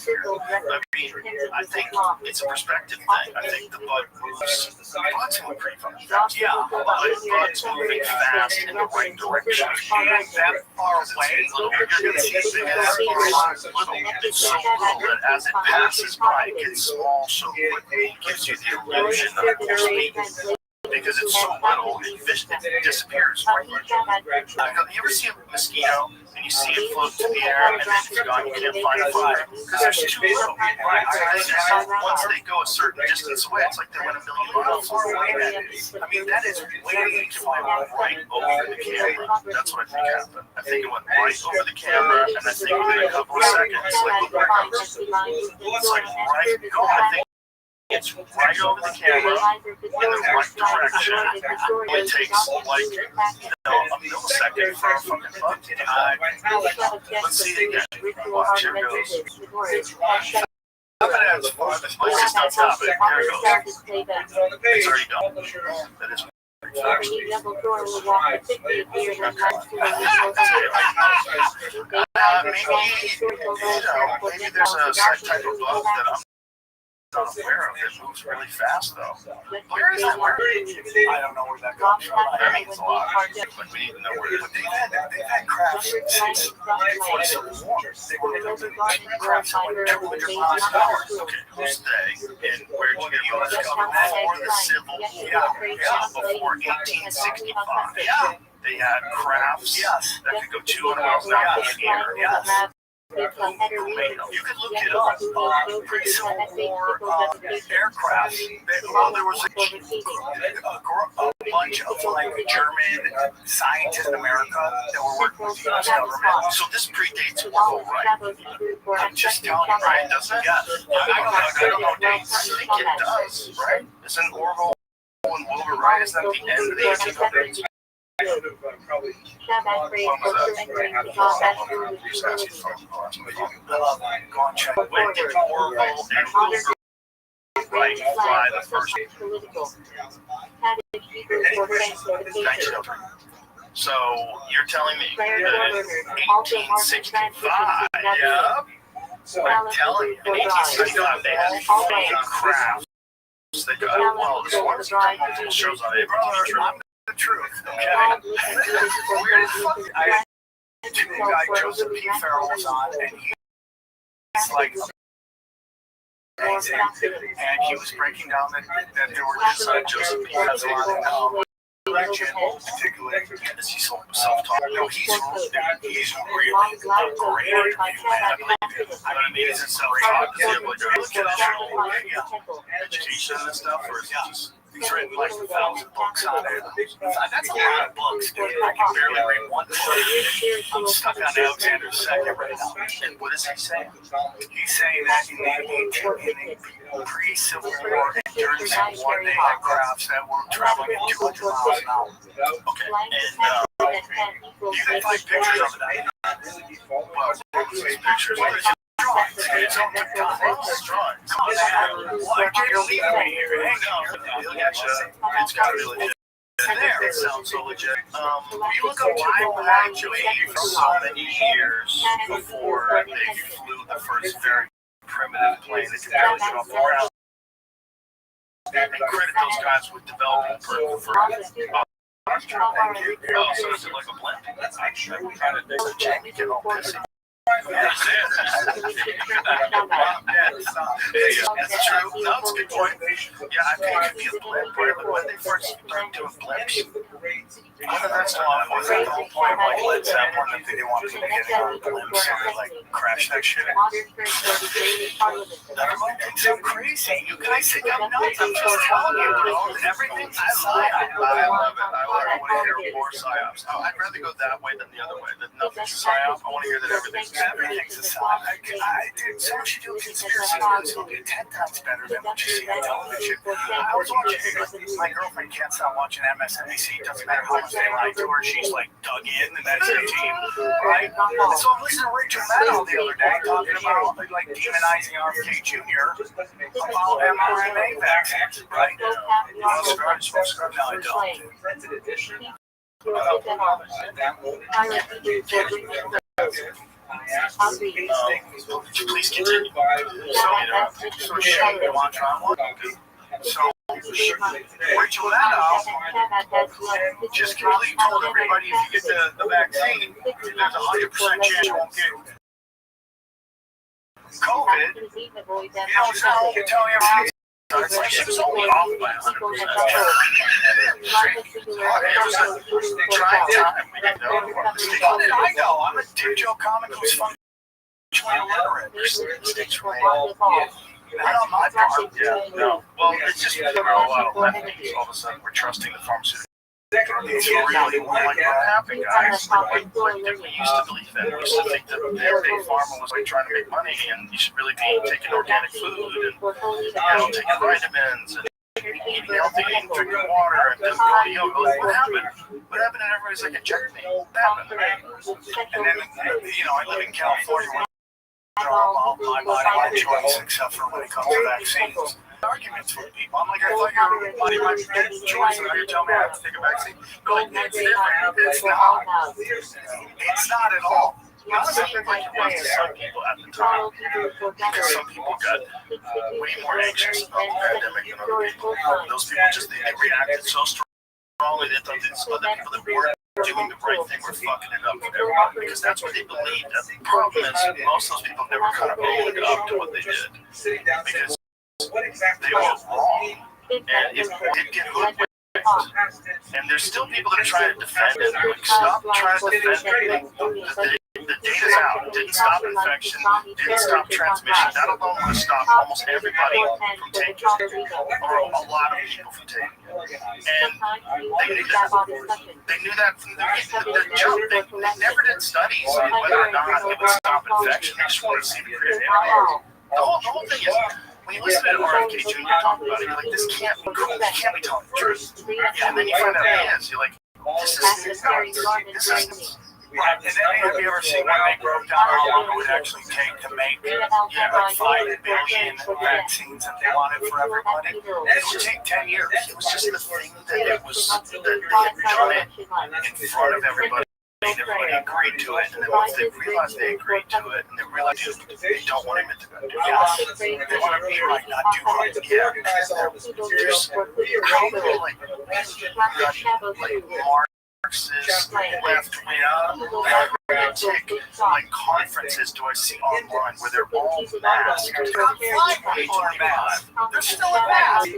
mean, I think it's a perspective thing. I think the bug moves. Bugs move pretty fucking fast. Yeah, but bugs moving fast in the right direction. That far away, You're going to see the biggest little. It's so little that as it passes by, it gets small so quickly. It gives you the illusion of speed. Because it's so little, it disappears. You ever see a mosquito and you see it float through the air and then it's gone, you can't find it fire? Because there's too little. Once they go a certain distance away, it's like they went a million miles. far away that is. I mean, that is way It went right over the camera. That's what I think happened. I think it went right over the camera, and I think within a couple of seconds, it's like right go. I think it's right over the camera in the right direction. It takes like, a millisecond for a fucking bug to die. Let's see it again. Watch, here it goes. Let's just not stop it. There it goes. It's already done. That is maybe there's a certain type of bug that I'm not aware of that moves really fast though. Where is that? I don't know where that comes from. I mean, it's a lot, but we need to know where. But they've had crafts since before the Civil War. They were building crafts that went 200 miles an hour. Okay, who's they? And where did you get those? Before the Civil War, before 1865. Yeah. They had crafts that could go 200 miles an hour in the air. Yes. You could look it up. Pre-Civil War aircraft. Well, there was a bunch of like German scientists in America that were working with the U.S. government. So this predates Orville, right? I'm just telling you, right? Doesn't it? Yeah. I don't know dates. I think it does, right? Isn't Orville When Wilbur Wright is at the end of the 1800s. I should have probably Go on, check. When did Orville and Wilbur Wright fly the first? So you're telling me that in 1865, yeah, I'm telling you, in 1865 they had crafts. They got, well, this one's shows on it. I'm the truth, okay? Weird as fuck. The guy Joseph P. Farrell was on, and he's like amazing. And he was breaking down that there were just Joseph P. Farrell on region, particularly as he's self-taught. No, he's really a great interview, man. I believe him. But I mean, is it self-taught? Does he have like a education and stuff, or is he just? He's written like 1,000 books on it. That's a lot of books, dude. I can barely read one book. I'm stuck on Alexander II right now. And what is he saying? He's saying that in the pre-Civil War and during Civil War, they had crafts that were traveling at 200 miles an hour. Okay, and you can find pictures of that. Well, these pictures. It's on the drawings. Why can't you leave me here? Hang on. It's got to be legit. There, it sounds so legit. You look up time actually for so many years before they flew the first very primitive plane that could barely get off the ground. And credit those guys with developing for oh, so is it like a blend? I'm sure we had a Jamie get all pissy. That's true. No, it's a good point. Yeah, I think it could be a blimp. When they first started doing blimps, that's the whole point. Like Led Zeppelin, I think they wanted people getting on blimps, so they like crash that shit. Never mind, it's so crazy. You guys think I'm nuts. I'm just telling you, bro. Everything's a psyop. I love it. I want to hear more psyops. I'd rather go that way than the other way. That nothing's a psyop. I want to hear that everything's a psyop. Dude, so much you do conspiracy theories will get 10 times better than what you see on television. I was watching, my girlfriend can't stop watching MSNBC. Doesn't matter how much they lie to her, she's like dug in, and that's her team, right? So I'm listening to Rachel Maddow the other day talking about like demonizing RFK Jr. about mRNA vaccines, right? Subscribe. No, I don't. Please continue. So Rachel Maddow just completely told everybody if you get the vaccine, there's a 100% chance you won't get COVID. You know, so you're telling everybody. It's like she was only off by 100%. Trying time. We didn't know. How did I know? I'm a Tim Joe comic who's functionally illiterate. Not on my part. Yeah, no. Well, it's just a while all of a sudden we're trusting the pharmaceutical. It's really like what happened, guys. Like we used to believe that. We used to think that big pharma was like trying to make money, and you should really be taking organic food and taking vitamins and eating healthy and drinking water and what happened? What happened? And everybody's like, inject me. What happened? And then I live in California. All my body, my choice, except for when it comes to vaccines. Arguments with people. I'm like, I thought your body might be a choice, and now you're telling me I have to take a vaccine. Like, it's different. It's not. It's not at all. It seemed like it was to some people at the time, because some people got way more anxious about the pandemic than other people. Those people just they reacted so strongly they thought that other people that weren't doing the right thing were fucking it up for everyone, because that's what they believed. And the problem is most of those people never kind of owned up to what they did, because they were wrong, and it did get hoodwinked. And there's still people that are trying to defend it. Like, stop trying to defend it. The data's out. It didn't stop infection. Didn't stop transmission. That alone would have stopped almost everybody from taking it, or a lot of people from taking it. And they knew that. They knew that from the jump. They never did studies on whether or not it would stop infection. They just wanted to see the create antibodies. The whole thing is, when you listen to RFK Jr. talk about it, you're like, this can't be cool. He can't be telling the truth. And then you find out he is. You're like, this is nuts. Right, and then have you ever seen when they broke down how long it would actually take to make like 5 billion vaccines that they wanted for everybody? It would take 10 years. It was just the thing that it was that they had done it in front of everybody. And everybody agreed to it, and then once they realized they agreed to it, and they realized they don't want to admit to do it. They want to be right, not do right. Yeah, there's how many like Marxist, left-wing, heretic like conferences do I see online where they're all masked? They're still in mask.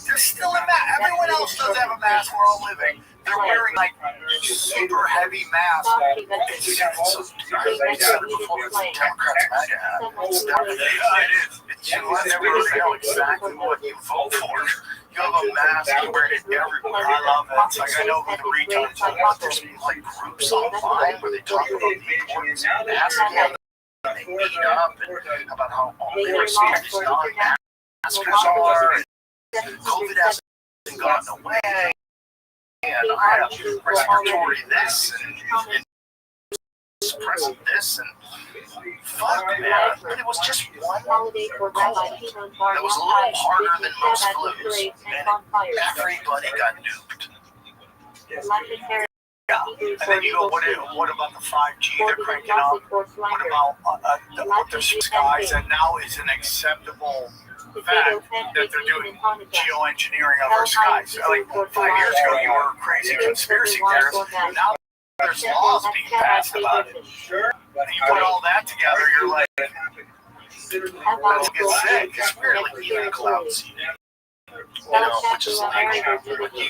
They're still in mask. Everyone else does have a mask. We're all living. They're wearing like super heavy masks. It's Democrats MAGA hat. It is. You never really know exactly what you vote for. You have a mask, you're wearing it everywhere. I love it. It's like I know who the retards are. There's like groups online where they talk about the importance of masking, and they meet up and about how all they respect is not maskers are, and COVID hasn't gotten away, and I have respiratory this and suppressing this and fuck man, but it was just one cold that was a little harder than most flus, and everybody got nuked. Yeah. And then you go, what about the 5G they're cranking up? What about the skies? And now is an acceptable fact that they're doing geoengineering of our skies. Like 5 years ago, you were a crazy conspiracy theorist. Now there's laws being passed about it. And you put all that together, you're like, let's get sick. It's weird, like even the cloud seeding, you know, which is like you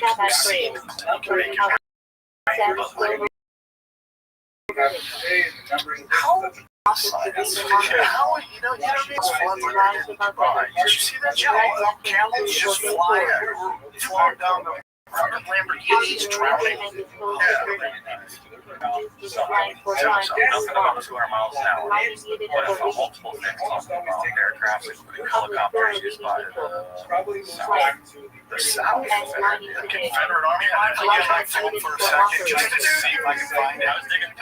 can see the you can make it right, but like how you know it's fun when you're in Dubai. Did you see that show? Camels just flying down the Lamborghinis drowning. Nothing about 200 miles an hour. But if multiple things talking about air traffic, including helicopters used by The South, the Confederate Army. I get my phone for a second just to see if I can find it. I was digging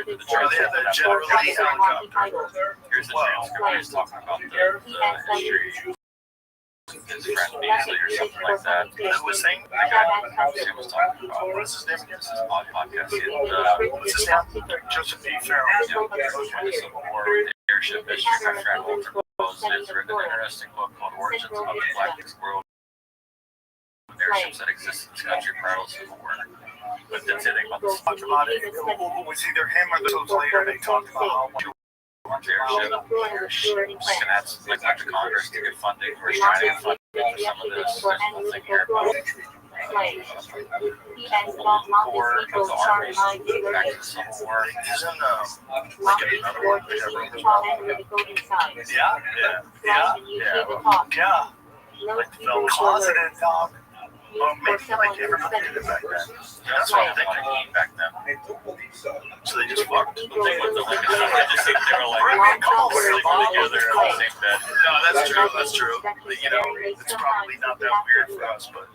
through the Or they had the General Lee helicopter. Here's the transcript. He's talking about the history. His friend Beasley or something like that. Who was saying? He was talking about What is his name again? his podcast. What's his name? Joseph B. Farrell. The Civil War, the airship history. My friend Walter Bose has written an interesting book called Origins of the Galactic World. Airships that existed in this country prior to the Civil War. But that's the thing about this. Talked about it. It was either him or the two later. They talked about how much airship, and that's like went to Congress to get funding. We're trying to get funding for some of this. There's nothing here about Corps of the Army back to the Civil War. Isn't like another one they ever was wrong? yeah. Like the film Closeted dog. Well, maybe like everybody did it back then. That's what I'm thinking back then. So they just fucked. The thing with the Lincoln stuff, I just think they were like, Come on, really together in the same bed. No, that's true. That's true. You know, it's probably not that weird for us, but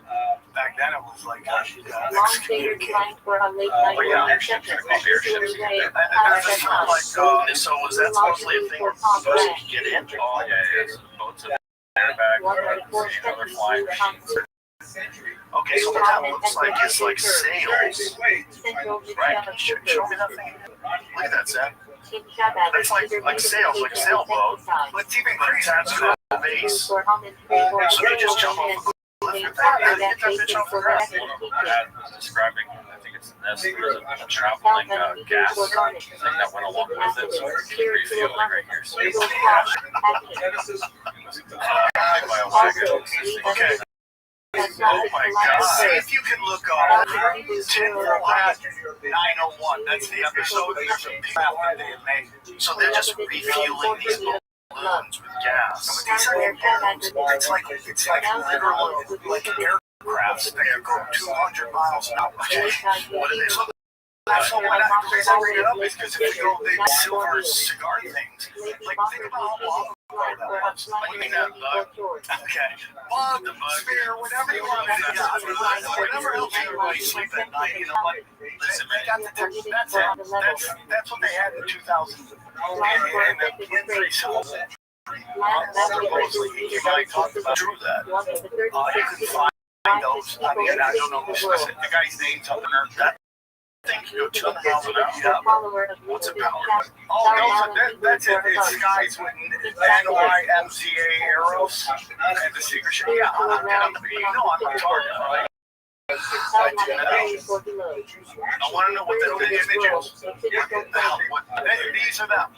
Back then it was like excommunicated. Oh yeah, airships are called airships. And there's this sort of like, so was that supposedly a thing where boats could get in? Oh yeah. So the boats and airbags, other flying machines. Okay, so what that looks like is like sails, right? Show me that thing. Look at that, Zach. It's like sails, like a sailboat, but it's even but it's attached to a base. So you just jump off a cliff with that, and get that bitch off the ground. Was describing, I think it's this, there's a traveling gas thing that went along with it, so it's refueling right here. So it's Okay. Oh my God. See if you can look up Tinfoil Hat 901. That's the episode. There's a big map that they had made. So they're just refueling these balloons with gas. These are balloons. It's like literally like aircrafts that can go 200 miles an hour. What are they? So when I bring it up is because if you go big silver cigar things, like think about how long ago that was. Like, you mean that bug? Okay. Bug, spear, whatever you want to do. Whatever helps you really sleep at night. You know what? Listen, they got that's it. That's what they had in 2000. And the three cells. Supposedly, you might talk about true that. You can find those. I mean, I don't know. Listen, the guy's name's up in there. That thing can go 200 miles an hour. What's it powered? Oh, no, that's it. It's guys with NYMZA arrows and the secret shit. Yeah, I'm not gonna be. No, I'm not target, right? I want to know what the individuals. These are them.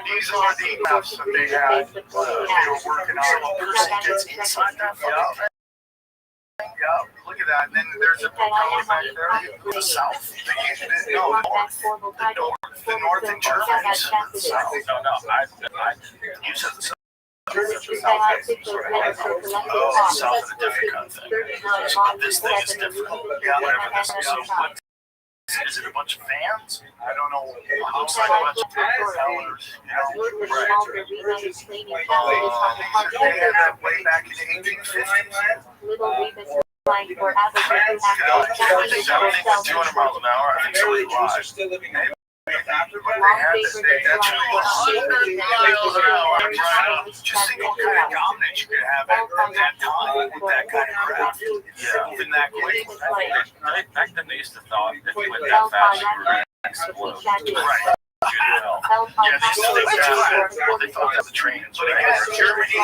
These are the maps that they had. They were working on. So a person gets inside that fucking thing. Yeah, look at that. And then there's a propeller back there. The south. No, the north in Germany. The south. No. You said the south. Oh, south is a different kind of thing. So this thing is different. Yeah, whatever this is. So what? Is it a bunch of fans? I don't know. It looks like a bunch of propellers. You know, right. They had that way back in the 1850s. I think that thing went 200 miles an hour. I think somebody lied. After what they had this day, that's 100 miles an hour. Just think what kind of dominance you could have at that time with that kind of craft. Yeah, even that quick. Back then they used to thought if you went that fast, you were going to explode. Right. Yeah, they thought that was the train. So they had Germany.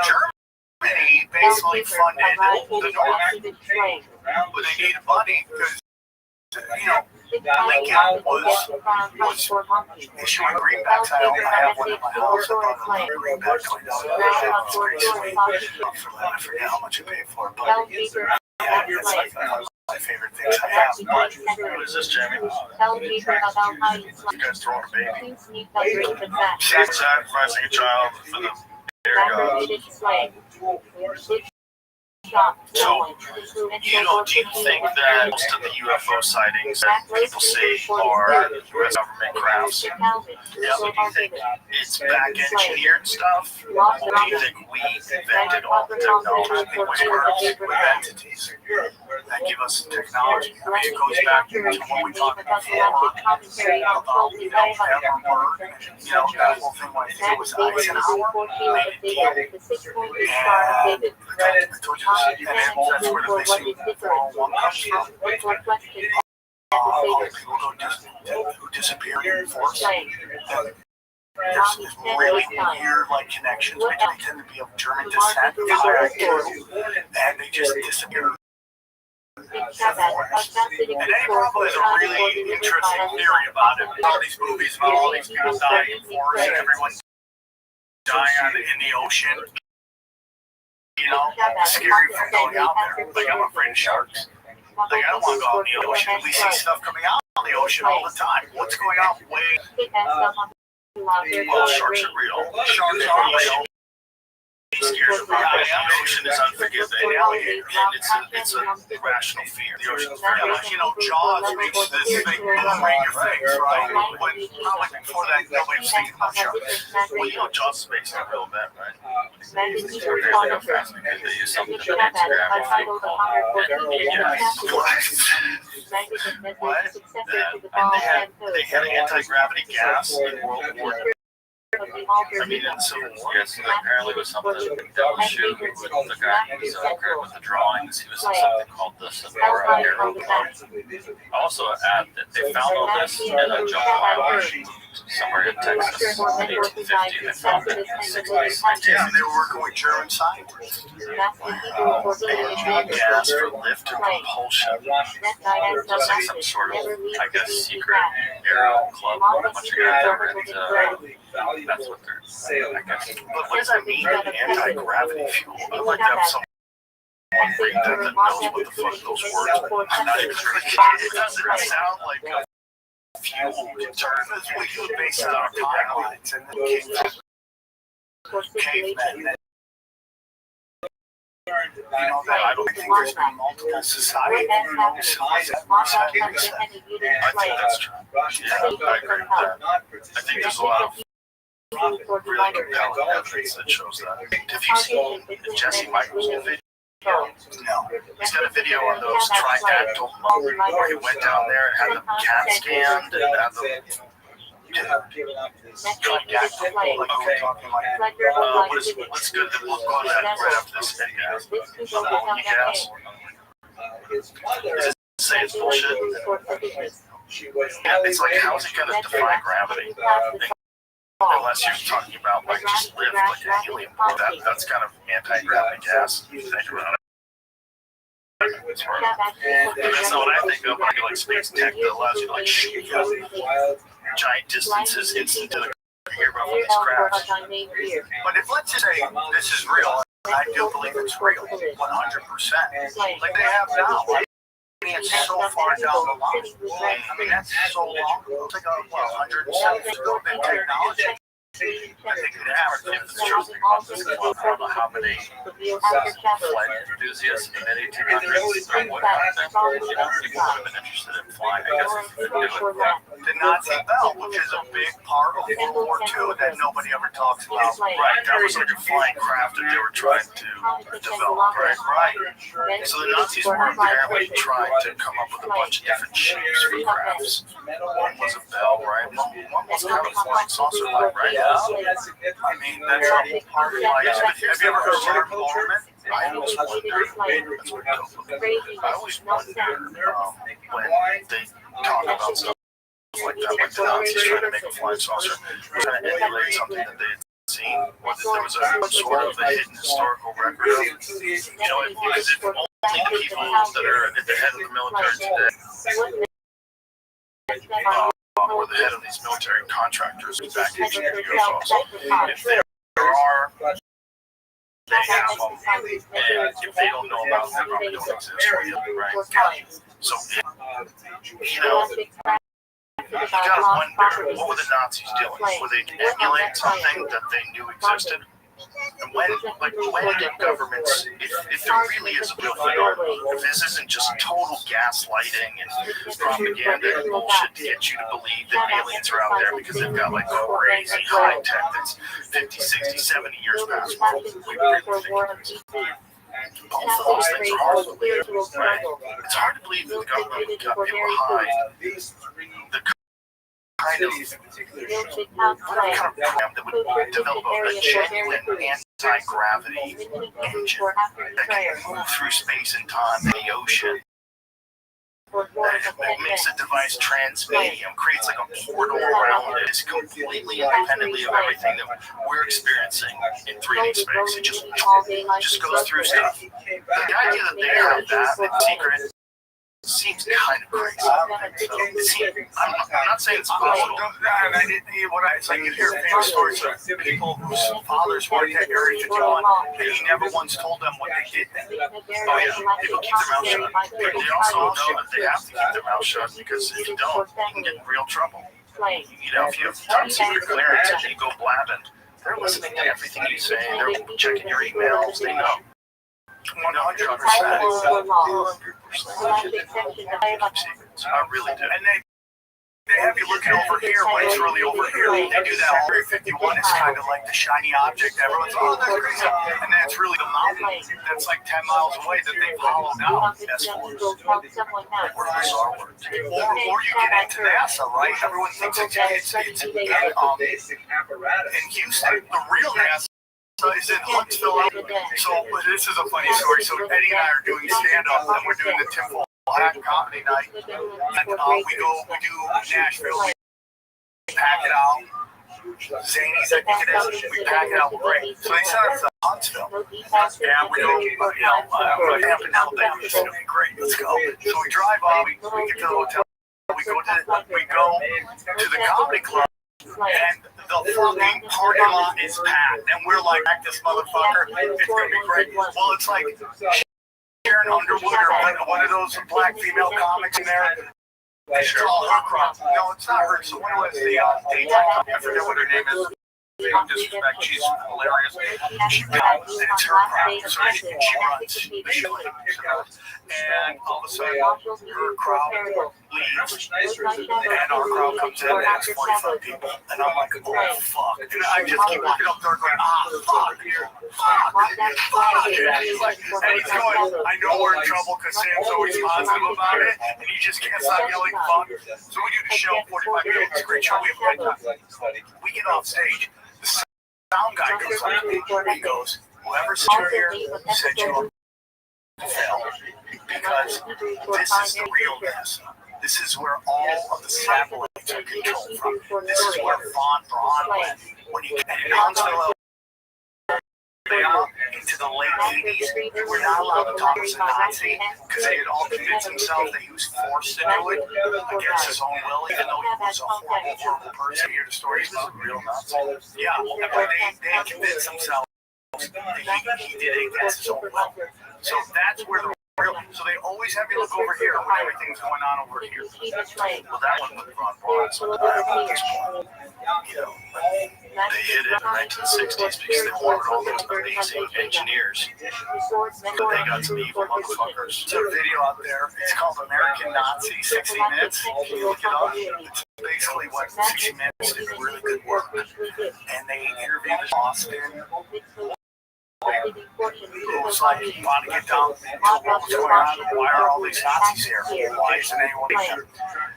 Germany basically funded the North, but they needed money because, you know, Lincoln was issuing greenbacks. I have one in my house. I bought a greenback going down. It's pretty sweet. I forget how much I paid for it, but yeah, it's like one of my favorite things I have. What is this, Jamie? You guys throwing a baby. Sacrificing a child for the air gods. So, you know, do you think that most of the UFO sightings that people say are U.S. government crafts? Yeah, so do you think it's back-engineered stuff? Or do you think we invented all the technology with entities that give us technology? I mean, it goes back to what we talked about before, you know, Everberg, you know, that whole thing when I think it was Eisenhower made a deal. And I told you this, and that's where the missing 401 comes from. People who disappear in the force. There's really weird like connections between they tend to be of German descent, and they just disappear. And Eddie Bravo has a really interesting theory about it. All these movies about all these people dying in forests and everyone dying in the ocean. You know, scary from going out there. Like, I'm afraid of sharks. Like, I don't want to go out in the ocean. We see stuff coming out in the ocean all the time. What's going on? Well, sharks are real. Sharks are real. The ocean is unforgiving. And it's a rational fear. The ocean's very much, you know, Jaws makes this big boomerang your face, right? But probably before that, nobody was thinking about sharks. Well, you know, Jaws is based on real event, right? They're fast because they use something to anti-gravity What? And they had anti-gravity gas in World War II. I mean, in Civil War. Yes, apparently it was something that was shooting with the guy who was great with the drawings. He was in something called the Sonora Aero Club. Also, add that they found all this in a jungle island somewhere in Texas in 1850. They found it in the 60s. Yeah, they were working with German scientists. They had gas for lift and propulsion. It was like some sort of, I guess, secret aero club. A bunch of guys over at that's what they're saying, I guess. But what does that mean, anti-gravity fuel? I'd like to have someone read that knows what the fuck those words mean. I'm not even really kidding. It doesn't sound like a fuel deterrent. We could base it on our timelines and then cavemen that I don't think there's been multiple societies. I think that's true. Yeah, I agree with that. I think there's a lot of really compelling evidence that shows that. Have you seen Jesse Michael's new video? No. He's got a video on those tridactyl where he went down there and had them CAT scanned and had them. Let's go to that right after this video. Say it's bullshit. It's like, how's it going to defy gravity? Unless you're talking about like just lift like a helium. That's kind of anti-gravity gas. You think about it. That's not what I think of when I go like space tech that allows you to like shoot giant distances instantly. Hear about these crafts. But if let's just say this is real, I do believe it's real, 100%. Like they have now. It's so far down the line. I mean, that's so long ago. It's like 170 bit technology. I think the average, if it's true, I don't know how many flight enthusiasts in the 1800s would have been interested in flying. I guess if they do it. The Nazi belt, which is a big part of World War II that nobody ever talks about. Right, that was like a flying craft that they were trying to develop. Right. So the Nazis were apparently trying to come up with a bunch of different shapes for crafts. One was a bell, right? One was kind of a flying saucer, right? I mean, that's a whole part of life. Have you ever heard of circle orbit? I always wonder when they talk about stuff like that, like the Nazis trying to make a flying saucer, trying to emulate something that they had seen, or that there was a sort of a hidden historical record of. Because if only the people that are at the head of the military today or the head of these military contractors back in UFOs. If there are, they have them, and if they don't know about them, they probably don't exist for you, right? So, you gotta wonder, what were the Nazis doing? Were they emulating something that they knew existed? And when do governments, if there really is a real phenomenon, if this isn't just total gaslighting and propaganda and bullshit to get you to believe that aliens are out there because they've got like crazy high tech that's 50, 60, 70 years past what we really think it is. Both of those things are hard to believe, right? It's hard to believe that the government would get behind the kind of program that would develop a genuine anti-gravity engine that can move through space and time and the ocean. It makes the device transmedium, creates like a portal around it. It's completely independently of everything that we're experiencing in 3D space. It just goes through stuff. The idea that they have that in secret seems kind of crazy. I'm not saying it's possible. It's like you hear famous stories of people whose fathers worked at Area 51 and he never once told them what they did then. Oh yeah, people keep their mouth shut. But they also know that they have to keep their mouth shut because if you don't, you can get in real trouble. If you have top secret clearance and you go blabbing, they're listening to everything you say. They're checking your emails. They know. 100%. I really do. And they have you looking over here when it's really over here. They do that. Area 51 is kind of like the shiny object. Everyone's, oh, that's crazy. And then it's really the mountain that's like 10 miles away that they've hollowed out. That's or you get into NASA, right? Everyone thinks it's in Houston. The real NASA is in Huntsville. So this is a funny story. So Eddie and I are doing stand-up, and we're doing the Tim Hack comedy night. And we do Nashville. We pack it out. Zany's, I think it is. We pack it out great. So they sent us to Huntsville. And we go, Hampton, Alabama. It's going to be great. Let's go. So we drive up. We get to the hotel. We go to the comedy club. And the fucking parking lot is packed, and we're like, this motherfucker, it's gonna be great. Well, it's like Sharon Underwood or like one of those black female comics in there. It's all her crop. No, it's not her. So one was the daytime. I forget what her name is. don't disrespect. She's hilarious. She pounds, and it's her crowd. So she runs the show. And all of a sudden, her crowd leaves, and our crowd comes in, and it's 45 people. And I'm like, oh, fuck. And I just keep looking up there going, fuck. And he's like, and he's going, I know we're in trouble because Sam's always positive about it, and he just can't stop yelling fuck. So we do the show, 45 minutes. It's a great show. We have a great time. We get off stage. The sound guy goes like, he goes, whoever sat here said you were to fail. Because this is the realness. This is where all of the satellites are controlled from. This is where Von Braun went when he announced into the late 80s. They were not allowed to talk as a Nazi because they had all convinced themselves that he was forced to do it against his own will, even though he was a horrible, horrible person. You hear the stories of real Nazis. Yeah, but they convinced themselves that he did it against his own will. So that's where the real. So they always have you look over here when everything's going on over here. Well, that one with Ron Braun, so you know, they hit it in the 1960s because they wanted all those amazing engineers, but they got some evil motherfuckers. There's a video out there. It's called American Nazi 60 Minutes. Can you look it up? It's basically what 60 Minutes did really good work, and they interviewed Austin. It was like, you want to get down to what's going on? Why are all these Nazis here? Why isn't anyone here?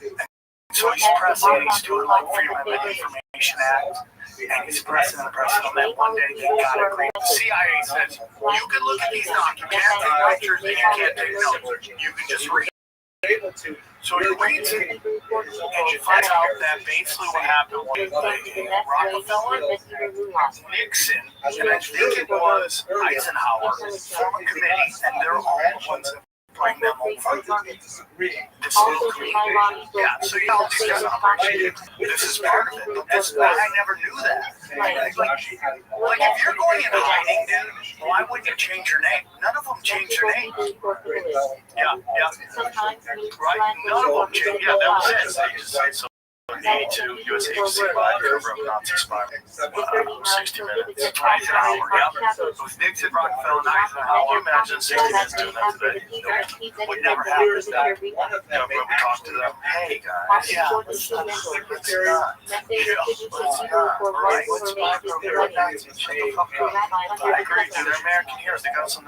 And so he's pressing, and he's doing like Freedom of Information Act, and he's pressing and pressing, and then one day he got agreed. The CIA says, you can look at these documents, you can't take pictures, and you can't take notes. You can just read. So he reads it, and you find out that basically what happened was Rockefeller, Nixon, and I think it was Eisenhower, form a committee, and they're all the ones that bring them over. Yeah, so you know, this is part of it. I never knew that. Like, if you're going into hiding, dude, why would you change your name? None of them change their name. Yeah. Right? None of them change. Yeah, that was it. They just say so. 82 U.S. agency by cover of Nazi spy. 60 minutes. Eisenhower, yeah. It was Nixon, Rockefeller, and Eisenhower. Imagine 60 minutes doing that today. Would never happen. Yeah, but we talked to them. Hey, guys. Yeah. Let's not. Right. Let's buy from their Nazis. Shut the fuck up. I agree. They're American heroes. They got some.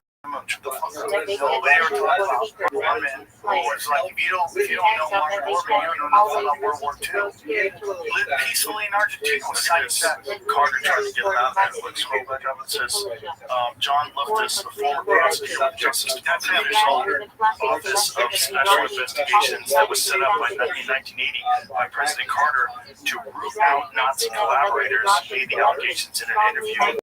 Shut the fuck up. Nobody ever talked about women. It's like, if you don't know Martin Corbin, you don't know about World War II. Lived peacefully in Argentina with side sex. Carter tried to get him out there. Let's scroll back up. It says, John Loftus, the former prosecutor of Justice Department Office of Special Investigations that was set up in 1980 by President Carter to root out Nazi collaborators, made the allegations in an interview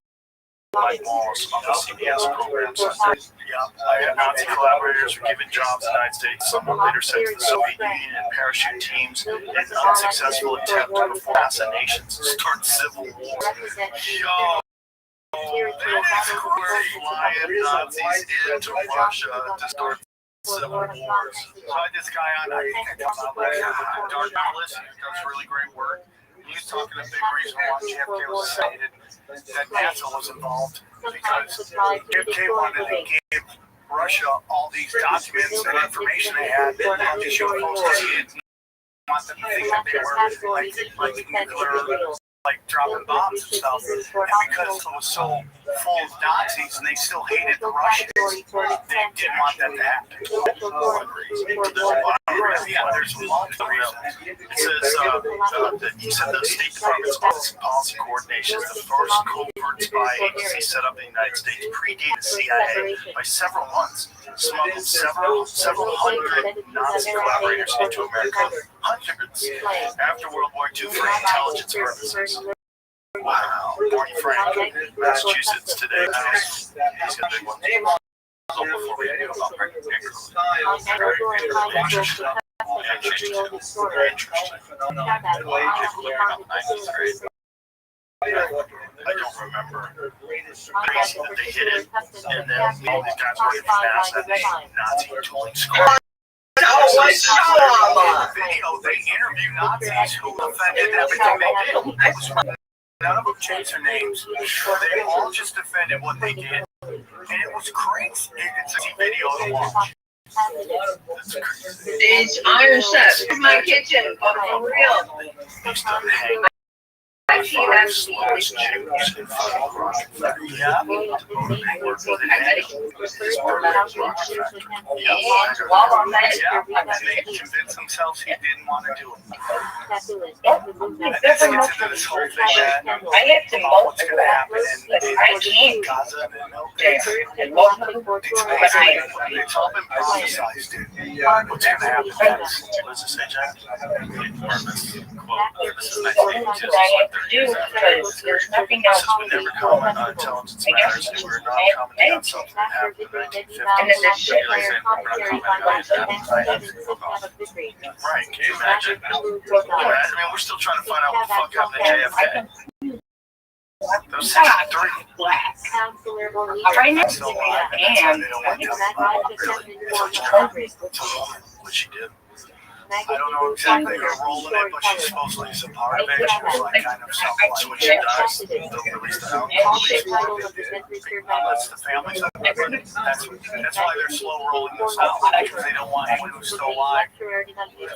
like walls on the CBS programs. Nazi collaborators were given jobs in the United States. Some were later sent to the Soviet Union and parachute teams in an unsuccessful attempt to perform assassinations and start civil war. Yo, they were flying Nazis into Russia to start civil wars. So I had this guy on, I think I talked about Dark Journalist, who does really great work. He was talking a big reason why JFK was assassinated, that NASA was involved, because JFK wanted to give Russia all these documents and information they had, and to show folks that he didn't want them to think that they were like nuclear, like dropping bombs and stuff. And because it was so full of Nazis and they still hated the Russians, they didn't want that to happen. One reason. There's multiple reasons. It says he said the State Department's Office of Policy Coordination is the first covert spy agency set up in the United States, predated the CIA by several months, smuggled several hundred Nazi collaborators into America, hundreds, after World War II for intelligence purposes. Wow. Marty Frank, Massachusetts today. He's got a big one. So before we do about interesting. I don't remember. Crazy that they hit it, and then all these guys working for NASA, and they Nazi tooling squad. Video, they interview Nazis who offended everything they did. none of them changed their names. They all just defended what they did. And it was crazy. It's a video to watch. These iron sets in my kitchen, but for real. They started hanging. I see that. Slowest Jews in fucking rock. Yeah. And they convinced themselves he didn't want to do it. Let's get into this whole thing that I have to what's going to happen in Gaza and the Middle East. It's all been prophesized, dude. What's going to happen next? What does it say, Jack? This is 1982. Because there's nothing else. Since we never comment on intelligence matters, and we're not commenting on something that happened in the 1950s. And then this shit Right, can you imagine? I mean, we're still trying to find out what the fuck happened to JFK. That was 63. Right now, Still alive, and that's why they don't want to tell me what she did. I don't know exactly her role in it, but she's supposedly a part of it. She was like kind of something like when she dies, they'll release the outcome. That's the families. That's why they're slow rolling this out, because they don't want anyone who's still alive to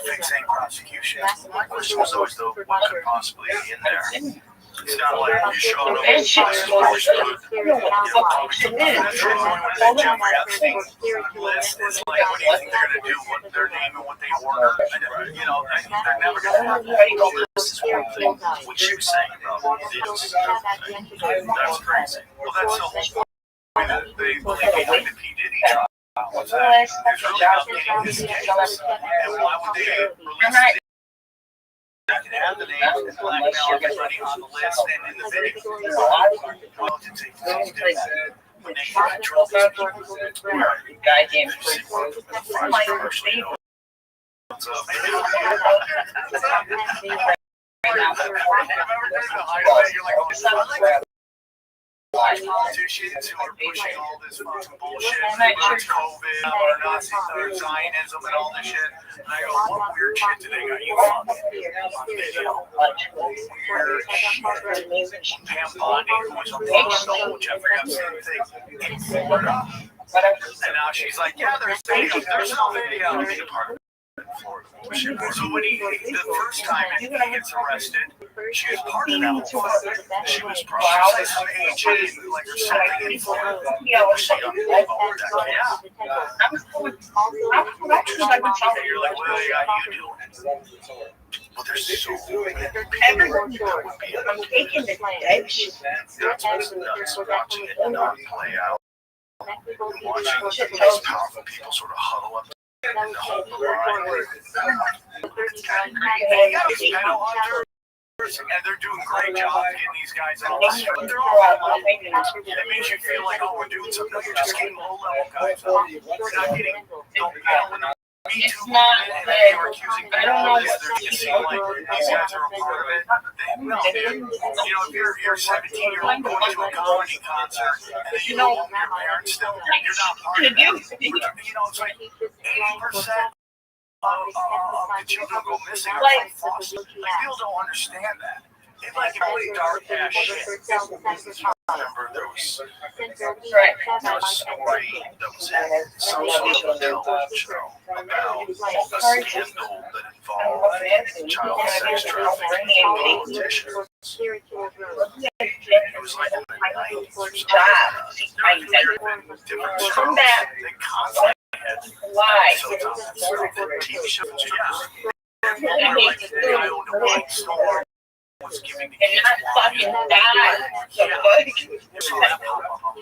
fix any prosecution. My question was always, though, what could possibly be in there? It's not like you showed up and shit's always good. That's the only one that Jeffrey Epstein list is like, what do you think they're going to do? What their name and what they order? You know, they're never going to have that. This is one thing. What she was saying about this, that's crazy. Well, that's the whole point that they believe behind the P. Diddy trial. What's that? There's really not getting this case. And why would they release it? They can have the names and blackmail everybody on the list and in the video. Well, to take the do that. When they can control these people, goddamn two shits who are pushing all this fucking bullshit about COVID or Nazi or Zionism and all this shit. And I go, what weird shit do they got you on video? What weird shit? Pam Bondi, who was on the stole Jeffrey Epstein thing in Florida. And now she's like, yeah, there's video. There's no video. Florida. So when the first time he gets arrested, she was part of that whole thing. She was probably some agent, like or something in Florida. Was she on the phone with that kid? Yeah. You're like, well, yeah, you do it. But there's so many people that would be I'm taking the edge. That's what's nuts, watching it not play out. And watching these powerful people sort of huddle up and hold the line. It's kind of crazy. And they're doing a great job getting these guys out. They're all level. It makes you feel like, oh, we're doing something. You're just getting low-level guys out. You're not getting, when the Me Too movement and they were accusing people of this, they're making it seem like these guys are a part of it. No, dude. You know, if you're a 17-year-old going to a comedy concert and then you don't want your parents still, you're not part of it. You know, it's like 80% of the children go missing are from foster. People don't understand that. It's like really dark ass shit. I remember there was a story that was in some sort of television show about a scandal that involved child sex trafficking politicians. It was like in the 90s or something. Different shows. They constantly had TV shows. Yeah. Like the guy owned a wine store. Was giving the kids fucking die. So that pop up on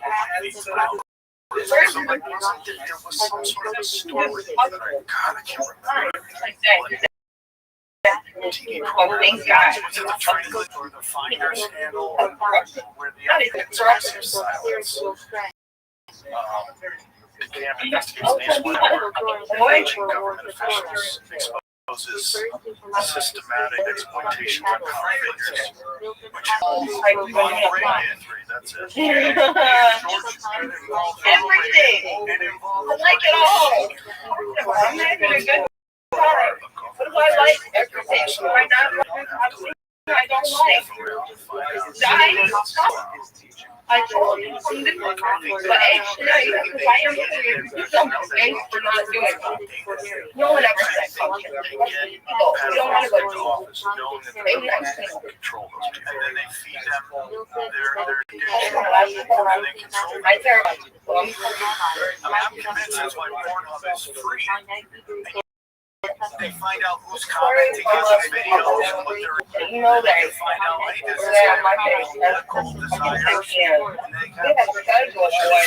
there was some sort of a story that I can't remember. TV program. Was it the Triangle or the Finder scandal where the expressive silence began investigating government officials exposes systematic exploitation of convicts, which involves that's it. Everything. I like it all. I'm having a good time. What do I like? Everything. Right now, I don't like. I told him from the book, but actually, I am thanks for not doing it. No one ever said something. You don't want to go to the office. Maybe I'm saying control those people. And then they feed them their dish. right there. I'm convinced that's why Pornhub is free. They find out who's commenting on the videos and what they're You know that. they find out, hey, this is my political desires. And they We had a schedule, boy.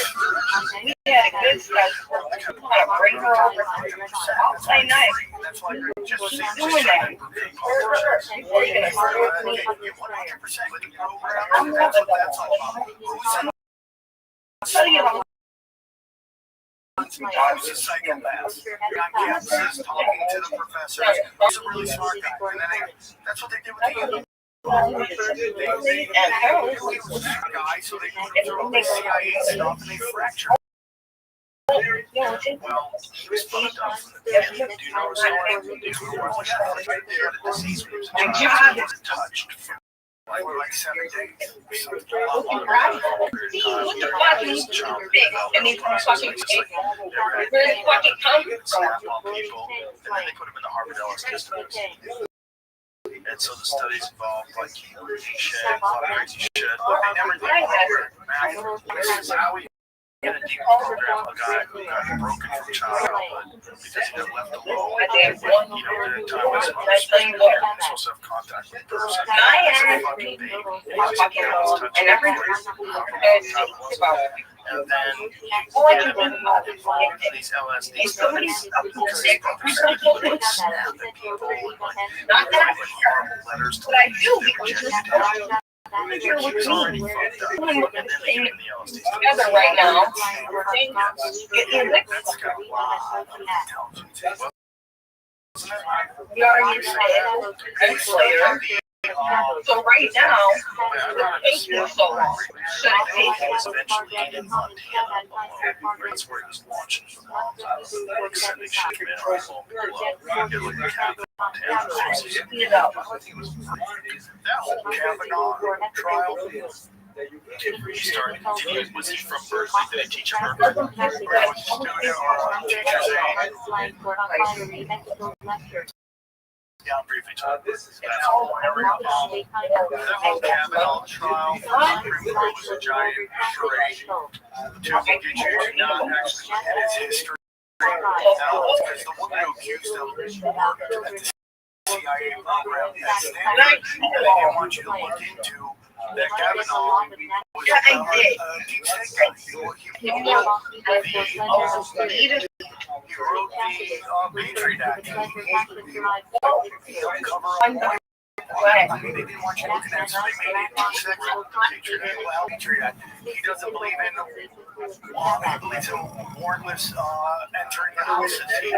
We had a good schedule. We had a break her over. I'll say nice. That's why you're just She's doing that. Before you get started with me, 100%. I'm never gonna. I'll tell you how. I was a psychopath. On campuses talking to the professors. I was a really smart guy. And then that's what they did with the they guy, so they throw the CIA stuff and they fractured. Well, he was fucked up from the beginning. Do you know the story? They had a disease when he was a child. He wasn't touched for like 7 days. He's fucking big, and he's fucking big. Where's he fucking coming from? And then they put him in the Harvard Ellis distance. And so the studies involved like he shed, a lot of crazy shit. But they never did. This is how we get a deep program a guy who got broken from childhood because he got left alone. During time was supposed to have contact with the person. Fucking baby. And everywhere. And then you get him involved in these LSD studies because his brother said he would like snap at people and like horrible letters to But I do like because reject you're him. He was already fucked up. And then they get him the LSD studies. together right now. That's got a lot of intelligence. You already said later. So right now, it's taking so long. Should it take He was eventually in Montana alone. That's where he was launching from like sending shit in a whole get like a cabin in Montana. That whole Kavanaugh trial, he started continuing. Was he from Berkeley? Did he teach at Berkeley? Or was he a student or a teacher's aide? Yeah, I'm briefly talking. That whole Kavanaugh trial was a giant charade to get you to not actually look at his history. Because the woman who accused him worked at the CIA program at Stanford. They didn't want you to look into that Kavanaugh was a deep state guy. He wrote the Patriot Act. He helped cover up. I mean, they didn't want you looking at it, so they made it sexual. Patriot Act. He doesn't believe in he believes in warrantless entering the houses. He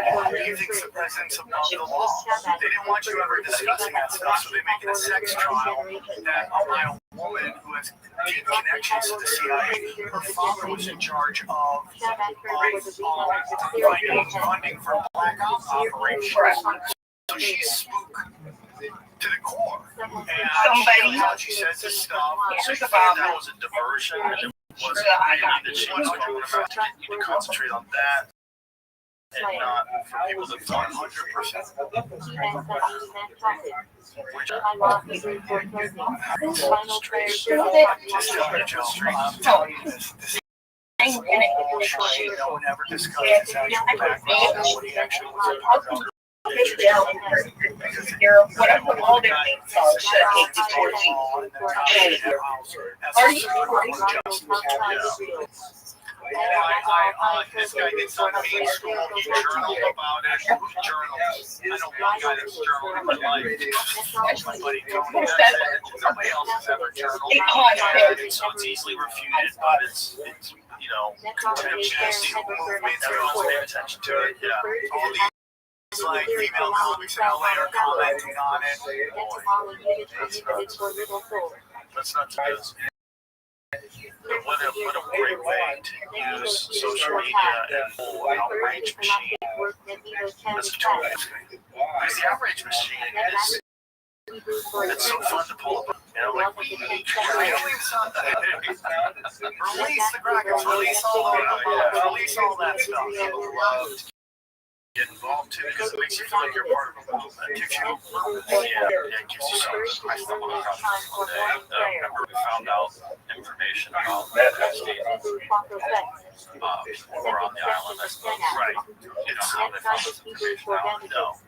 thinks the president's above the law. They didn't want you ever discussing that stuff, so they make it a sex trial that by a woman who has deep connections to the CIA. Her father was in charge of funding for black ops operations. So she's spook to the core. And she says this stuff. So you think that was a diversion. It wasn't really that she was going about to get you to concentrate on that. And not for people that thought 100%. No one ever discussed his actual background or what he actually was about. Whatever all their names are, should have taken Are you this guy did something in school. He journaled about it. Who journals? I know one guy that's journaled in my life. My buddy Tony. Nobody else has ever journaled. So it's easily refuted, but it's contemptuous. Movements, everyone's paying attention to it. Yeah. All these like female comics in LA are commenting on it. That's not to do. What a great way to use social media and full outrage machine. That's a total thing. Because the outrage machine is It's so fun to pull up. You know, like, release the Kraken, release all that stuff. People love to get involved too because it makes you feel like you're part of a movement. It gives you, it gives you something. I stumbled across this one day. Remember we found out information about testing or on the island, I suppose. Right. You know how they found this information out? No.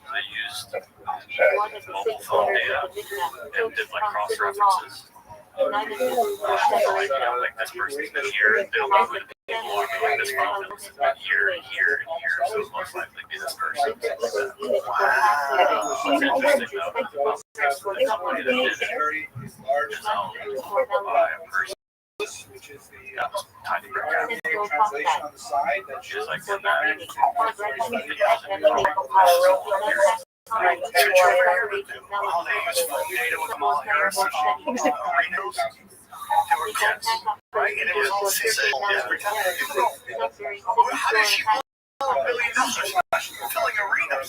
They used mobile phone data and did like cross references. Like this person's been here, they don't know who the people are, but like this person's been here, here, and here, so it's most likely be this person. Wow. It's interesting though. Somebody that did his own by a person. Yeah, tiny breakout. Translation on the side that Just like in that. Right? And it was all sizzle every time. How does she blow $1 billion filling arenas?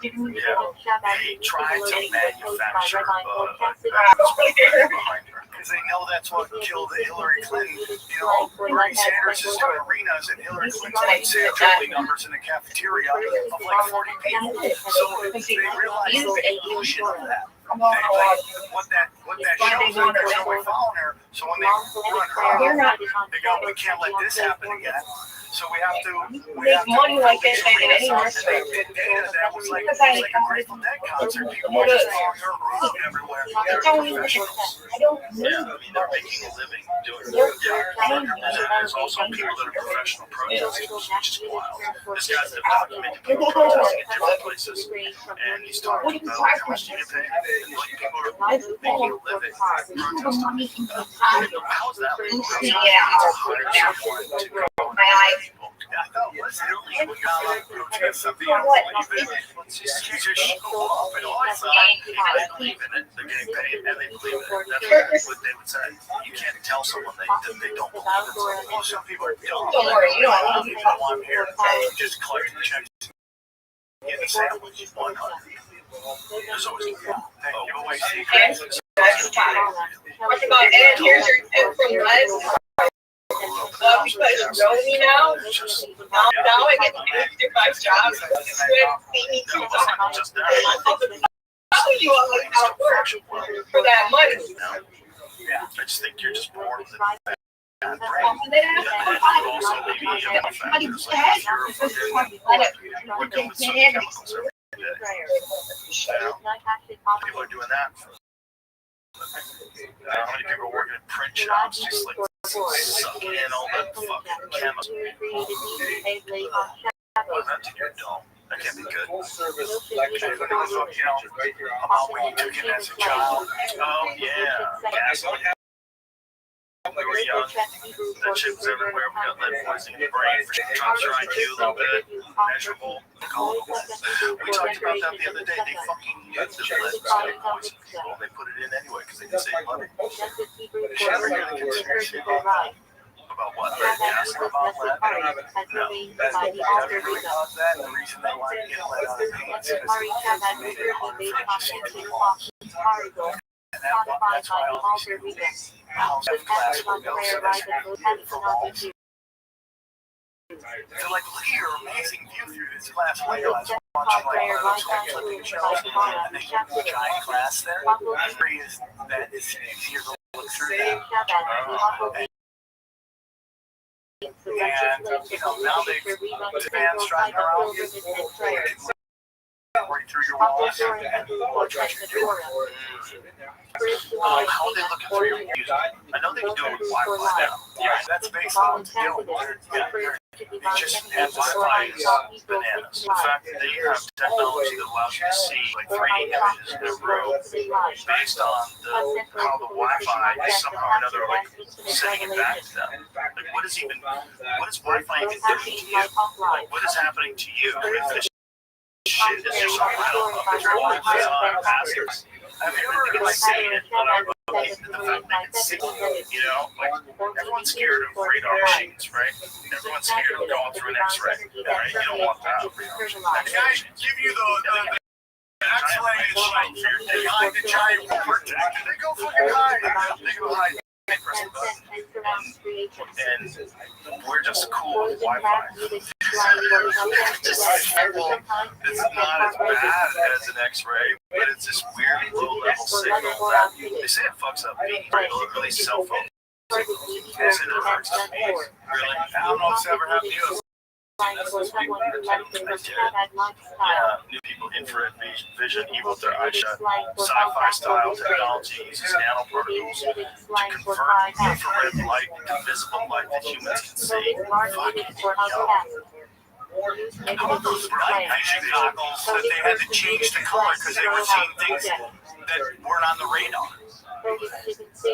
Yeah, they tried to manufacture because they know that's what killed Hillary Clinton. You know, Bernie Sanders is doing arenas and Hillary Clinton said triple numbers in a cafeteria of like 40 people. So they realized the illusion of that. What that shows is there's no way following her. So when they run her off, they go, we can't let this happen again. So we have to make money like that anywhere. And they did data that was like a Grateful Dead concert. People were just throwing her around everywhere. They're professionals. Yeah, I mean, they're making a living doing it. Yeah. And there's also people that are professional protesters, which is wild. This guy's been documenting people protesting in different places, and he's talking about how much do you get paid, and like people are making a living protesting. How is that legal? Hire someone to go and people. I thought, what's illegal? Let's just show up and awesome. They believe in it. They're getting paid and they believe in it. That's what they would say. You can't tell someone that they don't believe in something. Well, some people are dumb. Don't worry, you don't need people on here just collecting checks. Get a sandwich. Why not? There's always giveaway secrets. Talk about Ed, here's your tip from Les. Love you guys know me now. Now I get to do 5 jobs. Feed me 2 jobs. How do you want like how it works for that money? Yeah, I just think you're just born with it. And also maybe other factors like if you're a fucking would go with certain chemicals every day. People are doing that. How many people are working in print shops just like sucking in all that fucking chemicals? Well, that's in your dome. That can't be good. Full service lecture. You know, about when you took it as a child. Oh, yeah. Gasoline. We were young. That shit was everywhere. We got lead poisoning in the brain. Drops your IQ a little bit. Measurable. We talked about that the other day. They fucking used the lead poison. Well, they put it in anyway because they can save money. Should I really consider shit about what? Gasoline about lead? No. That's really caused that. The reason they want to get lead out of paints is because they made it harder for people. And that's why all these house of glass windows for walls. They're like, look at your amazing view through this glass window. I was watching like one of those flipping shows, and they have a giant glass there. That is easier to look through that. And you know, now they've fans driving around right through your walls and watch what you're doing. How are they looking for your music? I know they can do it with Wi-Fi now. Yeah, that's basically what they're doing. They just have Wi-Fi is bananas. In fact, they have technology that allows you to see like 3D images in a room based on how the Wi-Fi is somehow or another like sending it back to them. Like what is Wi-Fi even doing to you? Like what is happening to you if this shit is just I don't know. There's Wi-Fi on passers. Have you ever seen it on our boat? The fact that it's sick, you know, like everyone's scared of radar machines, right? Everyone's scared of going through an X-ray, right? You don't want that. Can I give you the behind the giant wood. They go fucking hide. They go hide. And we're just cool with Wi-Fi. It's not as bad as an X-ray, but it's this weird low-level signal that they say it fucks up beams, or at least cell phone. Really? I don't know if it's ever happened to you. New people, infrared vision, even with their eyes shut. Sci-fi style technology uses nanoparticles to convert infrared light into visible light that humans can see. How about those night vision goggles that they had to change the color because they were seeing things that weren't on the radar?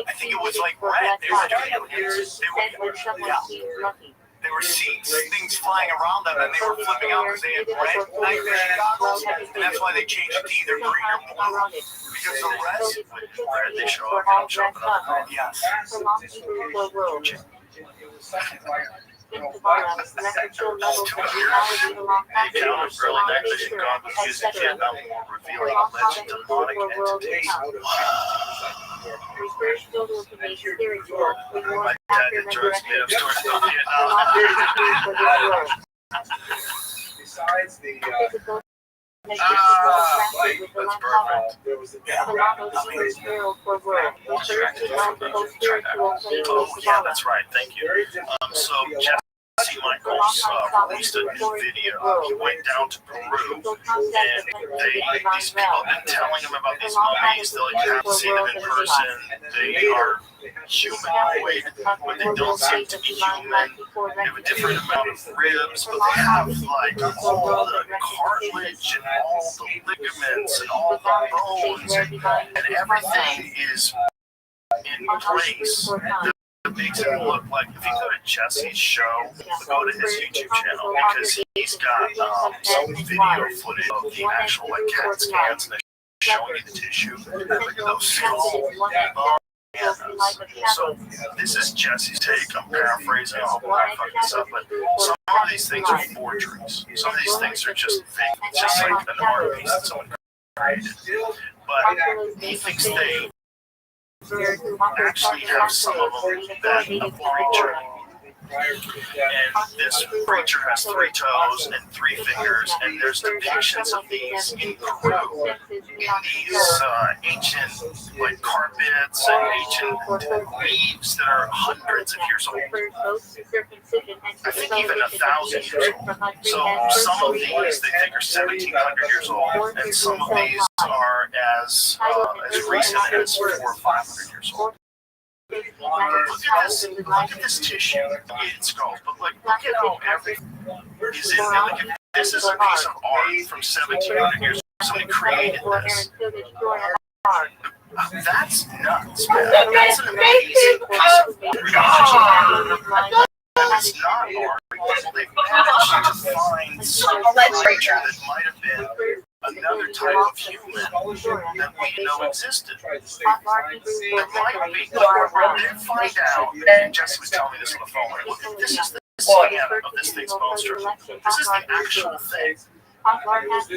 I think it was like red. They were doing aliens. They were seeing things flying around them, and they were flipping out because they had red night vision goggles, and that's why they changed it to either green or blue. Because the rest, Red, they show up, they don't show up another. yes. They counted early night vision goggles using Vietnam War, revealing alleged demonic entities. My dad enjoys me upstairs about Vietnam. Besides the That's perfect. there was a Oh, yeah, that's right. Thank you. So Jesse Michaels released a new video. He went down to Peru, and these people have been telling him about these mummies. They haven't seen them in person. They are humanoid, but they don't seem to be human. They have a different amount of ribs, but they have like all the cartilage and all the ligaments and all the bones, and everything is in place that makes it look like, if you go to Jesse's show, go to his YouTube channel, because he's got some video footage of the actual like CAT scans and showing you the tissue. Look at those skulls. So this is Jesse's take. I'm paraphrasing. I hope I'm not fucking this up, but some of these things are forgeries. Some of these things are just fake. It's just like an art piece that someone created. But he thinks they actually have some of them that a preacher. And this creature has 3 toes and 3 fingers, and there's depictions of these in Peru, in these ancient like carpets and ancient weaves that are hundreds of years old. I think even 1,000 years old. So some of these they think are 1,700 years old, and some of these are as recent as 400 or 500 years old. Look at this tissue. It's skulls, but like, look at how everything is in there. Like, this is a piece of art from 1,700 years ago. Somebody created this. That's nuts, man. That's an amazing piece of art. It's not art. They've managed to find some creature that might have been another type of human that we know existed. That might be. Then find out, and Jesse was telling me this on the phone, like, look, this is the scan of this thing's bone structure. This is the actual thing. Like,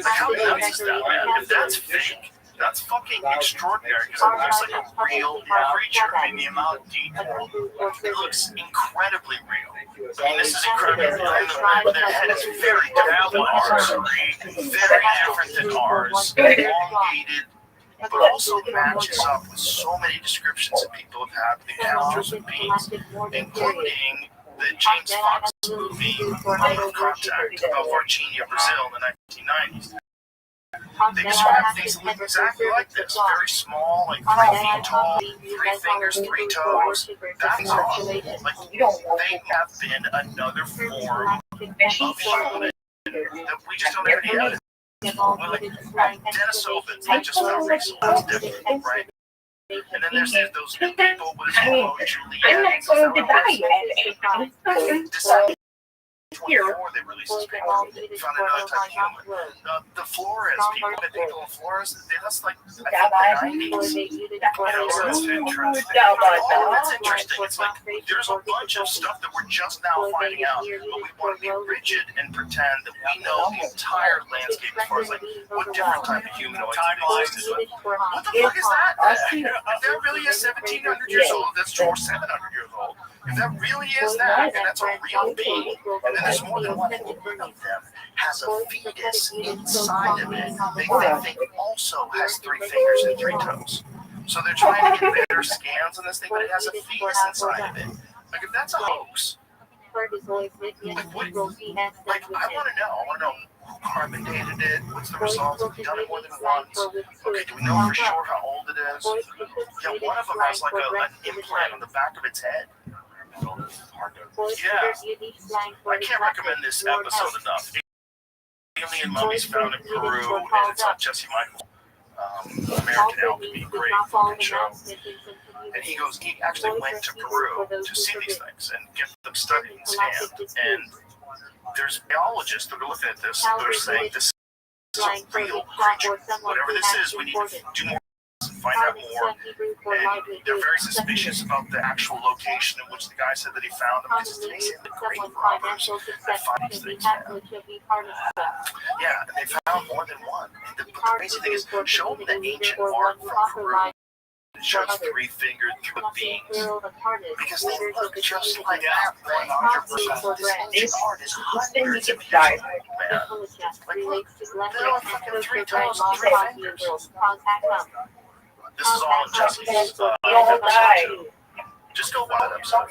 how nuts is that, man? If that's fake, that's fucking extraordinary, because it looks like a real creature. I mean, the amount of detail, it looks incredibly real. I mean, this is incredibly real. The head is very different than ours, very different than ours, elongated, but also matches up with so many descriptions that people have had with encounters with beings, including the James Fox movie, Point of Contact, about Varginha, Brazil in the 1990s. They describe things that look exactly like this. Very small, like 3 feet tall, 3 fingers, 3 toes. That's wrong. Like, they have been another form of human that we just don't have any evidence. Like Denisovans, they just found recently. That's different, right? And then there's those new people with Juliet. I'm not going to die. 2024, they released this paper. They found another type of human. The Flores, people in Flores, that's like, I think the 90s. That's interesting. It's interesting. It's like, there's a bunch of stuff that we're just now finding out, but we want to be rigid and pretend that we know the entire landscape as far as like what different type of humanoids exist. What the fuck is that? If that really is 1,700 years old, that's true, or 700 years old. If that really is that, and that's a real being, and then there's more than one of them has a fetus inside of it, they think also has 3 fingers and 3 toes. So they're trying to get better scans on this thing, but it has a fetus inside of it. Like, if that's a hoax, like, what, like, I want to know who carbon dated it, what's the results, have we done it more than once, okay, do we know for sure how old it is? Yeah, one of them has like an implant on the back of its head. Yeah, I can't recommend this episode enough. Alien mummies found in Peru, and it's on Jesse Michael. American Alchemy, great fucking show. And he actually went to Peru to see these things and get them studied and scanned. And there's biologists that are looking at this that are saying this is a real creature. Whatever this is, we need to do more and find out more. And they're very suspicious about the actual location in which the guy said that he found them. Because it's basically grave robbers that find these things. Yeah, they found more than one. And the crazy thing is, show them the ancient art from Peru. It shows 3-fingered beings. Because they look just like that. 100%. This ancient art is hundreds of years old, man. Like, look, they're all fucking 3 toes and 3 fingers. This is all Jesse's just go watch episode.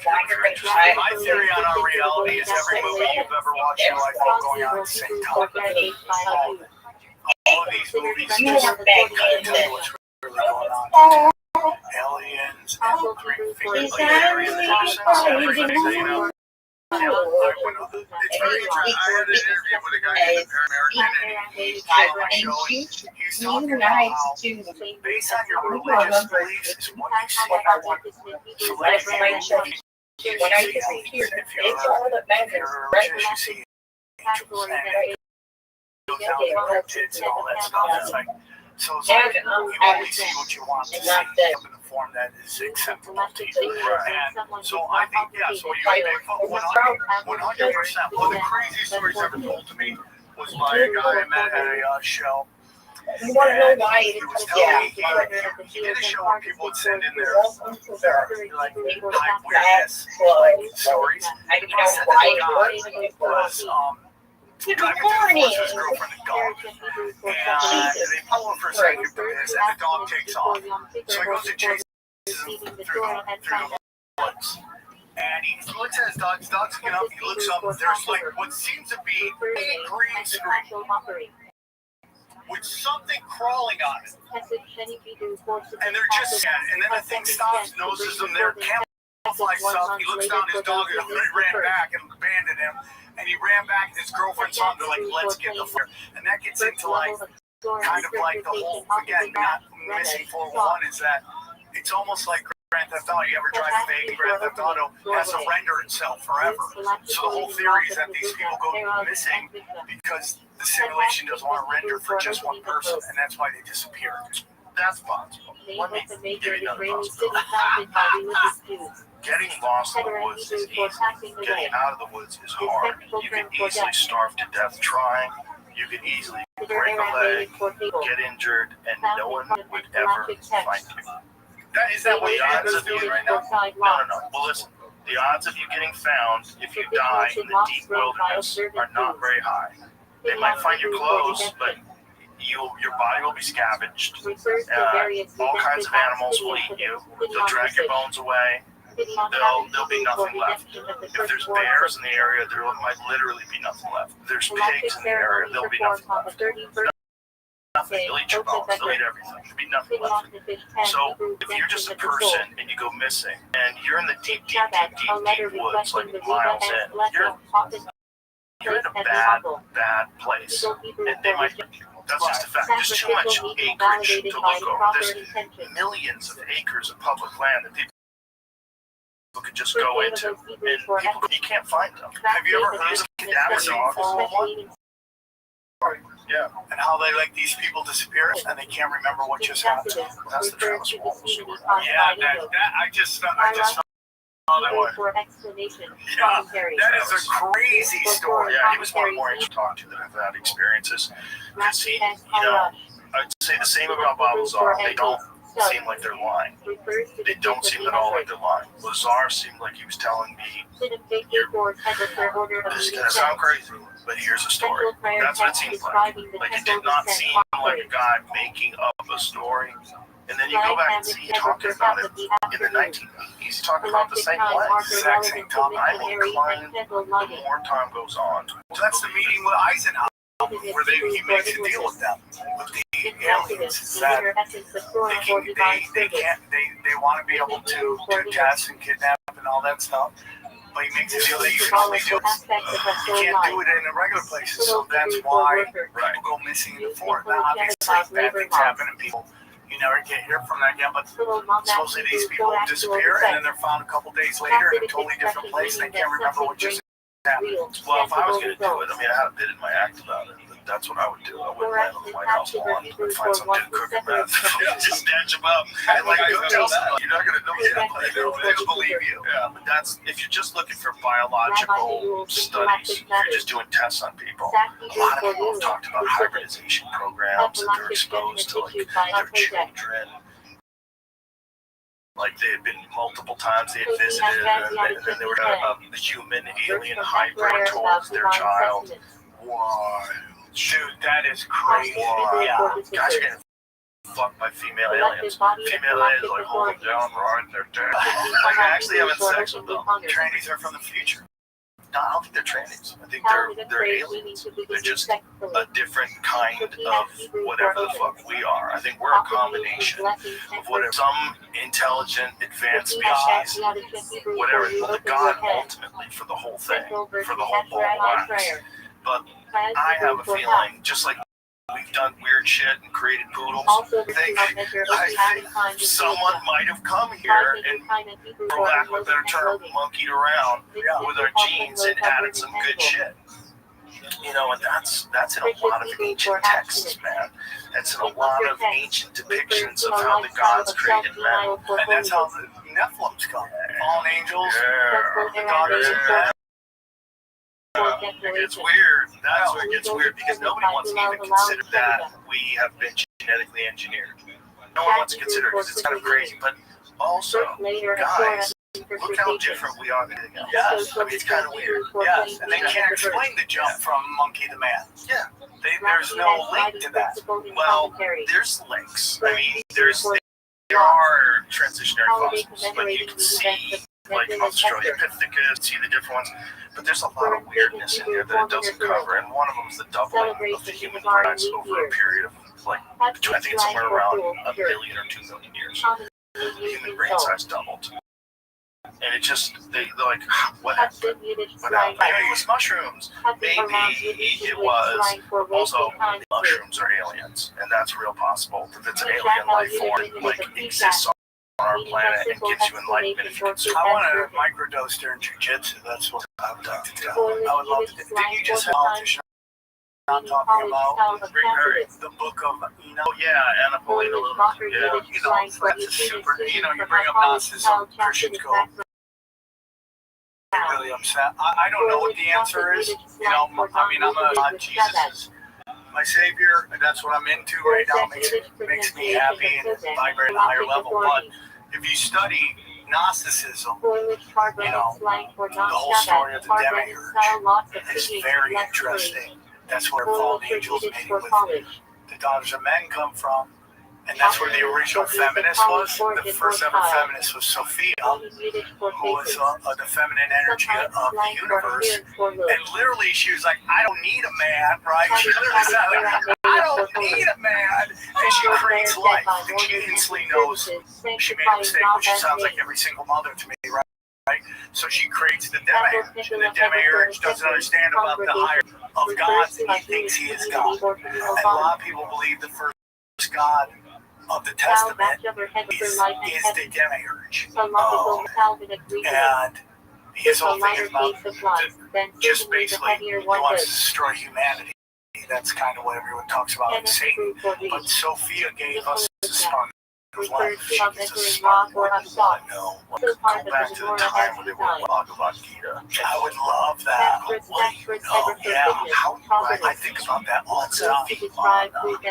My theory on our reality is every movie you've ever watched in your life all going on at the same time. All of these movies just kind of tell you what's really going on. Aliens and 3 fingers. Everything, you know. It's very interesting. I had an interview with a guy who's American, and he's on my show, and he's talking about how, based on your religious beliefs, is what you see. So, like, if you're religious, you see angels, and goes down to cryptids and all that stuff. It's like, so it's like, you only see what you want to see in the form that is acceptable to you. And so I think, yeah, so you make 100%. One of the craziest stories ever told to me was by a guy I met at a show. You want to know why he was telling me he did a show where people would send in their like eyewitness stories. I don't know why it was driving through the forest with his girlfriend and dog, and they pull him for a second for this, and the dog takes off. So he goes to chase him through the woods. And he looks at his dog's looking up, he looks up, there's like what seems to be a green screen with something crawling on it. And they're just, and then the thing stops, noses them, they're camouflage stuff. He looks down, his dog ran back and abandoned him. And he ran back, and his girlfriend saw him, they're like, let's get the fire. And that gets into like, kind of like the whole, again, not missing 401 is that it's almost like Grand Theft Auto. You ever drive fake Grand Theft Auto, it has to render itself forever. So the whole theory is that these people go missing because the simulation doesn't want to render for just one person, and that's why they disappear. That's possible. Let me give you another possibility. Getting lost in the woods is easy. Getting out of the woods is hard. You can easily starve to death trying. You can easily break a leg, get injured, and no one would ever find you. Is that what the odds of you right now? No. Well, listen. The odds of you getting found if you die in the deep wilderness are not very high. They might find your clothes, but your body will be scavenged. All kinds of animals will eat you. They'll drag your bones away. There'll be nothing left. If there's bears in the area, there might literally be nothing left. If there's pigs in the area, there'll be nothing left. Nothing. They'll eat your bones. They'll eat everything. There'll be nothing left. So if you're just a person and you go missing, and you're in the deep woods, like miles in, you're in a bad place. And they might. That's just a fact. There's too much acreage to look over. There's millions of acres of public land that people could just go into, and people, you can't find them. Have you ever heard of cadaver dogs? Yeah. And how they let these people disappear and they can't remember what just happened. That's the Travis Walton story. Yeah, I just found that one. Yeah, that is a crazy story. Yeah, he was one of the more interesting to talk to that have had experiences. Because he, I'd say the same about Bob Lazar. They don't seem like they're lying. They don't seem at all like they're lying. Lazar seemed like he was telling me, this is going to sound crazy, but here's a story. That's what it seemed like. Like, it did not seem like a guy making up a story. And then you go back and see he talking about it in the 1980s. He's talking about the same way. Exact same topic. I'm inclined, the more time goes on. So that's the meeting with Eisenhower, where he makes a deal with them, with the aliens, that they want to be able to do tests and kidnap and all that stuff. But he makes a deal that you can only do it. You can't do it in the regular places, so that's why people go missing in the forest. Now, obviously, bad things happen and people, you never get hear from that again, but supposedly these people disappear and then they're found a couple days later in a totally different place and they can't remember what just happened. Well, if I was going to do it, I mean, I had a bit in my act about it. That's what I would do. I wouldn't land on the White House lawn. I'd find some dude cooking meth. Just snatch him up. And like, go tell somebody. You're not going to know yet. They'll believe you. Yeah, but that's, if you're just looking for biological studies, if you're just doing tests on people, a lot of people have talked about hybridization programs that they're exposed to, like, their children. Like, they had been multiple times, they had visited, and then they were the human alien hybrid towards their child. Wow. Dude, that is crazy. Yeah. Guys are getting fucked by female aliens. Female aliens like hold them down, right? They're dead. Like actually having sex with them. Trannies are from the future. No, I don't think they're trannies. I think they're aliens. They're just a different kind of whatever the fuck we are. I think we're a combination of whatever, some intelligent, advanced species, whatever, the God ultimately for the whole thing, for the whole ball of wax. But I have a feeling, just like we've done weird shit and created poodles, I think someone might have come here and, for lack of a better term, monkeyed around with our genes and added some good shit. You know, and that's in a lot of ancient texts, man. That's in a lot of ancient depictions of how the gods created men. And that's how the Nephilims come. Fallen angels, the daughters of men. It gets weird. That's where it gets weird because nobody wants to even consider that we have been genetically engineered. No one wants to consider it because it's kind of crazy. But also, guys, look how different we are than anything else. Yes. I mean, it's kind of weird. Yes, and they can't explain the jump from monkey to man. Yeah. There's no link to that. Well, there's links. I mean, there are transitionary fossils. Like you can see, like Australopithecus, see the different ones. But there's a lot of weirdness in there that it doesn't cover, and one of them is the doubling of the human brain over a period of, like, I think it's somewhere around 1 billion or 2 million years. The human brain size doubled. And it just, they're like, what happened? What happened? Maybe it was mushrooms. Maybe it was also mushrooms are aliens, and that's real possible. That it's an alien life form, like, exists on our planet and gives you enlightenment if you consume. I want to microdose during jiu-jitsu. That's what I would like to do. I would love to. Didn't you just have politician I'm talking about the book of Enoch? Oh yeah, Anna Paulina Luna. Yeah, that's a super. You bring up Gnosticism, Christians go really upset. I don't know what the answer is. I mean, I'm a Jesus is my savior, and that's what I'm into right now. Makes me happy and vibrate at a higher level. But if you study Gnosticism, the whole story of the demiurge is very interesting. That's where fallen angels mating with the daughters of men come from. And that's where the original feminist was. The first ever feminist was Sophia, who was the feminine energy of the universe. And literally, she was like, I don't need a man, right? She literally said, I don't need a man. And she creates life. And she instantly knows she made a mistake, which sounds like every single mother to me, right? So she creates the demiurge. And the demiurge doesn't understand about the higher of God. He thinks he is God. And a lot of people believe the first God of the Testament is the demiurge. And his whole thing is about just basically he wants to destroy humanity. That's kind of what everyone talks about in Satan. But Sophia gave us the spark of life. She gives us a spark. What do you want to know? Go back to the time when they were Bhagavad Gita. I would love that. What do you know? Yeah. How I think about that all the time.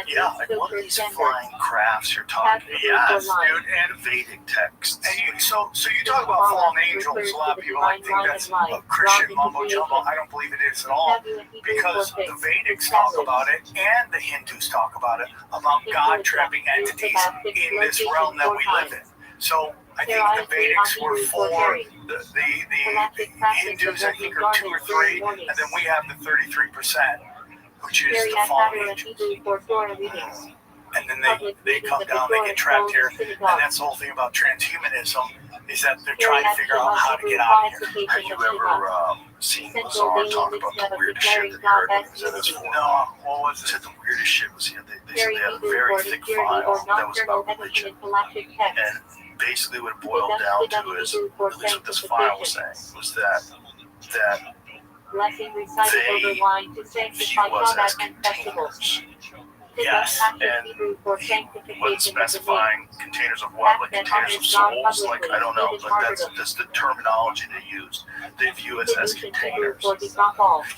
Yeah, like what are these flying crafts you're talking about? Yes, dude, and Vedic texts. And so you talk about fallen angels. A lot of people like think that's a Christian mumbo jumbo. I don't believe it is at all, because the Vedics talk about it and the Hindus talk about it, about God trapping entities in this realm that we live in. So I think the Vedics were for the Hindus, I think, are 2 or 3, and then we have the 33%, which is the fallen angels. And then they come down, they get trapped here, and that's the whole thing about transhumanism, is that they're trying to figure out how to get out of here. Have you ever seen Lazar talk about the weirdest shit that he heard when he was in his form? No, what was it? Said the weirdest shit was they said they had a very thick file that was about religion, and basically what it boiled down to is, at least what this file was saying, was that they view us as containers. Yes, and he wasn't specifying containers of what, like containers of souls, like I don't know, but that's the terminology they use. They view us as containers. Can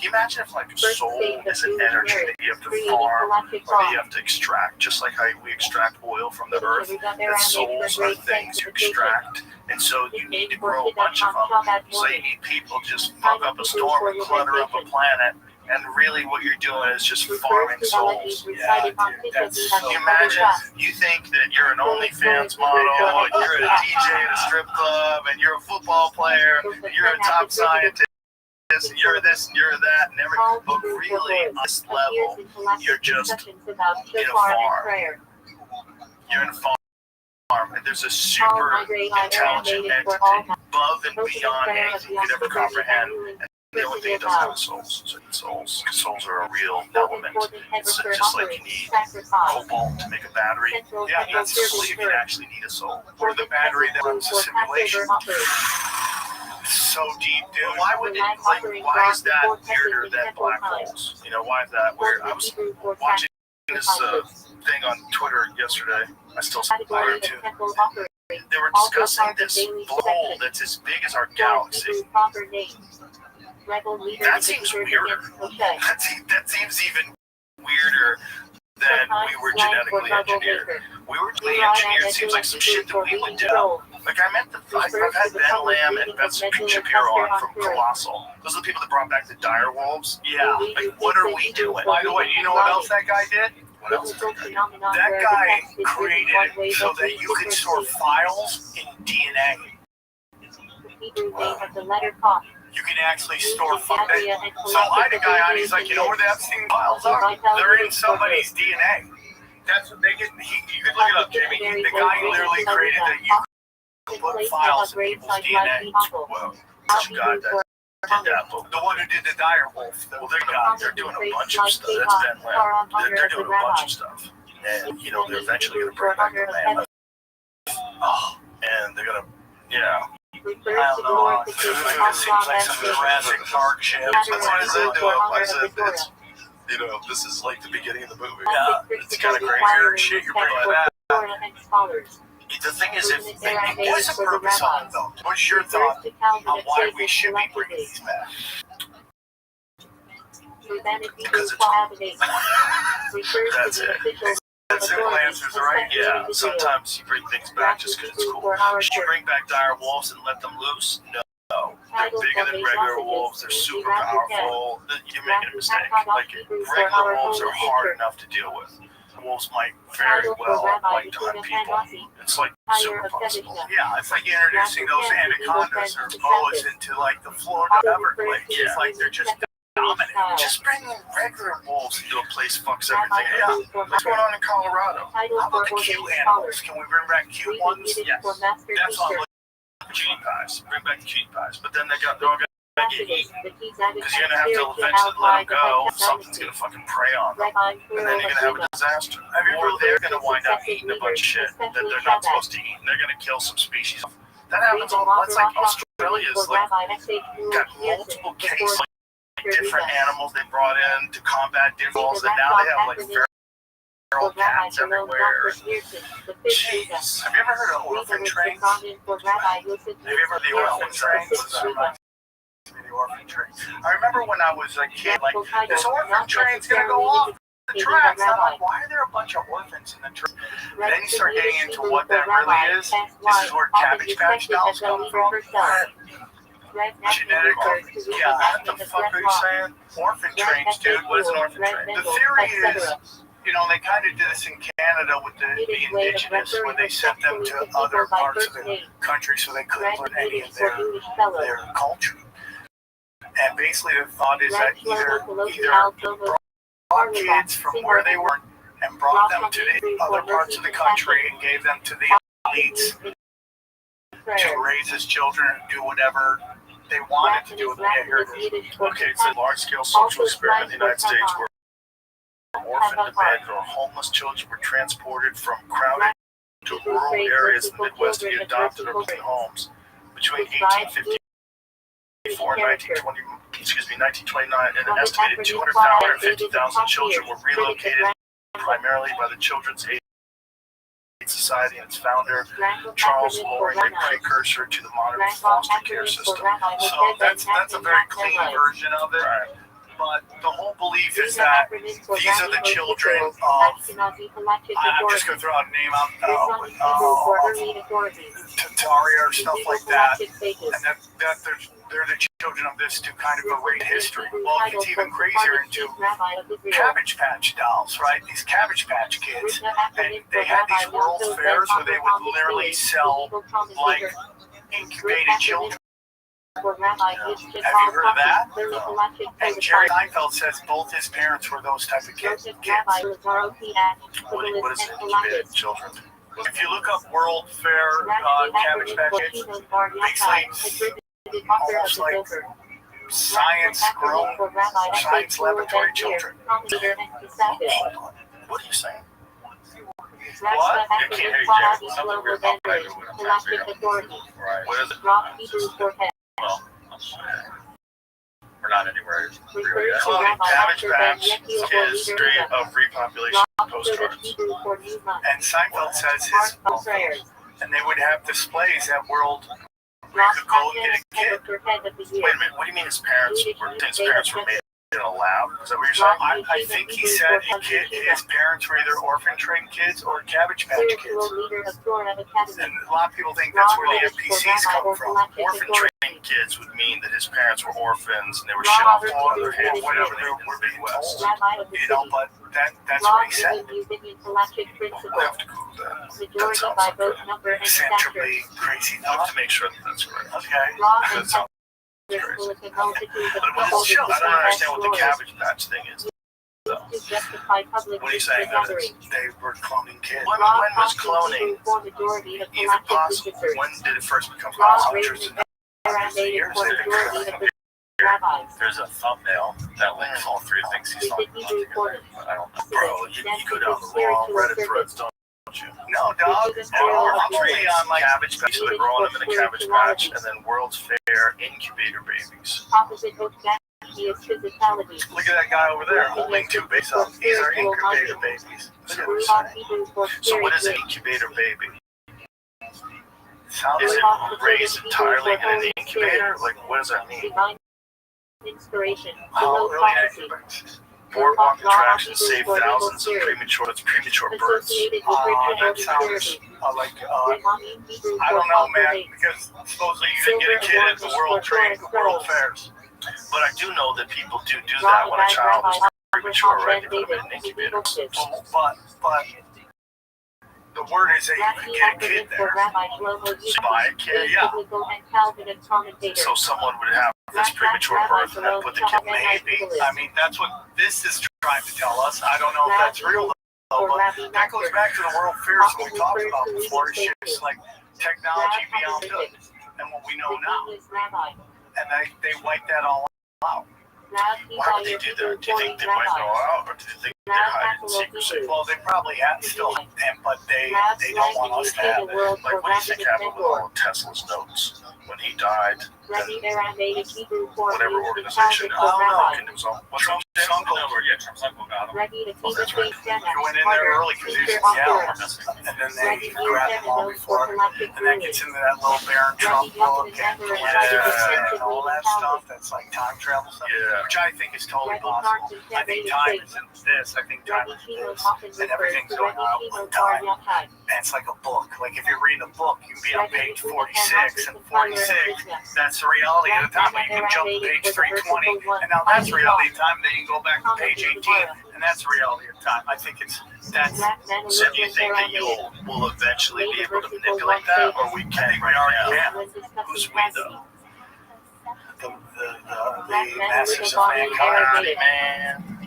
you imagine if like a soul is an energy that you have to farm or that you have to extract, just like how we extract oil from the earth, that souls are things you extract, and so you need to grow a bunch of them. So you need people just fuck up a storm and clutter up a planet. And really what you're doing is just farming souls. Yeah, dude, that's so Can you imagine, you think that you're an OnlyFans model, and you're a DJ at a strip club, and you're a football player, and you're a top scientist, and you're this and you're that, and everything. But really, on this level, you're just in a farm. You're in a farm, and there's a super intelligent entity above and beyond anything you could ever comprehend. The only thing it doesn't have is souls. Souls are a real element. It's just like you need cobalt to make a battery. Yeah, that's believe you actually need a soul. Or the battery that runs the simulation. So deep, dude. Why would it, like, why is that weirder than black holes? You know, why is that weird? I was watching this thing on Twitter yesterday. I still subscribe to. They were discussing this black hole that's as big as our galaxy. That seems weirder. That seems even weirder than we were genetically engineered. We were genetically engineered. Seems like some shit that we would do. Like I've had Ben Lamb and Ben Shapiro on from Colossal. Those are the people that brought back the dire wolves. Yeah. Like, what are we doing? By the way, you know what else that guy did? What else did that guy created it so that you could store files in DNA. You can actually store files. So I had a guy on, he's like, you know where the Epstein files are? They're in somebody's DNA. That's what they get. You can look it up, Jimmy. The guy literally created that you could put files in people's DNA. Well, such a guy that did that. But the one who did the dire wolf, well, they're doing a bunch of stuff. That's Ben Lamb. They're doing a bunch of stuff. And, you know, they're eventually going to bring back the man. Oh, and they're going to, yeah. I don't know. It seems like some Jurassic Park shit. What does it do? I said, it's, you know, this is like the beginning of the movie. Yeah, it's kind of crazier and shit. You're bringing back. The thing is, what's the purpose of it, though? What's your thought on why we should be bringing these back? Because it's cool. That's it. Simple answers, right? Yeah, sometimes you bring things back just because it's cool. Should you bring back dire wolves and let them loose? No. They're bigger than regular wolves. They're super powerful. You're making a mistake. Like, regular wolves are hard enough to deal with. Wolves might very well like to hunt people. It's like super possible. Yeah, it's like introducing those anacondas or boas into like the Florida Everglades. Yeah. It's like they're just dominant. Just bring regular wolves into a place fucks everything. Yeah, what's going on in Colorado? How about the cute animals? Can we bring back cute ones? Yes. That's on like cutie pies. Bring back the cutie pies. But then they're all got get eaten. Because you're going to have to eventually let them go. Something's going to fucking prey on them. And then you're going to have a disaster. Or they're going to wind up eating a bunch of shit that they're not supposed to eat. And they're going to kill some species. That happens all. That's like Australia's like got multiple cases of different animals they brought in to combat different. And now they have like feral cats everywhere. Jeez. Have you ever heard of orphan trains? Have you ever heard of the orphan trains? The orphan train. I remember when I was a kid, like, this orphan train's gonna go off the tracks. I'm like, why are there a bunch of orphans in the train? Then you start getting into what that really is. This is where Cabbage Patch dolls come from. Genetic. Yeah, what the fuck are you saying? Orphan trains, dude. What is an orphan train? The theory is, you know, they kind of did this in Canada with the indigenous, where they sent them to other parts of the country so they couldn't learn any of their culture. And basically the thought is that either brought kids from where they were and brought them to the other parts of the country and gave them to the elites to raise as children and do whatever they wanted to do with them. Yeah, here it is. Okay, it's a large-scale social experiment in the United States where orphaned, abandoned, or homeless children were transported from crowded to rural areas in the Midwest to be adopted or lived in homes between 1850 before 1929, and an estimated 250,000 children were relocated primarily by the Children's Aid Society and its founder, Charles Loring, a precursor to the modern foster care system. So that's a very clean version of it. But the whole belief is that these are the children of, I'm just going to throw out a name out, Tataria or stuff like that, and that they're the children of this to kind of erase history. Well, it gets even crazier into Cabbage Patch dolls, right? These Cabbage Patch kids, and they had these world fairs where they would literally sell, like, incubated children. Have you heard of that? And Jerry Seinfeld says both his parents were those type of kids. What is incubated children? If you look up World Fair Cabbage Patch kids, basically almost like science laboratory children. What are you saying? What? I can't hear you, Jerry. Something weird about baby. Right. What is it? Well, we're not anywhere near yet. Cabbage Patch is straight of repopulation postcards. And Seinfeld says and they would have displays at World where you could go and get a kid. Wait a minute, what do you mean his parents were made in a lab? Is that what you're saying? I think he said his parents were either orphan train kids or Cabbage Patch kids. And a lot of people think that's where the NPCs come from. Orphan train kids would mean that his parents were orphans and they were shit off to other hands, whatever they were being West. You know, but that's what he said. We'll have to Google that. That sounds like a eccentrically crazy thought to make sure that that's correct. Okay? That sounds crazy. But what is chill? I don't understand what the Cabbage Patch thing is. So, what are you saying? That they were cloning kids? When was cloning even possible? When did it first become possible? Years, there's a thumbnail that links all three things he's talking about together. But I don't know. Bro, you go down the wrong Reddit threads, don't you? No, dog. I'm reading on like Cabbage Patch, so they're growing them in a Cabbage Patch, and then World's Fair incubator babies. Look at that guy over there holding two babies up. These are incubator babies. So what is an incubator baby? Is it raised entirely in an incubator? Like, what does that mean? Oh, really? Boardwalk attractions save thousands of premature births. That sounds like, I don't know, man, because supposedly you can get a kid at the World Fairs. But I do know that people do that when a child is premature, right? They put them in an incubator. But the word is that you can get a kid there. So buy a kid, yeah. So someone would have this premature birth and then put the kid, maybe. I mean, that's what this is trying to tell us. I don't know if that's real, though, but that goes back to the World Fairs that we talked about before. It's just like technology beyond good and what we know now. and they wiped that all out. Why would they do that? Do you think they might know out, or do you think they're hiding secrecy? Well, they probably have still, but they don't want us to have it. Like, what do you think happened with all of Tesla's notes when he died? Whatever organization. I don't know. It was all, what's Trump's uncle, yeah, Trump's uncle got him. that's right. He went in there early because he was in Yale, and then they grabbed him all before, and that gets into that little Baron Trump book and all that stuff that's like time travel stuff, which I think is totally possible. I think time is in this. I think time is this, and everything's going on at one time. And it's like a book. Like if you're reading a book, you can be on page 46, and 46, that's the reality of the time. But you can jump to page 320, and now that's the reality of time. Then you can go back to page 18, and that's the reality of time. I think that's. So do you think that you will eventually be able to manipulate that, or we can right now? Who's we though? The masses of mankind,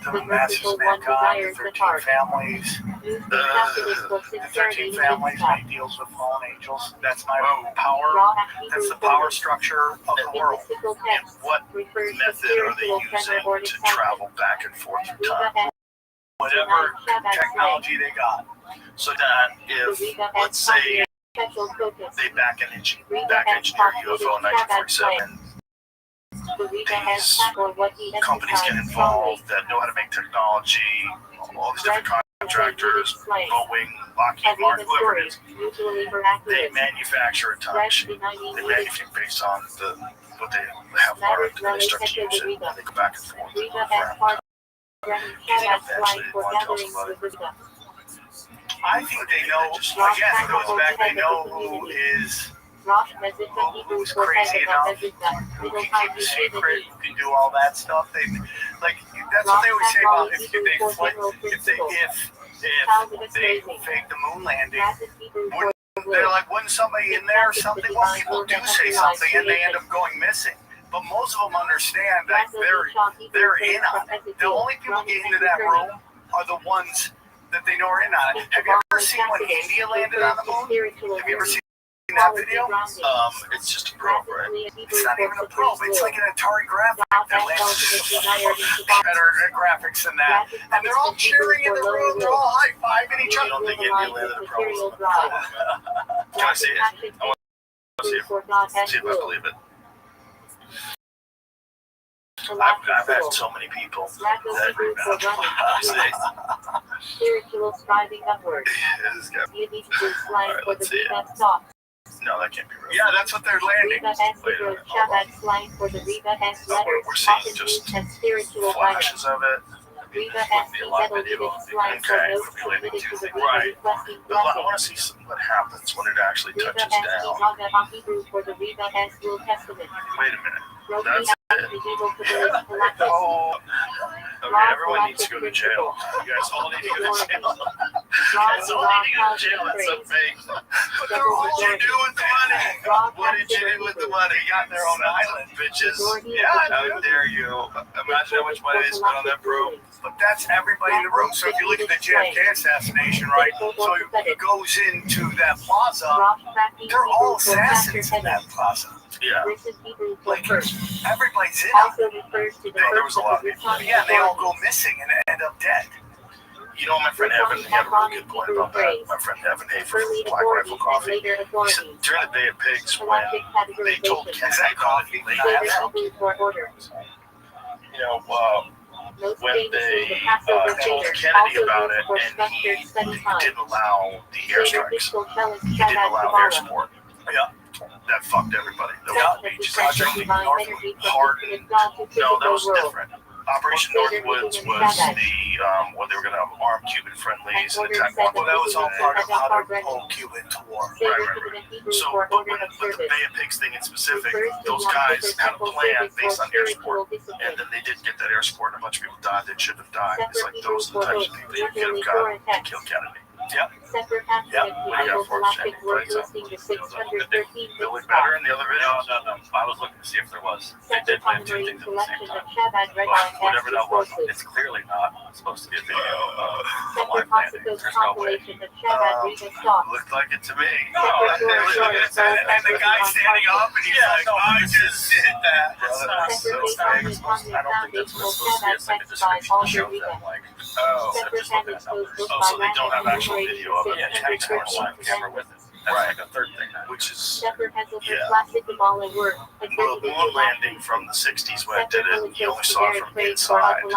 the masses of mankind, the 13 families. The 13 families make deals with fallen angels. That's my power. That's the power structure of the world. And what method are they using to travel back and forth through time? Whatever technology they got. So that if, let's say, they back engineer UFO in 1947, these companies get involved that know how to make technology, all these different contractors, Boeing, Lockheed Martin, whoever it is, they manufacture a time machine. They manufacture based on what they have learned, and they start to use it, and they go back and forth. Do you think eventually one tells them about it? I think they know, again, it goes back, they know who's crazy enough, who can keep a secret, who can do all that stuff. That's what they always say about if they fake the moon landing. They're like, wouldn't somebody in there or something? Well, people do say something and they end up going missing. But most of them understand that they're in on it. The only people getting into that room are the ones that they know are in on it. Have you ever seen when India landed on the moon? Have you ever seen that video? It's just a probe, right? It's not even a probe. It's like an Atari graphic that lands better graphics than that. And they're all cheering in the room. They're all high-fiving each other. You don't think India landed a probe? Can I see it? I want to see if I believe it. I've had so many people that agree with that. Spiritual striving upward. You need to slide for the Reba stop. No, that can't be real. Yeah, that's what they're landing. Reba S. Shabbat slide for the Reba S letters. We're seeing just spiritual flashes of it. Reba S. Settled in its slide for notes committed to the Reba requesting But I blessing. want to see what happens when it actually Reba touches S. down. Haga on Hebrew for the Reba S. New Testament. Wait a minute. Roki That's has it. the evil to the Galactic. Oh. Okay, everyone needs to go to jail. You guys all need to go to jail. You guys all need to go to jail. It's so fake. What did you do with the money? What did you do with the money? You got their own island, bitches. Yeah, how dare you? Imagine how much money they spent on that probe. But that's everybody in the room. So if you look at the JFK assassination, right? So it goes into that plaza. They're all assassins in that plaza. Yeah. Like, everybody's in it. There was a lot of people. Yeah, they all go missing and end up dead. You know, my friend Evan, he had a really good point about that. My friend Evan Hafer from Black Rifle Coffee. He said during the Day of Pigs, when they told Is that coffee? you know, when they told Kennedy about it, and he didn't allow the airstrikes. He didn't allow air support. Yeah. That fucked everybody. The beaches Project hardened. No, that was different. Operation Northwoods was the when they were going to arm Cuban friendlies and attack. Well, that was all part of how to pull Cuba into war. Right. So, but with the Bay of Pigs thing in specific, those guys had a plan based on air support, and then they did get that air support, and a bunch of people died that shouldn't have died. It's like those are the types of people you could have got to kill Kennedy. Yep. Separate accident equals galactic work listing the 613 Billy better in the other video? No. I was looking to see if there was. They did plan two things at the same time. But whatever that was, it's clearly not supposed to be a video of the live landing. There's no way. Looked like it to me. And the guy standing up and he's like, I just did that. It's not I don't think that's what it's supposed to be. It's like a description to show them, like, instead of just looking at numbers. So they don't have actual video of it. Yeah, Jack's got a live camera with it. That's like a third thing. Which is Yeah. the moon landing from the 60s when it did it. You only saw it from inside the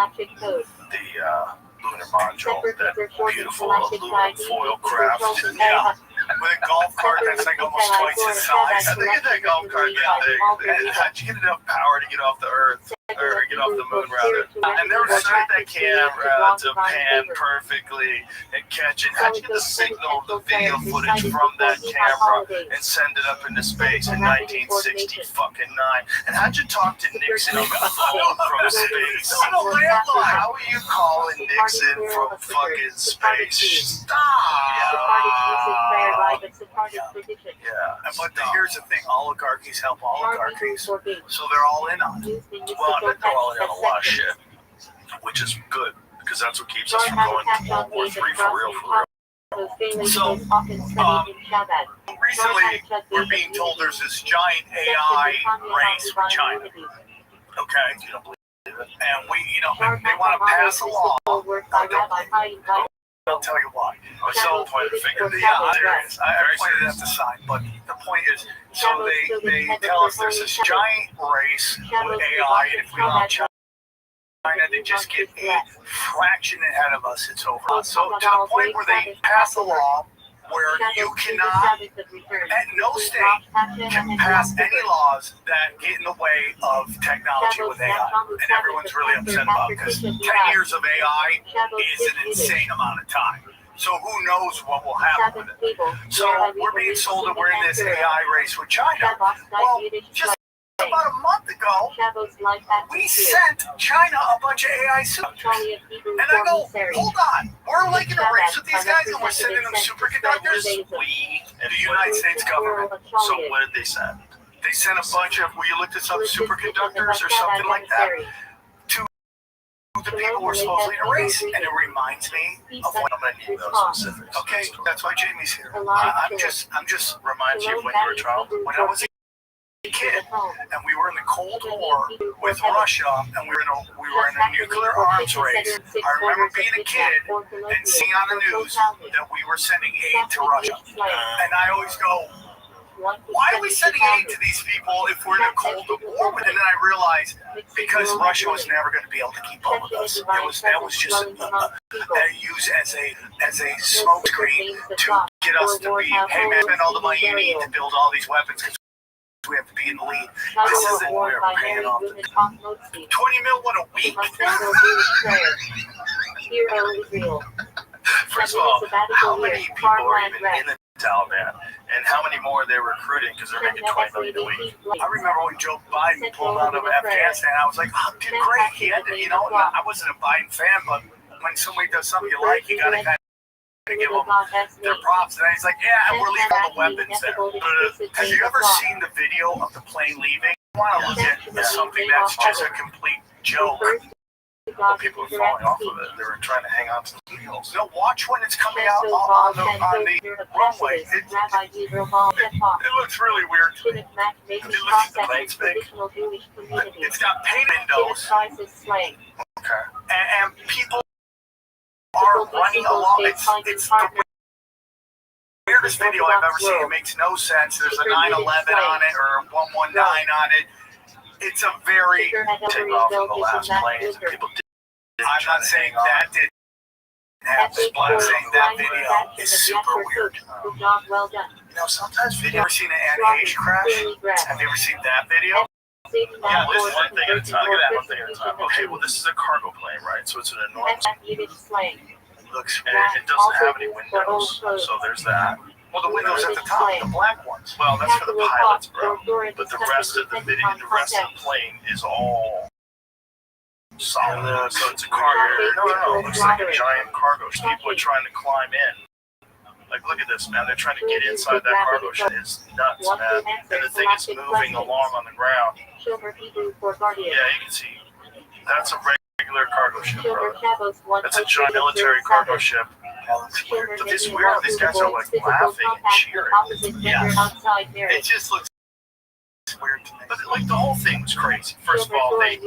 lunar module, that beautiful aluminum foil craft. Yeah. With a golf cart that's like almost twice his size. I think that golf cart that big. How'd you get enough power to get off the Earth? Or get off the moon, rather. And they were setting that camera to pan perfectly and catch it. How'd you get the signal, the video footage from that camera and send it up into space in 1960 fucking 9? And how'd you talk to Nixon on the phone from space? How are you calling Nixon from fucking space? Stop! Yeah. But here's the thing, oligarchies help oligarchies. So they're all in on it. Well, they're all in on a lot of shit, which is good, because that's what keeps us from going to World War III for real. So, recently, we're being told there's this giant AI race for China. Okay? You don't believe it? And they want to pass a law. I'll tell you why. So pointed the finger. Yeah, there is. I pointed at the sign, but the point is, so they tell us there's this giant race with AI, and if we allow China to just get a fraction ahead of us, it's over. So to the point where they pass a law where you cannot, at no state can pass any laws that get in the way of technology with AI. And everyone's really upset about it because 10 years of AI is an insane amount of time. So who knows what will happen with it. So we're being sold that we're in this AI race with China. Well, just about a month ago, we sent China a bunch of AI soldiers. And I go, hold on, we're like in a race with these guys and we're sending them superconductors? We, the United States government. So what did they send? They sent a bunch of, will you look this up, superconductors or something like that, to the people we're supposedly in a race. And it reminds me of what I'm going to need those specifics. Okay, that's why Jamie's here. I'm just Reminds you of when you were a child? when I was a kid, and we were in the Cold War with Russia, and we were in a nuclear arms race. I remember being a kid and seeing on the news that we were sending aid to Russia. And I always go, why are we sending aid to these people if we're in a Cold War with it? And then I realized because Russia was never going to be able to keep up with us. That was just used as a smoke screen to get us to be, hey man, spend all the money you need to build all these weapons because we have to be in the lead. This isn't where we're paying off the 20 mil a week. First of all, how many people are even in the Taliban? And how many more are they recruiting because they're making $20 million a week? I remember when Joe Biden pulled out of Afghanistan, I was like, oh, did great. He had to, I wasn't a Biden fan, but when somebody does something you like, you got to kind of give them their props. And he's like, yeah, and we're leaving all the weapons there. Have you ever seen the video of the plane leaving? I want to look at something that's just a complete joke. Well, people are falling off of it. They were trying to hang on to the wheels. No, watch when it's coming out on the runway. It looks really weird to me. It looks like the plane's big. It's got paint windows. Okay. And people are running along. It's the weirdest video I've ever seen. It makes no sense. There's a 911 on it or a 119 on it. It's a very Take off from the last planes and people did. I'm not saying that didn't happen, but I'm saying that video is super weird. Sometimes Have you video. ever seen an anti-H crash? Have you ever seen that video? Yeah, this is one thing at a time. Look at that, one thing at a time. Okay, well, this is a cargo plane, right? So it's an enormous. Looks And it doesn't have any windows, so there's that. well, the windows at the top, the black ones. Well, that's for the pilots, bro. But the rest of the video, the rest of the plane is all solid. So it's a cargo. No. It looks like a giant cargo ship. People are trying to climb in. Like, look at this, man. They're trying to get inside that cargo ship. It's nuts, man. And the thing is moving along on the ground. Yeah, you can see. That's a regular cargo ship, bro. That's a giant military cargo ship. It's weird. These guys are like laughing and cheering. Yeah. It just looks weird to me. But like the whole thing was crazy. First of all, they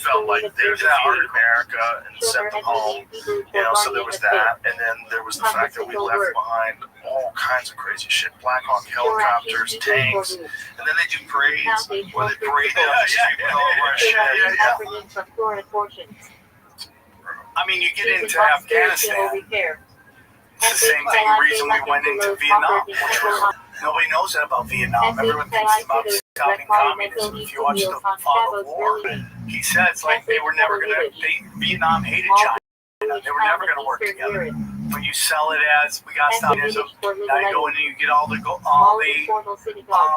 felt like they defeated America and sent them home. So there was that, and then there was the fact that we left behind all kinds of crazy shit: Black Hawk helicopters, tanks, and then they do parades where they parade down the street with all of our shit. I mean, you get into Afghanistan. It's the same thing. Reason we went into Vietnam. Nobody knows that about Vietnam. Everyone thinks about stopping communism. If you watch the Fog of War, he says like they were never gonna. Vietnam hated China. They were never gonna work together. But you sell it as we got communism. Now you go in and you get all the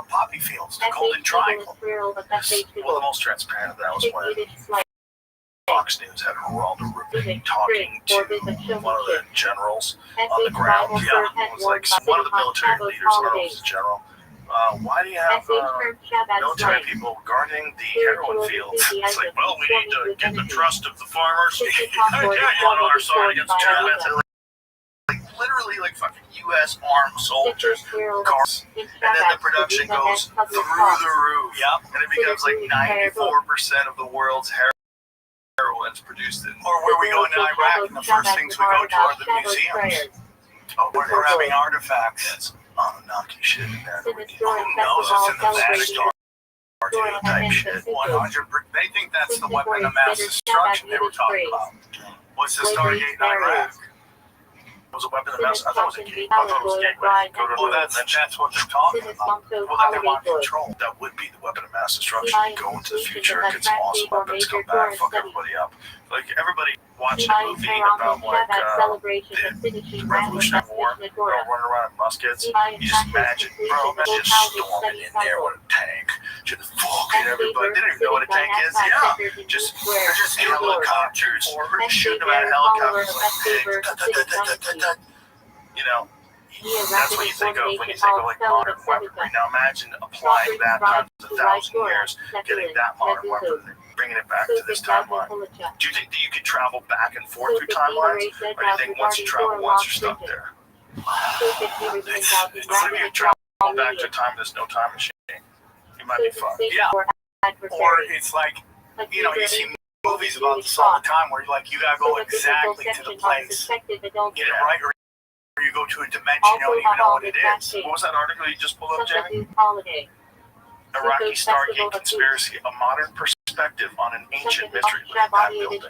poppy fields, the Golden Triangle. Well, the most transparent of that was when Fox News had Geraldo Rivera talking to one of the generals on the ground. Yeah, it was like one of the military leaders, I don't know if it was a general. Why do you have military people guarding the heroin fields? It's like, well, we need to get the trust of the farmers. On our side against terrorists. Like literally, like fucking U.S. armed soldiers, cars, and then the production goes through the roof. Yep. And it becomes like 94% of the world's heroin's produced in. Or where we go into Iraq, and the first things we go to are the museums. Oh, We're grabbing artifacts. That's Anunnaki shit in there. Who knows It's in the Star type shit. 100%. They think that's the weapon of mass destruction they were talking about. What's the Stargate in Iraq? It was a weapon of mass. I thought it was a gate. I thought it was a gateway. Go to That's what they're talking about. Well, then they want control. That would be the weapon of mass destruction. Go into the future, get some awesome weapons, come back, fuck everybody up. Like everybody watching a movie about like the Revolutionary War, bro, running around in muskets. You just imagine, bro, imagine just storming in there with a tank, just fucking everybody. They don't even know what a tank is. Yeah, just helicopters, or shooting them out of helicopters like, you know. That's what you think of when you think of like modern weaponry. Now imagine applying that times 1,000 years, getting that modern weaponry, bringing it back to this timeline. Do you think that you could travel back and forth through timelines, or do you think once you travel once you're stuck there? What if you travel back to a time there's no time machine? You might be fucked. Yeah. Or it's like, you see movies about this all the time where you're like, you gotta go exactly to the place, get it right, or you go to a dimension you don't even know what it is. What was that article you just pulled up, Jamie? Iraqi Stargate Conspiracy, a modern perspective on an ancient mystery. Look at that building.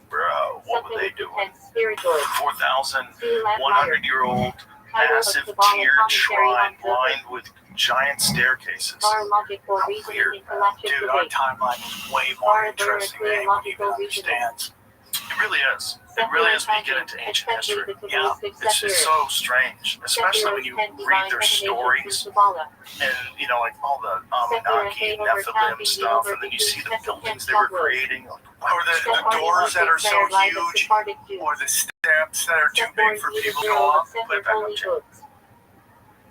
Bro, what were they doing? 4,100-year-old massive tiered shrine lined with giant staircases. How weird, man. Dude, our timeline is way more interesting than anyone even understands. It really is. It really is when you get into ancient history. Yeah, it's just so strange, especially when you read their stories and, like all the Anunnaki, Nephilim stuff, and then you see the buildings they were creating. Like, or the doors that are so huge, or the steps that are too big for people to go up. Put it back up, Jim.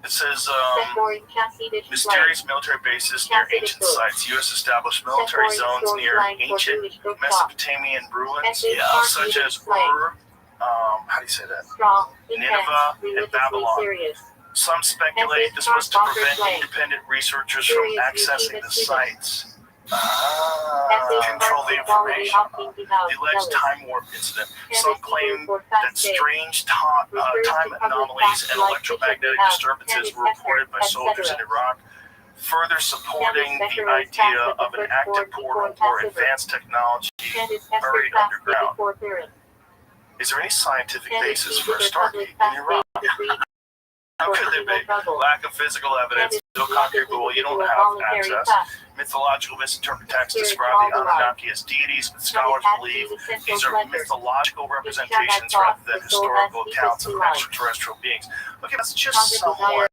It says, mysterious military bases near ancient sites. U.S. established military zones near ancient Mesopotamian ruins, such as Ur, how do you say that? Nineveh, and Babylon. Some speculate this was to prevent independent researchers from accessing the sites. Control the information. The alleged time warp incident. Some claim that strange time anomalies and electromagnetic disturbances were reported by soldiers in Iraq, further supporting the idea of an active portal or advanced technology buried underground. Is there any scientific basis for a Stargate in Iraq? How could there be? Lack of physical evidence, no concrete rule, you don't have access. Mythological misinterpreted texts describe the Anunnaki as deities, but scholars believe these are mythological representations rather than historical accounts of extraterrestrial beings. Okay, that's just somewhat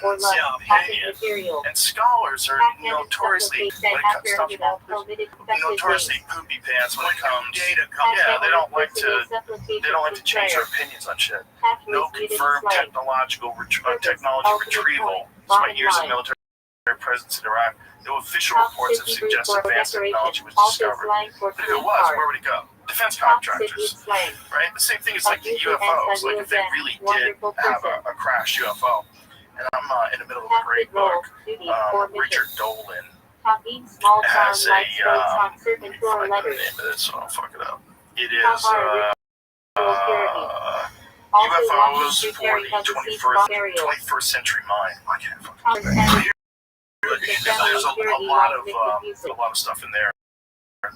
or love, opinion. material. And scholars are notoriously, when it comes to notoriously poopy pants when it comes. Yeah, they don't like to change their opinions on shit. No confirmed technology retrieval, despite years of military presence in Iraq. No official reports have suggested advanced technology was discovered. But if it was, where would it go? Defense contractors, right? The same thing is like the UFOs. Like if they really did have a crashed UFO, and I'm in the middle of a great book, Richard Dolan has a, let me find the name of this so I don't fuck it up. It is UFOs for the 21st century mind. I can't fucking remember. There's a lot of stuff in there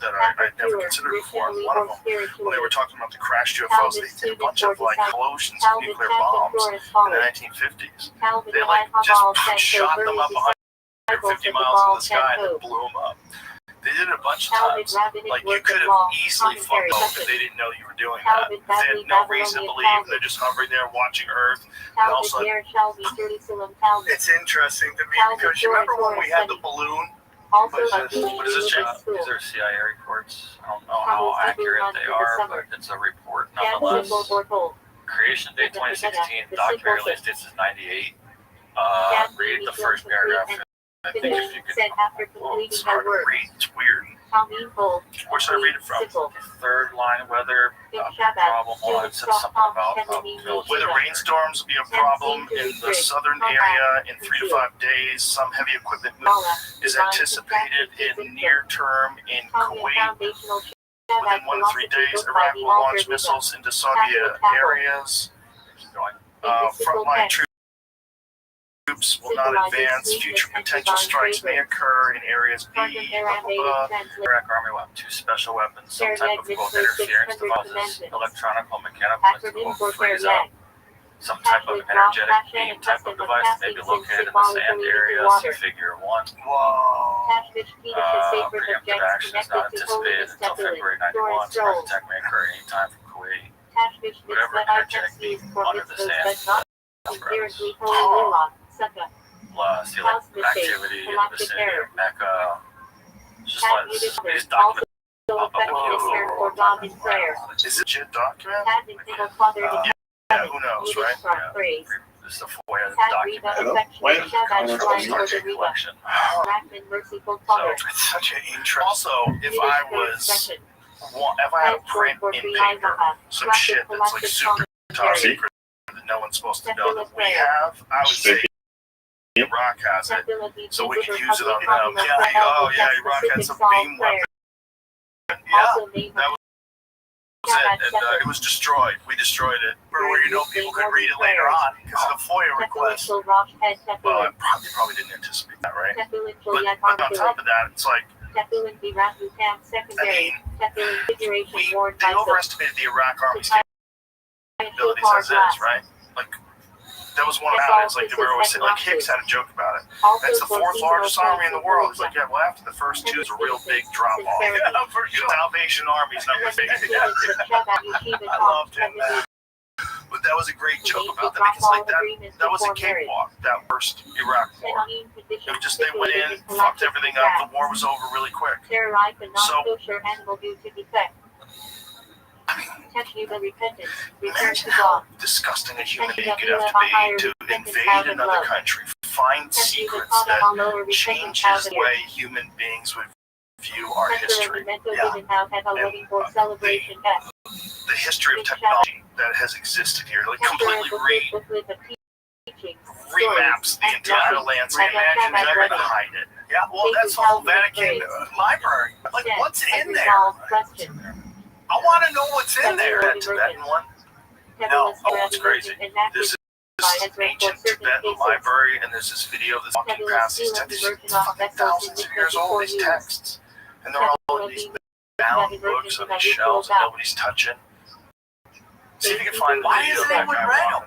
that I never considered before. One of them, when they were talking about the crashed UFOs, they did a bunch of like explosions of nuclear bombs in the 1950s. They like just shot them up 150 miles in the sky and then blew them up. They did it a bunch of times. Like you could have easily fucked up if they didn't know you were doing that. They had no reason to believe. They're just hovering there watching Earth. And all of a sudden, it's interesting to me because you remember when we had the balloon? What is this? These are CIA reports. I don't know how accurate they are, but it's a report nonetheless. Creation date 2016. Documentary release date is 98. Read the first paragraph. I think if you could, It's hard to read. It's weird. Where should I read it from? Third line weather problem. Well, it says something about Whether rainstorms will be a problem in the southern area in 3 to 5 days. Some heavy equipment is anticipated in near term in Kuwait. Within 1 to 3 days, Iraq will launch missiles into Saudi areas. Frontline troops will not advance. Future potential strikes may occur in areas B. Iraq Army will have 2 special weapons, some type of interference devices, electronic or mechanical freeze up, some type of energetic beam type of device may be located in the sand area, see figure 1. Whoa. Preemptive action is not anticipated until February 91. Smart attack may occur anytime from Kuwait. Whatever energetic beam under the sand. Plus, the activity in the vicinity of Mecca. Just like these documents. Is it a legit document? Yeah, who knows, right? Yeah. This is the FOIA document. Comes from the Stargate collection. So it's such an interest. Also, if I had a print in paper, some shit that's like super top secret that no one's supposed to know that we have, I would say Iraq has it, so we can use it on them. Yeah, Iraq has a beam weapon. Yeah, that was it, and it was destroyed. We destroyed it. Where people could read it later on because of the FOIA request. Well, I probably didn't anticipate that, right? But on top of that, it's like, I mean, they overestimated the Iraq Army's capabilities as is, right? Like, that was one about it. It's like they were always saying, like Hicks had a joke about it. That's the 4th largest army in the world. He's like, yeah, well, after the first 2 is a real big drop off. Salvation Army's number 8. I loved him, man. But that was a great joke about that because like that was a cakewalk, that first Iraq war. It just they went in, fucked everything up. The war was over really quick. So imagine how disgusting a human being you'd have to be to invade another country, find secrets that change the way human beings would view our history. Yeah. And, the history of technology that has existed here, like completely remaps the entire landscape. Imagine trying to hide it. Yeah, well, that's the whole Vatican library. Like, what's in there? I want to know what's in there. That Tibetan one? No. Oh, it's crazy. This is ancient Tibetan library, and there's this video of this walking past these texts. These fucking thousands of years old, these texts. And they're all in these bound books on these shelves that nobody's touching. See if you can find Why isn't anyone read them?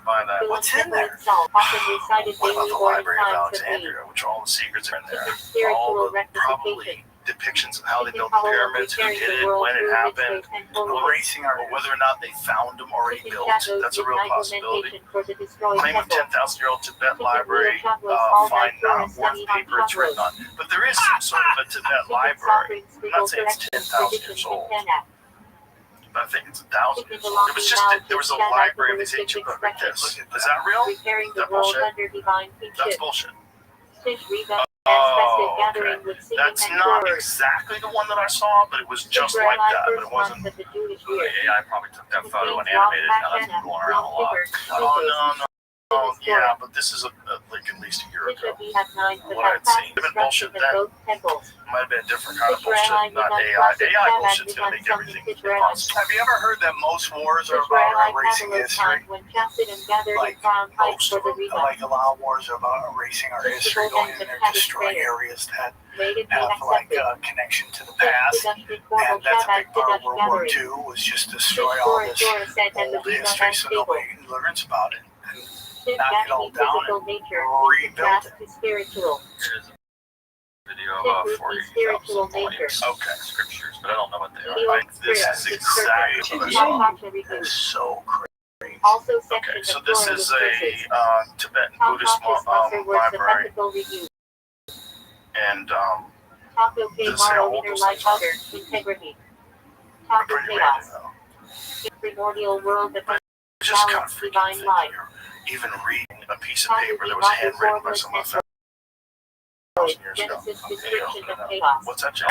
What's in there? What about the Library of Alexandria, which all the secrets are in there? All the probably depictions of how they built the pyramids, who did it, when it happened, Erasing our whether or not they found them already built. That's a real possibility. Claim of 10,000-year-old Tibet library, find not one paper it's written on. But there is some sort of a Tibet library. I'm not saying it's 10,000 years old, but I think it's 1,000 years old. It was just, there was a library of these ancient books like this. Is that real? Is that bullshit? That's bullshit. Oh, okay. That's not exactly the one that I saw, but it was just like that. But it wasn't. The AI probably took that photo and animated it. Now that's been going around a lot. Oh, no. Oh, yeah, but this is like at least a year ago. What I had seen. It had been bullshit then. Might have been a different kind of bullshit, not AI. AI bullshit's going to make everything impossible. Have you ever heard that most wars are about erasing history? Like most of them, like a lot of wars are about erasing our history, going in there, destroying areas that have like a connection to the past. And that's a big part of World War II, was just destroy all this old history so nobody learns about it. And knock it all down and rebuild it. There's a video of 40,000 points. Okay. Scriptures, but I don't know what they are. Like, this is exactly what I saw. It's so crazy. Okay, so this is a Tibetan Buddhist library. And does it say how old those things are? Pretty amazing, though. Primordial world of It's just kind of freaking thing here. Even reading a piece of paper that was handwritten by someone 1,000 years ago. What's that, John?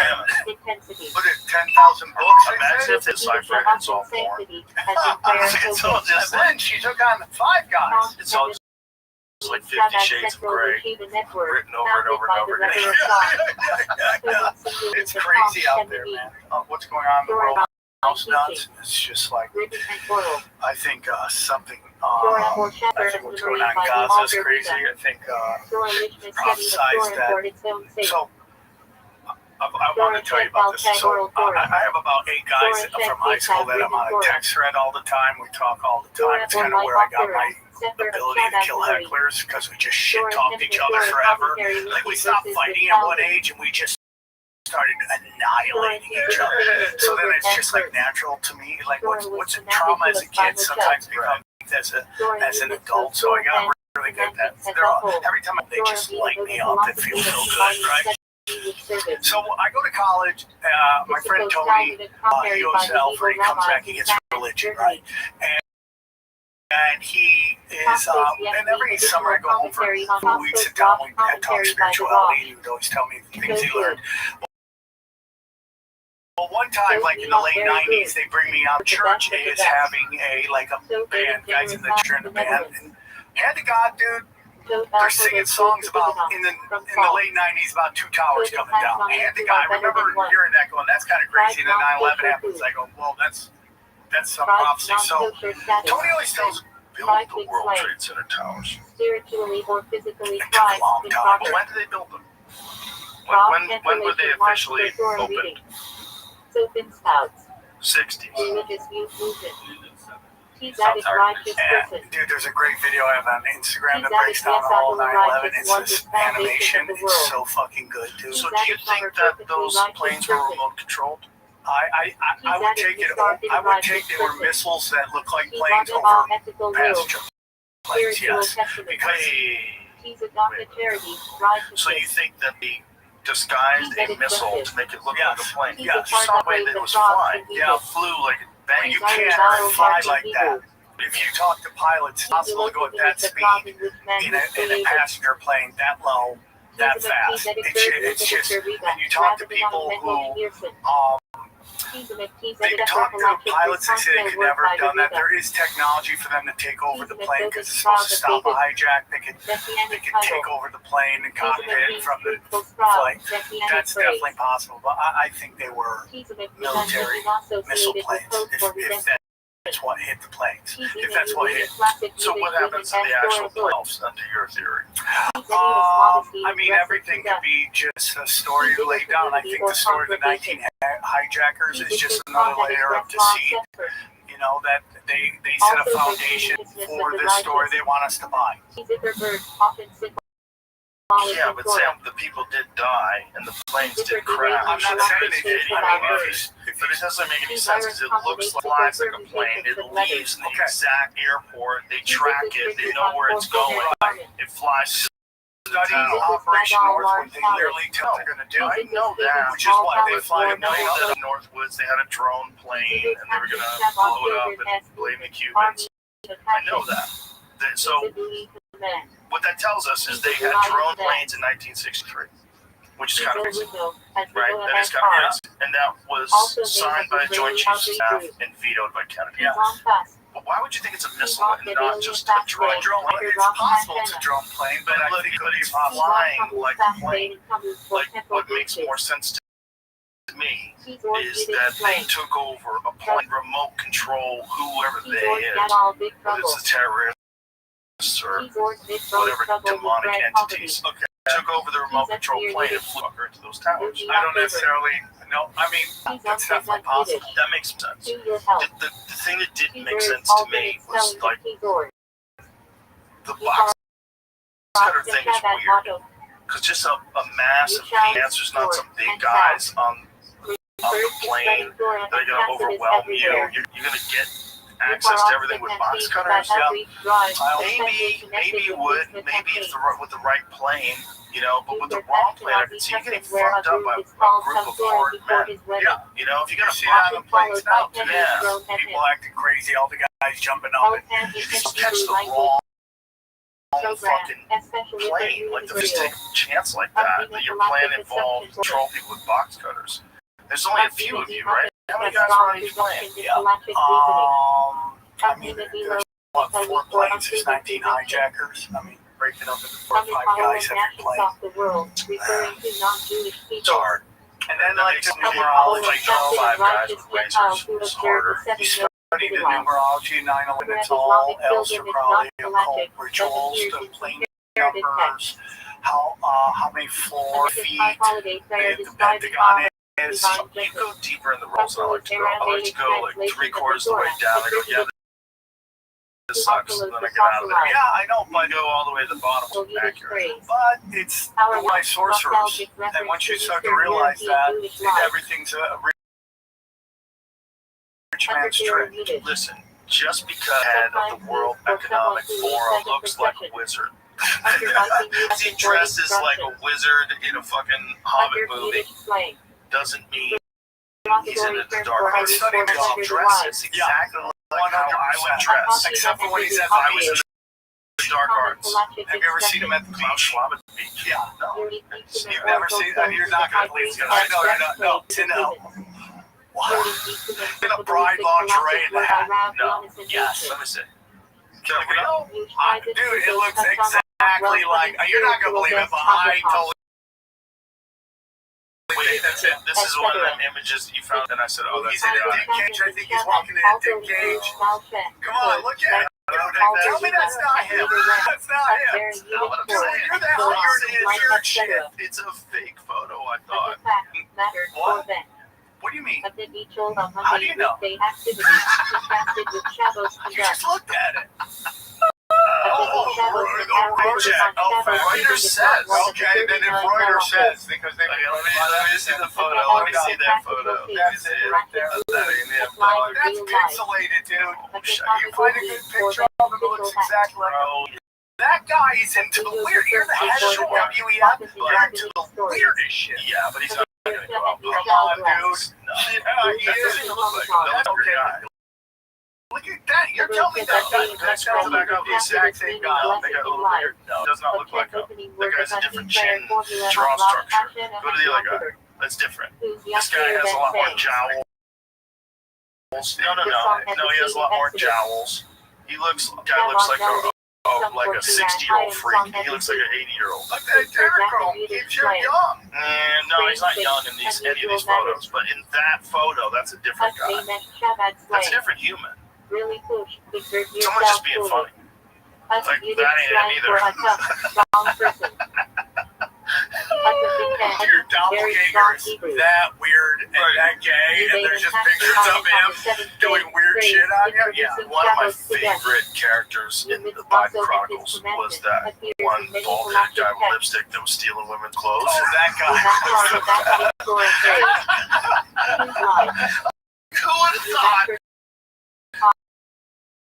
intensity. Put it 10,000 books. Imagine if this cipher it's all form. It's all just then she took on the five guys. It's all just like 50 Shades of Grey, written over and over and over again. It's crazy out there, man. What's going on in the world? House nuts. It's just like, I think something. I think what's going on in Gaza is crazy. I think prophesized that. So I want to tell you about this. So I have about 8 guys from high school that I'm on a text thread all the time. We talk all the time. It's kind of where I got my ability to kill hecklers, because we just shit talked each other forever. Like, we stopped fighting at one age and we just started annihilating each other. So then it's just like natural to me. Like, what's a trauma as a kid sometimes becomes as an adult. So I got really good at that. Every time they just light me up, it feels so good, right? So I go to college. My friend Tony, he goes to Alfred. He comes back. He gets religion, right? And he is, and every summer I go home for 4 weeks, sit down, we talk spirituality, and he would always tell me things he learned. Well, one time, like in the late 90s, they bring me out. Church is having a band, guys in the band, and hand to God, dude, they're singing songs about in the late 90s about 2 towers coming down. Hand to God, I remember hearing that going, that's kind of crazy. And then 9/11 happens. I go, well, that's some prophecy. So Tony always tells Build the World Trade Center towers. Spiritually or physically it took a long time. When did they build them? When were they officially opened? Soap spouts. 60s. Religious youth movement. He's added righteous person. Dude, there's a great video I have on Instagram that breaks down all 9/11. It's this animation. It's so fucking good, dude. So do you think that those planes were remote controlled? I would take it. I would take they were missiles that look like planes over passenger planes. Yes, because so you think that they disguised a missile to make it look like a plane? Yeah, some way that it was flying. Yeah, flew like a bang. you can't fly like that. If you talk to pilots, it's possible to go at that speed in a passenger plane that low, that fast. It's just, and you talk to people who they talk to pilots, they say they could never have done that. There is technology for them to take over the plane because it's supposed to stop a hijack. They can take over the plane and cockpit from the flight. That's definitely possible. But I think they were military missile planes. If that's what hit the planes. If that's what hit. So what happens to the actual planes under your theory? I mean, everything could be just a story laid down. I think the story of the 19 hijackers is just another layer of deceit. You know, that they set a foundation for this story they want us to buy. Yeah, but Sam, the people did die and the planes did crash. I'm not saying they did. But it doesn't make any sense because it looks like flies like a plane. It leaves the exact airport. They track it. They know where it's going. It flies. Study Operation Northwood. They literally tell they're going to do. I know that. Which is what they fly a know plane that up. in Northwoods they had a drone plane and they were going to blow it up and blame the Cubans. I know that. So what that tells us is they had drone planes in 1963, which is kind of crazy, right? That is kind of crazy, and that was signed by the Joint Chiefs of Staff and vetoed by Kennedy. Yeah. But why would you think it's a missile and not just a drone? It's possible it's a drone plane, but I think it's flying like a plane. Like what makes more sense to me is that they took over a plane, remote control whoever they is, whether it's the terrorists or whatever demonic entities. Okay. Took over the remote control plane and flew her into those towers. I don't necessarily know. I mean, that's definitely possible. That makes sense. The thing that didn't make sense to me was like the box cutter thing is weird. Because just a massive answer's not some big guys on the plane that are going to overwhelm you. You're going to get access to everything with box cutters. Maybe you would. Maybe if with the right plane. You know, but with the wrong plane, I can see you getting fucked up by a group of horde men. Yeah. You know, if you got a See that on the planes now, too. Yeah. People acting crazy, all the guys jumping up. And You can catch the wrong fucking plane. Like, to just take a chance like that your plan involves control people with box cutters. There's only a few of you, right? How many guys are on each plane? Yeah. I mean, there's, what, 4 planes, there's 19 hijackers. I mean, breaking up into 4 or 5 guys every plane. It's hard. And then, like, the numerology, like 5 guys with lasers. It's harder. you study the numerology, 9/11, it's all Elster Crowley, occult rituals, the plane numbers, how many floor feet the Pentagon is. You go deeper in the roles than I like to go. I like to go like 3/4 of the way down. I go, yeah, this sucks. And then I get out of there. Yeah, I know, But I but go all the way to the bottom to be accurate. it's the wise sorcerers. And once you start to realize that, everything's a rich man's trick. Listen, just because head of the World Economic Forum looks like a wizard. He dresses like a wizard in a fucking Hobbit movie doesn't mean he's in the dark arts. He dresses exactly like how I would dress, Except for when he's at if I was the in beach. the dark arts. Have you ever seen him at the Klaus beach? Schwab at the beach? Yeah. No. You've never seen that? You're not going to believe it. I know you're not. No, it's in Wow. In a bride lingerie and that. No. Yes. Let me see. Can I go? Dude, it looks exactly like, you're not going to believe it, but I totally Wait, that's it. This is one of them images that you found, and I said, "Oh, that's He's in a Dick Cage. I think he's walking in a Dick Cage. Come on, look at it. Tell me that's not him. That's not him. Not what I'm Dude, saying. you're that weird shit. It's a fake photo. I thought. What? What do you mean? How do you know? You just looked at it. Reuters says. Okay, then if Reuters says, because they Let me see the photo. Let me see that photo. That's it right there. That's pixelated, dude. You find a good picture of him, it looks exactly like him. That guy is into the weird. You're the head of WEF. You're into the weirdest shit. Yeah, but he's not gonna go out. Come on, dude. No. Yeah, he doesn't is. look like That's another okay. guy. Look at that. You're telling me that That sounds like the exact same guy. They got a little weird. No, it does not look like him. That guy's a different chin, jaw structure. Go to the other guy. That's different. This guy has a lot more jowls. No, he has a lot more jowls. Guy looks like a 60-year-old freak. He looks like an 80-year-old. Look at Derek. He's young. No, he's not young in any of these photos. But in that photo, that's a different guy. That's a different human. Someone's just being funny. Like, that ain't him either. your doppelganger is that weird and that gay, and there's just pictures of him doing weird shit on you. Yeah, one of my favorite characters in the Bible Chronicles was that one bald-headed guy with lipstick that was stealing women's clothes. Oh, that guy. Who would have thought?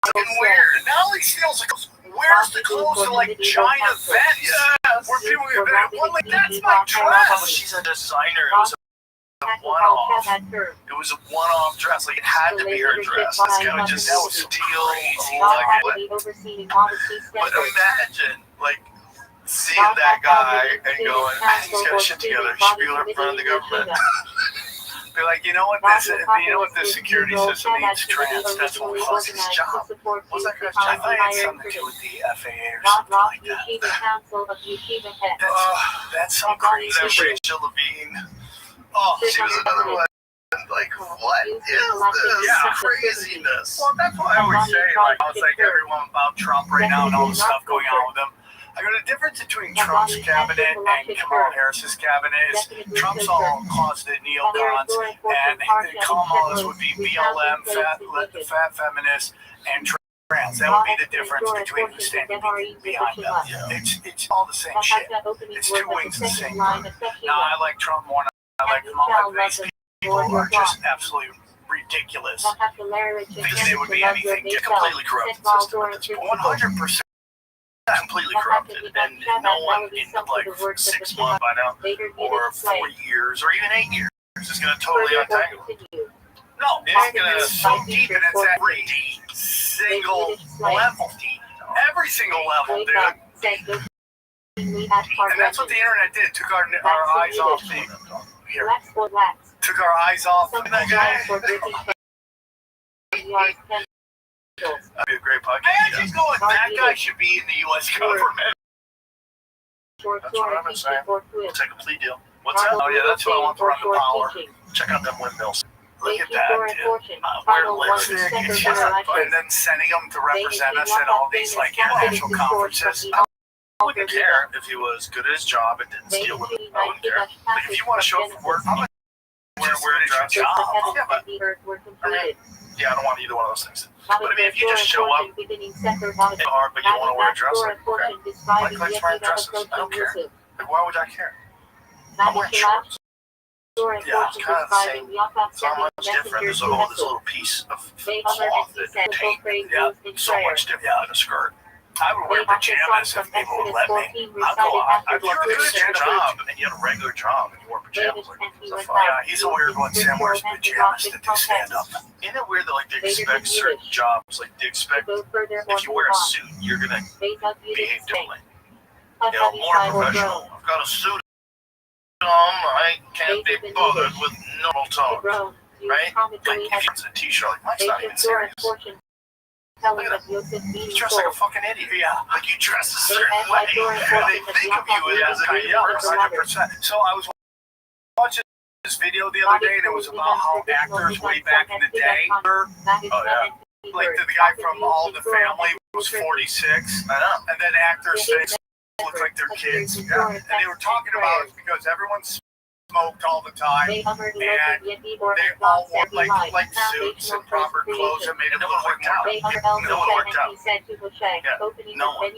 Fucking weird. Not only steals the clothes, wears the clothes to like giant events. Yeah, where people get there. Well, like, that's my dress. She's a designer. It was a one-off. It was a one-off dress. Like, it had to be her dress. This guy would just steal like, but imagine, like, seeing that guy and going, he's got shit together. He should be in front of the government. Be like, you know what this security system needs? Trans. That's what was his job. What's that guy's job? I thought it had something to do with the FAA or something like that. That's so crazy. That Rachel Levine. Oh, she was another one. Like, what is this? Yeah, craziness. Well, that's why I always say, like, it's like everyone about Trump right now and all the stuff going on with him. I go, the difference between Trump's cabinet and Kamala Harris's cabinet is Trump's all closeted neocons, and Kamala's would be BLM, fat feminists, and trans. That would be the difference between who's standing behind them. Yeah. It's all the same shit. It's two wings of the same bird. Now, I like Trump more than I like Kamala. These people are just absolutely ridiculous. Because they would be anything. Completely corrupt system. 100%. Completely corrupted, and no one in like 6 months by now, or 4 years, or even 8 years is going to totally untangle it. No, it's going to so deep, and it's every single level. Every single level, dude. And that's what the internet did. Took our eyes off the here. Took our eyes off that guy. That'd be a great podcast. I actually go with that guy should be in the U.S. government. That's what I've been saying. We'll take a plea deal. What's that? Oh, yeah, that's what I want to run the power. Check out them windmills. Look at that, dude. Wear lipstick and then sending them to represent us at all these, like, international conferences. I wouldn't care if he was good at his job and didn't steal women. I wouldn't care. But if you want to show up for work, I'm going to wear it at your job. Yeah, but, I mean, yeah, I don't want either one of those things. But I mean, if you just show up, it's hard, but you want to wear a dress, like, okay. Mike likes wearing dresses. I don't care. Like, why would I care? I'm wearing shorts. Yeah, it's kind of the same. It's not much different. There's a little piece of cloth that tape. Yeah, so much different than a skirt. I would wear pajamas if people would let me. I'd go out. If you were good at your job and you had a regular job and you wore pajamas, like, yeah, he's a weird one. Sam wears pajamas to do stand up. Isn't it weird that, like, they expect certain jobs, like, they expect if you wear a suit, you're gonna behave differently. You know, more professional. I've got a suit on. I can't be bothered with normal talk, right? Like, if it's a t-shirt, like, Mike's not even serious. Look at him. You dress like a fucking idiot. Yeah, like you dress a certain way. And they think of you as a young 100%. So I was watching this video the other day, and it was about how actors way back in the day were. Oh, yeah. Like the guy from All in the Family was 46. I know. And then actors look like they're kids. Yeah. And they were talking about it because everyone's smoked all the time, and they all wore like suits and proper clothes and made it look worked out. No one worked out. Yeah, no one.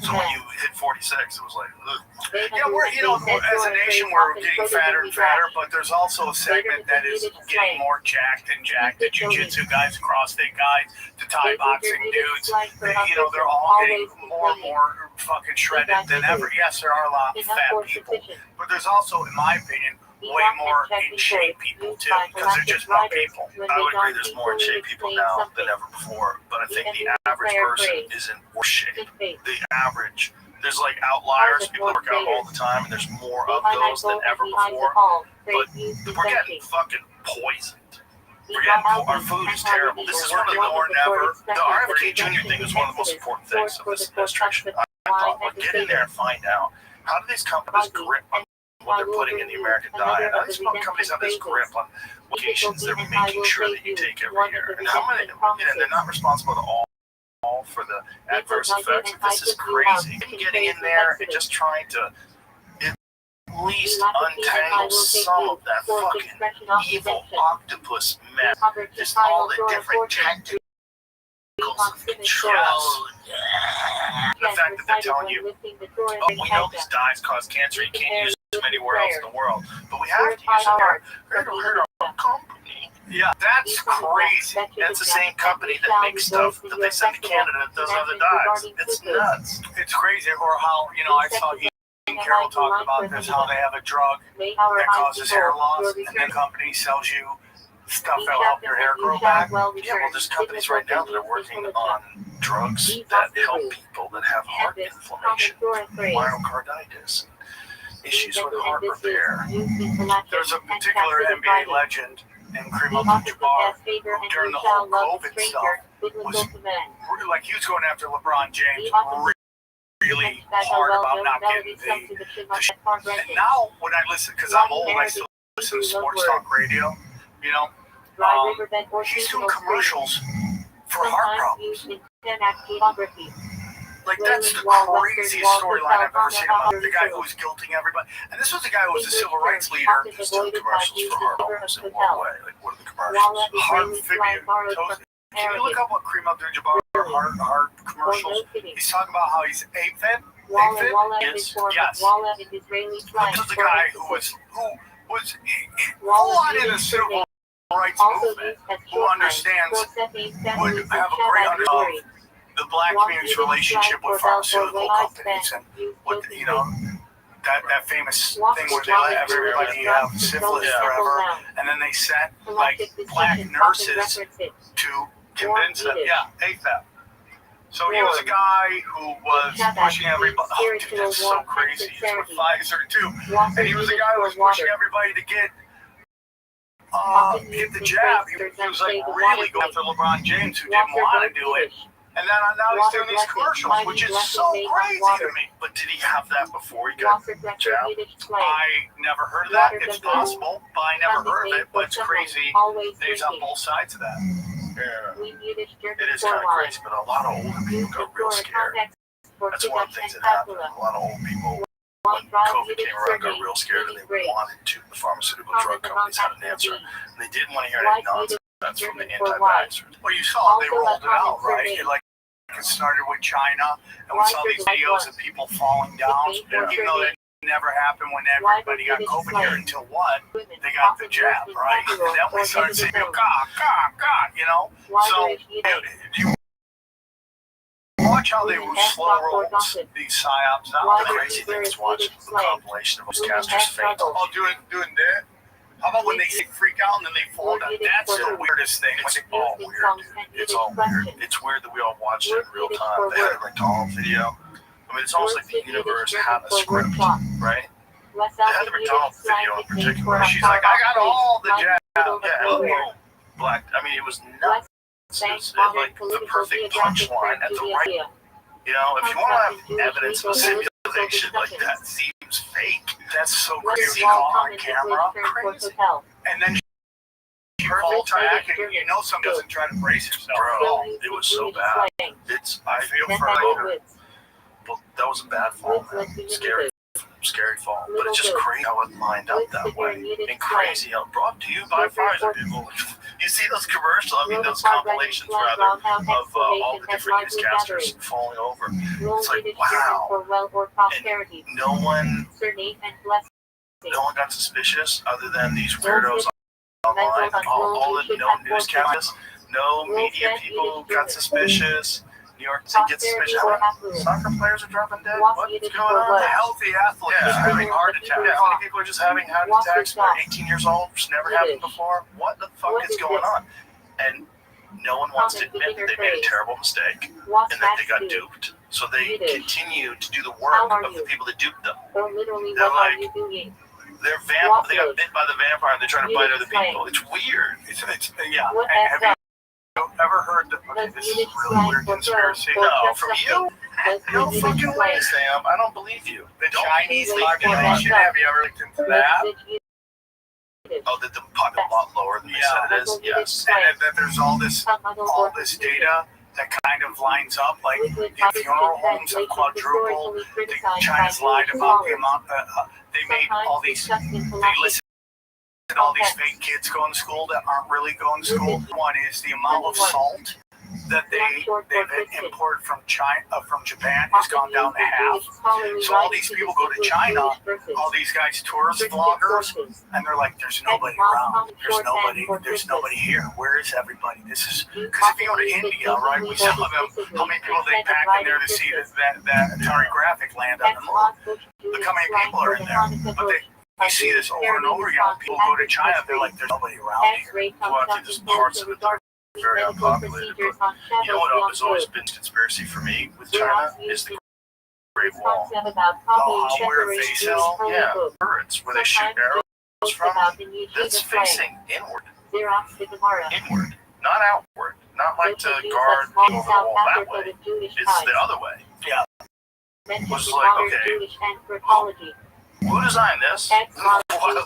So when you hit 46, it was like, ugh. Yeah, we're, you know, as a nation, we're getting fatter and fatter, but there's also a segment that is getting more jacked and jacked. The jiu-jitsu guys, CrossFit guys, the Thai boxing dudes, you know, they're all getting more and more fucking shredded than ever. Yes, there are a lot of fat people, but there's also, in my opinion, way more in shape people too, because they're just more people. I would agree there's more in shape people now than ever before, but I think the average person is in worse shape. The average, there's like outliers, people that work out all the time, and there's more of those than ever before, but we're getting fucking poisoned. Our food is terrible. This is one of the the RFK Jr. thing is one of the most important things of this administration. I thought, like, get in there and find out, how do these companies grip on what they're putting in the American diet? How do these companies have this grip on locations they're making sure that you take every year? And how many, and they're not responsible at all for the adverse effects. This is crazy. Getting in there and just trying to least untangle some of that fucking evil octopus mess. Just all the different tactics of control. The fact that they're telling you, oh, we know these dyes cause cancer, you can't use them anywhere else in the world, but we have to use them here. We're our company. Yeah, that's crazy. That's the same company that makes stuff that they send to Canada that does other dyes. It's nuts. It's crazy. Or how, I saw Ian Carroll talk about this, how they have a drug that causes hair loss, and the company sells you stuff that'll help your hair grow back. Yeah, well, there's companies right now that are working on drugs that help people that have heart inflammation, myocarditis, issues with heart repair. There's a particular NBA legend in Kareem Abdul-Jabbar who during the whole COVID stuff was like, he was going after LeBron James really hard about not getting the shit. And now when I listen, because I'm old, I still listen to sports talk radio, he's doing commercials for heart problems. Like, that's the craziest storyline I've ever seen about the guy who was guilting everybody. And this was the guy who was a civil rights leader. There's two commercials for heart problems in one way. Like, what are the commercials? Heart amphibian. Can you look up what Kareem Abdul-Jabbar heart commercials? He's talking about how he's AFib. Yes. Yes. This was the guy who was full on in the civil rights movement, who understands, would have a great understanding of the black community's relationship with pharmaceutical companies, and what, that famous thing where they let everybody have syphilis forever, and then they sent like black nurses to convince them, AFib. So he was a guy who was pushing everybody. Oh, dude, that's so crazy. He's with Pfizer too, and he was a guy who was pushing everybody to get the jab. He was like really going after LeBron James, who didn't want to do it. And then now he's doing these commercials, which is so crazy to me. But did he have that before he got jabbed? I never heard of that. It's possible, but I never heard of it. But it's crazy. There's on both sides of that. Yeah. It is kind of crazy, but a lot of older people got real scared. That's one of the things that happened. A lot of old people, when COVID came around, got real scared, and they wanted to. The pharmaceutical drug companies had an answer, and they didn't want to hear any nonsense from the anti-vaxxers. Well, you saw they rolled it out, right? It started with China, and we saw these videos of people falling down, even though that never happened when everybody got COVID here until what? They got the jab, right? And then we started saying, God, So, you watch how they slow roll these psyops out. The crazy thing is watching the compilation of newscasters faint. Oh, doing that? How about when they freak out and then they fall down? That's the weirdest thing. It's all weird, dude. It's all weird. It's weird that we all watched it in real time. The Heather McDonald video. I mean, it's almost like the universe had a script, right? The Heather McDonald video in particular. She's like, I got all the jab. Yeah, black. I mean, it was nuts. It was like the perfect punchline at the right. If you want to have evidence of a simulation like that seems fake. That's so crazy. On camera, crazy. And then she falls back, and someone doesn't try to brace himself. Bro, it was so bad. I feel for her. Well, that was a bad fall, man. Scary fall. But it's just crazy how it lined up that way. And crazy how brought to you by Pfizer, people. You see those commercials, those compilations, rather, of all the different newscasters falling over. It's like, wow. And no one got suspicious other than these weirdos online. All the newscasters, no media people got suspicious. New York City gets suspicious. Soccer players are dropping dead. What's going on? Healthy athletes having heart attacks. How many people are just having heart attacks when they're 18 years old, which never happened before? What the fuck is going on? And no one wants to admit that they made a terrible mistake and that they got duped. So they continue to do the work of the people that duped them. They're like, they got bit by the vampire and they're trying to bite other people. It's weird. It's have you ever heard that? Okay, this is a really weird conspiracy. No, from you? No fucking way, Sam. I don't believe you. The Chinese population, have you ever looked into that? Oh, that the population a lot lower than they said it is? Yes. And that there's all this data that kind of lines up. Like, if funeral homes have quadrupled, China's lied about the amount. They made all these. They listed all these fake kids going to school that aren't really going to school. One is the amount of salt that they've imported from Japan has gone down to half. So all these people go to China, all these guys, tourist vloggers, and they're like, "There's nobody around. There's nobody here. Where is everybody?" This is because if you go to India, right? We saw them. How many people they pack in there to see that Atari graphic land on the moon? Look how many people are in there, but we see this over and over again. People go to China, they're like, "There's nobody around here." Well, I think there's parts of it that are very unpopulated. But you know what has always been a conspiracy for me with China is the Great Wall. Where it faces? Yeah, birds, where they shoot arrows from. That's facing inward. Inward, not outward. Not like to guard over the wall that way. It's the other way. Yeah. Was like, okay, who designed this? What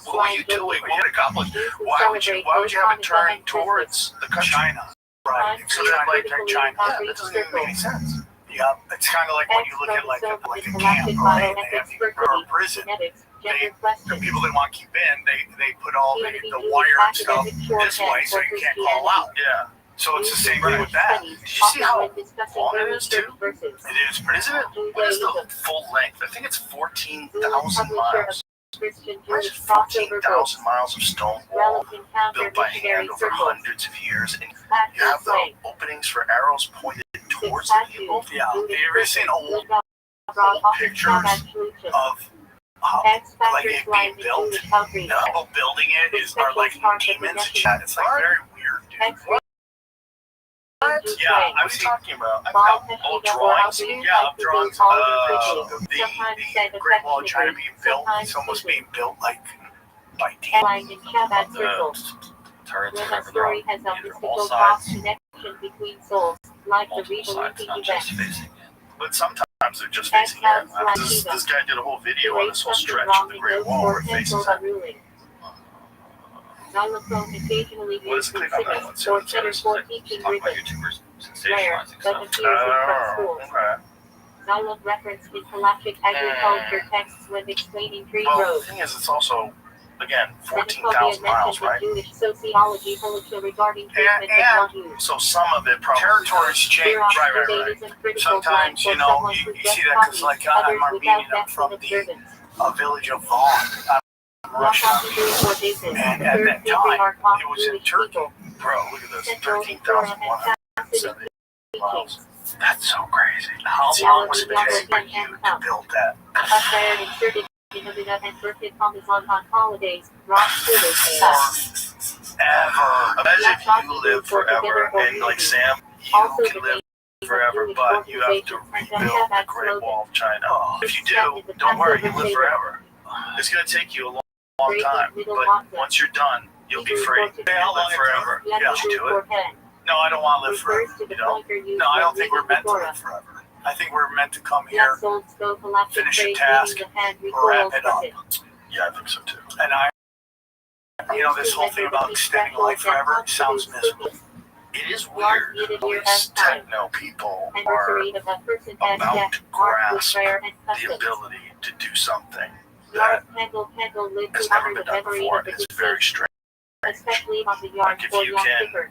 are you doing? What would accomplish? Why would you have it turned towards the country? China. Right. So that like China. Yeah, that doesn't even make any sense. Yeah, it's kind of like when you look at like a camp, right? They have or a prison. The people they want to keep in, they put all the wire and stuff this way so you can't call out. Yeah. So it's the same thing with that. Did you see how long it is too? It is pretty. Isn't it? What is the full length? I think it's 14,000 miles. Imagine 14,000 miles of stone wall built by hand over hundreds of years, and you have the openings for arrows pointed towards the people. Yeah, have you ever seen old pictures of like it being built? The people building it are like demons. It's like very weird, dude. Yeah, I was talking about. Old drawings. Yeah, drawings. The Great Wall of China being built. It's almost being built like by demons. Turrets, When a whatever, story they're has a on either mystical all cross sides, connection between souls, like the multiple sides, rebirthing not just event. facing it. But sometimes they're just facing it. This guy did a whole video on this whole stretch of the Great Wall where it faces it. Xylophone occasionally What used is in click on that one? civics So or it's Center for Teaching talk about Rhythm, YouTubers rare, sensationalizing but stuff. appears in some schools. Okay. Xylophone referenced in Galactic agriculture texts when explaining tree Well, the growth. thing is, it's also, again, Xenophobia 14,000 miles, mentioned in right? Jewish sociology literature regarding treatment of non-Jews. So some of it probably Territories change. Right. Sometimes, you know, you see that because like I'm Armenian, I'm from the village of Vaughn, Russia. And at that time, it was in Turkey. Bro, look at this, 13,170 miles. That's so crazy. How long was it take for you to build that? Ever. Imagine if you live forever and like Sam, you can live forever, but you have to rebuild the Great Wall of China. If you do, don't worry, you live forever. It's going to take you a long time, but once you're done, you'll be free. I'll live forever. Yeah, Would you do it? No, I don't want to live forever. You don't? No, I don't think we're meant to live forever. I think we're meant to come here, finish a task, wrap it up. Yeah, I think so too. And this whole thing about extending life forever sounds miserable. It is weird. These techno people are about to grasp the ability to do something that has never been done before, and it's very strange. Like if you can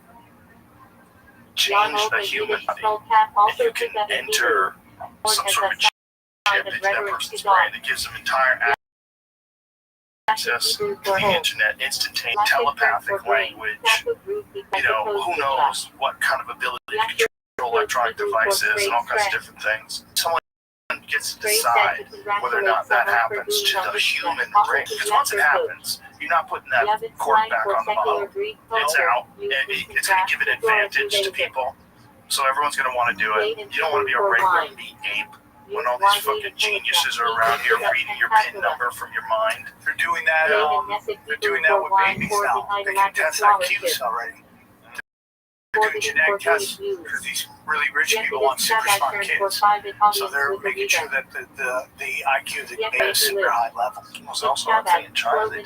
change a human body, if you can enter some sort of chip into that person's brain that gives them entire access to the internet, instantaneous telepathic language, who knows what kind of ability to control electronic devices and all kinds of different things. Someone gets to decide whether or not that happens to the human brain. Because once it happens, you're not putting that cord back on the bottom. It's out. It's going to give an advantage to people. So everyone's going to want to do it. You don't want to be a regular meat ape when all these fucking geniuses are around here reading your PIN number from your mind. They're doing that. They're doing that with babies now. They can test IQs already. They're doing genetic tests because these really rich people want super smart kids. So they're making sure that the IQ that they is super high level. There's also a thing in China they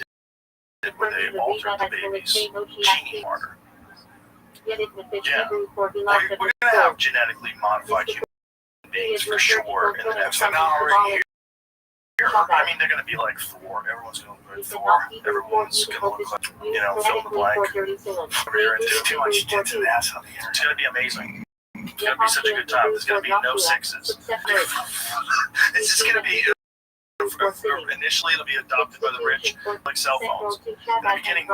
did where they altered the baby's gene marker. Yeah. We're going to have genetically modified human beings for sure in the next hour here. I mean, they're going to be like Thor. Everyone's going to look like Thor. Everyone's going to look like, fill in the blank. There's too much tits and ass on here. It's going to be amazing. It's going to be such a good time. There's going to be no sixes. It's just going to be, initially it'll be adopted by the rich, like cell phones. In the beginning,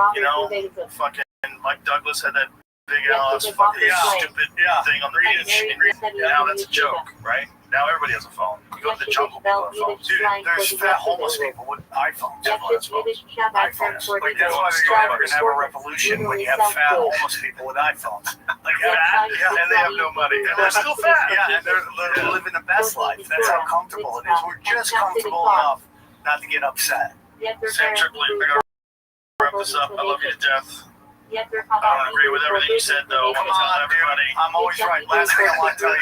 fucking Mike Douglas had that big ass fucking stupid thing on the beach. Now that's a joke, right? Now everybody has a phone. You go to the jungle, people have phones. Dude, there's fat homeless people with iPhones. Everyone has phones. iPhones. Like, that's why we're going to have a revolution when you have fat homeless people with iPhones. Like, and they have no money. And they're still fat. Yeah, and they're living the best life. That's how comfortable it is. We're just comfortable enough not to get upset. Sam Tripoli, I gotta wrap this up. I love you to death. I don't agree with everything you said, though. I want to tell everybody. I'm always right. Last thing I want to tell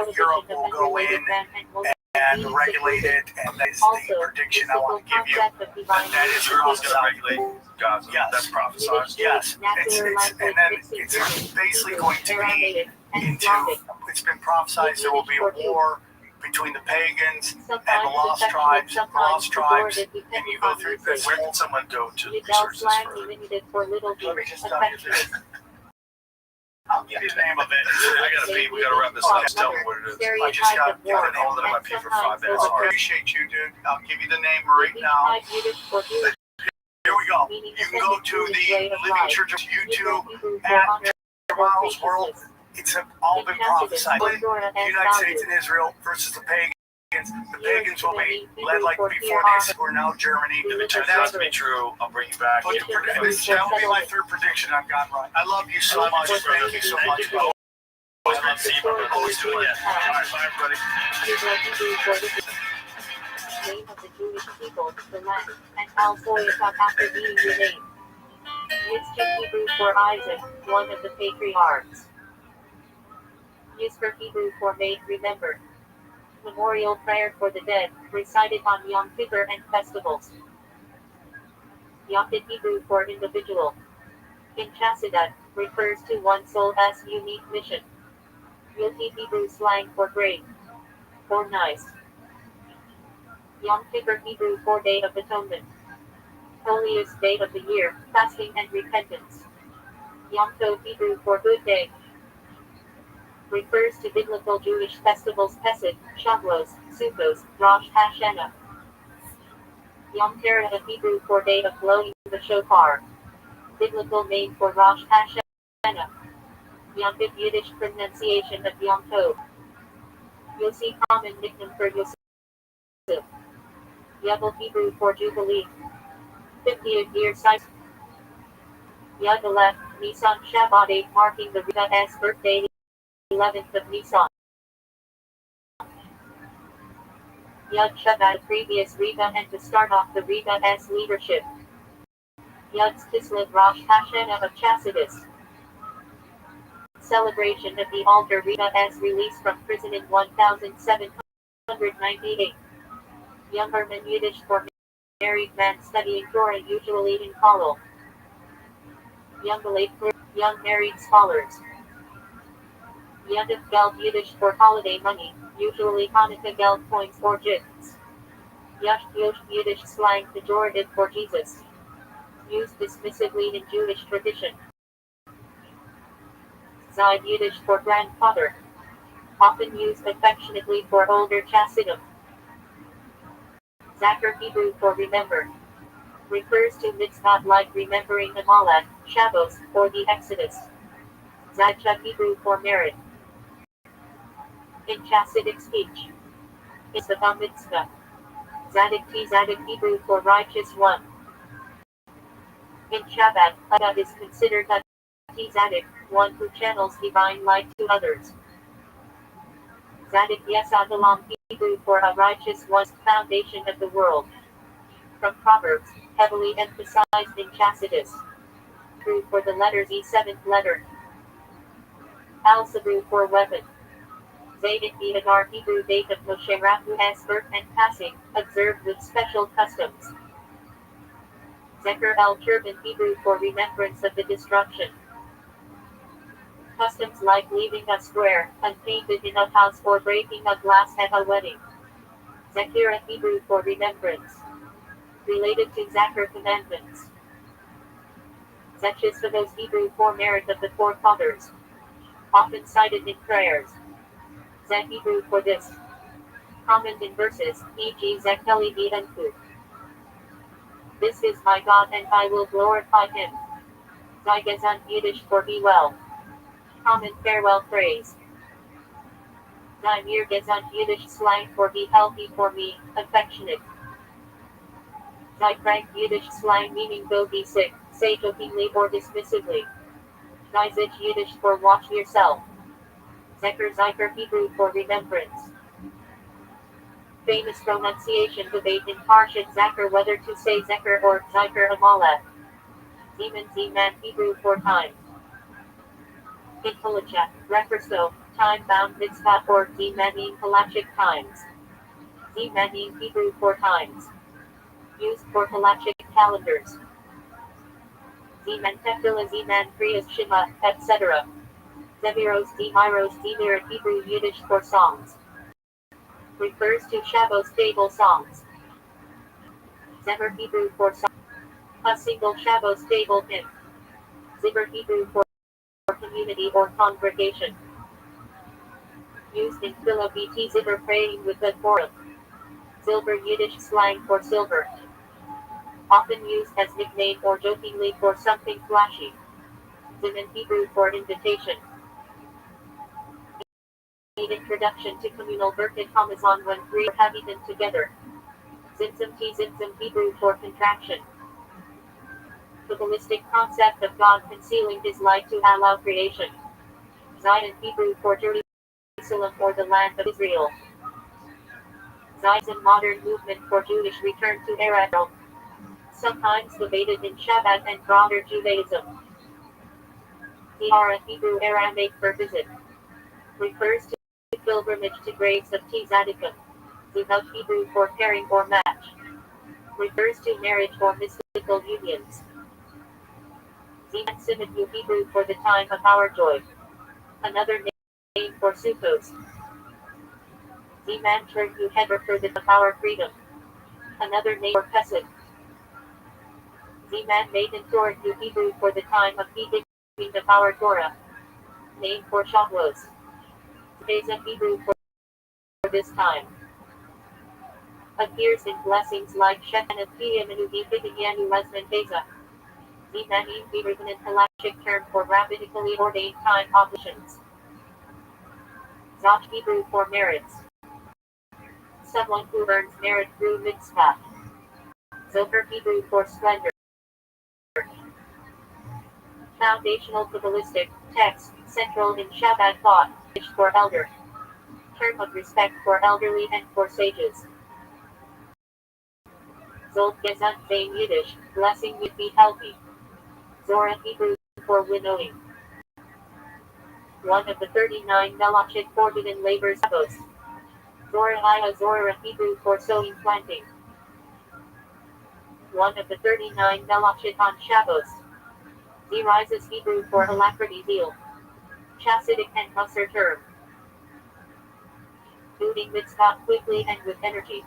you, Europe will go in and regulate it, and that is the prediction I want to give you. That is Europe's going to regulate Gaza. Yes. That's prophesied. Yes. And then it's basically going to be it's been prophesied there will be a war between the pagans and the lost tribes, and you go through this. Where can someone go to research this further? Let me just tell you this. I'll give you the name of it. I gotta pee. We gotta wrap this up. Just tell me what it is. I just got the name of it. I might pee for 5 minutes. I appreciate you, dude. I'll give you the name right now. Here we go. You can go to the Living Church of YouTube at Miles World. It's all been prophesied. The United States and Israel versus the pagans. The pagans will be led like before this. We're now Germany. If it turns out to be true, I'll bring you back. That will be my third prediction I've gotten right. I love you so much. Thank you so much. Always been seen, but always do it again. All right, bye, everybody. Name of the Jewish people, the land, and how Soyakov after being renamed. Yitzchak Hebrew for Isaac, one of the patriarchs. Used for Hebrew for made remember. Memorial prayer for the dead, recited on Yom Kippur and festivals. Yom Hebrew for individual. In Chasidat, refers to one soul's unique mission. Yilti Hebrew slang for great or nice. Yom Kippur Hebrew for Day of Atonement. Holiest day of the year, fasting and repentance. Yom Tov Hebrew for good day. Refers to biblical Jewish festivals Pesach, Shavuos, Sukkot, Rosh Hashanah. Yom Teruah Hebrew for day of blowing the shofar. Biblical name for Rosh Hashanah. Yom Tov Yiddish pronunciation of Yom Tov. Yossi common nickname for Yosef. Yabel Hebrew for Jubilee. 50th year size. Yud Aleph, Nisan Shabbat 8 marking the Rebbe's birthday. 11th of Nisan. Yud Shabbat previous Reba and to start off the Reba's leadership. Yud Kislev Rosh Hashanah of Chassidus. Celebration of the altar Reba's release from prison in 1798. Young Herman Yiddish for married man studying Torah usually in Kollel. Young married scholars. Yadif Geld Yiddish for holiday money, usually Hanukkah Geld coins or gifts. Yash Yosh Yiddish slang pejorative for Jesus. Used dismissively in Jewish tradition. Zaid Yiddish for grandfather. Often used affectionately for older Chassidim. Zachar Hebrew for remember. Refers to mitzvot like remembering the Malach, Shabbos, or the Exodus. Zadcha Hebrew for merit. In Chassidic speech. Is the Bar Mitzvah. Zadik Hebrew for righteous one. In Shabbat, Ada is considered a Zadik, one who channels divine light to others. Zadik Yesadalam Hebrew for a righteous one's foundation of the world. From Proverbs, heavily emphasized in Chassidus. Hebrew for the letters E seventh letter. Al-Sabru for weapon. Zaydin the Adar Hebrew date of Moshe Rabbenu's birth and passing, observed with special customs. Zecher el-Turban Hebrew for remembrance of the destruction. Customs like leaving a square unpainted in a house or breaking a glass at a wedding. Zakira Hebrew for remembrance. Related to Zakir commandments. Zechus for those Hebrew for merit of the forefathers. Often cited in prayers. Zech Hebrew for this. Comment in verses, e.g. Zekeli Enku. This is my God and I will glorify him. Zygazan Yiddish for be well. Common farewell phrase. Daimir Gezan Yiddish slang for be healthy for me, affectionate. Zykrank Yiddish slang meaning go be sick, say jokingly or dismissively. Zizich Yiddish for watch yourself. Zeker Hebrew for remembrance. Famous pronunciation debate in Parshat Zakir whether to say Zeker or Zikr Amalek. Zeman Hebrew for time. Hikalacha, Referso, time-bound mitzvah or Zemanim halachic times. Zemanim Hebrew for times. Used for halachic calendars. Zeman Tefillah Zeman Kriyas Shema, etc. Zemiros Demir Hebrew Yiddish for songs. Refers to Shabbos stable songs. Zemer Hebrew for song. A single Shabbos stable hymn. Zibber Hebrew for community or congregation. Used in Philo BT Zibber praying with the Torah. Silver Yiddish slang for silver. Often used as nickname or jokingly for something flashy. Zimin Hebrew for invitation. The introduction to communal Berkut Hamazon when three have eaten together. Zimzum Hebrew for contraction. Kabbalistic concept of God concealing his light to allow creation. Zion Hebrew for Jerusalem or the land of Israel. Zionism modern movement for Jewish return to Israel. Sometimes debated in Shabbat and broader Judaism. Tiara Hebrew Aramaic for visit. Refers to pilgrimage to graves of Tzaddikim. Zivot Hebrew for pairing or match. Refers to marriage or mystical unions. Zeman Simonu Hebrew for the time of our joy. Another name for Sukkos. Zeman Chernu Heber for the of our freedom. Another name for Pesach. Zeman Maiden Torah Hebrew for the time of keeping of our Torah. Name for Shavuos. Beza Hebrew for this time. Appears in blessings like Shekinah Piyamanu Bidiyanu Lesman Beza. Zemanim Hebrew an halachic term for rabbinically ordained time oblations. Zach Hebrew for merits. Someone who earns merit through mitzvah. Zohar Hebrew for splendor. Foundational Kabbalistic text, central in Shabbat thought, for elder. Term of respect for elderly and for sages. Zol Gezant Zain Yiddish, blessing you be healthy. Zora Hebrew for winnowing. One of the 39 Melachit forbidden labors Shabbos. Zora Hebrew for sowing planting. One of the 39 Melachit on Shabbos. Rises Hebrew for alacrity zeal. Chassidic and Musser term. Doing mitzvah quickly and with energy.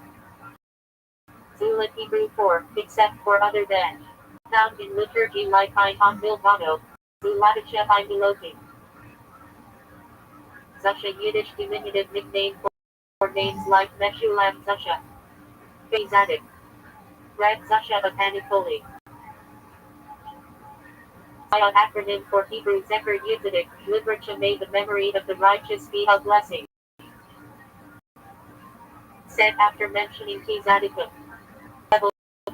Zulat Hebrew for, except for other than. Found in liturgy like on Milvano. Zulaticha Miloti. Zusha Yiddish diminutive nickname for names like Meshulam Zusha. Fazadik. Rag Zusha of Anatoly. Acronym for Hebrew Zecher Yitzhak, literature may the memory of the righteous be a blessing. Said after mentioning Tzaddikim.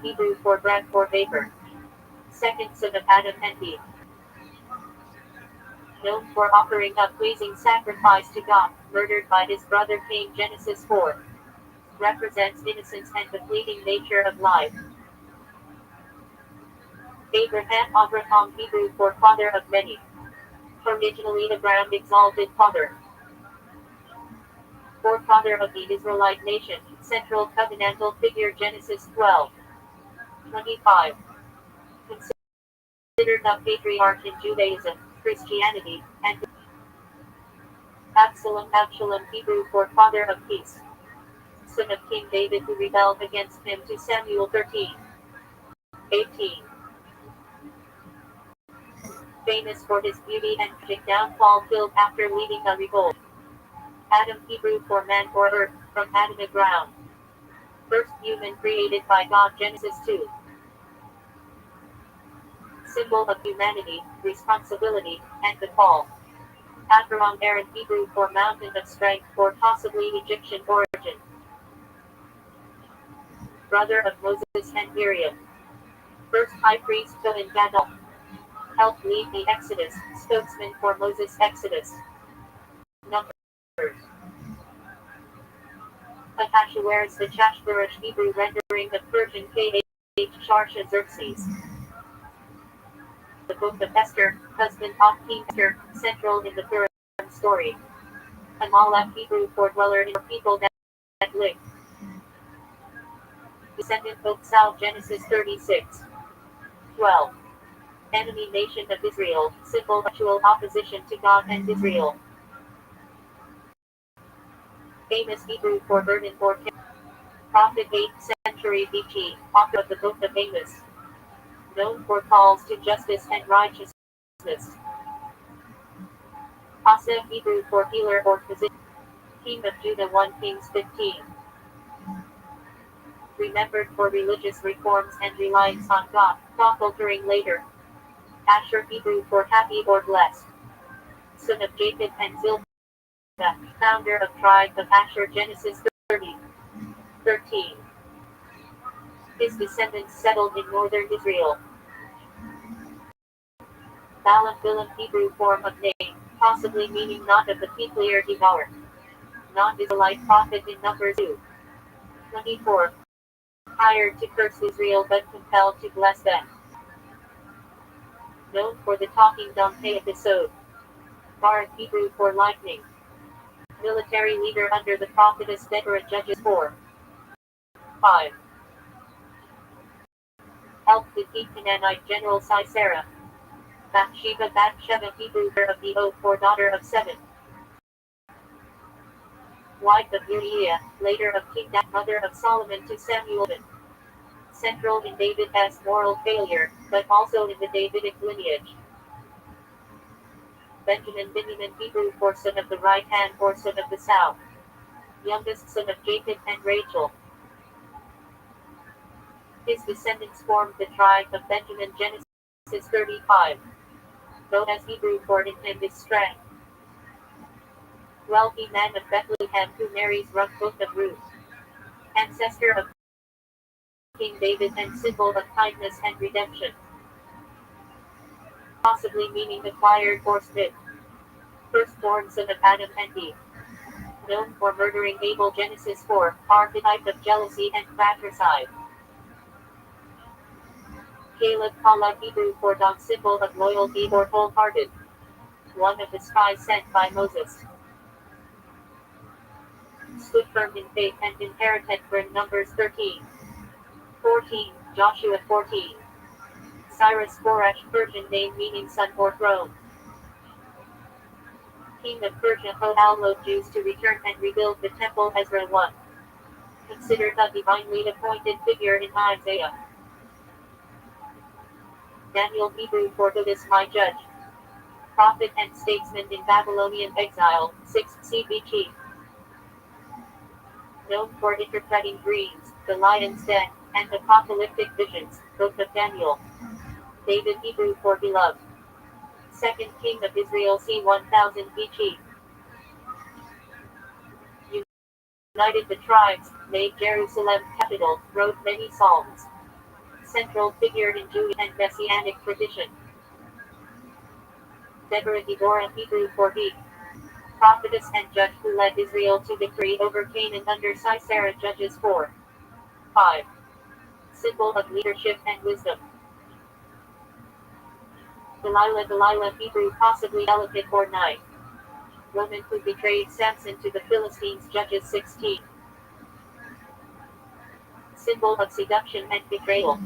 Hebrew for breath or vapor. Second son of Adam and Eve. Known for offering a pleasing sacrifice to God, murdered by his brother Cain Genesis 4. Represents innocence and the fleeting nature of life. Abraham Hebrew for father of many. Originally Abraham exalted father. Forefather of the Israelite nation, central covenantal figure Genesis 12:25. Considered a patriarch in Judaism, Christianity, and Absalom, Hebrew for father of peace. Son of King David who rebelled against him, to Samuel 13:18. Famous for his beauty and tragic downfall, killed after leading a revolt. Adam, Hebrew for man or earth, from Adamah ground. First human created by God, Genesis 2. Symbol of humanity, responsibility, and the fall. Acheron, Aaron, Hebrew for mountain of strength, or possibly Egyptian origin. Brother of Moses and Miriam. First high priest, Cohen Gadol. Helped lead the Exodus, spokesman for Moses' Exodus. Numbers. Ahasuerus, the Chashburish, Hebrew rendering of Persian K.H. Xerxes. The Book of Esther, husband of King Esther, central in the Purim story. Amalek, Hebrew for dweller in people that live. Descendant of Saul, Genesis 36:12. Enemy nation of Israel, symbol actual opposition to God and Israel. Famous Hebrew for burden or prophet 8th century BC, author of the Book of Amos. Known for calls to justice and righteousness. Asa, Hebrew for healer or physician. King of Judah 1 Kings 15. Remembered for religious reforms and reliance on God, faltering later. Asher, Hebrew for happy or blessed. Son of Jacob and Zilpah, founder of tribe of Asher, Genesis 30:13. His descendants settled in northern Israel. Balaam, Bilam, Hebrew form of name, possibly meaning not of the people or devour. Non-Israelite prophet in Numbers 2:24. Hired to curse Israel but compelled to bless them. Known for the talking donkey episode. Barak, Hebrew for lightning. Military leader under the prophetess Deborah, Judges 4:5. Helped defeat Canaanite general Sisera. Bathsheba, Hebrew of the oath for daughter of 7. Wife of Uriah, later of King Dat, mother of Solomon to Samuel. Central in David's moral failure, but also in the Davidic lineage. Benjamin, Hebrew for son of the right hand or son of the south. Youngest son of Jacob and Rachel. His descendants formed the tribe of Benjamin, Genesis 35. Boaz, Hebrew for in him is strength. Wealthy man of Bethlehem who marries Ruth, Book of Ruth. Ancestor of King David and symbol of kindness and redemption. Possibly meaning acquired or smith. Firstborn son of Adam and Eve. Known for murdering Abel, Genesis 4, archetype of jealousy and fratricide. Caleb, Hebrew for dog, symbol of loyalty or wholehearted. One of the spies sent by Moses. Stood firm in faith and inherited from Numbers 13:14, Joshua 14. Cyrus, Koresh, Persian name meaning son or throne. King of Persia, who allowed Jews to return and rebuild the temple, Ezra 1. Considered a divinely appointed figure in Isaiah. Daniel, Hebrew for God is my judge. Prophet and statesman in Babylonian exile, 6th CBG. Known for interpreting dreams, the lion's den, and apocalyptic visions, Book of Daniel. David, Hebrew for beloved. Second king of Israel, c. 1000 BG. United the tribes, made Jerusalem capital, wrote many psalms. Central figure in Jewish and Messianic tradition. Deborah, Hebrew for Deep. Prophetess and judge who led Israel to victory over Canaan under Sisera, Judges 4:5. Symbol of leadership and wisdom. Delilah, Hebrew possibly delicate or knight. Woman who betrayed Samson to the Philistines, Judges 16. Symbol of seduction and betrayal.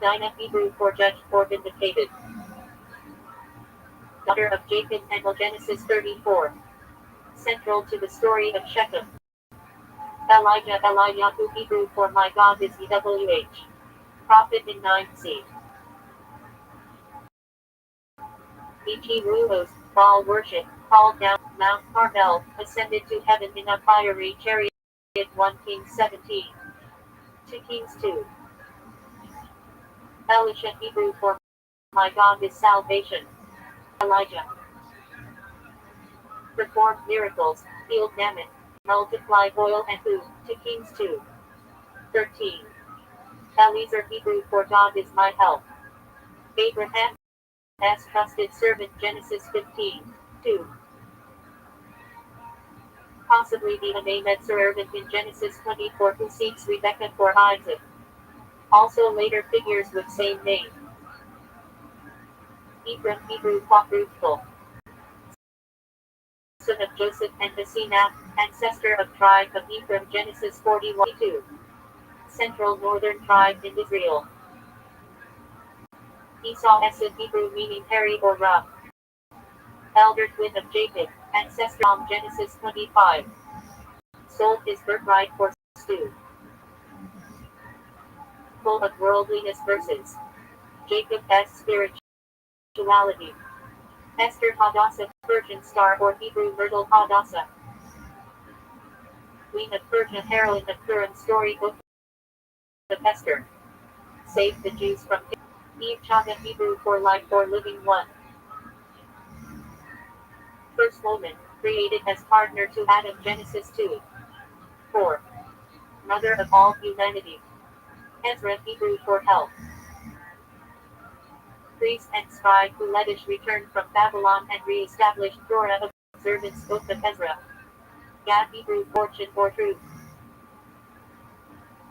Dinah, Hebrew for judge or vindicated. Daughter of Jacob and Genesis 34. Central to the story of Shechem. Elijah, Eliyahu, Hebrew for my God is EWH. Prophet in 9c. E.G. Ruos, Baal worship, called down Mount Carmel, ascended to heaven in a fiery chariot. 1 Kings 17. 2 Kings 2. Elisha, Hebrew for my God is salvation. Elijah performed miracles, healed Naaman, multiplied oil and food. 2 Kings 2. 13. Eliezer, Hebrew for God is my help. Abraham as trusted servant. Genesis 15. 2. Possibly the Anamed servant in Genesis 24 who seeks Rebekah for Isaac. Also later figures with same name. Ephraim, Hebrew quadruple. Son of Joseph and Asenah, ancestor of tribe of Ephraim. Genesis 41:2. Central northern tribe in Israel. Esau, Esed, Hebrew meaning hairy or rough. Elder twin of Jacob, ancestor. Genesis 25. Sold his birthright for stew. Full of worldliness verses. Jacob's spirituality. Esther Hadassah, Persian star or Hebrew Myrtle Hadassah. Queen of Persia, heroine of Purim story book of Esther. Saved the Jews from Eve Chaga, Hebrew for life or living one. First woman, created as partner to Adam. Genesis 2. 4. Mother of all humanity. Ezra, Hebrew for help. Priest and scribe who Ledish returned from Babylon and re-established Torah observance. Book of Ezra. Gad, Hebrew fortune or truth.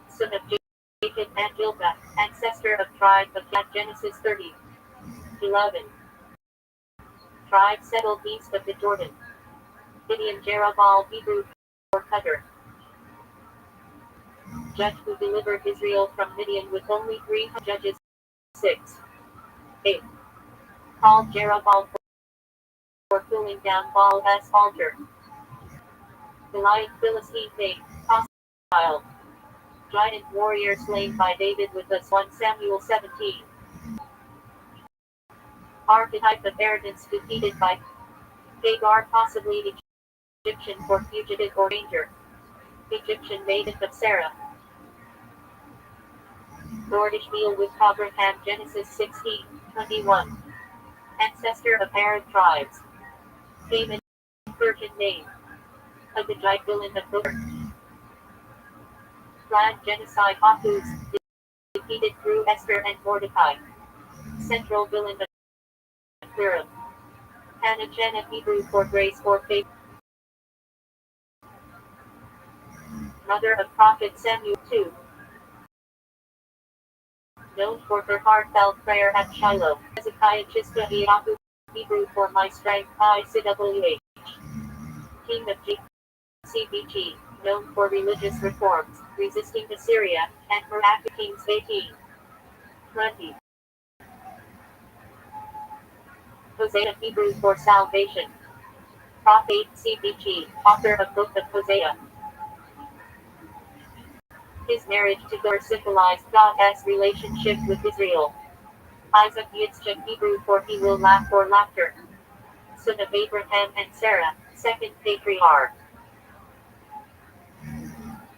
Son of Jacob and Gilgal, ancestor of tribe of Gad. Genesis 30. 11. Tribe settled east of the Jordan. Gideon, Jerubbaal, Hebrew for cutter. Judge who delivered Israel from Midian with only 3 judges. 6. 8. Called Jerubbaal for cooling down Baal's altar. Goliath, Philistine name, hostile. Giant warrior slain by David with us. 1 Samuel 17. Archetype of arrogance defeated by Hagar, possibly Egyptian for fugitive or danger. Egyptian maiden of Sarah. Lord Ishmael with Abraham. Genesis 16:21. Ancestor of Arab tribes. Haman, Persian name. Agagite, villain of Booker. Planned genocide. Ahuz, defeated through Esther and Mordecai. Central villain of Purim. Hannah, Jenna, Hebrew for grace or faith. Mother of prophet Samuel 2. Known for her heartfelt prayer at Shiloh. Hezekiah, Chispa, Yahu, Hebrew for my strength. ICWH. King of CBG, known for religious reforms, resisting Assyria, and her act. Kings 18:20. Hosea, Hebrew for salvation. Prophet CBG, author of Book of Hosea. His marriage to Gur symbolized God's relationship with Israel. Isaac, Yitzchak, Hebrew for he will laugh or laughter. Son of Abraham and Sarah, second patriarch.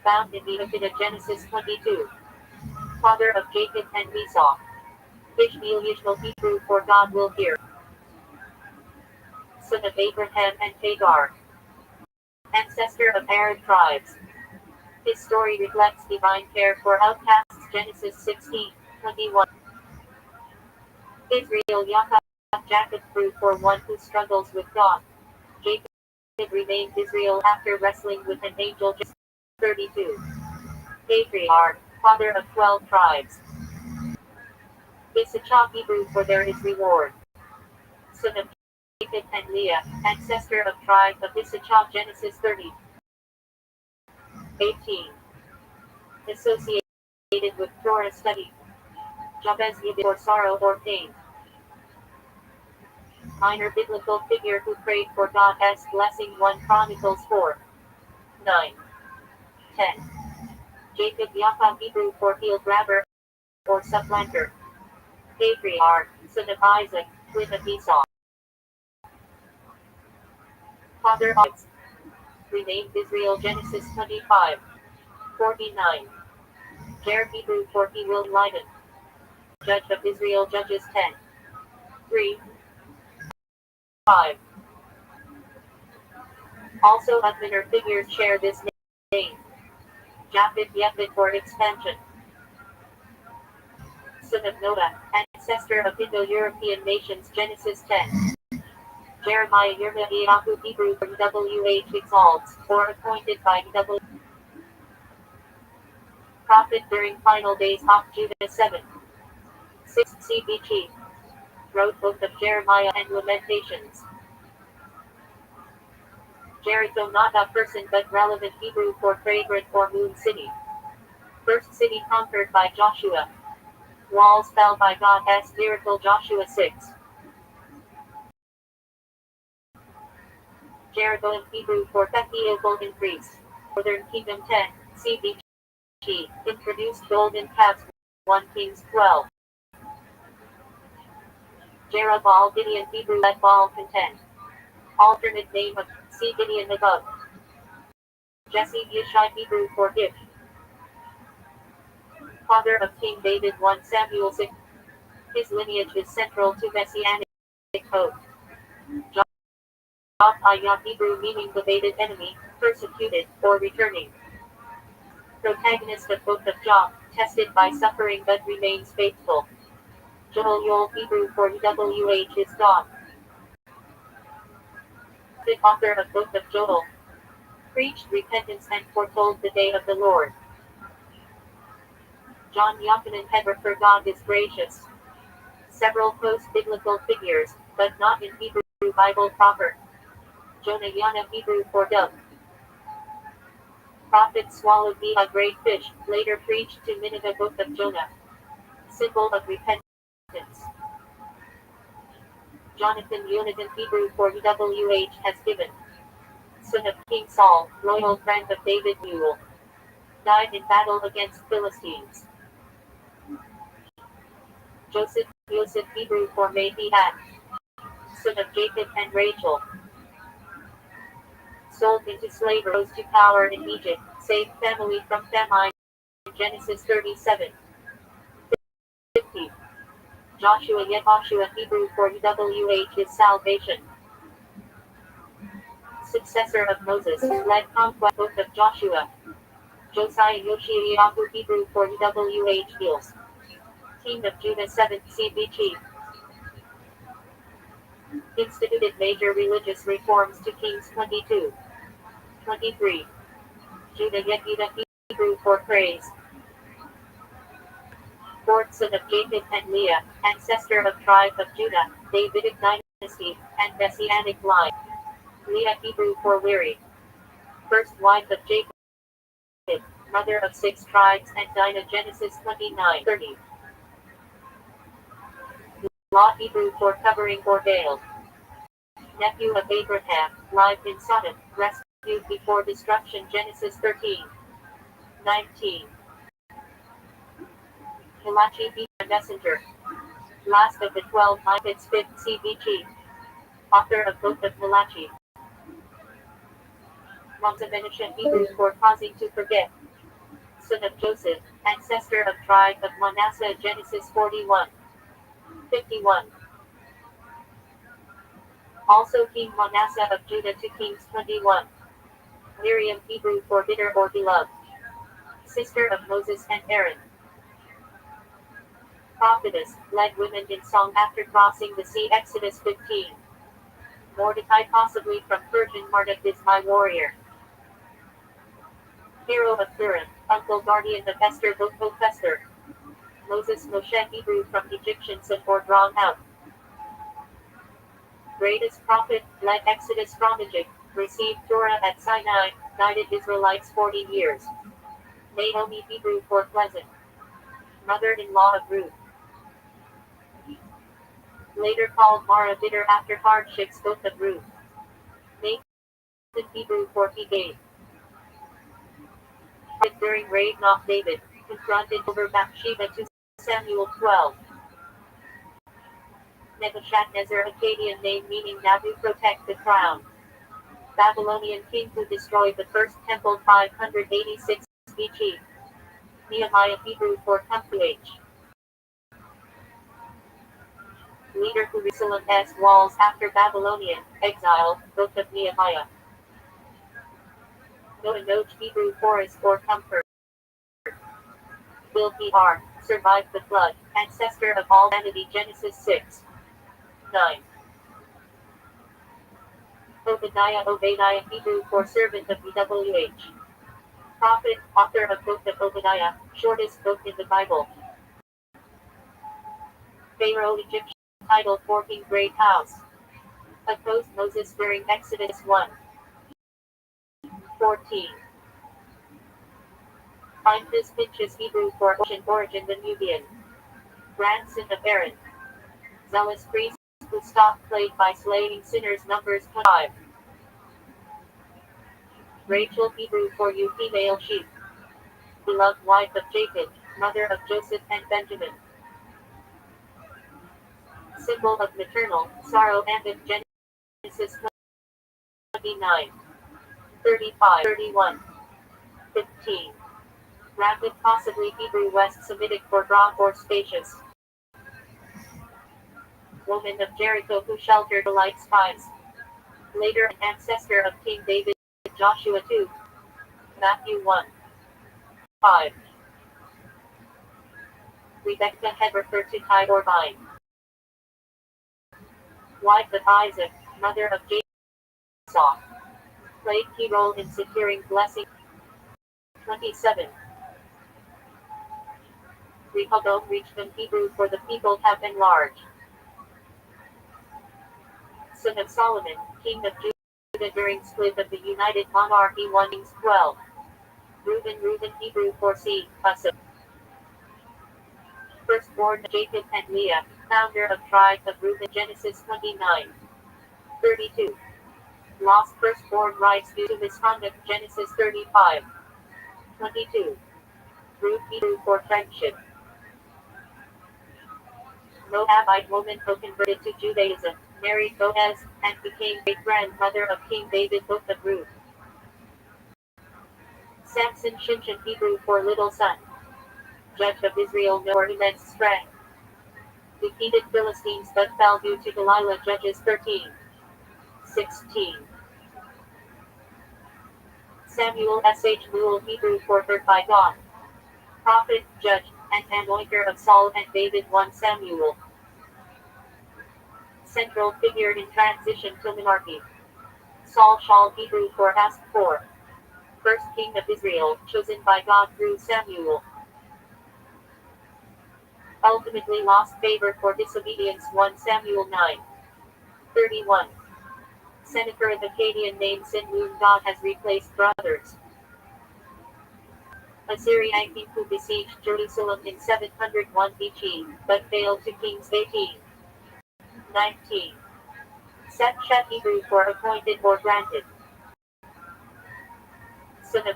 Found in the Akedah. Genesis 22. Father of Jacob and Esau. Ishmael, Yishmael, Hebrew for God will hear. Son of Abraham and Hagar. Ancestor of Arab tribes. His story reflects divine care for outcasts. Genesis 16:21. Israel, Jacob grew for one who struggles with God. Jacob renamed Israel after wrestling with an angel. 32. Patriarch, father of 12 tribes. Issachar, Hebrew for there is reward. Son of Jacob and Leah, ancestor of tribe of Issachar. Genesis 30. 18. Associated with Torah study. Jabez, either sorrow or pain. Minor biblical figure who prayed for God's blessing. 1 Chronicles 4. 9. 10. Jacob Yaakov, Hebrew for heel grabber or supplanter. Patriarch, son of Isaac, twin of Esau. Father of renamed Israel. Genesis 25. 49. Jared, Hebrew for he will enlighten. Judge of Israel. Judges 10. 3. 5. Also minor figures share this name. Japheth, Yephet for expansion. Son of Noah, ancestor of Indo-European nations. Genesis 10. Jeremiah, Yirmiyahu, Hebrew from WH exalts, or appointed by W. Prophet during final days. Judah 7. 6 CBG. Wrote book of Jeremiah and Lamentations. Jericho, not a person but relevant. Hebrew for fragrant or moon city. First city conquered by Joshua. Walls fell by God's miracle. Joshua 6. Jeroboam, Hebrew for Bethel, increased. Northern Kingdom 10. CBG. Introduced golden calves. 1 Kings 12. Jerubbaal, Gideon, Hebrew let Baal contend. Alternate name of see Gideon above. Jesse, Yishai, Hebrew for gift. Father of King David. 1 Samuel 6. His lineage is central to Messianic hope. Ayah, Hebrew meaning debated enemy, persecuted, or returning. Protagonist of Book of Job, tested by suffering but remains faithful. Joel, Yol, Hebrew for WH is God. The author of Book of Joel preached repentance and foretold the day of the Lord. John Yochanan Heber for God is gracious. Several post-biblical figures, but not in Hebrew Bible proper. Jonah, Yana, Hebrew for dove. Prophet swallowed be a great fish, later preached to Nineveh. Book of Jonah. Symbol of repentance. Jonathan, Yonatan, Hebrew for WH has given. Son of King Saul, loyal friend of David. Mule. Died in battle against Philistines. Joseph, Yosef, Hebrew for made he had. Son of Jacob and Rachel. Sold into slavery, rose to power in Egypt, saved family from famine. Genesis 37. 50. Joshua, Yehoshua, Hebrew for WH is salvation. Successor of Moses, led conquest. Book of Joshua. Josiah, Yoshiyahu, Hebrew for WH heals. King of Judah 7 CBG. Instituted major religious reforms to Kings 22. 23. Judah, Yehudah, Hebrew for praise. Fourth son of Jacob and Leah, ancestor of tribe of Judah, Davidic dynasty, and Messianic line. Leah, Hebrew for weary. First wife of Jacob, mother of 6 tribes and Dinah. Genesis 29:30. Law, Hebrew for covering or veiled. Nephew of Abraham, live in Sodom, rescued before destruction. Genesis 13:19. Malachi, be a messenger. Last of the 12 prophets. 5th CBG. Author of Book of Malachi. Montevenetian, Hebrew for causing to forget. Son of Joseph, ancestor of tribe of Manasseh. Genesis 41:51. Also King Manasseh of Judah to Kings 21. Miriam, Hebrew for bitter or beloved. Sister of Moses and Aaron. Prophetess, led women in song after crossing the sea. Exodus 15. Mordecai, possibly from Persian. Marduk is my warrior. Hero of Purim, uncle guardian of Esther. Book of Esther. Moses, Moshe, Hebrew from Egyptian or drawn out. Greatest prophet, led Exodus from Egypt, received Torah at Sinai, guided Israelites 40 years. Naomi, Hebrew for pleasant. Mother-in-law of Ruth. Later called Mara bitter after hardships both of Ruth. Nathan Hebrew for he gave. During raid not David, confronted over Bathsheba to Samuel 12. Nebuchadnezzar Akkadian name meaning Nabu protect the crown. Babylonian king who destroyed the first temple 586 BC. Nehemiah Hebrew for come to age. Leader who Jerusalem's walls after Babylonian exile, Book of Nehemiah. Noah Hebrew forest for comfort. Will P.R. survived the flood, ancestor of all humanity Genesis 6. 9. Obadiah Hebrew for servant of BWH. Prophet, author of Book of Obadiah, shortest book in the Bible. Pharaoh Egyptian title for King Great House. Opposed Moses during Exodus 1. 14. Phinehas Pinchas Hebrew for ocean origin the Nubian. Grandson of Aaron. Zealous priest who stopped plague by slaying sinners Numbers 5. Rachel Hebrew for you female sheep. Beloved wife of Jacob, mother of Joseph and Benjamin. Symbol of maternal sorrow and of Genesis 29. 35, 31, 15. Rapid possibly Hebrew West Semitic for broad or spacious. Woman of Jericho who sheltered the light spies. Later an ancestor of King David, Joshua 2. Matthew 1. 5. Rebekah had referred to tie or bind. Wife of Isaac, mother of Jacob. Played key role in securing blessing. 27. Rehoboam Richmond Hebrew for the people have enlarged. Son of Solomon, king of Judah during split of the United Monarchy 1 Kings 12. Reuben Hebrew for seed, Asa. Firstborn Jacob and Leah, founder of tribe of Reuben Genesis 29. 32. Lost firstborn rights due to misconduct Genesis 35. 22. Ruth Hebrew for friendship. Moabite woman who converted to Judaism, married Boaz, and became great-grandmother of King David Book of Ruth. Samson Shinshin Hebrew for little son. Judge of Israel nor immense strength. Defeated Philistines but fell due to Delilah Judges 13. 16. Samuel S.H. Newell Hebrew for heard by God. Prophet, judge, and anointer of Saul and David 1 Samuel. Central figure in transition to monarchy. Saul Shaul Hebrew for asked for. First king of Israel, chosen by God through Samuel. Ultimately lost favor for disobedience 1 Samuel 9. 31. Senator of Akkadian name Sin whom God has replaced brothers. Assyrian king who besieged Jerusalem in 701 BC, but failed to Kings 18. 19. Set Shet Hebrew for appointed or granted. Son of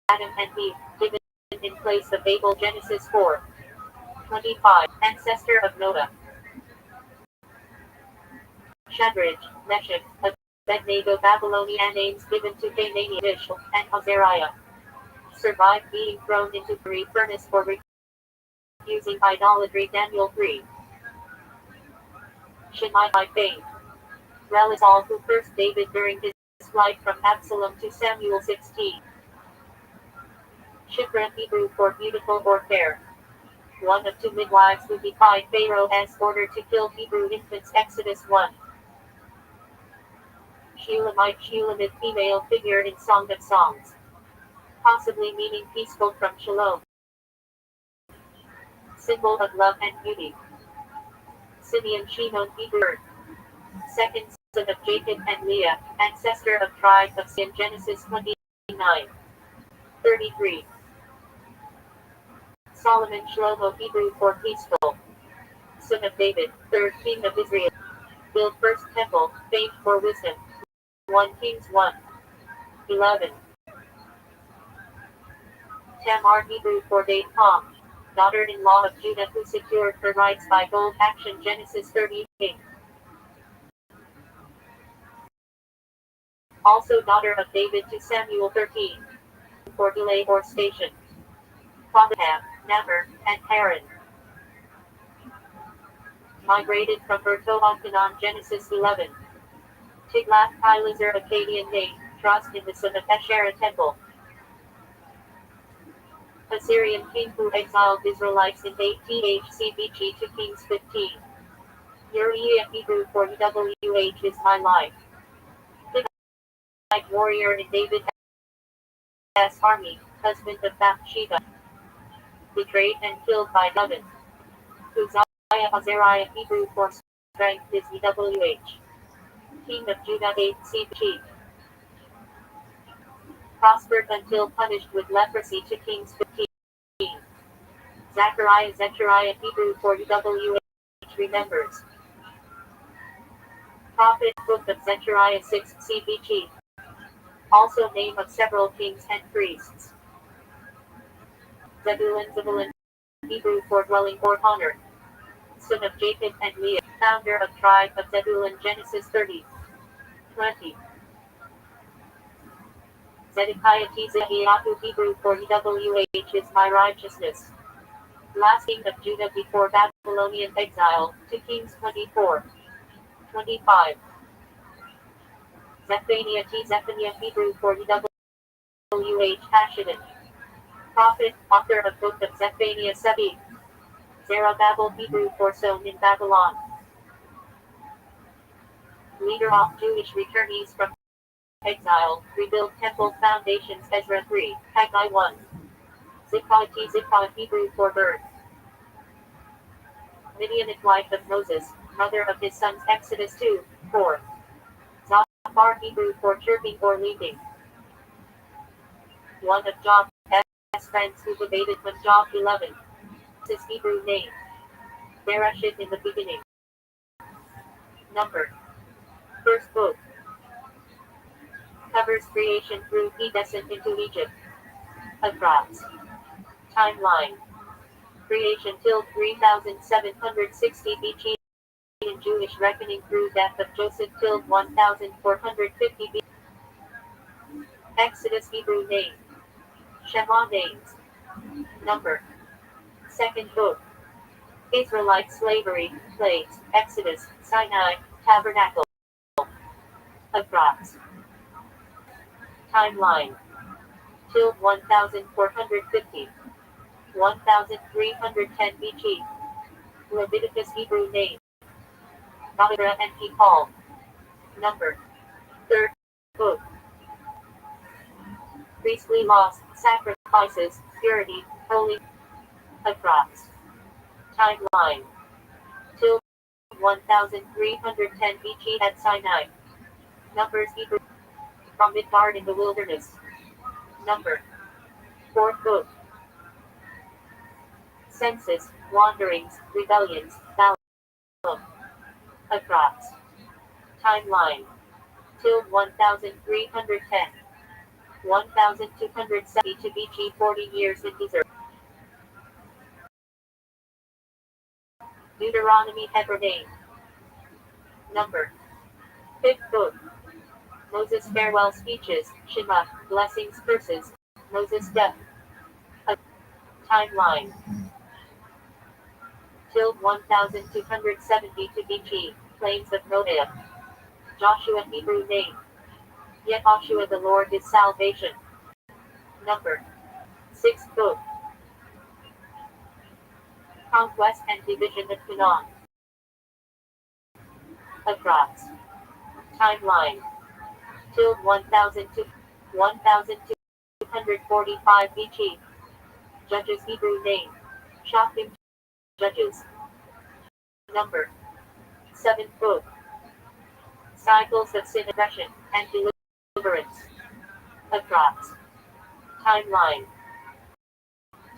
Adam and Eve, given in place of Abel Genesis 4. 25. Ancestor of Noah. Shadrach, Meshach, Abednego Babylonian names given to Canaanian Mishael and Azariah. Survived being thrown into the furnace for refusing idolatry Daniel 3. Shimei by fame. Relisal who cursed David during his flight from Absalom to Samuel 16. Shipra Hebrew for beautiful or fair. One of two midwives who defied Pharaoh's order to kill Hebrew infants Exodus 1. Shulamite female figure in Song of Songs. Possibly meaning peaceful from Shalom. Symbol of love and beauty. Simeon Shimon Hebrew. Second son of Jacob and Leah, ancestor of tribe of Sin Genesis 29. 33. Solomon Shlomo Hebrew for peaceful. son of David, third king of Israel. Built first temple, famed for wisdom. 1 Kings 1. 11. Tamar Hebrew for Date Palm. Daughter-in-law of Judah who secured her rights by bold action Genesis 38. Also daughter of David to Samuel 13. For delay or station. Abraham, Namor, and Haran. Migrated from her to Canaan Genesis 11. Tiglath-Pileser Akkadian name, trust in the son of Asherah temple. Assyrian king who exiled Israelites in 8th CBG to Kings 15. Uriah Hebrew for WH is my life. The night warrior in David's army, husband of Bathsheba. Betrayed and killed by David. Uzziah Azariah Hebrew for strength is EWH. King of Judah 8th CBG. Prospered until punished with leprosy to Kings 15. Zechariah Hebrew for WH remembers. Prophet Book of Zechariah 6 CBG. Also name of several kings and priests. Zebulun Hebrew for dwelling or honor. Son of Jacob and Leah, founder of tribe of Zebulun Genesis 30. 20. Zedekiah Tzedekiah Hebrew for EWH is my righteousness. Last king of Judah before Babylonian exile, 2 Kings 24. 25. Zephaniah Hebrew for EWH Hashidin. Prophet, author of Book of Zephaniah Sebi. Zerubbabel Hebrew for sown in Babylon. Leader of Jewish returnees from exile, rebuild temple foundations Ezra 3, Haggai 1. Zippah Hebrew for birth. Midianite wife of Moses, mother of his sons Exodus 2, 4. Zophar Hebrew for chirping or leaping. One of Job's friends who debated from Job 11. His Hebrew name. Bereshit in the beginning. Number. First book. Covers creation through he descent into Egypt. Across. Timeline. Creation till 3760 BC in Jewish reckoning through death of Joseph till 1450 BC. Exodus Hebrew name. Shema names. Number. Second book. Israelite slavery, plagues, Exodus, Sinai, Tabernacle. Across. Timeline. Till 1450. 1310 BC. Leviticus Hebrew name. Vayikra and Paul. Number. Third book. Priestly laws, sacrifices, purity, holy. Across. Timeline. Till 1310 BC at Sinai. Numbers Hebrew. From Midbar in the wilderness. Number. Fourth book. Census, wanderings, rebellions, Balaam. Across. Timeline. Till 1310. 1272 BC 40 years in desert. Deuteronomy Hebrew name. Number. Fifth book. Moses farewell speeches, Shema, blessings, curses, Moses death. Timeline. Till 1272 BC, plains of Moab. Joshua Hebrew name. Yehoshua the Lord is salvation. Number. Sixth book. Conquest and division of Canaan. Across. Timeline. Till 1245 BC. Judges Hebrew name. Shoftim Judges. Number. Seventh book. Cycles of sin oppression and deliverance. Across. Timeline.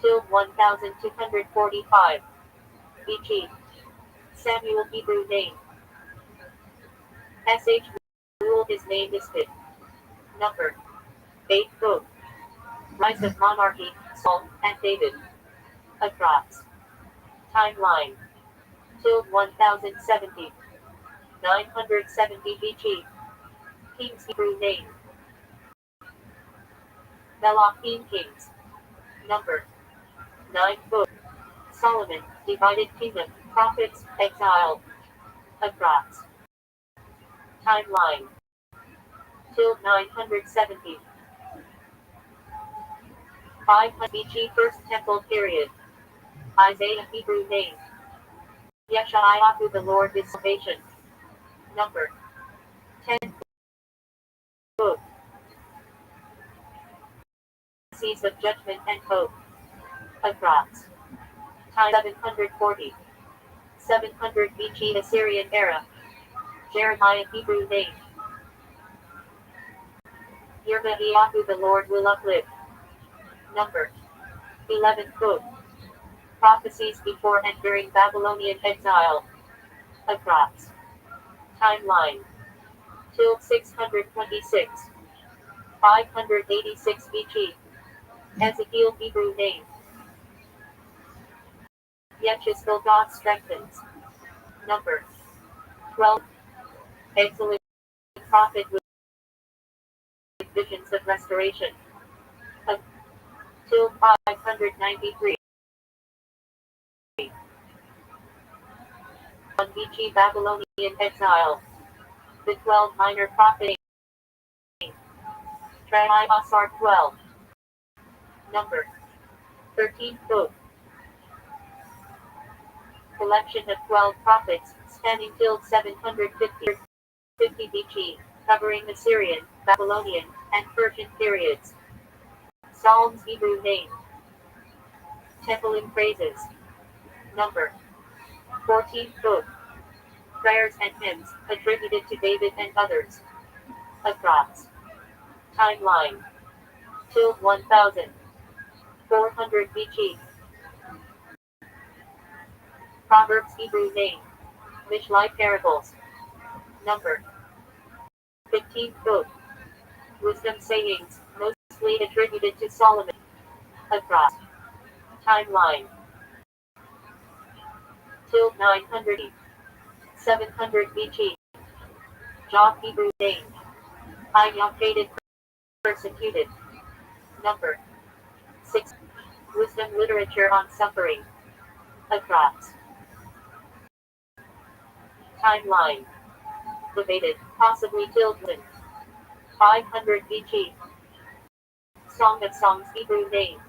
Till 1245 BC. Samuel Hebrew name. SH rule his name is fit. Number 8 book. Rise of Monarchy, Saul and David. Approx. Timeline. Till 1070. 970 BC. King's Hebrew name. Melachim Kings. Number 9 book. Solomon, divided kingdom, prophets, exile. Approx. Timeline. Till 970. 500 BC First Temple period. Isaiah Hebrew name. Yeshayahu the Lord is salvation. Number 10 book. Seas of judgment and hope. Approx. Time 740. 700 BC Assyrian era. Jeremiah Hebrew name. Yirmiyahu the Lord will uplift. Number 11 book. Prophecies before and during Babylonian exile. Approx. Timeline. Till 626. 586 BC. Ezekiel Hebrew name. Yechezkel God strengthens. Number 12. Excellent prophet with visions of restoration. Till 593. 1 BC Babylonian exile. The 12 minor prophets. Triasar 12. Number 13 book. Collection of 12 prophets, spanning till 750 BC, covering Assyrian, Babylonian, and Persian periods. Psalms Hebrew name. Temple praises. Number 14 book. Prayers and hymns, attributed to David and others. Approx. Timeline. Till 1400 BC. Proverbs Hebrew name. Mishlai Parables. Number 15 book. Wisdom sayings, mostly attributed to Solomon. Approx. Timeline. Till 900. 700 BC. Job Hebrew name. I hated persecuted. Number 6. Wisdom literature on suffering. Approx. Timeline. Debated, possibly Tilden. 500 BC. Song of Songs Hebrew name.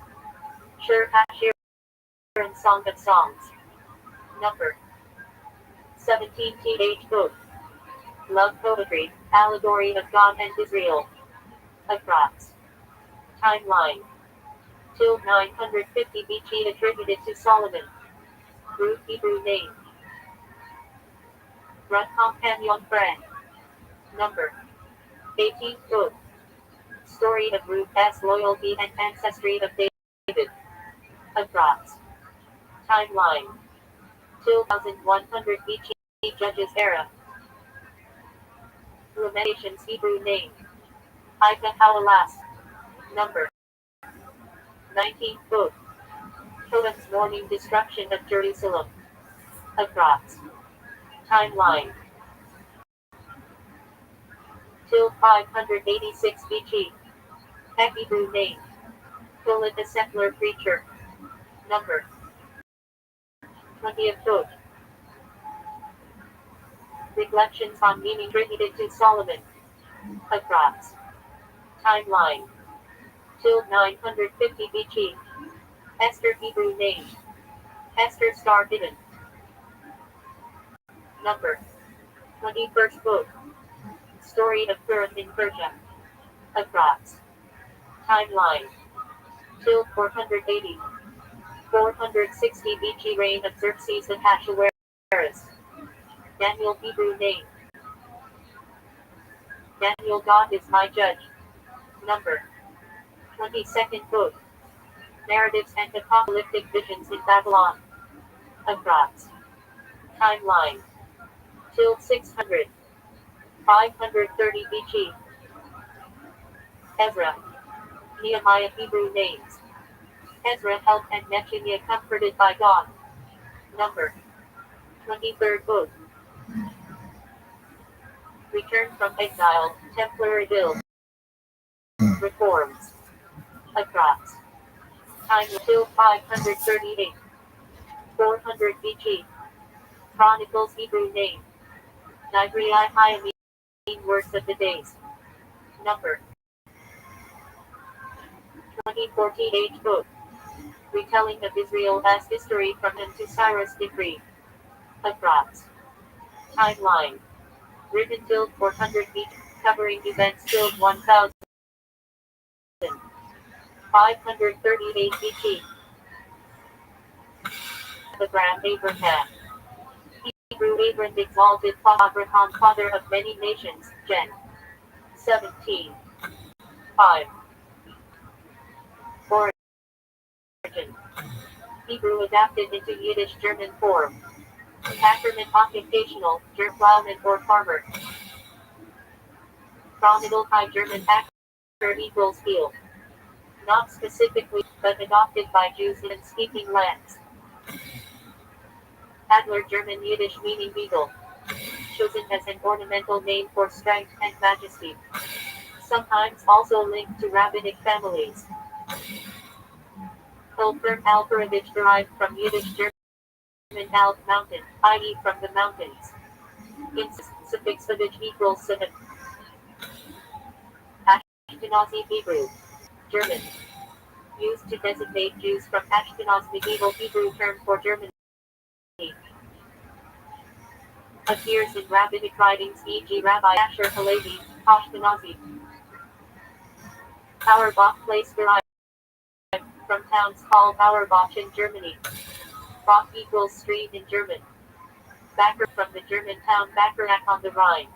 Shir Hashir and Song of Songs. Number 17 th book. Love poetry, allegory of God and Israel. Approx. Timeline. Till 950 BC attributed to Solomon. Ruth Hebrew name. Run Companion Friend. Number 18 book. Story of Ruth's loyalty and ancestry of David. Approx. Timeline. Till 1100 BC Judges era. Lamentations Hebrew name. Ika Hawalas. Number 19 book. Chodom's morning destruction of Jerusalem. Approx. Timeline. Till 586 BC. Hebrew name. Philip the settler preacher. Number 20th book. Reflections on meaning attributed to Solomon. Approx. Timeline. Till 950 BC. Esther Hebrew name. Esther star hidden. Number 21st book. Story of birth in Persia. Approx. Timeline. Till 480. 460 BC reign of Xerxes Ahasuerus. Daniel Hebrew name. Daniel God is my judge. Number 22nd book. Narratives and apocalyptic visions in Babylon. Approx. Timeline. Till 600. 530 BC. Ezra. Nehemiah Hebrew names. Ezra helped and Nehemiah comforted by God. Number. 23rd book. Return from exile, Templar Bill. Reforms. Across. Time till 538. 400 BC. Chronicles Hebrew name. Nibri Hayamim works of the days. Number. 2048 book. Retelling of Israel as history from him to Cyrus decree. Across. Timeline. Written till 400 BC, covering events till 1538 BC. Abraham Abraham. Hebrew Abram exalted Abraham, father of many nations. Gen. 17. 5. Origin. Hebrew adapted into Yiddish German form. Ackerman occupational, plowman or farmer. Prominal High German actor equals field. Not specifically, but adopted by Jews in speaking lands. Adler German Yiddish meaning beagle. Chosen as an ornamental name for strength and majesty. Sometimes also linked to rabbinic families. Hilfern Alperovich derived from Yiddish German Alp mountain, i.e. from the mountains. In suffixovich equals seven. Ashkenazi Hebrew. German. Used to designate Jews from Ashkenaz, medieval Hebrew term for Germany. Appears in rabbinic writings, e.g. Rabbi Asher Halevi, Ashkenazi. Auerbach place derived from towns called Auerbach in Germany. Bach equals street in German. Backer from the German town Bacharach on the Rhine.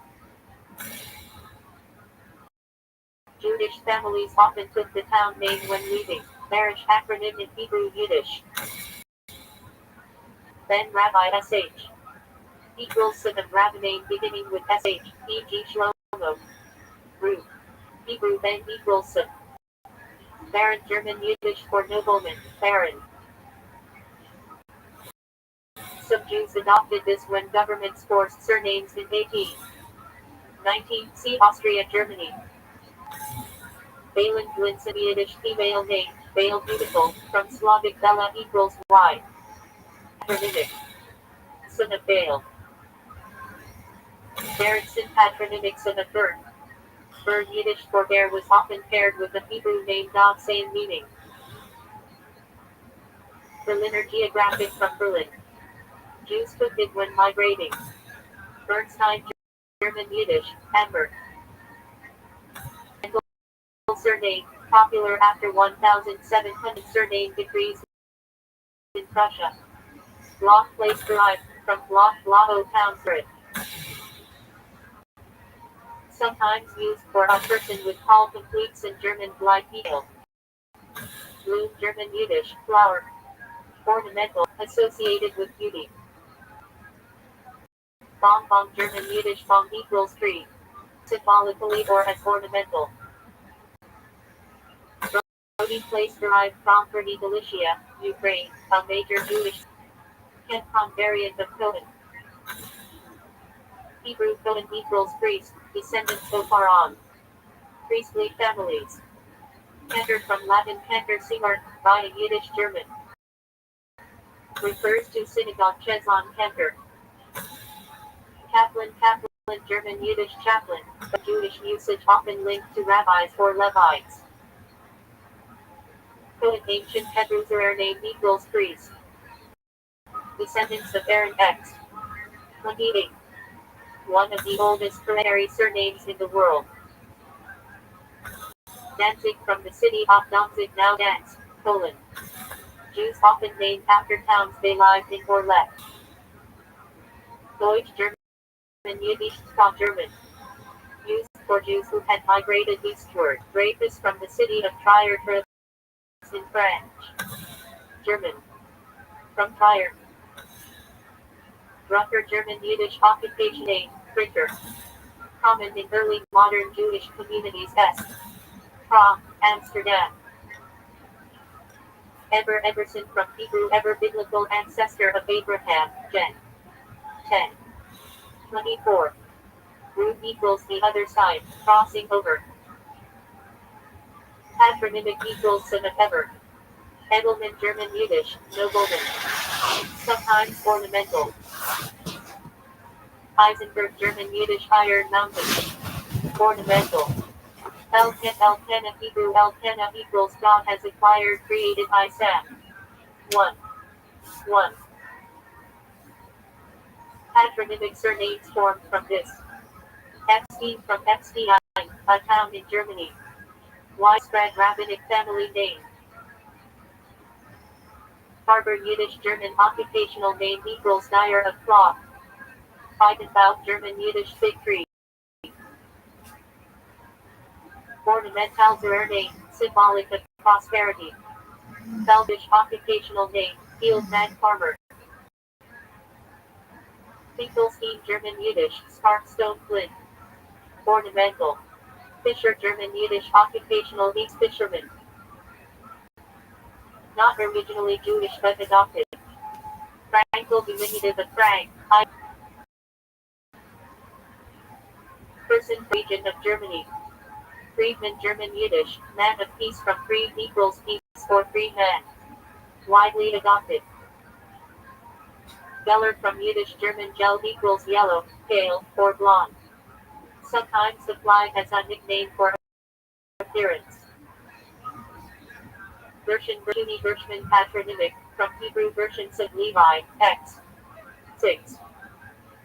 Jewish families often took the town name when leaving. Marriage acronym in Hebrew Yiddish. Ben Rabbi SH. Equals seven rabbi name beginning with SH, e.g. Shlomo. Root. Hebrew Ben equals seven. Baron German Yiddish for nobleman, baron. Some Jews adopted this when governments forced surnames in 1819. See Austria, Germany. Balen Glinson Yiddish female name, Bale beautiful, from Slavic Bela equals Y. Patronymic. Son of Bale. Berendson patronymic son of Bern. Bern Yiddish for bear was often paired with the Hebrew name Dog, same meaning. Berliner geographic from Berlin. Jews took it when migrating. Bernstein German Yiddish, Hamburg. Surname, popular after 1700 surname decrees in Prussia. Bloch place derived from Bloch Blaho town spirit. Sometimes used for a person with call completes in German Bleibigel. Bloom German Yiddish, flower. Ornamental, associated with beauty. Bonbon German Yiddish Bong equals tree. Symbolically or as ornamental. Brody place derived from Brody Galicia, Ukraine, a major Jewish Canton variant of Cohen. Hebrew Cohen equals priest, descendants so far on. Priestly families. Cantor from Latin cantor singer, via Yiddish German. Refers to synagogue Chezon cantor. Kaplan German Yiddish chaplain, but Jewish usage often linked to rabbis or Levites. Cohen ancient Hebrew name equals priest. Descendants of Aaron X. 28. One of the oldest primary surnames in the world. Danzig from the city of Danzig, now Danzig, Poland. Jews often named after towns they lived in or left. Deutsch German Yiddish Scott German. Used for Jews who had migrated eastward. Dreyfus from the city of Trier in French. German. From Trier. Drucker, German Yiddish occupation name, printer. Common in early modern Jewish communities. S. From Amsterdam. Everson from Hebrew, ever biblical ancestor of Abraham. Gen. 10. 24. Root equals the other side, crossing over. Patronymic equals son of ever. Edelman, German Yiddish, nobleman. Sometimes ornamental. Heisenberg, German Yiddish, iron mountain. Ornamental. Elkanah, Hebrew, Elkanah equals God has acquired, created Isam. 1. 1. Patronymic surnames formed from this. Epstein from Epstein, a town in Germany. Widespread rabbinic family name. Barber, Yiddish, German occupational name equals dyer of cloth. Weidenbaum, German Yiddish, fig tree. Ornamental name, symbolic of prosperity. Belgish occupational name, field man farmer. Finkelstein, German Yiddish, spark stone flint. Ornamental. Fisher, German Yiddish occupational means fisherman. Not originally Jewish but adopted. Frankel, diminutive of Frank. Person, region of Germany. Friedman, German Yiddish, man of peace from Fried equals peace or free man. Widely adopted. Geller from Yiddish, German gel equals yellow, pale, or blonde. Sometimes applied as a nickname for appearance. Gershman patronymic, from Hebrew versions of Levi, X. 6.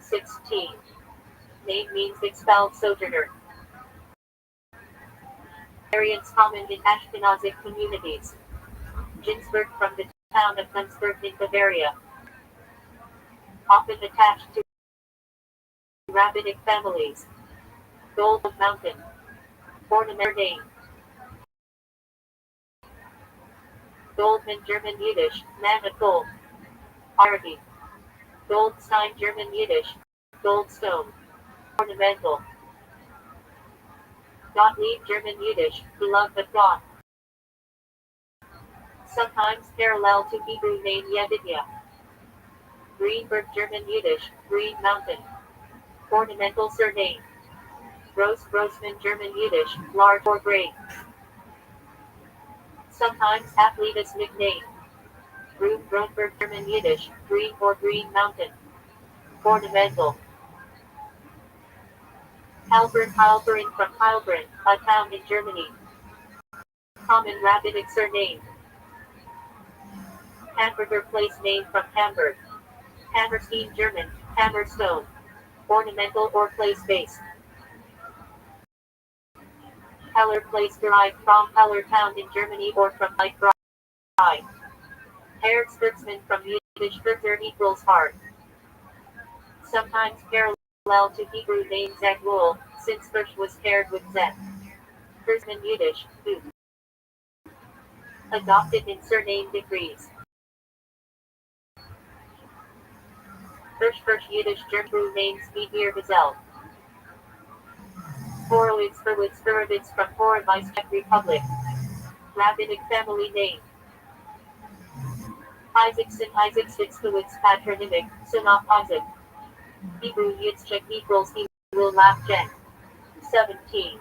16. Name means expelled sojourner. Variants common in Ashkenazic communities. Ginsberg from the town of Günzburg in Bavaria. Often attached to rabbinic families. Gold Mountain. Ornament name. Goldman, German Yiddish, man of gold. Arti. Goldstein, German Yiddish, goldstone. Ornamental. Gottlieb, German Yiddish, beloved of God. Sometimes parallel to Hebrew name Yedidia. Greenberg, German Yiddish, Green Mountain. Ornamental surname. Grossman, German Yiddish, large or great. Sometimes athlete's nickname. Grunberg, German Yiddish, Green or Green Mountain. Ornamental. Heilbronn from Heilbronn, a town in Germany. Common rabbinic surname. Hamburger place name from Hamburg. Hammerstein, German, hammerstone. Ornamental or place-based. Heller place derived from Heller town in Germany or from light bride. Herzbergsman from Yiddish Herzer equals heart. Sometimes parallel to Hebrew name Zagul, since Hirsch was paired with Zet. Herzman Yiddish, who. Adopted in surname degrees. Hirsch Yiddish German names Bedir Gazelle. Horowitz from Horowitz, Czech Republic. Rabbinic family name. Isaacson patronymic, son of Isaac. Hebrew Yitzchak equals he will laugh Jen. 17.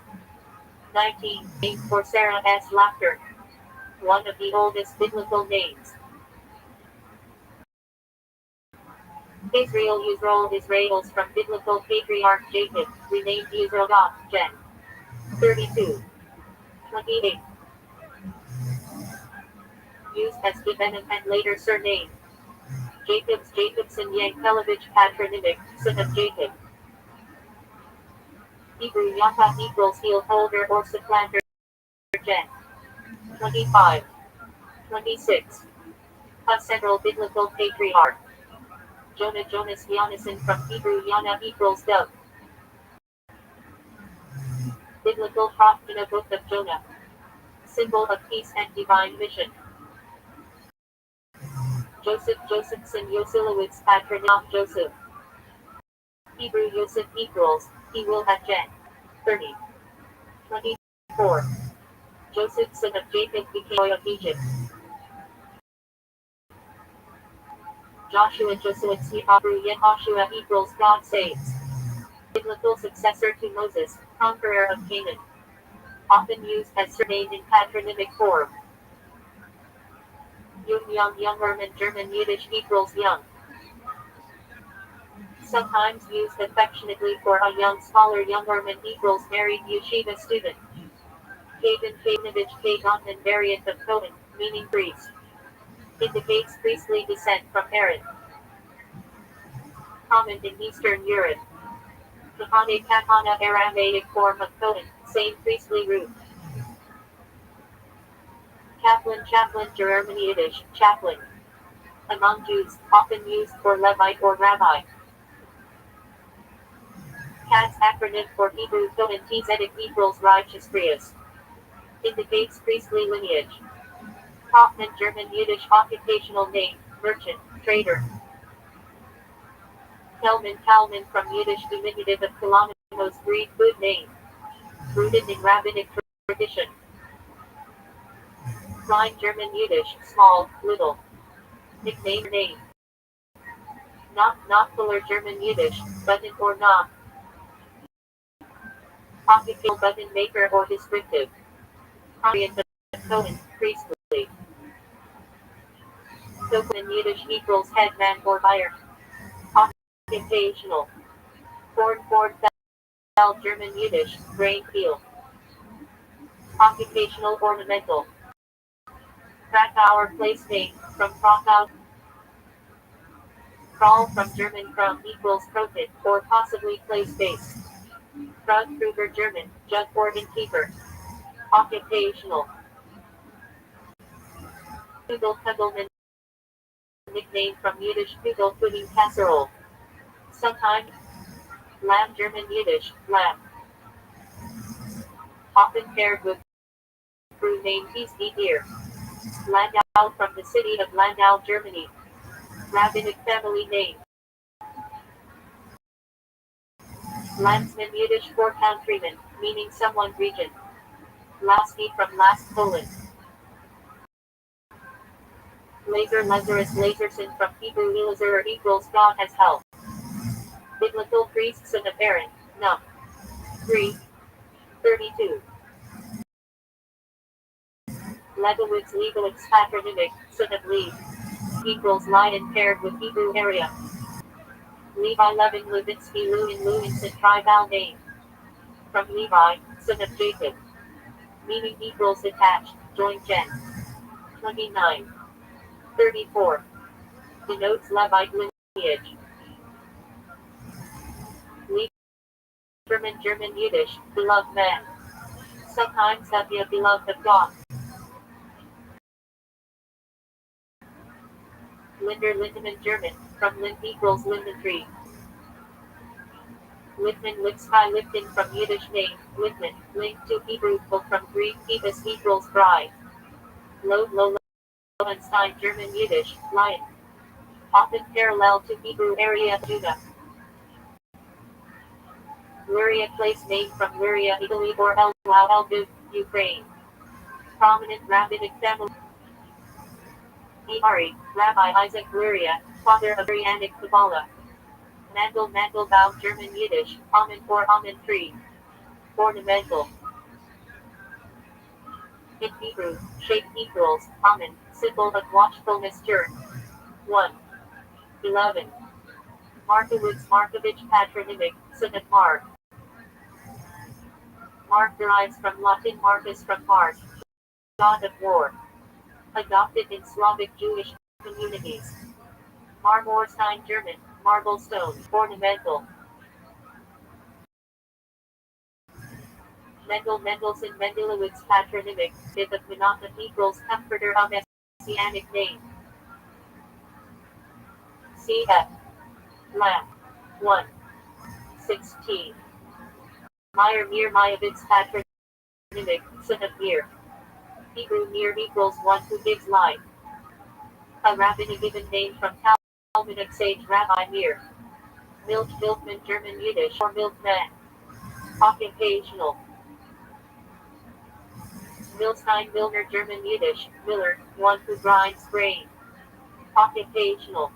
19. Name for Sarah S. Laughter. One of the oldest biblical names. Israel's from biblical patriarch Jacob, renamed Israel. Gen. 32. 28. Used as given and later surname. Jacobson Yankelovich patronymic, son of Jacob. Hebrew Yaakov equals heel holder or supplanter. Gen. 25. 26. A central biblical patriarch. Jonas Yonason from Hebrew Yana equals dove. Biblical prophet in a book of Jonah. Symbol of peace and divine mission. Josephson Yoselowitz patronym Joseph. Hebrew Yosef equals, he will have Jen. 30. 24. Joseph son of Jacob became boy of Egypt. Joshua Hebrew Yehoshua equals God saves. Biblical successor to Moses, conqueror of Canaan. Often used as surname in patronymic form. Young German Yiddish equals young. Sometimes used affectionately for a young scholar. Young German equals married yeshiva student. Kanovich Kagan variant of Cohen, meaning priest. Indicates priestly descent from Aaron. Common in Eastern Europe. Kahane Kahana Aramaic form of Cohen, same priestly root. Chaplain Germany Yiddish, chaplain. Among Jews, often used for Levite or rabbi. CATS acronym for Hebrew Cohen Tzedek equals righteous priest. Indicates priestly lineage. Kaufman German Yiddish occupational name, merchant, trader. Kalman from Yiddish diminutive of Kalamenos Greek good name. Rooted in rabbinic tradition. Klein German Yiddish, small, little. Nickname name. Not fuller German Yiddish, button or knock. Occupational button maker or descriptive. Variant of Cohen, priestly. Cohen Yiddish equals headman or buyer. Occupational. Ford Fell German Yiddish, grain peel. Occupational ornamental. Krakauer place name, from Krakow. Crawl from German Krum equals profit, or possibly place base. Krug Kruger German, jug organ keeper. Occupational. Kugelman, nickname from Yiddish Kugel pudding casserole. Sometimes. Lamb German Yiddish, lamb. Often paired with brew name Easty Beer. Landau from the city of Landau, Germany. Rabbinic family name. Landsman Yiddish for countryman, meaning someone region. Lasky from Last Poland. Lazarus Lazarson from Hebrew Elazar equals God has help. Biblical priests of Aaron, Num. 3. 32. Legowitz patronymic, son of Levi. Equals lion paired with Hebrew area. Levi Levin Levinsky Lewinson tribal name. From Levi, son of Jacob. Meaning equals attached, joint gen. 29. 34. Denotes Levite lineage. Lieberman German Yiddish, beloved man. Sometimes the beloved of God. Lindemann German, from Lind equals linden tree. Lippman Lipton from Yiddish name, Lippman, linked to Hebrew from Greek Phoebus equals bride. Lowenstein German Yiddish, lion. Often parallel to Hebrew area of Judah. Luria place name from Luria, Italy or Lviv, Ukraine. Prominent rabbinic family. Ihari, Rabbi Isaac Luria, father of Arianic Kabbalah. Mandelbaum German Yiddish, almond or almond tree. Ornamental. In Hebrew, shape equals, almond, symbol of watchfulness. 1. 11. Markovich patronymic, son of Mark. Mark derives from Latin Marcus from Mars, god of war. Adopted in Slavic Jewish communities. Marmorstein German, marble stone, ornamental. Mendelssohn Mendelowitz patronymic, myth of Menachem equals comforter of messianic name. Cf. Lam. 1. 16. Mir Mayavitz patronymic, son of Mir. Hebrew Mir equals one who gives life. A rabbinic given name from Talmudic sage Rabbi Mir. Milkman German Yiddish or milkman. Occupational. Milstein Milner German Yiddish, Miller, one who grinds grain. Occupational.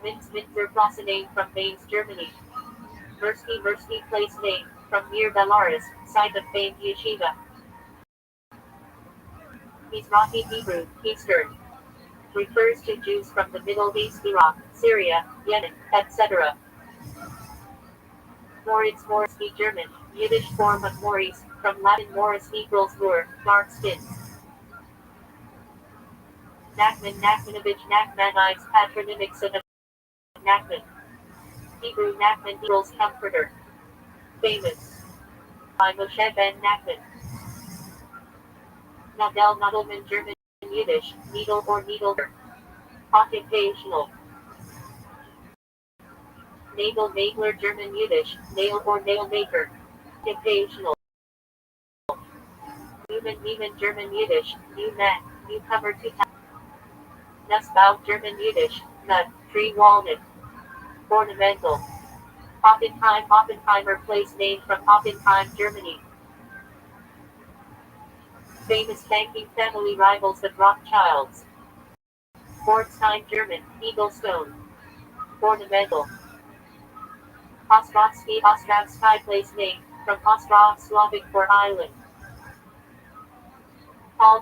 Minster Plaza name from Mainz, Germany. Versky place name from near Belarus, site of famed yeshiva. Mizrahi Hebrew, Eastern. Refers to Jews from the Middle East, Iraq, Syria, Yemen, etc. Moritz Morsky German, Yiddish form of Maurice, from Latin Morris equals lure, dark skin. Nachman Nachmanovich Nachmanides patronymic son of Nachman. Hebrew Nachman equals comforter. Famous. By Moshe ben Nachman. Nadel Nadelman German Yiddish, needle or needler. Occupational. Nagel Nagler German Yiddish, nail or nail maker. Occupational. Newman German Yiddish, new man, newcomer to town. Nussbaum German Yiddish, nut, tree walnut. Ornamental. Oppenheimer place name from Oppenheim, Germany. Famous banking family rivals the Rothschilds. Pforzheim German, Eaglestone. Ornamental. Ostrovsky place name, from Ostrov Slavic for island. Paul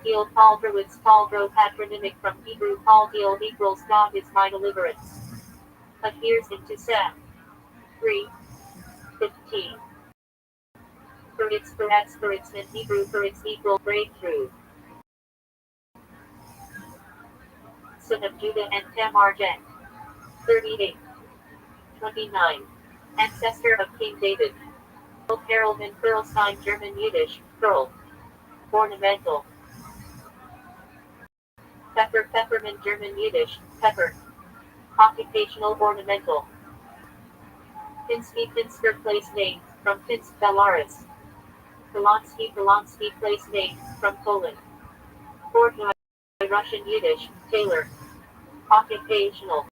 Berwitz Paul patronymic from Hebrew Paul equals God is my deliverance. Adheres into Sam. 3:15. For its in Hebrew for its equal breakthrough. Son of Judah and Tamar Jen. 38. 29. Ancestor of King David. Perlman Perlstein German Yiddish, Pearl. Ornamental. Peppermint German Yiddish, pepper. Occupational ornamental. Pinsker place name, from Pinsk, Belarus. Polonsky place name, from Poland. Portnoy Russian Yiddish, tailor. Occupational.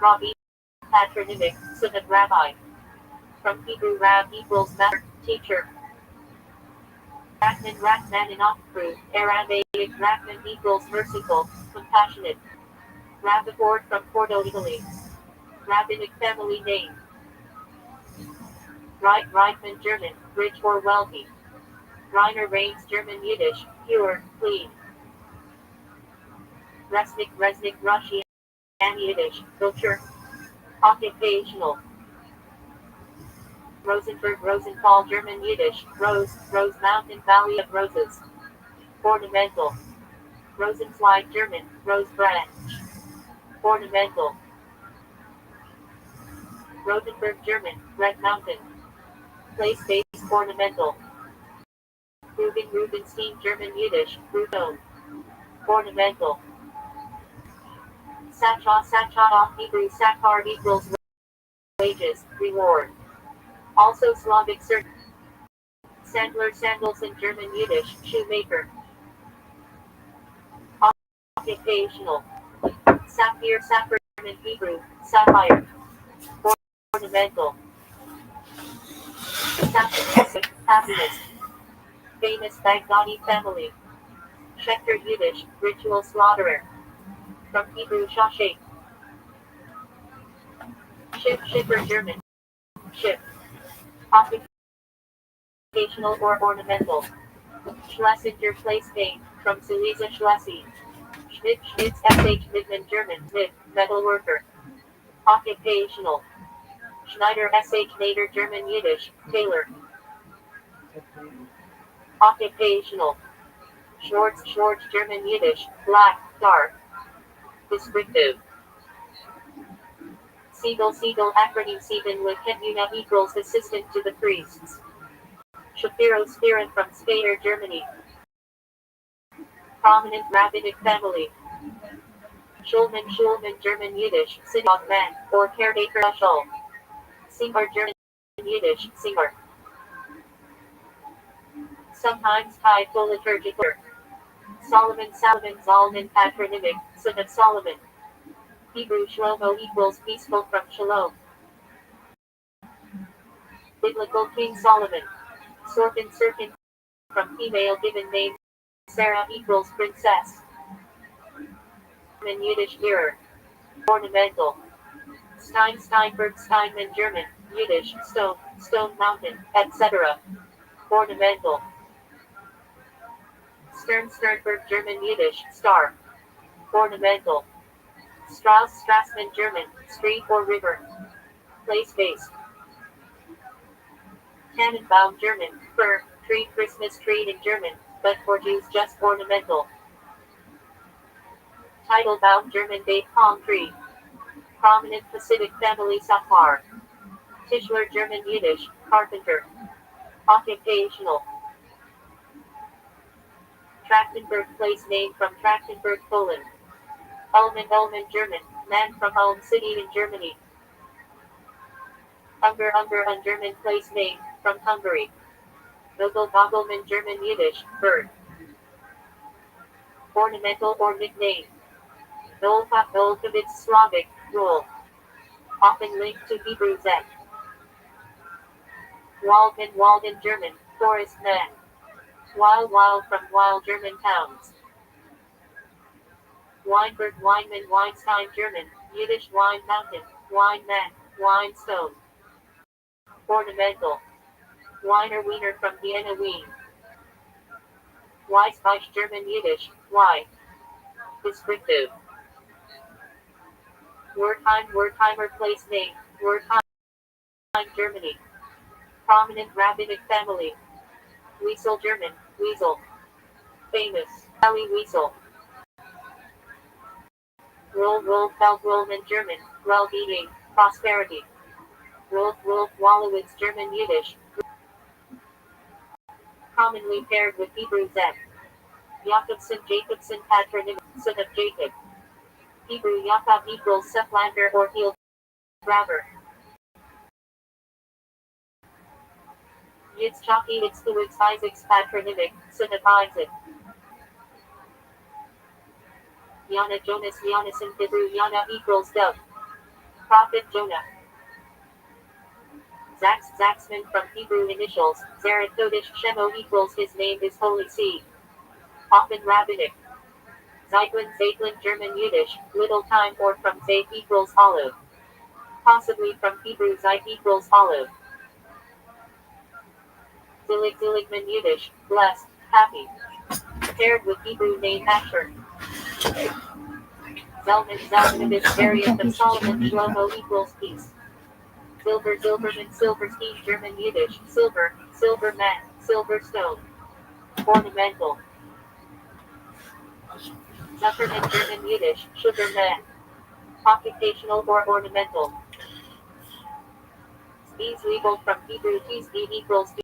Rabbi patronymic, son of rabbi. From Hebrew rab equals master, teacher. Rachmaninoff crew, Arabic Rachman equals merciful, compassionate. Rappaport from Porto, Italy. Rabbinic family name. Reichman German, rich or wealthy. Reiner Reigns German Yiddish, pure, clean. Resnick Russian Yiddish, butcher. Occupational. Rosenthal German Yiddish, rose mountain valley of roses. Ornamental. Rosenzweig German, rose branch. Ornamental. Rotenberg German, red mountain. Place-based ornamental. Rubenstein German Yiddish, Rudon. Ornamental. Sacha Hebrew Sakar equals wages, reward. Also Slavic certain. Sandals in German Yiddish, shoemaker. Occupational. Sapphire in Hebrew, sapphire. Ornamental. Happiness. Famous Baghdadi family. Schechter Yiddish, ritual slaughterer. From Hebrew shashek. Shipper German. Ship. Occupational or ornamental. Schlesinger place name, from Suiza Schlessi. Schmitz SH Midman German, Schmidt, metalworker. Occupational. Schneider SH Nader German Yiddish, tailor. Occupational. Schwartz German Yiddish, black, dark. Descriptive. Siegel acronym Sieben with Ketuna equals assistant to the priests. Shapiro Spirit from Speyer, Germany. Prominent rabbinic family. Schulman German Yiddish, synagogue man, or caretaker Shul. Singer German Yiddish, singer. Sometimes tied to liturgical. Solomon Zalman patronymic, son of Solomon. Hebrew Shlomo equals peaceful from Shalom. Biblical King Solomon. Sorkin from female given name. Sarah equals princess. In Yiddish mirror. Ornamental. Steinman German. Yiddish stone mountain, etc. Ornamental. Sternberg German Yiddish star. Ornamental. Strassman German street or river. Place-based. Tannenbaum German fir tree Christmas tree in German, but for Jews just ornamental. Teitelbaum German date palm tree. Prominent Pacific family Safar. Tischler German Yiddish carpenter. Occupational. Trachtenberg place name from Trachtenberg, Poland. Ulmen German man from Ulm city in Germany. Unger German place name from Hungary. Vogelman German Yiddish bird. Ornamental or nickname. Volkovitz Slavic rule. Often linked to Hebrew Zek. Walden German forest man. Wild from wild German towns. Weinberg Weinman Weinstein German Yiddish wine mountain, wine man, wine stone. Ornamental. Wiener from Vienna Wien. Weisweich German Yiddish, Y. Descriptive. Wertheimer place name, Wertheim Germany. Prominent rabbinic family. Weasel German, weasel. Famous, Valley weasel. Rollman German, well-being, prosperity. Wolf Wallowitz German Yiddish. Commonly paired with Hebrew Zeb. Jacobson patronym, son of Jacob. Hebrew Yaakov equals Sephlander or heel grabber. Yitzchaki Itzkowitz Isaac's patronymic, son of Isaac. Yana Jonas Yonason Hebrew Yana equals dove. Prophet Jonah. Zaxman from Hebrew initials, Zarathodish Shemo equals his name is holy seed. Often rabbinic. Zeitlin German Yiddish, little time or from Zayt equals olive. Possibly from Hebrew Zayt equals olive. Ziligman Yiddish, blessed, happy. Paired with Hebrew name Asher. Zalmanavich variant of Solomon Shlomo equals peace. Silverman Silverstein German Yiddish, silver man, silver stone. Ornamental. Zuckerman German Yiddish, sugar man. Occupational or ornamental. Spees legal from Hebrew Tisbe equals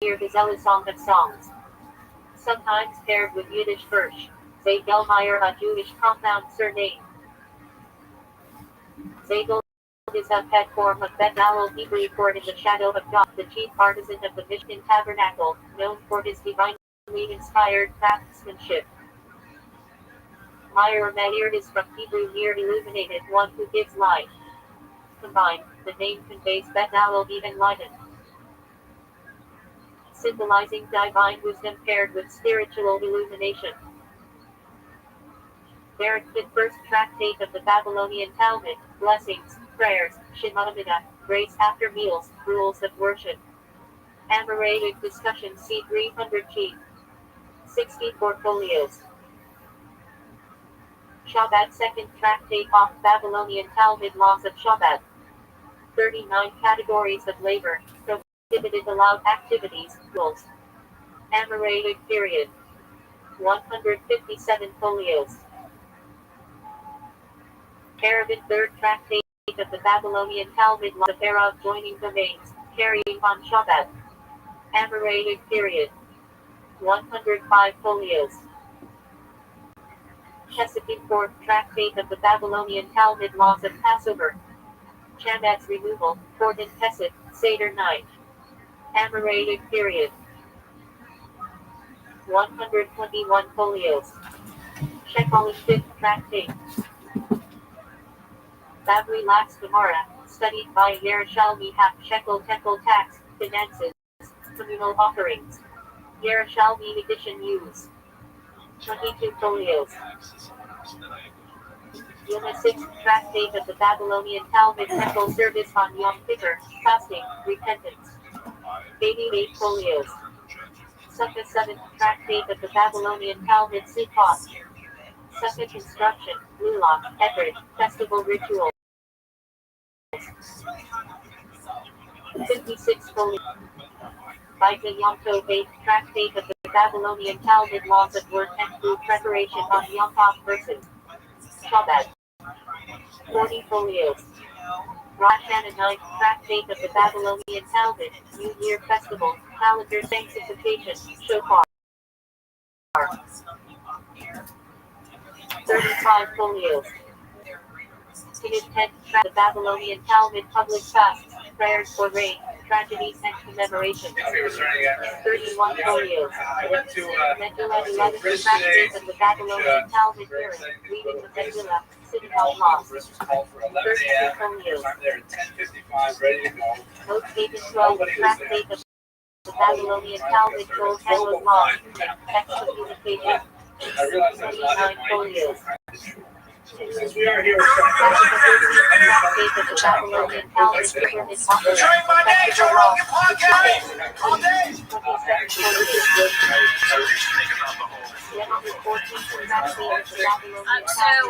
Beer Gazelle song of songs. Sometimes paired with Yiddish Hirsch. Zagelmeyer a Jewish compound surname. Zagel is a pet form of Bezalel Hebrew for in the shadow of God, the chief artisan of the Mishkan tabernacle, known for his divinely inspired craftsmanship. Meir is from Hebrew near illuminated, one who gives light. Combined, the name conveys Bezalel the enlightened, symbolizing divine wisdom paired with spiritual illumination. Bereshit, first tractate of the Babylonian Talmud, blessings, prayers, Shema Amida, grace after meals, rules of worship. Amoraic discussion c. 300 g. 64 folios. Shabbat, second tractate of Babylonian Talmud, laws of Shabbat. 39 categories of labor, prohibited allowed activities, rules. Amoraic period. 157 folios. Erevin, third tractate of the Babylonian Talmud, law of era of joining domains, carrying on Shabbat. Amoraic period. 105 folios. Kesefin, fourth tractate of the Babylonian Talmud, laws of Passover. Shabbat's removal, Korban Pesach, Seder night. Amoraic period. 121 folios. Shechalin, fifth tractate. Babri Lax Gemara, studied by Yerushalmi half shekel temple tax, finances, communal offerings. Yerushalmi edition use. 22 folios. Yom 6 track date of the Babylonian Talmud temple service on Yom Kippur, fasting, repentance. Baby 8 folios. Sukkah 7 track date of the Babylonian Talmud Sukkot. Sukkah construction, Lulach, Ekerd, festival rituals. 56 folios. Baita Yom Tov 8 track date of the Babylonian Talmud laws of work and food preparation on Yom Tov verses. Shabbat. 40 folios. Rosh Hashanah 9 track date of the Babylonian Talmud, New Year festival, calendar sanctification, shofar. 35 folios. Tinid 10 track the Babylonian Talmud public fasts, prayers for rain, tragedies and commemorations. 31 folios. Megillah 11 track date of the Babylonian Talmud hearing, reading the Megillah, synagogue laws. 32 folios. Note 8 and 12 track date of the Babylonian Talmud Gold Hallowed laws, text communication. 29 folios. We are here. So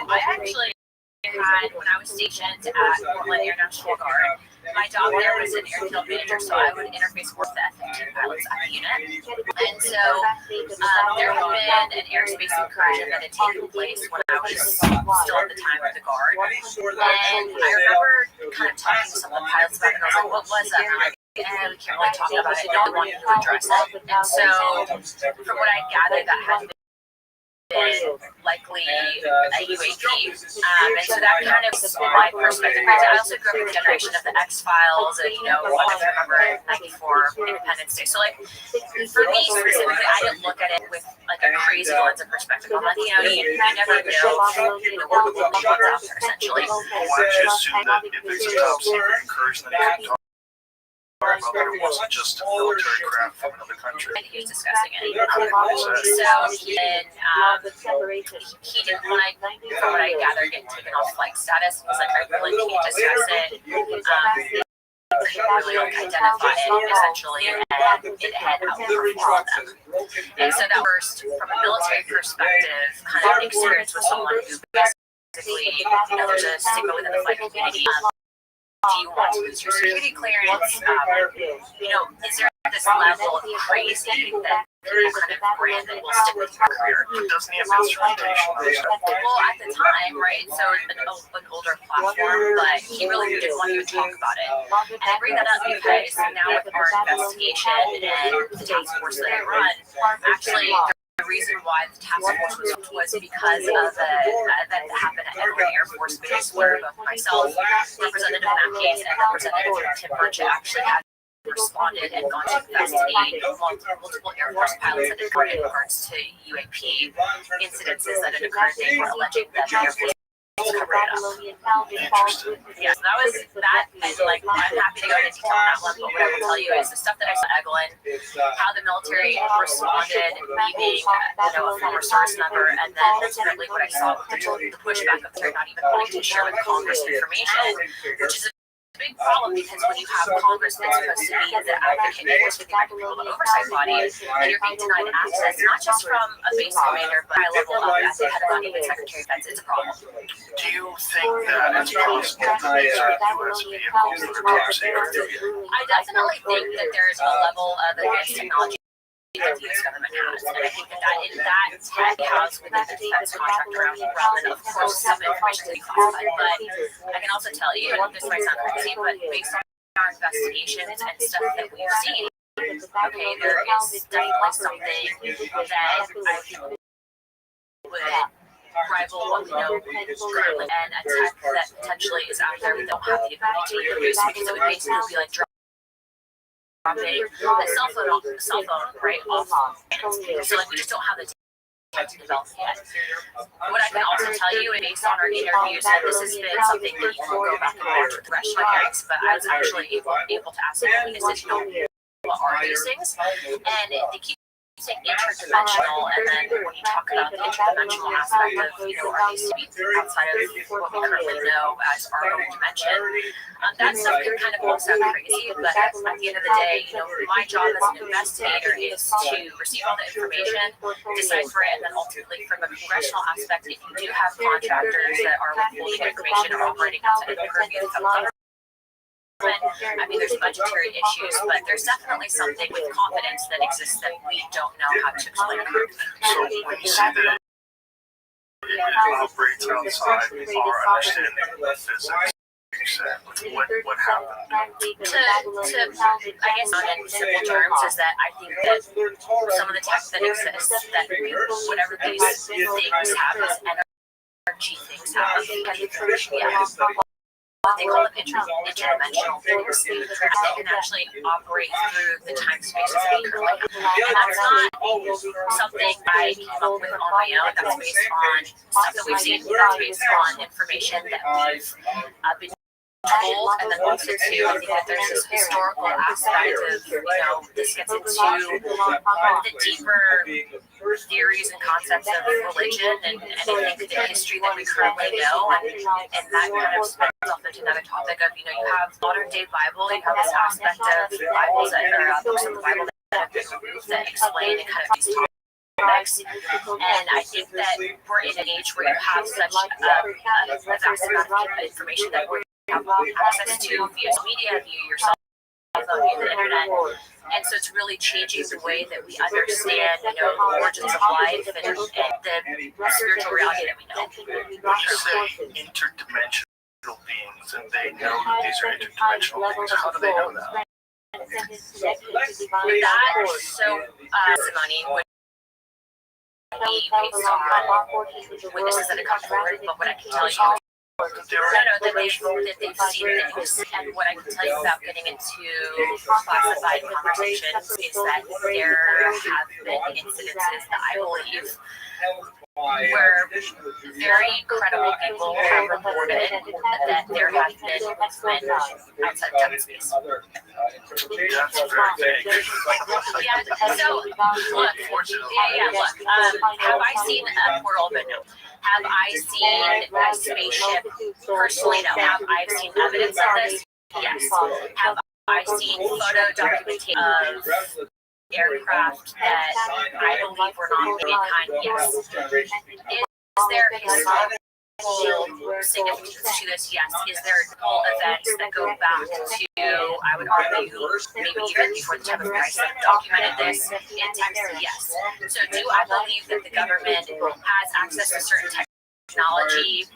I actually had, when I was stationed at Portland Air National Guard, my job there was an airfield manager, so I would interface with the F-15 pilots at the unit. And so there had been an airspace incursion that had taken place when I was still at the time with the Guard. And I remember kind of talking to some of the pilots about it, and I was like, what was that? And we can't really talk about it, no one wanted to address it. And so from what I gathered, that had been likely a UAP. And so that kind of was my perspective. I also grew up in the generation of the X-Files and, I remember 94 Independence Day. So, for me specifically, I didn't look at it with, a crazy lens of perspective. I'm like, you never know the world will be out there, essentially. Why don't you assume that if it's a top secret incursion, then you can talk about it wasn't just a military craft from another country? And he was discussing it. So he didn't want to, from what I gathered, get taken off flight status. He was like, I really can't discuss it. Really identify it, essentially, and it had outperformed them. And so that first, from a military perspective, kind of experience with someone who basically, there's a stigma within the flight community. Do you want to lose your security clearance? Is there this level of crazy that people kind of brand that will stick with your career? Doesn't he have instrumentation? Well, at the time, right? So an older platform, but he really didn't want to even talk about it. And I bring that up because now with our investigation and the task force that I run, actually, the reason why the task force was because of the event that happened at Edward Air Force Base, where both myself, Representative Matt Case, and Representative Tim Burchett actually had responded and gone to investigate multiple Air Force pilots that occurred in regards to UAP incidences that had occurred. They were alleging that the Air Force covered it up. Yeah, so that was that, and I'm happy to go into detail on that one, but what I will tell you is the stuff that I saw at Eglin, how the military responded, me being a former service member, and then ultimately what I saw with the pushback of they're not even wanting to share with Congress information, which is a big problem, because when you have Congress that's supposed to be the advocate, you're supposed to be the oversight body, and you're being denied access, not just from a base commander, but high level up at the head of even Secretary of Defense. It's a problem. Do you think that it's possible to use U.S. vehicles for top secret? I definitely think that there's a level of advanced technology that the U.S. government has, and I think that tech has within the defense contractor realm, and of course some information to be classified, but I can also tell you, and this might sound crazy, but based on our investigations and stuff that we've seen, okay, there is definitely something that I think would rival what we know currently, and a tech that potentially is out there we don't have the ability to reproduce, because it would basically be like dropping a cell phone, right, off. So we just don't have the to develop yet. What I can also tell you, and based on our interviews, and this has been something that you can go back and watch with the rest of my hearings, but I was actually able to ask them, what are these things? And they keep saying interdimensional, and then when you talk about the interdimensional aspect of, are these to be outside of what we currently know as our own dimension, that stuff can kind of all sound crazy, but at the end of the day, my job as an investigator is to receive all the information, decipher it, and then ultimately from a congressional aspect, if you do have contractors that are withholding information or operating outside of the purview of the federal government, I mean, there's budgetary issues, but there's definitely something with confidence that exists that we don't know how to explain. So when you say that it operates outside our understanding of physics, you said, what happened? To I guess in simple terms, is that I think that some of the tech that exists, that whatever these things have, is energy things have, they call them interdimensional things that can actually operate through the time spaces that we currently have. And that's not something I came up with on my own. That's based on stuff that we've seen. That's based on information that we've been told, and then also too, I think that there's this historical aspect of, this gets into the deeper theories and concepts of religion, and I think the history that we currently know, and that kind of spins off into another topic of, you have modern day Bible, you have this aspect of Bibles that are books of the Bible that explain and kind of these topics. And I think that we're in an age where you have such a vast amount of information that we're have access to via social media, via your cell phone, via the internet. And so it's really changing the way that we understand, the origins of life and the spiritual reality that we know. When you say interdimensional beings, and they know that these are interdimensional beings, how do they know that? So money would be based on witnesses that have come forward, but what I can tell you that they've seen things, and what I can tell you about getting into classified conversations is that there have been incidences that I believe where very credible people have reported that there have been movement outside of time space. That's very vague. So look, have I seen a portal open? No. Have I seen a spaceship? Personally, no. Have I seen evidence of this? Yes. Have I seen photo documentation of aircraft that I believe were not mankind? Yes. Is there historical significance to this? Yes. Is there events that go back to, I would argue, maybe even before the time of Christ that documented this in text? Yes. So do I believe that the government has access to certain technology?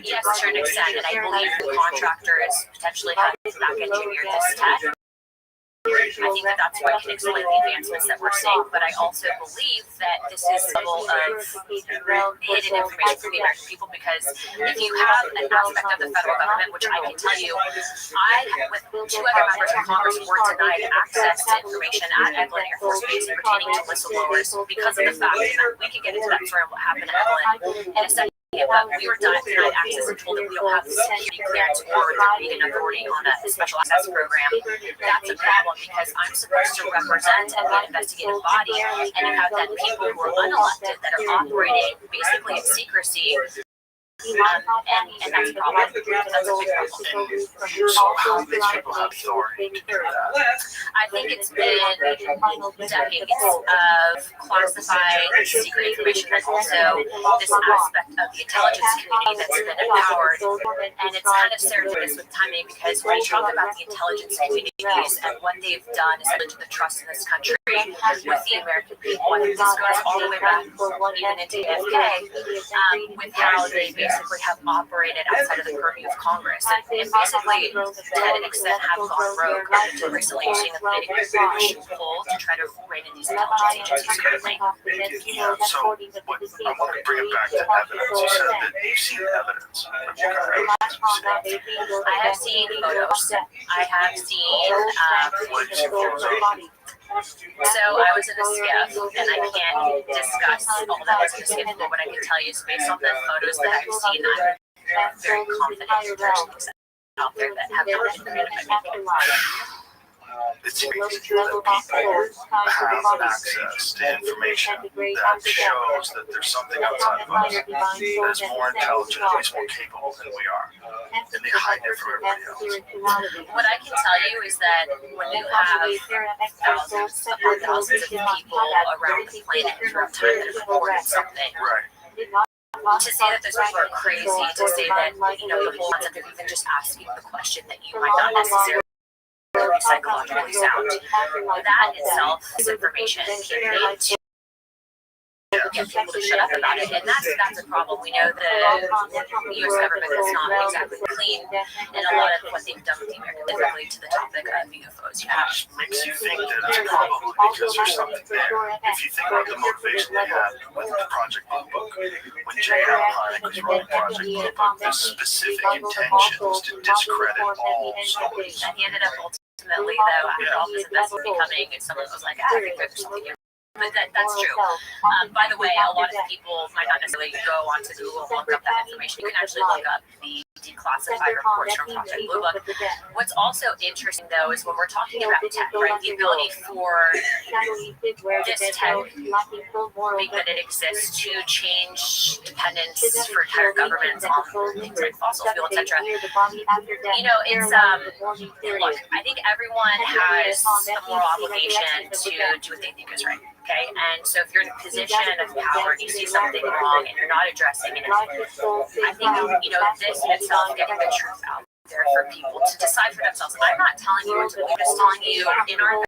Yes, to a certain extent, and I believe the contractors potentially have back engineered this tech. I think that that's what can explain the advancements that we're seeing, but I also believe that this is a level of hidden information for the American people, because if you have an aspect of the federal government, which I can tell you, I, with two other members of Congress, were denied access to information at Eglin Air Force Base pertaining to whistleblowers because of the fact that we can get into that story of what happened at Eglin in a second. But we were denied access and told that we don't have the security clearance or the reading authority on a special access program. That's a problem, because I'm supposed to represent an investigative body, and you have then people who are unelected that are operating basically in secrecy. And that's a problem. That's a big problem. So how do these people have authority to do that? I think it's been decades of classified secret information, and also this aspect of the intelligence community that's been empowered. And it's kind of serendipitous with timing, because when you talk about the intelligence communities and what they've done is to the trust in this country with the American people, I think this goes all the way back even into JFK, with how they basically have operated outside of the purview of Congress, and basically to an extent have gone rogue until recently, using the political pull to try to rein in these intelligence agencies currently. So I want to bring it back to evidence. You said that you've seen evidence. What kind of evidence have you seen? I have seen photos. I have seen What did you see photos of? So I was in a skiff, and I can't discuss all that was in the skiff, but what I can tell you is based on the photos that I've seen, I'm very confident that there's things out there that have not been communicated. It seems that people have access to information that shows that there's something outside of us that is more intelligent, at least more capable than we are. And they hide it from everybody else. What I can tell you is that when you have thousands upon thousands of people around the planet throughout time that have reported something, to say that those people are crazy, to say that, the whole concept of even just asking the question that you might not necessarily psychologically sound, that itself is information can lead to people to shut up about it, and that's a problem. We know the U.S. government is not exactly clean, and a lot of what they've done with the American typically to the topic of UFOs. Which makes you think that it's probably because there's something there. If you think about the motivation they had with the Project Blue Book, when J. Allen Hynek was writing Project Blue Book, the specific intention was to discredit all stories. And he ended up ultimately, though, after all this investment becoming, someone was like, I think there's something here. But that's true. By the way, a lot of people might not necessarily go onto Google and look up that information. You can actually look up the declassified reports from Project Blue Book. What's also interesting, though, is when we're talking about tech, right? The ability for this tech, being that it exists, to change dependence for entire governments on things like fossil fuel, etc. It's look, I think everyone has a moral obligation to do what they think is right. Okay, and so if you're in a position of power and you see something wrong and you're not addressing it, I think this in itself, getting the truth out there for people to decide for themselves. I'm not telling you what to believe, I'm just telling you in our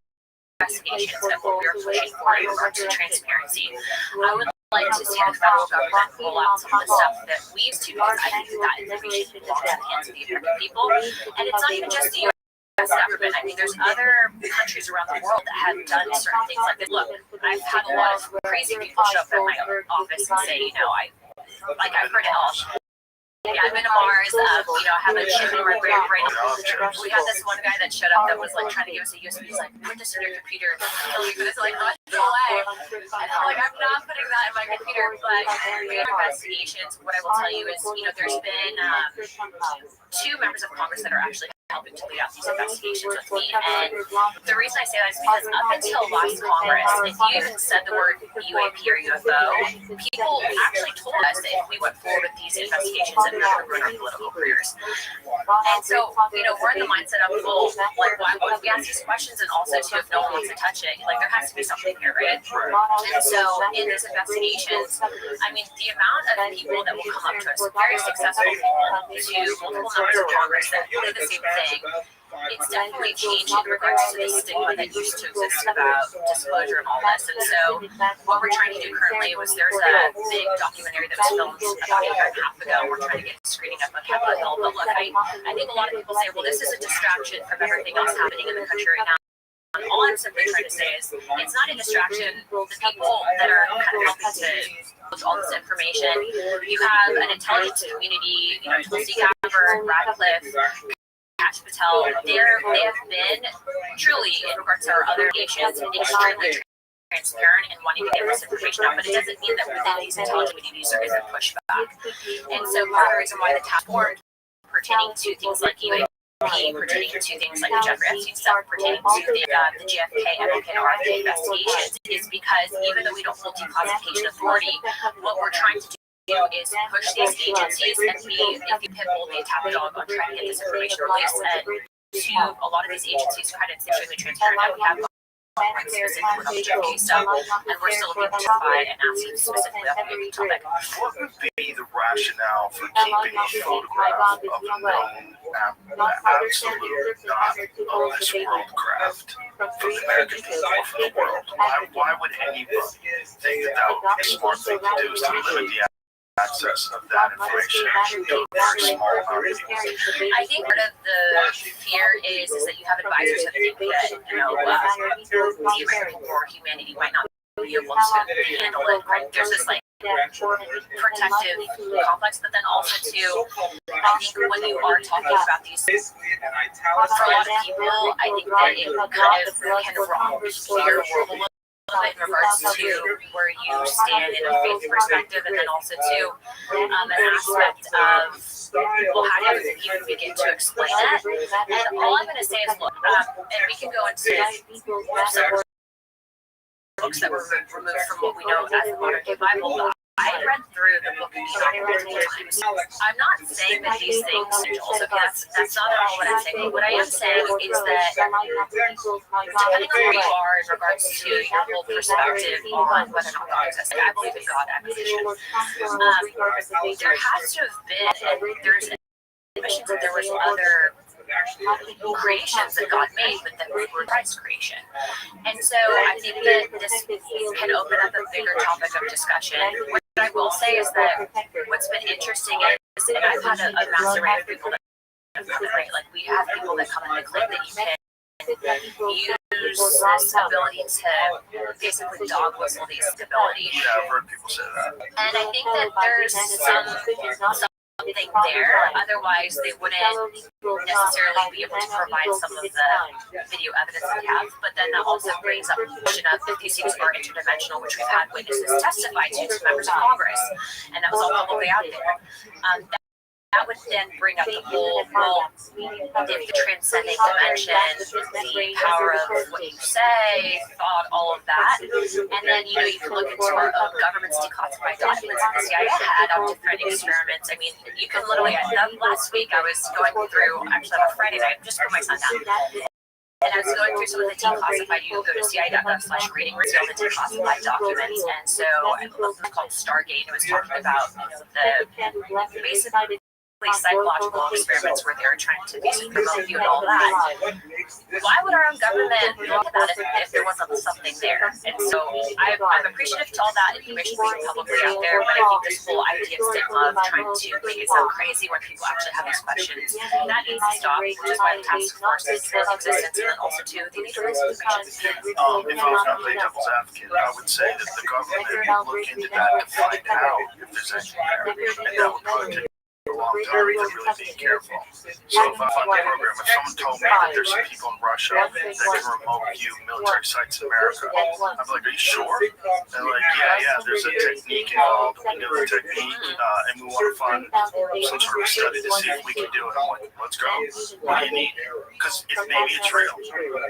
investigations and what we're pushing for in regards to transparency. I would like to see the federal government roll out some of the stuff that we used to, because I think that information belongs in the hands of the American people, and it's not even just the government. I mean, there's other countries around the world that have done certain things like this. Look, I've had a lot of crazy people show up at my office and say, I've heard it all. Yeah, I've been to Mars. I have a chip in my brain. We had this one guy that showed up that was like trying to give us a USB. He's like, put this in your computer. It's like, no way. And I'm like, I'm not putting that in my computer. But in investigations, what I will tell you is, there's been 2 members of Congress that are actually helping to lead out these investigations with me. And the reason I say that is because up until last Congress, if you even said the word UAP or UFO, people actually told us that if we went forward with these investigations, that we were going to ruin our political careers. And so, we're in the mindset of, well, like, why would we ask these questions? And also, too, if no one wants to touch it, like, there has to be something here, right? And so, in these investigations, I mean, the amount of people that will come up to us, very successful people, to multiple members of Congress that do the same thing, it's definitely changed in regards to the stigma that used to exist about disclosure and all this. And so what we're trying to do currently was, there's a big documentary that was filmed about a year and a half ago. We're trying to get screening up on Capitol Hill. But look, I think a lot of people say, well, this is a distraction from everything else happening in the country right now. All I'm simply trying to say is, it's not a distraction. The people that are kind of helping to all this information, you have an intelligence community, Tulsi Gabbard, Radcliffe, Kash Patel, they have been truly, in regards to our other nations, extremely transparent and wanting to get this information out, but it doesn't mean that within these intelligence communities there isn't pushback. And so part of the reason why the task force pertaining to things like UAP, pertaining to things like the Jeffrey Epstein stuff, pertaining to the JFK, MLK, and RFK investigations, is because even though we don't hold declassification authority, what we're trying to do is push these agencies and if you pitbull the attack dog on trying to get this information released. And to a lot of these agencies' credits, they're extremely transparent. And we have specifically on the JFK stuff, and we're still being notified and asking specifically on the topic. What would be the rationale for keeping a photograph of a known absolute not of this world craft from the American people or from the world? Why would anybody think that would be a smart thing to do, is to limit the access of that information to a very small amount of people? I think part of the fear is that you have advisors that think that, the American war, humanity might not be able to handle it, right? There's this, like, protective complex, but then also too, I think when you are talking about these, for a lot of people, I think that it kind of can rock your world a little bit in regards to where you stand in a faith perspective, and then also too, an aspect of, well, how do you even begin to explain that? And all I'm going to say is, look, and we can go into some books that were removed from what we know as the modern day Bible, but I read through the book multiple times. I'm not saying that these things also, that's not at all what I'm saying. What I am saying is that depending on where you are in regards to your whole perspective on whether or not God exists, I believe in God acquisition. There has to have been, and there's admissions that there was other creations that God made, but that were Christ's creation. And so I think that this can open up a bigger topic of discussion. What I will say is that what's been interesting is, and I've had a mass array of people that have come in, right? Like we have people that come in and claim that you can use this ability to basically dog whistle these abilities. Yeah, I've heard people say that. And I think that there's something there, otherwise they wouldn't necessarily be able to provide some of the video evidence we have. But then that also brings up the question of if these things are interdimensional, which we've had witnesses testify to members of Congress, and that was all publicly out there. That would then bring up the whole, well, if the transcending dimension, the power of what you say, thought, all of that. And then, you can look into our own government's declassified documents that the CIA had on different experiments. I mean, you can literally, last week I was going through, actually on a Friday night, just put my son down. And I was going through some of the declassified, you can go to cia.gov/reading all the declassified documents. And so I looked at called Stargate, and it was talking about, the basically psychological experiments where they were trying to basically promote you and all that. Why would our own government look at that if there wasn't something there? And so I'm appreciative to all that information being publicly out there, but I think this whole idea of stigma of trying to make it sound crazy when people actually have these questions, that needs to stop, which is why the task force is in existence, and then also too, they need to release information. If I was going to play devil's advocate, I would say that the government would look into that to find out if there's anything there, and that would probably take a long time to really be careful. So if I find a program, if someone told me that there's some people in Russia that can remote view military sites in America, I'd be like, are you sure? And like, yeah, there's a technique involved, we know the technique, and we want to find some sort of study to see if we can do it. I'm like, let's go. What do you need? Because maybe it's real.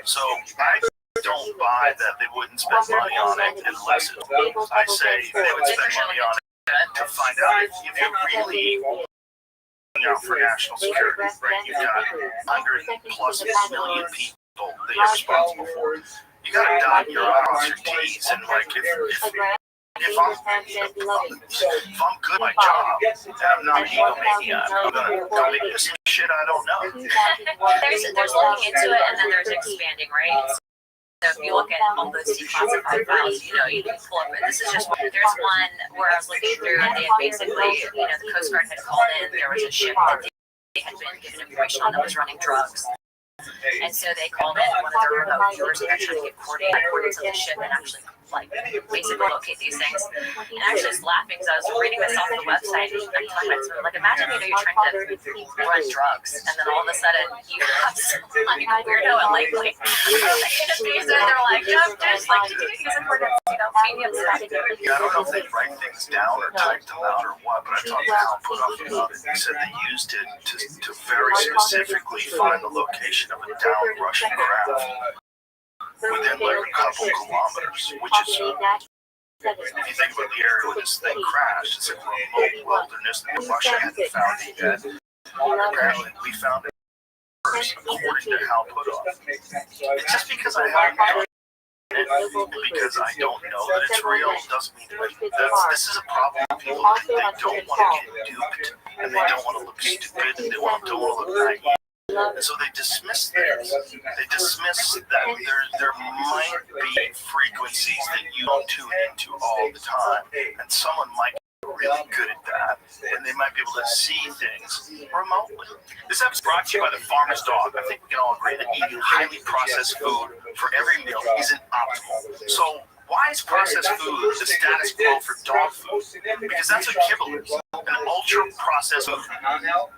So I don't buy that they wouldn't spend money on it unless it's real. I say they would spend money on it to find out if you really out for national security, right? You've got 100+ million people that you're responsible for. You got to dot your I's, your T's, and like if I'm good at my job and I'm not an egomaniac, I'm gonna make this shit I don't know. There's looking into it, and then there's expanding, right? So if you look at all those declassified files, you can pull up. This is just one. There's one where I was looking through, and they had basically, the Coast Guard had called in. There was a ship that they had been given information on that was running drugs. And so they called in one of their remote viewers, and they're trying to get coordinates of the ship and actually basically locate these things. And I was just laughing because I was reading this off the website, and I'm talking about something like, imagine you're trying to run drugs, and then all of a sudden you have some weirdo and in a piece, and they're like, just using coordinates, feed you stuff. Yeah, I don't know if they write things down or type them out or what, but I talked to Al Putoff about it. He said they used it to very specifically find the location of a downed Russian craft within a couple kilometers, which is, if you think about the area where this thing crashed, it's a remote wilderness that Russia hadn't found it yet. Apparently, we found it first, according to Al Putoff. Just because I haven't done it, because I don't know that it's real, doesn't mean that this is a problem with people. They don't want to get duped, and they don't want to look stupid, and they don't want to look naive. And so they dismiss things. They dismiss that there might be frequencies that you don't tune into all the time, and someone might be really good at that, and they might be able to see things remotely. This episode is brought to you by the Farmer's Dog. I think we can all agree that eating highly processed food for every meal isn't optimal. So Why is processed food the status quo for dog food? Because that's what kibble is, an ultra-processed food.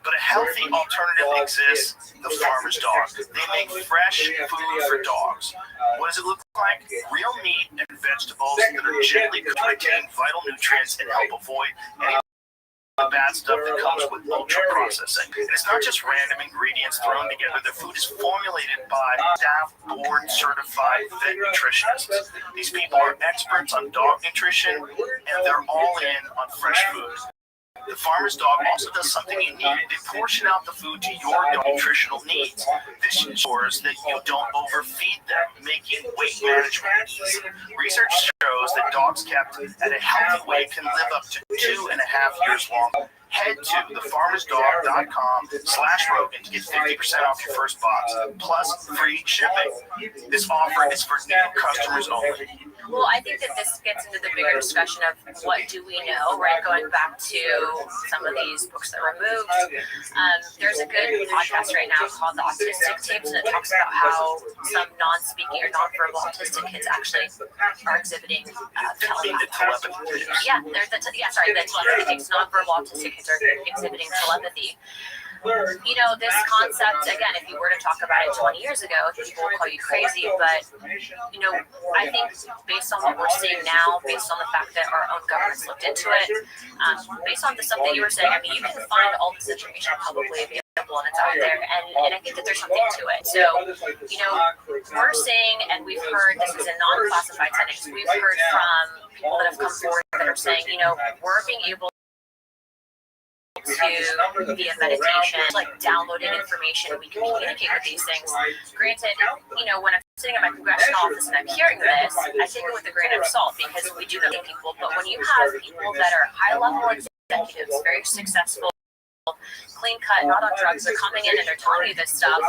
But a healthy alternative exists, the farmer's dog. They make fresh food for dogs. What does it look like? Real meat and vegetables that are gently cooked to retain vital nutrients and help avoid any the bad stuff that comes with ultra processing. And it's not just random ingredients thrown together. The food is formulated by staff board certified vet nutritionists. These people are experts on dog nutrition, and they're all in on fresh food. The farmer's dog also does something unique. They portion out the food to your dog nutritional needs. This ensures that you don't overfeed them, making weight management easy. Research shows that dogs kept at a healthy weight can live up to 2.5 years long. Head to thefarmersdog.com/Rogan to get 50% off your first box, plus free shipping. This offer is for new customers only. Well, I think that this gets into the bigger discussion of what do we know, right? Going back to some of these books that were moved. There's a good podcast right now called The Autistic Tapes, and it talks about how some non-speaking or non-verbal autistic kids actually are exhibiting telepathy. Yeah, the telepathy tapes, non-verbal autistic kids are exhibiting telepathy. You know, this concept, again, if you were to talk about it 20 years ago, people would call you crazy, but, you know, I think based on what we're seeing now, based on the fact that our own government's looked into it, based on the stuff that you were saying, I mean, you can find all this information publicly available and it's out there, and I think that there's something to it. So, you know, we're saying, and we've heard, this is in non-classified settings, we've heard from people that have come forward that are saying, you know, we're being able to via meditation, like downloading information, we can communicate with these things. Granted, you know, when I'm sitting in my congressional office and I'm hearing this, I take it with a grain of salt because we do know people. But when you have people that are high-level executives, very successful, clean cut, not on drugs, they're coming in and they're telling you this stuff,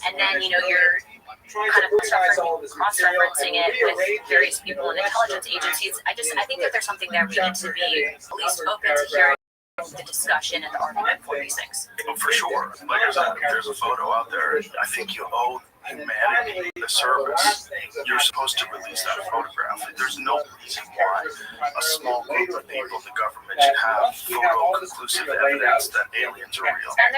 and then, you know, you're kind of cross-referencing it with various people in intelligence agencies. I think that there's something there we need to be at least open to hearing the discussion and the argument for these things. For sure. Like there's a photo out there. I think you owe humanity the service. You're supposed to release that photograph. There's no reason why a small group of people, the government, should have photo-conclusive evidence that aliens are real. And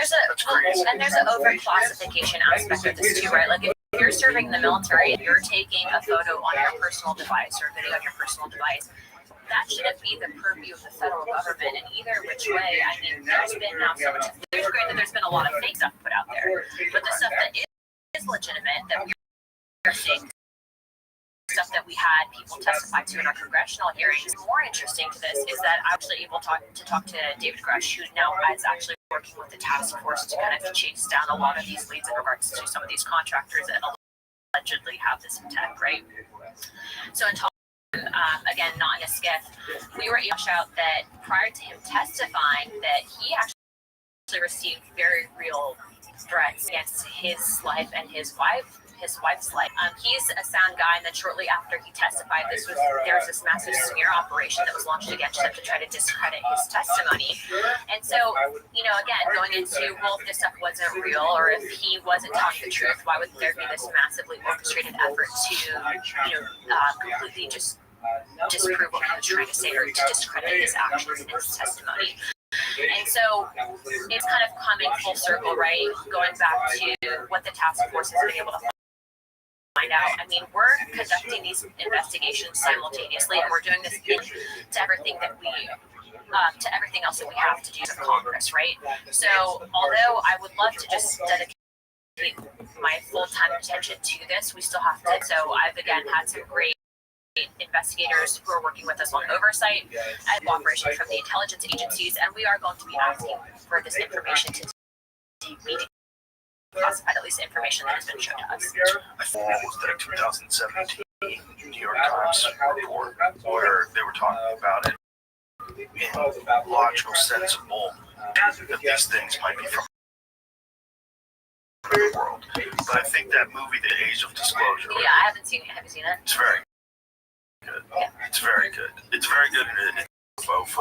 there's an overclassification aspect of this too, right? Like if you're serving in the military and you're taking a photo on your personal device or a video on your personal device, that shouldn't be the purview of the federal government in either which way. I mean, there's been now so much. There's been a lot of fake stuff put out there, but the stuff that is legitimate, that we're seeing, stuff that we had people testify to in our congressional hearings. More interesting to this is that I'm actually able to talk to David Grush, who now is actually working with the task force to kind of chase down a lot of these leads in regards to some of these contractors that allegedly have this intent, right? So in again, not in a skiff, we were able to shout that prior to him testifying that he actually received very real threats against his life and his wife's life. He's a sound guy, and then shortly after he testified, there was this massive smear operation that was launched against him to try to discredit his testimony. And so, you know, again, going into, well, if this stuff wasn't real, or if he wasn't telling the truth, why would there be this massively orchestrated effort to, you know, completely just disprove what he was trying to say or to discredit his actions and his testimony? And so it's kind of coming full circle, right? Going back to what the task force has been able to find out. I mean, we're conducting these investigations simultaneously, and we're doing this to everything that we, to everything else that we have to do as Congress, right? So although I would love to just dedicate my full-time attention to this, we still have to. So I've, again, had some great investigators who are working with us on oversight and cooperation from the intelligence agencies, and we are going to be asking for this information to be classified, at least information that has been shown to us. I think it was the 2017 New York Times report where they were talking about it in logical, sensible, that these things might be from the world. But I think that movie, The Age of Disclosure. Yeah, I haven't seen it. Have you seen it? It's very good. Yeah. It's very good. It's very good in info